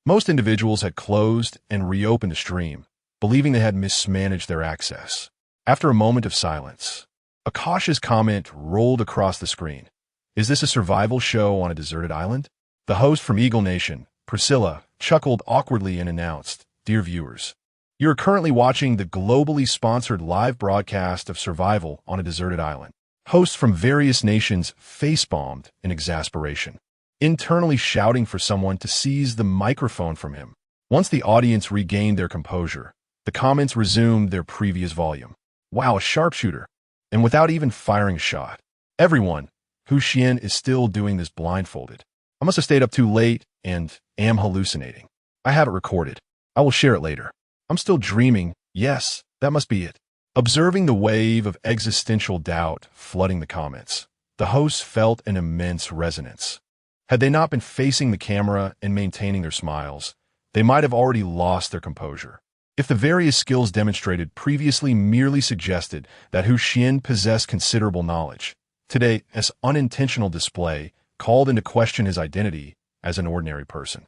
Most individuals had closed and reopened the stream, believing they had mismanaged their access. After a moment of silence, a cautious comment rolled across the screen. Is this a survival show on a deserted island? The host from Eagle Nation, Priscilla, chuckled awkwardly and announced, "Dear viewers, you are currently watching the globally sponsored live broadcast of Survival on a Deserted Island." Hosts from various nations face-bombed in exasperation, internally shouting for someone to seize the microphone from him. Once the audience regained their composure, the comments resumed their previous volume. "Wow, a sharpshooter!" And without even firing a shot. "Everyone, Xuan is still doing this blindfolded. I must have stayed up too late and am hallucinating. I have it recorded. I will share it later. I'm still dreaming. Yes, that must be it." Observing the wave of existential doubt flooding the comments, the hosts felt an immense resonance. Had they not been facing the camera and maintaining their smiles, they might have already lost their composure. If the various skills demonstrated previously merely suggested that Xuan possessed considerable knowledge, today, this unintentional display called into question his identity as an ordinary person.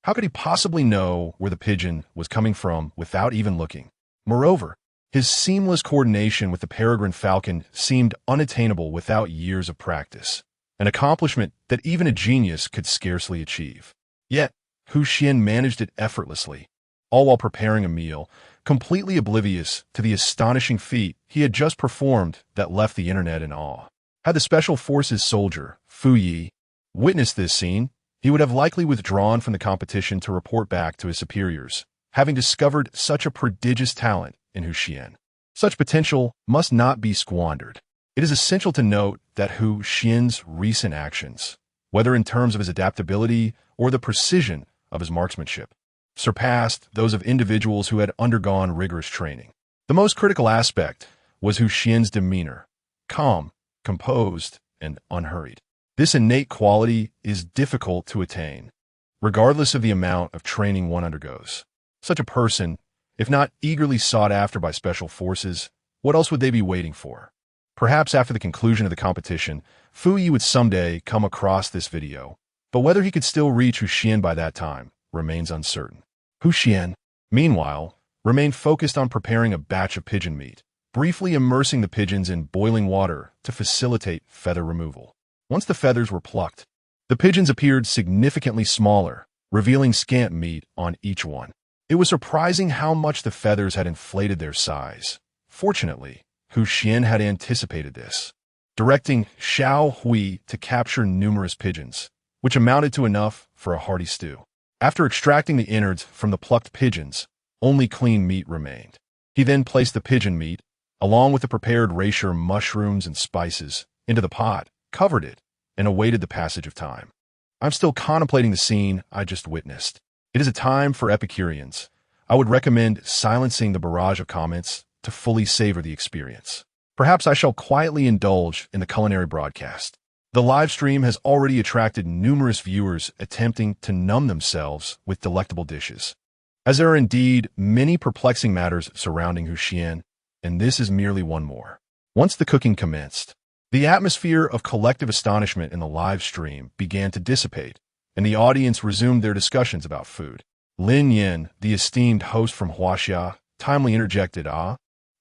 How could he possibly know where the pigeon was coming from without even looking? Moreover, his seamless coordination with the peregrine falcon seemed unattainable without years of practice, an accomplishment that even a genius could scarcely achieve. Yet, Xuan managed it effortlessly, all while preparing a meal, completely oblivious to the astonishing feat he had just performed that left the internet in awe. Had the Special Forces soldier, Fu Yi, witnessed this scene, he would have likely withdrawn from the competition to report back to his superiors, having discovered such a prodigious talent in Xuan. Such potential must not be squandered. It is essential to note that Xuan's recent actions, whether in terms of his adaptability or the precision of his marksmanship, surpassed those of individuals who had undergone rigorous training. The most critical aspect was Xuan's demeanor, calm, composed, and unhurried. This innate quality is difficult to attain, regardless of the amount of training one undergoes. Such a person, if not eagerly sought after by special forces, what else would they be waiting for? Perhaps after the conclusion of the competition, Fu Yi would someday come across this video, but whether he could still reach Xuan by that time remains uncertain. Xuan, meanwhile, remained focused on preparing a batch of pigeon meat, briefly immersing the pigeons in boiling water to facilitate feather removal. Once the feathers were plucked, the pigeons appeared significantly smaller, revealing scant meat on each one. It was surprising how much the feathers had inflated their size. Fortunately, Xuan had anticipated this, directing Xiao Hui to capture numerous pigeons, which amounted to enough for a hearty stew. After extracting the innards from the plucked pigeons, only clean meat remained. He then placed the pigeon meat, along with the prepared reishi mushrooms and spices, into the pot, covered it, and awaited the passage of time. I'm still contemplating the scene I just witnessed. It is a time for Epicureans. I would recommend silencing the barrage of comments to fully savor the experience. Perhaps I shall quietly indulge in the culinary broadcast. The live stream has already attracted numerous viewers attempting to numb themselves with delectable dishes. As there are indeed many perplexing matters surrounding Xuan, and this is merely one more. Once the cooking commenced, the atmosphere of collective astonishment in the live stream began to dissipate, and the audience resumed their discussions about food. Lin Yin, the esteemed host from Huaxia, timely interjected,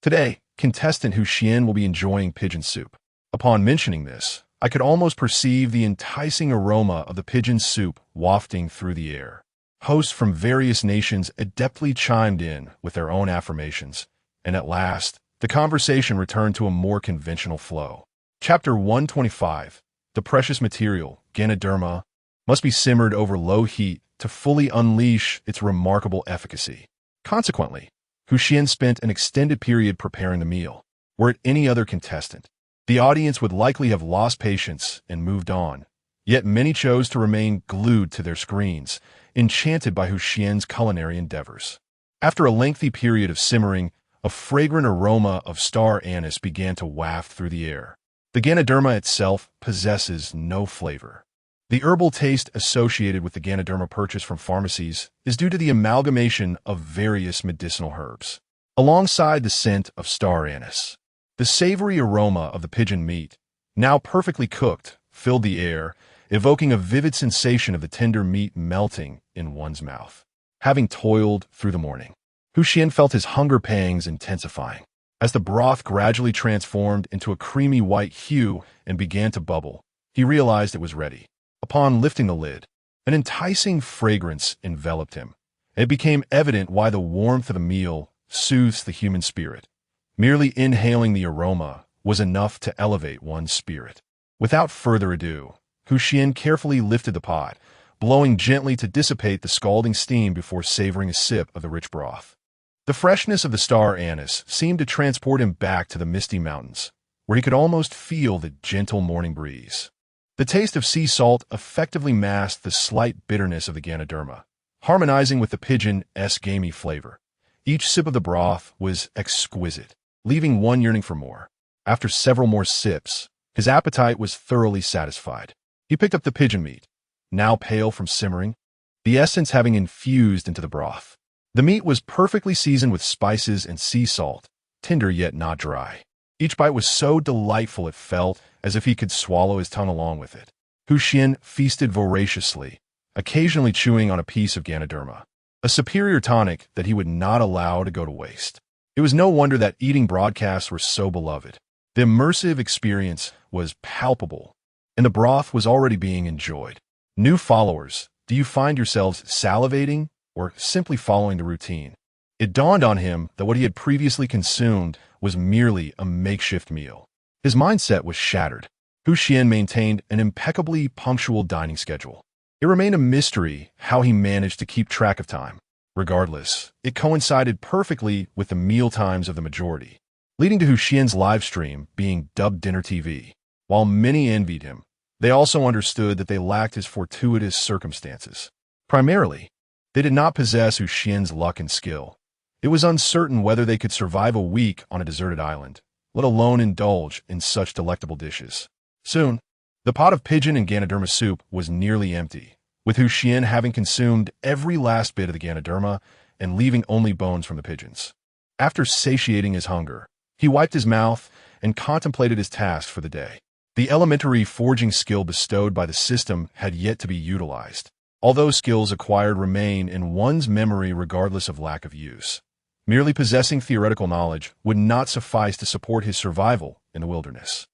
"Today, contestant Xuan will be enjoying pigeon soup." Upon mentioning this, I could almost perceive the enticing aroma of the pigeon soup wafting through the air. Hosts from various nations adeptly chimed in with their own affirmations, and at last, the conversation returned to a more conventional flow. Chapter 125, the precious material, Ganoderma, must be simmered over low heat to fully unleash its remarkable efficacy. Consequently, Xuan spent an extended period preparing the meal. Were it any other contestant, the audience would likely have lost patience and moved on, yet many chose to remain glued to their screens, enchanted by Xuan's culinary endeavors. After a lengthy period of simmering, a fragrant aroma of star anise began to waft through the air. The Ganoderma itself possesses no flavor. The herbal taste associated with the Ganoderma purchased from pharmacies is due to the amalgamation of various medicinal herbs, alongside the scent of star anise. The savory aroma of the pigeon meat, now perfectly cooked, filled the air, evoking a vivid sensation of the tender meat melting in one's mouth. Having toiled through the morning, Xuan felt his hunger pangs intensifying. As the broth gradually transformed into a creamy white hue and began to bubble, he realized it was ready. Upon lifting the lid, an enticing fragrance enveloped him. It became evident why the warmth of the meal soothes the human spirit. Merely inhaling the aroma was enough to elevate one's spirit. Without further ado, Xuan carefully lifted the pot, blowing gently to dissipate the scalding steam before savoring a sip of the rich broth. The freshness of the star anise seemed to transport him back to the misty mountains, where he could almost feel the gentle morning breeze. The taste of sea salt effectively masked the slight bitterness of the Ganoderma, harmonizing with the pigeon's gamey flavor. Each sip of the broth was exquisite, leaving one yearning for more. After several more sips, his appetite was thoroughly satisfied. He picked up the pigeon meat, now pale from simmering, the essence having infused into the broth. The meat was perfectly seasoned with spices and sea salt, tender yet not dry. Each bite was so delightful it felt as if he could swallow his tongue along with it. Xuan feasted voraciously, occasionally chewing on a piece of Ganoderma, a superior tonic that he would not allow to go to waste. It was no wonder that eating broadcasts were so beloved. The immersive experience was palpable, and the broth was already being enjoyed. New followers, do you find yourselves salivating or simply following the routine? It dawned on him that what he had previously consumed was merely a makeshift meal. His mindset was shattered. Xuan maintained an impeccably punctual dining schedule. It remained a mystery how he managed to keep track of time. Regardless, it coincided perfectly with the meal times of the majority, leading to Xuan's live stream being dubbed Dinner TV. While many envied him, they also understood that they lacked his fortuitous circumstances. Primarily, they did not possess Xuan's luck and skill. It was uncertain whether they could survive a week on a deserted island, let alone indulge in such delectable dishes. Soon, the pot of pigeon and Ganoderma soup was nearly empty, with Xuan having consumed every last bit of the Ganoderma and leaving only bones from the pigeons. After satiating his hunger, he wiped his mouth and contemplated his task for the day. The elementary foraging skill bestowed by the system had yet to be utilized, although skills acquired remain in one's memory regardless of lack of use. Merely possessing theoretical knowledge would not suffice to support his survival in the wilderness.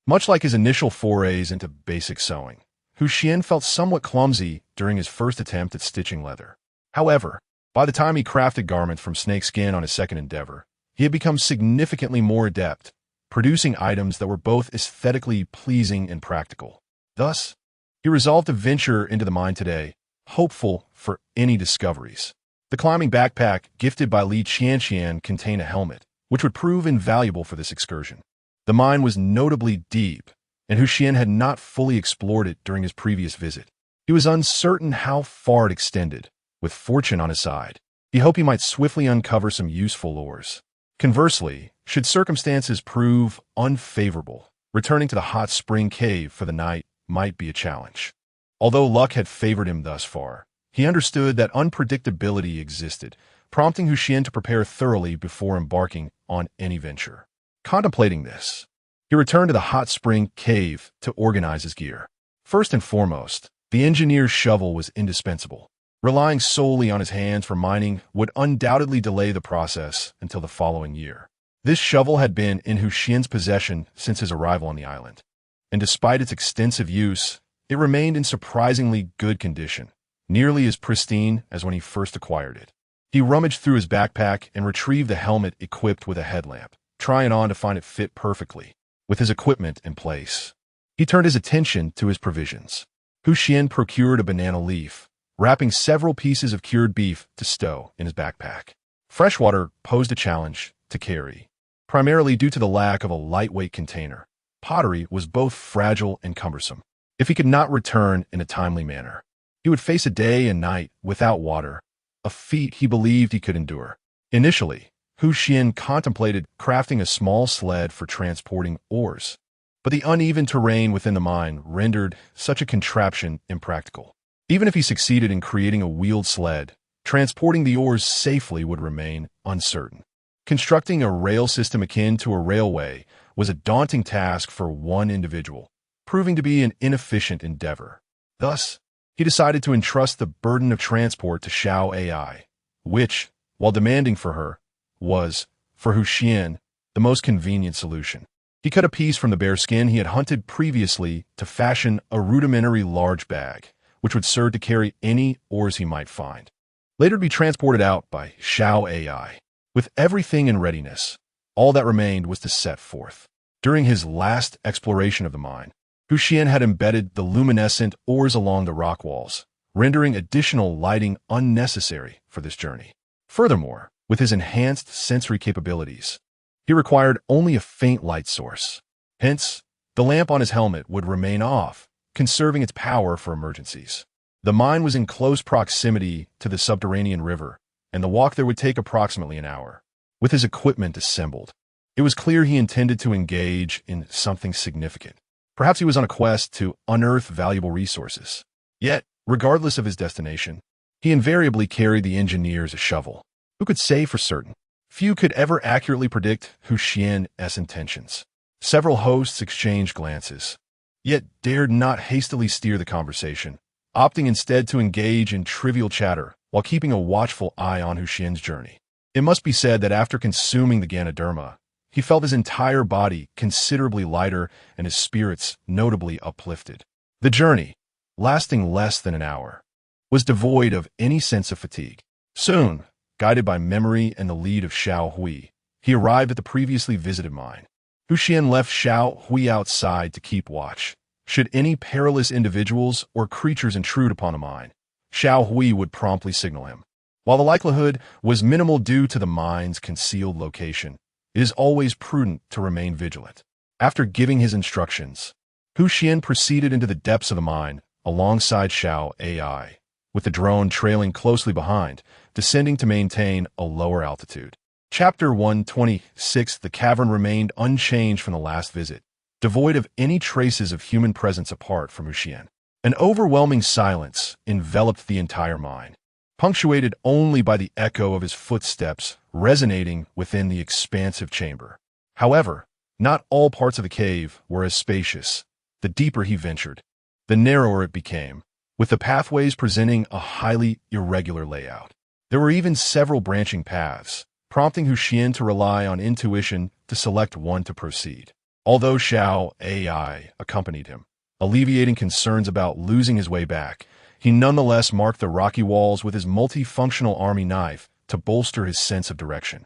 Much like his initial forays into basic sewing, Xuan felt somewhat clumsy during his first attempt at stitching leather. However, by the time he crafted garments from snakeskin on his second endeavor, he had become significantly more adept, producing items that were both aesthetically pleasing and practical. Thus, he resolved to venture into the mine today, hopeful for any discoveries. The climbing backpack gifted by Li Qianqian contained a helmet, which would prove invaluable for this excursion. The mine was notably deep, and Xuan had not fully explored it during his previous visit. He was uncertain how far it extended. With fortune on his side, he hoped he might swiftly uncover some useful ores. Conversely, should circumstances prove unfavorable, returning to the hot spring cave for the night might be a challenge. Although luck had favored him thus far, he understood that unpredictability existed, prompting Xuan to prepare thoroughly before embarking on any venture. Contemplating this, he returned to the hot spring cave to organize his gear. First and foremost, the engineer's shovel was indispensable. Relying solely on his hands for mining would undoubtedly delay the process until the following year. This shovel had been in Xuan's possession since his arrival on the island, and despite its extensive use, it remained in surprisingly good condition, nearly as pristine as when he first acquired it. He rummaged through his backpack and retrieved the helmet equipped with a headlamp, trying on to find it fit perfectly. With his equipment in place, he turned his attention to his provisions. Xuan procured a banana leaf, wrapping several pieces of cured beef to stow in his backpack. Freshwater posed a challenge to carry, primarily due to the lack of a lightweight container. Pottery was both fragile and cumbersome. If he could not return in a timely manner, he would face a day and night without water, a feat he believed he could endure. Initially, Xuan contemplated crafting a small sled for transporting ores, but the uneven terrain within the mine rendered such a contraption impractical. Even if he succeeded in creating a wheeled sled, transporting the ores safely would remain uncertain. Constructing a rail system akin to a railway was a daunting task for one individual, proving to be an inefficient endeavor. Thus, he decided to entrust the burden of transport to Xiao AI, which, while demanding for her, was, for Xuan, the most convenient solution. He cut a piece from the bear skin he had hunted previously to fashion a rudimentary large bag, which would serve to carry any oars he might find. Later to be transported out by Xiao AI. With everything in readiness, all that remained was to set forth. During his last exploration of the mine, Xuan had embedded the luminescent oars along the rock walls, rendering additional lighting unnecessary for this journey. Furthermore, with his enhanced sensory capabilities, he required only a faint light source. Hence, the lamp on his helmet would remain off, conserving its power for emergencies. The mine was in close proximity to the subterranean river, and the walk there would take approximately an hour. With his equipment assembled, it was clear he intended to engage in something significant. Perhaps he was on a quest to unearth valuable resources. Yet, regardless of his destination, he invariably carried the engineer's shovel. Who could say for certain? Few could ever accurately predict Xuan's intentions. Several hosts exchanged glances, yet dared not hastily steer the conversation, opting instead to engage in trivial chatter while keeping a watchful eye on Xuan's journey. It must be said that after consuming the Ganoderma, he felt his entire body considerably lighter and his spirits notably uplifted. The journey, lasting less than an hour, was devoid of any sense of fatigue. Soon, guided by memory and the lead of Xiao Hui, he arrived at the previously visited mine. Xuan left Xiao Hui outside to keep watch. Should any perilous individuals or creatures intrude upon the mine, Xiao Hui would promptly signal him. While the likelihood was minimal due to the mine's concealed location, it is always prudent to remain vigilant. After giving his instructions, Xuan proceeded into the depths of the mine alongside Xiao AI, with the drone trailing closely behind, descending to maintain a lower altitude. Chapter 126. The cavern remained unchanged from the last visit, devoid of any traces of human presence apart from Xuan. An overwhelming silence enveloped the entire mine, punctuated only by the echo of his footsteps resonating within the expansive chamber. However, not all parts of the cave were as spacious. The deeper he ventured, the narrower it became, with the pathways presenting a highly irregular layout. There were even several branching paths, prompting Xuan to rely on intuition to select one to proceed. Although Xiao AI accompanied him, alleviating concerns about losing his way back, he nonetheless marked the rocky walls with his multifunctional army knife to bolster his sense of direction.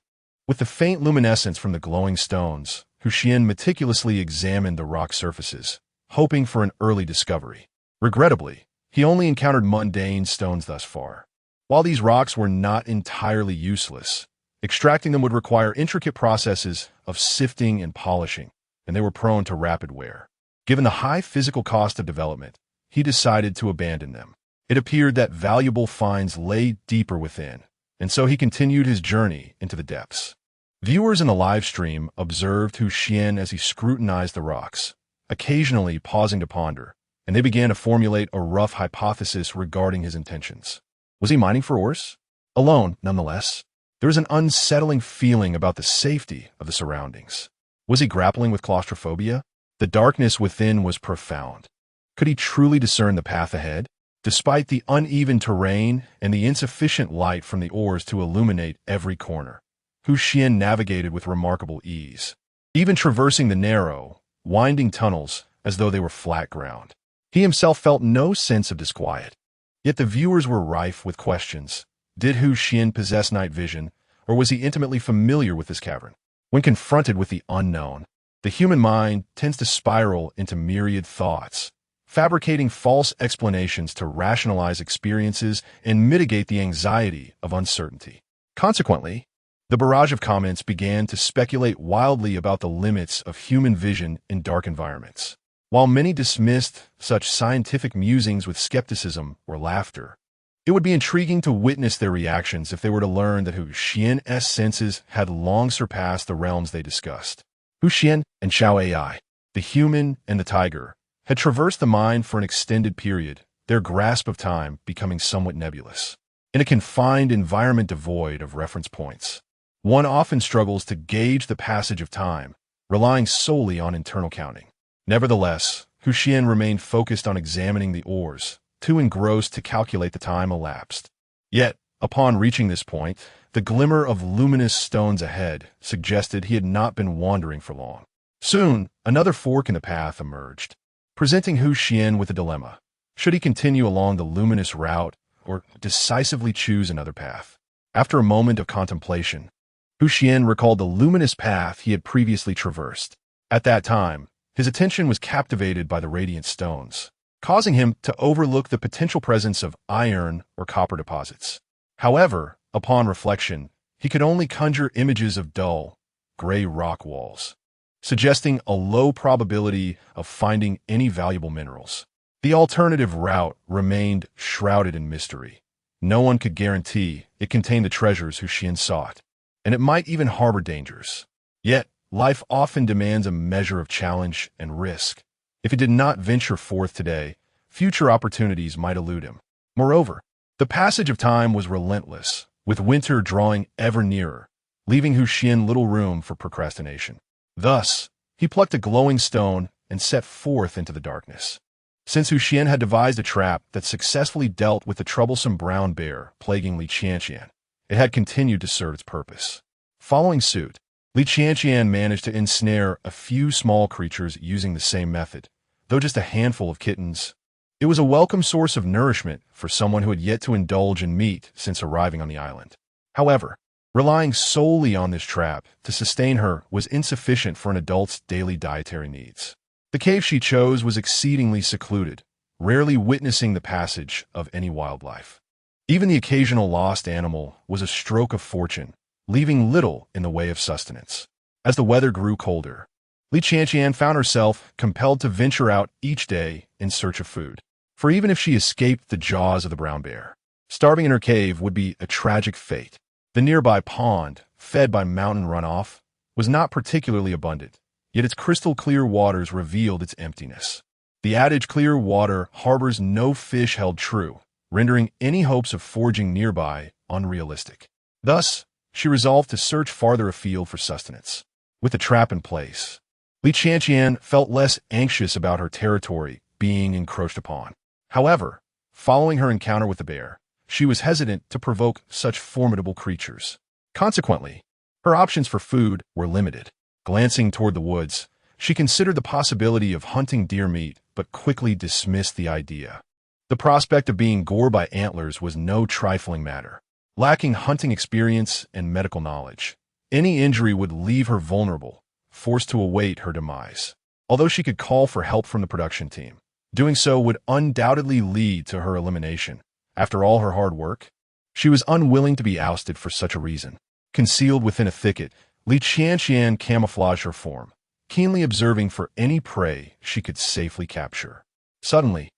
With the faint luminescence from the glowing stones, Xuan meticulously examined the rock surfaces, hoping for an early discovery. Regrettably, he only encountered mundane stones thus far. While these rocks were not entirely useless, extracting them would require intricate processes of sifting and polishing, and they were prone to rapid wear. Given the high physical cost of development, he decided to abandon them. It appeared that valuable finds lay deeper within, and so he continued his journey into the depths. Viewers in the live stream observed Xuan as he scrutinized the rocks, occasionally pausing to ponder, and they began to formulate a rough hypothesis regarding his intentions. Was he mining for ores? Alone, nonetheless. There was an unsettling feeling about the safety of the surroundings. Was he grappling with claustrophobia? The darkness within was profound. Could he truly discern the path ahead? Despite the uneven terrain and the insufficient light from the ores to illuminate every corner, Xuan navigated with remarkable ease, even traversing the narrow, winding tunnels as though they were flat ground. He himself felt no sense of disquiet. Yet the viewers were rife with questions. Did Xuan possess night vision, or was he intimately familiar with this cavern? When confronted with the unknown, the human mind tends to spiral into myriad thoughts, fabricating false explanations to rationalize experiences and mitigate the anxiety of uncertainty. Consequently, the barrage of comments began to speculate wildly about the limits of human vision in dark environments. While many dismissed such scientific musings with skepticism or laughter, it would be intriguing to witness their reactions if they were to learn that Xuan's senses had long surpassed the realms they discussed. Xuan and Xiao AI, the human and the tiger, had traversed the mine for an extended period, their grasp of time becoming somewhat nebulous. In a confined environment devoid of reference points, one often struggles to gauge the passage of time, relying solely on internal counting. Nevertheless, Xuan remained focused on examining the ores, too engrossed to calculate the time elapsed. Yet, upon reaching this point, the glimmer of luminous stones ahead suggested he had not been wandering for long. Soon, another fork in the path emerged, presenting Xuan with a dilemma. Should he continue along the luminous route or decisively choose another path? After a moment of contemplation, Xuan recalled the luminous path he had previously traversed. At that time, his attention was captivated by the radiant stones, causing him to overlook the potential presence of iron or copper deposits. However, upon reflection, he could only conjure images of dull, gray rock walls, suggesting a low probability of finding any valuable minerals. The alternative route remained shrouded in mystery. No one could guarantee it contained the treasures Xuan sought, and it might even harbor dangers. Yet, life often demands a measure of challenge and risk. If he did not venture forth today, future opportunities might elude him. Moreover, the passage of time was relentless, with winter drawing ever nearer, leaving Xuan little room for procrastination. Thus, he plucked a glowing stone and set forth into the darkness. Since Xuan had devised a trap that successfully dealt with the troublesome brown bear plaguing Li Qianqian, it had continued to serve its purpose. Following suit, Li Qianqian managed to ensnare a few small creatures using the same method, though just a handful of kittens. It was a welcome source of nourishment for someone who had yet to indulge in meat since arriving on the island. However, relying solely on this trap to sustain her was insufficient for an adult's daily dietary needs. The cave she chose was exceedingly secluded, rarely witnessing the passage of any wildlife. Even the occasional lost animal was a stroke of fortune, leaving little in the way of sustenance. As the weather grew colder, Li Qianqian found herself compelled to venture out each day in search of food. For even if she escaped the jaws of the brown bear, starving in her cave would be a tragic fate. The nearby pond, fed by mountain runoff, was not particularly abundant, yet its crystal-clear waters revealed its emptiness. The adage clear water harbors no fish held true, rendering any hopes of foraging nearby unrealistic. Thus, she resolved to search farther afield for sustenance. With the trap in place, Li Qianqian felt less anxious about her territory being encroached upon. However, following her encounter with the bear, she was hesitant to provoke such formidable creatures. Consequently, her options for food were limited. Glancing toward the woods, she considered the possibility of hunting deer meat, but quickly dismissed the idea. The prospect of being gored by antlers was no trifling matter. Lacking hunting experience and medical knowledge, any injury would leave her vulnerable, forced to await her demise. Although she could call for help from the production team, doing so would undoubtedly lead to her elimination. After all her hard work, she was unwilling to be ousted for such a reason. Concealed within a thicket, Li Qianqian camouflaged her form, keenly observing for any prey she could safely capture. Suddenly,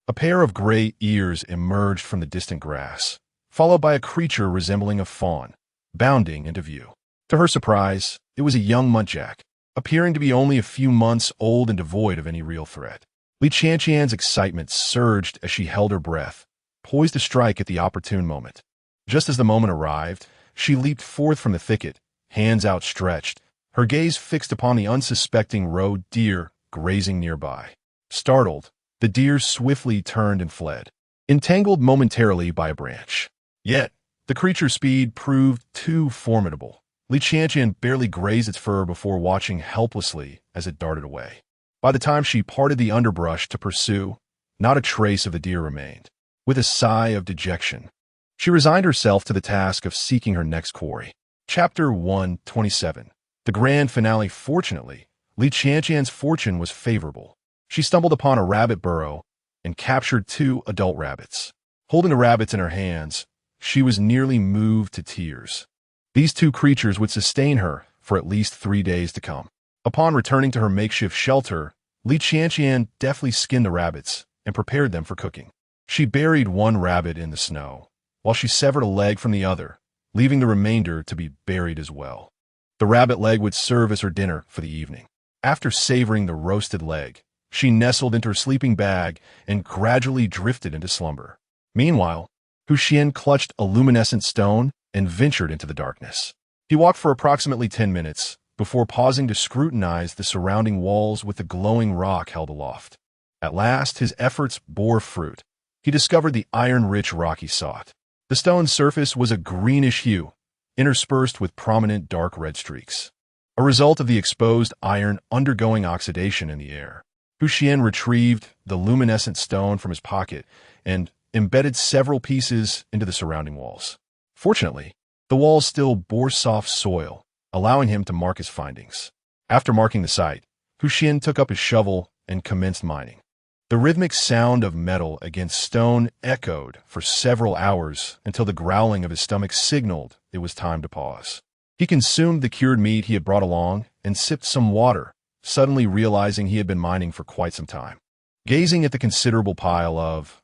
a pair of gray ears emerged from the distant grass, followed by a creature resembling a fawn, bounding into view. To her surprise, it was a young muntjac, appearing to be only a few months old and devoid of any real threat. Li Qianqian's excitement surged as she held her breath, poised to strike at the opportune moment. Just as the moment arrived, she leaped forth from the thicket, hands outstretched, her gaze fixed upon the unsuspecting roe deer grazing nearby. Startled, the deer swiftly turned and fled, entangled momentarily by a branch. Yet, the creature's speed proved too formidable. Li Qianqian barely grazed its fur before watching helplessly as it darted away. By the time she parted the underbrush to pursue, not a trace of the deer remained. With a sigh of dejection, she resigned herself to the task of seeking her next quarry. Chapter 127. The grand finale. Fortunately, Li Qianqian's fortune was favorable. She stumbled upon a rabbit burrow and captured 2 adult rabbits. Holding the rabbits in her hands, she was nearly moved to tears. These 2 creatures would sustain her for at least 3 days to come. Upon returning to her makeshift shelter, Li Qianqian deftly skinned the rabbits and prepared them for cooking. She buried one rabbit in the snow, while she severed a leg from the other, leaving the remainder to be buried as well. The rabbit leg would serve as her dinner for the evening. After savoring the roasted leg, she nestled into her sleeping bag and gradually drifted into slumber. Meanwhile, Xuan clutched a luminescent stone and ventured into the darkness. He walked for approximately 10 minutes before pausing to scrutinize the surrounding walls with the glowing rock held aloft. At last, his efforts bore fruit. He discovered the iron-rich rock he sought. The stone's surface was a greenish hue, interspersed with prominent dark red streaks. a result of the exposed iron undergoing oxidation in the air. Xuan retrieved the luminescent stone from his pocket and embedded several pieces into the surrounding walls. Fortunately, the walls still bore soft soil, allowing him to mark his findings. After marking the site, Xuan took up his shovel and commenced mining. The rhythmic sound of metal against stone echoed for several hours until the growling of his stomach signaled it was time to pause. He consumed the cured meat he had brought along and sipped some water, suddenly realizing he had been mining for quite some time. Gazing at the considerable pile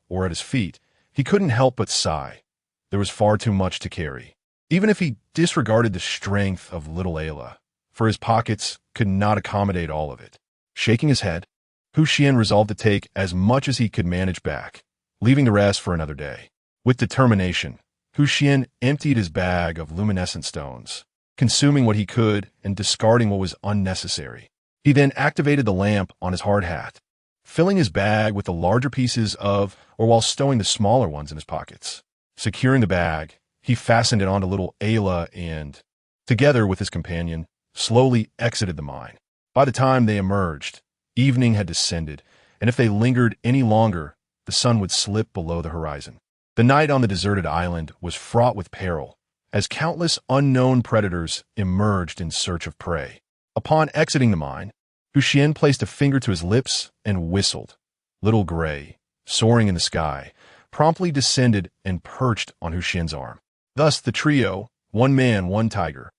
ore at his feet, he couldn't help but sigh. There was far too much to carry. Even if he disregarded the strength of little Ayla, for his pockets could not accommodate all of it. Shaking his head, Xuan resolved to take as much as he could manage back, leaving the rest for another day. With determination, Xuan emptied his bag of luminescent stones, consuming what he could and discarding what was unnecessary. He then activated the lamp on his hard hat, filling his bag with the larger pieces while stowing the smaller ones in his pockets. Securing the bag, he fastened it onto little Ayla and, together with his companion, slowly exited the mine. By the time they emerged, evening had descended, and if they lingered any longer, the sun would slip below the horizon. The night on the deserted island was fraught with peril, as countless unknown predators emerged in search of prey. Upon exiting the mine, Xuan placed a finger to his lips and whistled. Little Gray, soaring in the sky, promptly descended and perched on Xuan's arm. Thus the trio, one man, one tiger,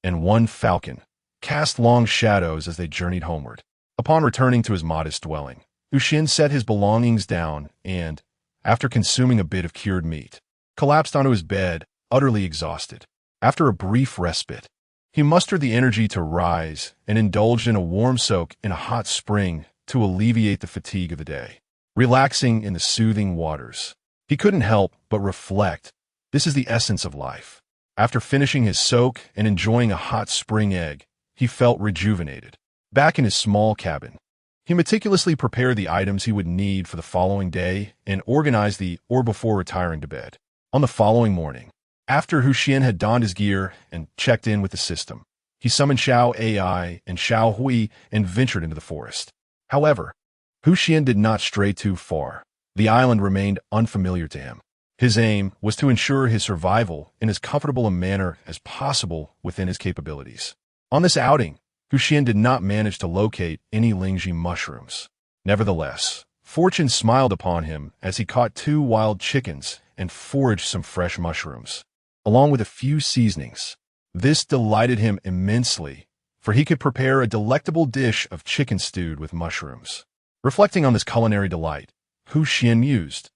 and one falcon, cast long shadows as they journeyed homeward. Upon returning to his modest dwelling, Xuan set his belongings down and, after consuming a bit of cured meat, collapsed onto his bed, utterly exhausted. After a brief respite, he mustered the energy to rise and indulged in a warm soak in a hot spring to alleviate the fatigue of the day. Relaxing in the soothing waters, he couldn't help but reflect, this is the essence of life. After finishing his soak and enjoying a hot spring egg, he felt rejuvenated. Back in his small cabin, he meticulously prepared the items he would need for the following day and organized the ore before retiring to bed. On the following morning, after Xuan had donned his gear and checked in with the system, he summoned Xiao AI and Xiao Hui and ventured into the forest. However, Xuan did not stray too far. The island remained unfamiliar to him. His aim was to ensure his survival in as comfortable a manner as possible within his capabilities. On this outing, Xuan did not manage to locate any Lingji mushrooms. Nevertheless, fortune smiled upon him as he caught 2 wild chickens and foraged some fresh mushrooms, along with a few seasonings. This delighted him immensely, for he could prepare a delectable dish of chicken stewed with mushrooms. Reflecting on this culinary delight, Xuan mused,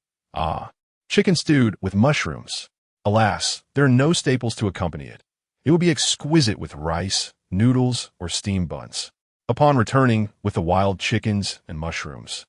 chicken stewed with mushrooms. Alas, there are no staples to accompany it. It would be exquisite with rice, noodles, or steamed buns. Upon returning with the wild chickens and mushrooms,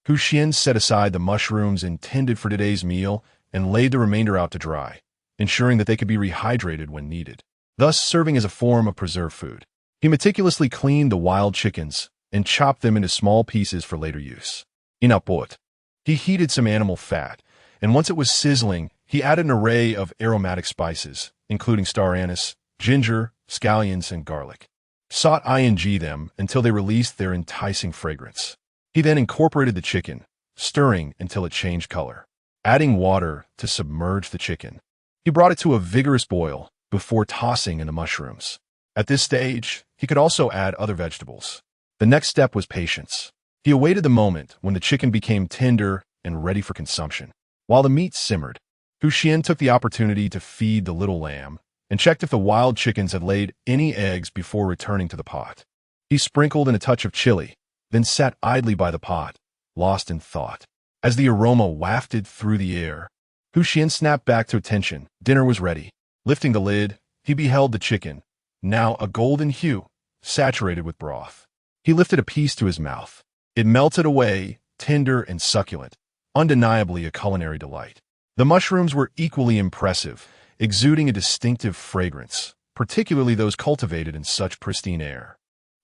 Xuan set aside the mushrooms intended for today's meal and laid the remainder out to dry, ensuring that they could be rehydrated when needed, thus serving as a form of preserved food. He meticulously cleaned the wild chickens and chopped them into small pieces for later use. In a pot, he heated some animal fat, and once it was sizzling, he added an array of aromatic spices, including star anise, ginger, scallions, and garlic. Sought ing them until they released their enticing fragrance. He then incorporated the chicken, stirring until it changed color, adding water to submerge the chicken. He brought it to a vigorous boil before tossing in the mushrooms. At this stage, he could also add other vegetables. The next step was patience. He awaited the moment when the chicken became tender and ready for consumption. While the meat simmered, Xuan took the opportunity to feed the little lamb and checked if the wild chickens had laid any eggs before returning to the pot. He sprinkled in a touch of chili, then sat idly by the pot, lost in thought. As the aroma wafted through the air, Xuan snapped back to attention. Dinner was ready. Lifting the lid, he beheld the chicken, now a golden hue, saturated with broth. He lifted a piece to his mouth. It melted away, tender and succulent, undeniably a culinary delight. The mushrooms were equally impressive, exuding a distinctive fragrance, particularly those cultivated in such pristine air.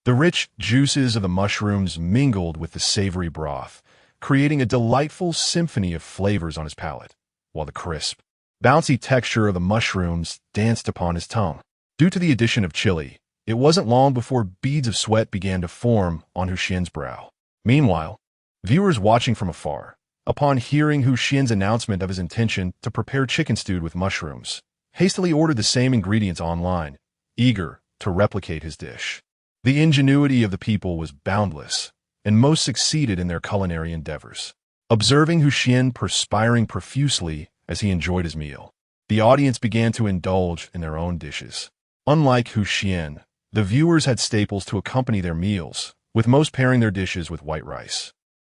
The rich juices of the mushrooms mingled with the savory broth, creating a delightful symphony of flavors on his palate, while the crisp, bouncy texture of the mushrooms danced upon his tongue. Due to the addition of chili, It wasn't long before beads of sweat began to form on Xuan's brow. Meanwhile, viewers watching from afar, upon hearing Xuan's announcement of his intention to prepare chicken stewed with mushrooms, hastily ordered the same ingredients online, eager to replicate his dish. The ingenuity of the people was boundless, and most succeeded in their culinary endeavors. Observing Xuan perspiring profusely as he enjoyed his meal, the audience began to indulge in their own dishes. Unlike Xuan, the viewers had staples to accompany their meals, with most pairing their dishes with white rice,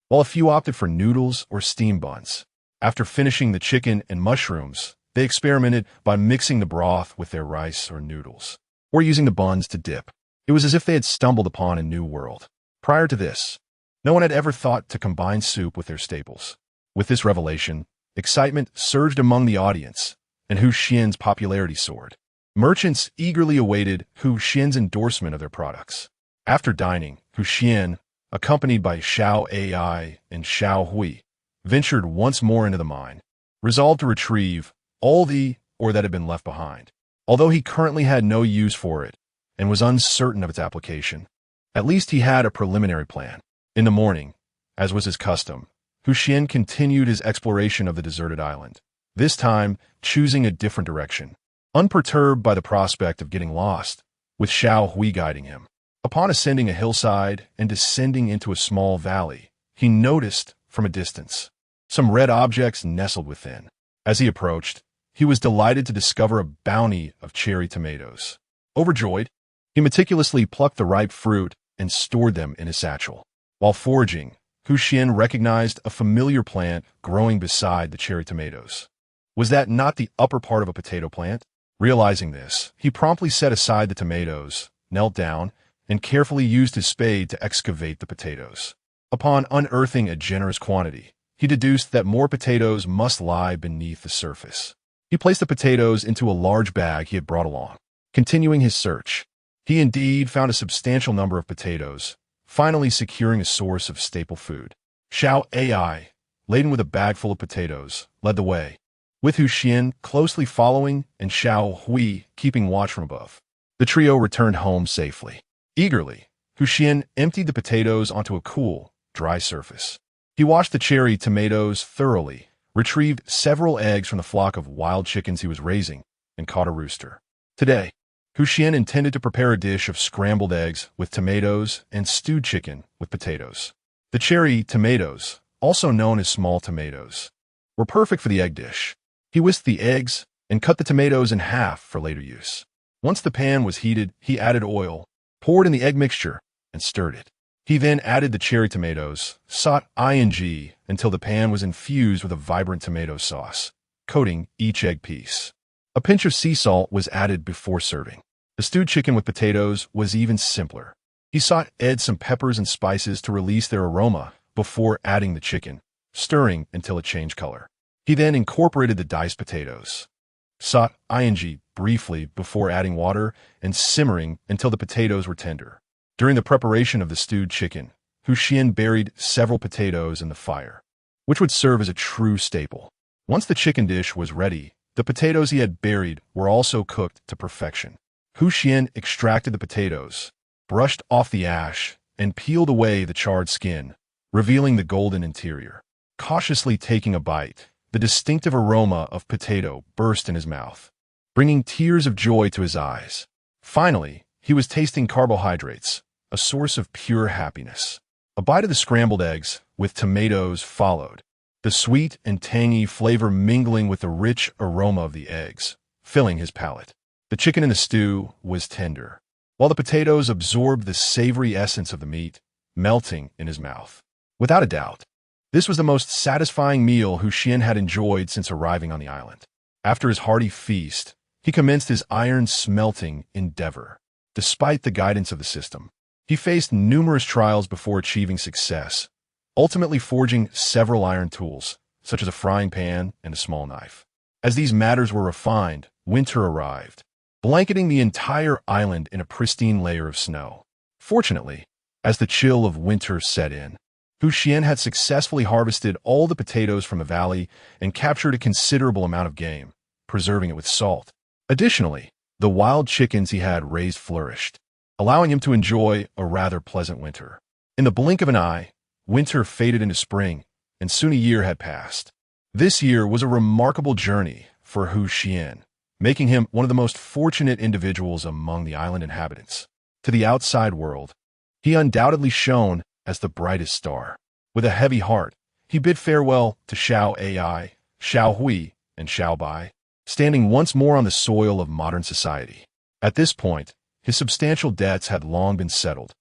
while a few opted for noodles or steamed buns. After finishing the chicken and mushrooms, they experimented by mixing the broth with their rice or noodles, or using the buns to dip. It was as if they had stumbled upon a new world. Prior to this, no one had ever thought to combine soup with their staples. With this revelation, excitement surged among the audience, and Xuan's popularity soared. Merchants eagerly awaited Xuan's endorsement of their products. After dining, Xuan, accompanied by Xiao Ai and Xiao Hui, ventured once more into the mine, resolved to retrieve all the ore that had been left behind. Although he currently had no use for it and was uncertain of its application, at least he had a preliminary plan. In the morning, as was his custom, Xuan continued his exploration of the deserted island, this time choosing a different direction, unperturbed by the prospect of getting lost, with Xiao Hui guiding him. Upon ascending a hillside and descending into a small valley, he noticed, from a distance, some red objects nestled within. As he approached, he was delighted to discover a bounty of cherry tomatoes. Overjoyed, he meticulously plucked the ripe fruit and stored them in his satchel. While foraging, Xuan recognized a familiar plant growing beside the cherry tomatoes. Was that not the upper part of a potato plant? Realizing this, he promptly set aside the tomatoes, knelt down, and carefully used his spade to excavate the potatoes. Upon unearthing a generous quantity, he deduced that more potatoes must lie beneath the surface. He placed the potatoes into a large bag he had brought along. Continuing his search, he indeed found a substantial number of potatoes, finally securing a source of staple food. Xiao Ai, laden with a bag full of potatoes, led the way, with Xuan closely following and Xiao Hui keeping watch from above. The trio returned home safely. Eagerly, Xuan emptied the potatoes onto a cool, dry surface. He washed the cherry tomatoes thoroughly, retrieved several eggs from the flock of wild chickens he was raising, and caught a rooster. Today, Xuan intended to prepare a dish of scrambled eggs with tomatoes and stewed chicken with potatoes. The cherry tomatoes, also known as small tomatoes, were perfect for the egg dish. He whisked the eggs and cut the tomatoes in half for later use. Once the pan was heated, he added oil, poured in the egg mixture, and stirred it. He then added the cherry tomatoes, sought ing until the pan was infused with a vibrant tomato sauce, coating each egg piece. A pinch of sea salt was added before serving. The stewed chicken with potatoes was even simpler. He sought add some peppers and spices to release their aroma before adding the chicken, stirring until it changed color. He then incorporated the diced potatoes, sought ing briefly before adding water and simmering until the potatoes were tender. During the preparation of the stewed chicken, Xuan buried several potatoes in the fire, which would serve as a true staple. Once the chicken dish was ready, the potatoes he had buried were also cooked to perfection. Xuan extracted the potatoes, brushed off the ash, and peeled away the charred skin, revealing the golden interior. Cautiously taking a bite, the distinctive aroma of potato burst in his mouth, bringing tears of joy to his eyes. Finally, he was tasting carbohydrates, a source of pure happiness. A bite of the scrambled eggs with tomatoes followed, the sweet and tangy flavor mingling with the rich aroma of the eggs, filling his palate. The chicken in the stew was tender, while the potatoes absorbed the savory essence of the meat, melting in his mouth. Without a doubt, this was the most satisfying meal Xuan had enjoyed since arriving on the island. After his hearty feast, he commenced his iron-smelting endeavor. Despite the guidance of the system, he faced numerous trials before achieving success, ultimately forging several iron tools, such as a frying pan and a small knife. As these matters were refined, winter arrived, blanketing the entire island in a pristine layer of snow. Fortunately, as the chill of winter set in, Xuan had successfully harvested all the potatoes from the valley and captured a considerable amount of game, preserving it with salt. Additionally, the wild chickens he had raised flourished, allowing him to enjoy a rather pleasant winter. In the blink of an eye, winter faded into spring, and soon a year had passed. This year was a remarkable journey for Xuan, making him one of the most fortunate individuals among the island inhabitants. To the outside world, he undoubtedly shone as the brightest star. With a heavy heart, he bid farewell to Xiao Ai, Xiao Hui, and Xiao Bai, standing once more on the soil of modern society. At this point, his substantial debts had long been settled,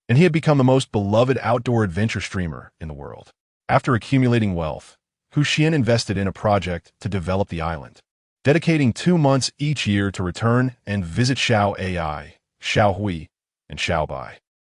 and he had become the most beloved outdoor adventure streamer in the world. After accumulating wealth, Xuan invested in a project to develop the island, dedicating 2 months each year to return and visit Xiao Ai, Xiao Hui, and Xiao Bai.